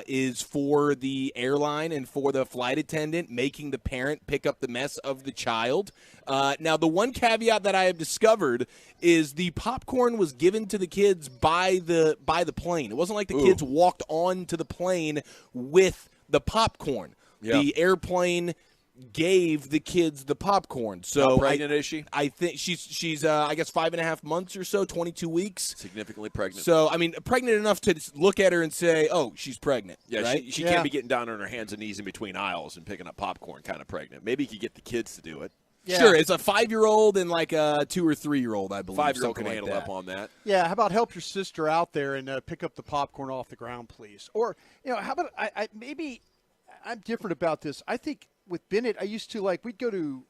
Is for the airline and for the flight attendant making the parent pick up the mess of the child. Now, the one caveat that I have discovered is the popcorn was given to the kids by the plane. It wasn't like the kids walked onto the plane with the popcorn. Yeah. The airplane gave the kids the popcorn. So how pregnant is she? I think she's I guess 5.5 months or so, 22 weeks. Significantly pregnant. So, I mean, pregnant enough to look at her and say, oh, she's pregnant. Yeah, right? she can't be getting down on her hands and knees in between aisles and picking up popcorn kind of pregnant. Maybe you could get the kids to do it. Yeah. Sure, it's a 5-year-old and like a 2 or 3-year-old, I believe. 5-year-old can like handle up on that. Yeah, how about help your sister out there and pick up the popcorn off the ground, please? Or, how about maybe I'm different about this. I think with Bennett, I used to we'd go to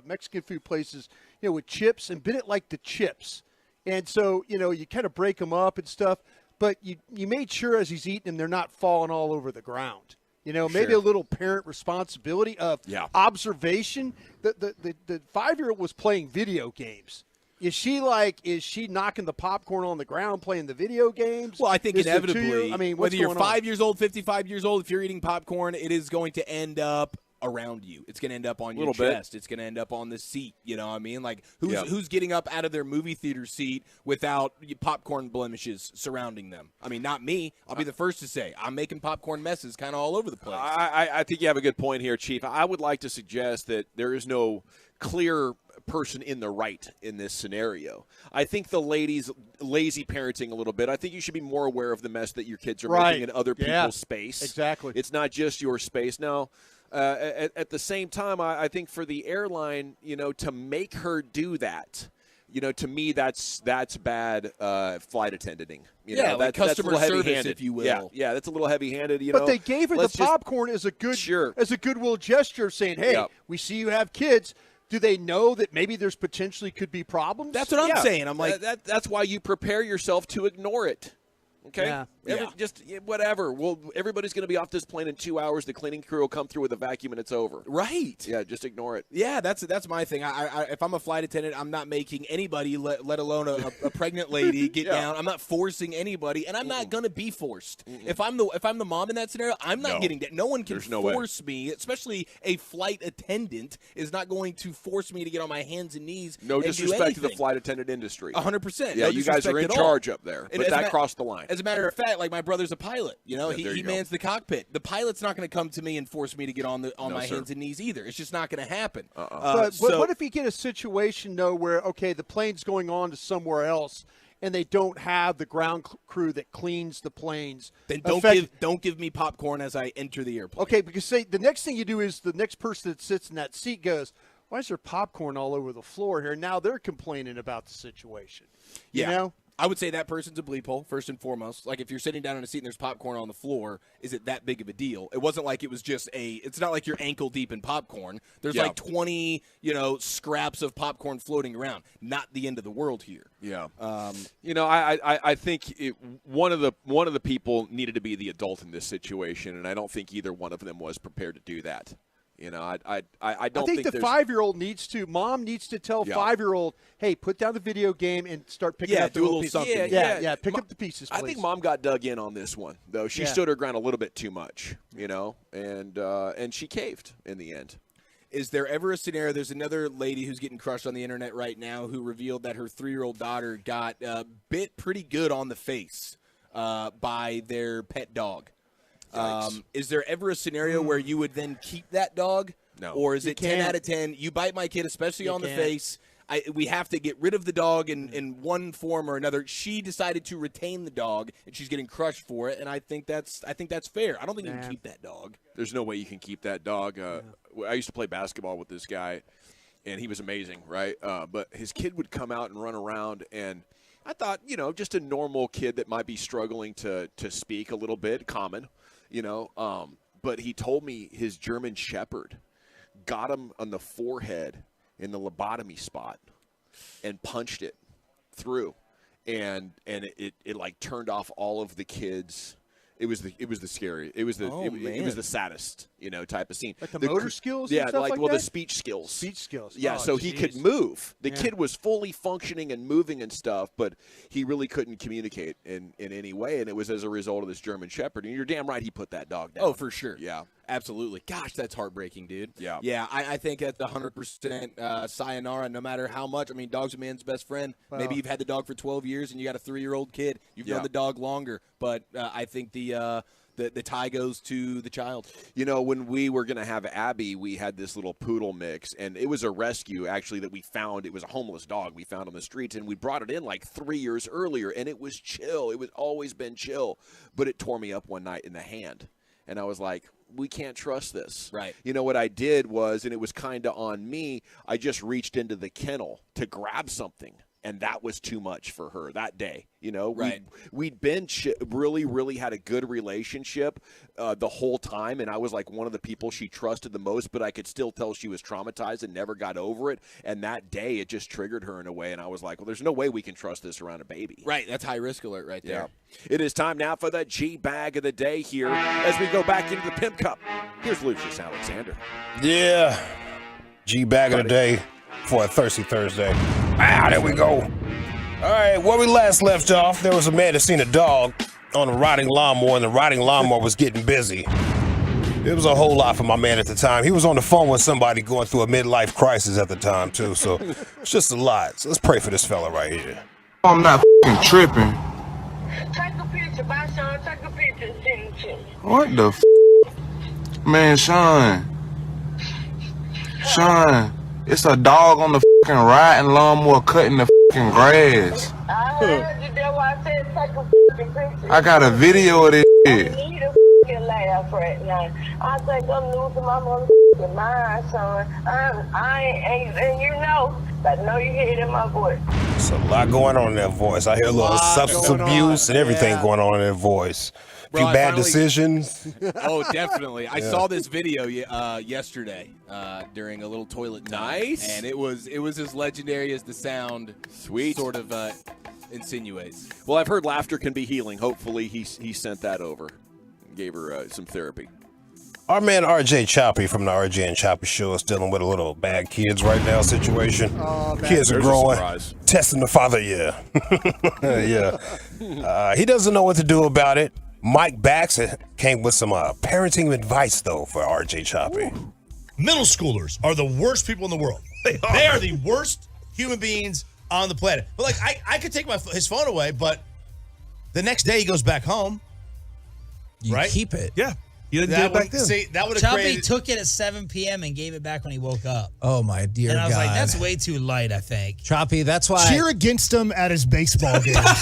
Mexican food places, with chips, and Bennett liked the chips. And so, you kind of break them up and stuff, but you made sure as he's eating them, they're not falling all over the ground. Maybe a little parent responsibility of observation. The 5-year-old was playing video games. Is she knocking the popcorn on the ground playing the video games? Well, I think Is it inevitably, I mean, whether you're 5 on? years old, 55 years old, if you're eating popcorn, it is going to end up around you. It's going to end up on your chest. It's going to end up on the seat. You know what I mean? Like, who's getting up out of their movie theater seat without popcorn blemishes surrounding them? I mean, not me. I'll be the first to say I'm making popcorn messes kind of all over the place. I think you have a good point here, Chief. I would like to suggest that there is no clear person in the right in this scenario. I think the ladies lazy parenting a little bit. I think you should be more aware of the mess that your kids are making in other people's space. Exactly. It's not just your space. Now, at the same time, I think for the airline, to make her do that, to me, that's bad flight attending. Like customer that's service, if you will. Yeah, that's a little heavy-handed. But they gave her the popcorn as a goodwill gesture, saying, "Hey, we see you have kids. Do they know that maybe there's potentially could be problems?" That's what I'm saying. I'm like, that's why you prepare yourself to ignore it. Okay? Yeah. Just whatever. Well, everybody's going to be off this plane in 2 hours. The cleaning crew will come through with a vacuum and it's over. Right. Yeah, just ignore it. Yeah, that's my thing. If I'm a flight attendant, I'm not making anybody, let alone a pregnant lady, get down. I'm not forcing anybody, and I'm not going to be forced. If I'm the mom in that scenario, I'm not getting down. No one can force me, especially a flight attendant is not going to force me to get on my hands and knees. No and disrespect do to the flight attendant industry. 100%. Yeah, no you guys are in charge up there, but that crossed the line. As a matter of fact, like my brother's a pilot. He mans the cockpit. The pilot's not going to come to me and force me to get on my hands and knees either. It's just not going to happen. But what if you get a situation though where the plane's going on to somewhere else and they don't have the ground crew that cleans the planes? Then don't give me popcorn as I enter the airplane. Okay, because the next thing you do is the next person that sits in that seat goes, "Why is there popcorn all over the floor here?" Now they're complaining about the situation. You know? I would say that person's a bleep hole, first and foremost. Like, if you're sitting down in a seat and there's popcorn on the floor, is it that big of a deal? It wasn't like it was just it's not like you're ankle deep in popcorn. There's like 20, scraps of popcorn floating around. Not the end of the world here. Yeah. I think one of the people needed to be the adult in this situation, and I don't think either one of them was prepared to do that. I don't think the 5-year-old mom needs to tell 5-year-old, hey, put down the video game and start picking up the do a little little something. Yeah, pick up the pieces, please. I think mom got dug in on this one, though. She stood her ground a little bit too much, and she caved in the end. Is there ever a scenario? There's another lady who's getting crushed on the internet right now who revealed that her 3-year-old daughter got bit pretty good on the face by their pet dog. Is there ever a scenario where you would then keep that dog? No. Or is it 10 out of 10? You bite my kid, especially on the face. We have to get rid of the dog in one form or another. She decided to retain the dog, and she's getting crushed for it. And I think that's fair. I don't think you can keep that dog. There's no way you can keep that dog. I used to play basketball with this guy, and he was amazing, right? But his kid would come out and run around, and I thought, just a normal kid that might be struggling to speak a little bit, common. But he told me his German Shepherd got him on the forehead in the lobotomy spot and punched it through, and it like turned off all of the kids. It was the scary. It was the saddest, type of scene. Like the motor skills? Yeah, and stuff like the that? speech skills. Speech skills. Yeah, so he could move. The kid was fully functioning and moving and stuff, but he really couldn't communicate in any way, and it was as a result of this German Shepherd. And you're damn right he put that dog down. Oh, for sure. Yeah. Absolutely. Gosh, that's heartbreaking, dude. Yeah. Yeah, I think that's 100% sayonara, no matter how much. I mean, dog's a man's best friend. Well, Maybe you've had the dog for 12 years and you got a 3-year-old kid. You've known the dog longer. But I think the tie goes to the child. When we were going to have Abby, we had this little poodle mix, and it was a rescue, actually, that we found. It was a homeless dog we found on the streets, and we brought it in like 3 years earlier, and it was chill. It was always been chill, but it tore me up one night in the hand, and I was like, we can't trust this. Right. What I did was, and it was kind of on me, I just reached into the kennel to grab something. And that was too much for her that day. Right. We'd been really, really had a good relationship the whole time. And I was like one of the people she trusted the most, but I could still tell she was traumatized and never got over it. And that day, it just triggered her in a way. And I was like, well, there's no way we can trust this around a baby. Right. That's high risk alert right there. Yeah. It is time now for the G bag of the day here as we go back into the Pimp Cup. Here's Lucius Alexander. Yeah. G bag of the day for a Thirsty Thursday. There we go. All right, where we last left off, there was a man that seen a dog on a riding lawnmower, and the riding lawnmower was getting busy. It was a whole lot for my man at the time. He was on the phone with somebody going through a midlife crisis at the time, too, so it's just a lot. So let's pray for this fella right here. I'm not f***ing tripping. Take a picture, bye, Sean. Take a picture and send it to me. What the f***? Man, Sean, it's a dog on the f***ing riding lawnmower cutting the f***ing grass. I heard you. That's why I said take a f***ing picture. I got a video of this shit. I need a f***ing laugh right now. I think I'm losing my motherfucking mind, son. I know you hear it in my voice. There's a lot going on in that voice. I hear a little substance abuse and everything going on in that voice. A few bad decisions. Oh, definitely. I saw this video yesterday during a little toilet time. Nice. And it was as legendary as the sound sort of insinuates. Well, I've heard laughter can be healing. Hopefully he sent that over and gave her some therapy. Our man RJ Choppy from the RJ and Choppy Show is dealing with a little bad kids right now situation. Kids are growing, testing the father, yeah. He doesn't know what to do about it. Mike Bax came with some parenting advice, though, for RJ Choppy. Ooh. Middle schoolers are the worst people in the world. They are the worst human beings on the planet. But, like, I could take his phone away, but the next day he goes back home. You right? keep it. Yeah. You didn't get it back then. See, that would have Choppy created. took it at 7 p.m. and gave it back when he woke up. Oh my dear And I was God. like, that's way too light, I think. Choppy, that's why. Cheer against him at his baseball game. Praise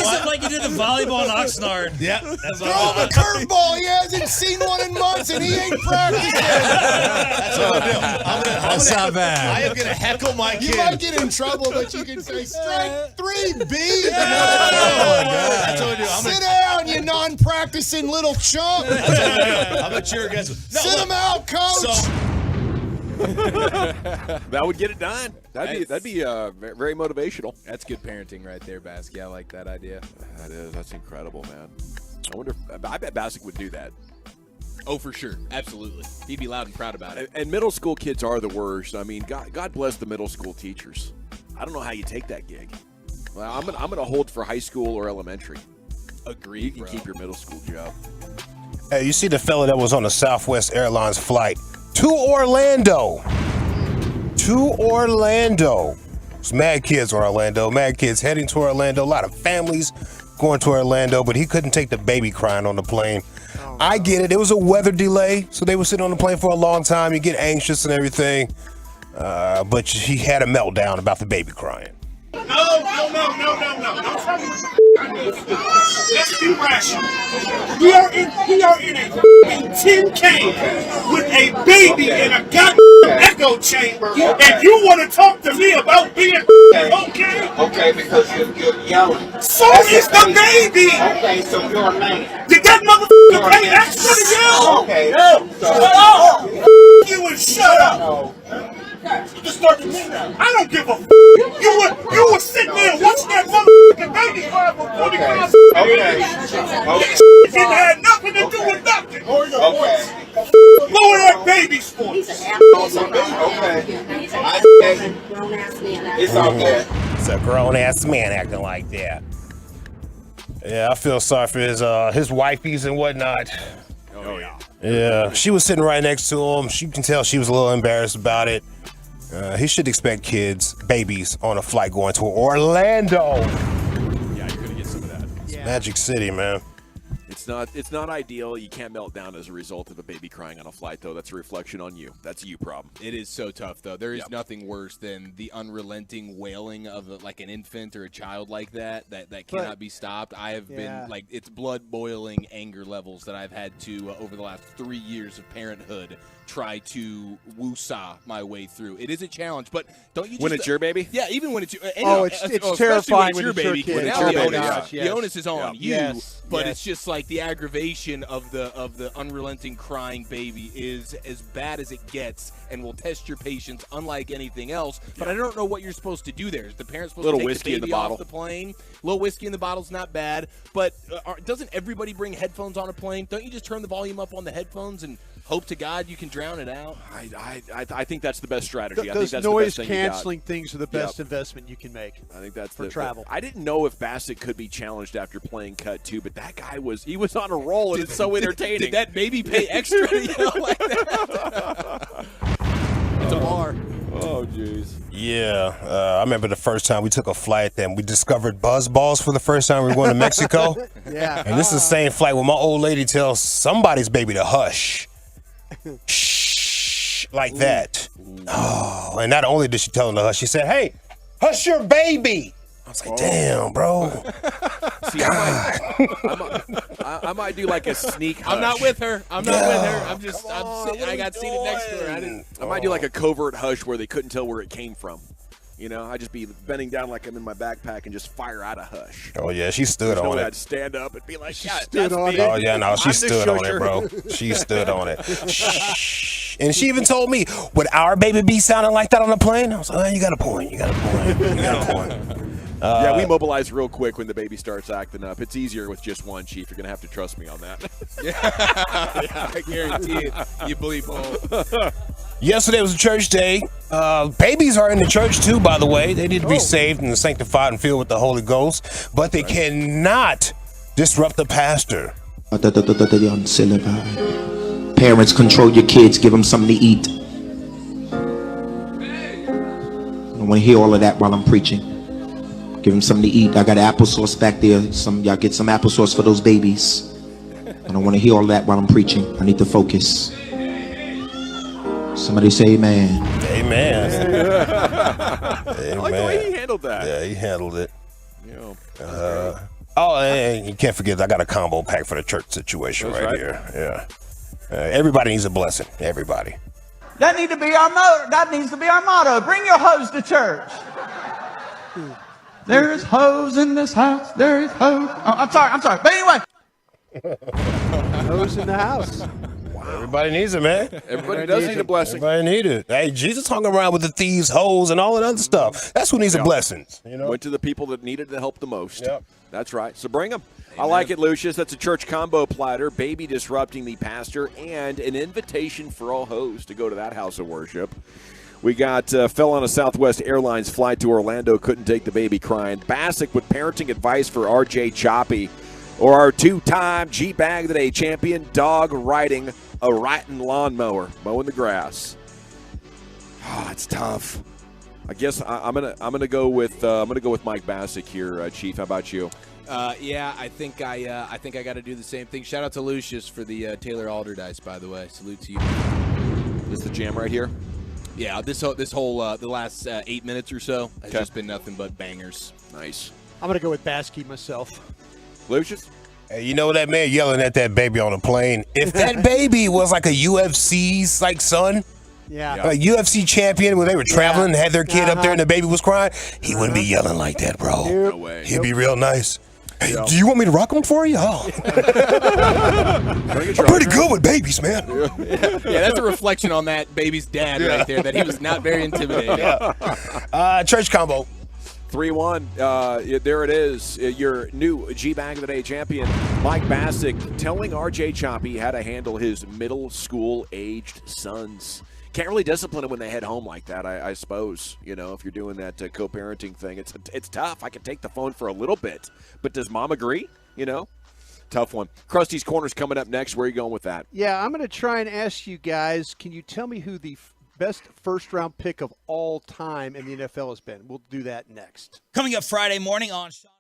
him like you did the volleyball in Oxnard. Yeah. Throw him a curveball. He hasn't seen one in months, and he ain't practicing. That's what I'll do. That's not bad. I am going to heckle my kid. You might get in trouble, but you can say, strike 3B. That's what I do. Sit down, you non-practicing little chump. I'm going to cheer against him. No, Sit him out, coach. That would get it done. That'd be very motivational. That's good parenting right there, Basky. I like that idea. That is. That's incredible, man. I wonder. I bet Bassick would do that. Oh, for sure. Absolutely. He'd be loud and proud about it. And middle school kids are the worst. I mean, God bless the middle school teachers. I don't know how you take that gig. Well, I'm gonna hold for high school or elementary. Agreed. You can keep your middle school job. Hey, you see the fella that was on the Southwest Airlines flight to Orlando. It's mad kids in Orlando. Mad kids heading to Orlando. A lot of families going to Orlando, but he couldn't take the baby crying on the plane. I get it. It was a weather delay, so they were sitting on the plane for a long time. You get anxious and everything. But he had a meltdown about the baby crying. No. Let's be rational. We are in a tin can with a baby in a goddamn echo chamber, and you want to talk to me about being okay? Okay, because you're yelling. So is the baby. Okay, so you're a man. Did that motherfucker pay extra to yell? Okay. No. Shut up. You and shut up. You just started me now. I don't give a f***. You were sitting there watching that motherfucking baby cry for 45 seconds. Okay. It didn't have nothing to do with nothing. Okay. Lower that baby's voice. Okay. It's okay. It's a grown-ass man acting like that. Yeah, I feel sorry for his wifeys and whatnot. Oh, yeah. Yeah, she was sitting right next to him. She can tell she was a little embarrassed about it. He should expect babies on a flight going to Orlando. Yeah, you're gonna get some of that. It's Magic City, man. It's not ideal. You can't melt down as a result of a baby crying on a flight, though. That's a reflection on you. That's a you problem. It is so tough, though. There is nothing worse than the unrelenting wailing of like an infant or a child like that cannot be stopped. I have been like, it's blood boiling anger levels that I've had to over the last 3 years of parenthood try to woo-saw my way through. It is a challenge, but don't you just... When it's your baby? Yeah, even when it's your... it's terrifying when it's your baby. kid. Now the onus is on you, Yes. but it's just like the aggravation of the unrelenting crying baby is as bad as it gets and will test your patience unlike anything else. But I don't know what you're supposed to do there. Is the parent supposed to take whiskey the in the baby bottle. off the plane? A little whiskey in the bottle's not bad, but doesn't everybody bring headphones on a plane? Don't you just turn the volume up on the headphones and hope to God you can drown it out? I think that's the best strategy. I think Those that's the best thing noise-canceling things are the best investment you can make. I think that's for travel. I didn't know if Bassick could be challenged after playing cut too, but that guy was on a roll, and it's so entertaining. Did that baby pay extra to yell like that? It's a bar. Oh, jeez. Yeah, I remember the first time we took a flight and we discovered buzz balls for the first time we were going to Mexico. Yeah. And this is the same flight where my old lady tells somebody's baby to hush. Shh, like that. Oh, and not only did she tell him to hush, she said, "Hey, hush your baby." I was like, damn, bro. See, I might do like a sneak hush. I'm not with her. I got seated next to her. I might do like a covert hush where they couldn't tell where it came from. You know, I'd just be bending down like I'm in my backpack and just fire out a hush. Oh, yeah, she stood There's no on way it. I'd stand up and be like, yeah, stood that's on me. it. Oh, yeah, no, she I'm the stood on it, shusher. bro. She stood on it. Shh. And she even told me, would our baby be sounding like that on the plane? I was like, oh, you got a point. You got a point. You got a point. Yeah, we mobilize real quick when the baby starts acting up. It's easier with just one, Chief. You're going to have to trust me on that. Yeah, I guarantee it. You believe both. Yesterday was a church day. Babies are in the church too, by the way. They need to be saved and sanctified and filled with the Holy Ghost, but they cannot disrupt the pastor. Parents, control your kids. Give them something to eat. I don't want to hear all of that while I'm preaching. Give them something to eat. I got applesauce back there. Y'all get some applesauce for those babies. I don't want to hear all that while I'm preaching. I need to focus. Somebody say amen. Amen. I like the way he handled that. Yeah, he handled it. Yeah. And you can't forget, I got a combo pack for the church situation right here. Yeah. Everybody needs a blessing. Everybody. That needs to be our motto. That needs to be our motto. Bring your hose to church. There's hose in this house. There is hose. Oh, I'm sorry. But anyway. Hose in the house. Everybody needs it, man. Everybody does need a blessing. Everybody need it. Hey, Jesus hung around with the thieves, hoes, and all that other stuff. That's who needs a blessing. Went to the people that needed the help the most. Yep. That's right. So bring them. I like it, Lucius. That's a church combo platter, baby disrupting the pastor, and an invitation for all hoes to go to that house of worship. We got fell on a Southwest Airlines flight to Orlando, couldn't take the baby crying. Bassick with parenting advice for RJ Choppy, or our two-time G-Bag of the Day champion, dog riding a ratting lawnmower, mowing the grass. It's tough. I guess I'm gonna go with Mike Bassick here, Chief. How about you? Yeah, I think I got to do the same thing. Shout out to Lucius for the Taylor Alderdice, by the way. Salute to you. This is the jam right here. Yeah, this whole the last 8 minutes or so has just been nothing but bangers. Nice. I'm gonna go with Baskey myself. Lucius? Hey, you know that man yelling at that baby on a plane? If that baby was like a UFC's son, a UFC champion when they were traveling and had their kid up there and the baby was crying, he wouldn't be yelling like that, bro. No way. He'd be real nice. Hey, do you want me to rock them for you? Oh. I'm pretty good with babies, man. Yeah, that's a reflection on that baby's dad right there, that he was not very intimidating. Church combo. 3-1. There it is. Your new G-Bag of the Day champion, Mike Bassick, telling RJ Choppy how to handle his middle school-aged sons. Can't really discipline them when they head home like that, I suppose. If you're doing that co-parenting thing, it's tough. I can take the phone for a little bit, but does mom agree? Tough one. Krusty's Corner's coming up next. Where are you going with that? Yeah, I'm going to try and ask you guys, can you tell me who the best first-round pick of all time in the NFL has been? We'll do that next. Coming up Friday morning on Sean.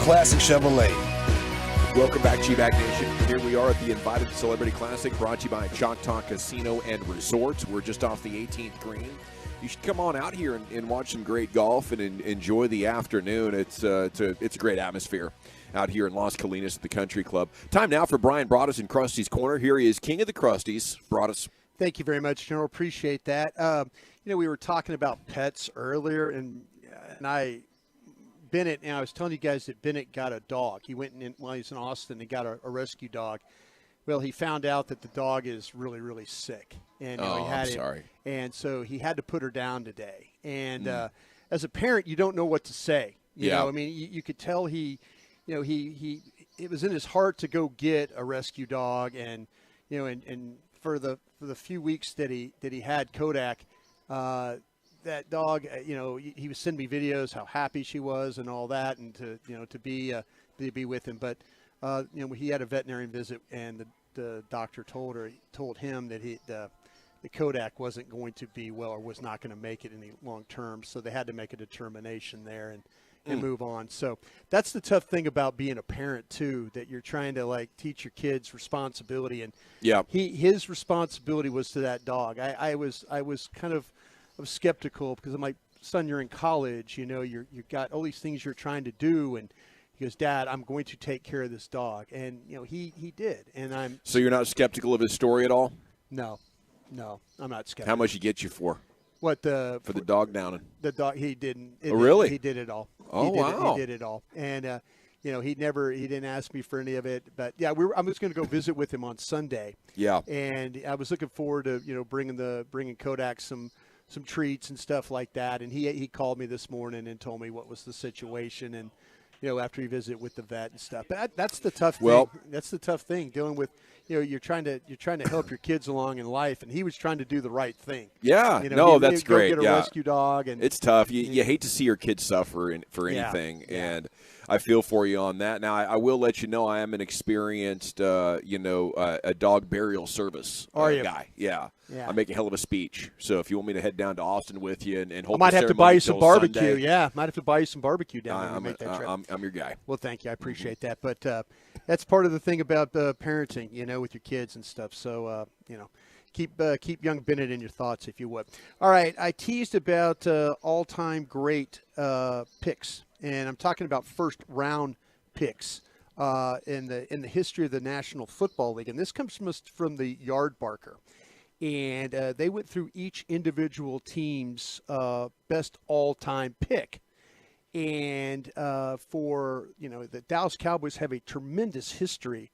Classic Chevrolet. Welcome back, G-Bag Nation. Here we are at the Invited Celebrity Classic, brought to you by Choctaw Casino and Resorts. We're just off the 18th green. You should come on out here and watch some great golf and enjoy the afternoon. It's a great atmosphere out here in Las Colinas at the Country Club. Time now for Brian Broaddus in Krusty's Corner. Here he is, king of the Krusties. Broaddus. Thank you very much, General. Appreciate that. We were talking about pets earlier, and Bennett, and I was telling you guys that Bennett got a dog. He went in while he was in Austin and got a rescue dog. Well, he found out that the dog is really, really sick. And I'm sorry. And so he had to put her down today. And as a parent, you don't know what to say. You know, I mean, you could tell it was in his heart to go get a rescue dog. And, and for the few weeks that he had Kodak, that dog, he was sending me videos how happy she was and all that, and to be with him. But he had a veterinarian visit, and the doctor told him that the Kodak wasn't going to be well, or was not going to make it any long term. So they had to make a determination there and move on. So that's the tough thing about being a parent too, that you're trying to teach your kids responsibility, and his responsibility was to that dog. I was kind of skeptical because I'm like, son, you're in college, you've got all these things you're trying to do, and he goes, Dad, I'm going to take care of this dog. And he did. And So you're not skeptical of his story at all? No, I'm not skeptical. How much he get you for? What for the dog downing? The dog, he didn't. Really? He did it all. Wow. He did it all. And he didn't ask me for any of it. But yeah, I was going to go visit with him on Sunday. Yeah. And I was looking forward to bringing Kodak some treats and stuff like that. And he called me this morning and told me what was the situation, and after he visited with the vet and stuff. But that's the tough thing. That's the tough thing, dealing with you're trying to help your kids along in life, and he was trying to do the right thing. Yeah. That's great. Get a rescue dog, and it's tough. You hate to see your kids suffer for anything, and I feel for you on that. Now, I will let you know I am an experienced, a dog burial service guy. Yeah. I make a hell of a speech. So if you want me to head down to Austin with you and hold, I might have to buy you some barbecue. Sunday, might have to buy you some barbecue down there to make that trip. I'm your guy. Well, thank you. I appreciate that. But that's part of the thing about parenting, with your kids and stuff. So keep young Bennett in your thoughts, if you would. All right, I teased about all-time great picks, and I'm talking about first-round picks in the history of the National Football League, and this comes from the Yard Barker, and they went through each individual team's best all-time pick, and the Dallas Cowboys have a tremendous history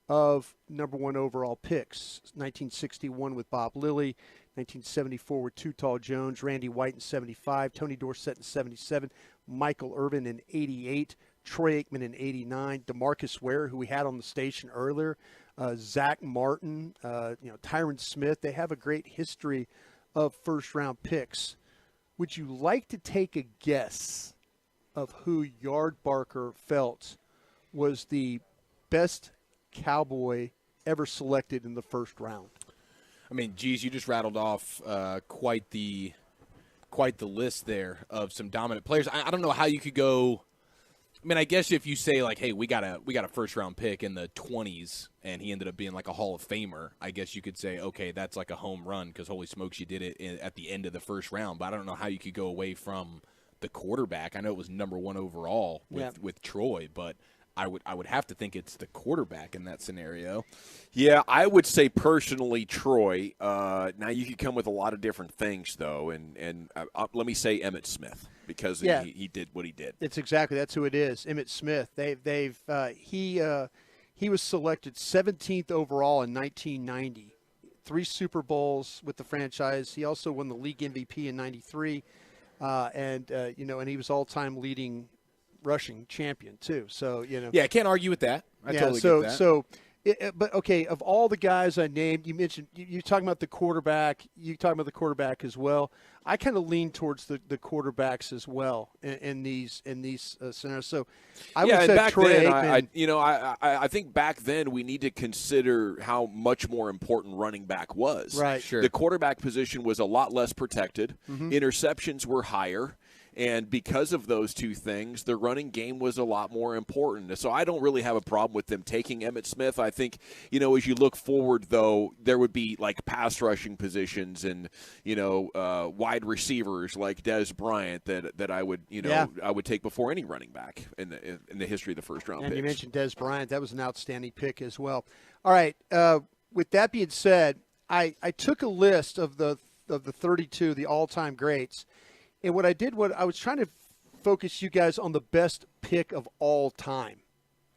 of number one overall picks. 1961 with Bob Lilly, 1974 with Too Tall Jones, Randy White in 75, Tony Dorsett in 77, Michael Irvin in 88, Troy Aikman in 89, DeMarcus Ware, who we had on the station earlier, Zach Martin, Tyron Smith. They have a great history of first-round picks. Would you like to take a guess of who Yard Barker felt was the best Cowboy ever selected in the first round? I mean, geez, you just rattled off quite the list there of some dominant players. I don't know how you could go. I mean, I guess if you say hey, we got a first round pick in the 20s and he ended up being a Hall of Famer, I guess you could say, okay, that's a home run because holy smokes, you did it at the end of the first round. But I don't know how you could go away from the quarterback. I know it was number one overall with Troy, but I would have to think it's the quarterback in that scenario. Yeah, I would say personally Troy. Now you could come with a lot of different things though, and let me say Emmitt Smith because he did what he did. That's who it is. Emmitt Smith. He was selected 17th overall in 1990. 3 Super Bowls with the franchise. He also won the league MVP in '93, and he was all-time leading rushing champion too. So I can't argue with that. I totally get that. But okay, of all the guys I named, you mentioned you're talking about the quarterback. You talking about the quarterback as well. I kind of lean towards the quarterbacks as well in these scenarios. So I would say back Troy then, Aikman. I think back then we need to consider how much more important running back was. Right. Sure. The quarterback position was a lot less protected. Mm-hmm. Interceptions were higher. And because of those two things, the running game was a lot more important. So I don't really have a problem with them taking Emmitt Smith. I think, as you look forward, though, there would be like pass rushing positions and, wide receivers like Dez Bryant that I would, I would take before any running back in the history of the first round. And picks. you mentioned Dez Bryant. That was an outstanding pick as well. All right. With that being said, I took a list of the 32, the all-time greats. And what I did, I was trying to focus you guys on the best pick of all time.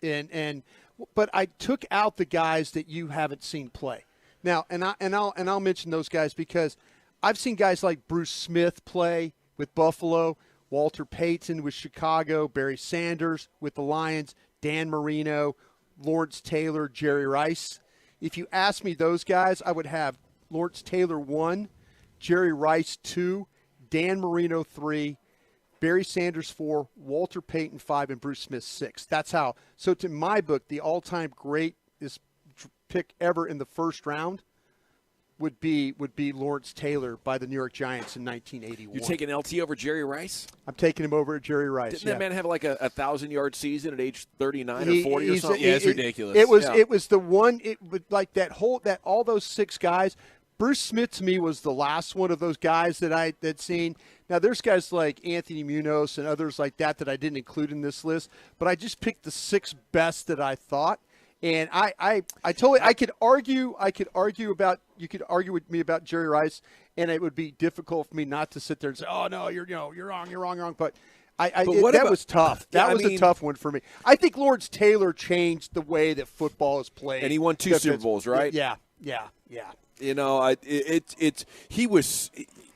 But I took out the guys that you haven't seen play. Now, I'll mention those guys because I've seen guys like Bruce Smith play with Buffalo, Walter Payton with Chicago, Barry Sanders with the Lions, Dan Marino, Lawrence Taylor, Jerry Rice. If you ask me those guys, I would have Lawrence Taylor 1, Jerry Rice 2, Dan Marino 3, Barry Sanders 4, Walter Payton 5, and Bruce Smith 6. That's how. So to my book, the all-time greatest pick ever in the first round would be Lawrence Taylor by the New York Giants in 1981. You're taking LT over Jerry Rice? I'm taking him over at Jerry Rice. Didn't that man have like a 1,000-yard season at age 39 or 40 or something? It's ridiculous. It was the one. Like all those 6 guys. Bruce Smith to me was the last one of those guys that seen. Now there's guys like Anthony Munoz and others like that I didn't include in this list, but I just picked the 6 best that I thought. And I told you I could argue with me about Jerry Rice, and it would be difficult for me not to sit there and say, oh no, you're wrong. But that was tough. That was a tough one for me. I think Lawrence Taylor changed the way that football is played, and he won 2 Super Bowls, right? Yeah. He was.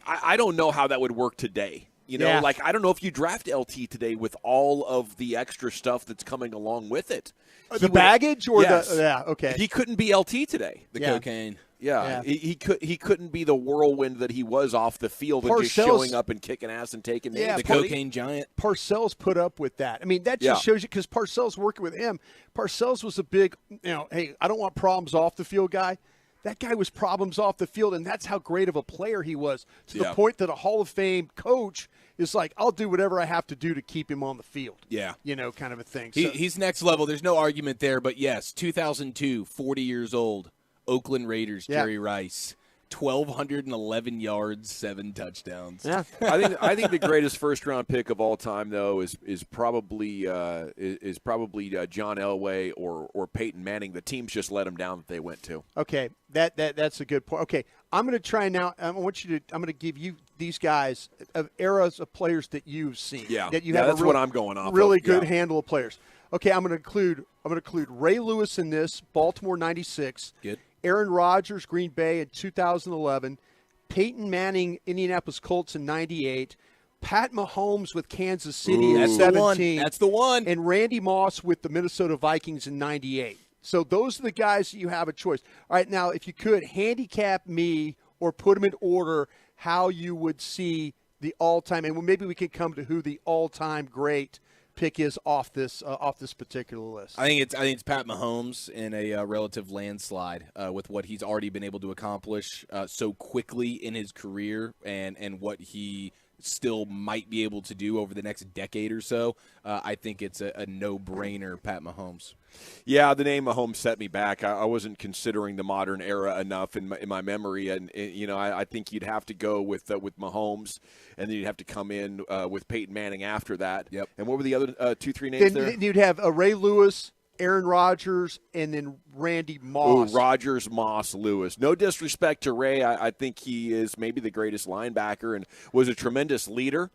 I don't know how that would work today. Like I don't know if you draft LT today with all of the extra stuff that's coming along with it. The baggage or yes. okay. He couldn't be LT today. The cocaine. Yeah. He couldn't be the whirlwind that he was off the field and just showing up and kicking ass and taking names. The cocaine giant. Parcells put up with that. I mean, that just shows you because Parcells working with him. Parcells was a big, hey, I don't want problems off the field guy. That guy was problems off the field, and that's how great of a player he was to the point that a Hall of Fame coach is like, I'll do whatever I have to do to keep him on the field. Yeah. Kind of a thing. He's next level. There's no argument there, but yes, 2002, 40 years old, Oakland Raiders, Jerry Rice. 1,211 yards, 7 touchdowns. Yeah, I think the greatest first-round pick of all time, though, is probably John Elway or Peyton Manning. The teams just let him down that they went to. Okay, that's a good point. Okay, I'm going to try now. I'm going to give you these guys of eras of players that you've seen. Yeah, that you have. That's what I'm going off. Really good handle of players. Okay, I'm going to include Ray Lewis in this. Baltimore '96. Good. Aaron Rodgers, Green Bay in 2011, Peyton Manning, Indianapolis Colts in 98, Pat Mahomes with Kansas City in 17. That's the one. And Randy Moss with the Minnesota Vikings in 98. So those are the guys that you have a choice. All right, now if you could handicap me or put them in order, how you would see the all-time, and maybe we could come to who the all-time great pick is off this particular list. I think it's Pat Mahomes in a relative landslide with what he's already been able to accomplish so quickly in his career and what he still might be able to do over the next decade or so. I think it's a no-brainer, Pat Mahomes. Yeah, the name Mahomes set me back. I wasn't considering the modern era enough in my memory, and I think you'd have to go with Mahomes, and then you'd have to come in with Peyton Manning after that. Yep. And what were the other 2-3 names there? You'd have Ray Lewis, Aaron Rodgers, and then Randy Moss. Oh, Rodgers, Moss, Lewis. No disrespect to Ray. I think he is maybe the greatest linebacker and was a tremendous leader.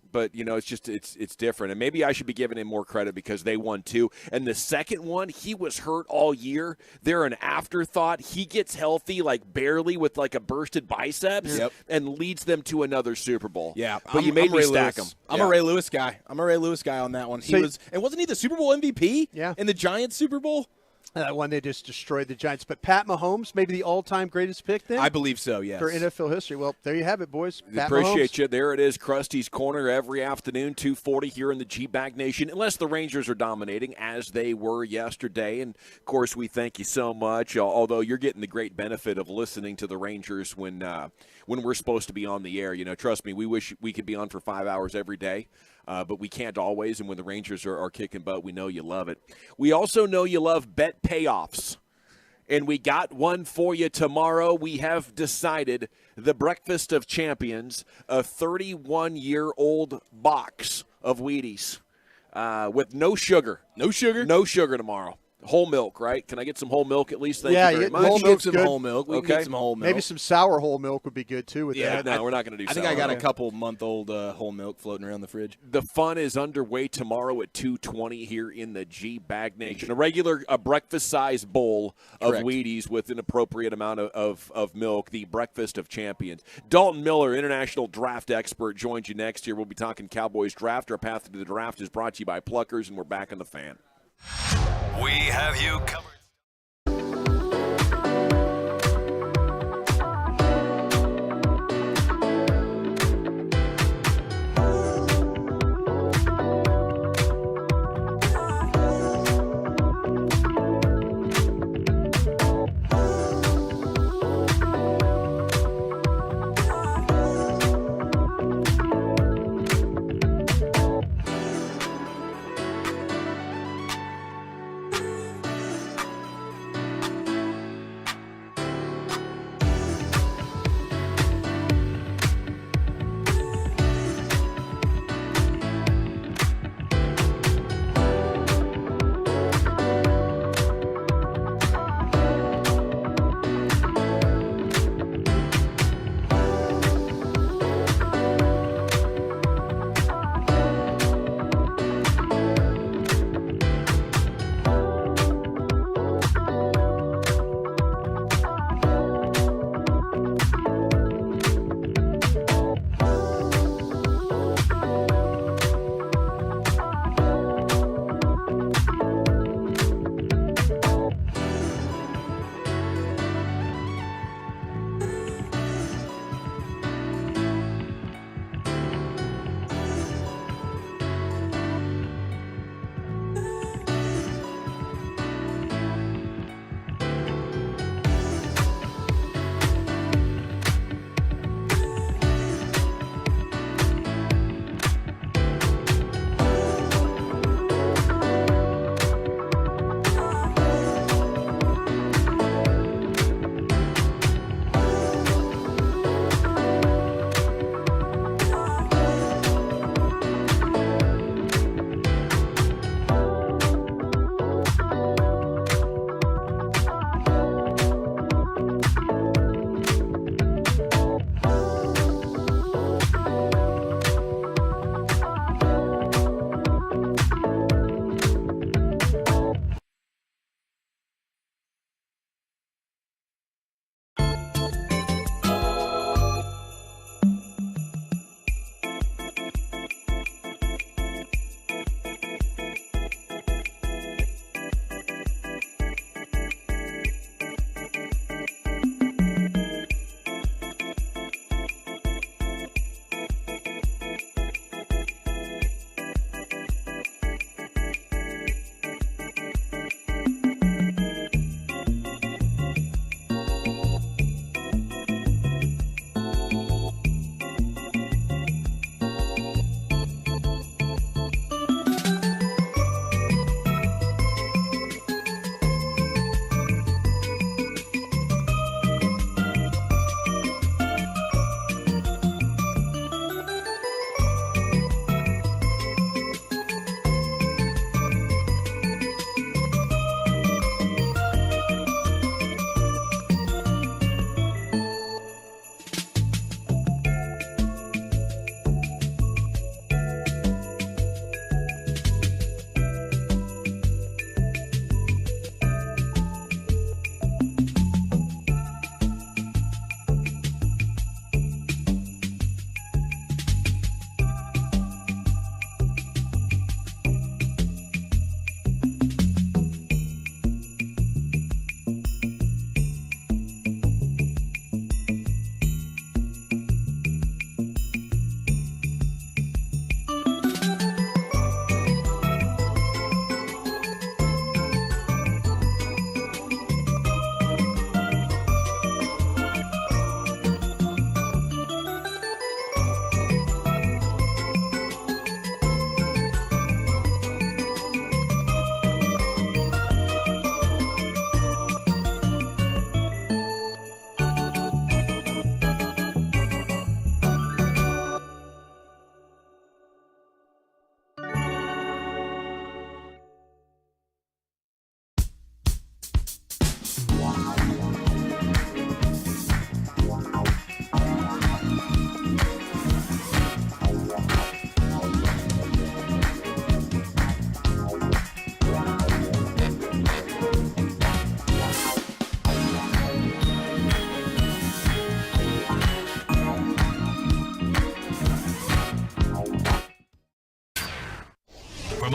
But, it's different. And maybe I should be giving him more credit because they won too. And the second one, he was hurt all year. They're an afterthought. He gets healthy barely with a bursted biceps and leads them to another Super Bowl. Yeah. But you made me stack him. I'm a Ray Lewis guy. I'm a Ray Lewis guy on that one. And wasn't he the Super Bowl MVP? Yeah. In the Giants Super Bowl? That one they just destroyed the Giants. But Pat Mahomes, maybe the all-time greatest pick then? I believe so, yes. For NFL history. Well, there you have it, boys. Pat Appreciate Mahomes. you. There it is, Krusty's Corner every afternoon, 2:40 here in the G-Bag Nation, unless the Rangers are dominating, as they were yesterday. And, of course, we thank you so much, although you're getting the great benefit of listening to the Rangers when we're supposed to be on the air. You know, trust me, we wish we could be on for 5 hours every day. But we can't always, and when the Rangers are kicking butt, we know you love it. We also know you love bet payoffs, and we got one for you tomorrow. We have decided the Breakfast of Champions, a 31-year-old box of Wheaties with no sugar. No sugar? No sugar tomorrow. Whole milk, right? Can I get some whole milk at least? Thank you very much. whole milk's some good. whole milk. We can get some whole milk. Maybe some sour whole milk would be good, too, with that. No, we're not going to do I think sour I got milk. a couple month-old whole milk floating around the fridge. The fun is underway tomorrow at 2:20 here in the G-Bag Nation. A breakfast-sized bowl of Correct. Wheaties with an appropriate amount of milk, the Breakfast of Champions. Dalton Miller, international draft expert, joins you next year. We'll be talking Cowboys draft. Our path to the draft is brought to you by Pluckers, and we're back on the Fan. We have you covered.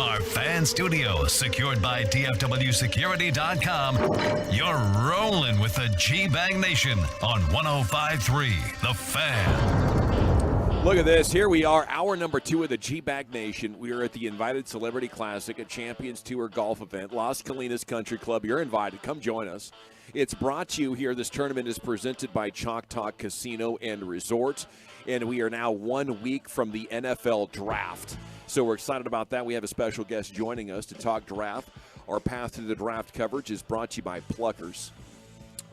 our fan studio, secured by DFWsecurity.com, you're rolling with the G-Bang Nation on 105.3 The Fan. Look at this. Here we are, hour number 2 of the G-Bag Nation. We are at the Invited Celebrity Classic, a Champions Tour golf event, Las Colinas Country Club. You're invited. Come join us. It's brought to you here. This tournament is presented by Choctaw Casino and Resort, and we are now 1 week from the NFL Draft. So we're excited about that. We have a special guest joining us to talk draft. Our path to the draft coverage is brought to you by Pluckers.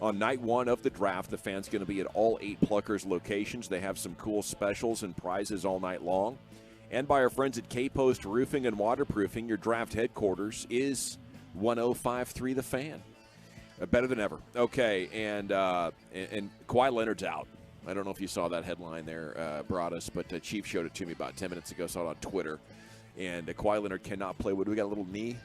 On night 1 of the draft, the Fan's going to be at all 8 Pluckers locations. They have some cool specials and prizes all night long. And by our friends at K-Post Roofing and Waterproofing, your draft headquarters is 105.3 The Fan. Better than ever. Okay, and Kawhi Leonard's out. I don't know if you saw that headline there, Broadus, but Chief showed it to me about 10 minutes ago. Saw it on Twitter. And Kawhi Leonard cannot play. What do we got? A little knee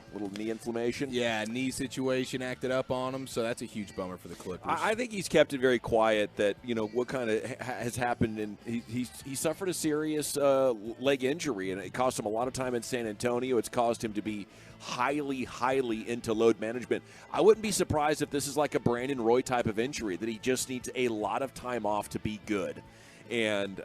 inflammation? Yeah, knee situation acted up on him, so that's a huge bummer for the Clippers. I think he's kept it very quiet that, what kind of has happened. And he suffered a serious leg injury, and it cost him a lot of time in San Antonio. It's caused him to be highly, highly into load management. I wouldn't be surprised if this is like a Brandon Roy type of injury, that he just needs a lot of time off to be good. And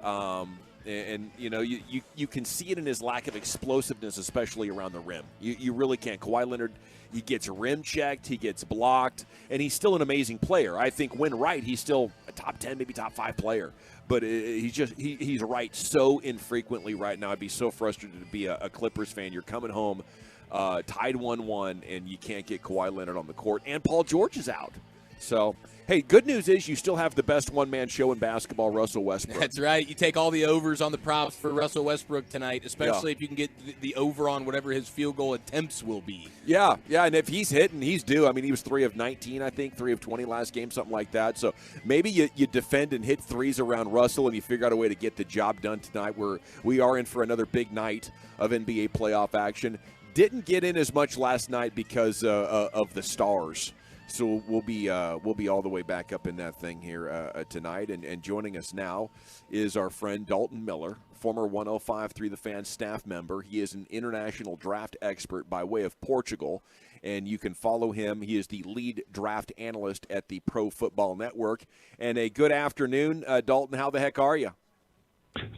you can see it in his lack of explosiveness, especially around the rim. You really can't. Kawhi Leonard, he gets rim checked, he gets blocked, and he's still an amazing player. I think when right, he's still a top 10, maybe top 5 player. But he's right so infrequently right now. I'd be so frustrated to be a Clippers fan. You're coming home tied 1-1, and you can't get Kawhi Leonard on the court, and Paul George is out. So, hey, good news is you still have the best one-man show in basketball, Russell Westbrook. That's right. You take all the overs on the props for Russell Westbrook tonight, especially if you can get the over on whatever his field goal attempts will be. Yeah, and if he's hitting, he's due. I mean, he was 3 of 19, I think, 3 of 20 last game, something like that. So maybe you defend and hit threes around Russell, and you figure out a way to get the job done tonight. We are in for another big night of NBA playoff action. Didn't get in as much last night because of the stars. So we'll be all the way back up in that thing here tonight. And joining us now is our friend Dalton Miller, former 105.3 The Fan staff member. He is an international draft expert by way of Portugal, and you can follow him. He is the lead draft analyst at the Pro Football Network. And a good afternoon, Dalton. How the heck are you?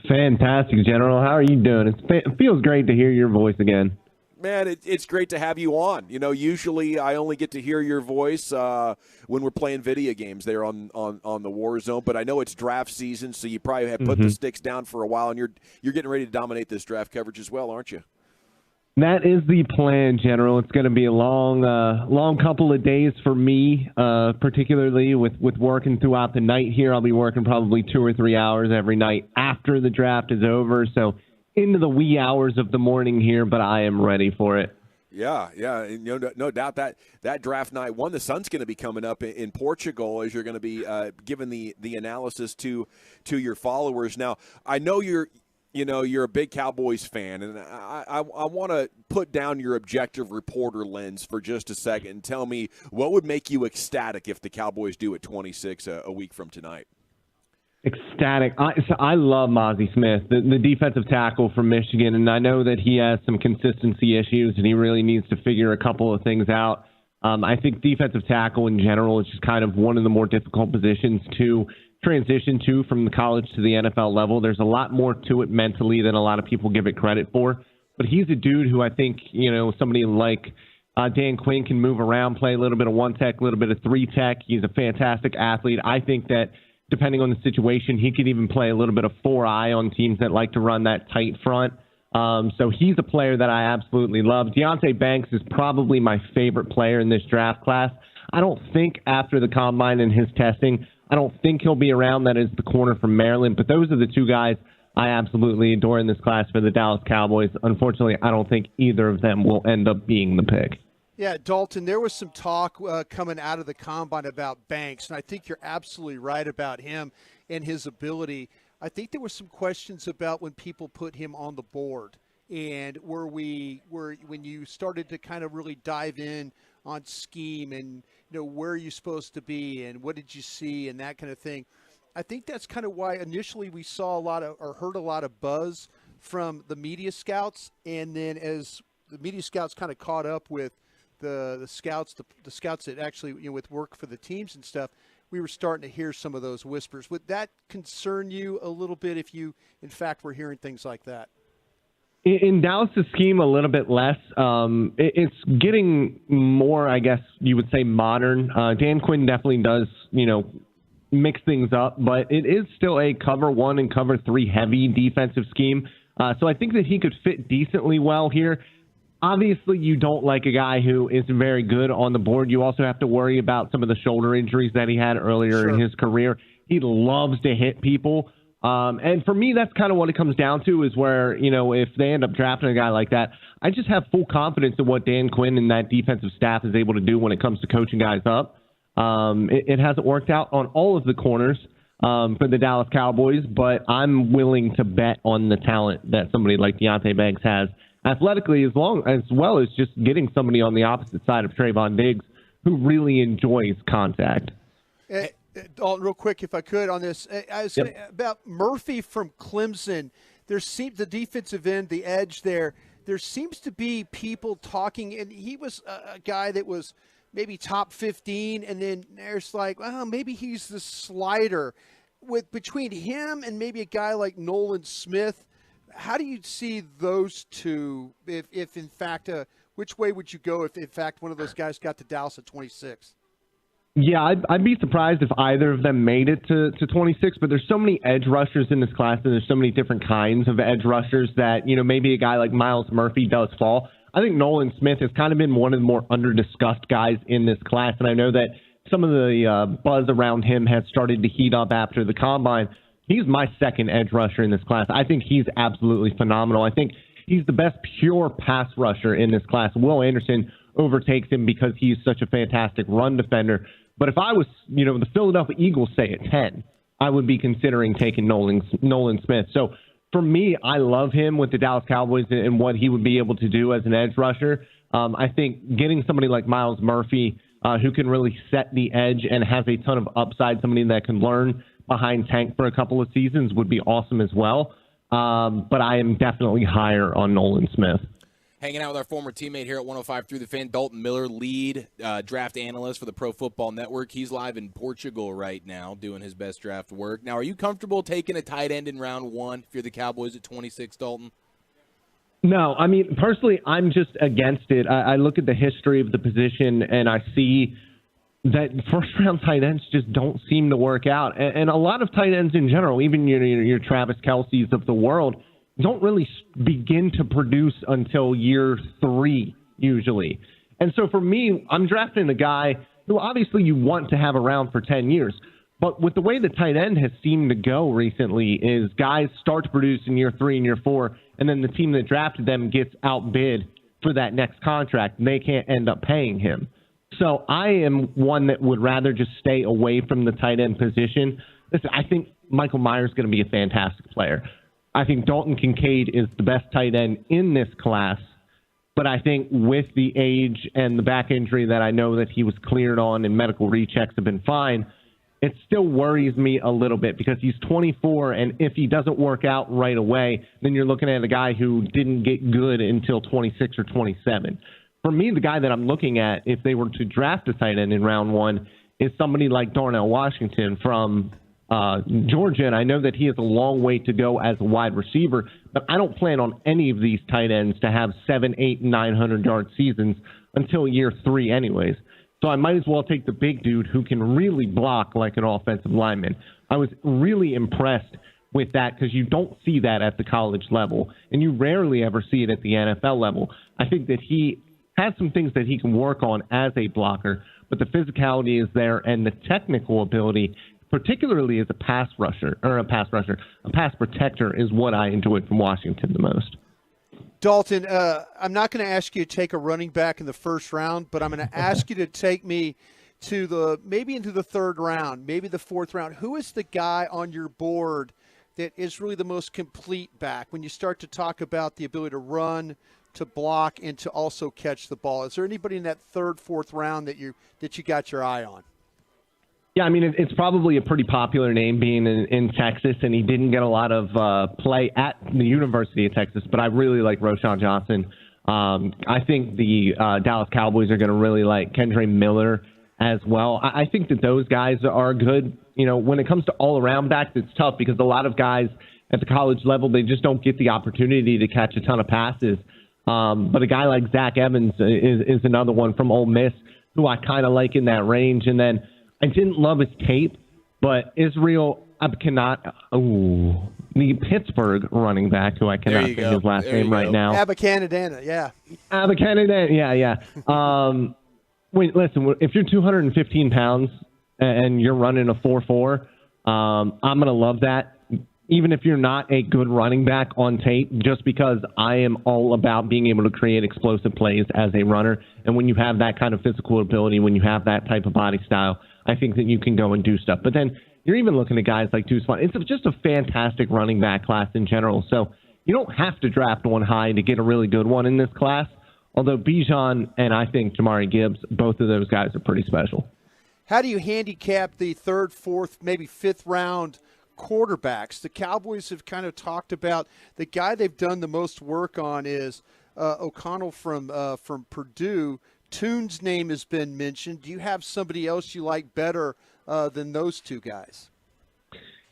Fantastic, General. How are you doing? It feels great to hear your voice again. Man, it's great to have you on. Usually I only get to hear your voice when we're playing video games there on the War Zone. But I know it's draft season, so you probably have put the sticks down for a while, and you're getting ready to dominate this draft coverage as well, aren't you? That is the plan, General. It's going to be a long couple of days for me, particularly with working throughout the night here. I'll be working probably 2 or 3 hours every night after the draft is over. So into the wee hours of the morning here, but I am ready for it. Yeah, and, no doubt that draft night one, the sun's going to be coming up in Portugal as you're going to be giving the analysis to your followers. Now, I know you're a big Cowboys fan, and I want to put down your objective reporter lens for just a second and tell me what would make you ecstatic if the Cowboys do at 26 a week from tonight. Ecstatic. I love Mozzie Smith, the defensive tackle from Michigan, and I know that he has some consistency issues, and he really needs to figure a couple of things out. I think defensive tackle in general is just kind of one of the more difficult positions to transition to from the college to the NFL level. There's a lot more to it mentally than a lot of people give it credit for, but he's a dude who I think, somebody like Dan Quinn can move around, play a little bit of 1-tech, a little bit of 3-tech. He's a fantastic athlete. I think that depending on the situation, he could even play a little bit of 4-eye on teams that like to run that tight front. So he's a player that I absolutely love. Deonte Banks is probably my favorite player in this draft class. I don't think after the combine and his testing, I don't think he'll be around. That is the corner from Maryland. But those are the two guys I absolutely adore in this class for the Dallas Cowboys. Unfortunately, I don't think either of them will end up being the pick. Yeah, Dalton, there was some talk coming out of the combine about Banks, and I think you're absolutely right about him and his ability. I think there were some questions about when people put him on the board, and when you started to kind of really dive in on scheme and where are you supposed to be and what did you see and that kind of thing. I think that's kind of why initially we saw heard a lot of buzz from the media scouts, and then as the media scouts kind of caught up with the scouts, the scouts that actually with work for the teams and stuff, we were starting to hear some of those whispers. Would that concern you a little bit if you, in fact, were hearing things like that? In Dallas' scheme, a little bit less. It's getting more, I guess you would say, modern. Dan Quinn definitely does, mix things up, but it is still a cover 1 and cover 3 heavy defensive scheme. So I think that he could fit decently well here. Obviously, you don't like a guy who is very good on the board. You also have to worry about some of the shoulder injuries that he had earlier in his career. He loves to hit people. And for me, that's kind of what it comes down to is where, if they end up drafting a guy like that, I just have full confidence in what Dan Quinn and that defensive staff is able to do when it comes to coaching guys up. It hasn't worked out on all of the corners for the Dallas Cowboys, but I'm willing to bet on the talent that somebody like Deonte Banks has athletically as well as just getting somebody on the opposite side of Trayvon Diggs who really enjoys contact. Dalton, real quick, if I could, on this, I was about Murphy from Clemson. The defensive end, the edge there. There seems to be people talking, and he was a guy that was maybe top 15, and then there's like, well, maybe he's the slider. Between him and maybe a guy like Nolan Smith, how do you see those two? If in fact, which way would you go if in fact one of those guys got to Dallas at 26? Yeah, I'd be surprised if either of them made it to 26, but there's so many edge rushers in this class, and there's so many different kinds of edge rushers that, maybe a guy like Myles Murphy does fall. I think Nolan Smith has kind of been one of the more under-discussed guys in this class, and I know that some of the buzz around him has started to heat up after the Combine. He's my second edge rusher in this class. I think he's absolutely phenomenal. I think he's the best pure pass rusher in this class. Will Anderson overtakes him because he's such a fantastic run defender. But if I was, the Philadelphia Eagles say at 10, I would be considering taking Nolan Smith. So for me, I love him with the Dallas Cowboys and what he would be able to do as an edge rusher. I think getting somebody like Myles Murphy who can really set the edge and has a ton of upside, somebody that can learn behind Tank for a couple of seasons would be awesome as well. But I am definitely higher on Nolan Smith. Hanging out with our former teammate here at 105 Through the Fan, Dalton Miller, lead draft analyst for the Pro Football Network. He's live in Portugal right now doing his best draft work. Now, are you comfortable taking a tight end in round 1 if you're the Cowboys at 26, Dalton? No, I mean, personally, I'm just against it. I look at the history of the position, and I see that first-round tight ends just don't seem to work out. And a lot of tight ends in general, even your Travis Kelce's of the world, don't really begin to produce until year 3, usually. And so for me, I'm drafting a guy who obviously you want to have around for 10 years. But with the way the tight end has seemed to go recently is guys start to produce in year 3 and year 4, and then the team that drafted them gets outbid for that next contract, and they can't end up paying him. So I am one that would rather just stay away from the tight end position. Listen, I think Michael Myers is going to be a fantastic player. I think Dalton Kincaid is the best tight end in this class, but I think with the age and the back injury that I know that he was cleared on and medical rechecks have been fine, it still worries me a little bit because he's 24, and if he doesn't work out right away, then you're looking at a guy who didn't get good until 26 or 27. For me, the guy that I'm looking at, if they were to draft a tight end in round 1, is somebody like Darnell Washington from Georgia, and I know that he has a long way to go as a wide receiver, but I don't plan on any of these tight ends to have 700, 800, 900-yard seasons until year 3 anyways. So I might as well take the big dude who can really block like an offensive lineman. I was really impressed with that because you don't see that at the college level, and you rarely ever see it at the NFL level. I think that he has some things that he can work on as a blocker, but the physicality is there, and the technical ability, particularly as a pass protector, is what I enjoyed from Washington the most. Dalton, I'm not going to ask you to take a running back in the first round, but I'm going to ask you to take me to maybe into the 3rd round, maybe the 4th round. Who is the guy on your board that is really the most complete back when you start to talk about the ability to run, to block, and to also catch the ball? Is there anybody in that 3rd, 4th round that you got your eye on? Yeah, I mean, it's probably a pretty popular name being in Texas, and he didn't get a lot of play at the University of Texas, but I really like Roschon Johnson I think the Dallas Cowboys are going to really like Kendre Miller as well. I think that those guys are good. You know, when it comes to all-around backs, it's tough because a lot of guys at the college level, they just don't get the opportunity to catch a ton of passes. But a guy like Zach Evans is another one from Ole Miss who I kind of like in that range. And then I didn't love his tape, but Israel Abkanat, the Pittsburgh running back, who I cannot think his last name right now. Abacanadana, yeah. Abacanadana, yeah. Wait, listen, if you're 215 pounds and you're running a 4.4, I'm going to love that. Even if you're not a good running back on tape, just because I am all about being able to create explosive plays as a runner. And when you have that kind of physical ability, when you have that type of body style, I think that you can go and do stuff. But then you're even looking at guys like Deuce Vaughn. It's just a fantastic running back class in general. So you don't have to draft one high to get a really good one in this class. Although Bijan and I think Jamari Gibbs, both of those guys are pretty special. How do you handicap the third, fourth, maybe fifth round quarterbacks? The Cowboys have kind of talked about the guy they've done the most work on is O'Connell from Purdue. Toon's name has been mentioned. Do you have somebody else you like better than those two guys?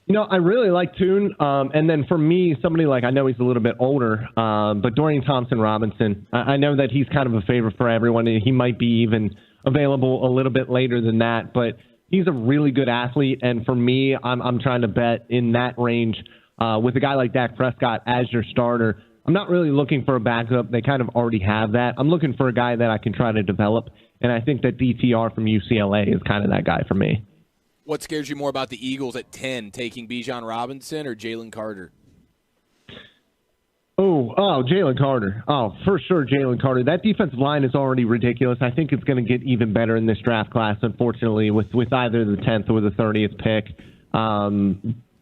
You know, I really like Toon. And then for me, somebody like, I know he's a little bit older, but Dorian Thompson-Robinson, I know that he's kind of a favorite for everyone. He might be even available a little bit later than that, but he's a really good athlete. And for me, I'm trying to bet in that range with a guy like Dak Prescott as your starter. I'm not really looking for a backup. They kind of already have that. I'm looking for a guy that I can try to develop. And I think that DTR from UCLA is kind of that guy for me. What scares you more about the Eagles at 10, taking Bijan Robinson or Jalen Carter? Oh, Jalen Carter. Oh, for sure, Jalen Carter. That defensive line is already ridiculous. I think it's going to get even better in this draft class, unfortunately, with either the 10th or the 30th pick.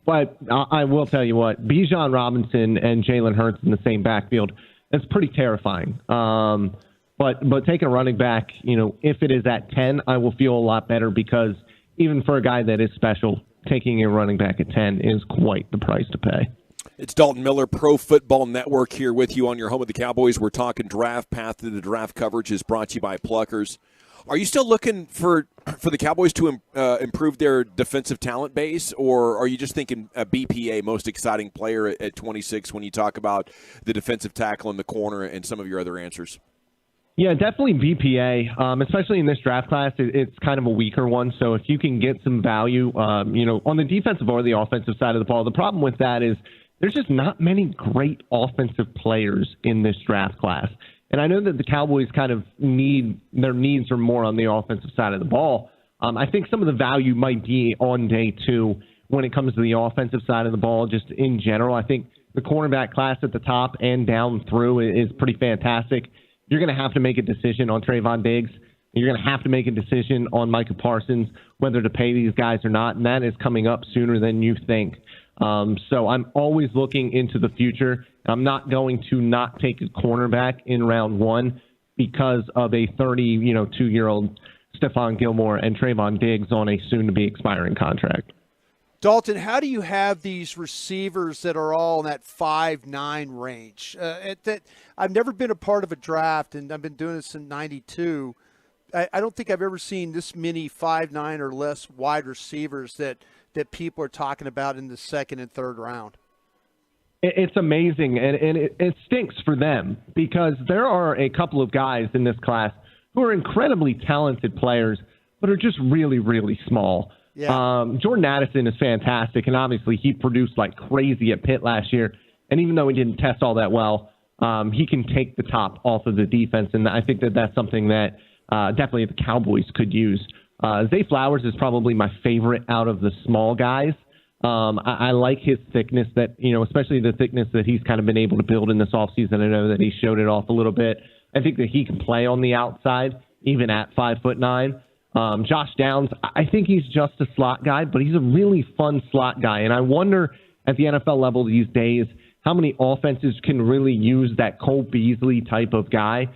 But I will tell you what, Bijan Robinson and Jalen Hurts in the same backfield, that's pretty terrifying. But taking a running back, you know, if it is at 10, I will feel a lot better because even for a guy that is special, taking a running back at 10 is quite the price to pay. It's Dalton Miller, Pro Football Network, here with you on your home of the Cowboys. We're talking draft. Path to the Draft coverage is brought to you by Pluckers. Are you still looking for the Cowboys to improve their defensive talent base, or are you just thinking a BPA, most exciting player at 26 when you talk about the defensive tackle in the corner and some of your other answers? Yeah, definitely BPA, especially in this draft class. It's kind of a weaker one. So if you can get some value, on the defensive or the offensive side of the ball, the problem with that is there's just not many great offensive players in this draft class. And I know that the Cowboys kind of their needs are more on the offensive side of the ball. I think some of the value might be on day 2 when it comes to the offensive side of the ball, just in general. I think the cornerback class at the top and down through is pretty fantastic. You're going to have to make a decision on Trayvon Diggs. You're going to have to make a decision on Micah Parsons, whether to pay these guys or not, and that is coming up sooner than you think. So I'm always looking into the future. I'm not going to not take a cornerback in round 1 because of a 32-year-old Stephon Gilmore and Trayvon Diggs on a soon-to-be expiring contract. Dalton, how do you have these receivers that are all in that 5'9" range? I've never been a part of a draft, and I've been doing this since '92. I don't think I've ever seen this many 5'9" or less wide receivers that people are talking about in the second and third round. It's amazing, and it stinks for them because there are a couple of guys in this class who are incredibly talented players, but are just really, really small. Yeah. Jordan Addison is fantastic, and obviously he produced like crazy at Pitt last year. And even though he didn't test all that well, he can take the top off of the defense, and I think that that's something that definitely the Cowboys could use. Zay Flowers is probably my favorite out of the small guys. I like his thickness, that especially the thickness that he's kind of been able to build in this offseason. I know that he showed it off a little bit. I think that he can play on the outside, even at 5'9". Josh Downs, I think he's just a slot guy, but he's a really fun slot guy. And I wonder at the NFL level these days how many offenses can really use that Cole Beasley type of guy.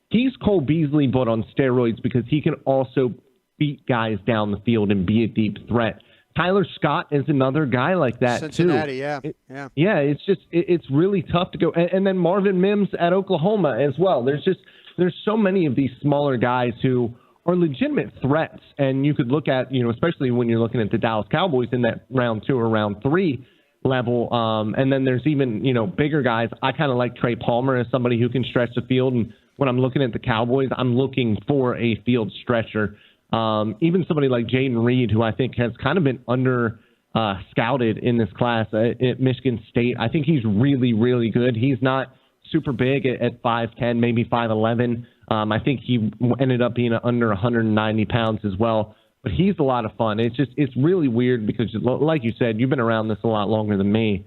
He's Cole Beasley, but on steroids, because he can also beat guys down the field and be a deep threat Tyler Scott is another guy like that Cincinnati, too. yeah. It's just it's really tough to go. And then Marvin Mims at Oklahoma as well. There's so many of these smaller guys who are legitimate threats, and you could look at, especially when you're looking at the Dallas Cowboys in that round 2 or round 3 level. And then there's even, bigger guys. I kind of like Trey Palmer as somebody who can stretch the field. And when I'm looking at the Cowboys, I'm looking for a field stretcher. Even somebody like Jaden Reed, who I think has kind of been under scouted in this class at Michigan State. I think he's really, really good. He's not super big at 5'10", maybe 5'11". I think he ended up being under 190 pounds as well. But he's a lot of fun. It's really weird because, like you said, you've been around this a lot longer than me.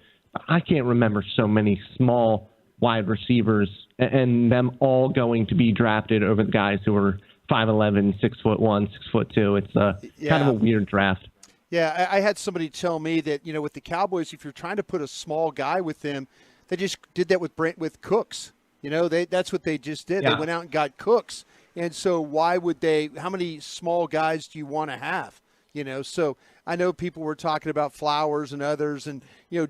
I can't remember so many small wide receivers and them all going to be drafted over the guys who are 5'11", 6'1", 6'2". It's kind of a weird draft. Yeah, I had somebody tell me that, with the Cowboys, if you're trying to put a small guy with them, they just did that with Cooks. That's what they just did. Yeah. They went out and got Cooks. And so why would they – how many small guys do you want to have? So I know people were talking about Flowers and others and,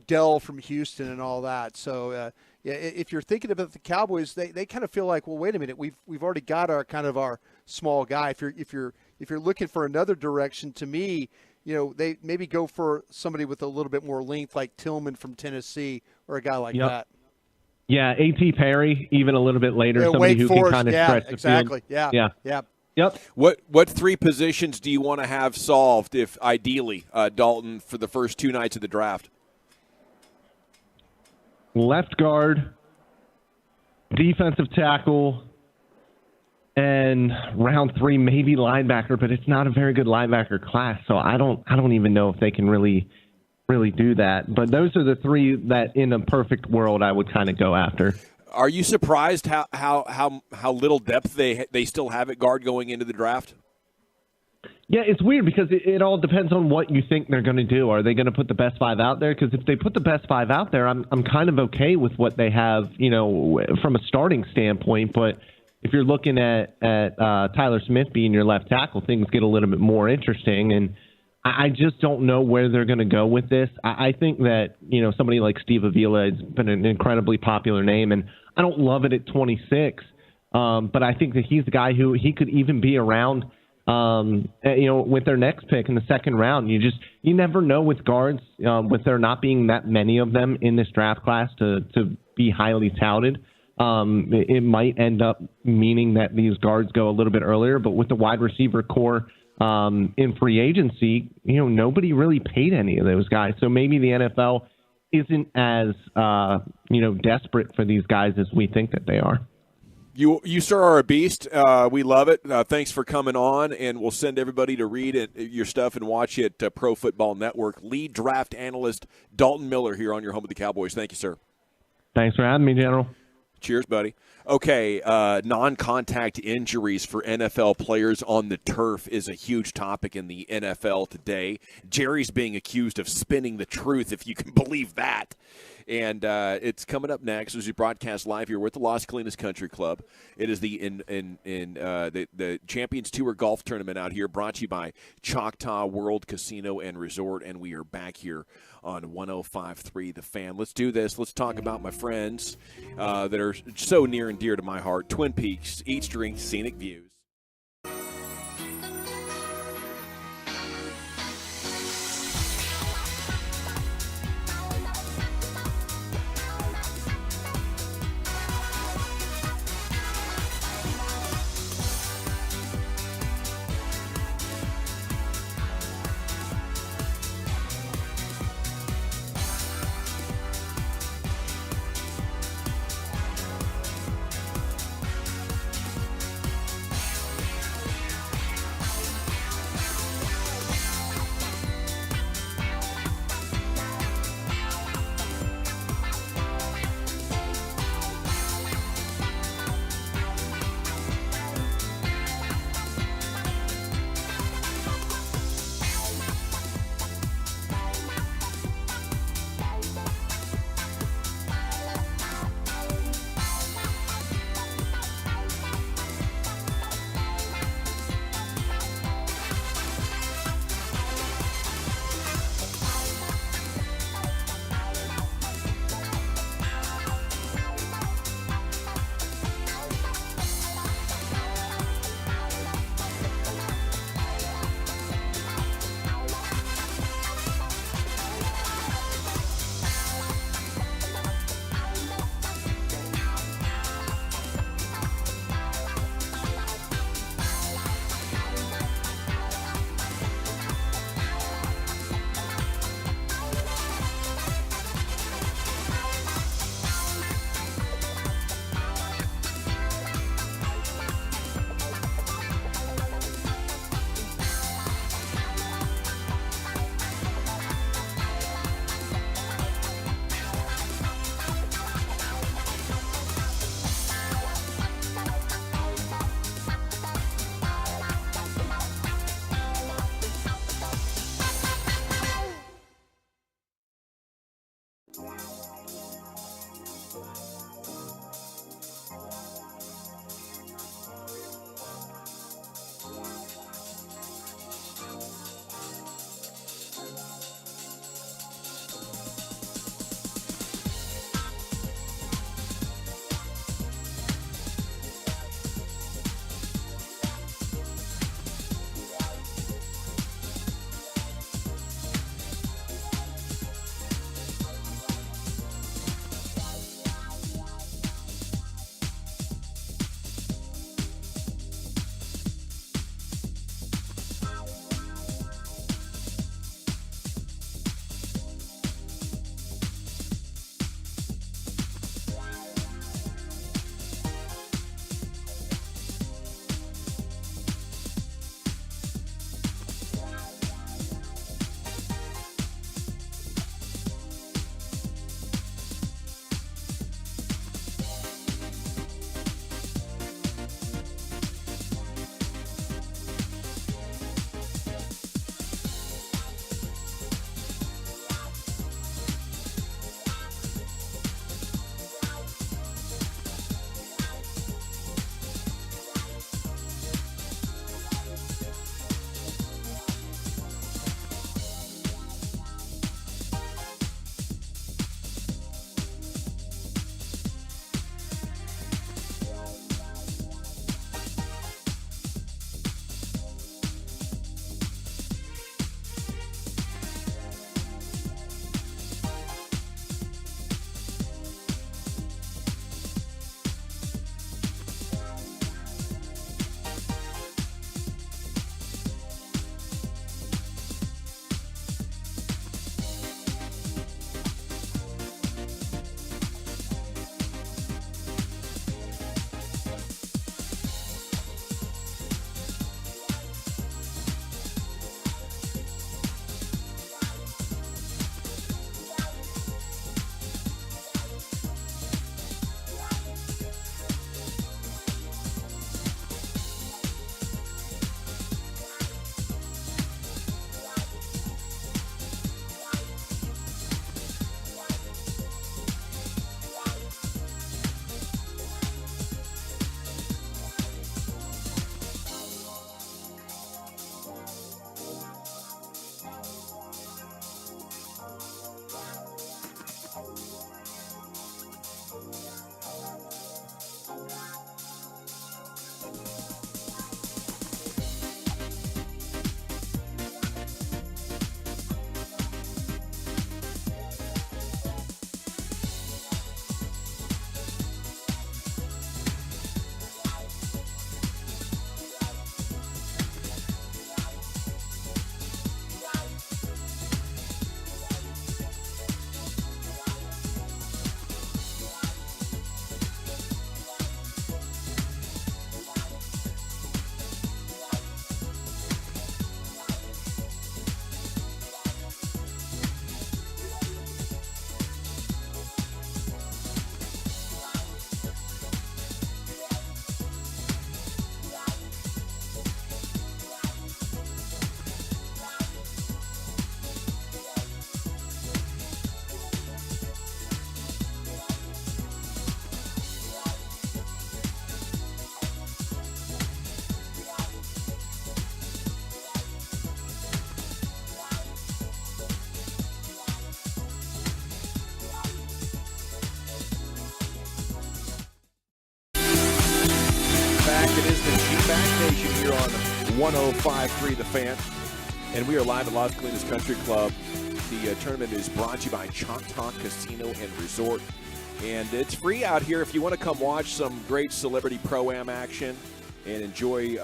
Dell from Houston and all that. So, if you're thinking about the Cowboys, they kind of feel like, well, wait a minute, we've already got our small guy. If you're looking for another direction, to me, they maybe go for somebody with a little bit more length, like Tillman from Tennessee or a guy like that. Yeah, A.T. Perry, even a little bit later, somebody who can kind of stretch the exactly. field. Yeah. Yep. What 3 positions do you want to have solved, if ideally, Dalton, for the first 2 nights of the draft? Left guard, defensive tackle, and round 3 maybe linebacker, but it's not a very good linebacker class, so I don't even know if they can really do that. But those are the 3 that, in a perfect world, I would kind of go after. Are you surprised how little depth they still have at guard going into the draft? Yeah, it's weird because it all depends on what you think they're going to do. Are they going to put the best 5 out there? Because if they put the best 5 out there, I'm kind of okay with what they have, from a starting standpoint. But if you're looking at Tyler Smith being your left tackle, things get a little bit more interesting. And I just don't know where they're going to go with this. I think that, somebody like Steve Avila has been an incredibly popular name, and I don't love it at 26. But I think that he's the guy who he could even be around, with their next pick in the second round. You never know with guards, with there not being that many of them in this draft class to be highly touted. It might end up meaning that these guards go a little bit earlier, but with the wide receiver core in free agency, nobody really paid any of those guys. So maybe the NFL isn't as, desperate for these guys as we think that they are. You sir are a beast. We love it. Thanks for coming on, and we'll send everybody to read your stuff and watch it at Pro Football Network. Lead draft analyst Dalton Miller here on your home of the Cowboys. Thank you, sir. Thanks for having me, General. Cheers, buddy. Okay, non-contact injuries for NFL players on the turf is a huge topic in the NFL today. Jerry's being accused of spinning the truth, if you can believe that. And it's coming up next as we broadcast live here with the Las Colinas Country Club. It is the Champions Tour Golf Tournament out here, brought to you by Choctaw World Casino and Resort, and we are back here on 105.3 The Fan. Let's do this. Let's talk about my friends that are so near and dear to my heart. Twin Peaks, Eats, Drinks, Scenic Views. Nation here on 105.3 The Fan. And we are live at Las Colinas Country Club. The tournament is brought to you by Choctaw Casino and Resort. And it's free out here if you want to come watch some great celebrity pro-am action and enjoy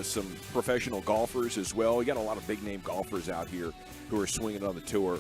some professional golfers as well. We got a lot of big-name golfers out here who are swinging on the tour.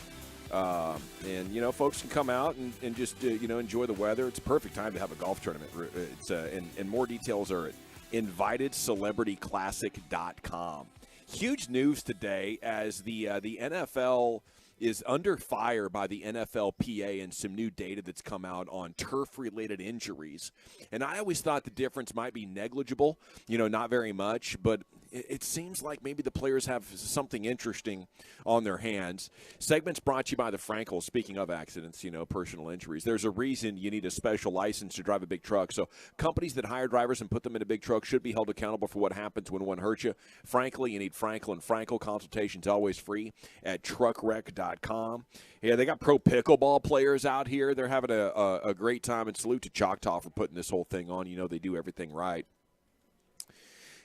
And, you know, folks can come out and just, you know, enjoy the weather. It's a perfect time to have a golf tournament. It's and more details are at invitedcelebrityclassic.com. Huge news today as the NFL is under fire by the NFLPA and some new data that's come out on turf-related injuries. And I always thought the difference might be negligible, you know, not very much, but it seems like maybe the players have something interesting on their hands. Segments brought to you by the Frankels. Speaking of accidents, you know, personal injuries, there's a reason you need a special license to drive a big truck. So companies that hire drivers and put them in a big truck should be held accountable for what happens when one hurts you. Frankly, you need Frankel and Frankel. Consultations always free at truckwreck.com. Yeah, they got pro pickleball players out here. They're having a great time, and salute to Choctaw for putting this whole thing on. You know, they do everything right.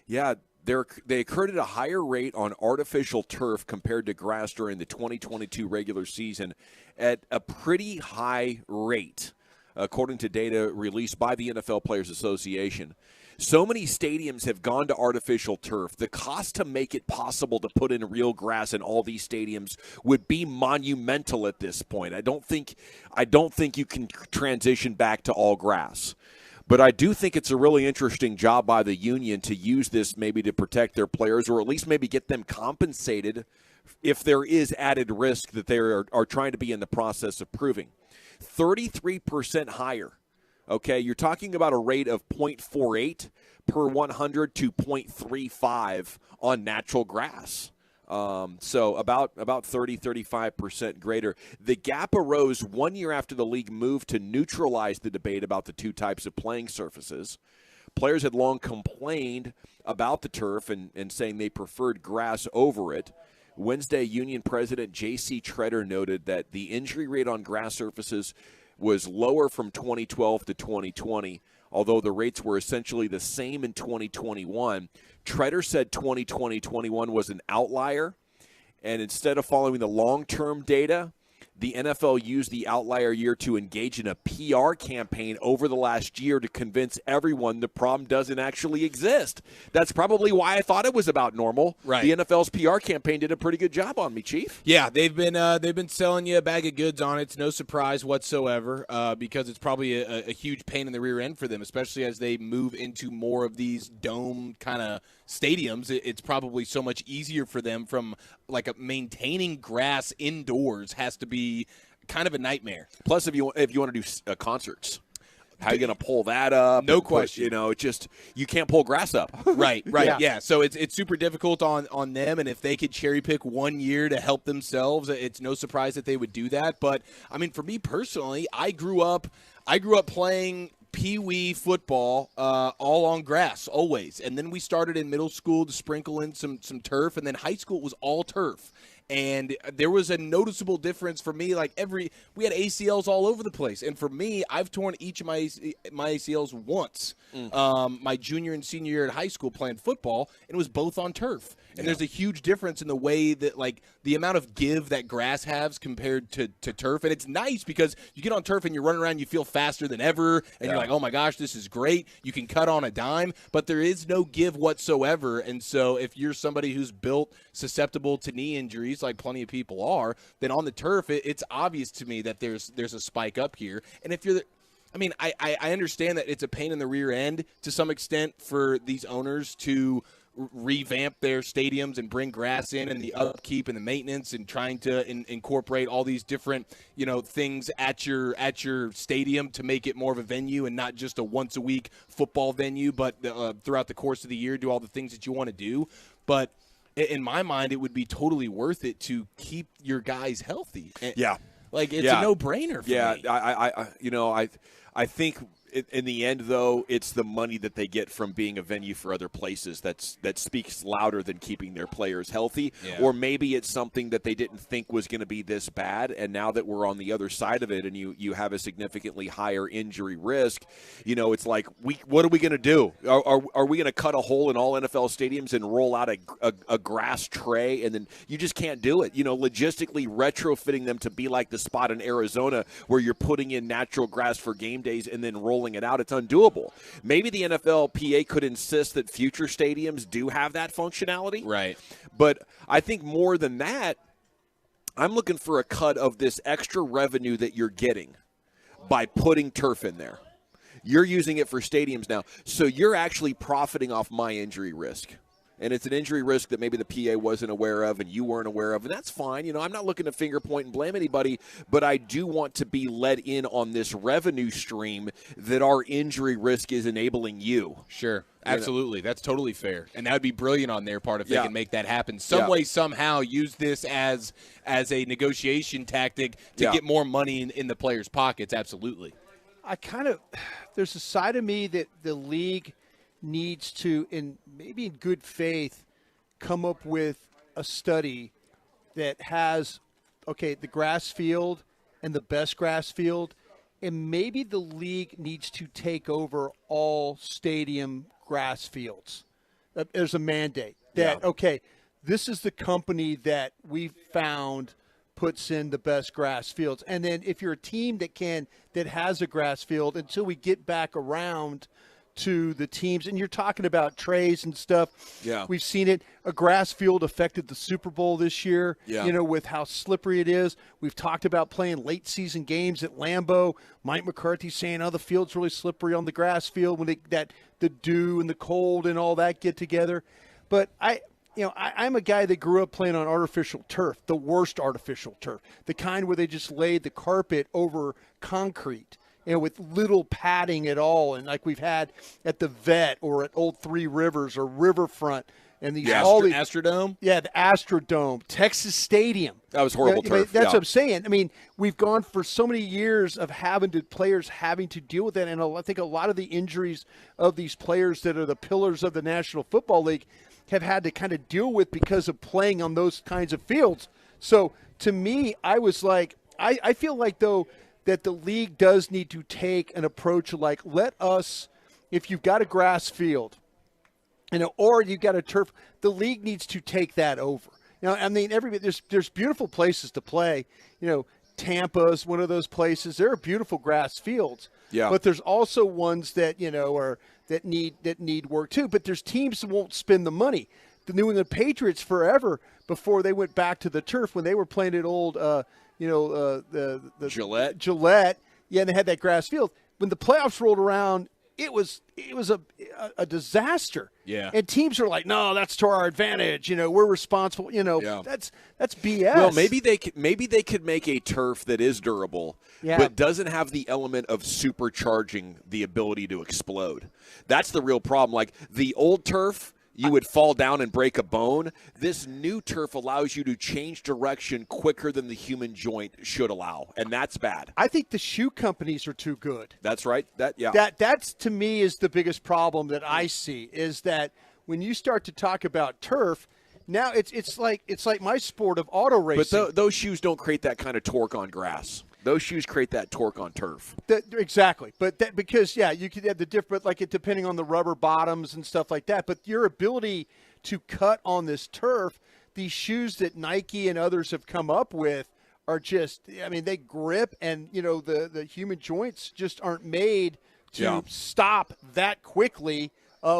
Yeah, they occurred at a higher rate on artificial turf compared to grass during the 2022 regular season at a pretty high rate, according to data released by the NFL Players Association. So many stadiums have gone to artificial turf. The cost to make it possible to put in real grass in all these stadiums would be monumental at this point. I don't think you can transition back to all grass. But I do think it's a really interesting job by the union to use this maybe to protect their players, or at least maybe get them compensated if there is added risk that they are trying to be in the process of proving. 33% higher. Okay, you're talking about a rate of 0.48 per 100 to 0.35 on natural grass. So about 30-35% greater. The gap arose 1 year after the league moved to neutralize the debate about the two types of playing surfaces. Players had long complained about the turf and saying they preferred grass over it. Wednesday, Union President J.C. Treader noted that the injury rate on grass surfaces was lower from 2012 to 2020, although the rates were essentially the same in 2021. Treader said 2020-21 was an outlier, and instead of following the long-term data, the NFL used the outlier year to engage in a PR campaign over the last year to convince everyone the problem doesn't actually exist. That's probably why I thought it was about normal. Right. The NFL's PR campaign did a pretty good job on me, Chief. Yeah, they've been selling you a bag of goods on it. It's no surprise whatsoever because it's probably a huge pain in the rear end for them, especially as they move into more of these dome kind of stadiums. It's probably so much easier for them from maintaining grass indoors has to be kind of a nightmare. Plus, if you want to do concerts, how are you going to pull that up? No question. You know, you can't pull grass up. Right. Yeah. So it's super difficult on them, and if they could cherry pick 1 year to help themselves, it's no surprise that they would do that. But I mean, for me personally, I grew up playing pee-wee football all on grass always, and then we started in middle school to sprinkle in some turf, and then high school was all turf. And there was a noticeable difference for me. We had ACLs all over the place, and for me, I've torn each of my ACLs once. My junior and senior year at high school playing football, and it was both on turf. And there's a huge difference in the way that, the amount of give that grass has compared to turf. And it's nice because you get on turf and you're running around, you feel faster than ever, and you're like, oh my gosh, this is great. You can cut on a dime, but there is no give whatsoever. And so if you're somebody who's built susceptible to knee injuries, like plenty of people are, then on the turf, it's obvious to me that there's a spike up here. And if you're I understand that it's a pain in the rear end to some extent for these owners to revamp their stadiums and bring grass in, and the upkeep and the maintenance, and trying to incorporate all these different things at your stadium to make it more of a venue and not just a once a week football venue, but throughout the course of the year do all the things that you want to do. But in my mind, it would be totally worth it to keep your guys healthy. Yeah. It's a no-brainer for me. Yeah, I think in the end, though, it's the money that they get from being a venue for other places that speaks louder than keeping their players healthy. Yeah. Or maybe it's something that they didn't think was going to be this bad, and now that we're on the other side of it and you have a significantly higher injury risk, it's like, what are we going to do? Are we going to cut a hole in all NFL stadiums and roll out a grass tray? And then you just can't do it. Logistically retrofitting them to be like the spot in Arizona where you're putting in natural grass for game days and then rolling it out, it's undoable. Maybe the NFLPA could insist that future stadiums do have that functionality. Right. But I think more than that, I'm looking for a cut of this extra revenue that you're getting by putting turf in there. You're using it for stadiums now, so you're actually profiting off my injury risk. And it's an injury risk that maybe the PA wasn't aware of and you weren't aware of, and that's fine. I'm not looking to finger point and blame anybody, but I do want to be let in on this revenue stream that our injury risk is enabling you. Sure. Absolutely. That's totally fair. And that would be brilliant on their part if they can make that happen. Some way, somehow, use this as a negotiation tactic to get more money in the players' pockets. Absolutely. There's a side of me that the league needs to, maybe in good faith, come up with a study that has, the grass field and the best grass field, and maybe the league needs to take over all stadium grass fields. There's a mandate that, this is the company that we found puts in the best grass fields. And then if you're a team that has a grass field, until we get back around to the teams, and you're talking about trays and stuff. Yeah. We've seen it. A grass field affected the Super Bowl this year, with how slippery it is. We've talked about playing late season games at Lambeau. Mike McCarthy saying, the field's really slippery on the grass field when the dew and the cold and all that get together. But I'm a guy that grew up playing on artificial turf, the worst artificial turf, the kind where they just laid the carpet over concrete. With little padding at all, and like we've had at the Vet or at Old Three Rivers or Riverfront, and these Astrodome. Yeah, the Astrodome, Texas Stadium. That was horrible turf. That's what I'm saying. I mean, we've gone for so many years of players having to deal with that, and I think a lot of the injuries of these players that are the pillars of the National Football League have had to kind of deal with because of playing on those kinds of fields. So to me, I was like, I feel like though, that the league does need to take an approach like, let us, if you've got a grass field, or you've got a turf, the league needs to take that over. I mean, there's beautiful places to play. Tampa's one of those places. There are beautiful grass fields. Yeah. But there's also ones that, that need work too. But there's teams that won't spend the money. The New England Patriots forever, before they went back to the turf, when they were playing at old the Gillette, and they had that grass field. When the playoffs rolled around, it was a disaster. Yeah. And teams are like, no, that's to our advantage. We're responsible. That's BS. Well, maybe they could make a turf that is durable, but doesn't have the element of supercharging the ability to explode. That's the real problem. Like the old turf, you would fall down and break a bone. This new turf allows you to change direction quicker than the human joint should allow, and that's bad. I think the shoe companies are too good. That's right. That's to me is the biggest problem that I see, is that when you start to talk about turf, now it's like my sport of auto racing. But those shoes don't create that kind of torque on grass. Those shoes create that torque on turf. Exactly. But because, you could have the different, like it depending on the rubber bottoms and stuff like that. But your ability to cut on this turf, these shoes that Nike and others have come up with are just, they grip, and, the human joints just aren't made to stop that quickly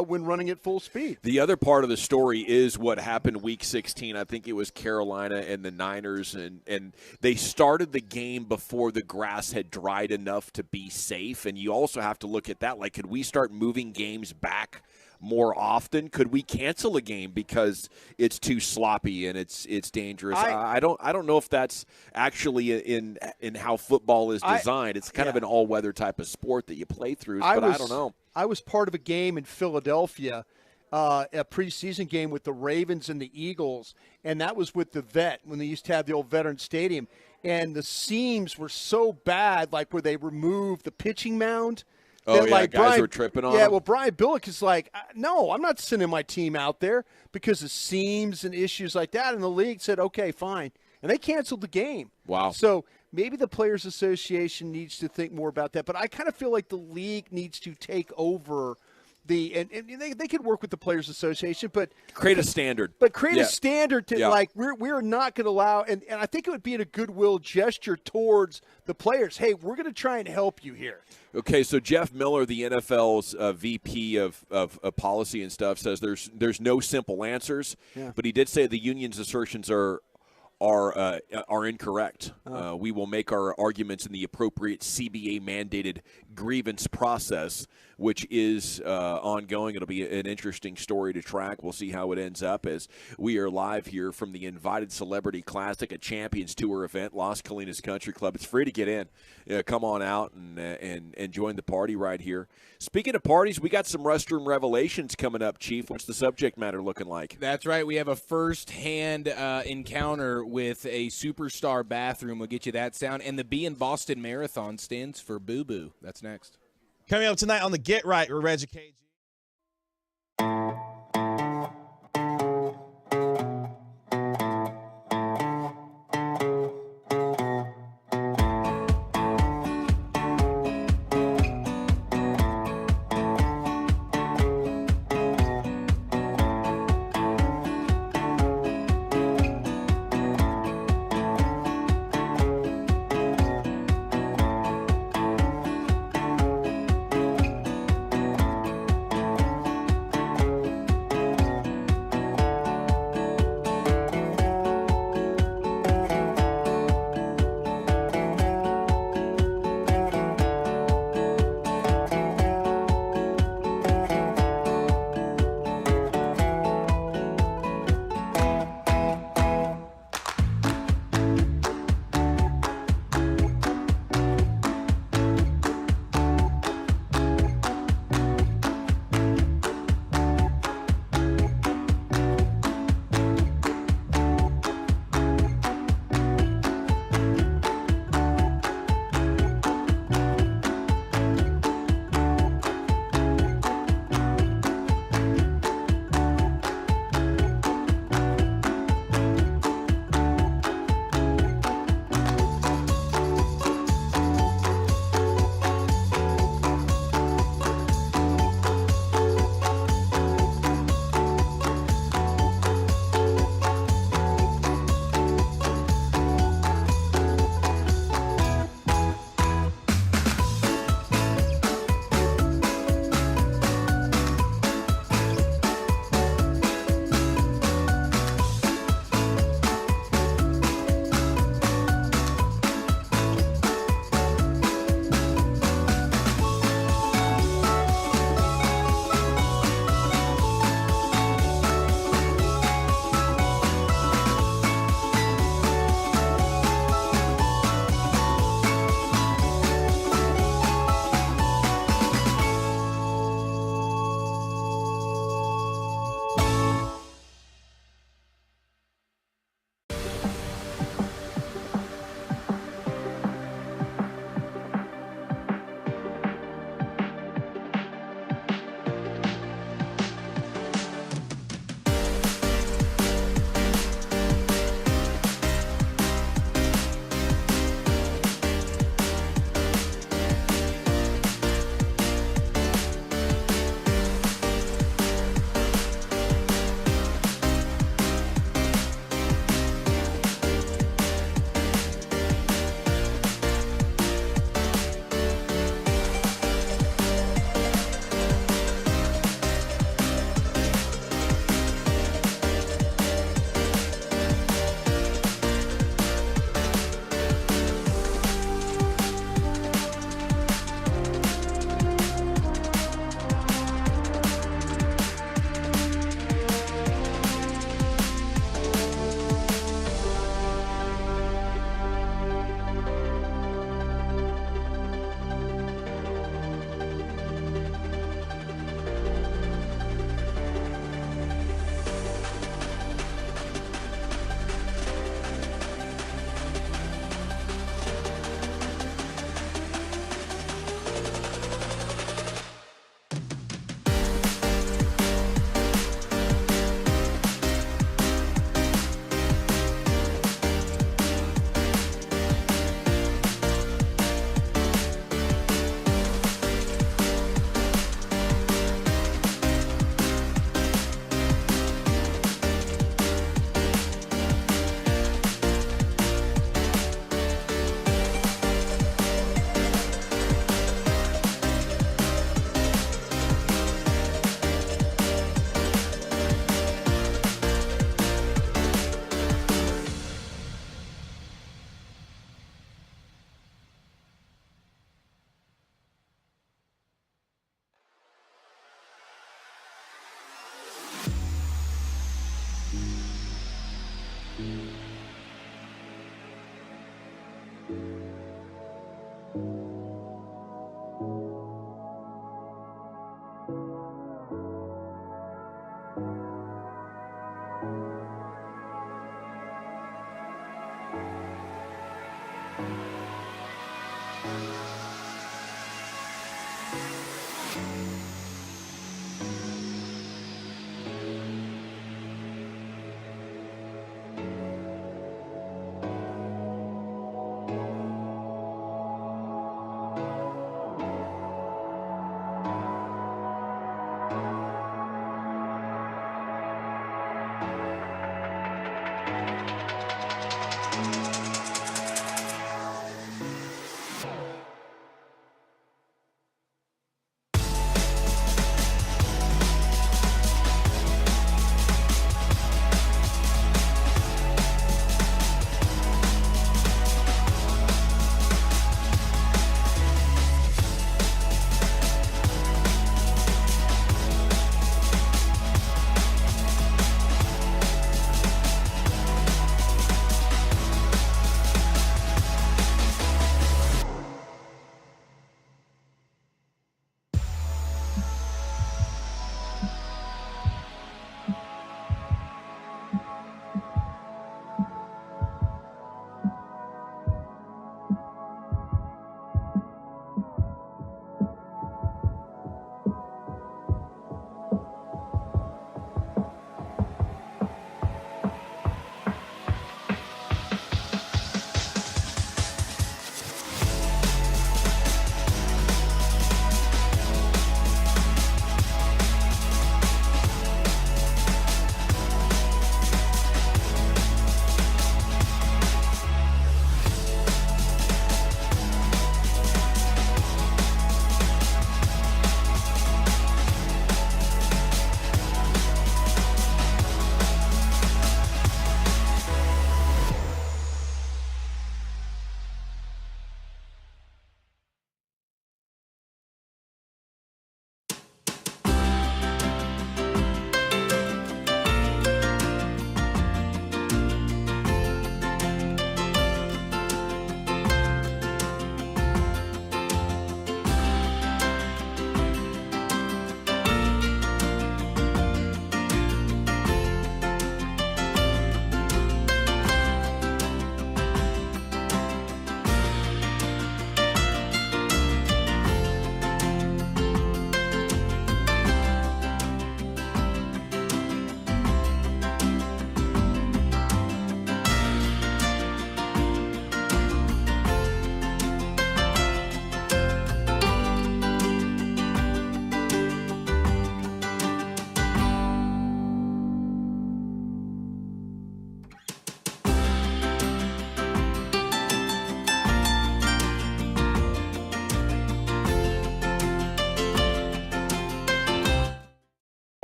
when running at full speed. The other part of the story is what happened week 16. I think it was Carolina and the Niners, and they started the game before the grass had dried enough to be safe. And you also have to look at that. Like, could we start moving games back more often? Could we cancel a game because it's too sloppy and it's dangerous? I don't know if that's actually in how football is designed. It's kind of an all-weather type of sport that you play through, but I don't know. I was part of a game in Philadelphia, a preseason game with the Ravens and the Eagles, and that was with the Vet, when they used to have the old Veteran Stadium. And the seams were so bad, like where they removed the pitching mound. Oh, that, yeah, like, guys were tripping on Yeah, him? well, Brian Billick is like, no, I'm not sending my team out there because of seams and issues like that. And the league said, okay, fine. And they canceled the game. Wow. So maybe the Players Association needs to think more about that. But I kind of feel like the league needs to take over and they could work with the Players Association, but create a standard. But create Yeah. a standard to like we're not going to allow, and I think it would be in a goodwill gesture towards the players. Hey, we're going to try and help you here. Okay, so Jeff Miller, the NFL's VP of policy and stuff, says there's no simple answers, but he did say the union's assertions are incorrect. We will make our arguments in the appropriate CBA-mandated grievance process, which is ongoing. It'll be an interesting story to track. We'll see how it ends up as we are live here from the Invited Celebrity Classic, a Champions Tour event, Las Colinas Country Club. It's free to get in. Come on out and join the party right here. Speaking of parties, we got some restroom revelations coming up, Chief. What's the subject matter looking like? That's right. We have a first-hand encounter with a superstar bathroom. We'll get you that sound. And the B in Boston Marathon stands for Boo Boo. That's next. Coming up tonight on the Get Right with Reggie KG.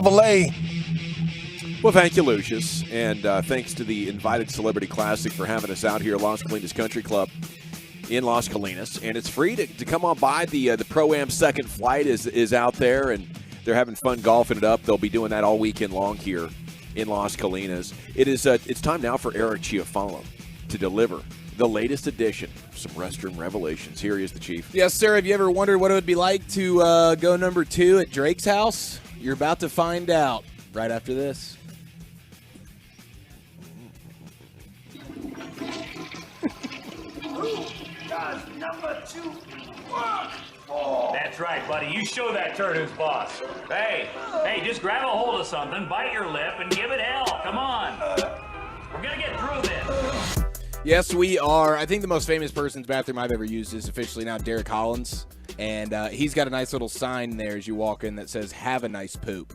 LA. Well, thank you, Lucius, and thanks to the Invited Celebrity Classic for having us out here at Las Colinas Country Club in Las Colinas. And it's free to come on by. The Pro-Am second flight is out there, and they're having fun golfing it up. They'll be doing that all weekend long here in Las Colinas. It's time now for Eric Chiafalo to deliver the latest edition of some Restroom Revelations. Here he is, the Chief. Yes, sir. Have you ever wondered what it would be like to go number 2 at Drake's house? You're about to find out right after this. Number 2. That's right, buddy. You show that turd who's boss. Hey, just grab a hold of something, bite your lip, and give it hell. Come on. We're going to get through this. Yes, we are. I think the most famous person's bathroom I've ever used is officially now Derek Collins. And he's got a nice little sign there as you walk in that says, "Have a nice poop."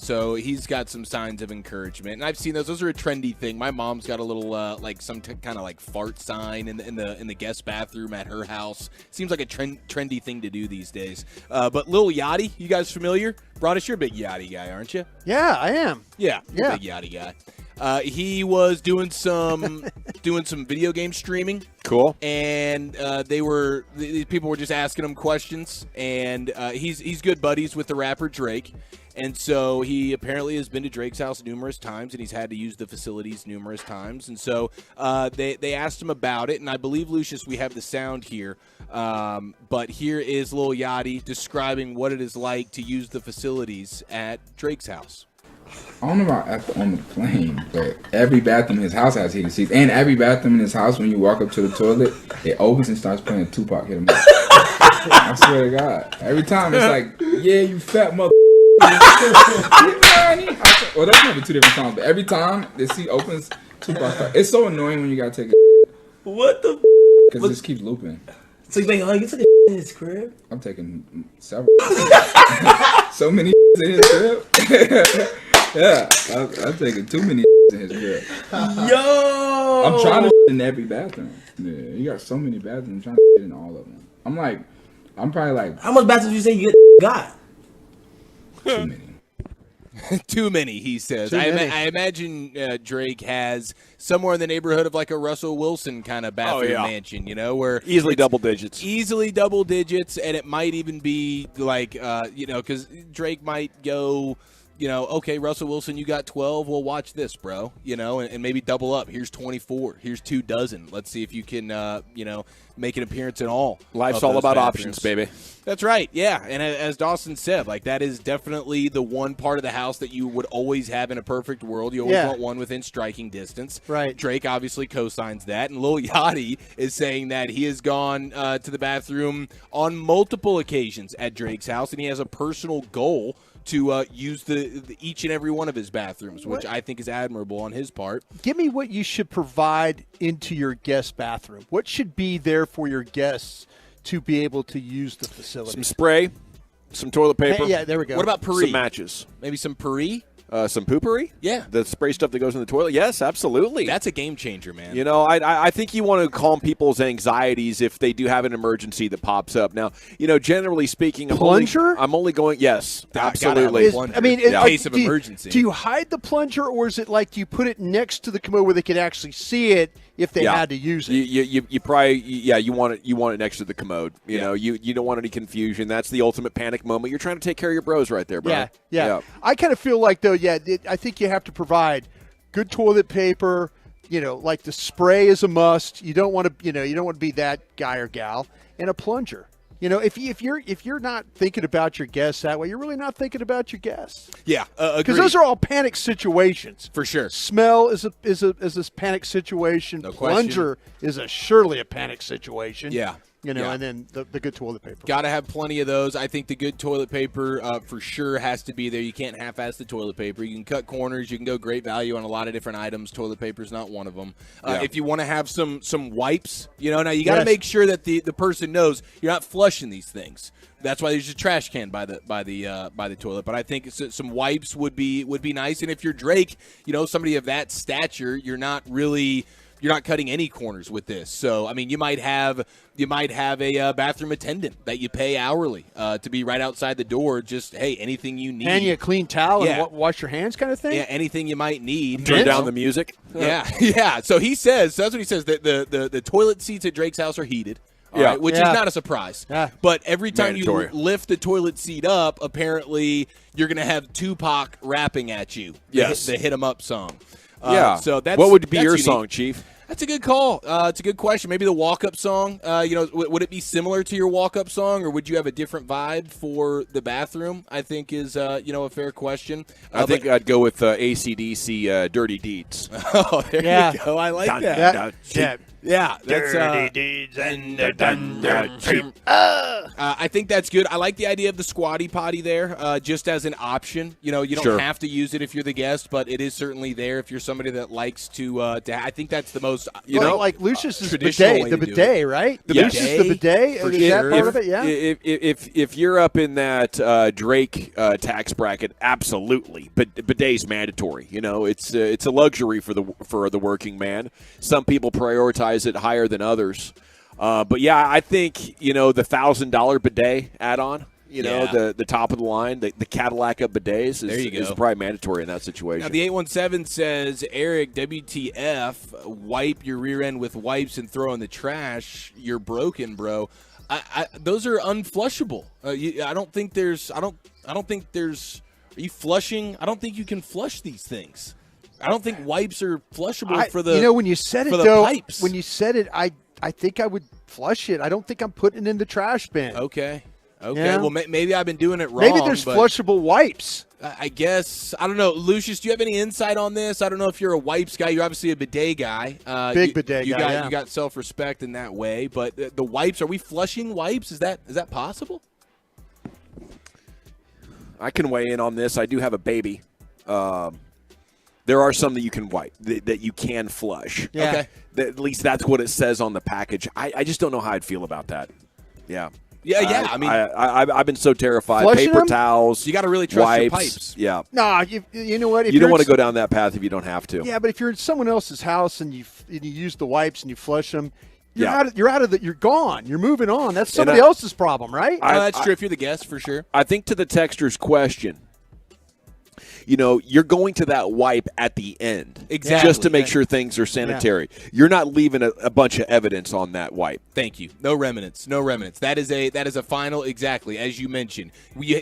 So he's got some signs of encouragement, and I've seen those. Those are a trendy thing. My mom's got a little like some kind of like fart sign in the guest bathroom at her house. Seems like a trendy thing to do these days. But Lil Yachty, you guys familiar? Broadus, you're a big Yachty guy, aren't you? Yeah, I am. Yeah, you're a big Yachty guy. He was doing some video game streaming. Cool. And these people were just asking him questions, and he's good buddies with the rapper Drake. And so he apparently has been to Drake's house numerous times, and he's had to use the facilities numerous times. And so they asked him about it, and I believe, Lucius, we have the sound here. But here is Lil Yachty describing what it is like to use the facilities at Drake's house. I don't know about on the plane, but every bathroom in his house has heated seats. And every bathroom in his house, when you walk up to the toilet, it opens and starts playing Tupac Hit 'Em Up. I swear to God. Every time it's like, yeah, you fat mother. Well, that's probably 2 different songs, but every time the seat opens, Tupac starts. It's so annoying when you gotta take a What the? because it just keeps looping. So you think, you took a in his crib? I'm taking several. So many in his crib. Yeah, I'm taking too many in his crib. Yo! I'm trying to in every bathroom. Yeah, you got so many bathrooms. I'm trying to in all of them. I'm probably like. How much bathrooms you say you got? Too many. Too many, he says. Too many. I imagine Drake has somewhere in the neighborhood of like a Russell Wilson kind of bathroom mansion, where easily double digits. Easily double digits, and it might even be like, because Drake might go, okay, Russell Wilson, you got 12. Well, watch this, bro. And maybe double up. Here's 24. Here's 2 dozen. Let's see if you can, make an appearance in all. Life's all about options, baby. That's right. Yeah. And as Dawson said, like that is definitely the one part of the house that you would always have in a perfect world. You always want one within striking distance. Right. Drake obviously co-signs that. And Lil Yachty is saying that he has gone to the bathroom on multiple occasions at Drake's house, and he has a personal goal to use the each and every one of his bathrooms, which I think is admirable on his part. Give me what you should provide into your guest bathroom. What should be there for your guests to be able to use the facility? Some spray, some toilet paper. Hey, yeah, there we go. What about Paris? Some matches. Maybe some Paris? Some poopery? Yeah. The spray stuff that goes in the toilet? Yes, absolutely. That's a game changer, man. I think you want to calm people's anxieties if they do have an emergency that pops up. Now, generally speaking, I'm only going, yes, absolutely. In case of emergency. Do you hide the plunger, or is it like you put it next to the commode where they can actually see it if they had to use it? You probably, you want it next to the commode. You don't want any confusion. That's the ultimate panic moment. You're trying to take care of your bros right there, bro. Yeah. I kind of feel like, though, I think you have to provide good toilet paper. Like the spray is a must. You don't want to be that guy or gal, and a plunger. If you're not thinking about your guests that way, you're really not thinking about your guests. Yeah, because those are all panic situations for sure. Smell is a panic situation. No Plunger is surely a panic situation. Yeah. And then the good toilet paper. Got to have plenty of those. I think the good toilet paper for sure has to be there. You can't half-ass the toilet paper. You can cut corners. You can go great value on a lot of different items. Toilet paper is not one of them. If you want to have some wipes, now you got to make sure that the person knows you're not flushing these things. That's why there's a trash can by the toilet. But I think some wipes would be nice. And if you're Drake, somebody of that stature, you're not really cutting any corners with this. So I mean, you might have a bathroom attendant that you pay hourly to be right outside the door. Just hey, anything you need, and you a clean towel and wash your hands, kind of thing. Yeah, anything you might need. Turn down the music. Yeah. So he says. So that's what he says. The toilet seats at Drake's house are heated. All right, which is not a surprise. Yeah. But every time you lift the toilet seat up, apparently you're going to have Tupac rapping at you. Yes. The Hit 'Em Up song. So what would be your song, Chief? That's a good call. It's a good question. Maybe the walk-up song. Would it be similar to your walk-up song, or would you have a different vibe for the bathroom? I think is a fair question. I think I'd go with AC/DC Dirty Deeds. Oh, there you go. I like that. Yeah, that's Dirty Deeds and the Thunder Cheap. I think that's good. I like the idea of the squatty potty there, just as an option. You don't have to use it if you're the guest, but it is certainly there if you're somebody that likes to. I think that's the most. Like Lucius's bidet, the bidet, right? Lucius the bidet. Is that part of it? Yeah. If you're up in that Drake tax bracket, absolutely. But bidet's mandatory. It's a luxury for the working man. Some people prioritize it higher than others. But yeah, I think, the $1,000 bidet add-on, the top of the line, the Cadillac of bidets is probably mandatory in that situation. Now, the 817 says, Eric, WTF, wipe your rear end with wipes and throw in the trash. You're broken, bro. Those are unflushable. I don't think there's, are you flushing? I don't think you can flush these things. I don't think wipes are flushable for the when you said it, pipes. When you said it, I think I would flush it. I don't think I'm putting it in the trash bin. Okay. Yeah. Well, maybe I've been doing it wrong. Maybe there's flushable wipes. I guess. I don't know. Lucius, do you have any insight on this? I don't know if you're a wipes guy. You're obviously a bidet guy. Big bidet guy. You got self-respect in that way. But the wipes, are we flushing wipes? Is that possible? I can weigh in on this. I do have a baby. There are some that you can wipe, that you can flush. Yeah. Okay. At least that's what it says on the package. I just don't know how I'd feel about that. Yeah. Yeah. I mean, I've been so terrified. Flushing Paper them? towels. You got to really trust wipes, your pipes. Yeah. No, you know what? If You don't you're want to go down that path if you don't have to. Yeah, but if you're in someone else's house and you use the wipes and you flush them, you're gone. You're moving on. That's somebody else's problem, right? That's true if you're the guest, for sure. I think to the texter's question, you're going to that wipe at the end. Exactly. Just to make sure things are sanitary. Yeah. You're not leaving a bunch of evidence on that wipe. Thank you. No remnants. That is a final, exactly, as you mentioned.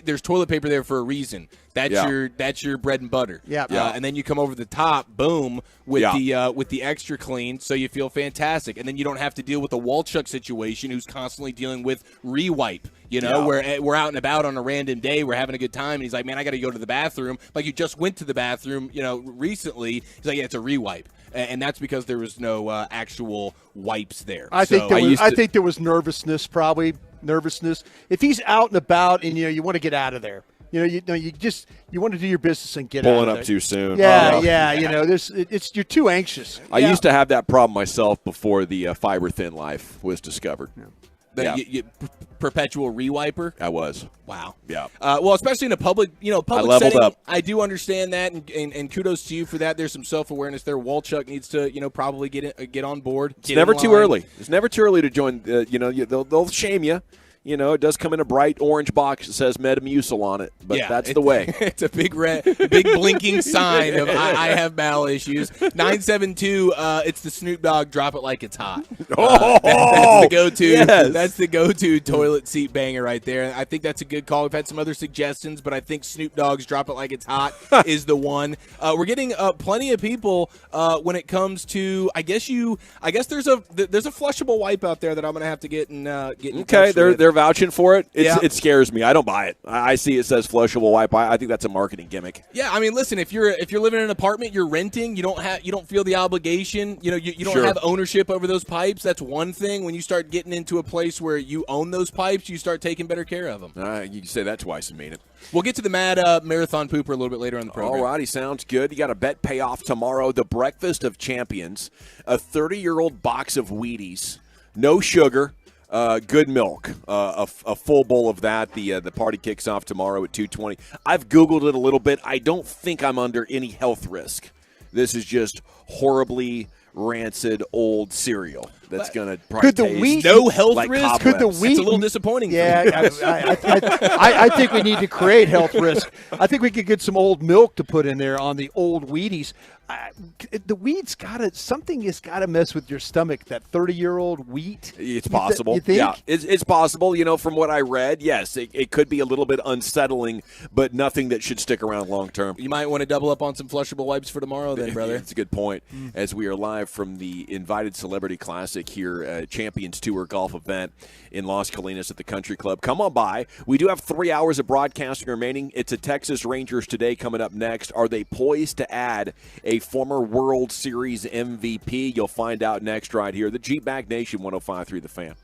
There's toilet paper there for a reason. That's your bread and butter. Yeah. And then you come over the top, boom, with the extra clean, so you feel fantastic. And then you don't have to deal with the Walchuk situation, who's constantly dealing with re-wipe. Where we're out and about on a random day, we're having a good time, and he's like, man, I got to go to the bathroom. Like, you just went to the bathroom, recently. He's like, yeah, it's a re-wipe. And that's because there was no actual wipes there. I think there was nervousness, probably. If he's out and about and, you want to get out of there. You want to do your business and get out of there. Pulling up too soon. Yeah. You're too anxious. I used to have that problem myself before the fiber thin life was discovered. Perpetual re-wiper? I was. Wow. Yeah. Well, especially in a public leveled setting, up. I do understand that, and kudos to you for that. There's some self-awareness there. Walchuk needs to, probably get on board. It's never too early. It's never too early to join. They'll shame you. It does come in a bright orange box that says Metamucil on it, but that's the way. It's a big blinking sign of I have bowel issues. 972, it's the Snoop Dogg drop it like it's hot. That's the go-to. Yes. That's the go-to toilet seat banger right there. I think that's a good call. We've had some other suggestions, but I think Snoop Dogg's drop it like it's hot is the one. We're getting plenty of people when it comes to. I guess there's a flushable wipe out there that I'm gonna have to get in. Okay, they're vouching for it. It scares me. I don't buy it. I see it says flushable wipe. I think that's a marketing gimmick. Yeah, I mean, listen, if you're living in an apartment, you're renting, you don't feel the obligation. You don't have ownership over those pipes. That's one thing. When you start getting into a place where you own those pipes, you start taking better care of them. You can say that twice and mean it. We'll get to the mad marathon pooper a little bit later on the program. All righty, sounds good. You got a bet payoff tomorrow. The Breakfast of Champions, a 30-year-old box of Wheaties, no sugar. Good milk, a full bowl of that. The party kicks off tomorrow at 2:20. I've Googled it a little bit. I don't think I'm under any health risk. This is just horribly rancid old cereal that's going to Could the taste wheat no health like risk? cobwebs. Could the wheat? It's a little disappointing. Yeah, I think we need to create health risk. I think we could get some old milk to put in there on the old Wheaties. The wheat's something has got to mess with your stomach. That 30-year-old wheat. It's possible. You think? Yeah, it's possible. From what I read, yes, it could be a little bit unsettling, but nothing that should stick around long term. You might want to double up on some flushable wipes for tomorrow, then, brother. That's a good point. As we are live from the Invited Celebrity Classic here, Champions Tour golf event in Las Colinas at the Country Club. Come on by. We do have 3 hours of broadcasting remaining. It's a Texas Rangers Today coming up next. Are they poised to add a former World Series MVP? You'll find out next right here. The G-Bag Nation 105.3 The Fan.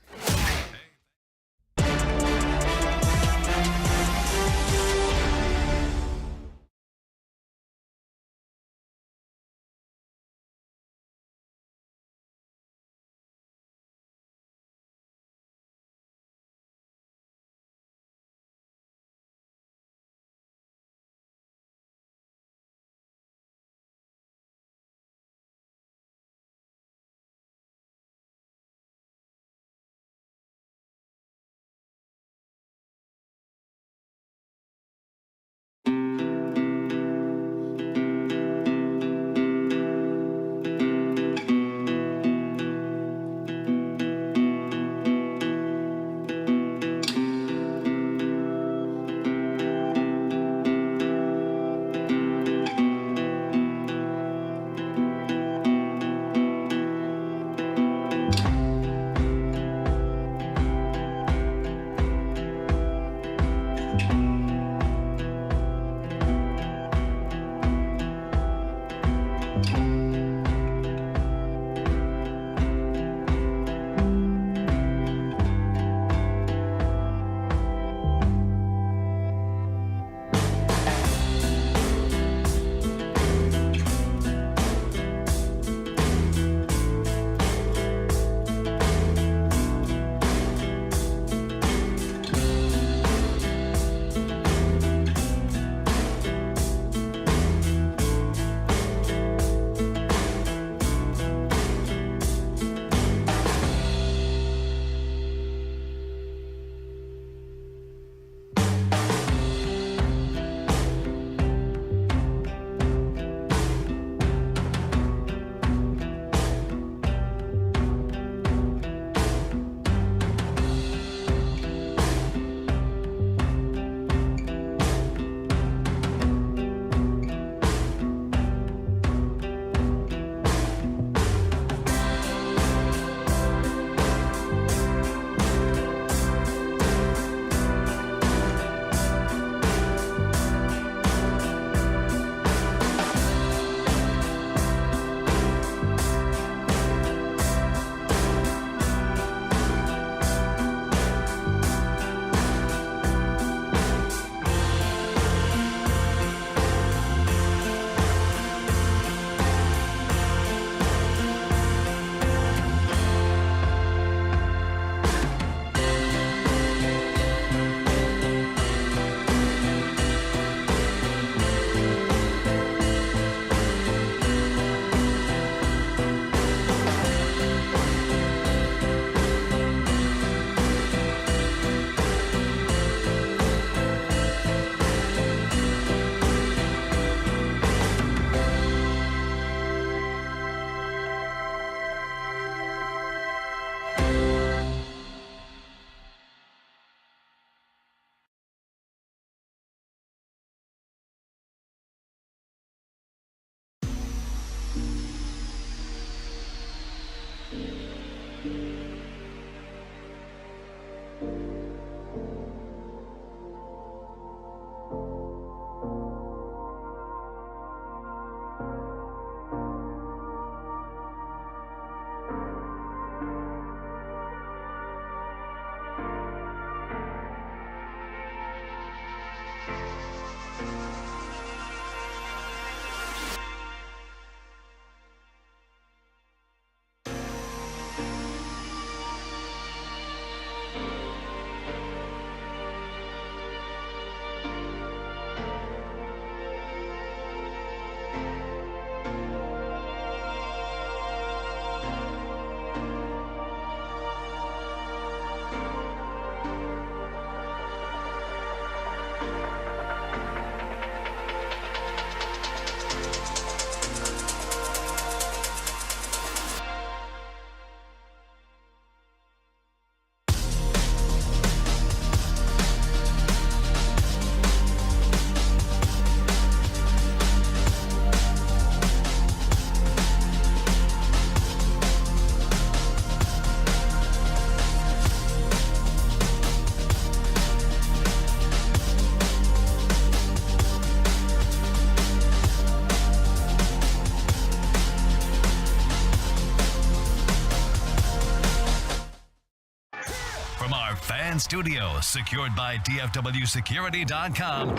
studio, secured by DFWsecurity.com.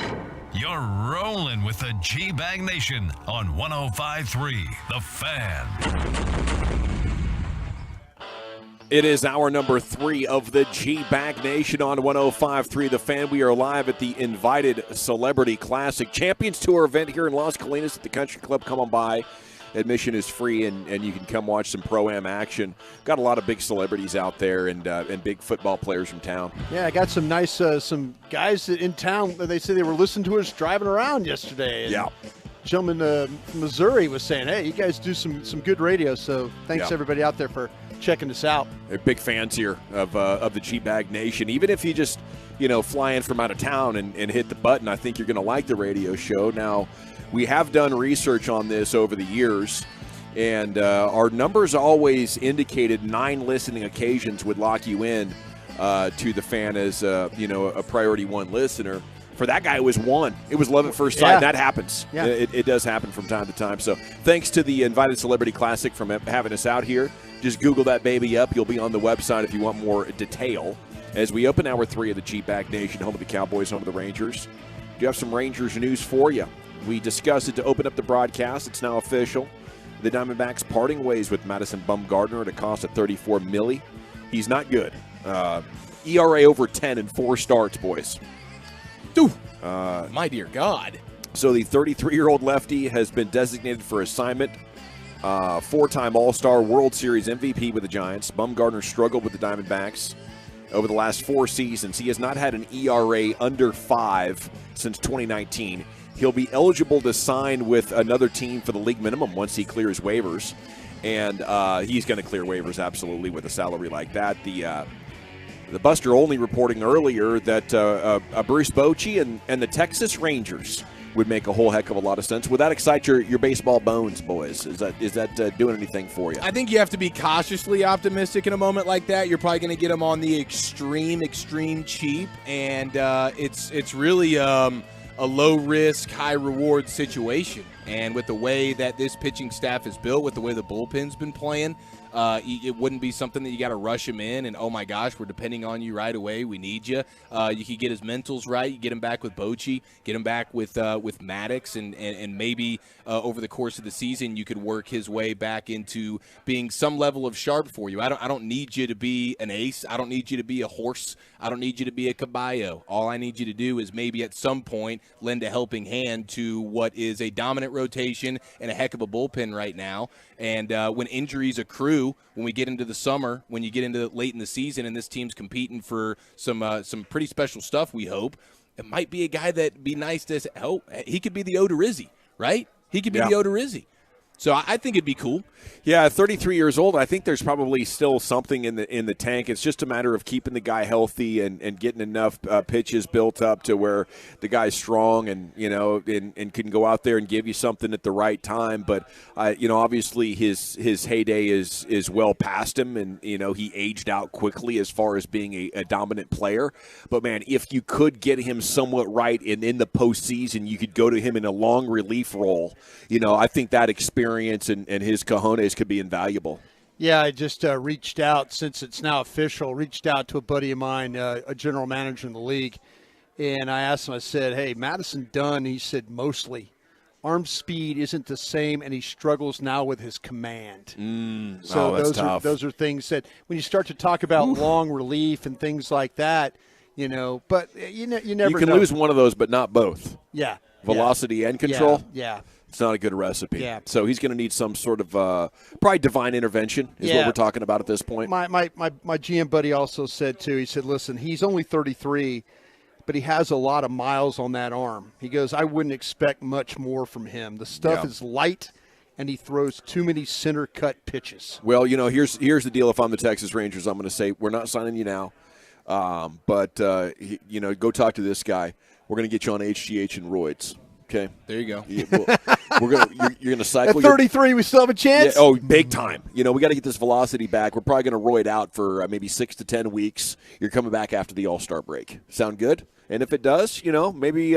You're rolling with the G-Bag Nation on 105.3 The Fan. It is hour number 3 of the G-Bag Nation on 105.3 The Fan. We are live at the Invited Celebrity Classic Champions Tour event here in Las Colinas at the Country Club. Come on by. Admission is free, and you can come watch some Pro-Am action. Got a lot of big celebrities out there and big football players from town. Yeah, I got some nice some guys in town. They say they were listening to us driving around yesterday. And yeah. Gentleman from Missouri was saying, hey, you guys do some good radio, so thanks everybody out there for checking us out. They're big fans here of the G-Bag Nation. Even if you just, fly in from out of town and hit the button, I think you're going to like the radio show. Now, we have done research on this over the years, and our numbers always indicated 9 listening occasions would lock you in to the Fan as a priority 1 listener. For that guy, it was 1. It was love at first sight. Yeah. That happens. Yeah. It does happen from time to time. So thanks to the Invited Celebrity Classic from having us out here. Just Google that baby up. You'll be on the website if you want more detail. As we open hour 3 of the G-Bag Nation, home of the Cowboys, home of the Rangers. Do have some Rangers news for you. We discussed it to open up the broadcast. It's now official. The Diamondbacks parting ways with Madison Bumgarner at a cost of $34 million. He's not good. ERA over 10 in 4 starts, boys. My dear God. So the 33-year-old lefty has been designated for assignment. 4-time All-Star, World Series MVP with the Giants. Bumgarner struggled with the Diamondbacks over the last 4 seasons. He has not had an ERA under 5 since 2019. He'll be eligible to sign with another team for the league minimum once he clears waivers. And he's going to clear waivers, absolutely, with a salary like that. The Buster only reporting earlier that Bruce Bochy and the Texas Rangers would make a whole heck of a lot of sense. Would that excite your baseball bones, boys? Is that doing anything for you? I think you have to be cautiously optimistic in a moment like that. You're probably going to get them on the extreme cheap, and it's really a low-risk, high-reward situation. And with the way that this pitching staff is built, with the way the bullpen's been playing, it wouldn't be something that you got to rush him in and, oh, my gosh, we're depending on you right away. We need you. You could get his mentals right. You get him back with Bochy, get him back with Maddox, and maybe over the course of the season you could work his way back into being some level of sharp for you. I don't need you to be an ace. I don't need you to be a horse. I don't need you to be a caballo. All I need you to do is maybe at some point lend a helping hand to what is a dominant rotation and a heck of a bullpen right now. And when injuries accrue, when we get into the summer, when you get into late in the season and this team's competing for some pretty special stuff, we hope, it might be a guy that'd be nice to say, oh, he could be the Odorizzi, right? He could be the Odorizzi. So I think it'd be cool. Yeah, 33 years old. I think there's probably still something in the tank. It's just a matter of keeping the guy healthy and getting enough pitches built up to where the guy's strong and can go out there and give you something at the right time. But obviously his heyday is well past him, and he aged out quickly as far as being a dominant player. But man, if you could get him somewhat right and in the postseason, you could go to him in a long relief role. I think that experience and his cojones could be invaluable. Yeah, I just reached out, since it's now official, reached out to a buddy of mine, a general manager in the league, and I asked him, I said, hey, Madison Dunn, he said, mostly. Arm speed isn't the same, and he struggles now with his command. That's tough. Those are things that when you start to talk about long relief and things like that, but you never know. You can lose one of those, but not both. Yeah. Velocity and control. Yeah. It's not a good recipe. Yeah. So he's going to need some sort of probably divine intervention is what we're talking about at this point. My GM buddy also said, too, he said, listen, he's only 33, but he has a lot of miles on that arm. He goes, I wouldn't expect much more from him. The stuff is light, and he throws too many center-cut pitches. Well, here's the deal. If I'm the Texas Rangers, I'm going to say we're not signing you now. But go talk to this guy. We're going to get you on HGH and roids. Okay. There you go. You're going to cycle. At 33, we still have a chance? Yeah, big time. We got to get this velocity back. We're probably going to roid out for maybe 6 to 10 weeks. You're coming back after the All-Star break. Sound good? And if it does, maybe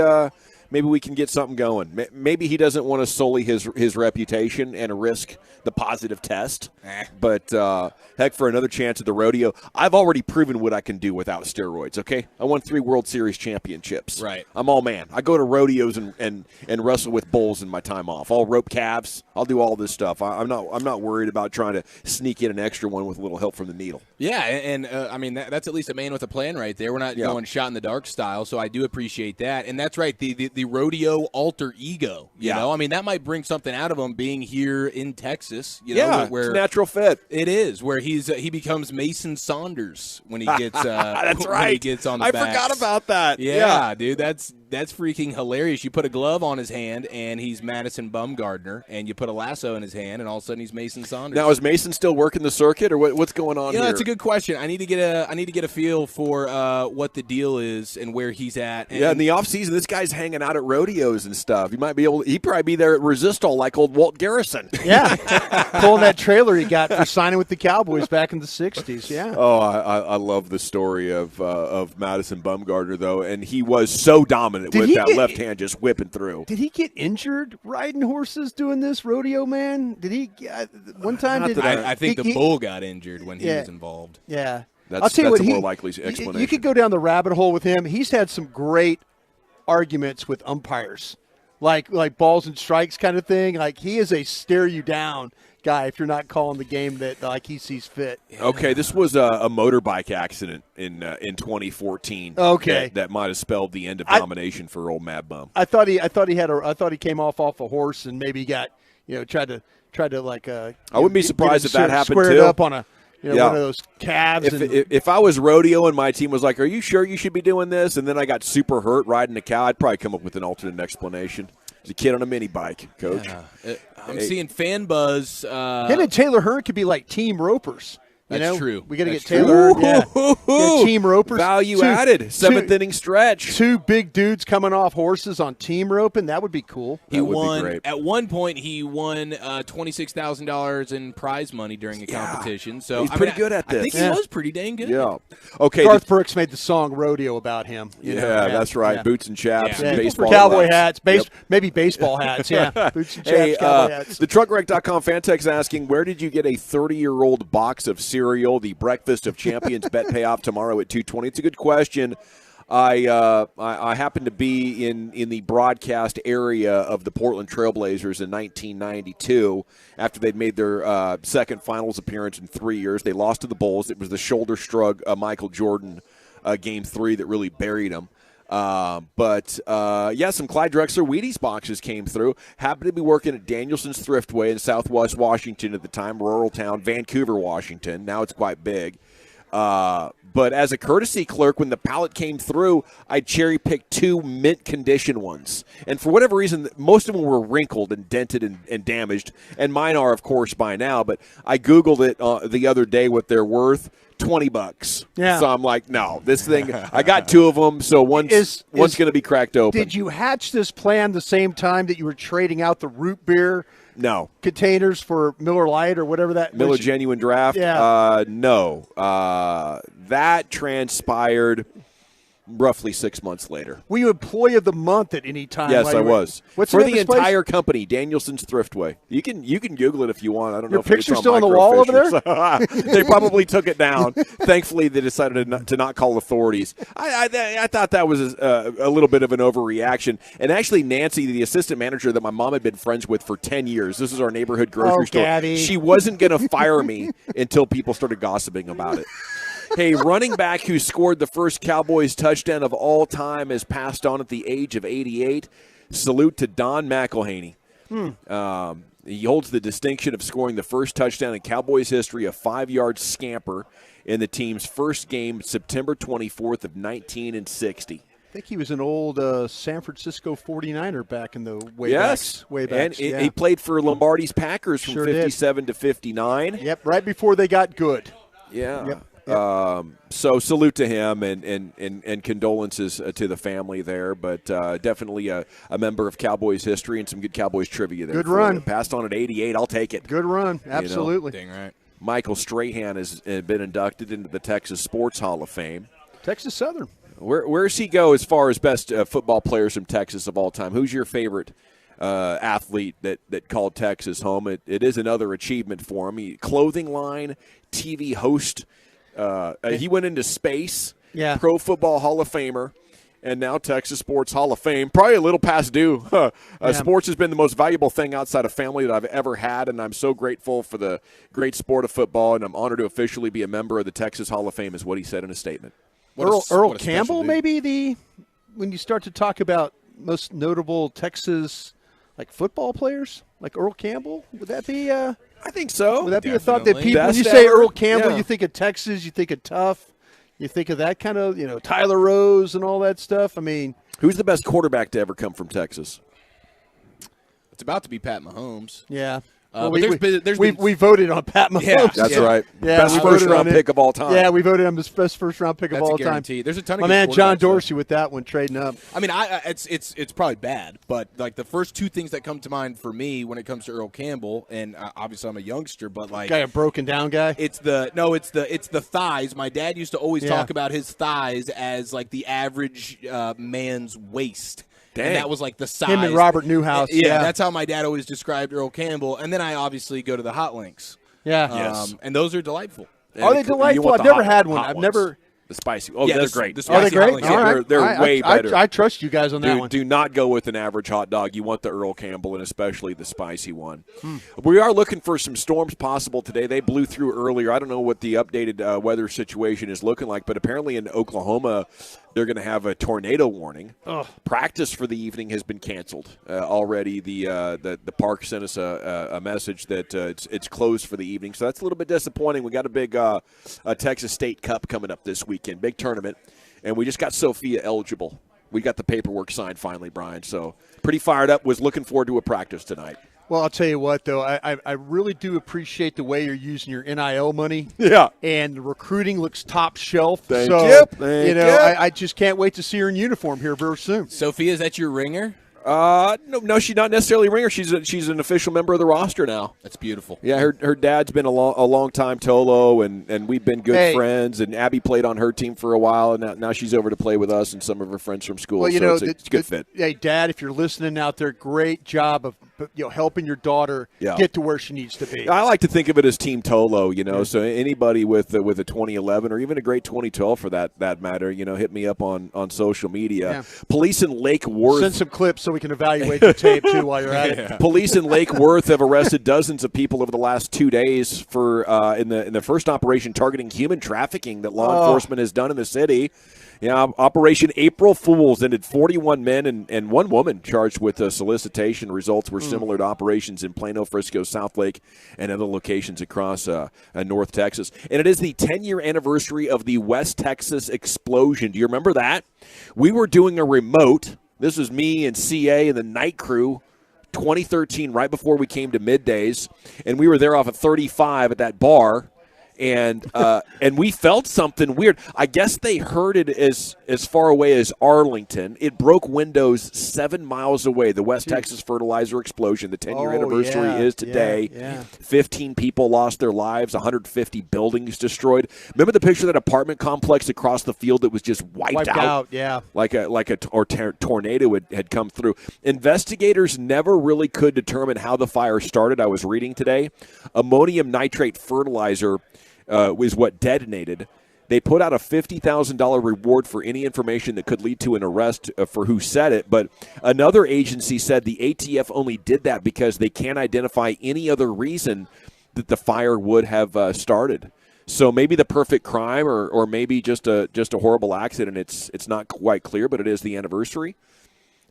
maybe we can get something going. Maybe he doesn't want to sully his reputation and risk the positive test. But heck, for another chance at the rodeo, I've already proven what I can do without steroids. Okay, I won 3 World Series championships. Right. I'm all man. I go to rodeos and wrestle with bulls in my time off. I'll rope calves. I'll do all this stuff. I'm not worried about trying to sneak in an extra one with a little help from the needle. Yeah, and I mean that's at least a man with a plan right there. We're not going shot in the dark style, so I do appreciate that. And that's right, the rodeo alter ego. You know, I mean that might bring something out of him being here in Texas. You know, where it's a natural fit. It is where he becomes Mason Saunders when he gets. That's right. When he gets on the I backs. forgot about that. Yeah, dude, that's freaking hilarious. You put a glove on his hand, and he's Madison Bumgardner, and you put a lasso in his hand, and all of a sudden he's Mason Saunders. Now, is Mason still working the circuit, or what's going on here? That's a good question. I need to get a feel for what the deal is and where he's at. And in the off season, this guy's hanging out at rodeos and stuff. He'd probably be there at Resistol like old Walt Garrison. Yeah, pulling that trailer he got for signing with the Cowboys back in the '60s. Yeah. Oh, I love the story of Madison Bumgardner though, and he was so dominant with that left hand just whipping through. Did he get injured riding horses doing this rodeo, man? Did he one time? I think the bull got injured when he was involved. Yeah. I'll tell you what, a more likely explanation. You could go down the rabbit hole with him. He's had some great arguments with umpires, like balls and strikes kind of thing. Like he is a stare you down guy if you're not calling the game that like he sees fit. Okay, this was a motorbike accident in 2014. Okay, that might have spelled the end of domination for old Mad Bum. I thought he came off a horse and maybe got tried to like. I wouldn't be surprised if that happened squared too. Up on one of those calves. If I was rodeo and my team was like, "Are you sure you should be doing this?" and then I got super hurt riding a cow, I'd probably come up with an alternate explanation. He's a kid on a mini bike, Coach. Yeah. I'm seeing fan buzz. Him and Taylor Hearn could be like team ropers. That's true. We got to get Taylor. Yeah, team ropers. Value added. Seventh inning stretch. 2 big dudes coming off horses on team roping. That would be cool. He won at one point. He won $26,000 in prize money during a competition. So he's pretty good at this. I think he was pretty dang good. Yeah. Okay. Garth Brooks made the song "Rodeo" about him. That's right. Yeah. Boots and chaps, and baseball cowboy hats, maybe baseball hats. Yeah. Boots and chaps, cowboy hats. The TruckWreck.com fan text asking, where did you get a 30-year-old box of cereal? The Breakfast of Champions bet payoff tomorrow at 2:20. It's a good question. I happened to be in the broadcast area of the Portland Trailblazers in 1992 after they'd made their second finals appearance in 3 years. They lost to the Bulls. It was the shoulder shrug Michael Jordan Game 3 that really buried them. Some Clyde Drexler Wheaties boxes came through. Happened to be working at Danielson's Thriftway in Southwest Washington at the time, rural town, Vancouver, Washington. Now it's quite big. But as a courtesy clerk, when the pallet came through, I cherry-picked 2 mint condition ones. And for whatever reason, most of them were wrinkled and dented and damaged. And mine are, of course, by now. But I Googled it the other day what they're worth. $20. Yeah. So I'm like, no, this thing. I got 2 of them, so one's going to be cracked open. Did you hatch this plan the same time that you were trading out the root beer? No. Containers for Miller Lite or whatever that Miller Genuine Draft? Yeah. No. That transpired roughly 6 months later. Were you employee of the month at any time? Yes, I was. What's for the place? entire company, Danielson's Thriftway. You can Google it if you want. I don't know if picture's it's still on the wall over there. They probably took it down. Thankfully, they decided to not call authorities. I thought that was a little bit of an overreaction. And actually, Nancy, the assistant manager that my mom had been friends with for 10 years, this is our neighborhood grocery store. Daddy. She wasn't going to fire me until people started gossiping about it. Hey, running back who scored the first Cowboys touchdown of all time has passed on at the age of 88. Salute to Don McElhaney. He holds the distinction of scoring the first touchdown in Cowboys history, a 5-yard scamper in the team's first game, September 24th of 1960. I think he was an old San Francisco 49er back in the way back. And he played for Lombardi's Packers from 57 to 59. Yep, right before they got good. Yeah. Yep. So salute to him and condolences to the family there, but definitely a member of Cowboys history and some good Cowboys trivia there. Good run. Passed on at 88. I'll take it. Good run. Absolutely. Dang right. Michael Strahan has been inducted into the Texas Sports Hall of Fame. Texas Southern. Where's he go as far as best football players from Texas of all time? Who's your favorite athlete that called Texas home? It is another achievement for him. Clothing line, TV host. He went into space. Yeah. Pro Football Hall of Famer. And now Texas Sports Hall of Fame. Probably a little past due. Sports has been the most valuable thing outside of family that I've ever had, and I'm so grateful for the great sport of football, and I'm honored to officially be a member of the Texas Hall of Fame, is what he said in a statement. Earl Campbell, maybe when you start to talk about most notable Texas football players, like Earl Campbell, would that be? I think so. Would that be a thought that people, when Best you say ever? Earl Campbell, Yeah. you think of Texas, you think of tough, you think of that kind of Tyler Rose and all that stuff. I mean, who's the best quarterback to ever come from Texas? It's about to be Pat Mahomes. Yeah. But we voted on Pat Mahomes. Yeah, that's right. Yeah, best first-round pick of all time. Yeah, we voted on his best first-round pick of That's all a time. guarantee. There's a ton of my good man John quarterbacks, Dorsey with that one trading up. I mean, it's probably bad, but the first two things that come to mind for me when it comes to Earl Campbell, and obviously I'm a youngster, but Guy, a broken down guy. It's the thighs. My dad used to always Yeah. talk about his thighs as the average man's waist. Dang. And that was the size. Him and Robert Newhouse. Yeah, that's how my dad always described Earl Campbell. And then I obviously go to the hot links. Yeah. Yes. And those are delightful. Are they delightful? I've never had one. I've never. The spicy. Oh, Yeah, they're the- great. the Are they spicy great? hot links, All yeah. right. They're way better. I trust you guys on that one. Do not go with an average hot dog. You want the Earl Campbell, and especially the spicy one. We are looking for some storms possible today. They blew through earlier. I don't know what the updated weather situation is looking like, but apparently in Oklahoma, they're going to have a tornado warning. Practice for the evening has been canceled already. The park sent us a message that it's closed for the evening, so that's a little bit disappointing. We got a big Texas State Cup coming up this weekend, big tournament, and we just got Sophia eligible. We got the paperwork signed finally, Brian, so pretty fired up. Was looking forward to a practice tonight. Well, I'll tell you what, though, I really do appreciate the way you're using your NIL money. Yeah. And the recruiting looks top shelf. Thank so, you. Thank you. I just can't wait to see her in uniform here very soon. Sophia, is that your ringer? No, she's not necessarily a ringer. She's an official member of the roster now. That's beautiful. Yeah, her dad's been a long time Tolo, and we've been good Hey. friends. And Abby played on her team for a while, and now she's over to play with us and some of her friends from school. Well, so it's a good fit. Hey, Dad, if you're listening out there, great job of helping your daughter get to where she needs to be. I like to think of it as Team Tolo, so anybody with a 2011 or even a great 2012 for that matter, hit me up on social media. Yeah. Police in Lake Worth. Send some clips so we can evaluate the tape, too, while you're at it. Police in Lake Worth have arrested dozens of people over the last 2 days for in the first operation targeting human trafficking that law enforcement has done in the city. Yeah, Operation April Fools ended 41 men and one woman charged with solicitation. Results were similar to operations in Plano, Frisco, Southlake, and other locations across North Texas. And it is the 10-year anniversary of the West Texas explosion. Do you remember that? We were doing a remote. This was me and CA and the night crew, 2013, right before we came to middays, and we were there off of 35 at that bar. And we felt something weird. I guess they heard it as far away as Arlington. It broke windows 7 miles away. The West Texas fertilizer explosion. The 10-year anniversary is today. Yeah. 15 people lost their lives. 150 buildings destroyed. Remember the picture of that apartment complex across the field that was just wiped out? Yeah. Like a tornado had come through. Investigators never really could determine how the fire started. I was reading today. Ammonium nitrate fertilizer was what detonated. They put out a $50,000 reward for any information that could lead to an arrest for who said it. But another agency said the ATF only did that because they can't identify any other reason that the fire would have started. So maybe the perfect crime or maybe just a horrible accident. It's not quite clear, but it is the anniversary.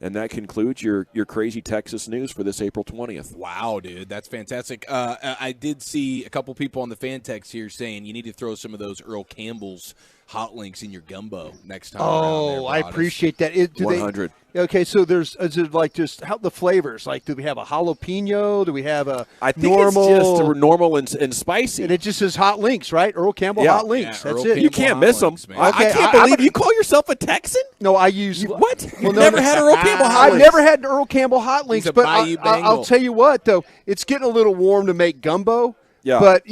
And that concludes your crazy Texas news for this April 20th. Wow, dude, that's fantastic. I did see a couple people on the fan text here saying you need to throw some of those Earl Campbell's hot links in your gumbo next time. Oh, I appreciate that. 100. Okay, so is it like just how the flavors? Like, do we have a jalapeno? Do we have a I think normal? it's just normal and spicy. And it just says hot links, right? Earl Campbell hot links. Yeah, That's Earl it. You can't miss them. Okay, I can't believe you call yourself a Texan? No, I use what? Well, You've never had Earl Campbell hot I've links? never had Earl Campbell hot links, He's a but Bayou I'll Bengal. tell you what, though, it's getting a little warm to make gumbo. Yeah. But,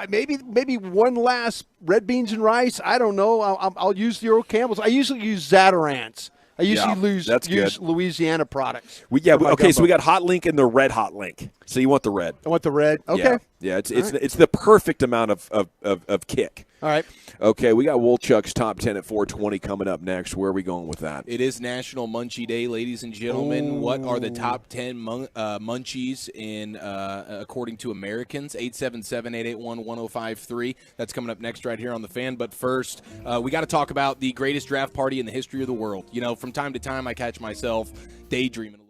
maybe one last red beans and rice. I don't know. I'll use the Earl Campbell's. I usually use Zatarans. I usually use Louisiana products. So we got Hot Link and the Red Hot Link. So you want the red. I want the red. Okay. Yeah, it's the perfect amount of kick. All right. Okay, we got Wolchuk's top 10 at 420 coming up next. Where are we going with that? It is National Munchie Day, ladies and gentlemen. What are the top 10 munchies in according to Americans? 877-881-1053. That's coming up next right here on The Fan. But first, we got to talk about the greatest draft party in the history of the world. From time to time, I catch myself daydreaming a little bit.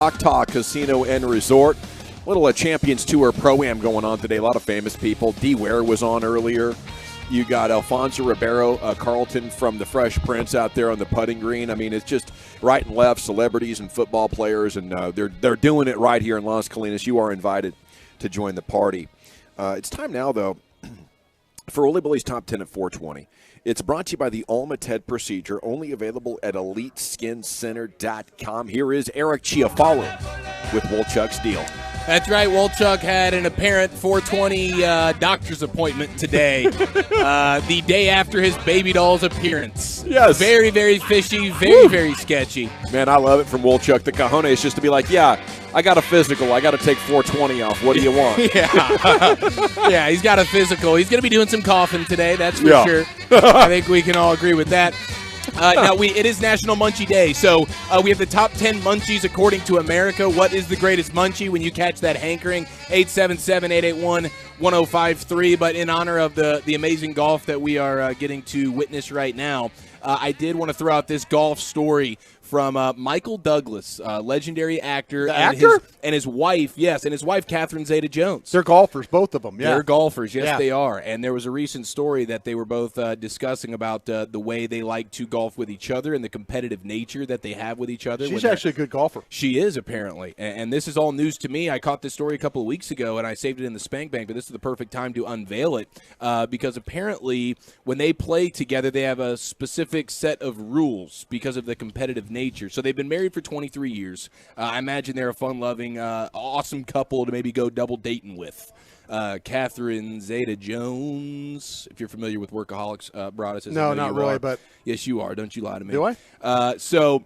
Crosstalk Casino and Resort. Little Champions Tour Pro-Am going on today. A lot of famous people. D. Ware was on earlier. You got Alfonso Ribeiro, Carlton from the Fresh Prince out there on the putting green. I mean, it's just right and left, celebrities and football players, and they're doing it right here in Las Colinas. You are invited to join the party. It's time now, though, for Ole Billy's Top 10 at 420. It's brought to you by the Alma-Ted procedure, only available at EliteSkinCenter.com. Here is Eric Chiafalo with Wolchuk's deal. That's right. Wolchuk had an apparent 420 doctor's appointment today, the day after his baby doll's appearance. Yes. Very, very fishy, very sketchy. Man, I love it from Wolchuk. The cojones just to be like, yeah, I got a physical. I got to take 420 off. What do you want? Yeah, he's got a physical. He's going to be doing some coughing today, that's for sure. I think we can all agree with that. Now, it is National Munchie Day, so we have the top 10 munchies according to America. What is the greatest munchie? When you catch that hankering, 877-881-1053. But in honor of the amazing golf that we are getting to witness right now, I did want to throw out this golf story from Michael Douglas, legendary actor. And his wife, and his wife, Catherine Zeta-Jones. They're golfers, both of them, yeah. They're golfers, yes, they are. And there was a recent story that they were both discussing about the way they like to golf with each other and the competitive nature that they have with each other. She's actually a good golfer. She is, apparently. And this is all news to me. I caught this story a couple of weeks ago, and I saved it in the Spank Bank, but this is the perfect time to unveil it because apparently when they play together, they have a specific set of rules because of the competitive nature. So they've been married for 23 years. I imagine they're a fun-loving, awesome couple to maybe go double dating with. Catherine Zeta-Jones, if you're familiar with Workaholics, Broadus. No, not really, but... Yes, you are. Don't you lie to me. Do I? So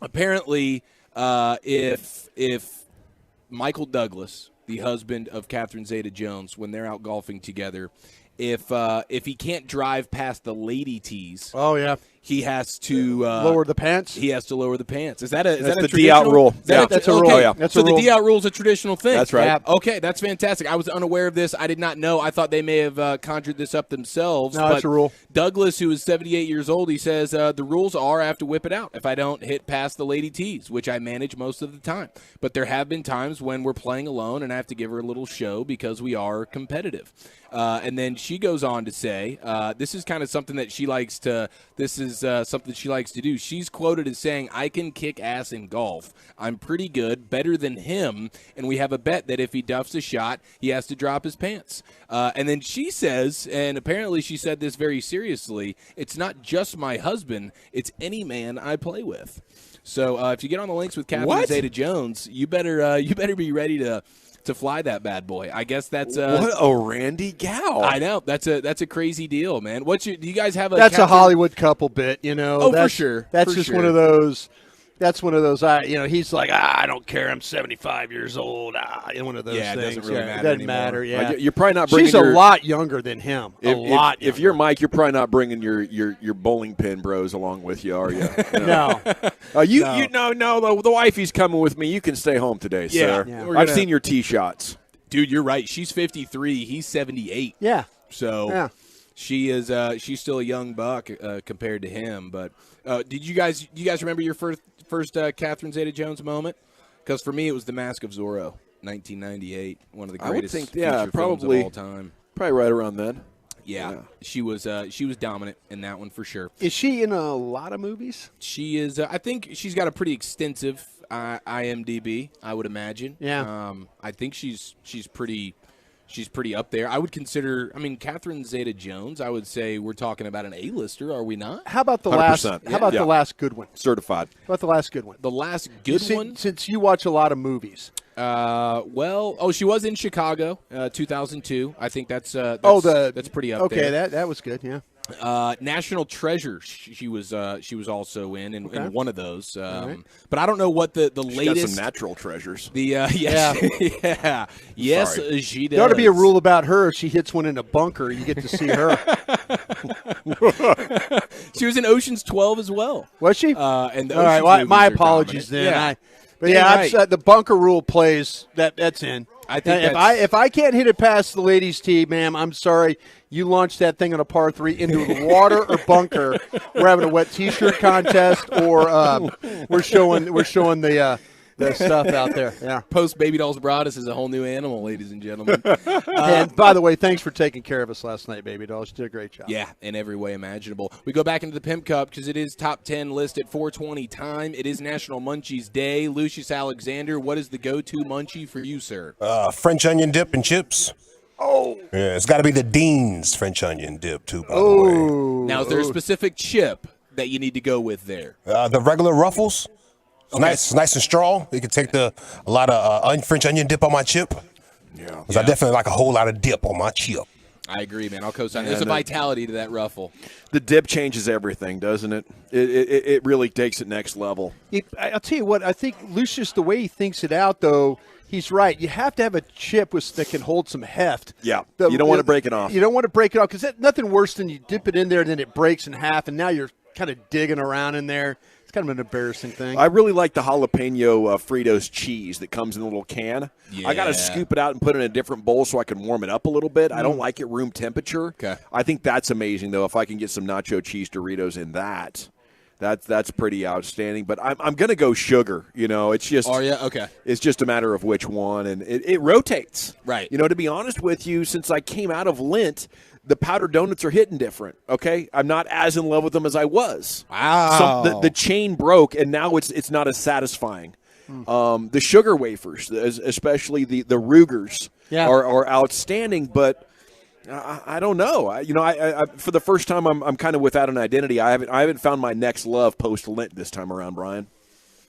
apparently if Michael Douglas, the husband of Catherine Zeta-Jones, when they're out golfing together, if he can't drive past the lady tees, he has to lower the pants. He has to lower the pants. Is that a the traditional D-out rule? That's a rule. Oh, yeah. That's so a rule. the D-out rule is a traditional thing. That's right. Yeah. Okay, that's fantastic. I was unaware of this. I did not know. I thought they may have conjured this up themselves. No, that's a rule. Douglas, who is 78 years old, he says the rules are I have to whip it out if I don't hit past the lady tees, which I manage most of the time. But there have been times when we're playing alone and I have to give her a little show because we are competitive. And then she goes on to say, this is kind of something that she likes to. This is something she likes to do. She's quoted as saying, "I can kick ass in golf. I'm pretty good, better than him, and we have a bet that if he duffs a shot, he has to drop his pants." And then she says, and apparently she said this very seriously, "It's not just my husband; it's any man I play with." So if you get on the links with Catherine Zeta-Jones, you better be ready to fly that bad boy. I guess that's what a randy gal. I know that's a crazy deal, man. Do you guys have a? That's a Hollywood couple bit, you know. Oh, for sure. That's just one of those. That's one of those. He's like, I don't care. I'm 75 years old. One of those things. It doesn't really matter. It doesn't anymore. matter. Yeah, You're probably not bringing. She's a lot younger than him. If you're Mike, you're probably not bringing your bowling pin bros along with you, are you? No. No. The wifey's coming with me. You can stay home today, sir. Yeah. I've seen your tee shots, dude. You're right. She's 53. He's 78. Yeah. So she is. She's still a young buck compared to him. But did you guys remember your first Catherine Zeta-Jones moment? Because for me, it was The Mask of Zorro, 1998, one of the greatest feature films of all time. Probably right around then. Yeah. She was dominant in that one for sure. Is she in a lot of movies? She is. I think she's got a pretty extensive IMDb, I would imagine. Yeah. I think she's pretty up there. I would consider. I mean, Catherine Zeta-Jones. I would say we're talking about an A-lister, are we not? How about the 100%. last? How about the last good one? Certified. How about the last good one? The last good one. Since you watch a lot of movies. She was in Chicago, 2002. I think that's pretty up there. Okay, that was good. Yeah. National Treasure. She was also in one of those. But I don't know what the latest. Got some natural treasures. Yes, she does. There ought to be a rule about her. If she hits one in a bunker, you get to see her. She was in Ocean's 12 as well. Was she? And all right. Well, my apologies then. Yeah. The bunker rule plays. That's in. I think if I can't hit it past the ladies' tee, ma'am, I'm sorry. You launched that thing on a par 3 into the water or bunker. We're having a wet T-shirt contest, or we're showing the the stuff out there. Yeah. Post Baby Dolls Broadus is a whole new animal, ladies and gentlemen. And by the way, thanks for taking care of us last night, Baby Dolls. You did a great job. Yeah, in every way imaginable. We go back into the Pimp Cup because it is top 10 list at 4:20 time. It is National Munchies Day. Lucius Alexander, what is the go-to munchie for you, sir? French onion dip and chips. Oh. Yeah, it's got to be the Dean's French onion dip, too, by the way. Now, is there a specific chip that you need to go with there? The regular Ruffles. It's nice and strong. You can take a lot of French onion dip on my chip. Yeah. Because I definitely like a whole lot of dip on my chip. I agree, man. I'll co-sign. There's a vitality to that Ruffle. The dip changes everything, doesn't it? It really takes it next level. I'll tell you what, I think Lucius, the way he thinks it out, though, he's right. You have to have a chip that can hold some heft. Yeah, you don't want to break it off. You don't want to break it off because nothing worse than you dip it in there and then it breaks in half, and now you're kind of digging around in there. It's kind of an embarrassing thing. I really like the jalapeno Fritos cheese that comes in a little can. Yeah. I got to scoop it out and put it in a different bowl so I can warm it up a little bit. I don't like it room temperature. Okay. I think that's amazing, though, if I can get some nacho cheese Doritos in that. That's pretty outstanding. But I'm going to go sugar. You know, it's just. Oh, yeah? Okay. It's just a matter of which one. And it rotates. Right. You know, to be honest with you, since I came out of Lent, the powdered donuts are hitting different, okay? I'm not as in love with them as I was. Wow. The chain broke, and now it's not as satisfying. The sugar wafers, especially the Rugers, are outstanding, but I don't know. I for the first time, I'm kind of without an identity. I haven't found my next love post-Lent this time around, Brian.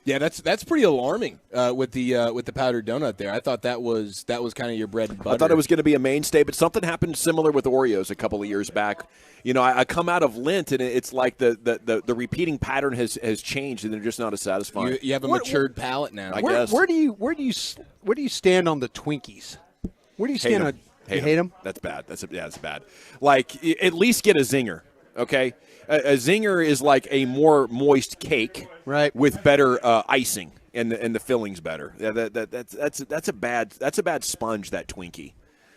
Yeah, that's pretty alarming with the powdered donut there. I thought that was kind of your bread and butter. I thought it was going to be a mainstay, but something happened similar with Oreos a couple of years back. You know, I come out of Lent, and it's like the repeating pattern has changed, and they're just not as satisfying. You have a matured palate now. I guess. Where do you stand on the Twinkies? Where do you stand on? You hate them? That's bad. That's bad. Like, at least get a zinger, okay? A zinger is like a more moist cake, right, with better icing and the filling's better. That's a bad sponge, that Twinkie.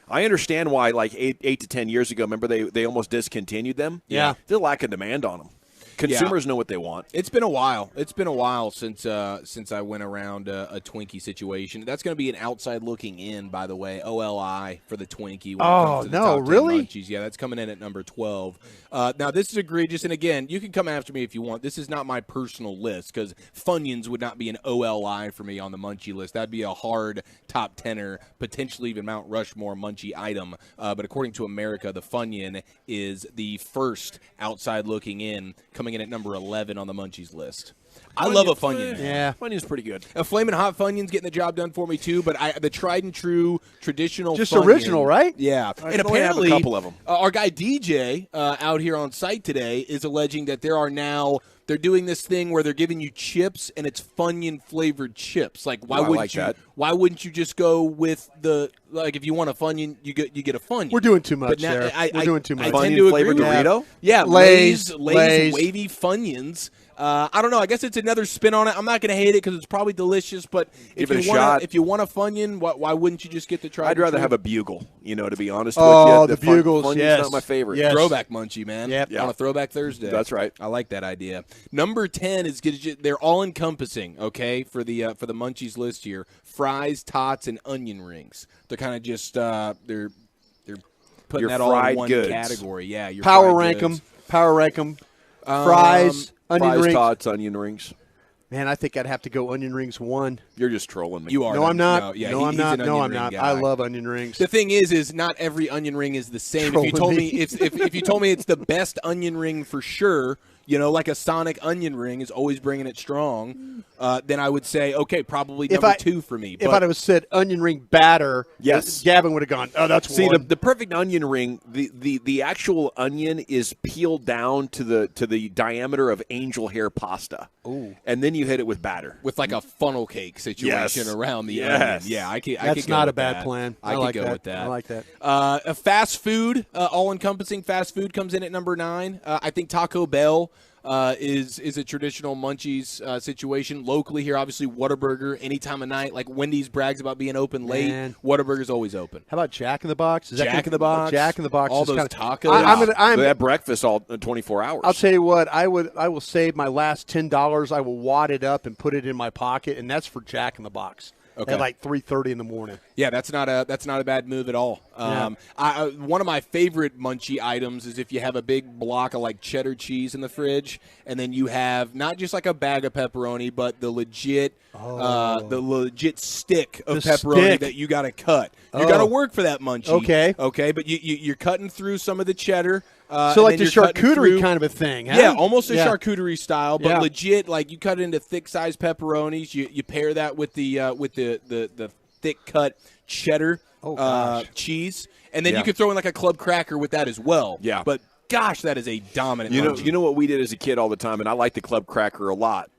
I understand why, like 8 to 10 years ago, remember they almost discontinued them. Yeah, there's a lack of demand on them. Consumers know what they want. It's been a while. It's been a while since I went around a Twinkie situation. That's going to be an outside looking in, by the way. OLI for the Twinkie. When it comes to the top 10 really? Munchies. Yeah, that's coming in at number 12. Now, this is egregious, and again, you can come after me if you want. This is not my personal list because Funyuns would not be an OLI for me on the Munchie list. That'd be a hard top 10er, potentially even Mount Rushmore Munchie item. But according to America, the Funyun is the first outside looking in, coming in at number 11 on the Munchies list. I love a Funyun. Yeah. Funyun's pretty good. A Flamin' Hot Funyun's getting the job done for me, too, but the tried and true traditional just Funyun, original, right? Yeah. I and only have apparently, a couple of them. Our guy DJ out here on site today is alleging that there are now – they're doing this thing where they're giving you chips, and it's Funyun-flavored chips. Like, why wouldn't you just go with the – like, if you want a Funyun, you get a Funyun. We're doing too much there. We're doing too much. I tend to agree Funyun-flavored with Dorito? Yeah, Lay's wavy Funyuns. I don't know. I guess it's another spin on it. I'm not going to hate it because it's probably delicious. But if you want a Funyun, why wouldn't you just get the try? I'd rather have a Bugle. You know, to be honest with you, the Bugles. Funyun's not my favorite. Yes. Throwback munchie, man. Yep. On a Throwback Thursday. That's right. I like that idea. Number 10 is they're all encompassing. Okay, for the munchies list here: fries, tots, and onion rings. They're kind of just they're putting Your that all in fried one goods. category. Yeah, your Power fried rank goods. them. Power rank them. Fries, onion Fries, rings. tots, onion rings. Man, I think I'd have to go onion rings 1. You're just trolling me. You are. No, I'm not. No, yeah, no, I'm he's not. an No, onion I'm ring not. guy. I love onion rings. The thing is not every onion ring is the same. If you told me if you told me it's the best onion ring for sure, you know, like a Sonic onion ring is always bringing it strong, then I would say, okay, probably number 2 for me. If I'd have said onion ring batter, yes, Gavin would have gone, oh, that's See, one. the perfect onion ring, the actual onion is peeled down to the diameter of angel hair pasta. Ooh. And then you hit it with batter. With like a funnel cake situation around the Yes. onion. Yeah, I could That's go not with a bad that. plan. I like could go that. with that. I like that. A fast food, all-encompassing fast food comes in at number 9. I think Taco Bell is a traditional Munchies situation. Locally here, obviously, Whataburger any time of night. Like Wendy's brags about being open late. Whataburger's always open. How about Jack in the Box? Jack in the Box. Jack in the Box. All is those kinda, tacos. They have breakfast all 24 hours. I'll tell you what. I will save my last $10. I will wad it up and put it in my pocket, and that's for Jack in the Box. Okay. At like 3:30 in the morning. Yeah, that's not a bad move at all. One of my favorite munchie items is if you have a big block of like cheddar cheese in the fridge, and then you have not just like a bag of pepperoni, but the legit stick of pepperoni that you got to cut. You got to work for that munchie. Okay, but you're cutting through some of the cheddar. So like the charcuterie kind of a thing, huh? Yeah, almost a charcuterie style, but legit. Like you cut it into thick-sized pepperonis. You pair that with the thick cut cheddar cheese, and then you could throw in like a club cracker with that as well. Yeah, but gosh, that is a dominant. You know what we did as a kid all the time, and I like the club cracker a lot,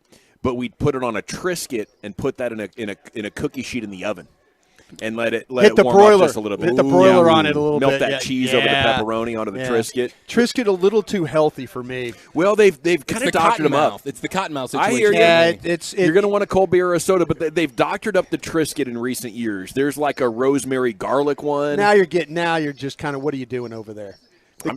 but we'd put it on a Triscuit and put that in a cookie sheet in the oven. And let it warm up just a little bit. Hit the broiler on it a little bit. Melt that cheese over the pepperoni onto the Triscuit. Triscuit a little too healthy for me. Well, they've kind of doctored them up. It's the Cottonmouth situation. I hear you. You're going to want a cold beer or a soda, but they've doctored up the Triscuit in recent years. There's like a rosemary garlic one. Now you're just kind of, what are you doing over there? The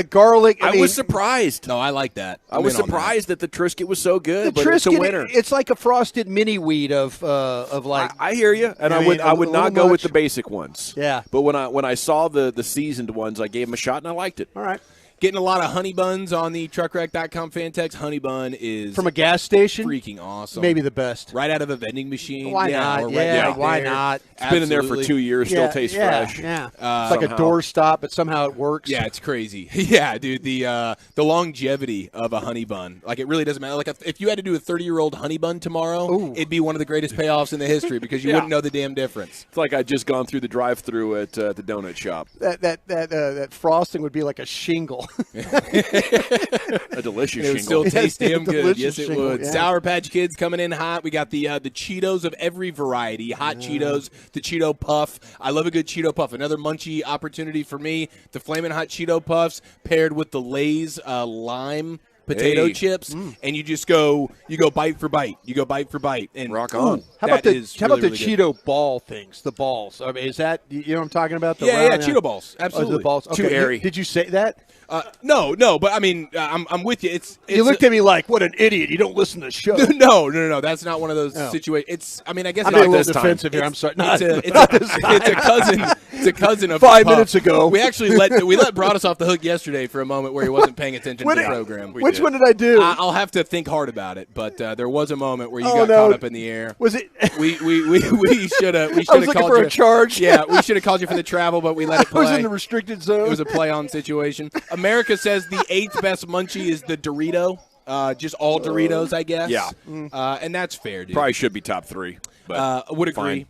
garlic. I was surprised. No, I like that. I was surprised that the Triscuit was so good, but it's a winner. It's like a frosted mini wheat of like. I hear you, and I would not go with the basic ones. Yeah, but when I saw the seasoned ones, I gave them a shot and I liked it. All right. Getting a lot of honey buns on the truckwreck.com fan text. Honey bun is from a gas station. Freaking awesome. Maybe the best. Right out of a vending machine. Why not? Why not? It's been in there for 2 years. Still tastes fresh. Yeah. It's like a doorstop, but somehow it works. Yeah, it's crazy. Yeah, dude. The longevity of a honey bun, like it really doesn't matter. Like if you had to do a 30-year-old honey bun tomorrow, it'd be one of the greatest payoffs in the history because you wouldn't know the damn difference. It's like I'd just gone through the drive-thru at the donut shop. That frosting would be like a shingle. A delicious it would still taste damn good. Yes, it shingle, would. yeah. Sour Patch Kids coming in hot. We got the Cheetos of every variety. Hot Cheetos, the Cheeto Puff. I love a good Cheeto Puff. Another munchie opportunity for me. The Flamin' Hot Cheeto Puffs paired with the Lay's lime potato chips, and you just go bite for bite. You go bite for bite, and rock on. How about the really Cheeto ball things? The balls. I mean, is that you know what I'm talking about? The Cheeto balls. Absolutely. The balls. Okay. Too airy. Did you say that? No, but I mean, I'm with you. You looked at me like, what an idiot. You don't listen to the show. No. That's not one of those situations. I mean, I guess I'm being a little defensive here. I'm sorry. It's a cousin of 5 minutes ago. We actually let Broadus off the hook yesterday for a moment where he wasn't paying attention to the program. Which one did I do? I'll have to think hard about it, but there was a moment where you got caught up in the air. Was it? We should have I was looking for a charge. Yeah, we should have called you for the travel, but we let it play. I was in the restricted zone. It was a play-on situation. America says the 8th best munchie is the Dorito. Just all Doritos, I guess. Yeah. And that's fair, dude. Probably should be top 3. But would agree.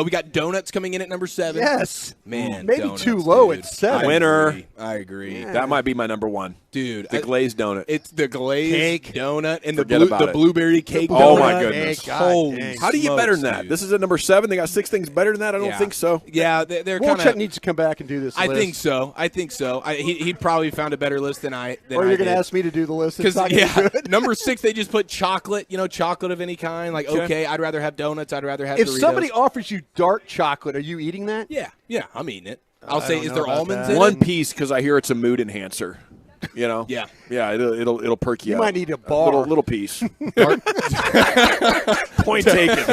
We got donuts coming in at number 7. Yes. Man, maybe donuts, too low dude. at 7. Winner. I agree. That might be my number 1. Dude. The glazed donut. It's the glazed donut and the it. blueberry cake donut. Oh, my goodness. Holy How do you get better than that? Dude. This is at number 7. They got 6 things better than that? I don't think so. Yeah, they're kind Wolchuk of. needs to come back and do this list. I think so. He'd probably found a better list than I did. Or you're going to ask me to do the list. Because, number 6, they just put chocolate, chocolate of any kind. Like, okay, I'd rather have donuts. I'd rather have If Doritos. somebody offers you dark chocolate, are you eating that? Yeah, I'm eating it. I'll say, is there almonds in it? One piece because I hear it's a mood enhancer. Yeah. It'll perk you up. You might need a bar. Little piece. Point taken.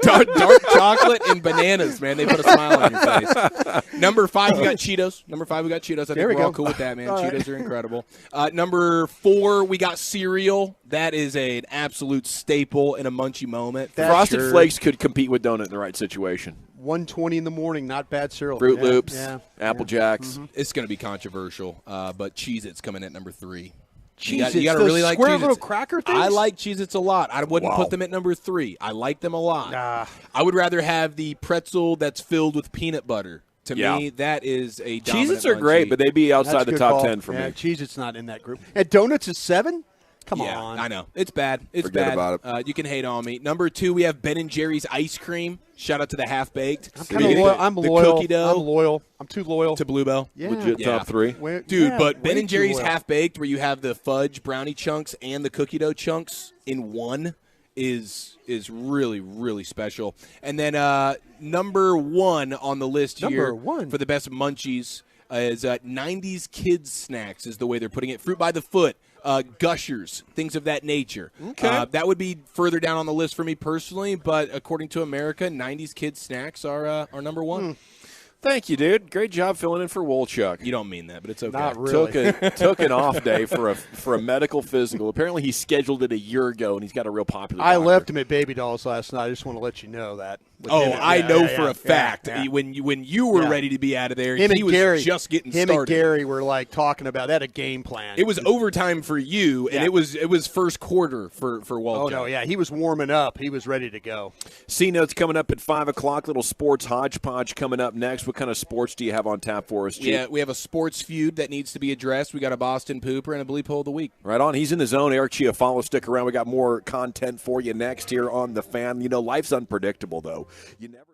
dark chocolate and bananas, man. They put a smile on your face. Number 5, we got Cheetos. I think we're all cool with that, man. Cheetos are incredible. Number 4, we got cereal. That is an absolute staple in a munchie moment. Frosted Flakes could compete with donut in the right situation. 1:20 in the morning, not bad cereal. Fruit Loops, Apple Jacks. Mm-hmm. It's going to be controversial, but Cheez-Its coming at number 3. Cheez-Its, you got to really like square Cheez-Its. little cracker things? I like Cheez-Its a lot. I wouldn't put them at number 3. I like them a lot. I would rather have the pretzel that's filled with peanut butter. To me, that is a dominant Cheez-Its are great, but they'd be outside the top 10 for me. Cheez-Its not in that group. And donuts is 7? Come Yeah, on. I know. It's bad. It's Forget bad. about it. You can hate on me. Number 2, we have Ben & Jerry's ice cream. Shout out to the half-baked. I'm kind of loyal. I'm the loyal. cookie dough. I'm loyal. I'm too loyal. To Bluebell. Yeah. Legit top 3. Dude, but way Ben & Jerry's too loyal. half-baked, where you have the fudge brownie chunks and the cookie dough chunks in one, is really, really special. And then number 1 on the list here Number 1. for the best munchies is 90s kids snacks is the way they're putting it. Fruit by the foot, Gushers, things of that nature. Okay. That would be further down on the list for me personally, but according to America, 90s kids snacks are number 1. Thank you, dude. Great job filling in for Wolchuk. You don't mean that, but it's okay. Not really. Took an off day for a medical physical. Apparently, he scheduled it a year ago, and he's got a real popular. I doctor. left him at Baby Dolls last night. I just want to let you know that. With Oh, him- I yeah, know yeah, for yeah, a fact. yeah. When you were Yeah. ready to be out of there, Him he and was Gary, just getting him started. and Gary were like talking about that. A game plan. It was overtime for you, and Yeah. it was first quarter for Walter. Oh no, yeah, he was warming up. He was ready to go. C notes coming up at 5 o'clock. Little sports hodgepodge coming up next. What kind of sports do you have on tap for us, G? Yeah, we have a sports feud that needs to be addressed. We got a Boston pooper and a bleep hole of the week. Right on. He's in the zone. Eric Chiafalo, stick around. We got more content for you next here on The Fan. You know, life's unpredictable, though. You never.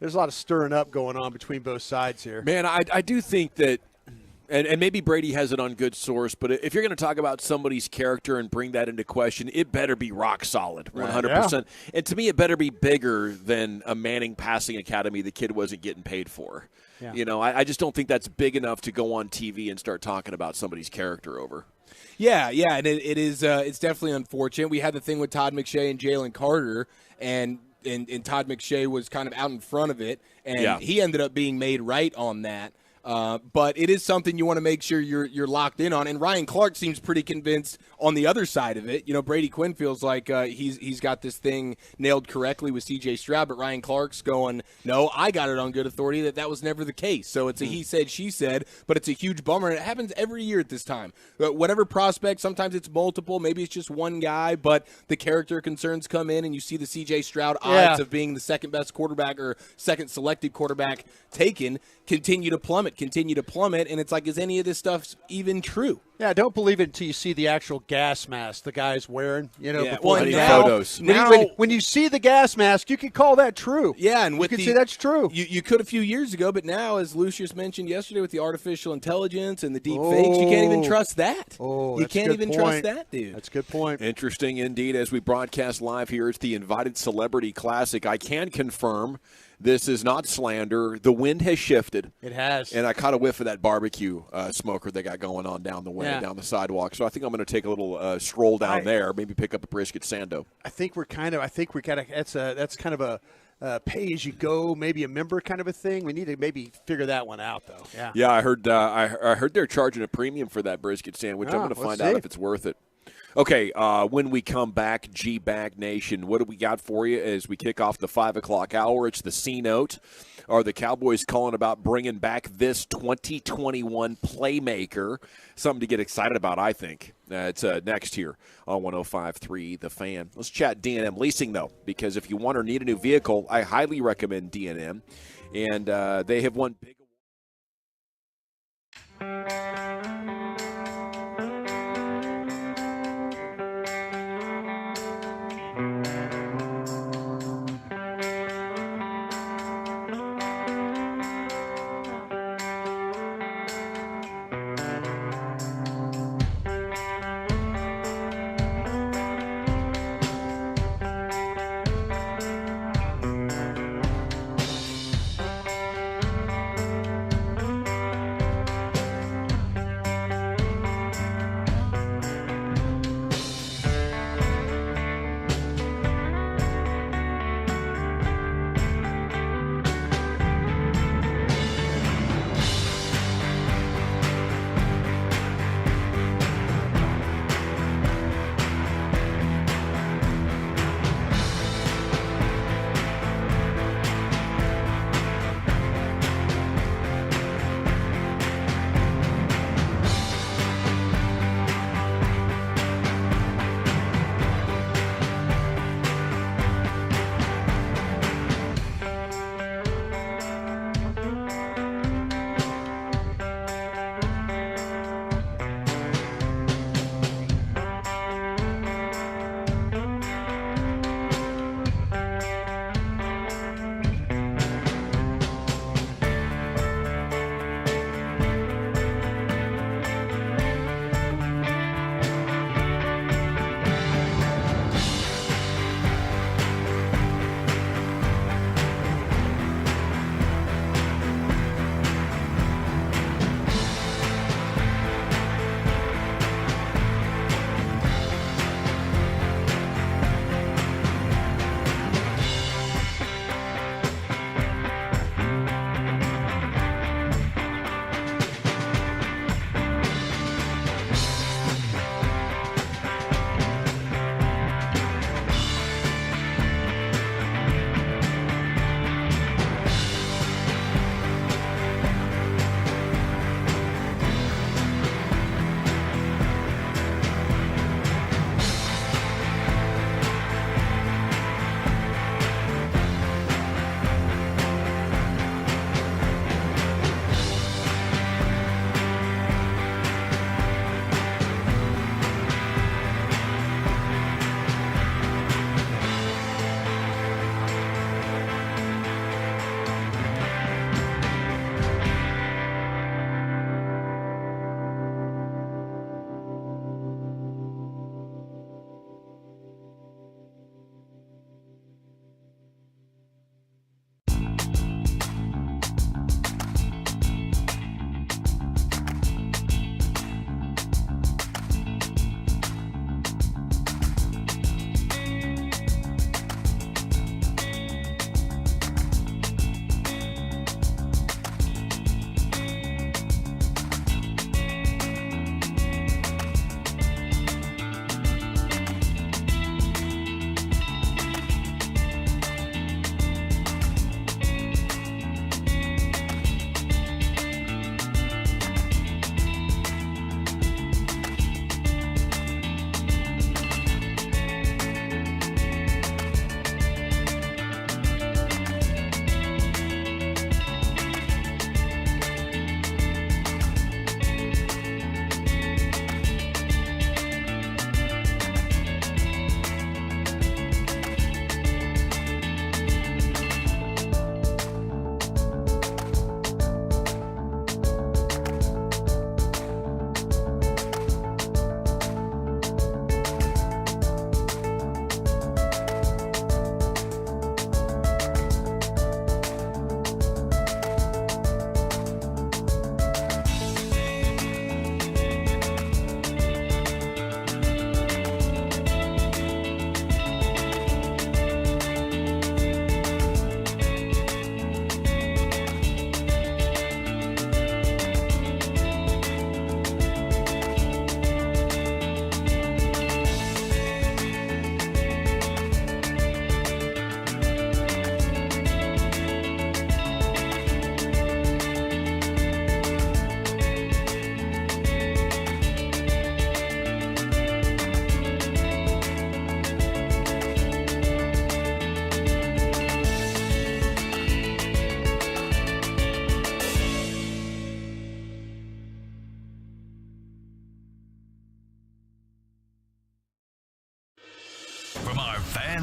There's a lot of stirring up going on between both sides here. Man, I do think that, and maybe Brady has it on good source, but if you're going to talk about somebody's character and bring that into question, it better be rock solid, 100%. Yeah. And to me, it better be bigger than a Manning passing academy the kid wasn't getting paid for. Yeah. You know, I just don't think that's big enough to go on TV and start talking about somebody's character over. Yeah, and it is. It's definitely unfortunate. We had the thing with Todd McShay and Jalen Carter, and and Todd McShay was kind of out in front of it, and he ended up being made right on that. But it is something you want to make sure you're locked in on. And Ryan Clark seems pretty convinced on the other side of it. Brady Quinn feels like he's got this thing nailed correctly with C.J. Stroud, but Ryan Clark's going, no, I got it on good authority that was never the case. So it's a he said, she said, but it's a huge bummer, and it happens every year at this time. Whatever prospect, sometimes it's multiple, maybe it's just one guy, but the character concerns come in, and you see the C.J. Stroud odds of being the second best quarterback or second selected quarterback taken continue to plummet, and it's like, is any of this stuff even true? Yeah, don't believe it until you see the actual gas mask the guy's wearing. Photos. When you see the gas mask, you can call that true. Yeah, and you can say that's true. You could a few years ago, but now, as Lucius mentioned yesterday, with the artificial intelligence and the deep fakes, you can't even trust that. You can't even trust that, dude. That's a good point. Interesting indeed. As we broadcast live here, it's the Invited Celebrity Classic. I can confirm this is not slander. The wind has shifted. It has. And I caught a whiff of that barbecue smoker they got going on down the way, down the sidewalk. So I think I'm going to take a little stroll down there, maybe pick up a brisket sando. I think we got to. That's kind of a pay as you go, maybe a member kind of a thing. We need to maybe figure that one out, though. Yeah. Yeah, I heard they're charging a premium for that brisket sandwich. I'm going to find out if it's worth it. Okay, when we come back, G-Bag Nation, what do we got for you as we kick off the 5 o'clock hour? It's the C-Note. Are the Cowboys calling about bringing back this 2021 playmaker? Something to get excited about, I think. It's next here on 105.3 The Fan. Let's chat D&M leasing, though, because if you want or need a new vehicle, I highly recommend D&M. And they have won big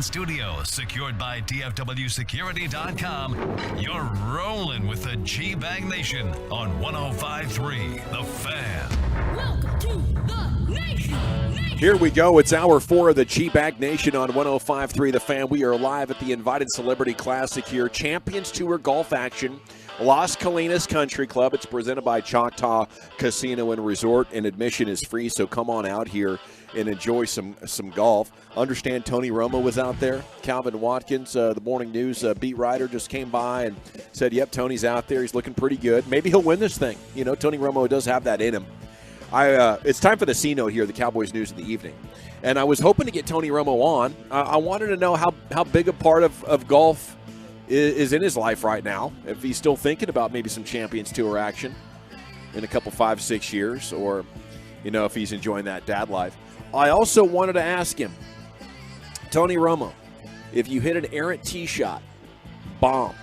in studio, secured by DFWsecurity.com. You're rolling with the G-Bag Nation on 105.3 The Fan. Welcome to the Nation. Here we go. It's hour 4 of the G-Bag Nation on 105.3 The Fan. We are live at the Invited Celebrity Classic here. Champions Tour golf action. Las Colinas Country Club. It's presented by Choctaw Casino and Resort, and admission is free, so come on out here and enjoy some golf. Understand Tony Romo was out there. Calvin Watkins, the Morning News beat writer, just came by and said, yep, Tony's out there. He's looking pretty good. Maybe he'll win this thing. You know, Tony Romo does have that in him. It's time for the C-Note here, the Cowboys News of the evening. And I was hoping to get Tony Romo on. I wanted to know how big a part of golf is in his life right now, if he's still thinking about maybe some Champions Tour action in a couple 5-6 years, or, you know, if he's enjoying that dad life. I also wanted to ask him, Tony Romo, if you hit an errant tee shot, bomb,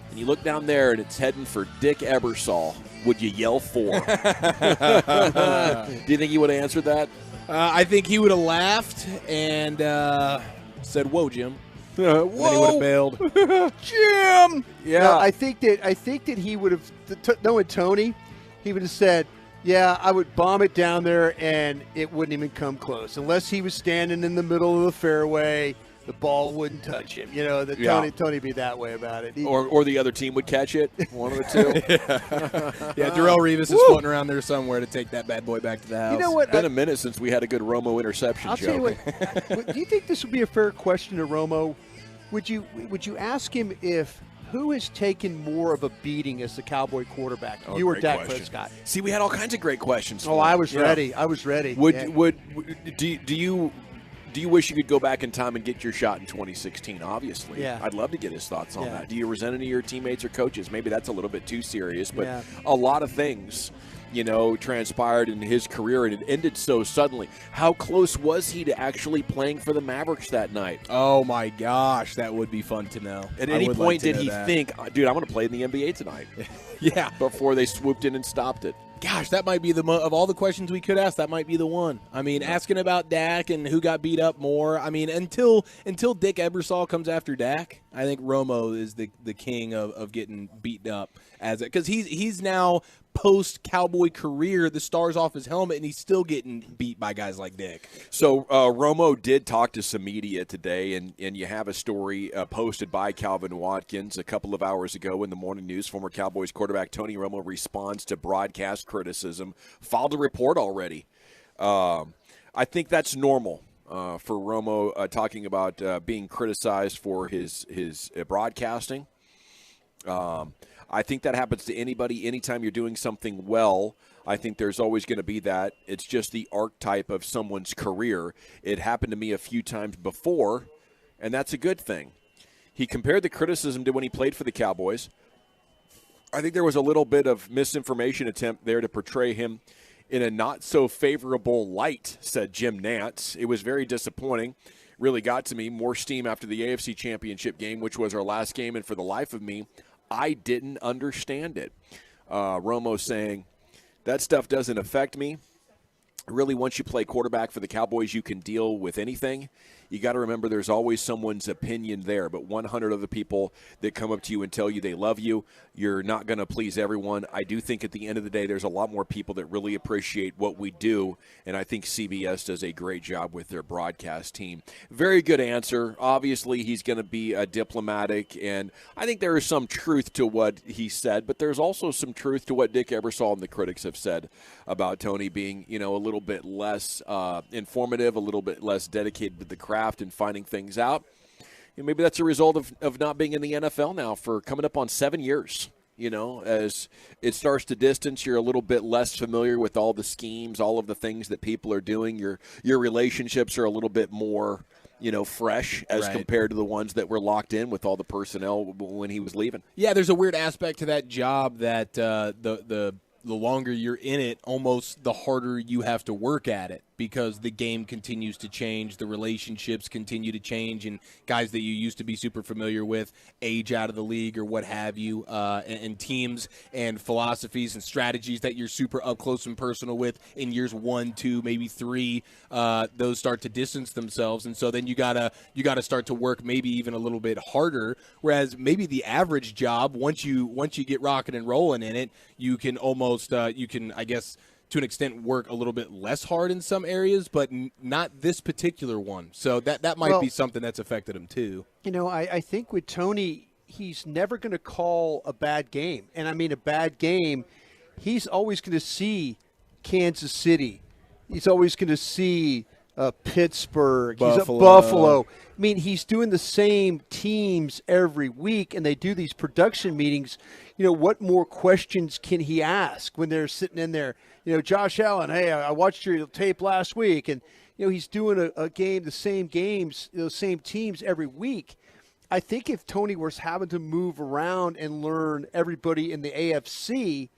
and you look down there and it's heading for Dick Ebersol, would you yell for? Do you think he would have answered that? I think he would have laughed and said, "Whoa, Jim." Whoa. Then he would have bailed. Jim. Yeah. No, I think that he would have, knowing Tony, he would have said, "Yeah, I would bomb it down there, and it wouldn't even come close unless he was standing in the middle of the fairway. The ball wouldn't touch him." You know, Tony be that way about it. Or the other team would catch it. One of the two. Yeah, Darrell Revis is floating around there somewhere to take that bad boy back to the house. You know what? It's been a minute since we had a good Romo interception I'll joke. tell you what. Do you think this would be a fair question to Romo? Would you ask him who has taken more of a beating as the Cowboy quarterback? Oh, you or great Dak question. Prescott? See, we had all kinds of great questions. Oh, I was ready. I was ready. Do you wish you could go back in time and get your shot in 2016? Obviously. Yeah. I'd love to get his thoughts on Yeah. that. Do you resent any of your teammates or coaches? Maybe that's a little bit too serious, but Yeah. a lot of things, you know, transpired in his career, and it ended so suddenly. How close was he to actually playing for the Mavericks that night? Oh, my gosh. That would be fun to know. At I any would point like to did know he that. think, dude, I'm going to play in the NBA tonight? Yeah. Before they swooped in and stopped it. Gosh, that might be of all the questions we could ask, that might be the one. I mean, asking about Dak and who got beat up more. I mean, until Dick Ebersol comes after Dak, I think Romo is the king of getting beaten up because he's now post-Cowboy career, the stars off his helmet, and he's still getting beat by guys like Dick. So Romo did talk to some media today, and you have a story posted by Calvin Watkins a couple of hours ago in the Morning News. Former Cowboys quarterback Tony Romo responds to broadcast criticism. Filed a report already. I think that's normal for Romo talking about being criticized for his broadcasting. I think that happens to anybody anytime you're doing something well. I think there's always going to be that. It's just the archetype of someone's career. It happened to me a few times before, and that's a good thing. He compared the criticism to when he played for the Cowboys. I think there was a little bit of misinformation attempt there to portray him in a not-so-favorable light, said Jim Nantz. It was very disappointing. Really got to me. More steam after the AFC Championship game, which was our last game, and for the life of me, I didn't understand it. Romo saying, that stuff doesn't affect me. Really, once you play quarterback for the Cowboys, you can deal with anything. You got to remember there's always someone's opinion there, but 100 other people that come up to you and tell you they love you, you're not going to please everyone. I do think at the end of the day there's a lot more people that really appreciate what we do, and I think CBS does a great job with their broadcast team. Very good answer. Obviously, he's going to be diplomatic, and I think there is some truth to what he said, but there's also some truth to what Dick Ebersol and the critics have said about Tony being, you know, a little bit less informative, a little bit less dedicated to the craft and finding things out. And maybe that's a result of not being in the NFL now for coming up on 7 years. You know, as it starts to distance, you're a little bit less familiar with all the schemes, all of the things that people are doing. Your relationships are a little bit more, you know, fresh as compared to the ones that were locked in with all the personnel when he was leaving. Yeah, there's a weird aspect to that job that the longer you're in it, almost the harder you have to work at it. because the game continues to change, the relationships continue to change, and guys that you used to be super familiar with age out of the league or what have you, and teams and philosophies and strategies that you're super up close and personal with in years 1, 2, maybe 3, those start to distance themselves, and so then you gotta start to work maybe even a little bit harder. Whereas maybe the average job, once you get rocking and rolling in it, you can almost I guess, to an extent, work a little bit less hard in some areas, but not this particular one. So that might be something that's affected him too. I think with Tony, he's never going to call a bad game. And I mean a bad game, he's always going to see Kansas City. He's always going to see Pittsburgh. Buffalo. He's at Buffalo. I mean, he's doing the same teams every week, and they do these production meetings. What more questions can he ask when they're sitting in there? Josh Allen, hey, I watched your tape last week, and he's doing a game, the same games, same teams every week. I think if Tony was having to move around and learn everybody in the AFC,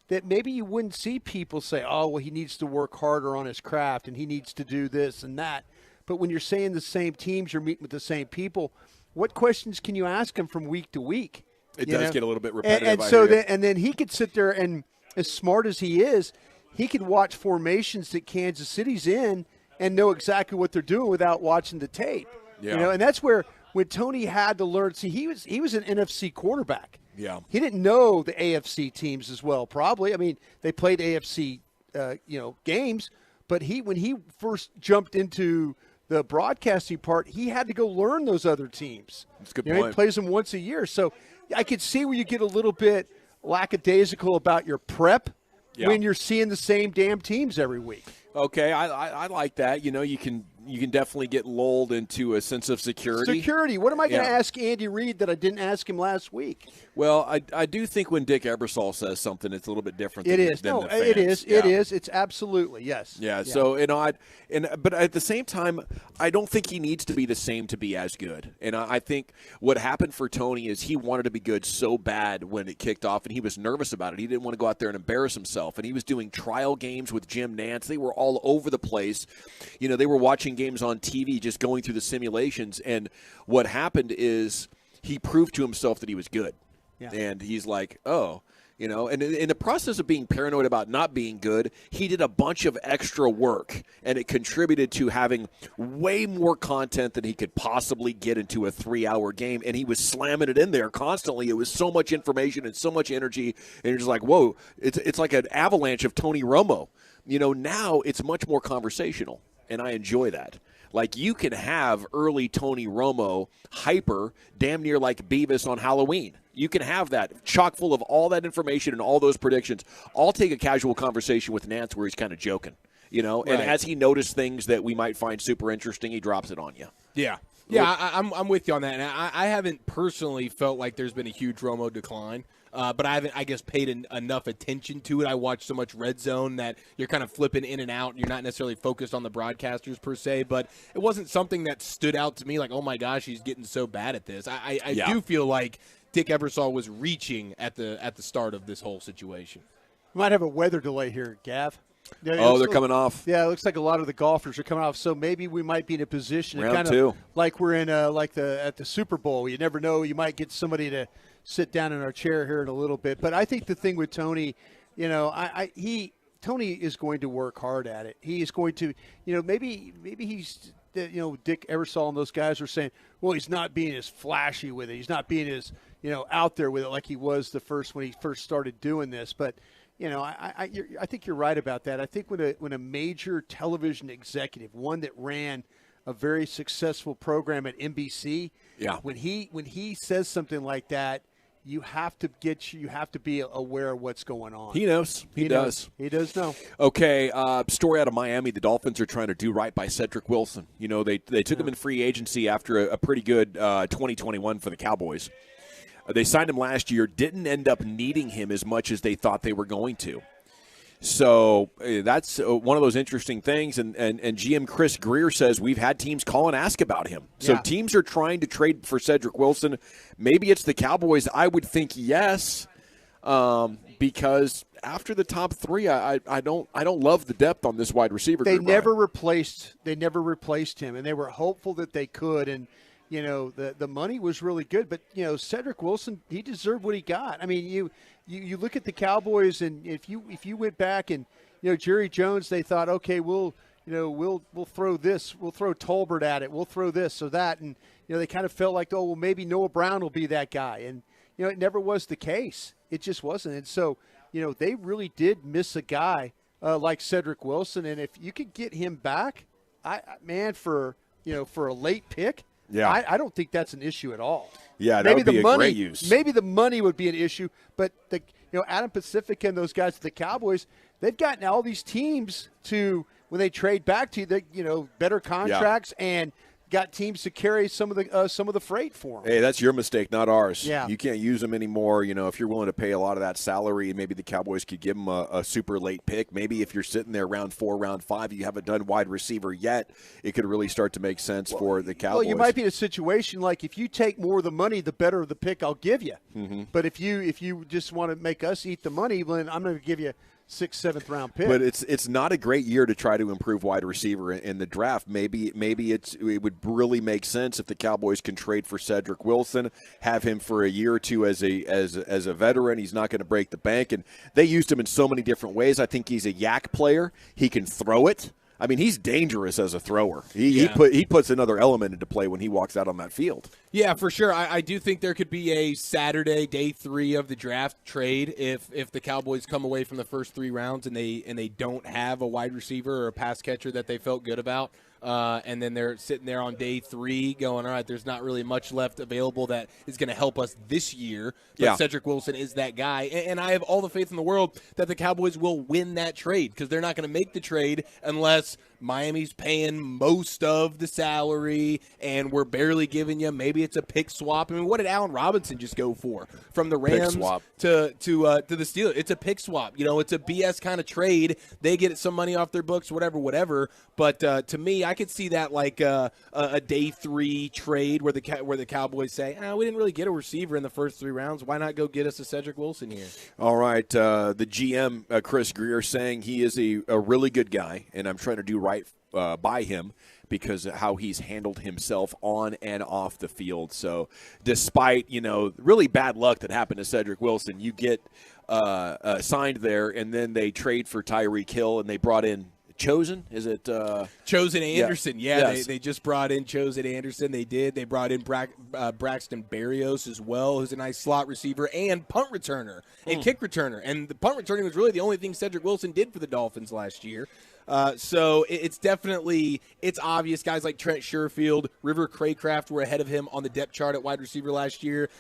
that maybe you wouldn't see people say, oh, well, he needs to work harder on his craft and he needs to do this and that. But when you're saying the same teams, you're meeting with the same people, what questions can you ask him from week to week? It does get a little bit repetitive. And so then he could sit there and, as smart as he is, he could watch formations that Kansas City's in and know exactly what they're doing without watching the tape. Yeah. And that's where when Tony had to learn. See, he was an NFC quarterback. Yeah. He didn't know the AFC teams as well, probably. I mean, they played AFC, games, but when he first jumped into the broadcasting part, he had to go learn those other teams. That's a good He point. plays them once a year, so I could see where you get a little bit lackadaisical about your prep when you're seeing the same damn teams every week. Okay, I like that. You can definitely get lulled into a sense of security. Security. What am I going to ask Andy Reid that I didn't ask him last week? Well, I do think when Dick Ebersol says something, it's a little bit different. Than the fans. It is. Yeah. It is. It's absolutely yes. Yeah. So but at the same time, I don't think he needs to be the same to be as good. And I think what happened for Tony is he wanted to be good so bad when it kicked off, and he was nervous about it. He didn't want to go out there and embarrass himself. And he was doing trial games with Jim Nantz. They were all over the place. They were watching games on TV, just going through the simulations. And what happened is he proved to himself that he was good. Yeah. And he's like, and in the process of being paranoid about not being good, he did a bunch of extra work, and it contributed to having way more content than he could possibly get into a 3-hour game, and he was slamming it in there constantly. It was so much information and so much energy, and you're just like, whoa, it's like an avalanche of Tony Romo. Now it's much more conversational, and I enjoy that. Like, you can have early Tony Romo hyper damn near like Beavis on Halloween. You can have that chock full of all that information and all those predictions. I'll take a casual conversation with Nance where he's kind of joking, and as he noticed things that we might find super interesting, he drops it on you. Yeah. Yeah, I'm with you on that. And I haven't personally felt like there's been a huge Romo decline. But I haven't, I guess, paid enough attention to it. I watch so much Red Zone that you're kind of flipping in and out. And you're not necessarily focused on the broadcasters per se, but it wasn't something that stood out to me like, oh my gosh, he's getting so bad at this. I do feel like Dick Ebersol was reaching at the start of this whole situation. We might have a weather delay here, Gav. Yeah, they're coming off. Yeah, it looks like a lot of the golfers are coming off. So maybe we might be in a position Round kind two. of like we're in at the Super Bowl. You never know. You might get somebody to sit down in our chair here in a little bit. But I think the thing with Tony, Tony is going to work hard at it. He is going to, maybe he's, Dick Ebersol and those guys are saying, well, he's not being as flashy with it. He's not being as, out there with it like he was when he first started doing this. But I think you're right about that. I think when a major television executive, one that ran a very successful program at NBC, when he says something like that, you have to be aware of what's going on. He knows. He does. He does know. Okay, story out of Miami. The Dolphins are trying to do right by Cedric Wilson. They took him in free agency after a pretty good 2021 for the Cowboys. They signed him last year, didn't end up needing him as much as they thought they were going to. So that's one of those interesting things. And GM Chris Greer says we've had teams call and ask about him. So teams are trying to trade for Cedric Wilson. Maybe it's the Cowboys. I would think yes. because after the top three, I don't love the depth on this wide receiver group. They never replaced him, and they were hopeful that they could. And the money was really good, but Cedric Wilson, he deserved what he got. I mean, you look at the Cowboys, and if you went back and Jerry Jones, they thought, okay, we'll throw this, we'll throw Tolbert at it, we'll throw this or that, and they kind of felt like, oh well, maybe Noah Brown will be that guy, and it never was the case. It just wasn't, and so they really did miss a guy like Cedric Wilson, and if you could get him back, for a late pick. Yeah. I don't think that's an issue at all. Yeah, that would be a great use. Maybe the money would be an issue, but Adam Pacifica and those guys at the Cowboys, they've gotten all these teams to, when they trade back to better contracts and got teams to carry some of the freight for them. Hey, that's your mistake, not ours. Yeah. You can't use them anymore. If you're willing to pay a lot of that salary, maybe the Cowboys could give them a super late pick. Maybe if you're sitting there round 4, round 5, you haven't done wide receiver yet, it could really start to make sense for the Cowboys. Well, you might be in a situation like if you take more of the money, the better the pick I'll give you. Mm-hmm. But if you just want to make us eat the money, then I'm going to give you 6th, 7th round pick. But it's not a great year to try to improve wide receiver in the draft. Maybe it would really make sense if the Cowboys can trade for Cedric Wilson, have him for a year or two as a veteran. He's not going to break the bank, and they used him in so many different ways. I think he's a yak player. He can throw it. I mean, he's dangerous as a thrower. He puts another element into play when he walks out on that field. Yeah, for sure. I do think there could be a Saturday, day 3 of the draft trade if the Cowboys come away from the first 3 rounds and they don't have a wide receiver or a pass catcher that they felt good about. And then they're sitting there on day 3 going, all right, there's not really much left available that is going to help us this year. But Cedric Wilson is that guy. And I have all the faith in the world that the Cowboys will win that trade because they're not going to make the trade unless Miami's paying most of the salary and we're barely giving you, maybe it's a pick swap. I mean, what did Allen Robinson just go for from the Rams to the Steelers? It's a pick swap. It's a BS kind of trade. They get some money off their books, whatever. But to me, I could see that like a day 3 trade where the Cowboys say, we didn't really get a receiver in the first 3 rounds. Why not go get us a Cedric Wilson here? All right. The GM, Chris Greer, saying he is a really good guy, and I'm trying to do right by him because of how he's handled himself on and off the field. So despite, really bad luck that happened to Cedric Wilson, you get signed there, and then they trade for Tyreek Hill, and they brought in Chosen? Is it Chosen Anderson? Yeah. Yeah, Yes. they just brought in Chosen Anderson. They did. They brought in Braxton Berrios as well, who's a nice slot receiver and punt returner and kick returner. And the punt returning was really the only thing Cedric Wilson did for the Dolphins last year. So it's definitely, it's obvious guys like Trent Sherfield, River Craycraft were ahead of him on the depth chart at wide receiver last year.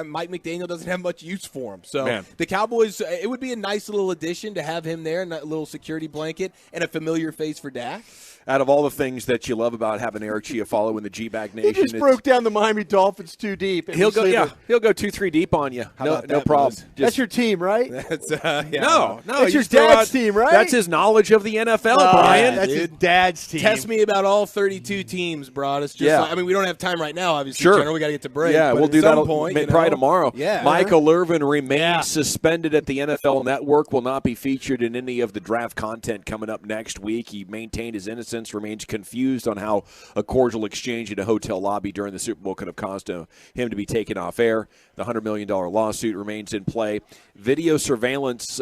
Mike McDaniel doesn't have much use for him. So the Cowboys, it would be a nice little addition to have him there, a little security blanket and a familiar face for Dak. Out of all the things that you love about having Eric Chiafalo in the G-Bag Nation, he just broke down the Miami Dolphins too deep. He'll go 2-3 deep on you. No problem. That's your team, right? That's No, it's your dad's team, right? That's his knowledge of the NFL, Brian. That's his dad's team. Test me about all 32 teams, bro. It's just we don't have time right now, obviously. Sure. General, we got to get to break. Yeah, but we'll do at that some point, probably tomorrow. Yeah. Michael Irvin remains suspended at the NFL Network, will not be featured in any of the draft content coming up next week. He maintained his innocence, remains confused on how a cordial exchange in a hotel lobby during the Super Bowl could have caused him to be taken off air. The $100 million lawsuit remains in play. Video surveillance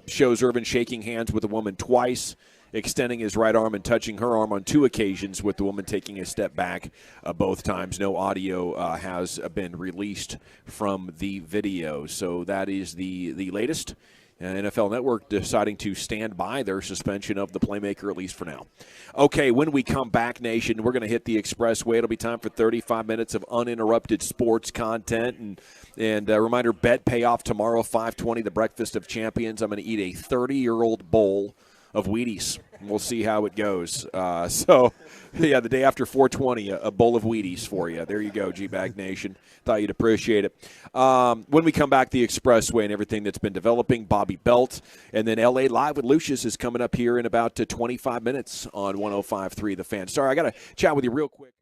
shows Irvin shaking hands with a woman twice, extending his right arm and touching her arm on 2 occasions, with the woman taking a step back both times. No audio has been released from the video. So that is the latest. NFL Network deciding to stand by their suspension of the playmaker, at least for now. Okay, when we come back, Nation, we're going to hit the expressway. It'll be time for 35 minutes of uninterrupted sports content. And a reminder, bet payoff tomorrow, 5:20, the Breakfast of Champions. I'm going to eat a 30-year-old bowl of Wheaties. We'll see how it goes. The day after 420, a bowl of Wheaties for you. There you go, G-Bag Nation. Thought you'd appreciate it. When we come back, the Expressway and everything that's been developing, Bobby Belt, and then L.A. Live with Lucius is coming up here in about 25 minutes on 105.3 The Fan. Sorry, I got to chat with you real quick.